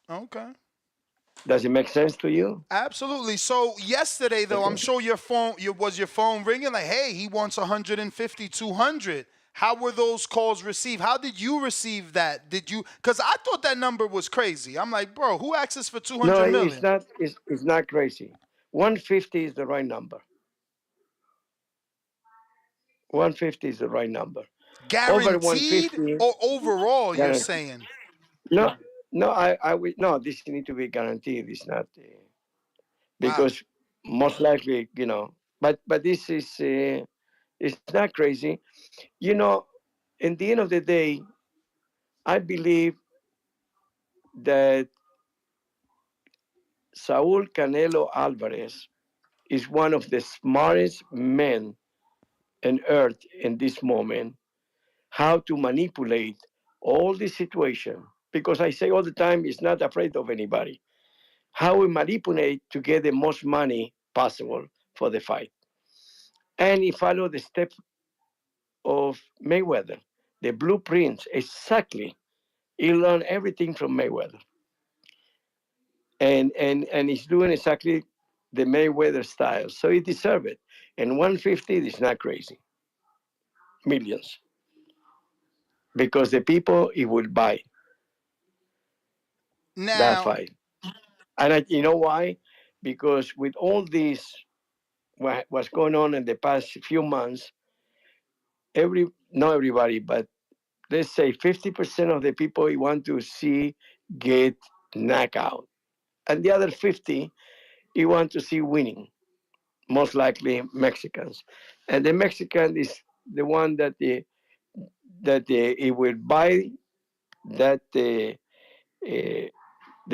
okay. Does it make sense to you? Absolutely. So yesterday, though, I'm Okay. sure was your phone ringing like, hey, he wants 150, 200. How were those calls received? How did you receive that? Did you? Because I thought that number was crazy. I'm like, bro, who asks for No, 200 it's million? not. It's not crazy. 150 is the right number. 150 is the right number. Over Guaranteed 150, or overall? You're guaranteed. saying? No, no, I will no. This need to be guaranteed. It's not Wow. because most likely, But this is it's not crazy. You know, in the end of the day, I believe that Saul Canelo Alvarez is one of the smartest men on earth in this moment. How to manipulate all the situation? Because I say all the time, he's not afraid of anybody. How we manipulate to get the most money possible for the fight. And he followed the steps of Mayweather, the blueprints exactly. He learned everything from Mayweather, and he's doing exactly the Mayweather style. So he deserves it. And 150 is not crazy, millions, because the people he will buy that Now, fight. And you know why? Because with all this, what's going on in the past few months, not everybody, but let's say 50% of the people you want to see get knocked out. And the other 50, you want to see winning, most likely Mexicans. And the Mexican is the one that he will buy that the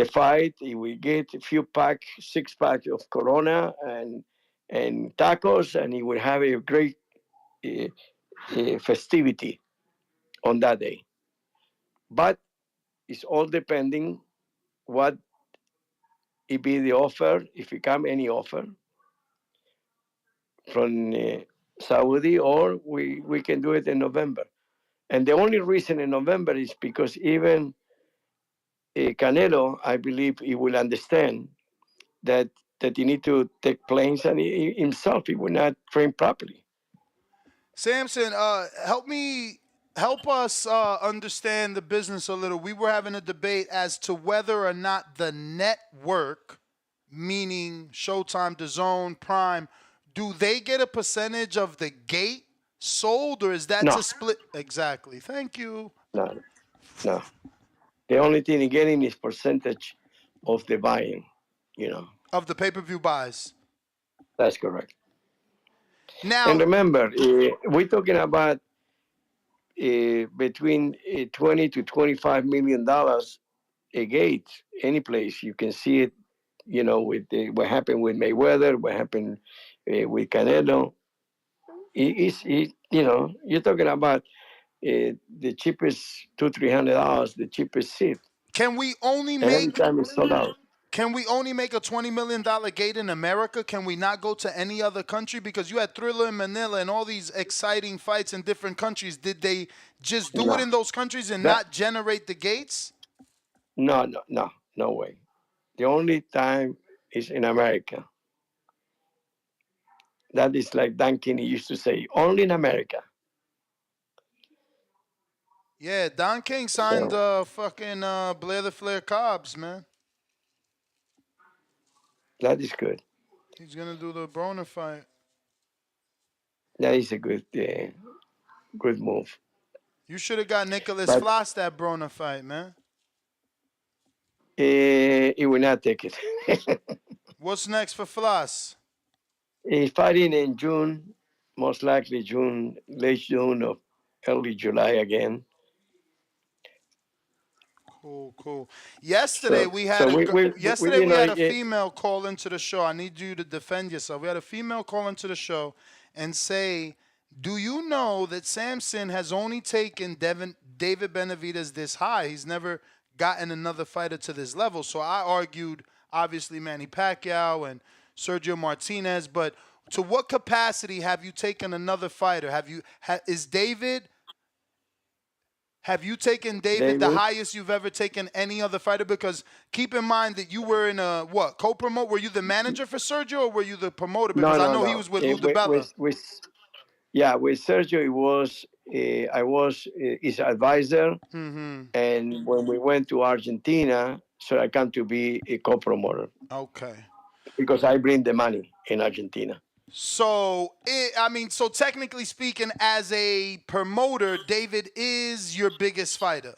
fight. He will get a few 6 packs of Corona and tacos, and he will have a great uh, festivity on that day. But it's all depending what it be the offer, if it come any offer from Saudi, or we can do it in November. And the only reason in November is because even Canelo, I believe he will understand that he need to take planes, and himself he will not train properly. Samson, help us understand the business a little. We were having a debate as to whether or not the network meaning Showtime, DAZN, Prime, do they get a percentage of the gate sold, or is that No, to split? Exactly. Thank you. no, no. The only thing you're getting is percentage of the buying. You know, Of the pay-per-view buys. that's correct. And Now, remember, we're talking about between 20 to 25 million dollars a gate. Any place you can see it. You know, with what happened with Mayweather, what happened with Canelo. You know, you're talking about the cheapest $200-300, the cheapest seat, can we only and every make time it's sold out. can we only make a $20 million gate in America? Can we not go to any other country? Because you had Thriller in Manila and all these exciting fights in different countries. Did they just do it No, in those countries and that not generate the gates? no way. The only time is in America. That is like Dan Kinney used to say, only in America. Yeah, Don King signed So fucking Blair the Flair Cobbs, man. that is good. He's gonna do the Broner fight. That is a good move. You should have got Nicholas But Floss that Broner fight, man. he will not take it. What's next for Floss? He's fighting in June, most likely June, late June or early July again. Cool. Yesterday we had yesterday you we know, had a female call into the show. I need you to defend yourself. We had a female call into the show and say, "Do you know that Samson has only taken David Benavidez this high? He's never gotten another fighter to this level." So I argued, obviously, Manny Pacquiao and Sergio Martinez, but to what capacity have you taken another fighter? Is David? Have you taken David the David, highest you've ever taken any other fighter? Because keep in mind that you were in a co-promote. Were you the manager for Sergio or were you the promoter? no, Because I no, know he no. was with Lou DiBella. With Sergio, I was his advisor, Mm-hmm. and when we went to Argentina, so I come to be a co-promoter Okay. because I bring the money in Argentina. So, so technically speaking, as a promoter, David is your biggest fighter.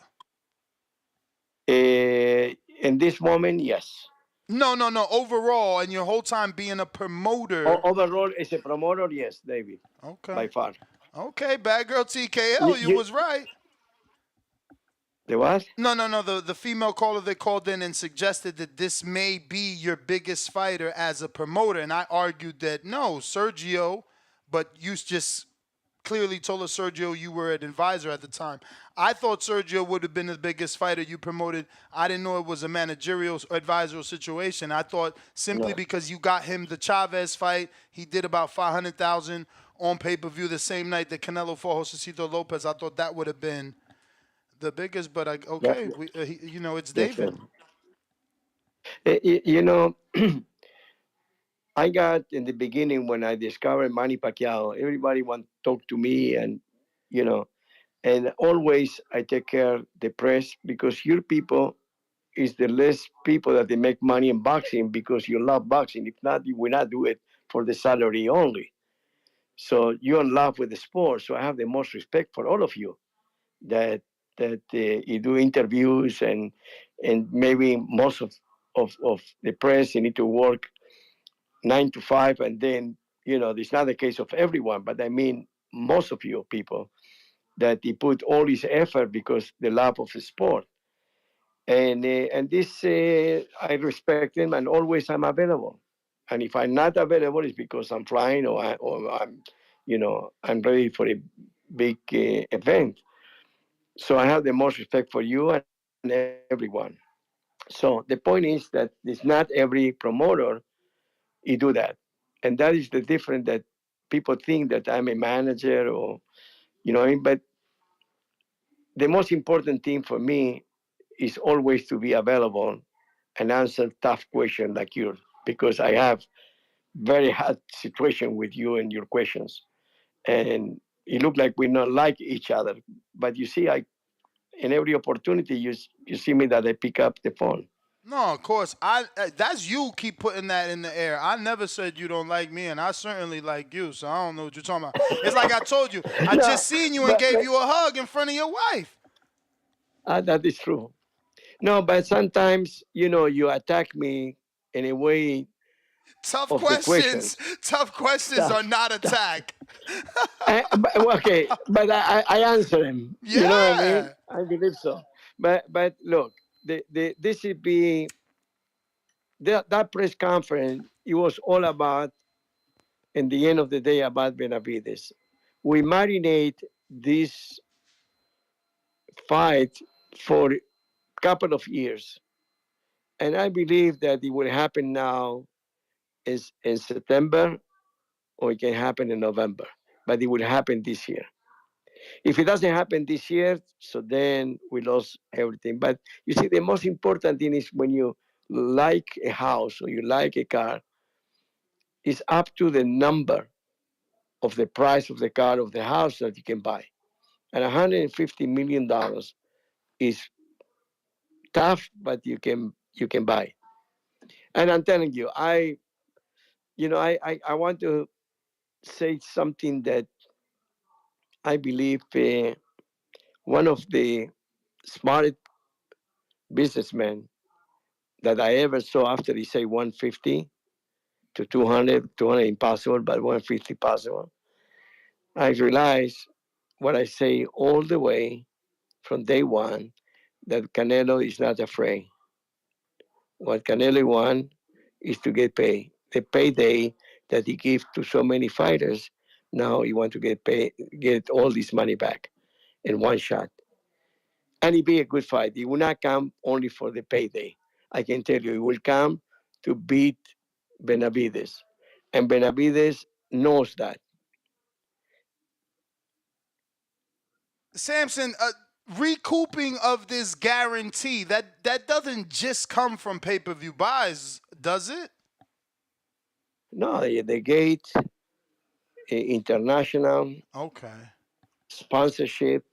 In this moment, yes. No. Overall, and your whole time being a promoter. Overall, as a promoter, yes, David. Okay. By far. Okay, bad girl TKL, you was right. The what? No. The female caller that called in and suggested that this may be your biggest fighter as a promoter, and I argued that no, Sergio, but you just clearly told us, Sergio, you were an advisor at the time. I thought Sergio would have been the biggest fighter you promoted. I didn't know it was a managerial or advisory situation. I thought simply because you got him the Chavez fight, he did about 500,000 on pay-per-view the same night that Canelo fought Josecito Lopez. I thought that would have been the biggest, but it's David. You know, I got in the beginning when I discovered Manny Pacquiao, everybody want to talk to me, and and always I take care of the press because your people is the less people that they make money in boxing because you love boxing. If not, you will not do it for the salary only. So you're in love with the sport. So I have the most respect for all of you that you do interviews and maybe most of the press you need to work 9 to 5, and then it's not the case of everyone, but I mean most of you people that he put all his effort because the love of the sport, and this I respect him, and always I'm available. And if I'm not available, it's because I'm flying or I'm I'm ready for a big event. So I have the most respect for you and everyone. So the point is that it's not every promoter you do that. And that is the difference that people think that I'm a manager or, but the most important thing for me is always to be available and answer tough questions like yours, because I have very hard situation with you and your questions. And it looked like we not like each other. But you see, in every opportunity, you see me that I pick up the phone. No, of course. That's you keep putting that in the air. I never said you don't like me, and I certainly like you. So I don't know what you're talking about. It's like I told you. I No, just seen you and gave you a hug in front of your wife. that is true. No, but sometimes you attack me in a way Tough of the questions. questions. Tough questions are Tough, not tough. attack. Well, okay, but I answer him. You know what I mean? Yeah. I believe so. But look, this should be that press conference. It was all about, in the end of the day, about Benavides. We marinate this fight for a couple of years, and I believe that it will happen now is in September, or it can happen in November, but it will happen this year. If it doesn't happen this year, so then we lost everything. But you see, the most important thing is when you like a house or you like a car, it's up to the number of the price of the car of the house that you can buy. And $150 million is tough, but you can buy. And I'm telling you, I want to say something that I believe one of the smartest businessmen that I ever saw after he say 150 to 200, 200 impossible, but 150 possible. I realized what I say all the way from day one, that Canelo is not afraid. What Canelo wants is to get paid. The payday that he gives to so many fighters, now he wants to get paid, get all this money back in one shot. And it be a good fight. He will not come only for the payday. I can tell you, he will come to beat Benavides. And Benavides knows that. Samson, recouping of this guarantee, that doesn't just come from pay-per-view buys, does it? No, the gate, international Okay. sponsorship,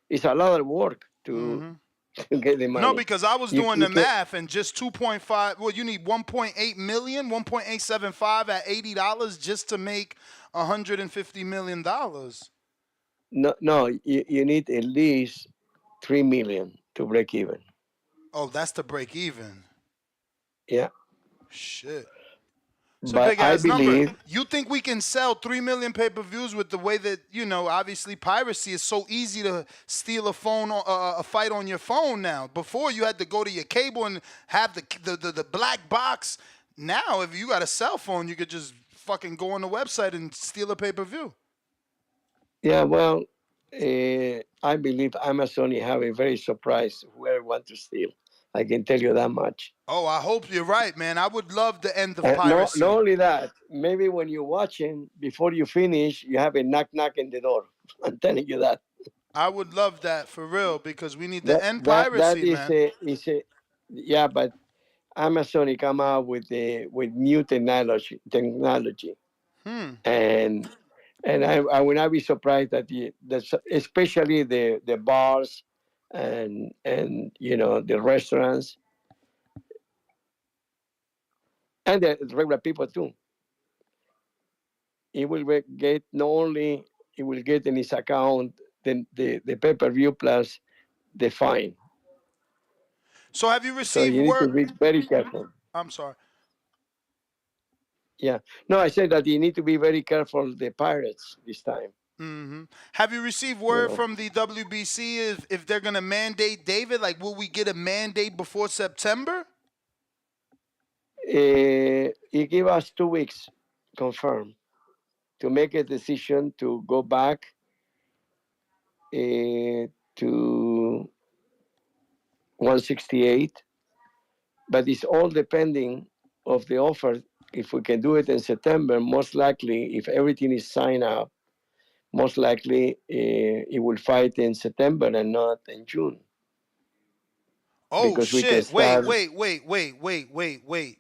it's a lot of work to, Mm-hmm. to get the No, money. because I was You, doing you the can math and just 2.5. Well, you need 1.8 million, 1.875 at $80 just to make $150 million. no, you need at least 3 million to break even. Oh, that's to break even. Yeah, Shit. It's a but big I ass number. believe You think we can sell 3 million pay-per-views with the way that, obviously piracy is so easy to steal a phone, a fight on your phone now. Before you had to go to your cable and have the black box. Now, if you got a cell phone, you could just fucking go on the website and steal a pay-per-view. Yeah, well, I believe Amazon have a very surprise whoever want to steal. I can tell you that much. Oh, I hope you're right, man. I would love the end of Not piracy. only that, maybe when you're watching, before you finish, you have a knock in the door. I'm telling you that. I would love that for real because we need to That end that that piracy, is man. a yeah, but Amazon he come out with new technology, Hmm. and I would not be surprised that especially the bars and the restaurants and the regular people too. He will get not only he will get in his account the pay-per-view plus the fine. So have you So received you need to word? be very careful. I'm sorry. Yeah. No, I said that you need to be very careful the pirates this time. Hmm. Have you received You word know. from the WBC if they're gonna mandate David? Like, will we get a mandate before September? He give us 2 weeks confirm to make a decision to go back to 168, but it's all depending of the offer. If we can do it in September, most likely, if everything is signed up, most likely it will fight in September and not in June Oh because we can shit! Wait, start. wait, wait, wait, wait, wait, wait.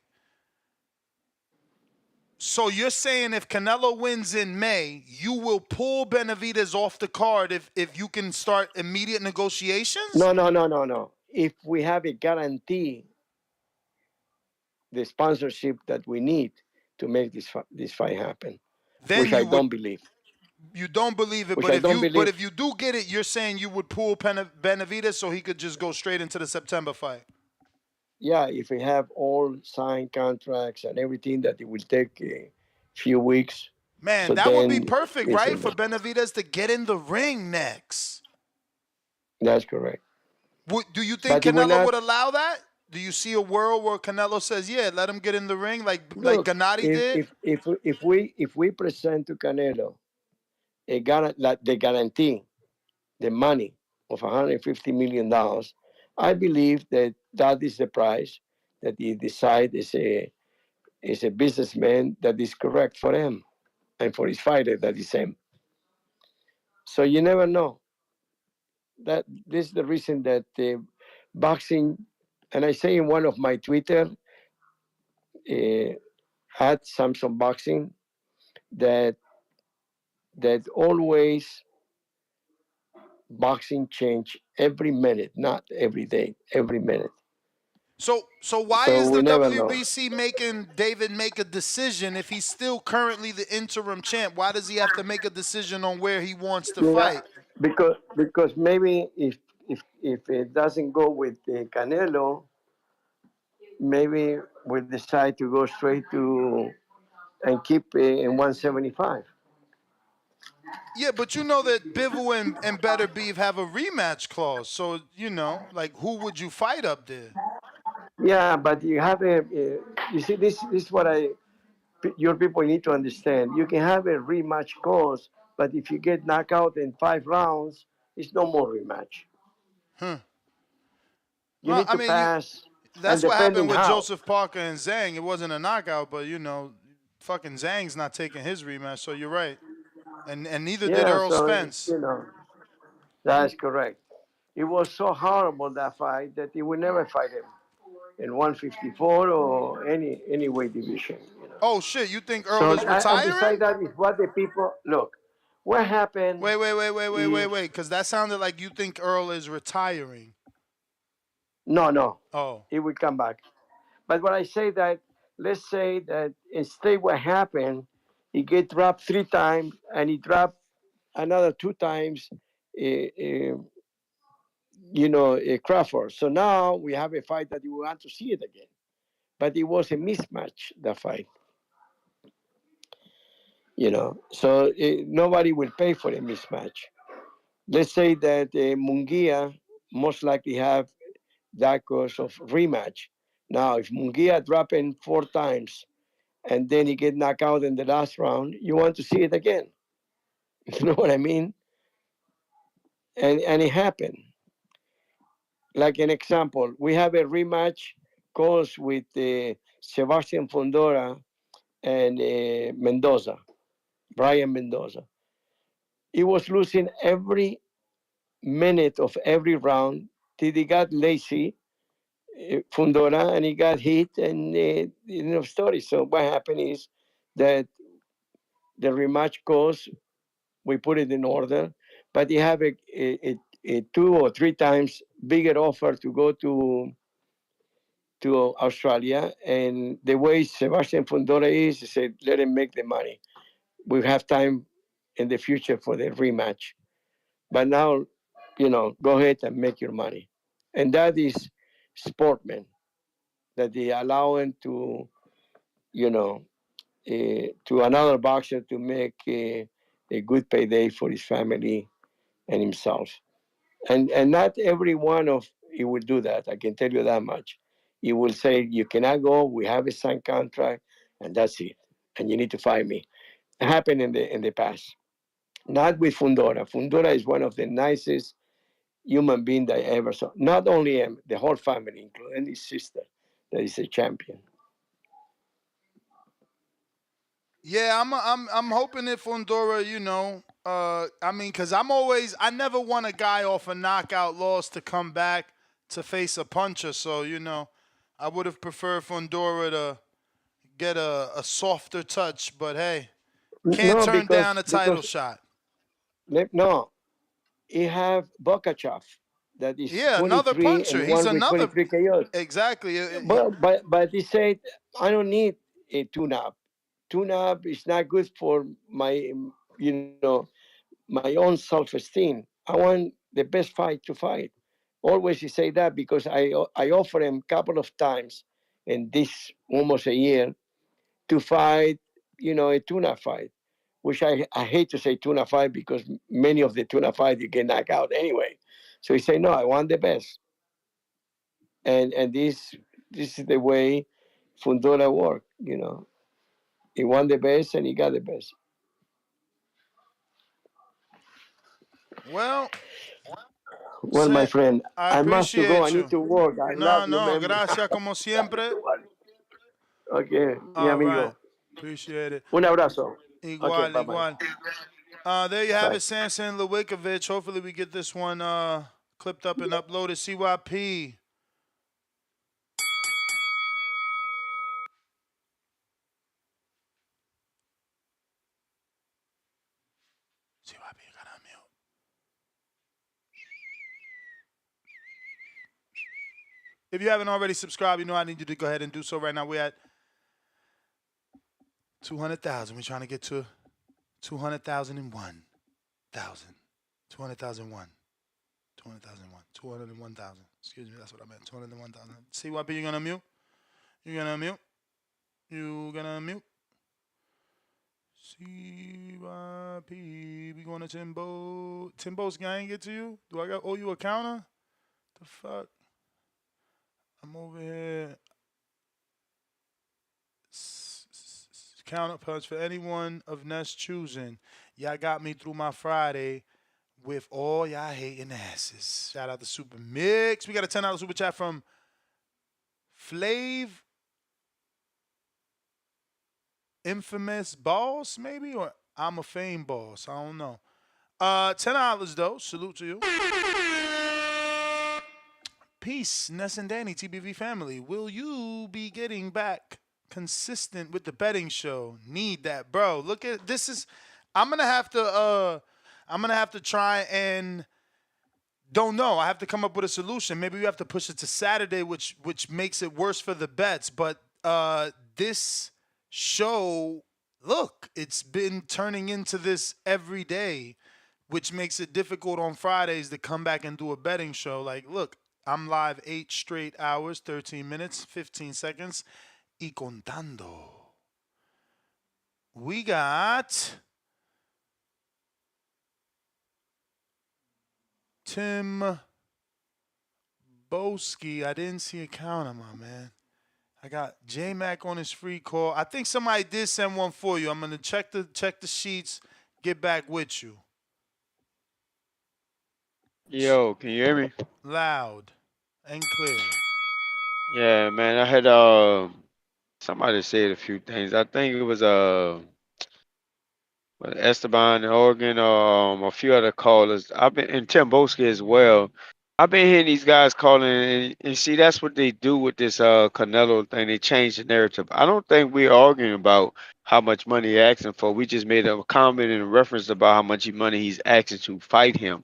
So you're saying if Canelo wins in May, you will pull Benavidez off the card if you can start immediate negotiations? No, no, no, no, no. If we have a guarantee, the sponsorship that we need to make this fight happen, Then which I you would. don't believe. You don't believe it, Which but I if don't you believe. do get it, you're saying you would pull Benavidez so he could just go straight into the September fight. Yeah, if we have all signed contracts and everything, that it will take a few weeks. Man, So that would be then, perfect, right, listen, for Benavidez to get in the ring next. that's correct. Do you think But it will Canelo not. would allow that? Do you see a world where Canelo says, "Yeah, let him get in the ring like Look, Gennady did"? if we present to Canelo like the guarantee, the money of $150 million, I believe that that is the price that he decide is a businessman that is correct for him and for his fighter that is him. So you never know. That this is the reason that boxing, and I say in one of my Twitter at Samsung Boxing, that always boxing change every minute, not every day, every minute. So why So is the we never know. WBC making David make a decision if he's still currently the interim champ? Why does he have to make a decision on where he wants to Yeah, fight? because maybe if it doesn't go with Canelo, maybe we'll decide to go straight to and keep in 175. Yeah, but you know that Bivol and Better Beef have a rematch clause. So, like, who would you fight up there? Yeah, but you have you see, this is what your people need to understand. You can have a rematch cause, but if you get knocked out in 5 rounds, it's no more rematch. Huh. You Well, need I to mean, pass, and that's what depending happened with how. Joseph Parker and Zhang. It wasn't a knockout, but, fucking Zhang's not taking his rematch, so you're right. And neither did Yeah, Earl so Spence. that's correct. It was so horrible, that fight, that he would never fight him in 154 or any weight division. Oh, shit, you think Earl So is and retiring? besides that is what the people look. What happened is Wait, because that sounded like you think Earl is retiring. no, Oh. he will come back. But when I say that, let's say that instead what happened, he get dropped 3 times and he dropped another 2 times, uh, Crawford. So now we have a fight that you want to see it again. But it was a mismatch, that fight. So nobody will pay for a mismatch. Let's say that Munguia most likely have that cause of rematch. Now, if Munguia dropping 4 times and then he get knocked out in the last round, you want to see it again. You know what I mean? And it happened. Like an example, we have a rematch cause with Sebastian Fundora and Mendoza, Brian Mendoza. He was losing every minute of every round till he got lazy, Fundora, and he got hit, and story. So what happened is that the rematch cause, we put it in order, but he have a 2 or 3 times bigger offer to go to Australia, and the way Sebastian Fundora is, he said, let him make the money. We have time in the future for the rematch. But now, go ahead and make your money. And that is sportmen, that they allow him to, to another boxer to make a good payday for his family and himself. And not every one of he will do that. I can tell you that much. He will say, you cannot go. We have a signed contract, and that's it. And you need to fight me. It happened in the past. Not with Fundora. Fundora is one of the nicest human being that I ever saw. Not only him, the whole family, including his sister, that is a champion. Yeah, I'm hoping that Fundora, I mean, because I never want a guy off a knockout loss to come back to face a puncher. So, I would have preferred Fundora to get a softer touch. But hey, can't No, turn down a title because shot. no, he have Bokachev that is Yeah, another 23 puncher. and He's one with another 23 KOs. exactly. But he said, I don't need a tune-up. Tune-up is not good for my, you know, my own self-esteem. I want the best fight to fight. Always he say that because I offer him a couple of times in this almost a year to fight, a tuna fight, which I hate to say tuna fight because many of the tuna fight you get knocked out anyway. So he said, no, I want the best. And this is the way Fundora work. He won the best and he got the best. Well, Well, my friend, I I must to go. I appreciate need you. to work. I No, love you, no, man. gracias como siempre. Okay, mi All right. amigo. Appreciate it. Un abrazo. Okay, Igual, bye bye. igual. There you have Bye. it, Samson Lewickovich. Hopefully we get this one clipped up and uploaded. CYP. CYP, you gotta unmute. If you haven't already subscribed, you know I need you to go ahead and do so right now. We're at 200,000. We're trying to get to 200,001. 200,001. 201,000. Excuse me, that's what I meant. 201,000. CYP, you gonna mute? You gonna mute? You gonna mute? CYP. We going to Timbo. Timbo's gang get to you? Do I owe you a counter? The fuck? I'm over here. Counter punch for anyone of Nest choosing. Y'all got me through my Friday with all y'all hating asses. Shout out to Super Mix. We got a $10 super chat from Flav. Infamous Boss, maybe? Or I'm a Fame Boss. I don't know. $10 though. Salute to you. Peace, Ness and Danny, TBV family. Will you be getting back consistent with the betting show? Need that, bro. Look at this is I'm gonna have to try and don't know. I have to come up with a solution. Maybe we have to push it to Saturday, which makes it worse for the bets. But this show, look, it's been turning into this every day, which makes it difficult on Fridays to come back and do a betting show. Like, look, I'm live 8 straight hours, 13 minutes, 15 seconds, y contando. We got Tim Boski. I didn't see a counter, my man. I got J Mac on his free call. I think somebody did send one for you. I'm gonna check the sheets, get back with you. Yo, can you hear me? Loud and clear. Yeah, man. I had somebody said a few things. I think it was Esteban, Oregon, a few other callers. I've been and Tim Boski as well. I've been hearing these guys calling, and see that's what they do with this Canelo thing. They change the narrative. I don't think we're arguing about how much money he's asking for. We just made a comment and a reference about how much money he's asking to fight him.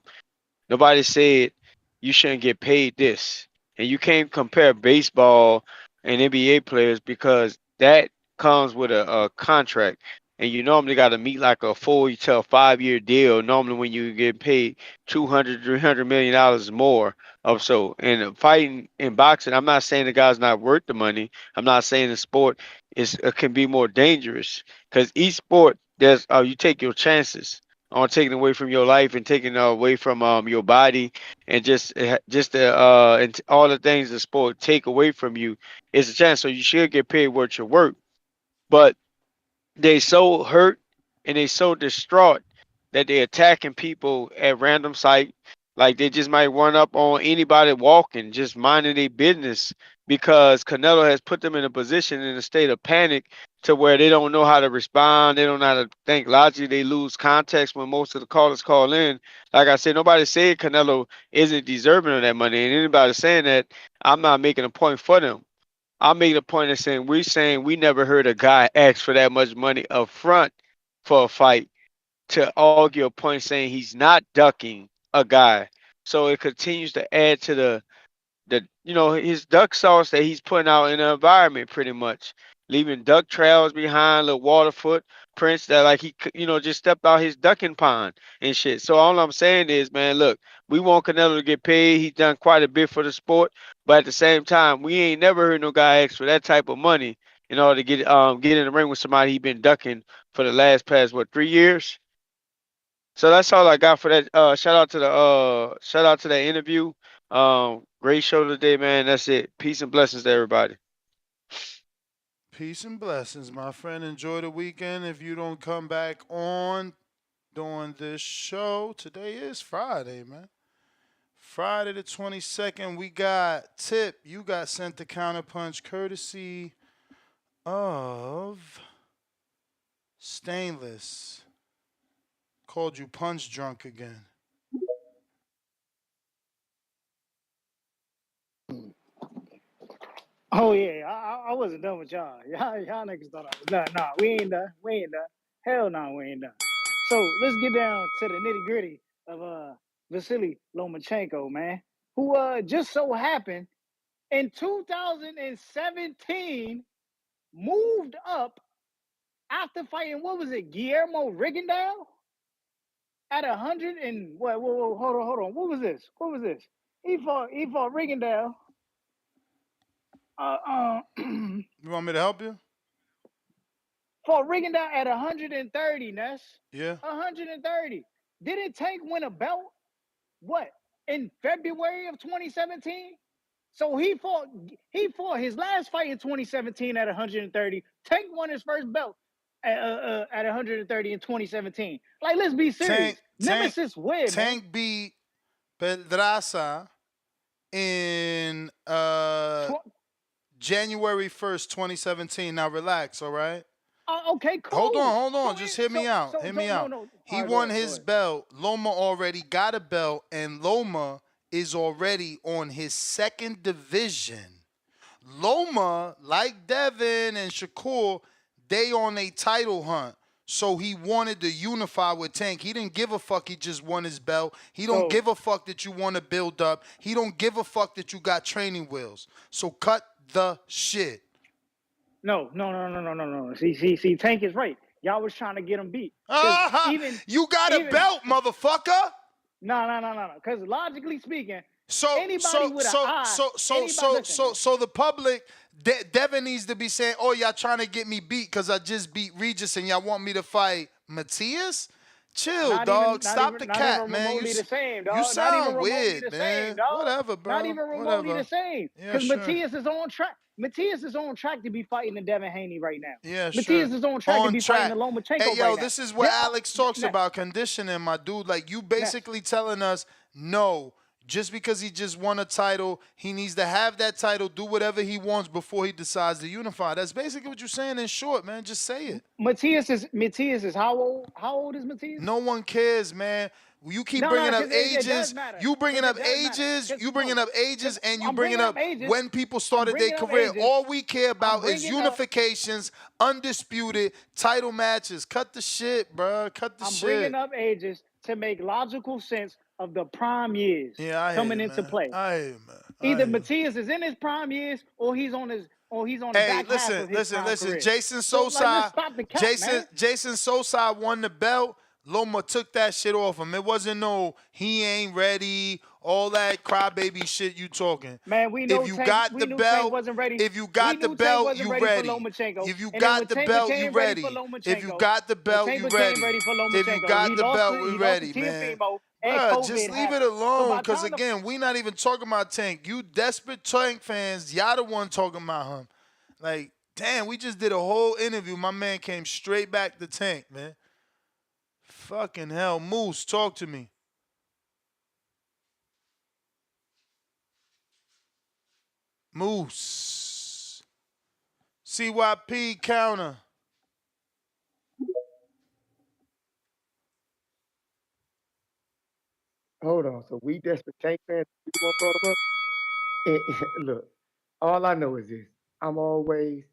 Nobody said you shouldn't get paid this. And you can't compare baseball and NBA players because that comes with a contract. And you normally got to meet like a 4 to a 5 year deal. Normally, when you get paid 200, $300 million more of so. And fighting in boxing, I'm not saying the guy's not worth the money. I'm not saying the sport can be more dangerous because each sport there's you take your chances on taking away from your life and taking away from your body and just the and all the things the sport take away from you is a chance. So you should get paid what you work. But they so hurt and they so distraught that they attacking people at random site. Like they just might run up on anybody walking, just minding their business because Canelo has put them in a position in a state of panic to where they don't know how to respond. They don't know how to think logically. They lose context when most of the callers call in. Like I said, nobody said Canelo isn't deserving of that money. And anybody saying that, I'm not making a point for them. I made a point of saying we never heard a guy ask for that much money up front for a fight to argue a point saying he's not ducking a guy. So it continues to add to his duck sauce that he's putting out in the environment, pretty much leaving duck trails behind, little water footprints that like just stepped out his ducking pond and shit. So all I'm saying is, man, look, we want Canelo to get paid. He's done quite a bit for the sport, but at the same time, we ain't never heard no guy ask for that type of money in order to get in the ring with somebody he been ducking for the past 3 years. So that's all I got for that. Shout out to that interview. Great show today, man. That's it. Peace and blessings to everybody. Peace and blessings, my friend. Enjoy the weekend. If you don't come back on during this show, today is Friday, man. Friday the 22nd, we got Tip. You got sent the counterpunch courtesy of Stainless. Called you punch drunk again. Oh yeah, I wasn't done with y'all. Y'all niggas thought I was done. Nah, we ain't done. We ain't done. Hell no, we ain't done. So let's get down to the nitty gritty of Vasily Lomachenko, man, who just so happened in 2017 moved up after fighting, what was it, Guillermo Rigondeaux at 100 and what? Whoa, hold on. What was this? He fought Rigondeaux. You want me to help you? Fought Rigondeaux at 130, Ness. Yeah. 130. Didn't Tank win a belt? What? In February of 2017? So he fought his last fight in 2017 at 130. Tank won his first belt at 130 in 2017. Like, let's be serious. Nemesis win, Tank man. beat Pedraza in January 1st, 2017. Now relax, all right? Okay, cool. Hold on. Just hear me out. No. He Right, won go his ahead. belt. Loma already got a belt, and Loma is already on his second division. Loma, like Devin and Shakur, they on a title hunt. So he wanted to unify with Tank. He didn't give a fuck he just won his belt. He don't give a fuck that you want to build up. He don't give a fuck that you got training wheels. So cut the shit. No. See, Tank is right. Y'all was trying to get him beat. You got a belt, motherfucker. No. Because logically speaking, So the public, Devin needs to be saying, "Oh, y'all trying to get me beat because I just beat Regis and y'all want me to fight Matthias." Chill, dog. Stop the cap, man. You sound weird, man. Whatever, bro. Not even remotely the same. Because Matthias is on track. Matthias is on track to be fighting the Devin Haney right now. Yeah, Matthias is on track to be fighting the Lomachenko Hey, yo, right now. this is what Alex talks about conditioning, my dude. Like, you basically telling us, no, just because he just won a title, he needs to have that title, do whatever he wants before he decides to unify. That's basically what you're saying in short, man. Just say it. Matthias is how old? How old is Matthias? No one cares, man. You keep bringing up ages. You bringing up ages. You bringing up ages, and you bringing up when people started their career. All we care about is unifications, undisputed title matches. Cut the shit, bro. Cut the shit. I'm bringing up ages to make logical sense of the prime years coming into play. I hear you, man. Either Matthias is in his prime years, or he's on the back half of his prime career. Jason So, Sosa. let's stop the cap, man. Jason Sosa won the belt. Loma took that shit off him. It wasn't no he ain't ready, all that crybaby shit you talking. Man, we know if you got the belt, Tank wasn't ready. If you got the belt, you ready. If you got the belt, you ready. If you got the belt, you ready. If you got the belt, we ready, man. Bruh, just leave it alone, because again, we not even talking about Tank. You desperate Tank fans, y'all the one talking about him. Like, damn, we just did a whole interview. My man came straight back to Tank, man. Fucking hell. Moose, talk to me. Moose. CYP counter. Hold on. So we desperate Tank fans. You want to talk about? Look, all I know is this. I'm always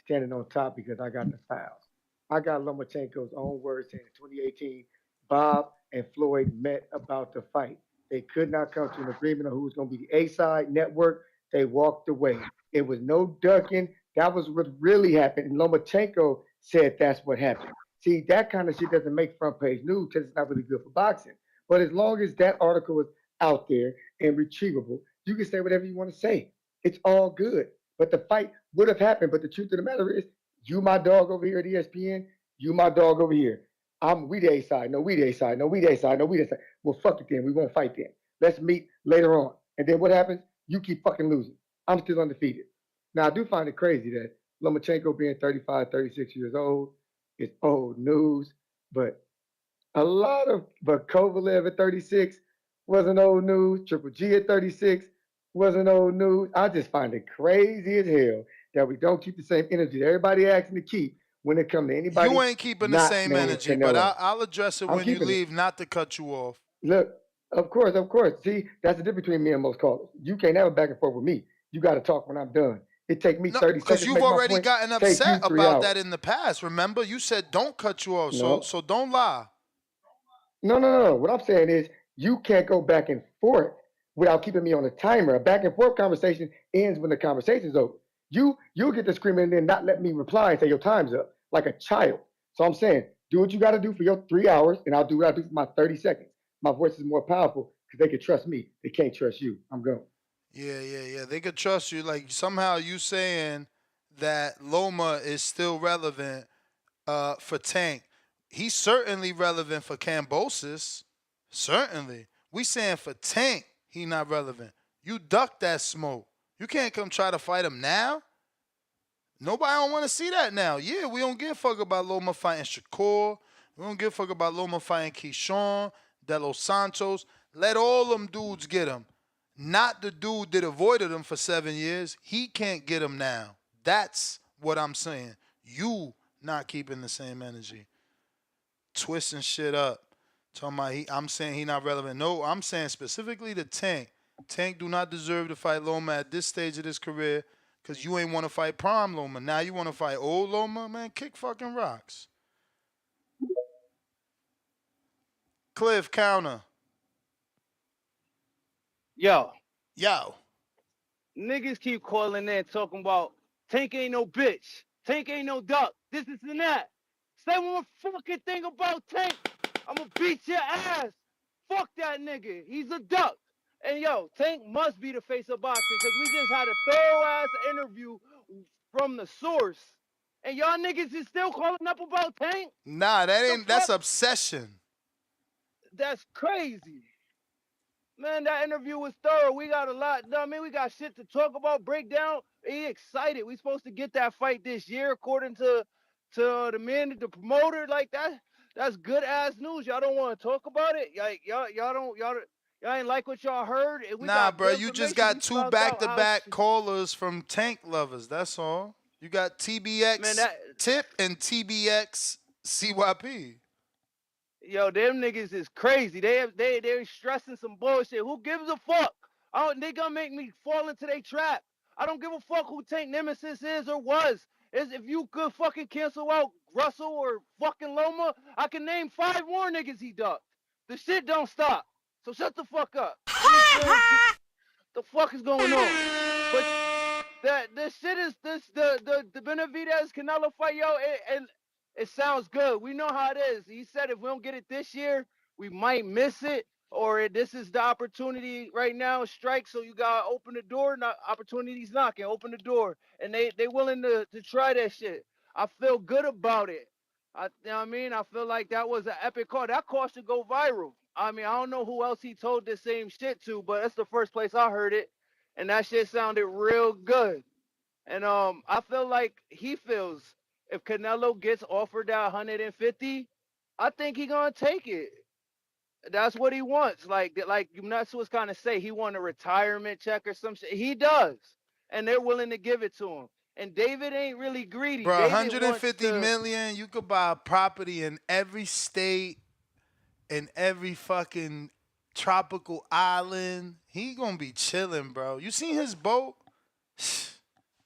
standing on top because I got the files. I got Lomachenko's own words saying in 2018, Bob and Floyd met about the fight. They could not come to an agreement on who was going to be the A side network. They walked away. It was no ducking. That was what really happened. And Lomachenko said that's what happened. See, that kind of shit doesn't make front page news because it's not really good for boxing. But as long as that article was out there and retrievable, you can say whatever you want to say. It's all good. But the fight would have happened. But the truth of the matter is, you my dog over here at ESPN, you my dog over here. We the A side. No, we the A side. No, we the A side. No, we the A side. Well, fuck it then. We won't fight then. Let's meet later on. And then what happens? You keep fucking losing. I'm still undefeated. Now, I do find it crazy that Lomachenko being 35, 36 years old is old news, but but Kovalev at 36 wasn't old news. Triple G at 36 wasn't old news. I just find it crazy as hell that we don't keep the same energy that everybody asking to keep when it comes to anybody. You ain't keeping the same energy, but I'll address it when you leave, not to cut you off. Look, of course. See, that's the difference between me and most callers. You can't have a back and forth with me. You got to talk when I'm done. It take me 30 seconds. Because you've already gotten upset about that in the past. Remember, you said don't cut you off, so don't lie. No. What I'm saying is you can't go back and forth without keeping me on a timer. A back and forth conversation ends when the conversation's over. You'll get to screaming and then not let me reply and say your time's up like a child. So I'm saying, do what you got to do for your 3 hours, and I'll do what I do for my 30 seconds. My voice is more powerful because they can trust me. They can't trust you. I'm going. Yeah. They could trust you. Like somehow you saying that Loma is still relevant for Tank. He's certainly relevant for Cambosis. Certainly. We saying for Tank, he not relevant. You duck that smoke. You can't come try to fight him now. Nobody don't want to see that now. Yeah, we don't give a fuck about Loma fighting Shakur. We don't give a fuck about Loma fighting Keyshawn, De Los Santos. Let all them dudes get him. Not the dude that avoided him for 7 years. He can't get him now. That's what I'm saying. You not keeping the same energy. Twisting shit up. Talking about I'm saying he not relevant. No, I'm saying specifically to Tank. Tank do not deserve to fight Loma at this stage of his career because you ain't want to fight prime Loma. Now you want to fight old Loma? Man, kick fucking rocks. Cliff, counter. Yo. Niggas keep calling in talking about Tank ain't no bitch. Tank ain't no duck. This and that. Say one fucking thing about Tank. I'ma beat your ass. Fuck that nigga. He's a duck. And yo, Tank must be the face of boxing because we just had a thorough ass interview from the source. And y'all niggas is still calling up about Tank? Nah, that's obsession. That's crazy. Man, that interview was thorough. We got a lot. I mean, we got shit to talk about, break down. He excited. We supposed to get that fight this year, according to the man, the promoter. Like that. That's good ass news. Y'all don't want to talk about it. Like y'all ain't like what y'all heard. Nah, bro, you just got two back-to-back callers from Tank lovers. That's all. You got TBX Tip and TBX CYP. Yo, them niggas is crazy. They're stressing some bullshit. Who gives a fuck? They gonna make me fall into their trap. I don't give a fuck who Tank Nemesis is or was. If you could fucking cancel out Russell or fucking Loma, I can name 5 more niggas he ducked. The shit don't stop. So shut the fuck up. The fuck is going on? But this shit is the Benavidez Canelo fight, yo, and it sounds good. We know how it is. He said if we don't get it this year, we might miss it, or this is the opportunity right now. Strike, so you gotta open the door. Not opportunities knocking. Open the door, and they willing to try that shit. I feel good about it. You know what I mean? I feel like that was an epic call. That call should go viral. I mean, I don't know who else he told the same shit to, but that's the first place I heard it, and that shit sounded real good. And I feel like he feels if Canelo gets offered that 150, I think he gonna take it. That's what he wants. Like Nuts was kind of say he want a retirement check or some shit. He does, and they're willing to give it to him. And David ain't really greedy. Bro, David 150 million, you could buy a property in every state, in every fucking tropical island. He gonna be chilling, bro. You seen his boat?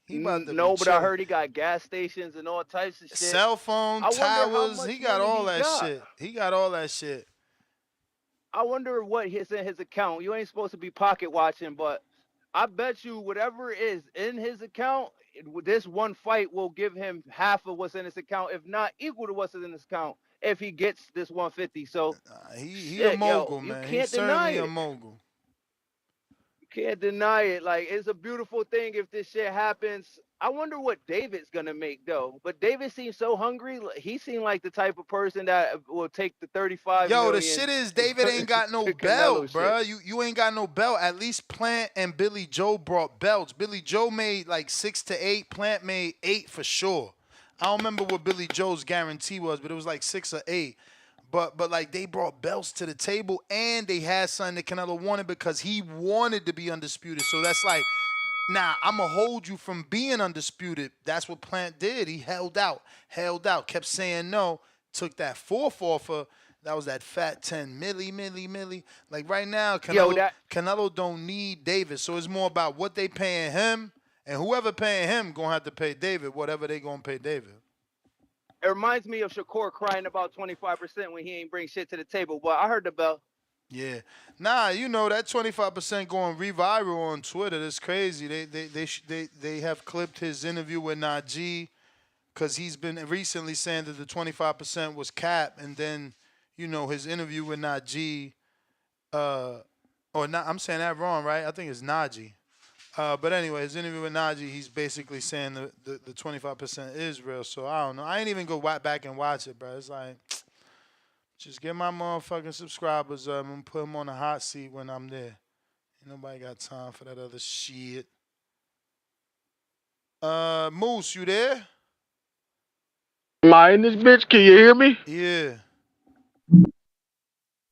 He about to no, be but chilling. I heard he got gas stations and all types of shit. Cell phone, towers, he got all that shit. He got all that shit. I wonder what is in his account. You ain't supposed to be pocket watching, but I bet you whatever is in his account, this one fight will give him half of what's in his account, if not equal to what's in his account, if he gets this 150. So, He a shit, yo, mogul, you man. He's can't deny certainly a it. mogul. Can't deny it. Like, it's a beautiful thing if this shit happens. I wonder what David's gonna make though. But David seems so hungry. He seemed like the type of person that will take the 35 Yo, the million shit is David ain't got no to Canelo belt, shit. bruh. You ain't got no belt. At least Plant and Billy Joe brought belts. Billy Joe made like 6 to 8. Plant made 8 for sure. I don't remember what Billy Joe's guarantee was, but it was like 6 or 8. But like they brought belts to the table and they had something that Canelo wanted because he wanted to be undisputed. So that's like, nah, I'ma hold you from being undisputed. That's what Plant did. He held out, kept saying no, took that fourth offer. That was that fat 10 milli. Like right now, Yo, Canelo don't need Davis. So it's more about what they paying him, and whoever paying him gonna have to pay David, whatever they gonna pay David. it reminds me of Shakur crying about 25% when he ain't bring shit to the table. But I heard the bell. Yeah, nah, you know that 25% going reviral on Twitter. That's crazy. They have clipped his interview with Najee because he's been recently saying that the 25% was cap, and then his interview with Najee, or not. I'm saying that wrong, right? I think it's Najee. But anyway, his interview with Najee, he's basically saying the 25% is real. So I don't know. I ain't even go back and watch it, bro. It's like, just get my motherfucking subscribers up and put them on the hot seat when I'm there. Ain't nobody got time for that other shit. Moose, you there? Am I in this bitch? Can you hear me? Yeah.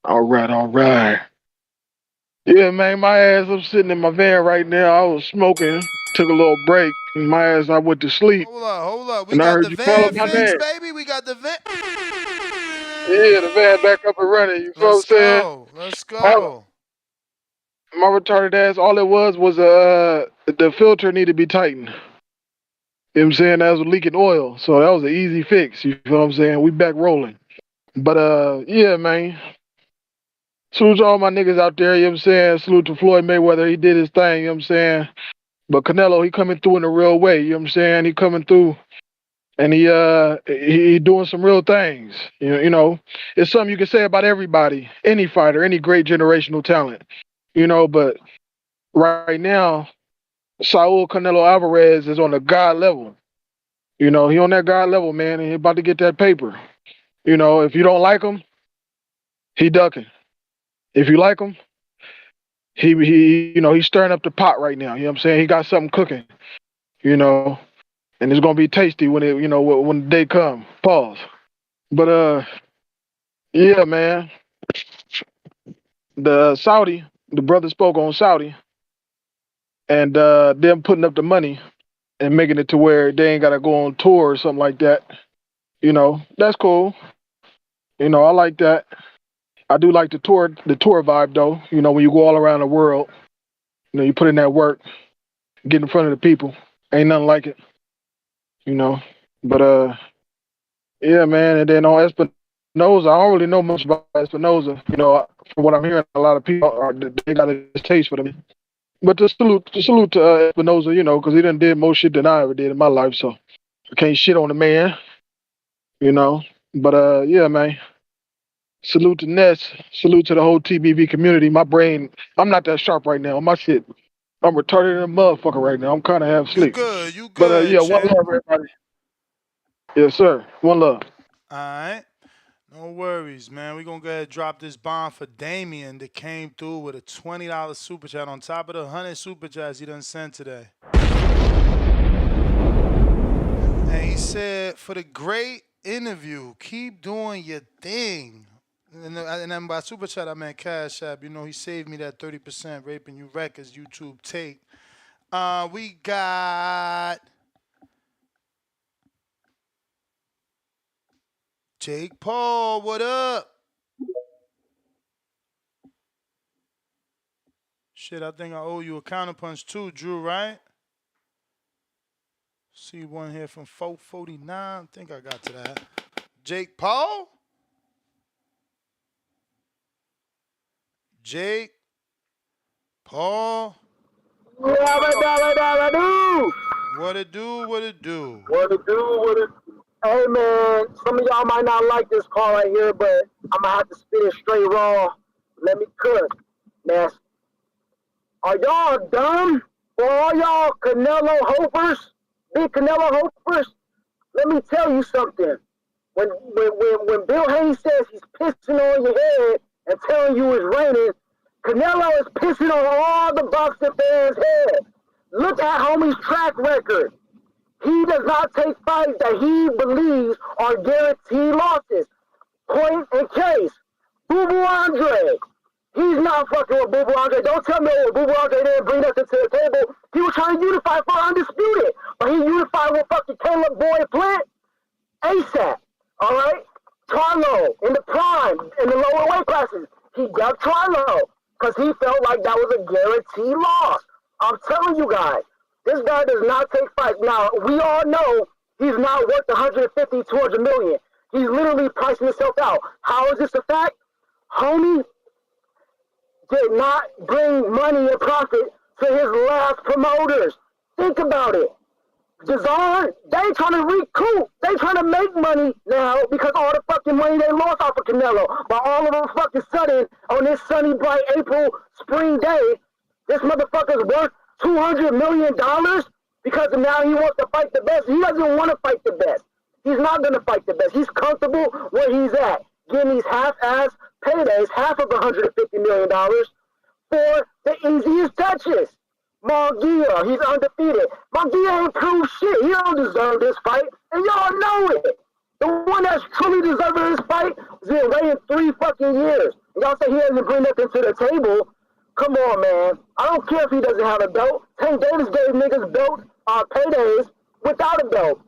All right, all right. Yeah, man, my ass, I'm sitting in my van right now. I was smoking, took a little break, and my ass, I went to sleep. Hold up. We And I got heard the you calling van my name. fixed, baby. We got the van. Yeah, the van back up and running. You feel what I'm Let's saying? go. Let's All, go. my retarded ass, all it was the filter needed to be tightened. You know what I'm saying? That was leaking oil. So that was an easy fix. You feel what I'm saying? We back rolling. But yeah, man. Salute to all my niggas out there, you know what I'm saying? Salute to Floyd Mayweather. He did his thing, you know what I'm saying? But Canelo, he coming through in a real way, you know what I'm saying? He coming through and he doing some real things. You know, it's something you can say about everybody, any fighter, any great generational talent. But right now, Saul Canelo Alvarez is on the God level. He on that God level, man, and he about to get that paper. If you don't like him, he ducking. If you like him, he's stirring up the pot right now. You know what I'm saying? He got something cooking. And it's gonna be tasty when when the day come. Pause. But yeah, man. The brother spoke on Saudi, and them putting up the money and making it to where they ain't gotta go on tour or something like that. That's cool. I like that. I do like the tour vibe though. When you go all around the world, you put in that work, get in front of the people. Ain't nothing like it. You know. But yeah, man. And then on Espinoza, I don't really know much about Espinoza. From what I'm hearing, a lot of people they got a taste for them. But to salute to Espinoza, because he done did more shit than I ever did in my life, so I can't shit on the man. But yeah, man. Salute to Ness. Salute to the whole TBV community. My brain, I'm not that sharp right now. My shit, I'm retarded in a motherfucker right now. I'm kind of half You asleep. good. You But good, yeah, one champ. love, everybody. Yes, sir. One love. All right. No worries, man. We're going to go ahead and drop this bomb for Damien that came through with a $20 super chat on top of the 100 super chats he done sent today. And he said, for the great interview, keep doing your thing. And then by super chat, I meant Cash App. He saved me that 30% raping you records YouTube take. We got Jake Paul. What up? Shit, I think I owe you a counterpunch too, Drew, right? See one here from 449. I think I got to that. Jake Paul? Jake, Paul, Yabba dabba dabba doo. what it do? What it do? What it do? What it? Hey man, some of y'all might not like this call right here, but I'm gonna have to spit it straight raw. Let me cook. Now, are y'all dumb? Or are y'all Canelo hopers? Big Canelo hopers? Let me tell you something. When Bill Hayes says he's pissing on your head and telling you it's raining, Canelo is pissing on all the boxing fans' head. Look at homie's track record. He does not take fights that he believes are guaranteed losses. Point in case. Boo Boo Andre. He's not fucking with Boo Boo Andre. Don't tell me Boo Boo Andre didn't bring nothing to the table. He was trying to unify for Undisputed. But he unified with fucking Caleb Boy Flint ASAP. Alright? Charlo in the prime, in the lower weight classes. He ducked Charlo because he felt like that was a guaranteed loss. I'm telling you guys, this guy does not take fights. Now, we all know he's not worth 150, 200 million. He's literally pricing himself out. How is this a fact? Homie did not bring money and profit to his last promoters. Think about it. DAZN, they trying to recoup. They trying to make money now because all the fucking money they lost off of Canelo. But all of a fucking sudden, on this sunny, bright April spring day, this motherfucker's worth $200 million because now he wants to fight the best. He doesn't want to fight the best. He's not going to fight the best. He's comfortable where he's at, getting these half-ass paydays, half of $150 million for the easiest touches. Mongia, he's undefeated. Mongia ain't proved shit. He don't deserve this fight, and y'all know it. The one that's truly deserving this fight is in waiting 3 fucking years. Y'all say he doesn't bring nothing to the table. Come on, man. I don't care if he doesn't have a belt. Tank Davis gave niggas belts, paydays without a belt.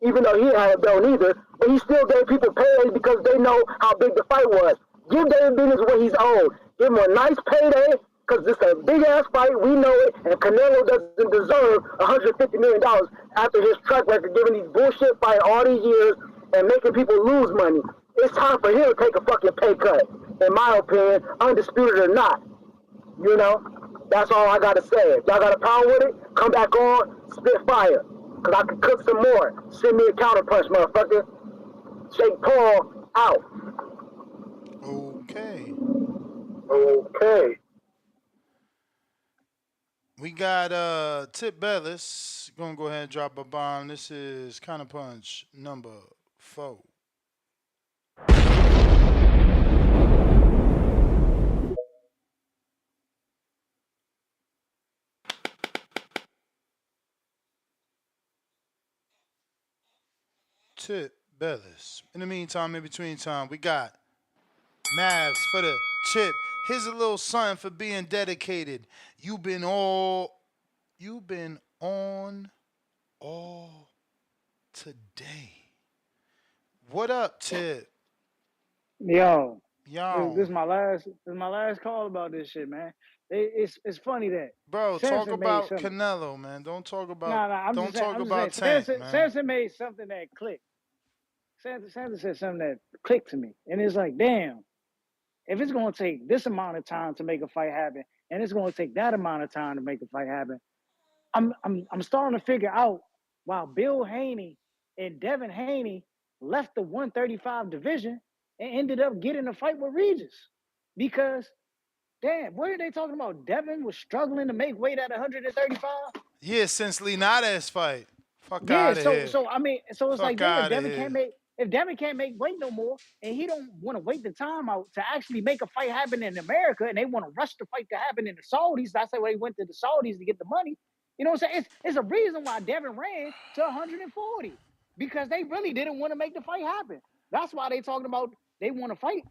Even though he didn't have a belt either, but he still gave people paydays because they know how big the fight was. Give David Business what he's owed. Give him a nice payday, because this is a big-ass fight. We know it, and Canelo doesn't deserve $150 million after his track record, giving these bullshit fights all these years and making people lose money. It's time for him to take a fucking pay cut, in my opinion, undisputed or not. You know? That's all I got to say. If y'all got a problem with it, come back on, spit fire. Because I can cook some more. Send me a counterpunch, motherfucker. Jake Paul out. Okay. Okay. We got Tip Bellis. Gonna go ahead and drop a bomb. This is Counterpunch number 4. Tip Bellis. In the meantime, in between time, we got Mavs for the chip. Here's a little something for being dedicated. You've been on all today. What up, Tip? Yo, Yo. this is my last call about this shit, man. It's funny that Bro, talk Samson made about something. Canelo, man. Don't talk about Nah, I'm don't just saying. talk I'm just saying. about Tank, man. Samson made something that clicked. Samson said something that clicked to me, and it's like, damn. If it's going to take this amount of time to make a fight happen, and it's going to take that amount of time to make a fight happen, I'm starting to figure out why Bill Haney and Devin Haney left the 135 division and ended up getting a fight with Regis. Because, damn, what are they talking about? Devin was struggling to make weight at 135? Yeah, since Linares fight. Fuck Yeah, out of here. so I mean, so it's like, Fuck damn, out of here. If Devin can't make weight no more, and he don't want to wait the time out to actually make a fight happen in America, and they want to rush the fight to happen in the Saudis, that's why he went to the Saudis to get the money. You know what I'm saying? It's a reason why Devin ran to 140 because they really didn't want to make the fight happen. That's why they talking about they want to fight,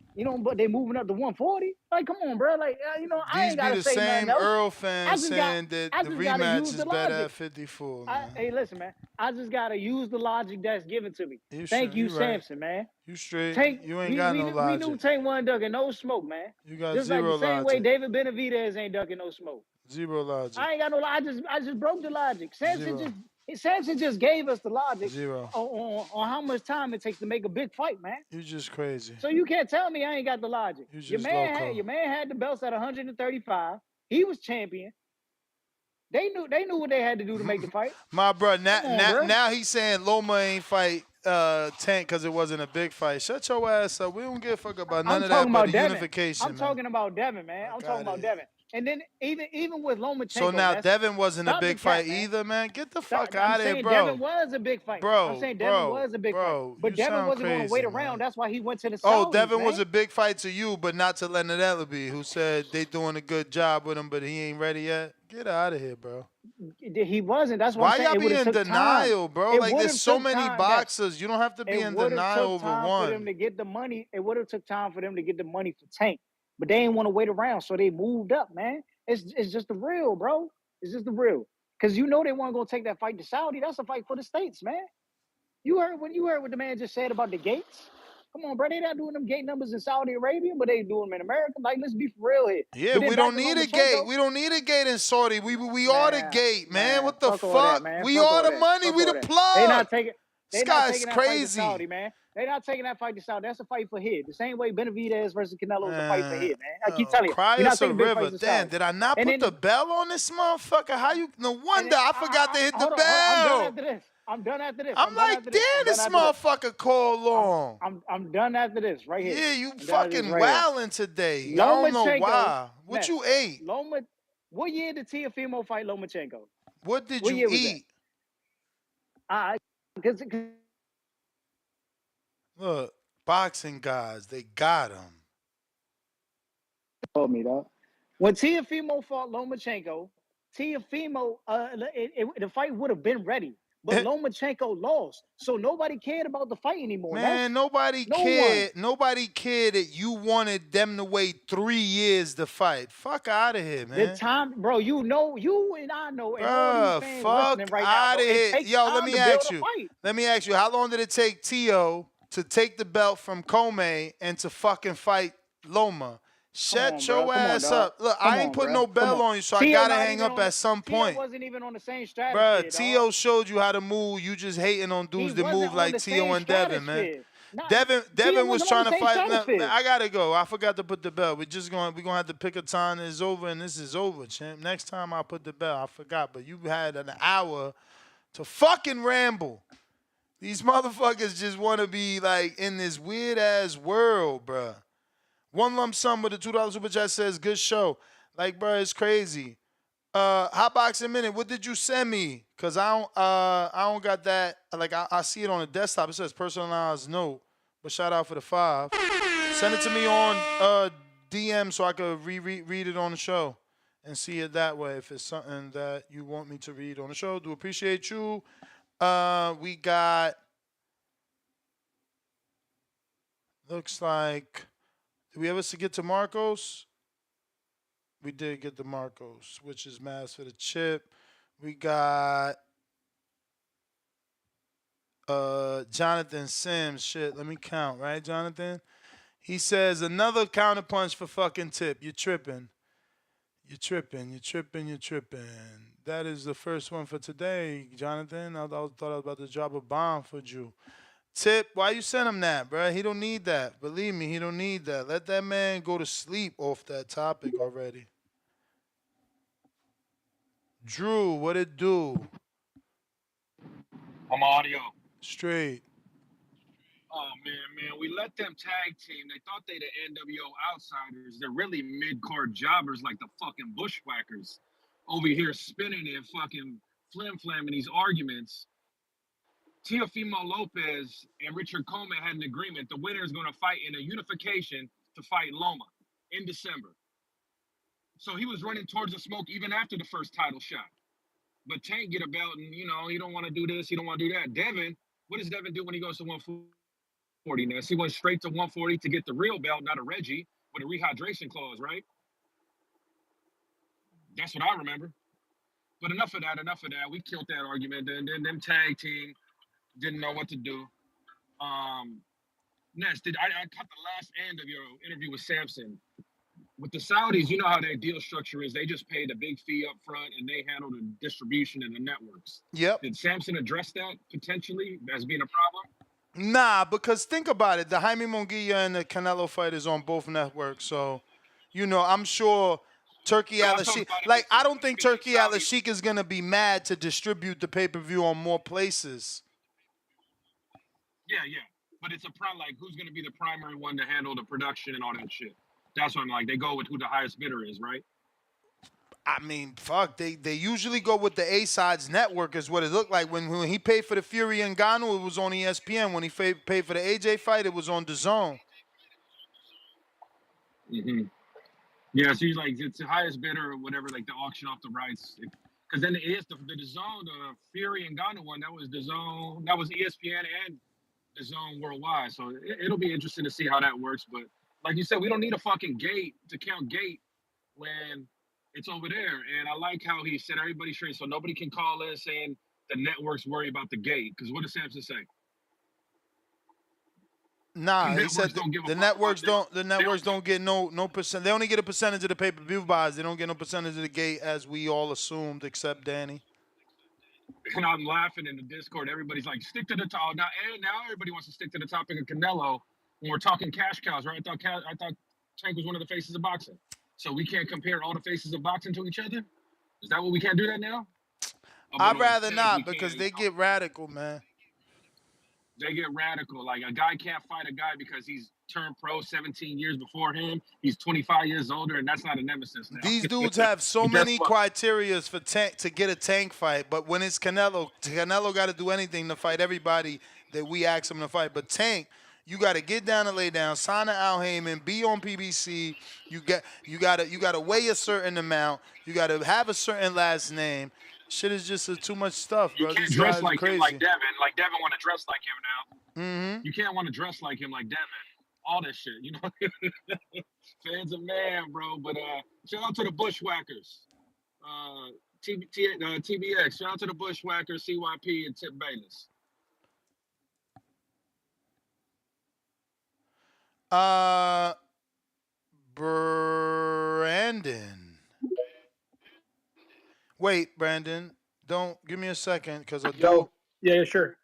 but they moving up to 140. Like, come on, bro. Like, I These ain't be gotta the say nothing same else. Earl fans saying that I the just gotta rematch use is the better logic. at 54, man. Hey, listen, man. I just gotta use the logic that's given to me. You Thank sure? you, You right. Samson, man. You straight. Tank, You ain't we got we no knew, we knew logic. Tank wasn't ducking no smoke, man. You got Just like the zero same way logic. David Benavidez ain't ducking no smoke. Zero logic. I ain't got no. I just broke the logic. Samson Zero. Samson just gave us the logic 0. on how much time it takes to make a big fight, man. You just crazy. So you can't tell me I ain't got the logic. You Your just man loco. had the belts at 135. He was champion. They knew what they had to do to make the fight. My bro, Come on, bro. now he's saying Loma ain't fight Tank because it wasn't a big fight. Shut your ass up. We don't give a fuck about none I'm of that talking but about the Devin. unification, I'm man. talking about Devin, man. I'm talking about Devin. And then even with Lomachenko, So now Devin wasn't a big fight either, man. Get the fuck out of here, bro. Devin was a big fight. I'm saying Devin was a big fight. But You Devin sound wasn't going to wait crazy, around. man. That's why he went to the Saudis, Oh, Devin man. was a big fight to you, but not to Leonard Ellaby, who said they doing a good job with him, but he ain't ready yet. Get out of here, bro. He wasn't. That's what Why I'm saying. y'all be in denial, bro? Like there's so many boxers. You don't have to be in denial over one. For them to get the money. It would have took time for them to get the money for Tank, but they didn't want to wait around, so they moved up, man. It's just the real, bro. It's just the real. Because you know they weren't gonna take that fight to Saudi. That's a fight for the states, man. You heard what the man just said about the gates. Come on, bro. They not doing them gate numbers in Saudi Arabia, but they do them in America. Like, let's be for real here. Yeah, we don't need a gate. We don't need a gate in Saudi. We are the gate, man. What the fuck? We are the money. We the plug. They not taking. This guy's crazy. Saudi, man. They're not taking that fight to Saudi. That's a fight for here. The same way Benavidez versus Canelo is a fight for here, man. I keep telling you. Cry You're not us a taking big river. fights to Damn, Saudi. did I not put the bell on this motherfucker? How you? No wonder I forgot to hit the bell. I'm done after this. I'm done after this. I'm like, damn, this motherfucker called long. I'm done after this, right here. Yeah, you fucking wilding today. I don't know why. What you ate? What year did Teofimo fight Lomachenko? What did you eat? Look, boxing guys, they got him. Told me, dog. When Teofimo fought Lomachenko, Teofimo, the fight would have been ready. But Lomachenko lost, so nobody cared about the fight anymore. Man, nobody cared. Nobody cared that you wanted them to wait 3 years to fight. Fuck out of here, man. The time, bro. You know, you and I know, and all these fans listening right now. Out of here. Yo, let me ask you. Let me ask you. How long did it take Tio to take the belt from Comey and to fucking fight Loma? Shut your ass up. Look, I ain't putting no bell on you, so I gotta hang up at some point. Tio wasn't even on the same strategy. Bruh, Tio showed you how to move. You just hating on dudes that move like Tio and Devin, man. Devin was trying to fight. I gotta go. I forgot to put the bell. We're gonna have to pick a time that is over, and this is over, champ. Next time I'll put the bell. I forgot, but you had an hour to fucking ramble. These motherfuckers just want to be like in this weird ass world, bruh. One lump sum with a $2 super chat says, good show. Like, bro, it's crazy. Hot Boxing Minute, what did you send me? Cause I don't got that. Like I see it on the desktop. It says personalized note. But shout out for the 5. Send it to me on DM so I could read it on the show and see it that way. If it's something that you want me to read on the show, do appreciate you. We got. Looks like. Did we ever get to Marcos? We did get to Marcos, which is mass for the chip. We got Jonathan Sims. Shit, let me count, right, Jonathan? He says, another counterpunch for fucking Tip. You're tripping. You're tripping. You're tripping. You're tripping. That is the first one for today, Jonathan. I thought I was about to drop a bomb for you. Tip, why you send him that, bro? He don't need that. Believe me, he don't need that. Let that man go to sleep off that topic already. Drew, what it do? I'm audio. Straight. Oh, man. We let them tag team. They thought they the NWO outsiders. They're really mid-card jobbers like the fucking bushwhackers over here spinning and fucking flim-flamming these arguments. Teofimo Lopez and Richard Coleman had an agreement. The winner is going to fight in a unification to fight Loma in December. So he was running towards the smoke even after the first title shot. But Tank get a belt and, you know, he don't want to do this. He don't want to do that. Devin, what does Devin do when he goes to 140 now? He went straight to 140 to get the real belt, not a Reggie, with a rehydration clause, right? That's what I remember. But enough of that. We killed that argument. Then them tag team didn't know what to do. Ness, I caught the last end of your interview with Samson. with the Saudis, you know how their deal structure is. They just pay the big fee up front and they handle the distribution and the networks. Yep. Did Samson address that potentially as being a problem? Nah, because think about it. The Jaime Munguia and the Canelo fight is on both networks. So, I'm sure Turkey No, Al I'm talking Sheikh. about if Like, it's I don't think because Turkey Al the Saudis. Sheikh is going to be mad to distribute the pay per view on more places. Yeah, but it's a like who's going to be the primary one to handle the production and all that shit. That's what I'm like. They go with who the highest bidder is, right? I mean, fuck. They usually go with the A Sides network, is what it looked like. When he paid for the Fury and Ngannou, it was on ESPN. When he paid for the AJ fight, it was on DAZN. Mm-hmm. Yeah, so he's like it's the highest bidder or whatever, like the auction off the rights. Because then it is the zone, the Fury and Ghana one. That was the zone. That was ESPN and the zone worldwide. So it'll be interesting to see how that works. But like you said, we don't need a fucking gate to count gate when it's over there. And I like how he said everybody straight, so nobody can call in saying the networks worry about the gate. Because what does Samson say? Nah, The he said networks don't give a the fuck about networks don't. The networks don't get no percent. They only get a percentage of the pay per view buys. They don't get no percentage of the gate, as we all assumed, except Danny. And I'm laughing in the Discord. Everybody's like, stick to the top. Now everybody wants to stick to the topic of Canelo when we're talking cash cows, right? I thought Tank was one of the faces of boxing. So we can't compare all the faces of boxing to each other? Is that what we can't do that now? I'd rather It says we not because can't, they get radical, man. they get radical. Like a guy can't fight a guy because he's turned pro 17 years before him. He's 25 years older, and that's not a nemesis now. These dudes have so But guess many what? criterias for to get a Tank fight, but when it's Canelo got to do anything to fight everybody that we ask him to fight. But Tank, you got to get down and lay down, sign to Al Haymon, be on PBC. You gotta weigh a certain amount. You gotta have a certain last name. Shit is just too much stuff, You bro. can't These dress guys are like him like crazy. Devin. Like Devin want to dress like him now. Mm-hmm. You can't want to dress like him like Devin. All that shit, Fans of man, bro. But shout out to the Bushwhackers. TBX. Shout out to the Bushwhackers, CYP, and Tip Bayless. Brandon. Wait, Brandon. Don't give me a second, because I do. Yeah, sure.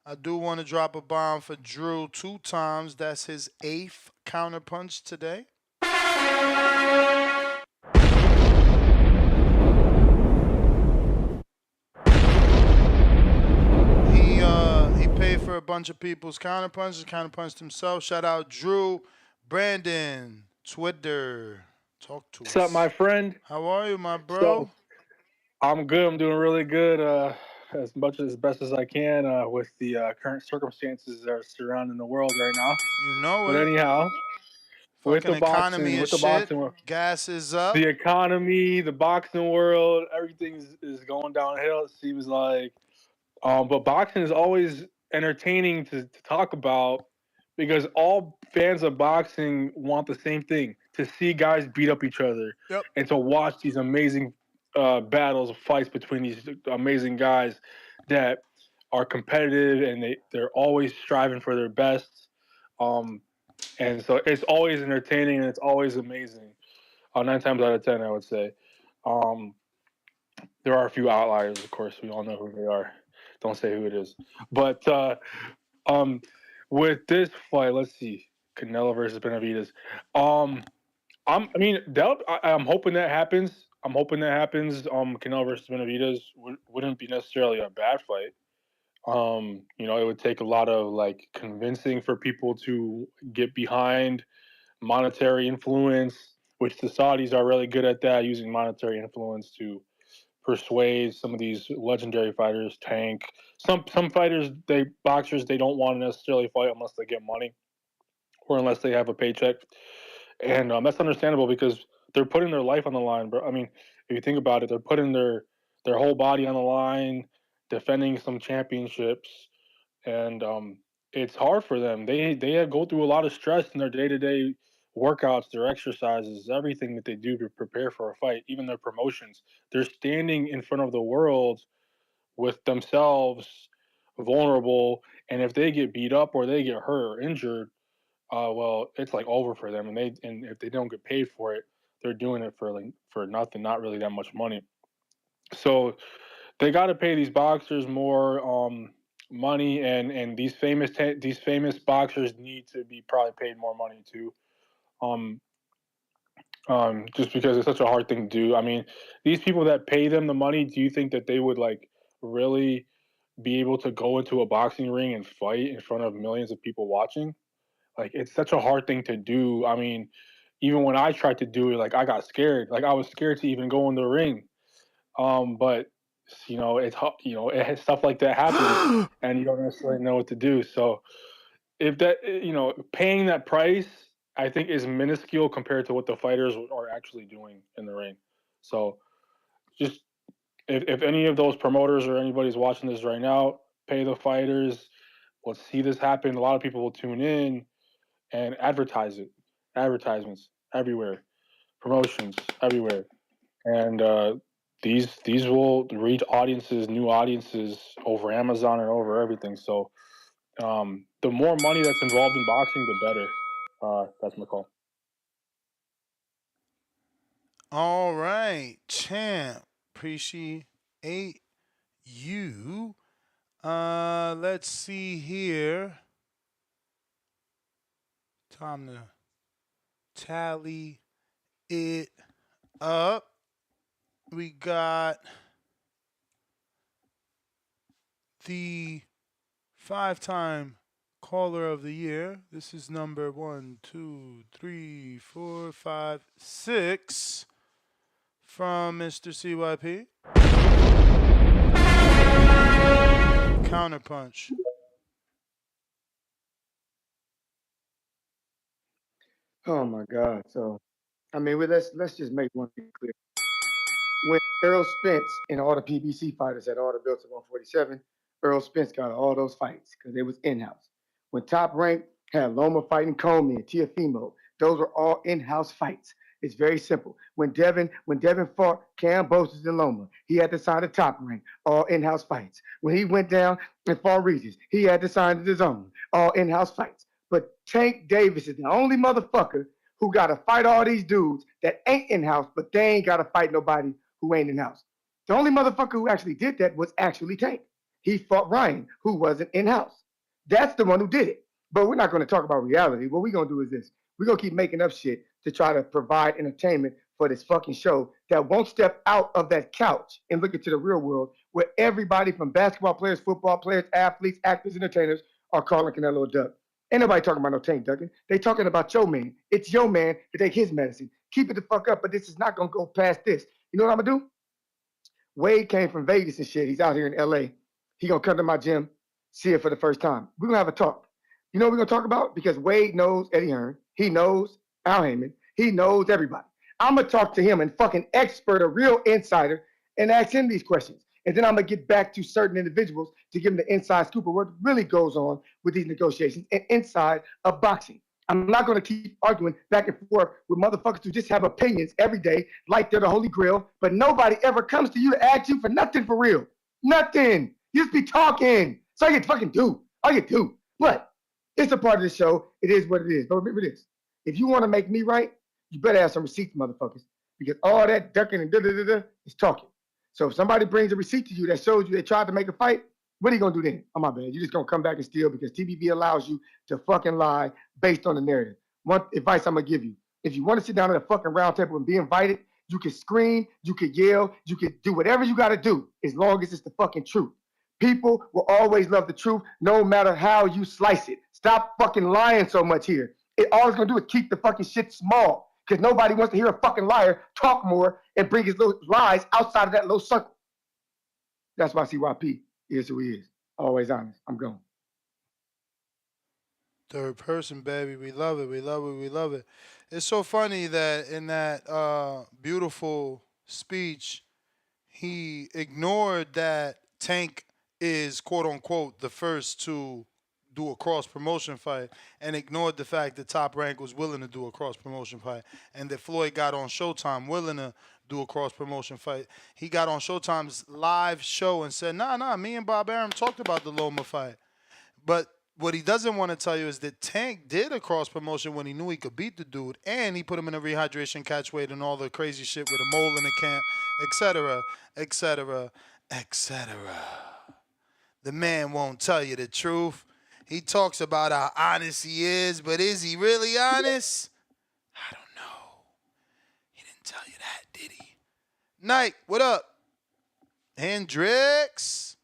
I do want to drop a bomb for Drew 2 times. That's his 8th counterpunch today. He paid for a bunch of people's counterpunches. Counterpunched himself. Shout out Drew. Brandon, Twitter. Talk to What's us. up, my friend? How are you, my bro? I'm good. I'm doing really good. As best as I can with the current circumstances that are surrounding the world right now. You know But it. anyhow, with Fucking the economy boxing, is shit. Gas is up. the economy, the boxing world, everything is going downhill. It seems like. But boxing is always entertaining to talk about because all fans of boxing want the same thing: to see guys beat up each other and to watch these amazing battles, fights between these amazing guys that are competitive and they're always striving for their best. And so it's always entertaining and it's always amazing. 9 times out of 10, I would say. There are a few outliers, of course. We all know who they are. Don't say who it is. But with this fight, let's see, Canelo versus Benavidez. I'm hoping that happens. Canelo versus Benavidez wouldn't be necessarily a bad fight. It would take a lot of convincing for people to get behind monetary influence, which the Saudis are really good at that, using monetary influence to persuade some of these legendary fighters. Tank. Some fighters, boxers, they don't want to necessarily fight unless they get money or unless they have a paycheck, and that's understandable because they're putting their life on the line, bro. I mean, if you think about it, they're putting their whole body on the line, defending some championships, and it's hard for them. They go through a lot of stress in their day-to-day workouts, their exercises, everything that they do to prepare for a fight, even their promotions. They're standing in front of the world with themselves vulnerable, and if they get beat up or they get hurt or injured, well, it's like over for them, and if they don't get paid for it, they're doing it for nothing, not really that much money. So they got to pay these boxers more money, and these famous boxers need to be probably paid more money too. Um, just because it's such a hard thing to do. I mean, these people that pay them the money, do you think that they would like really be able to go into a boxing ring and fight in front of millions of people watching? Like, it's such a hard thing to do. I mean, even when I tried to do it, like I got scared. Like I was scared to even go in the ring. But stuff like that happens, and you don't necessarily know what to do. So if that paying that price, I think is minuscule compared to what the fighters are actually doing in the ring. So just if any of those promoters or anybody's watching this right now, pay the fighters. Let's see this happen. A lot of people will tune in and advertise it. Advertisements everywhere, promotions everywhere, and these will reach audiences, new audiences over Amazon and over everything. So the more money that's involved in boxing, the better. That's my call. All right, champ. Appreciate you. Let's see here. Time to tally it up. We got the 5-time caller of the year. This is number 1, 2, 3, 4, 5, 6 from Mr. CYP. Counterpunch. Oh my God. So, I mean, let's just make one thing clear. When Errol Spence and all the PBC fighters had all the belts at 147, Errol Spence got all those fights because they was in-house. When Top Rank had Loma fighting Comey and Tiafimo, those were all in-house fights. It's very simple. When Devin fought Cam Boses and Loma, he had to sign the Top Rank, all in-house fights. When he went down and fought Regis, he had to sign his own, all in-house fights. But Tank Davis is the only motherfucker who got to fight all these dudes that ain't in-house, but they ain't got to fight nobody who ain't in-house. The only motherfucker who actually did that was actually Tank. He fought Ryan, who wasn't in-house. That's the one who did it. But we're not going to talk about reality. What we're going to do is this. We're going to keep making up shit to try to provide entertainment for this fucking show that won't step out of that couch and look into the real world where everybody from basketball players, football players, athletes, actors, entertainers are calling Canelo a duck. Ain't nobody talking about no Tank ducking. They talking about your man. It's your man to take his medicine. Keep it the fuck up, but this is not going to go past this. You know what I'm going to do? Wade came from Vegas and shit. He's out here in LA. He gonna come to my gym, see it for the first time. We're gonna have a talk. You know what we're gonna talk about? Because Wade knows Eddie Hearn. He knows Al Haymon. He knows everybody. I'm gonna talk to him and fucking expert, a real insider, and ask him these questions. And then I'm gonna get back to certain individuals to give them the inside scoop of what really goes on with these negotiations and inside of boxing. I'm not going to keep arguing back and forth with motherfuckers who just have opinions every day, like they're the Holy Grail, but nobody ever comes to you to ask you for nothing for real. Nothing. You just be talking. So you fucking do. All you do. But it's a part of the show. It is what it is. But remember this. If you want to make me right, you better have some receipts, motherfuckers. Because all that ducking and da-da-da-da is talking. So if somebody brings a receipt to you that shows you they tried to make a fight, what are you going to do then? Oh, my bad. You're just going to come back and steal because TBV allows you to fucking lie based on the narrative. One advice I'm going to give you. If you want to sit down at a fucking round table and be invited, you can scream, you can yell, you can do whatever you got to do as long as it's the fucking truth. People will always love the truth no matter how you slice it. Stop fucking lying so much here. All it's going to do is keep the fucking shit small because nobody wants to hear a fucking liar talk more and bring his little lies outside of that little circle. That's why CYP is who he is. Always honest. I'm gone. Third person, baby. We love it. We love it. We love it. It's so funny that in that beautiful speech, he ignored that Tank is quote unquote the first to do a cross promotion fight and ignored the fact that Top Rank was willing to do a cross promotion fight and that Floyd got on Showtime willing to do a cross promotion fight. He got on Showtime's live show and said, nah, me and Bob Arum talked about the Loma fight. But what he doesn't want to tell you is that Tank did a cross promotion when he knew he could beat the dude, and he put him in a rehydration catch weight and all the crazy shit with a mole in the camp, etc., etc., etc. The man won't tell you the truth. He talks about how honest he is, but is he really honest? I don't know. He didn't tell you that, did he? Nike, what up? Hendrix.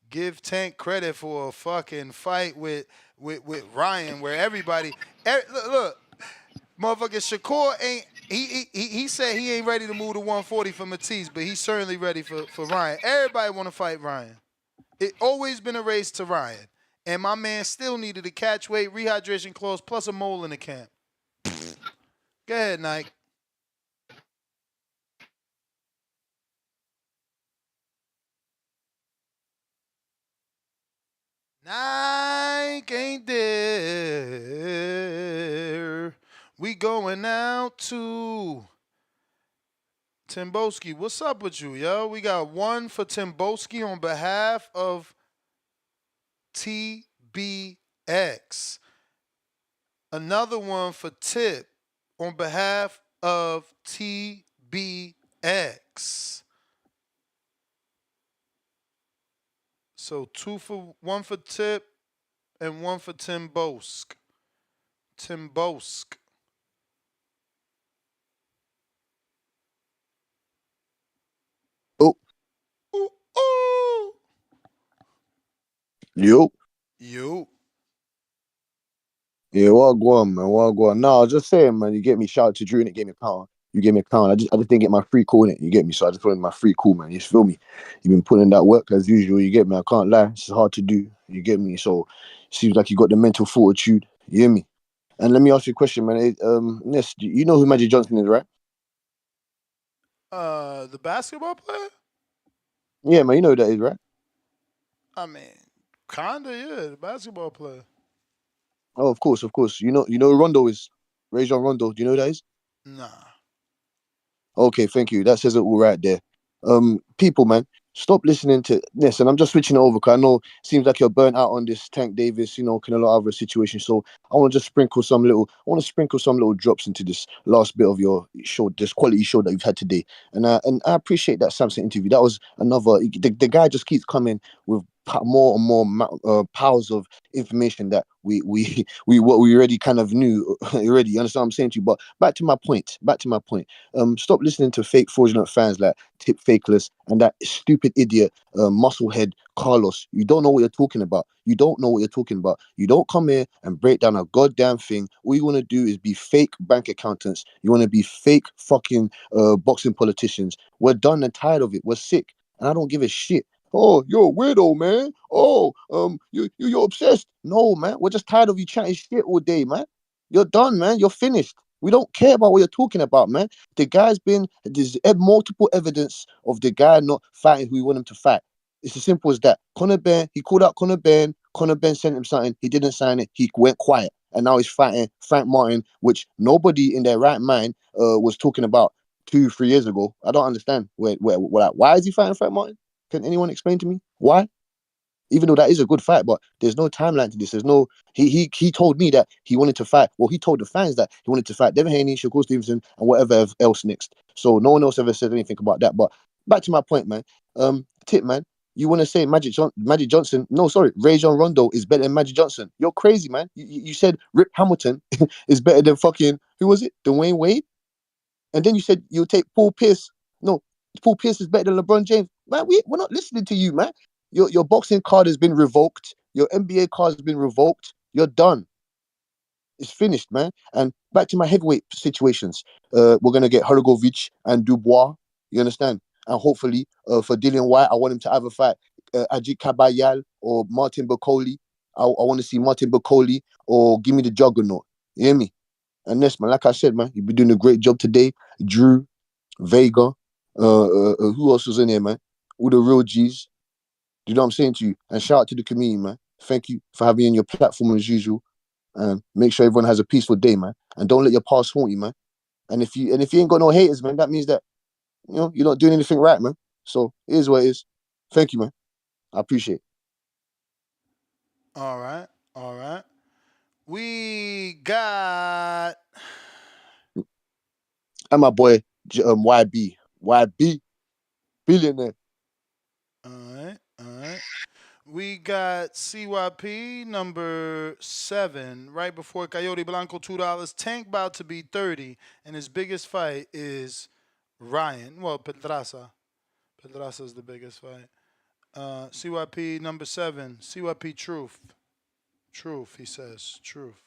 Give Tank credit for a fucking fight with Ryan where everybody look, motherfucking Shakur ain't he said he ain't ready to move to 140 for Matisse, but he's certainly ready for Ryan. Everybody want to fight Ryan. It always been a race to Ryan. And my man still needed a catch weight, rehydration clause, plus a mole in the camp. Go ahead, Nike. Nike ain't there. We going out to Timboski. What's up with you, yo? We got one for Timboski on behalf of TBX. Another one for Tip on behalf of TBX. So one for Tip and one for Timbosk. Timbosk. Oh. Ooh, ooh. Yo. Yo. Yeah, well go on, man. Well go on. No, I was just saying, man, you get me. Shout out to Drew and it gave me a pound. You gave me a pound. I just didn't get my free call in it. You get me? So I just put in my free call, man. You feel me? You've been putting in that work as usual. You get me? I can't lie. It's hard to do. You get me? So seems like you got the mental fortitude. You hear me? And let me ask you a question, man. Ness, you know who Magic Johnson is, right? The basketball player? Yeah, man. You know who that is, right? I mean, kinda, yeah, the basketball player. Oh, of course, of course. You know who Rondo is. Rajon Rondo. Do you know who that is? Nah. Okay, thank you. That says it all right there. People, man, stop listening to this. And I'm just switching it over because I know it seems like you're burnt out on this Tank Davis, Canelo Alvarez situation. So I want to just I want to sprinkle some little drops into this last bit of your show, this quality show that you've had today. And I appreciate that Samson interview. That was another. The guy just keeps coming with more and more powers of information that we what we already kind of knew already. You understand what I'm saying to you? But back to my point. Stop listening to fake fraudulent fans like Tip Fakeless and that stupid idiot musclehead Carlos. You don't know what you're talking about. You don't know what you're talking about. You don't come here and break down a goddamn thing. All you want to do is be fake bank accountants. You want to be fake fucking boxing politicians. We're done and tired of it. We're sick. And I don't give a shit. Oh, you're a weirdo, man. Oh, you're obsessed. No, man. We're just tired of you chatting shit all day, man. You're done, man. You're finished. We don't care about what you're talking about, man. There's multiple evidence of the guy not fighting who he wanted him to fight. It's as simple as that. Conor Benn, he called out Conor Benn. Conor Benn sent him something. He didn't sign it. He went quiet. And now he's fighting Frank Martin, which nobody in their right mind was talking about 2-3 years ago. I don't understand. Why is he fighting Frank Martin? Can anyone explain to me why? Even though that is a good fight, but there's no timeline to this. There's no. He told me that he wanted to fight. Well, he told the fans that he wanted to fight Devin Haney, Shakur Stevenson, and whatever else next. So no one else ever said anything about that. But back to my point, man. Tip, man. You want to say Magic Johnson? No, sorry, Rajon Rondo is better than Magic Johnson. You're crazy, man. You said Rip Hamilton is better than fucking who was it? Dwayne Wade. And then you said you'll take Paul Pierce. No, Paul Pierce is better than LeBron James. Man, we're not listening to you, man. Your boxing card has been revoked. Your NBA card has been revoked. You're done. It's finished, man. And back to my heavyweight situations. We're gonna get Hrgovic and Dubois. You understand? And hopefully, for Dillian White, I want him to either fight Ajit Kabayal or Martin Bakoli. I want to see Martin Bakoli or give me the Juggernaut. You hear me? And this, man, like I said, man, you've been doing a great job today. Drew, Vega, who else was in here, man? All the real G's. Do you know what I'm saying to you? And shout out to the community, man. Thank you for having me on your platform as usual. And make sure everyone has a peaceful day, man. And don't let your past haunt you, man. And if you ain't got no haters, man, that means that you're not doing anything right, man. So it is what it is. Thank you, man. I appreciate it. All right. All right. We got And my boy YB. YB, billionaire. all right. All right. We got CYP number 7 right before Coyote Blanco $2. Tank about to be 30, and his biggest fight is Ryan. Well, Pedraza. Pedraza is the biggest fight. CYP number 7. CYP Truth. Truth, he says. Truth.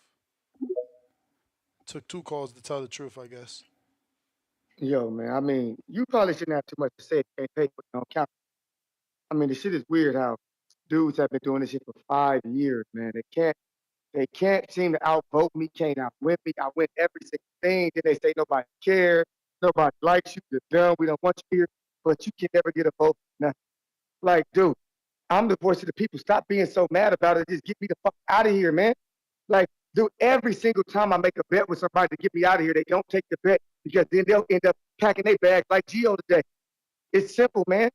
Took 2 calls to tell the truth, I guess. Yo, man, I mean, you probably shouldn't have too much to say. Can't pay for no count. I mean, the shit is weird how dudes have been doing this shit for 5 years, man. They can't seem to outvote me, can't outwin me. I win every single thing. Then they say nobody cares, nobody likes you, you're done, we don't want you here, but you can never get a vote. Nothing. Like, dude, I'm the voice of the people. Stop being so mad about it. Just get me the fuck out of here, man. Like, dude, every single time I make a bet with somebody to get me out of here, they don't take the bet because then they'll end up packing their bags like Gio today. It's simple, man.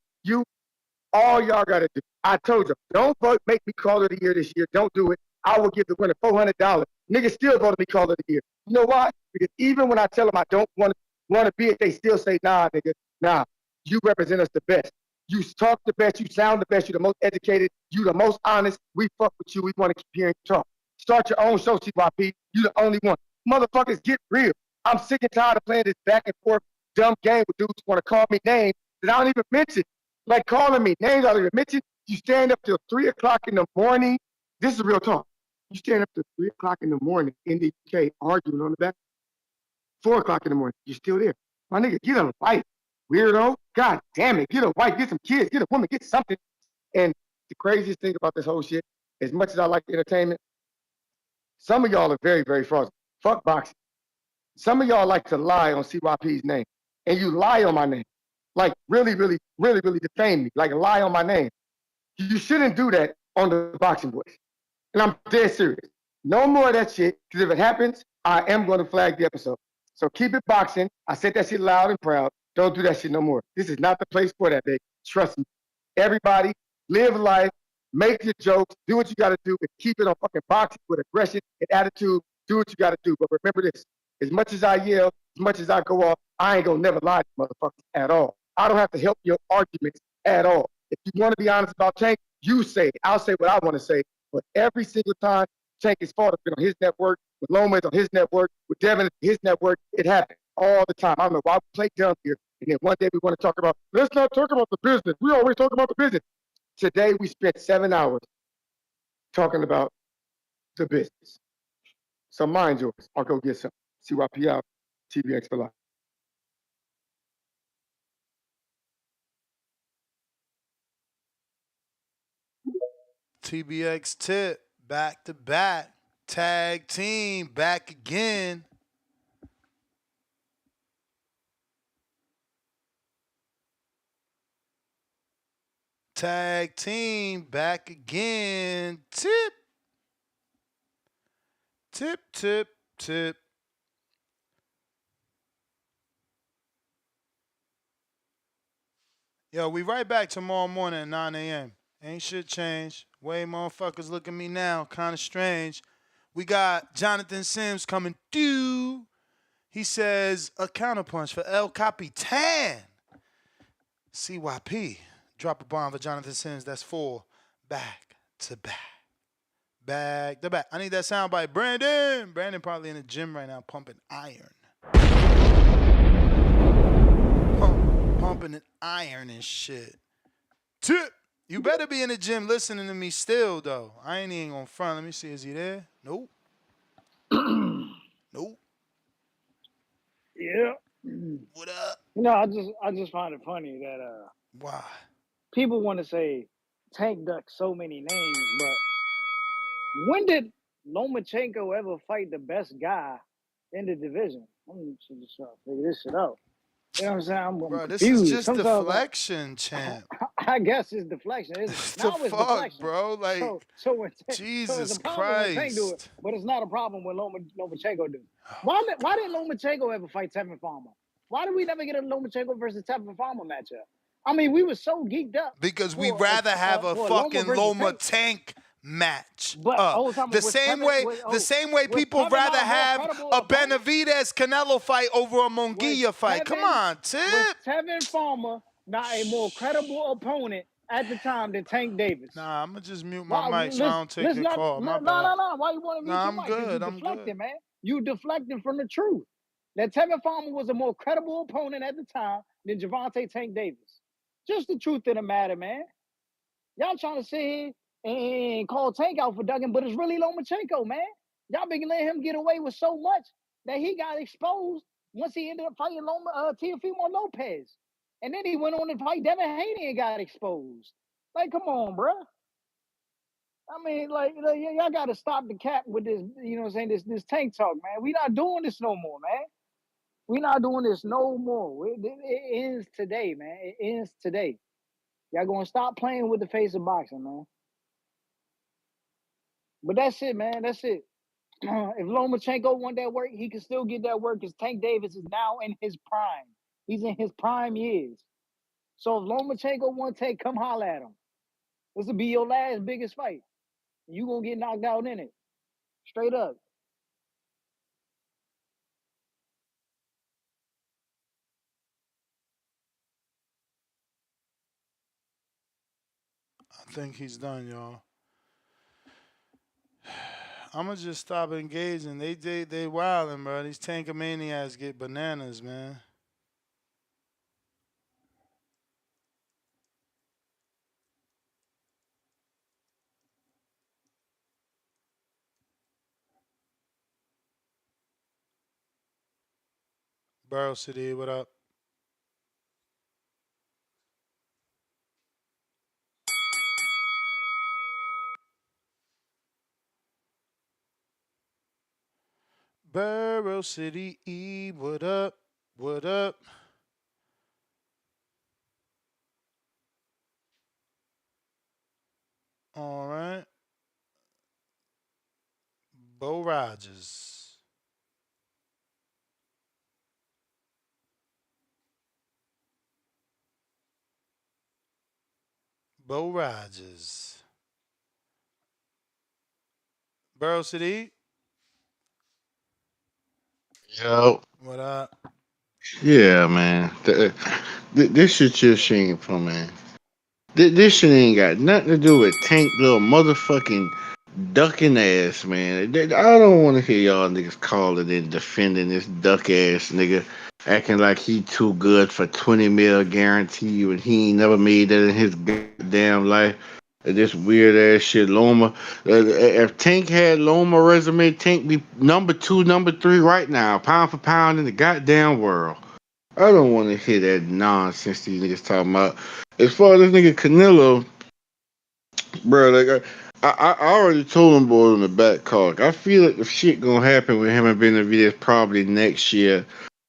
All y'all gotta do. I told you, don't vote, make me call of the year this year. Don't do it. I will give the winner $400. Niggas still voted me call of the year. You know why? Because even when I tell them I don't want to be it, they still say, nah, nigga, nah. You represent us the best. You talk the best. You sound the best. You're the most educated. You the most honest. We fuck with you. We want to keep hearing you talk. Start your own show, CYP. You the only one. Motherfuckers, get real. I'm sick and tired of playing this back and forth dumb game with dudes who want to call me names that I don't even mention. Like calling me names I don't even mention. You stand up till 3 o'clock in the morning. This is real talk. You stand up till 3 o'clock in the morning in the UK arguing on the back. 4 o'clock in the morning. You're still there. My nigga, get a wife. Weirdo. God damn it. Get a wife, get some kids, get a woman, get something. And the craziest thing about this whole shit, as much as I like entertainment, some of y'all are very, very fraudulent. Fuck boxing. Some of y'all like to lie on CYP's name. And you lie on my name. Like really, really, really, really defame me. Like lie on my name. You shouldn't do that on the Boxing Boys. And I'm dead serious. No more of that shit, because if it happens, I am going to flag the episode. So keep it boxing. I said that shit loud and proud. Don't do that shit no more. This is not the place for that, baby. Trust me. Everybody, live life, make your jokes, do what you got to do, and keep it on fucking boxing with aggression and attitude. Do what you got to do. But remember this. As much as I yell, as much as I go off, I ain't going to never lie to motherfuckers at all. I don't have to help your arguments at all. If you want to be honest about Tank, you say it. I'll say what I want to say. But every single time Tank is fought on his network, with Lomez on his network, with Devin on his network, it happens all the time. I don't know why we play dumb here. And then one day we want to talk about, let's not talk about the business. We always talk about the business. Today we spent 7 hours talking about the business. So mind yours. I'll go get some. CYP out. TBX for life. TBX tip, back to back. Tag team, back again. Tag team, back again. Tip. Tip, tip, tip. Yo, we right back tomorrow morning at 9 a.m. Ain't shit changed. Way motherfuckers look at me now, kind of strange. We got Jonathan Sims coming through. He says a counterpunch for El Capitan. CYP. Drop a bomb for Jonathan Sims. That's 4 back to back. Back to back. I need that soundbite. Brandon. Brandon probably in the gym right now pumping iron. Pumping an iron and shit. Tip. You better be in the gym listening to me still, though. I ain't even gonna front. Let me see. Is he there? Nope. Nope. Yeah. What up? You know, I just find it funny that Why? people want to say Tank ducked so many names, but when did Lomachenko ever fight the best guy in the division? I'm just trying to figure this shit out. You know what I'm saying? I'm Bro, this is confused. just Sometimes deflection, champ. I guess it's deflection. The Now it's fuck, deflection. bro? Like, So it's Jesus a problem when Tank do it, Christ. but it's not a problem when Lomachenko do. Why didn't Lomachenko ever fight Tevin Farmer? Why did we never get a Lomachenko versus Tevin Farmer matchup? I mean, we were so geeked up Because we'd for rather have a Loma fucking versus Loma Tank match But up. old timer The was same Tevin way was people Tevin rather not a more have credible a opponent? Benavidez Canelo fight over a Was Munguia fight. Come on, Tip. Tevin Farmer not a more credible opponent at the time than Tank Davis? Nah, I'm gonna just mute my Why? mic so I don't take Let's your not. call. My No, bad. no, no. Why you want to mute Nah, your I'm mic? Because you good. I'm good. deflecting, man. You deflecting from the truth. That Tevin Farmer was a more credible opponent at the time than Javante Tank Davis. Just the truth of the matter, man. Y'all trying to sit here and call Tank out for ducking, but it's really Lomachenko, man. Y'all been letting him get away with so much that he got exposed once he ended up fighting Teofimo Lopez. And then he went on to fight Devin Haney and got exposed. Like, come on, bruh. I mean, y'all got to stop the cap with this, you know what I'm saying, this Tank talk, man. We not doing this no more, man. We not doing this no more. It ends today, man. It ends today. Y'all gonna stop playing with the face of boxing, man. But that's it, man. That's it. If Lomachenko want that work, he can still get that work because Tank Davis is now in his prime. He's in his prime years. So if Lomachenko want to take, come holler at him. This will be your last biggest fight. You gonna get knocked out in it. Straight up. I think he's done, y'all. I'ma just stop engaging. They wildin', bro. These Tankamaniacs get bananas, man. Barrel City, what up? Barrel City E, what up? What up? All right. Bo Rogers. Bo Rogers. Barrel City, Yo, what up? yeah, man. This shit just shameful, man. This shit ain't got nothing to do with Tank little motherfucking ducking ass, man. I don't want to hear y'all niggas calling and defending this duck ass nigga, acting like he too good for 20 mil guarantee when he ain't never made that in his goddamn life. This weird ass shit, Loma. If Tank had Loma resume, Tank be number 2, number 3 right now, pound for pound in the goddamn world. I don't want to hear that nonsense these niggas talking about. As far as this nigga Canelo, bro, like I already told him boys on the back call. I feel like the shit gonna happen with him and Benavidez probably next year.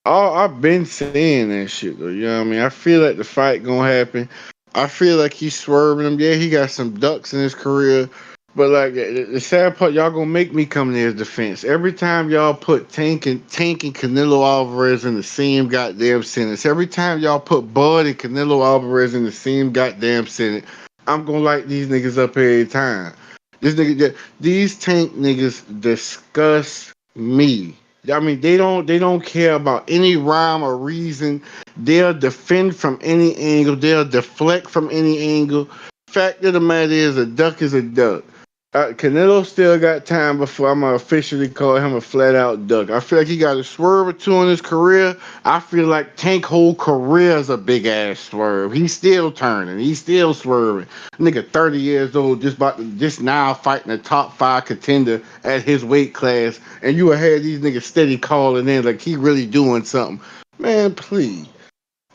I've been saying that shit though. You know what I mean? I feel like the fight gonna happen. I feel like he's swerving him. Yeah, he got some ducks in his career. But like the sad part, y'all gonna make me come to his defense. Every time y'all put Tank and Canelo Alvarez in the same goddamn sentence. Every time y'all put Bud and Canelo Alvarez in the same goddamn sentence, I'm gonna light these niggas up every time. These Tank niggas disgust me. I mean, they don't care about any rhyme or reason. They'll defend from any angle. They'll deflect from any angle. Fact of the matter is, a duck is a duck. Canelo still got time before I'm gonna officially call him a flat out duck. I feel like he got a swerve or two in his career. I feel like Tank whole career is a big ass swerve. He's still turning. He's still swerving. Nigga, 30 years old, just now fighting a top 5 contender at his weight class, and you had these niggas steady calling in like he really doing something. Man, please.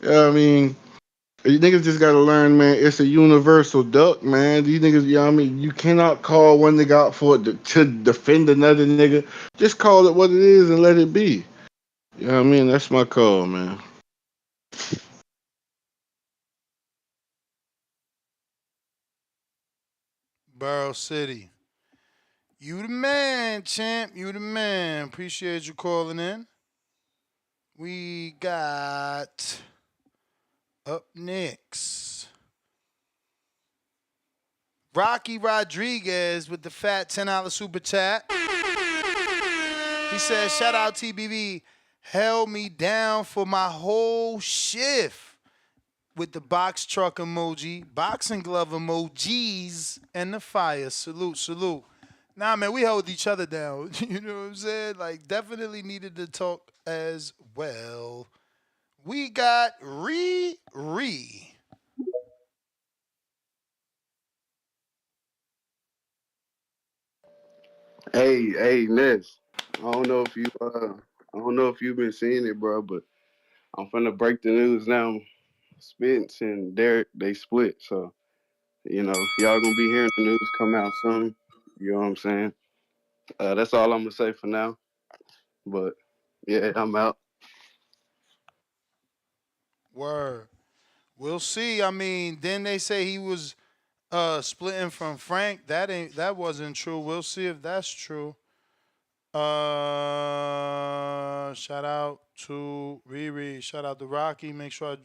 You know what I mean? You niggas just gotta learn, man. It's a universal duck, man. These niggas, you know what I mean? You cannot call one nigga out for it to defend another nigga. Just call it what it is and let it be. You know what I mean? That's my call, man. Barrel City. You the man, champ. You the man. Appreciate you calling in. We got up next Rocky Rodriguez with the fat $10 super chat. He says, shout out TBV, held me down for my whole shift with the box truck emoji, boxing glove emojis, and the fire. Salute, salute. Nah, man, we held each other down. You know what I'm saying? Like, definitely needed to talk as well. We got Riri. Hey, Ness. I don't know if you've been seeing it, bro, but I'm finna break the news now. Spence and Derek, they split, so y'all gonna be hearing the news come out soon. You know what I'm saying? That's all I'm gonna say for now. But yeah, I'm out. Word. We'll see. I mean, then they say he was splitting from Frank. That wasn't true. We'll see if that's true. Shout out to Riri. Shout out to Rocky. Make sure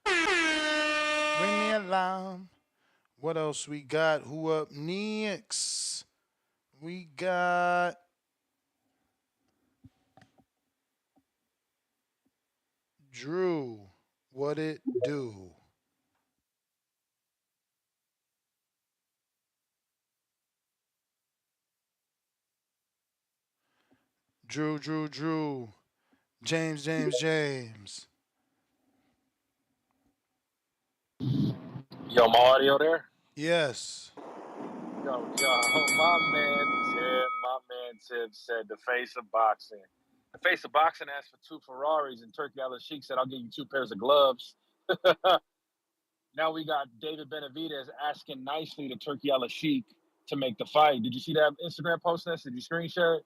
I ring the alarm. What else we got? Who up next? We got Drew. What it do? Drew. James. Yo, my audio there? Yes. Yo, my man Tip said the face of boxing. The face of boxing asked for 2 Ferraris, and Turkey Al Sheikh said, I'll give you 2 pairs of gloves. Now we got David Benavidez asking nicely to Turkey Al Sheikh to make the fight. Did you see that Instagram post? Did you screen share it?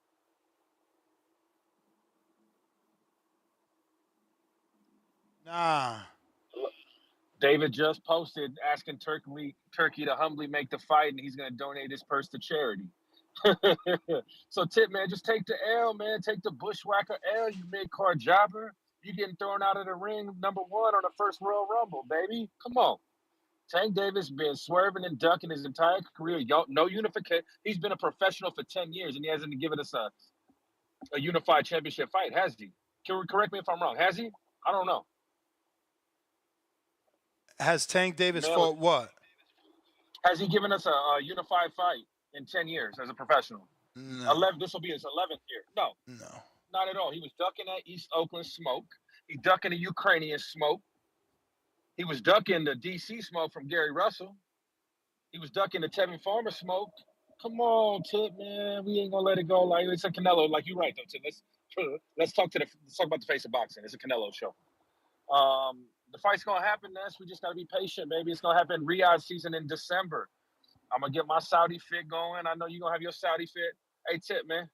Nah. David just posted asking Turkey to humbly make the fight, and he's going to donate his purse to charity. So, Tip, man, just take the L, man. Take the bushwhacker L, you mid-card jobber. You getting thrown out of the ring #1 on the first Royal Rumble, baby. Come on. Tank Davis been swerving and ducking his entire career. No unification. He's been a professional for 10 years, and he hasn't given us a unified championship fight, has he? Correct me if I'm wrong. Has he? I don't know. Has Tank Davis Man, fought what? has he given us a unified fight in 10 years as a professional? No. This will be his 11th year. No, No. not at all. He was ducking that East Oakland smoke. He's ducking the Ukrainian smoke. He was ducking the DC smoke from Gary Russell. He was ducking the Tevin Farmer smoke. Come on, Tip, man. We ain't gonna let it go. Like it's a Canelo. Like you're right though, Tip. Let's talk about the face of boxing. It's a Canelo show. The fight's gonna happen, Ness. We just gotta be patient, baby. It's gonna happen Riyadh season in December. I'm gonna get my Saudi fit going. I know you're gonna have your Saudi fit. Hey, Tip, man.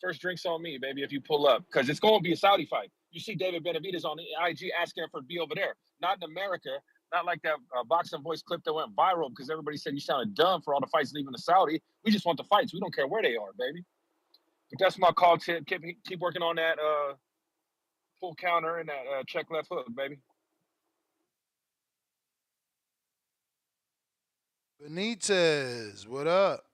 First drinks on me, baby, if you pull up. Because it's going to be a Saudi fight. You see David Benavidez on the IG asking for to be over there. Not in America. Not like that boxing voice clip that went viral because everybody said you sounded dumb for all the fights leaving the Saudi. We just want the fights. We don't care where they are, baby. But that's my call, Tip. Keep working on that full counter and that check left hook, baby. Benitez, what up?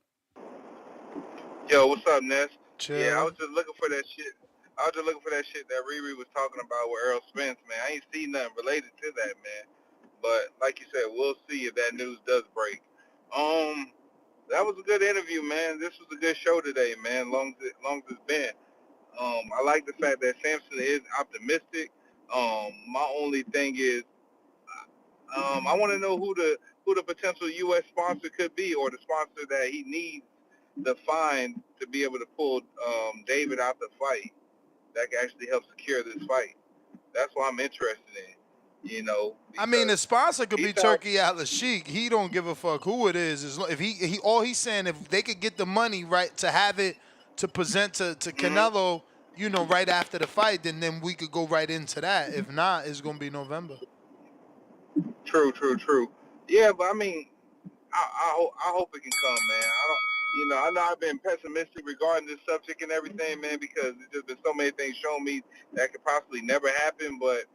Yo, what's up, Ness? Yeah, I Chilling. was just looking for that shit. I was just looking for that shit that Riri was talking about with Earl Spence, man. I ain't seen nothing related to that, man. But like you said, we'll see if that news does break. That was a good interview, man. This was a good show today, man. Long as it's been. I like the fact that Samson is optimistic. My only thing is, I want to know who the potential U.S. sponsor could be, or the sponsor that he needs to find to be able to pull David out the fight. That can actually help secure this fight. That's what I'm interested in. I mean, the Because sponsor could he be sounds. Turkey Al Sheikh. He don't give a fuck who it is. If he all he's saying, if they could get the money right to have it to present to Mhm. Canelo, right after the fight, then we could go right into that. If not, it's gonna be November. True. Yeah, but I mean, I hope it can come, man. I don't. I know I've been pessimistic regarding this subject and everything, man, because there's just been so many things showing me that could possibly never happen. But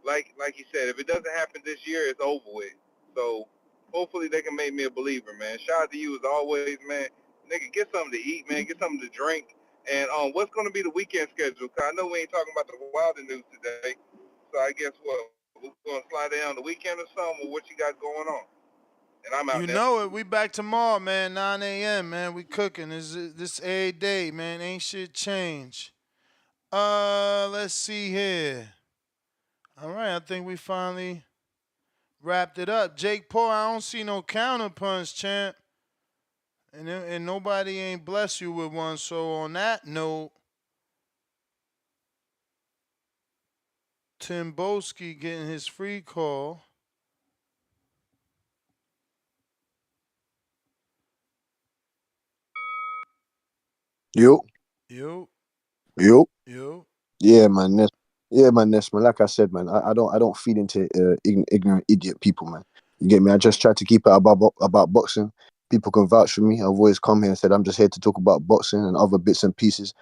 like you said, if it doesn't happen this year, it's over with. So Hopefully they can make me a believer, man. Shout out to you as always, man. Nigga, get something to eat, man. Get something to drink. And what's gonna be the weekend schedule? Cause I know we ain't talking about the Wilder news today. So I guess what we're gonna slide down the weekend or something, or what you got going on? And I'm out You there. know it. We back tomorrow, man. 9 a.m. Man, we cooking. This every day, man. Ain't shit changed. Let's see here. All right, I think we finally wrapped it up. Jake Paul, I don't see no counter punch, champ. And nobody ain't blessed you with one. So on that note, Tim Boski getting his free call. Yo, Yo, yo. yo. Yeah, man. Yeah, man. Man. Like I said, man, I don't feed into ignorant idiot people, man. You get me? I just try to keep it about boxing. People can vouch for me. I've always come here and said I'm just here to talk about boxing and other bits and pieces.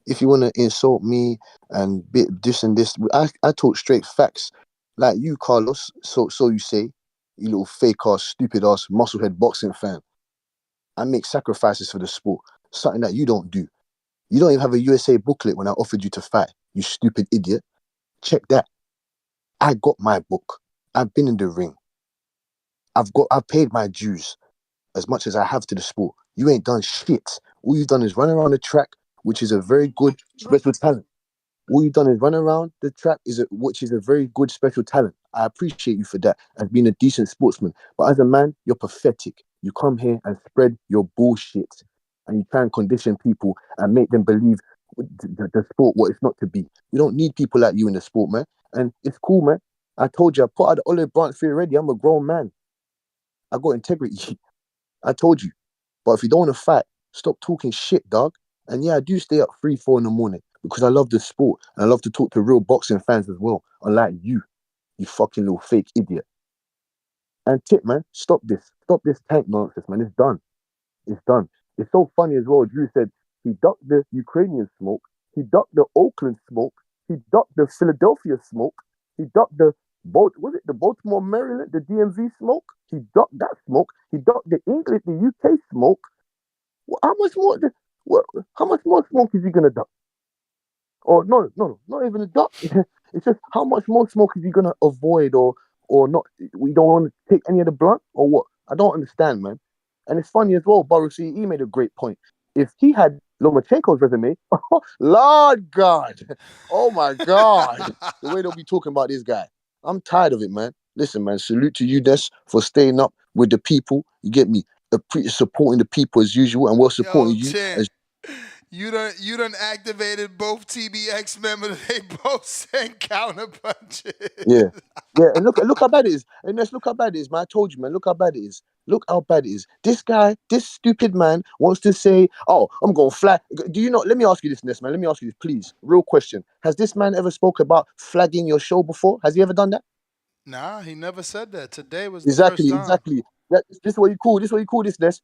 If you want to insult me and this and this, I talk straight facts. Like you, Carlos. So you say, you little fake ass, stupid ass, musclehead boxing fan. I make sacrifices for the sport. Something that you don't do. You don't even have a USA booklet when I offered you to fight. You stupid idiot. Check that. I got my book. I've been in the ring. I've paid my dues as much as I have to the sport. You ain't done shit. All you've done is run around the track, which is a very good special talent. All you've done is run around the track, which is a very good special talent. I appreciate you for that as being a decent sportsman. But as a man, you're pathetic. You come here and spread your bullshit, and you try and condition people and make them believe the sport what it's not to be. We don't need people like you in the sport, man. And it's cool, man. I told you, I put out the olive branch for you already. I'm a grown man. I got integrity. I told you. But if you don't want to fight, stop talking shit, dog. And yeah, I do stay up 3, 4 in the morning because I love the sport and I love to talk to real boxing fans as well. Unlike you fucking little fake idiot. And tip, man, stop this. Stop this tank nonsense, man. It's done. It's done. It's so funny as well. Drew said he ducked the Ukrainian smoke. He ducked the Oakland smoke. He ducked the Philadelphia smoke. He ducked was it the Baltimore, Maryland, the DMV smoke? He ducked that smoke. He ducked the English, the UK smoke. How much more? How much more smoke is he gonna duck? Or no, not even a duck. It's just how much more smoke is he gonna avoid or not? We don't want to take any of the blunt or what? I don't understand, man. And it's funny as well. Baruch, he made a great point. If he had Lomachenko's resume, Lord God, oh my God, the way they'll be talking about this guy. I'm tired of it, man. Listen, man, salute to you, Des, for staying up with the people. You get me? Supporting the people as usual, and we're Yo, supporting you champ. as You done activated both TBX members. They both sent counter punches. yeah. Yeah, and look how bad it is. And let's look how bad it is, man. I told you, man. Look how bad it is. Look how bad it is. This guy, this stupid man, wants to say, "Oh, I'm going to flag." Do you know? Let me ask you this, Ness, man. Let me ask you this, please. Real question: has this man ever spoke about flagging your show before? Has he ever done that? Nah, he never said that. Today was the first Exactly, time. exactly. This is what you call. This is what you call this, Ness.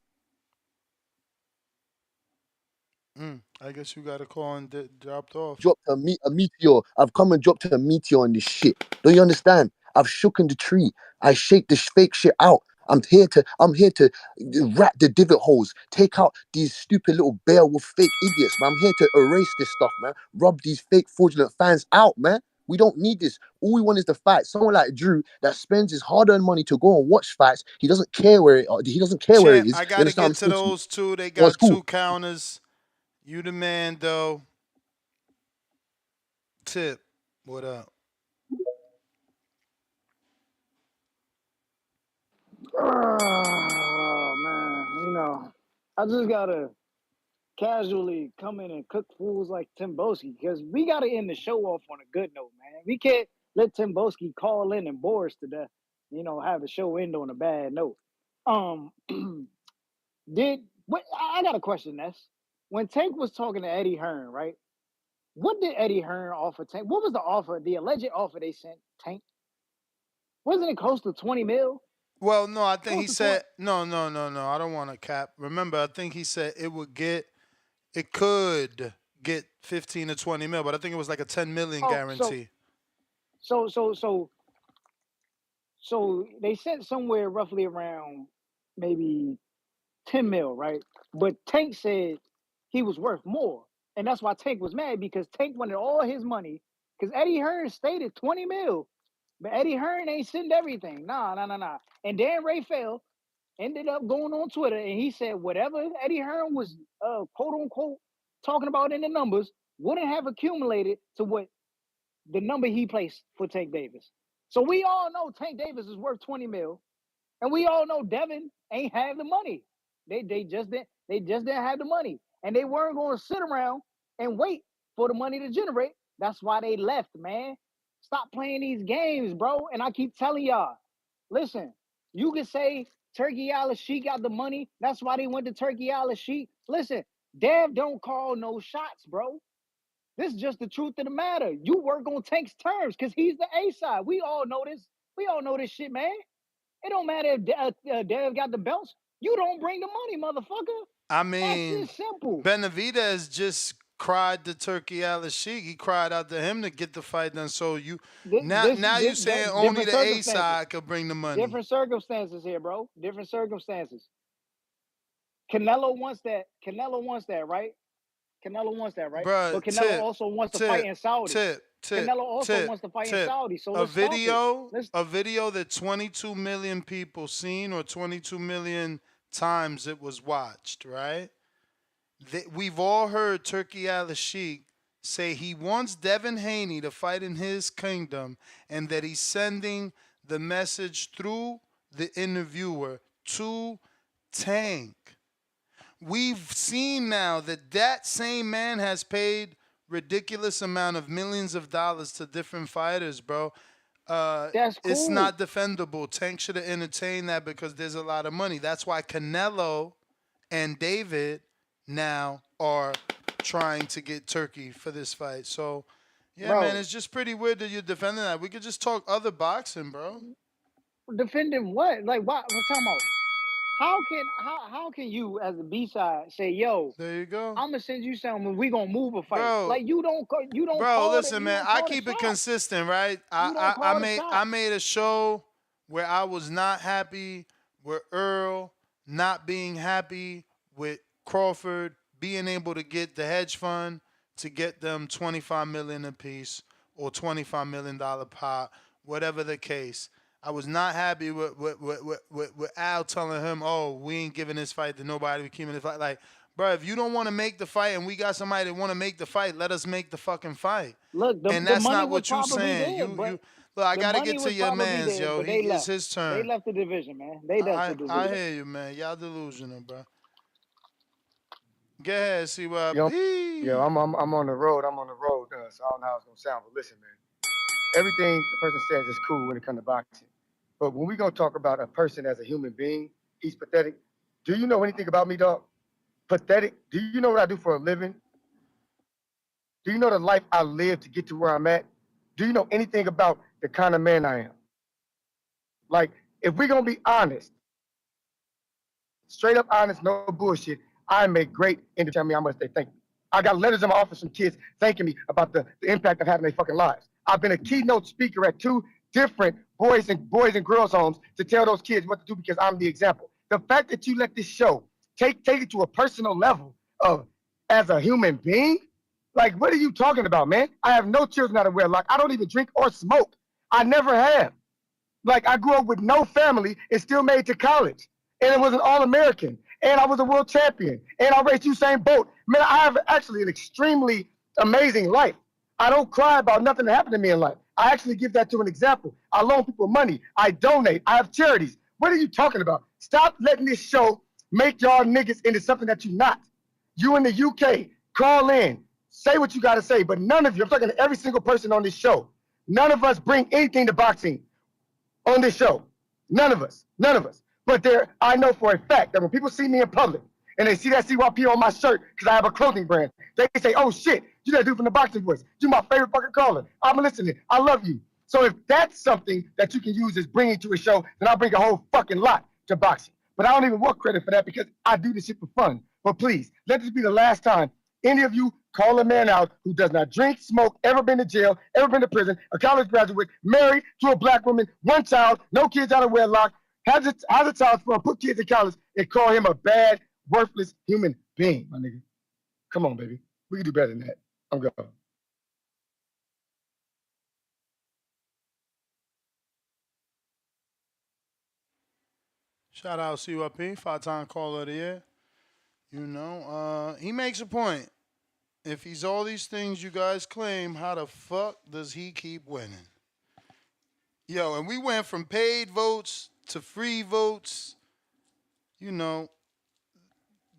I guess you got a call and dropped off. Dropped a meteor. I've come and dropped a meteor on this shit. Don't you understand? I've shooken the tree. I shake this fake shit out. I'm here to rat the divot holes, take out these stupid little Beowulf fake idiots, man. I'm here to erase this stuff, man. Rub these fake fraudulent fans out, man. We don't need this. All we want is the fight. Someone like Drew that spends his hard-earned money to go and watch fights. He doesn't care where it Champ, is. I You got to understand what I'm get to saying to you? those two. They Well, it's got cool. 2 counters. You the man, though. Tip, what up? Oh man, I just gotta casually come in and cook fools like Tim Boski because we gotta end the show off on a good note, man. We can't let Tim Boski call in and bore us to death. Have the show end on a bad note. Um, did what? I got a question. Ness. When Tank was talking to Eddie Hearn, right? What did Eddie Hearn offer Tank? What was the offer? The alleged offer they sent Tank? Wasn't it close to 20 mil? Well, no, I think Close he to 20. said no. I don't want to cap. Remember, I think he said it could get 15 to 20 mil, but I think it was like a 10 million Oh, so guarantee. so so so So they sent somewhere roughly around maybe 10 mil, right? But Tank said he was worth more. And that's why Tank was mad because Tank wanted all his money. Because Eddie Hearn stated 20 mil. But Eddie Hearn ain't send everything. Nah. And Dan Raphael ended up going on Twitter and he said whatever Eddie Hearn was quote unquote talking about in the numbers wouldn't have accumulated to what the number he placed for Tank Davis. So we all know Tank Davis is worth 20 mil. And we all know Devin ain't have the money. They just didn't have the money. And they weren't going to sit around and wait for the money to generate. That's why they left, man. Stop playing these games, bro. And I keep telling y'all, listen, you can say Turkey Island Sheik got the money. That's why they went to Turkey Island Sheik. Listen, Dev don't call no shots, bro. This is just the truth of the matter. You work on Tank's terms because he's the A side. We all know this. We all know this shit, man. It don't matter if Dev got the belts. You don't bring the money, motherfucker. I That's mean, just simple. Benavidez just cried to Turkey Al Sheik. He cried out to him to get the fight done. So you now you saying only the A side could bring the money. Different circumstances here, bro. Different circumstances. Canelo wants that. Canelo wants that, right? Canelo wants that, right? Bruh, But Canelo also wants to fight in Saudi. Canelo also wants to fight in Saudi. So let's a video that 22 million people seen or 22 million times it was watched, right? We've all heard Turkey Al Sheik say he wants Devin Haney to fight in his kingdom and that he's sending the message through the interviewer to Tank. We've seen now that that same man has paid ridiculous amount of millions of dollars to different fighters, bro. That's cool. It's not defendable. Tank should have entertained that because there's a lot of money. That's why Canelo and David now are trying to get Turkey for this fight. So, yeah, bro, man, it's just pretty weird that you're defending that. We could just talk other boxing, bro. Defending what? Like, what? We're talking about. How can you as a B side say, yo, there you go, I'm gonna send you something, we gonna move a fight. Bro, like you don't bro, listen, man, I keep it consistent, right? I made a show where I was not happy with Earl, not being happy with Crawford, being able to get the hedge fund to get them $25 million apiece or $25 million pot, whatever the case. I was not happy with Al telling him, "Oh, we ain't giving this fight to nobody. We keeping this fight." Like, bro, if you don't want to make the fight, and we got somebody that want to make the fight, let us make the fucking fight. Look, and that's not what you saying. You look. I gotta get to your man's, yo. It's his turn. They left the division, man. They left the division. I hear you, man. Y'all delusional, bro. Go ahead, see what. Yo, I'm on the road. I'm on the road, so I don't know how it's gonna sound. But listen, man. Everything the person says is cool when it comes to boxing. But when we gonna talk about a person as a human being, he's pathetic. Do you know anything about me, dog? Pathetic. Do you know what I do for a living? Do you know the life I live to get to where I'm at? Do you know anything about the kind of man I am? Like, if we're gonna be honest, straight up honest, no bullshit, I make great and tell me how much they thank me. I got letters in my office from kids thanking me about the impact of having their fucking lives. I've been a keynote speaker at 2 different boys and girls homes to tell those kids what to do because I'm the example. The fact that you let this show take it to a personal level of as a human being, like, what are you talking about, man? I have no children out of wedlock. I don't even drink or smoke. I never have. Like, I grew up with no family and still made it to college. And it was an All-American. And I was a world champion. And I raced Usain Bolt. Man, I have actually an extremely amazing life. I don't cry about nothing that happened to me in life. I actually give that to an example. I loan people money. I donate. I have charities. What are you talking about? Stop letting this show make y'all niggas into something that you're not. You in the UK, call in, say what you got to say, but none of you, I'm talking to every single person on this show, none of us bring anything to boxing on this show. None of us. But I know for a fact that when people see me in public and they see that CYP on my shirt because I have a clothing brand, they say, "Oh shit, you that dude from the Boxing Voice. You're my favorite fucking caller. I'm listening. I love you." So if that's something that you can use as bringing to a show, then I'll bring a whole fucking lot to boxing. But I don't even want credit for that because I do this shit for fun. But please, let this be the last time any of you call a man out who does not drink, smoke, ever been to jail, ever been to prison, a college graduate, married to a black woman, one child, no kids out of wedlock, has a child from, put kids in college, and call him a bad, worthless human being, my nigga. Come on, baby. We can do better than that. I'm going. Shout out CYP, 5-time caller of the year. You know, he makes a point. If he's all these things you guys claim, how the fuck does he keep winning? Yo, and we went from paid votes to free votes. You know,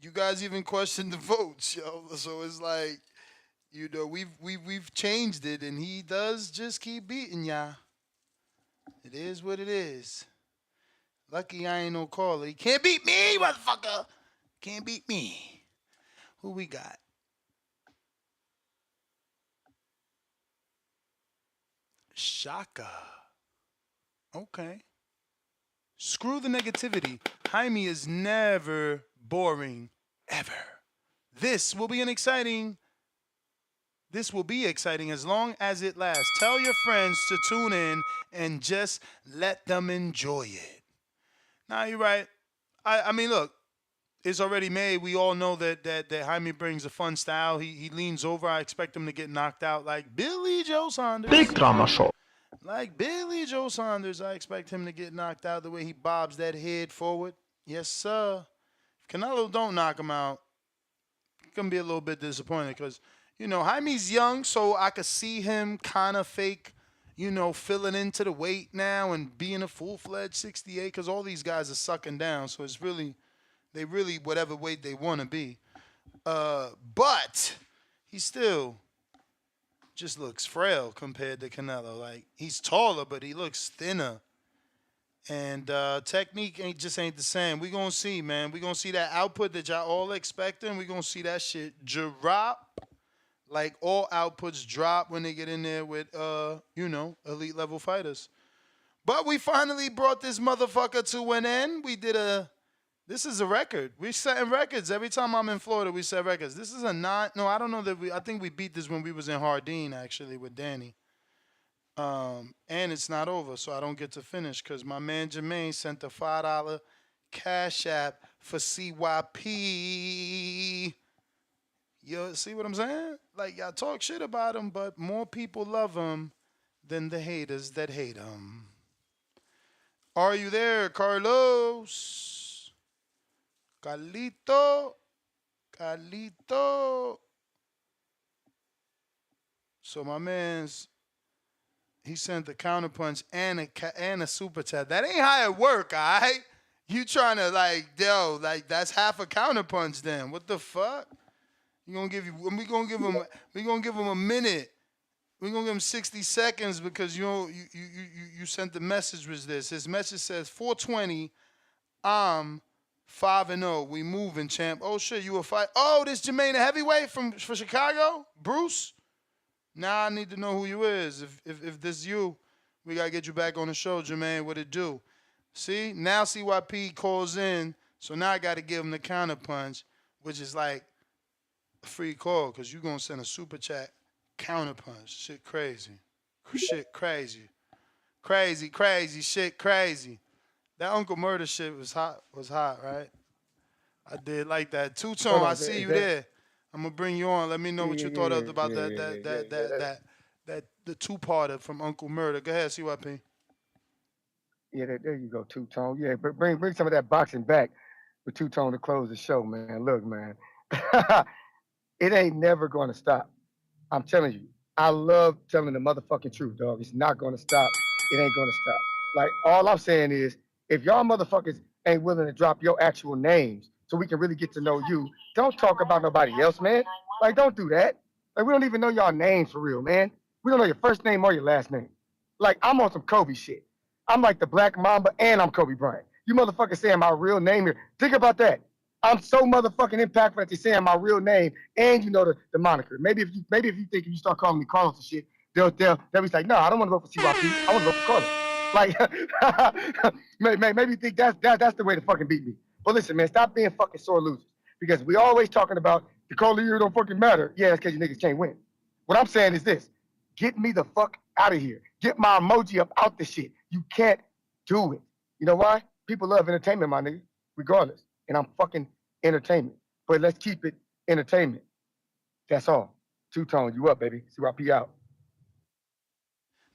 you guys even questioned the votes, yo. So it's like, you know, we've changed it, and he does just keep beating y'all. It is what it is. Lucky I ain't no caller. He can't beat me, motherfucker. Can't beat me. Who we got? Shaka. Okay. Screw the negativity. Jaime is never boring, ever. This will be exciting as long as it lasts. Tell your friends to tune in and just let them enjoy it. Now, you're right. I mean, look, it's already made. We all know that Jaime brings a fun style. He leans over. I expect him to get knocked out like Billy Joe Saunders. Big drama show. Like Billy Joe Saunders, I expect him to get knocked out the way he bobs that head forward. Yes, sir. If Canelo don't knock him out, it's going to be a little bit disappointed because, you know, Jaime's young, so I could see him kind of fake, you know, filling into the weight now and being a full-fledged 68 because all these guys are sucking down, so it's really, they really whatever weight they want to be. But he still just looks frail compared to Canelo. Like, he's taller, but he looks thinner. And technique just ain't the same. We gonna see, man. We gonna see that output that y'all all expecting. We gonna see that shit drop. Like all outputs drop when they get in there with, you know, elite level fighters. But we finally brought this motherfucker to an end. This is a record. We're setting records. Every time I'm in Florida, we set records. This is I don't know that I think we beat this when we was in Hardin, actually, with Danny. And it's not over, so I don't get to finish because my man Jermaine sent a $5 Cash App for CYP. You see what I'm saying? Like, y'all talk shit about him, but more people love him than the haters that hate him. Are you there, Carlos? Carlito. So my man's, he sent the counterpunch and a super chat. That ain't how it work, all right? You trying to that's half a counterpunch then. What the fuck? We gonna give him a minute. We're gonna give him 60 seconds because you sent the message was this. His message says 420. I'm 5-0. We moving, champ. Oh shit, you a fight? Oh, this Jermaine a heavyweight for Chicago? Bruce? Now I need to know who you is. If this is you, we gotta get you back on the show, Jermaine. What it do? See? Now CYP calls in, so now I gotta give him the counter punch, which is like a free call, because you gonna send a super chat counter punch. Shit crazy. Shit crazy. Crazy, shit crazy. That Uncle Murder shit was hot, right? I did like that. Two-Tone, I see you there. I'm gonna bring you on. Let me know what you thought about that the two-parter from Uncle Murder. Go ahead, CYP. Yeah, there you go, Two-Tone. Yeah, but bring some of that boxing back for Two-Tone to close the show, man. Look, man, it ain't never gonna stop. I'm telling you, I love telling the motherfucking truth, dog. It's not gonna stop. It ain't gonna stop. Like, all I'm saying is, if y'all motherfuckers ain't willing to drop your actual names so we can really get to know you, don't talk about nobody else, man. Like, don't do that. Like, we don't even know y'all names for real, man. We don't know your first name or your last name. Like, I'm on some Kobe shit. I'm like the Black Mamba and I'm Kobe Bryant. You motherfuckers saying my real name here. Think about that. I'm so motherfucking impactful that you're saying my real name and you know the moniker. Maybe if you think if you start calling me Carlos and shit, they'll be like, no, I don't want to vote for CYP. I want to vote for Carlos. Like, maybe think that's the way to fucking beat me. But listen, man, stop being fucking sore losers. Because we always talking about The color year don't fucking matter. Yeah, it's because you niggas can't win. What I'm saying is this. Get me the fuck out of here. Get my emoji up out this shit. You can't do it. You know why? People love entertainment, my nigga, regardless. And I'm fucking entertainment. But let's keep it entertainment. That's all. Two-tone, you up, baby. CYP out.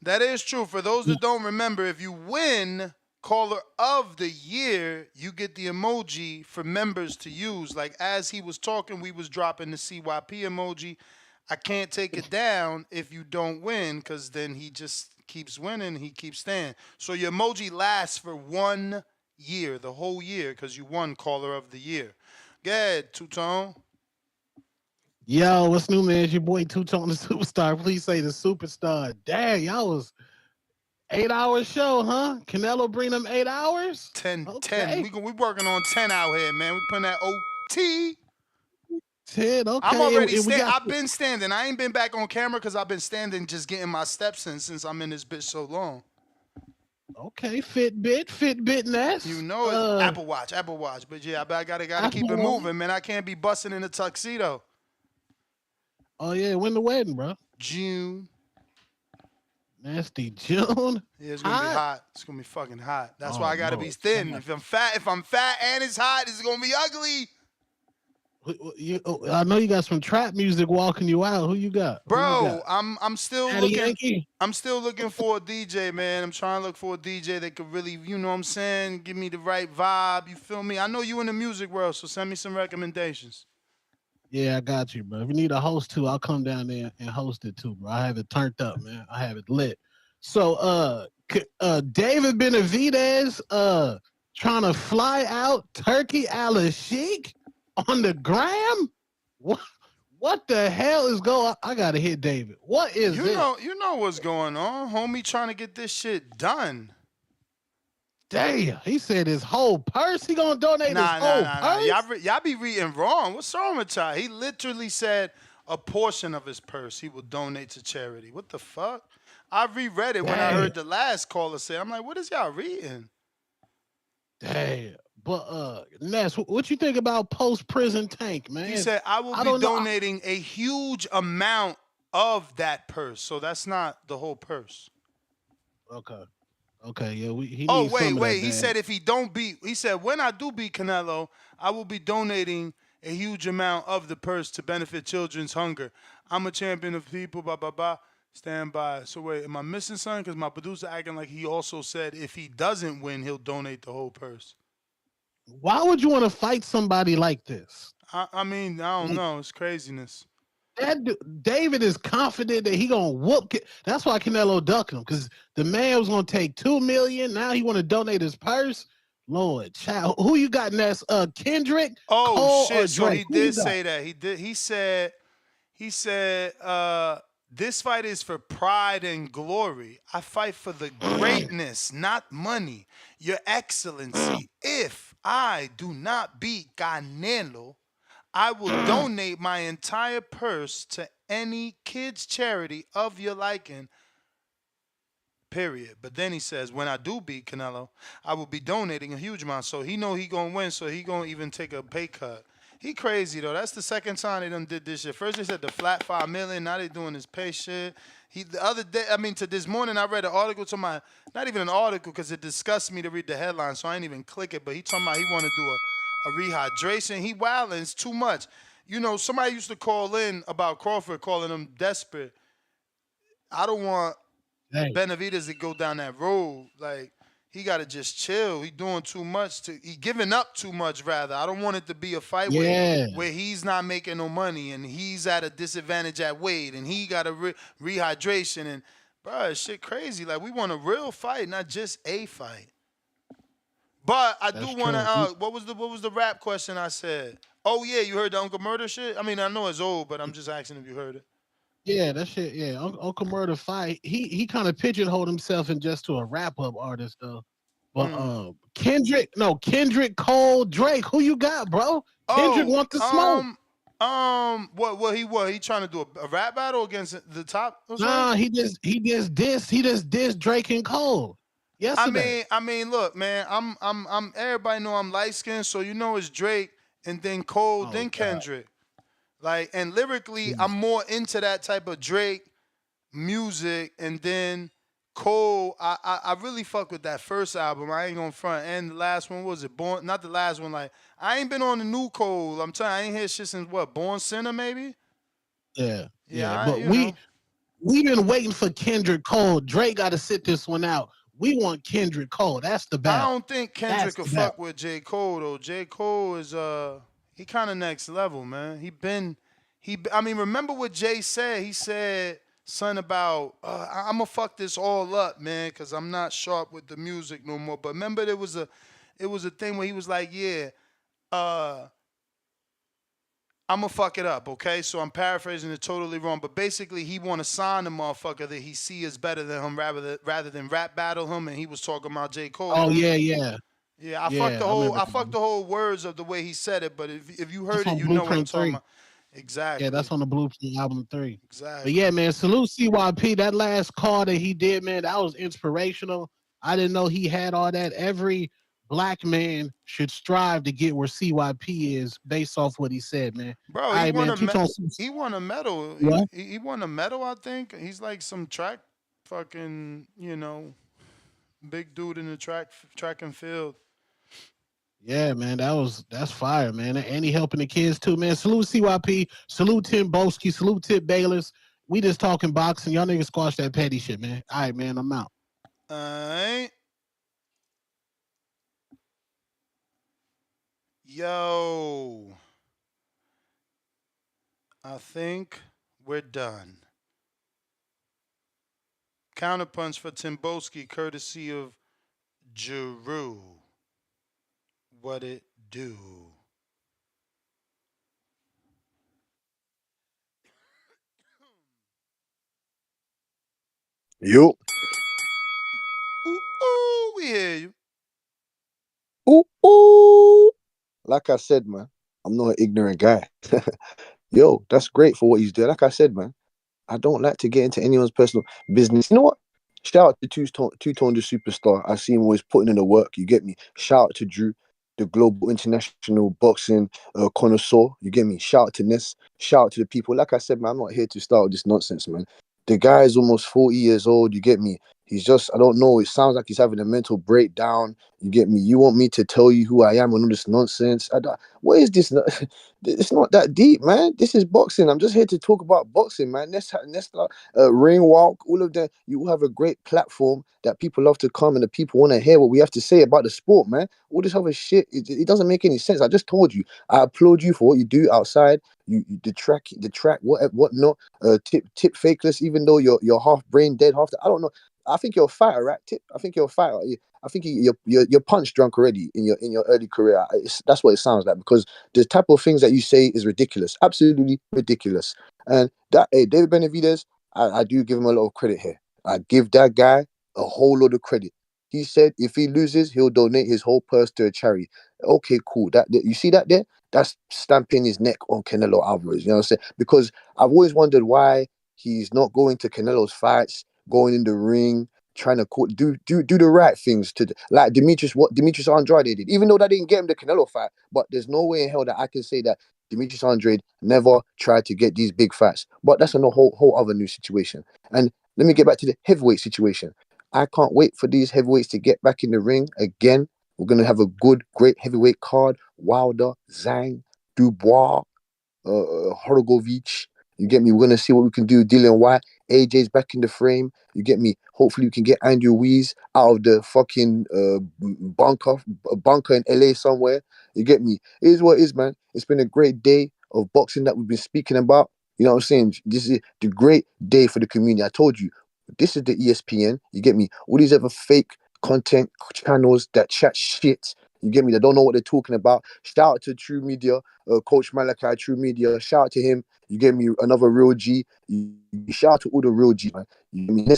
That is true. For those that don't remember, if you win Caller of the Year, you get the emoji for members to use. Like as he was talking, we was dropping the CYP emoji. I can't take it down if you don't win, because then he just keeps winning. He keeps staying. So your emoji lasts for 1 year, the whole year, because you won Caller of the Year. Go ahead, Two-Tone. Yo, what's new, man? It's your boy Two-Tone the Superstar. Please say the superstar. Dang, y'all was 8-hour show, huh? Canelo bring them 8 hours? 10. Okay. We working on 10 out here, man. We putting that OT. 10, okay. I'm already and we got I've been standing. I ain't been back on camera because I've been standing, just getting my steps in since I'm in this bitch so long. Okay, Fitbit Ness. You know it's Apple Watch. But yeah, I gotta keep it moving, man. I can't be busting in a tuxedo. Oh yeah, when the wedding, bro? June. Nasty June. Yeah, it's gonna be hot. It's gonna be fucking hot. That's why I gotta be Lord. thin. If I'm fat and it's hot, it's gonna be ugly. I know you got some trap music walking you out. Who you got? Bro, I'm still looking. Yankee? I'm still looking for a DJ, man. I'm trying to look for a DJ that could really, you know what I'm saying, give me the right vibe. You feel me? I know you in the music world, so send me some recommendations. Yeah, I got you, bro. If you need a host too, I'll come down there and host it too, bro. I have it turned up, man. I have it lit. So, David Benavidez, trying to fly out Turkey Al-Sheikh on the gram. What the hell is going? I gotta hit David. What is you this? You know what's going on, homie? Trying to get this shit done. Damn, he said his whole purse. He gonna donate his whole purse. Y'all be reading wrong. What's wrong with y'all? He literally said a portion of his purse he will donate to charity. What the fuck? I reread it when I heard the last caller say. I'm like, what is y'all reading? Damn. But Ness, what you think about post-prison Tank, man? He said, I will be donating a huge amount of that purse. So that's not the whole purse. Okay, yeah. Wait. He said he said, when I do beat Canelo, I will be donating a huge amount of the purse to benefit children's hunger. I'm a champion of people, blah, blah, blah. Stand by. So wait, am I missing something? Because my producer acting like he also said if he doesn't win, he'll donate the whole purse. Why would you want to fight somebody like this? I mean, I don't know. It's craziness. David is confident that he gonna whoop. That's why Canelo ducked him, because the man was gonna take $2 million. Now he want to donate his purse. Lord, child, who you got next? Kendrick? Oh Cole, shit! So he did say that. He did. He said. This fight is for pride and glory. I fight for the greatness, not money. Your Excellency, if I do not beat Canelo, I will donate my entire purse to any kids' charity of your liking, period. But then he says, when I do beat Canelo, I will be donating a huge amount. So he know he going to win, so he going to even take a pay cut. He crazy, though. That's the second time they done did this shit. First they said the flat $5 million. Now they doing this pay shit. The other day, to this morning, I read an article to not even an article because it disgusts me to read the headline, so I ain't even click it. But he talking about he want to do a rehydration. He wilding. It's too much. You know, somebody used to call in about Crawford, calling him desperate. I don't want Benavidez to go down that road. Like, he got to just chill. He doing too much. He giving up too much, rather. I don't want it to be a fight where he's not making no money and he's at a disadvantage at weight and he got a rehydration. And, bro, shit crazy. Like, we want a real fight, not just a fight. But I do want to, what was the rap question I said? Oh, yeah, you heard the Uncle Murder shit? I mean, I know it's old, but I'm just asking if you heard it. Yeah, that shit. Yeah, Uncle Murder fight. He kind of pigeonholed himself in just to a wrap up artist though. But Kendrick, Cole, Drake. Who you got, bro? Kendrick want to smoke. He trying to do a rap battle against the top? Nah, he just dissed Drake and Cole. Yesterday. I mean, look, man. I'm everybody know I'm light skinned, so you know it's Drake and then Cole, then Kendrick. Like, and lyrically, I'm more into that type of Drake music. And then Cole, I really fuck with that first album. I ain't gonna front. And the last one, what was it? Born, not the last one. Like, I ain't been on the new Cole. I'm telling you, I ain't hear shit since what? Born Sinner, maybe. Yeah, Yeah, yeah. I, But you know. we been waiting for Kendrick Cole. Drake got to sit this one out. We want Kendrick Cole. That's the I battle. don't think Kendrick That's could the battle. fuck with J. Cole though. J. Cole is he kind of next level, man. I mean, remember what Jay said? He said something about I'm gonna fuck this all up, man, because I'm not sharp with the music no more. But remember, it was a thing where he was like, yeah, uh, I'm gonna fuck it up, okay? So I'm paraphrasing it totally wrong, but basically he want to sign the motherfucker that he see is better than him, rather than rap battle him. And he was talking about J. Cole. Oh yeah, yeah, Yeah, yeah. I remember. I fucked the whole words of the way he said it, but if you That's heard it, on you know what I'm Blueprint talking 3. about. Yeah, Exactly. that's on the Blueprint album 3. But yeah, Exactly. man, salute CYP. That last call that he did, man, that was inspirational. I didn't know he had all that. Every black man should strive to get where CYP is based off what he said, man. Bro, All right, man. Keep on. he won a medal. What? He won a medal, I think. He's like some track fucking, big dude in the track and field. Yeah, man, that's fire, man. And he helping the kids too, man. Salute CYP, salute Tim Boski, salute Tip Bayless. We just talking boxing. Y'all niggas squash that petty shit, man. All right, man, I'm out. Alright. Yo. I think we're done. Counterpunch for Timboski, courtesy of Jeru. What it do? Yo. Ooh, we hear you. Ooh, ooh. Like I said, man, I'm not an ignorant guy. Yo, that's great for what he's doing. Like I said, man, I don't like to get into anyone's personal business. You know what? Shout out to Two Tone the Superstar. I see him always putting in the work. You get me? Shout out to Drew, the global international boxing connoisseur. You get me? Shout out to Ness. Shout out to the people. Like I said, man, I'm not here to start with this nonsense, man. The guy is almost 40 years old. You get me? He's just, I don't know. It sounds like he's having a mental breakdown. You get me? You want me to tell you who I am and all this nonsense? What is this? It's not that deep, man. This is boxing. I'm just here to talk about boxing, man. Let's start Ring Walk, all of them. You all have a great platform that people love to come and the people want to hear what we have to say about the sport, man. All this other shit, it doesn't make any sense. I just told you. I applaud you for what you do outside. The track, what not. Tip fakeless, even though you're half brain dead, I don't know. I think you're a fighter, right? Tip. I think you're a fighter. I think you're punch drunk already in your early career. That's what it sounds like because the type of things that you say is ridiculous, absolutely ridiculous. And that, hey, David Benavidez, I do give him a lot of credit here. I give that guy a whole lot of credit. He said if he loses, he'll donate his whole purse to a charity. Okay, cool. You see that there? That's stamping his neck on Canelo Alvarez. You know what I'm saying? Because I've always wondered why he's not going to Canelo's fights, going in the ring, trying to do the right things to like Demetrius Andrade did. Even though that didn't get him the Canelo fight, but there's no way in hell that I can say that Demetrius Andrade never tried to get these big fights. But that's a whole other new situation. And let me get back to the heavyweight situation. I can't wait for these heavyweights to get back in the ring again. We're gonna have a great heavyweight card. Wilder, Zhang, Dubois, Horogovich. You get me? We're gonna see what we can do. Dylan White, AJ's back in the frame. You get me? Hopefully, we can get Andrew Weese out of the fucking bunker in LA somewhere. You get me? It is what it is, man. It's been a great day of boxing that we've been speaking about. You know what I'm saying? This is the great day for the community. I told you, this is the ESPN. You get me? All these other fake content channels that chat shit. You get me? They don't know what they're talking about. Shout out to True Media, Coach Malachi, True Media. Shout out to him. You get me? Another real G. Shout out to all the real G, man. You get me?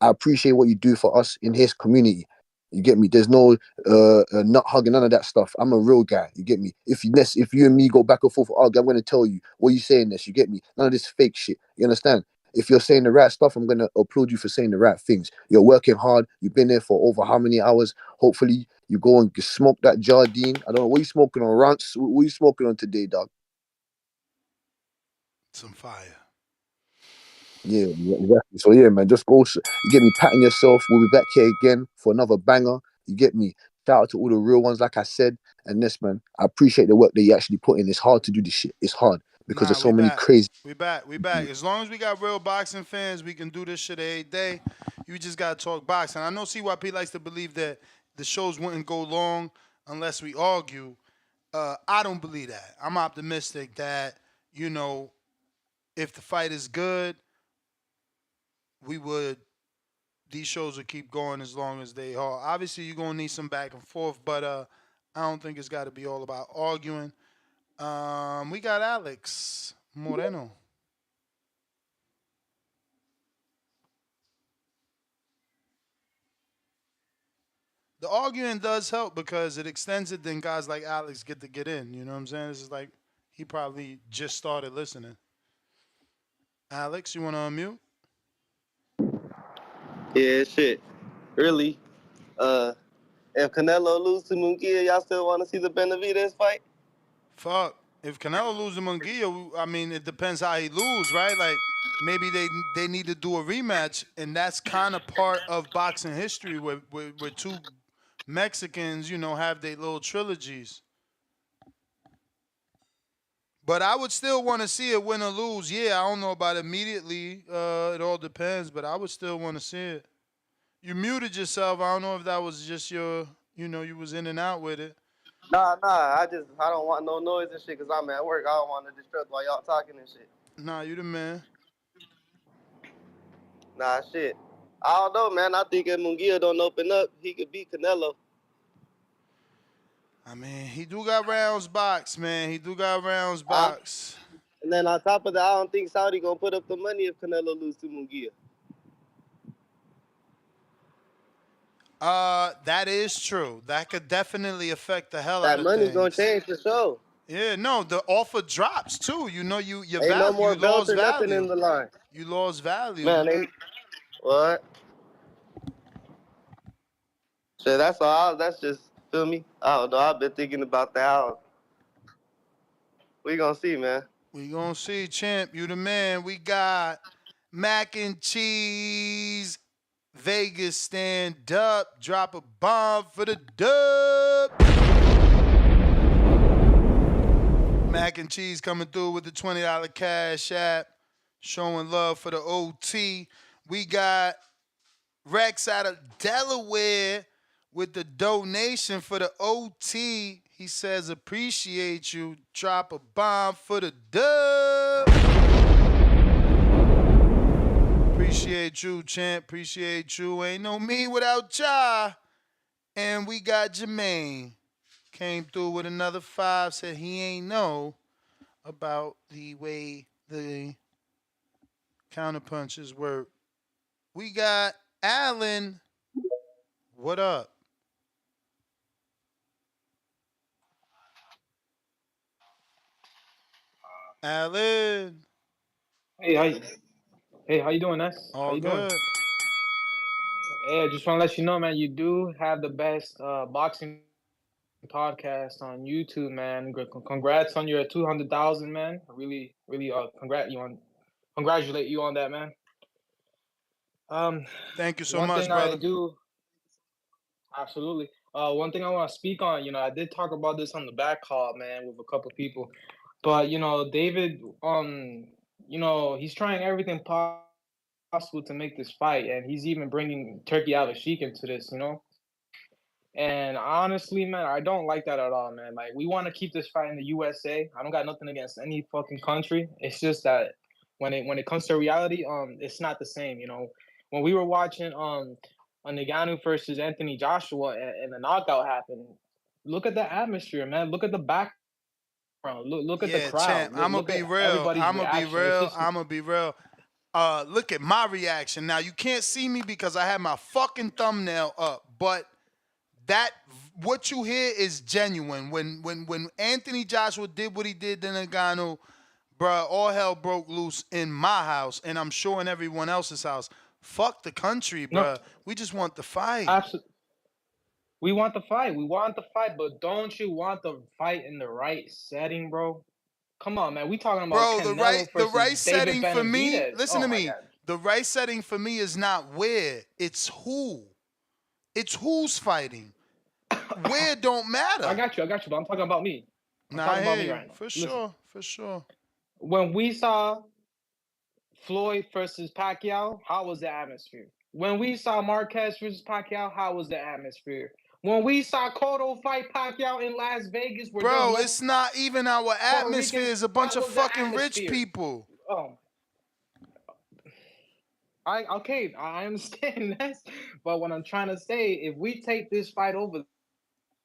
I appreciate what you do for us in his community. You get me? There's no nut hugging, none of that stuff. I'm a real guy. You get me? If you and me go back and forth, I'm gonna tell you what you saying this. You get me? None of this fake shit. You understand? If you're saying the right stuff, I'm gonna applaud you for saying the right things. You're working hard. You've been there for over how many hours? Hopefully, you go and smoke that Jardine. I don't know what you smoking on, Rance. What you smoking on today, dog? Some fire. Yeah, exactly. So yeah, man, just go. You get me patting yourself. We'll be back here again for another banger. You get me. Shout out to all the real ones, like I said. And this, man, I appreciate the work that you actually put in. It's hard to do this shit. It's hard because Nah, there's we so many back. crazy. We back. We back. As long as we got real boxing fans, we can do this shit every day. You just gotta talk boxing. I know CYP likes to believe that the shows wouldn't go long unless we argue. I don't believe that. I'm optimistic that, you know, if the fight is good, we would these shows will keep going as long as they are. Obviously, you're gonna need some back and forth, but I don't think it's got to be all about arguing. We got Alex Moreno. The arguing does help because it extends it. Then guys like Alex get to get in. You know what I'm saying? This is like he probably just started listening. Alex, you want to unmute? Yeah, shit. Really. If Canelo lose to Munguia, y'all still want to see the Benavidez fight? Fuck. If Canelo loses to Munguia, I mean, it depends how he lose, right? Like maybe they need to do a rematch, and that's kind of part of boxing history where two Mexicans, you know, have their little trilogies. But I would still want to see it win or lose. Yeah, I don't know about immediately. It all depends, but I would still want to see it. You muted yourself. I don't know if that was just your, you know, you was in and out with it. Nah. I don't want no noise and shit because I'm at work. I don't want to disrupt while y'all talking and shit. Nah, you the man. Nah, shit. I don't know, man. I think if Munguia don't open up, he could beat Canelo. I mean, he do got rounds box, man. He do got rounds box. And then on top of that, I don't think Saudy gonna put up the money if Canelo lose to Munguia. That is true. That could definitely affect the hell out That of money gonna things. change for sure. Yeah, no, the offer drops too. You know, your Ain't no value, more you belts lost or nothing in value. the line. You lost value. Man, what? So that's all. That's just, feel me. I don't know. I've been thinking about that. We gonna see, man. We gonna see, champ. You the man. We got mac and cheese. Vegas stand up. Drop a bomb for the dub. Mac and cheese coming through with the $20 cash app. Showing love for the OT. We got Rex out of Delaware with the donation for the OT. He says, appreciate you. Drop a bomb for the dub. Appreciate you, champ. Appreciate you. Ain't no me without ya. And we got Jermaine. Came through with another 5. Said he ain't know about the way the counterpunches work. We got Alan. What up? Alan. Hey, how you doing, Ness? How All you doing? good. Hey, I just want to let you know, man, you do have the best boxing podcast on YouTube, man. Congrats on your 200,000, man. Really congratulate you on that, man. Thank you so One much, thing I brother. do absolutely. One thing I want to speak on, I did talk about this on the back call, man, with a couple people. But David, he's trying everything possible to make this fight, and he's even bringing Turkey Al-Sheikh into this. And honestly, man, I don't like that at all, man. Like, we want to keep this fight in the USA. I don't got nothing against any fucking country. It's just that when it comes to reality, it's not the same. When we were watching Ngannou versus Anthony Joshua and the knockout happened, look at the atmosphere, man. Look at the background. Look at the Yeah, champ. crowd. Look at everybody's reaction. It's just I'm gonna be real. Look at my reaction. Now you can't see me because I have my fucking thumbnail up, but that what you hear is genuine. When Anthony Joshua did what he did to Ngannou, bruh, all hell broke loose in my house, and I'm sure in everyone else's house. Fuck the country, no, bruh. We just want the fight. absolutely. We want the fight. We want the fight, but don't you want the fight in the right setting, bro? Come on, man. We talking about Bro, Canelo the versus right David setting for me, Benavidez. listen Oh to my me. God. The right setting for me is not where, it's who. It's who's fighting. Where don't I matter. got you. But I'm talking about me. I'm Nah, I talking about hear me you. right now. For Listen, sure, for sure. when we saw Floyd versus Pacquiao, how was the atmosphere? When we saw Marquez versus Pacquiao, how was the atmosphere? When we saw Cotto fight Pacquiao in Las Vegas, where there's Bro, no it's not even our Puerto atmosphere. Ricans, It's a bunch how of was the fucking rich atmosphere? people. I understand that, but what I'm trying to say, if we take this fight over,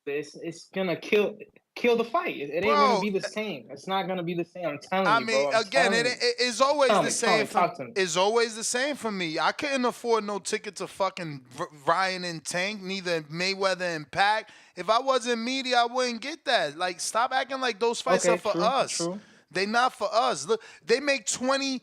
it's gonna kill the fight. It ain't gonna Bro, be the same. It's not gonna be the same. I'm telling I you, mean, bro. I'm again, telling you. it's always the Tell same me, for talk to me. it's always the same for me. I couldn't afford no ticket to fucking Ryan and Tank, neither Mayweather and Pac. If I wasn't media, I wouldn't get that. Like, stop acting like those fights are Okay, for true, us. true. They not for us. Look, they make $20+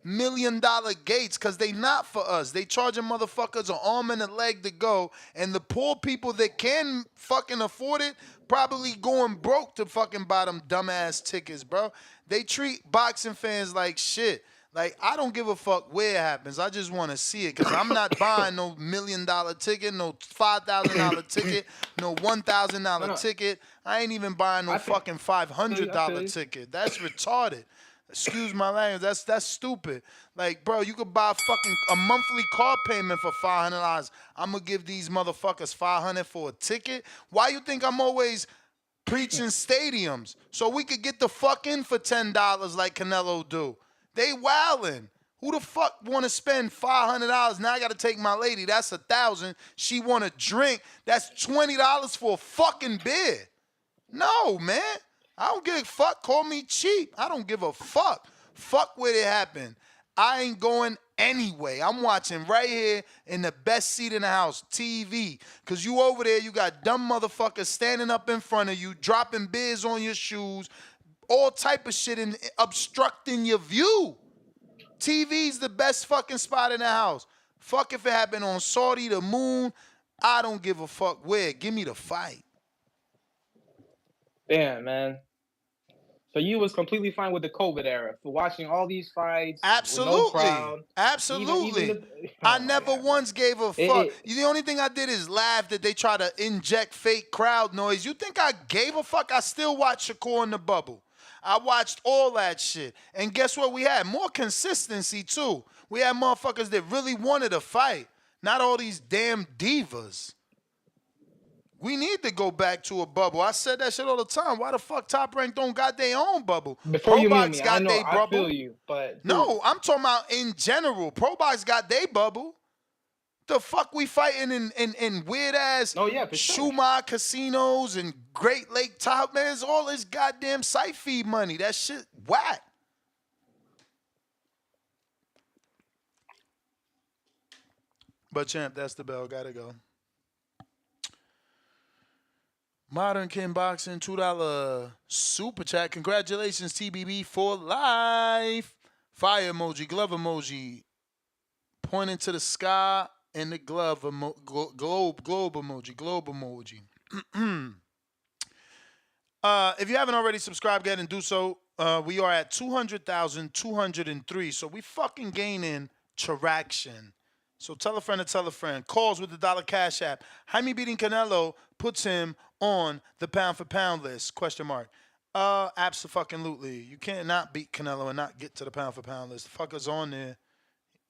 million gates because they not for us. They charging motherfuckers an arm and a leg to go, and the poor people that can fucking afford it probably going broke to fucking buy them dumbass tickets, bro. They treat boxing fans like shit. Like, I don't give a fuck where it happens. I just want to see it because I'm not buying no $1 million ticket, no $5,000 ticket, no $1,000 No. ticket. I ain't even buying no fucking I feel $500 you. ticket. That's retarded. Excuse my language. That's stupid. Like, bro, you could buy a monthly car payment for $500. I'm gonna give these motherfuckers $500 for a ticket. Why you think I'm always preaching stadiums so we could get the fuck in for $10 like Canelo do? They wildin'. Who the fuck want to spend $500? Now I got to take my lady. That's $1,000. She want to drink. That's $20 for a fucking beer. No, man. I don't give a fuck. Call me cheap. I don't give a fuck. Fuck where it happened. I ain't going anyway. I'm watching right here in the best seat in the house, TV. Because you over there, you got dumb motherfuckers standing up in front of you, dropping beers on your shoes, all type of shit and obstructing your view. TV's the best fucking spot in the house. Fuck if it happened on Saudy, the moon. I don't give a fuck where. Give me the fight. Damn, man. So you was completely fine with the COVID era for watching all these fights with no crowd. Absolutely. I never once gave a fuck. The only thing I did is laugh that they try to inject fake crowd noise. You think I gave a fuck? I still watched Shakur in the bubble. I watched all that shit. And guess what we had? More consistency, too. We had motherfuckers that really wanted to fight. Not all these damn divas. We need to go back to a bubble. I said that shit all the time. Why the fuck Top Rank don't got their own bubble? Before you mute ProBox me, got their bubble. I feel you, but no, I'm talking about in general. ProBox got their bubble. The fuck we fighting in weird ass Shumai casinos and Great Lake Top, man? It's all this goddamn site fee money. That shit whack. But champ, that's the bell. Gotta go. Modern King Boxing, $2 super chat. Congratulations, TBB, for life. Fire emoji, glove emoji, pointing to the sky, and the glove globe emoji. If you haven't already subscribed, go ahead and do so. We are at 200,203, so we fucking gaining traction. So tell a friend to tell a friend. Calls with the dollar cash app. Jaime beating Canelo puts him on the pound for pound list? Question mark. Absolutely. You can't not beat Canelo and not get to the pound for pound list. The fucker's on there.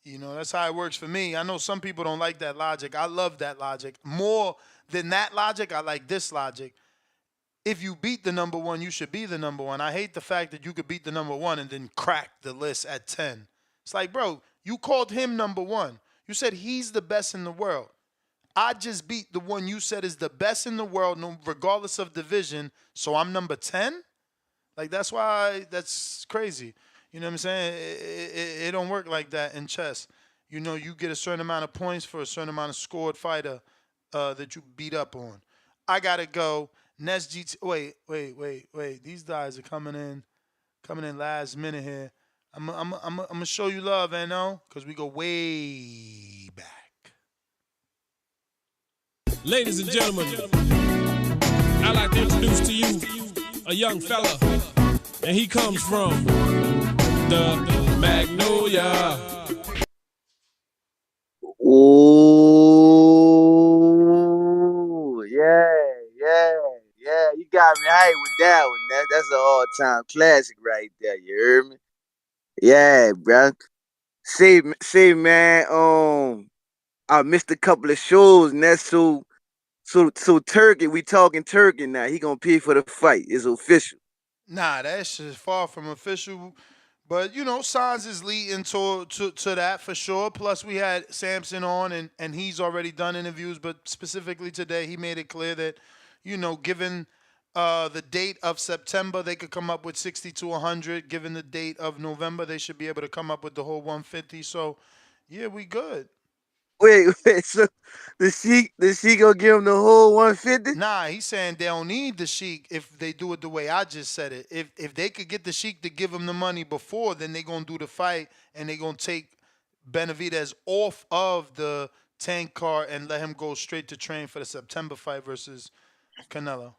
You know, that's how it works for me. I know some people don't like that logic. I love that logic. More than that logic, I like this logic. If you beat the number one, you should be the number one. I hate the fact that you could beat the number one and then crack the list at 10. It's like, bro, you called him number one. You said he's the best in the world. I just beat the one you said is the best in the world, regardless of division, so I'm number 10? Like, that's crazy. You know what I'm saying? It don't work like that in chess. You know, you get a certain amount of points for a certain amount of scored fighter that you beat up on. I got to go. Nest GT. Wait. These guys are coming in last minute here. I'm going to show you love, N.O., because we go way back. Ladies and gentlemen, I'd like to introduce to you a young fella, and he comes from the Magnolia. Ooh, yeah. You got me hyped with that one. That's an all-time classic right there. You heard me? Yeah, bro. Say, man. I missed a couple of shows, and that's so Turkey. We talking Turkey now. He gonna pay for the fight. It's official. Nah, that shit's far from official. But signs is leading to that for sure. Plus, we had Samson on, and he's already done interviews. But specifically today, he made it clear that, given the date of September, they could come up with 60 to 100. Given the date of November, they should be able to come up with the whole 150. So, yeah, we good. Wait. So the she gonna give him the whole 150? Nah, he's saying they don't need the Sheik if they do it the way I just said it. If they could get the Sheik to give him the money before, then they gonna do the fight and they gonna take Benavidez off of the tank car and let him go straight to train for the September fight versus Canelo.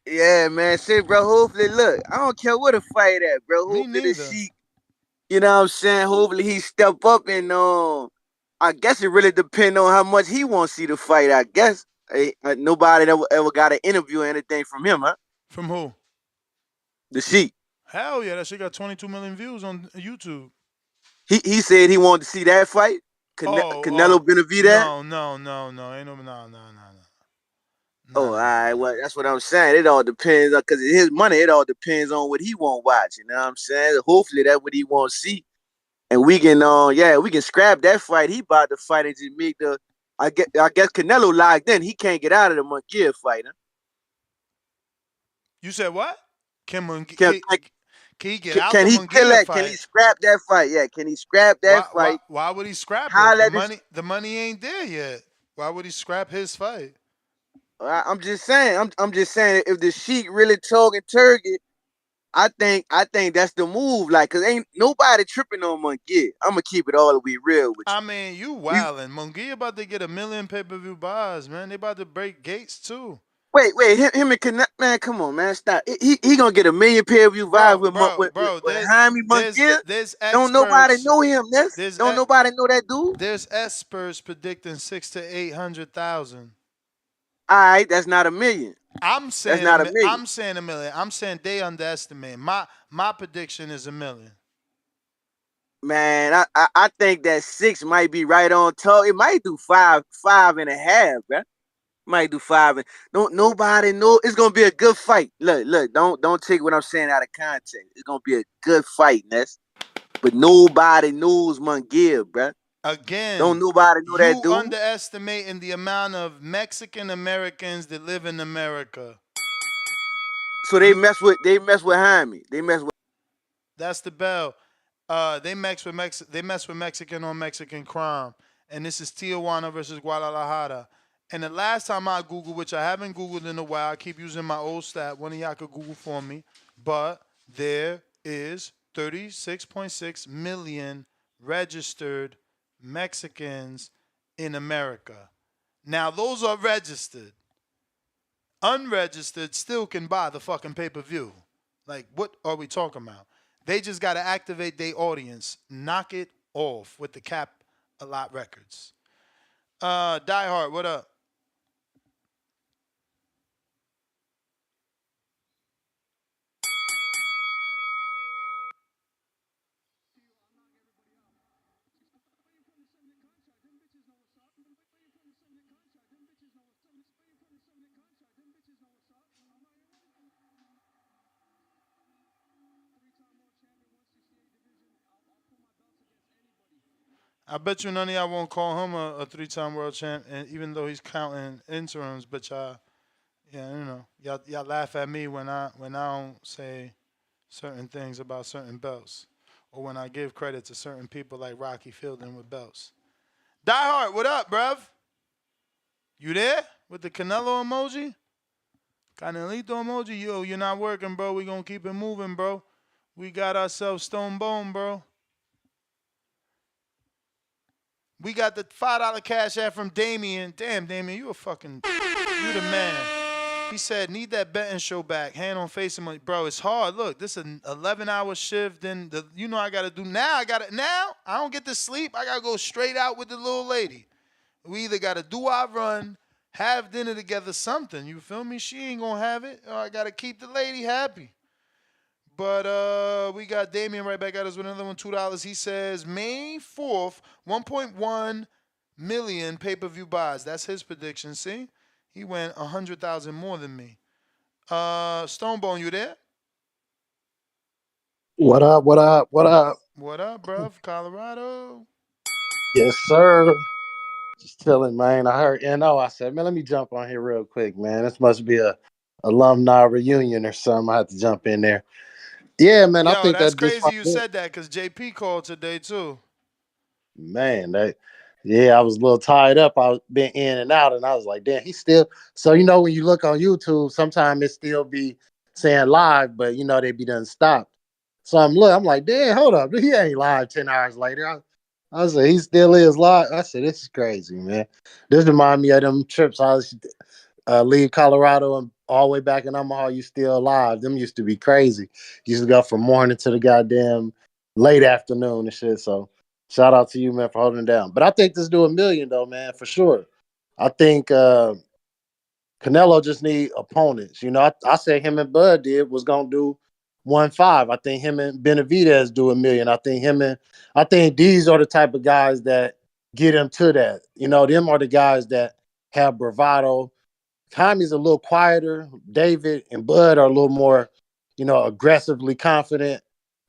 Yeah, man. Say, bro. Hopefully, look. I don't care what the fight at, bro. Me Hopefully the neither. Sheik. You know what I'm saying? Hopefully he step up and I guess it really depends on how much he wants to see the fight. I guess nobody ever got an interview or anything from him, huh? From who? The Sheik. Hell yeah, that shit got 22 million views on YouTube. He said he wanted to see that fight. Oh, Canelo-Benavidez. no, ain't no. Oh, Nah, all nah, nah, right. nah. Well, that's what I'm saying. It all depends because his money. It all depends on what he want to watch. You know what I'm saying? Hopefully that's what he want to see, and we can we can scrap that fight. He about to fight and just make the. I guess Canelo locked in. He can't get out of the Munguia fight. Huh? You said what? Can, Can he get out can the he kill Munguia that? Can he fight? scrap that fight? Yeah. Can he scrap that fight? Why would he scrap it? Holla at this. The money ain't there yet. Why would he scrap his fight? I'm just saying. I'm just saying. If the Sheik really talking turkey, I think that's the move. Like, cause ain't nobody tripping on Munguia. I'm gonna keep it all the way real with I mean, you you. wildin'. Munguia about to get 1 million pay-per-view buys, man. They about to break gates too. Wait. Him and man, come on, man, stop. He gonna get 1 million pay-per-view vibes with Jaime Munguia. There's Don't nobody experts. know him. There's Don't nobody know that dude. there's experts predicting 6 to 800,000. All right, that's not 1 million. I'm That's saying not 1 million. I'm saying 1 million. I'm saying they underestimate. My prediction is 1 million. Man, I think that 6 might be right on top. It might do five and a half, bro. Might do 5. And don't nobody know. It's gonna be a good fight. Look. Don't take what I'm saying out of context. It's gonna be a good fight, Ness. But nobody knows Munguia, bro. Don't Again, nobody know that you dude. underestimating the amount of Mexican Americans that live in America. So they mess with Jaime. They mess with. That's the bell. They mess with Mexican on Mexican crime, and this is Tijuana versus Guadalajara. And the last time I Googled, which I haven't Googled in a while, I keep using my old stat. One of y'all could Google for me, but there is 36.6 million registered Mexicans in America. Now those are registered. Unregistered still can buy the fucking pay-per-view. Like, what are we talking about? They just got to activate their audience. Knock it off with the Cap a Lot Records. Die Hard, what up? I bet you none of y'all won't call him a three-time world champ, and even though he's counting interims, but y'all laugh at me when I don't say certain things about certain belts, or when I give credit to certain people like Rocky Fielding with belts. Die Hard, what up, bruv? You there with the Canelo emoji? Canelito emoji? Yo, you're not working, bro. We gonna keep it moving, bro. We got ourselves Stone Bone, bro. We got the $5 cash app from Damien. Damn, Damien, you the man. He said, need that betting show back. Hand on face him. Bro, it's hard. Look, this is an 11-hour shift. Then I gotta do now. Now I don't get to sleep. I gotta go straight out with the little lady. We either gotta do our run, have dinner together, something. You feel me? She ain't gonna have it. Or I gotta keep the lady happy. But we got Damien right back at us with another one, $2. He says May 4th, 1.1 million pay-per-view buys. That's his prediction. See? He went 100,000 more than me. Stonebone, you there? What up? What up? What up? What up, bruv? Colorado. Yes, sir. Just chilling, man. I heard NO. I said, man, let me jump on here real quick, man. This must be a alumni reunion or something. I have to jump in there. Yeah, man. I Yo, think that's that this crazy you said that because JP called today too. man, I was a little tied up. I was been in and out, and I was like, damn, he's still. So when you look on YouTube, sometimes it still be saying live, but they be done stopped. So I'm like, damn, hold up, he ain't live 10 hours later. I said he still is live. I said this is crazy, man. This remind me of them trips I was leave Colorado and all the way back in Omaha. You still alive? Them used to be crazy. Used to go from morning to the goddamn late afternoon and shit. So shout out to you, man, for holding it down. But I think this do a million though, man, for sure. I think Canelo just need opponents. I said him and Bud was gonna do 1.5. I think him and Benavidez do a million. I think these are the type of guys that get him to that. Them are the guys that have bravado. Tommy's a little quieter. David and Bud are a little more, aggressively confident.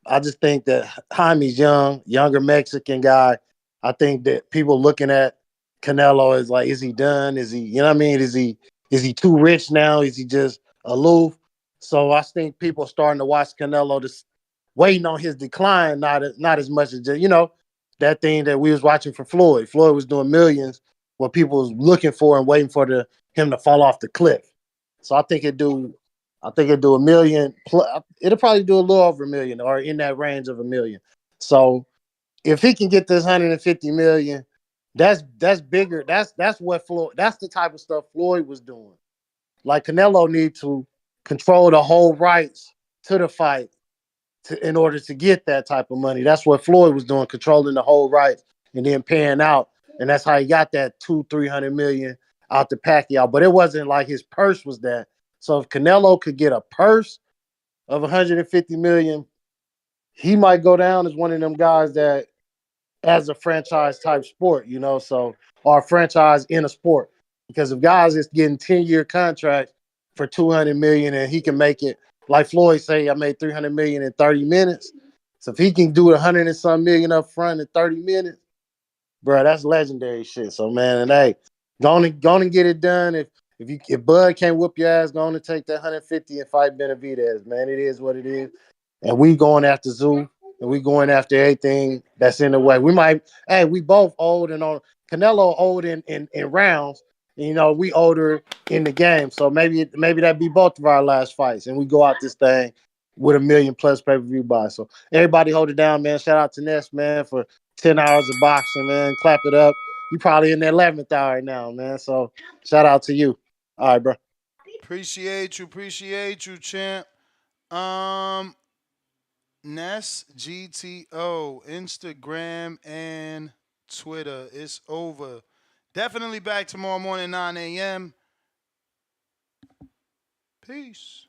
I just think that Jaime's younger Mexican guy. I think that people looking at Canelo is like, is he done? Is he, you know what I mean? Is he too rich now? Is he just aloof? So I think people are starting to watch Canelo, just waiting on his decline, not as much as just, that thing that we was watching for Floyd. Floyd was doing millions, what people was looking for and waiting for him to fall off the cliff. So I think it'd do a million. It'll probably do a little over a million or in that range of a million. So if he can get this 150 million, that's bigger. That's what Floyd. That's the type of stuff Floyd was doing. Like Canelo need to control the whole rights to the fight in order to get that type of money. That's what Floyd was doing, controlling the whole rights and then paying out. And that's how he got that 200-300 million out the Pacquiao. But it wasn't like his purse was that. So if Canelo could get a purse of 150 million, he might go down as one of them guys that as a franchise type sport, or a franchise in a sport. Because if guys is getting 10-year contracts for 200 million and he can make it, like Floyd say, I made 300 million in 30 minutes. So if he can do 100 and some million up front in 30 minutes, bro, that's legendary shit. So man, and hey, go on and get it done. If Bud can't whoop your ass, go on and take that 150 and fight Benavidez, man. It is what it is. And we going after Zoo, and we going after everything that's in the way. We both old and on Canelo old in rounds. And, we older in the game. So maybe that be both of our last fights. And we go out this thing with a million plus pay-per-view buys. So everybody hold it down, man. Shout out to Ness, man, for 10 hours of boxing, man. Clap it up. You probably in the 11th hour right now, man. So shout out to you. All right, bro. Appreciate you, champ. Ness GTO, Instagram and Twitter. It's over. Definitely back tomorrow morning, 9 a.m. Peace.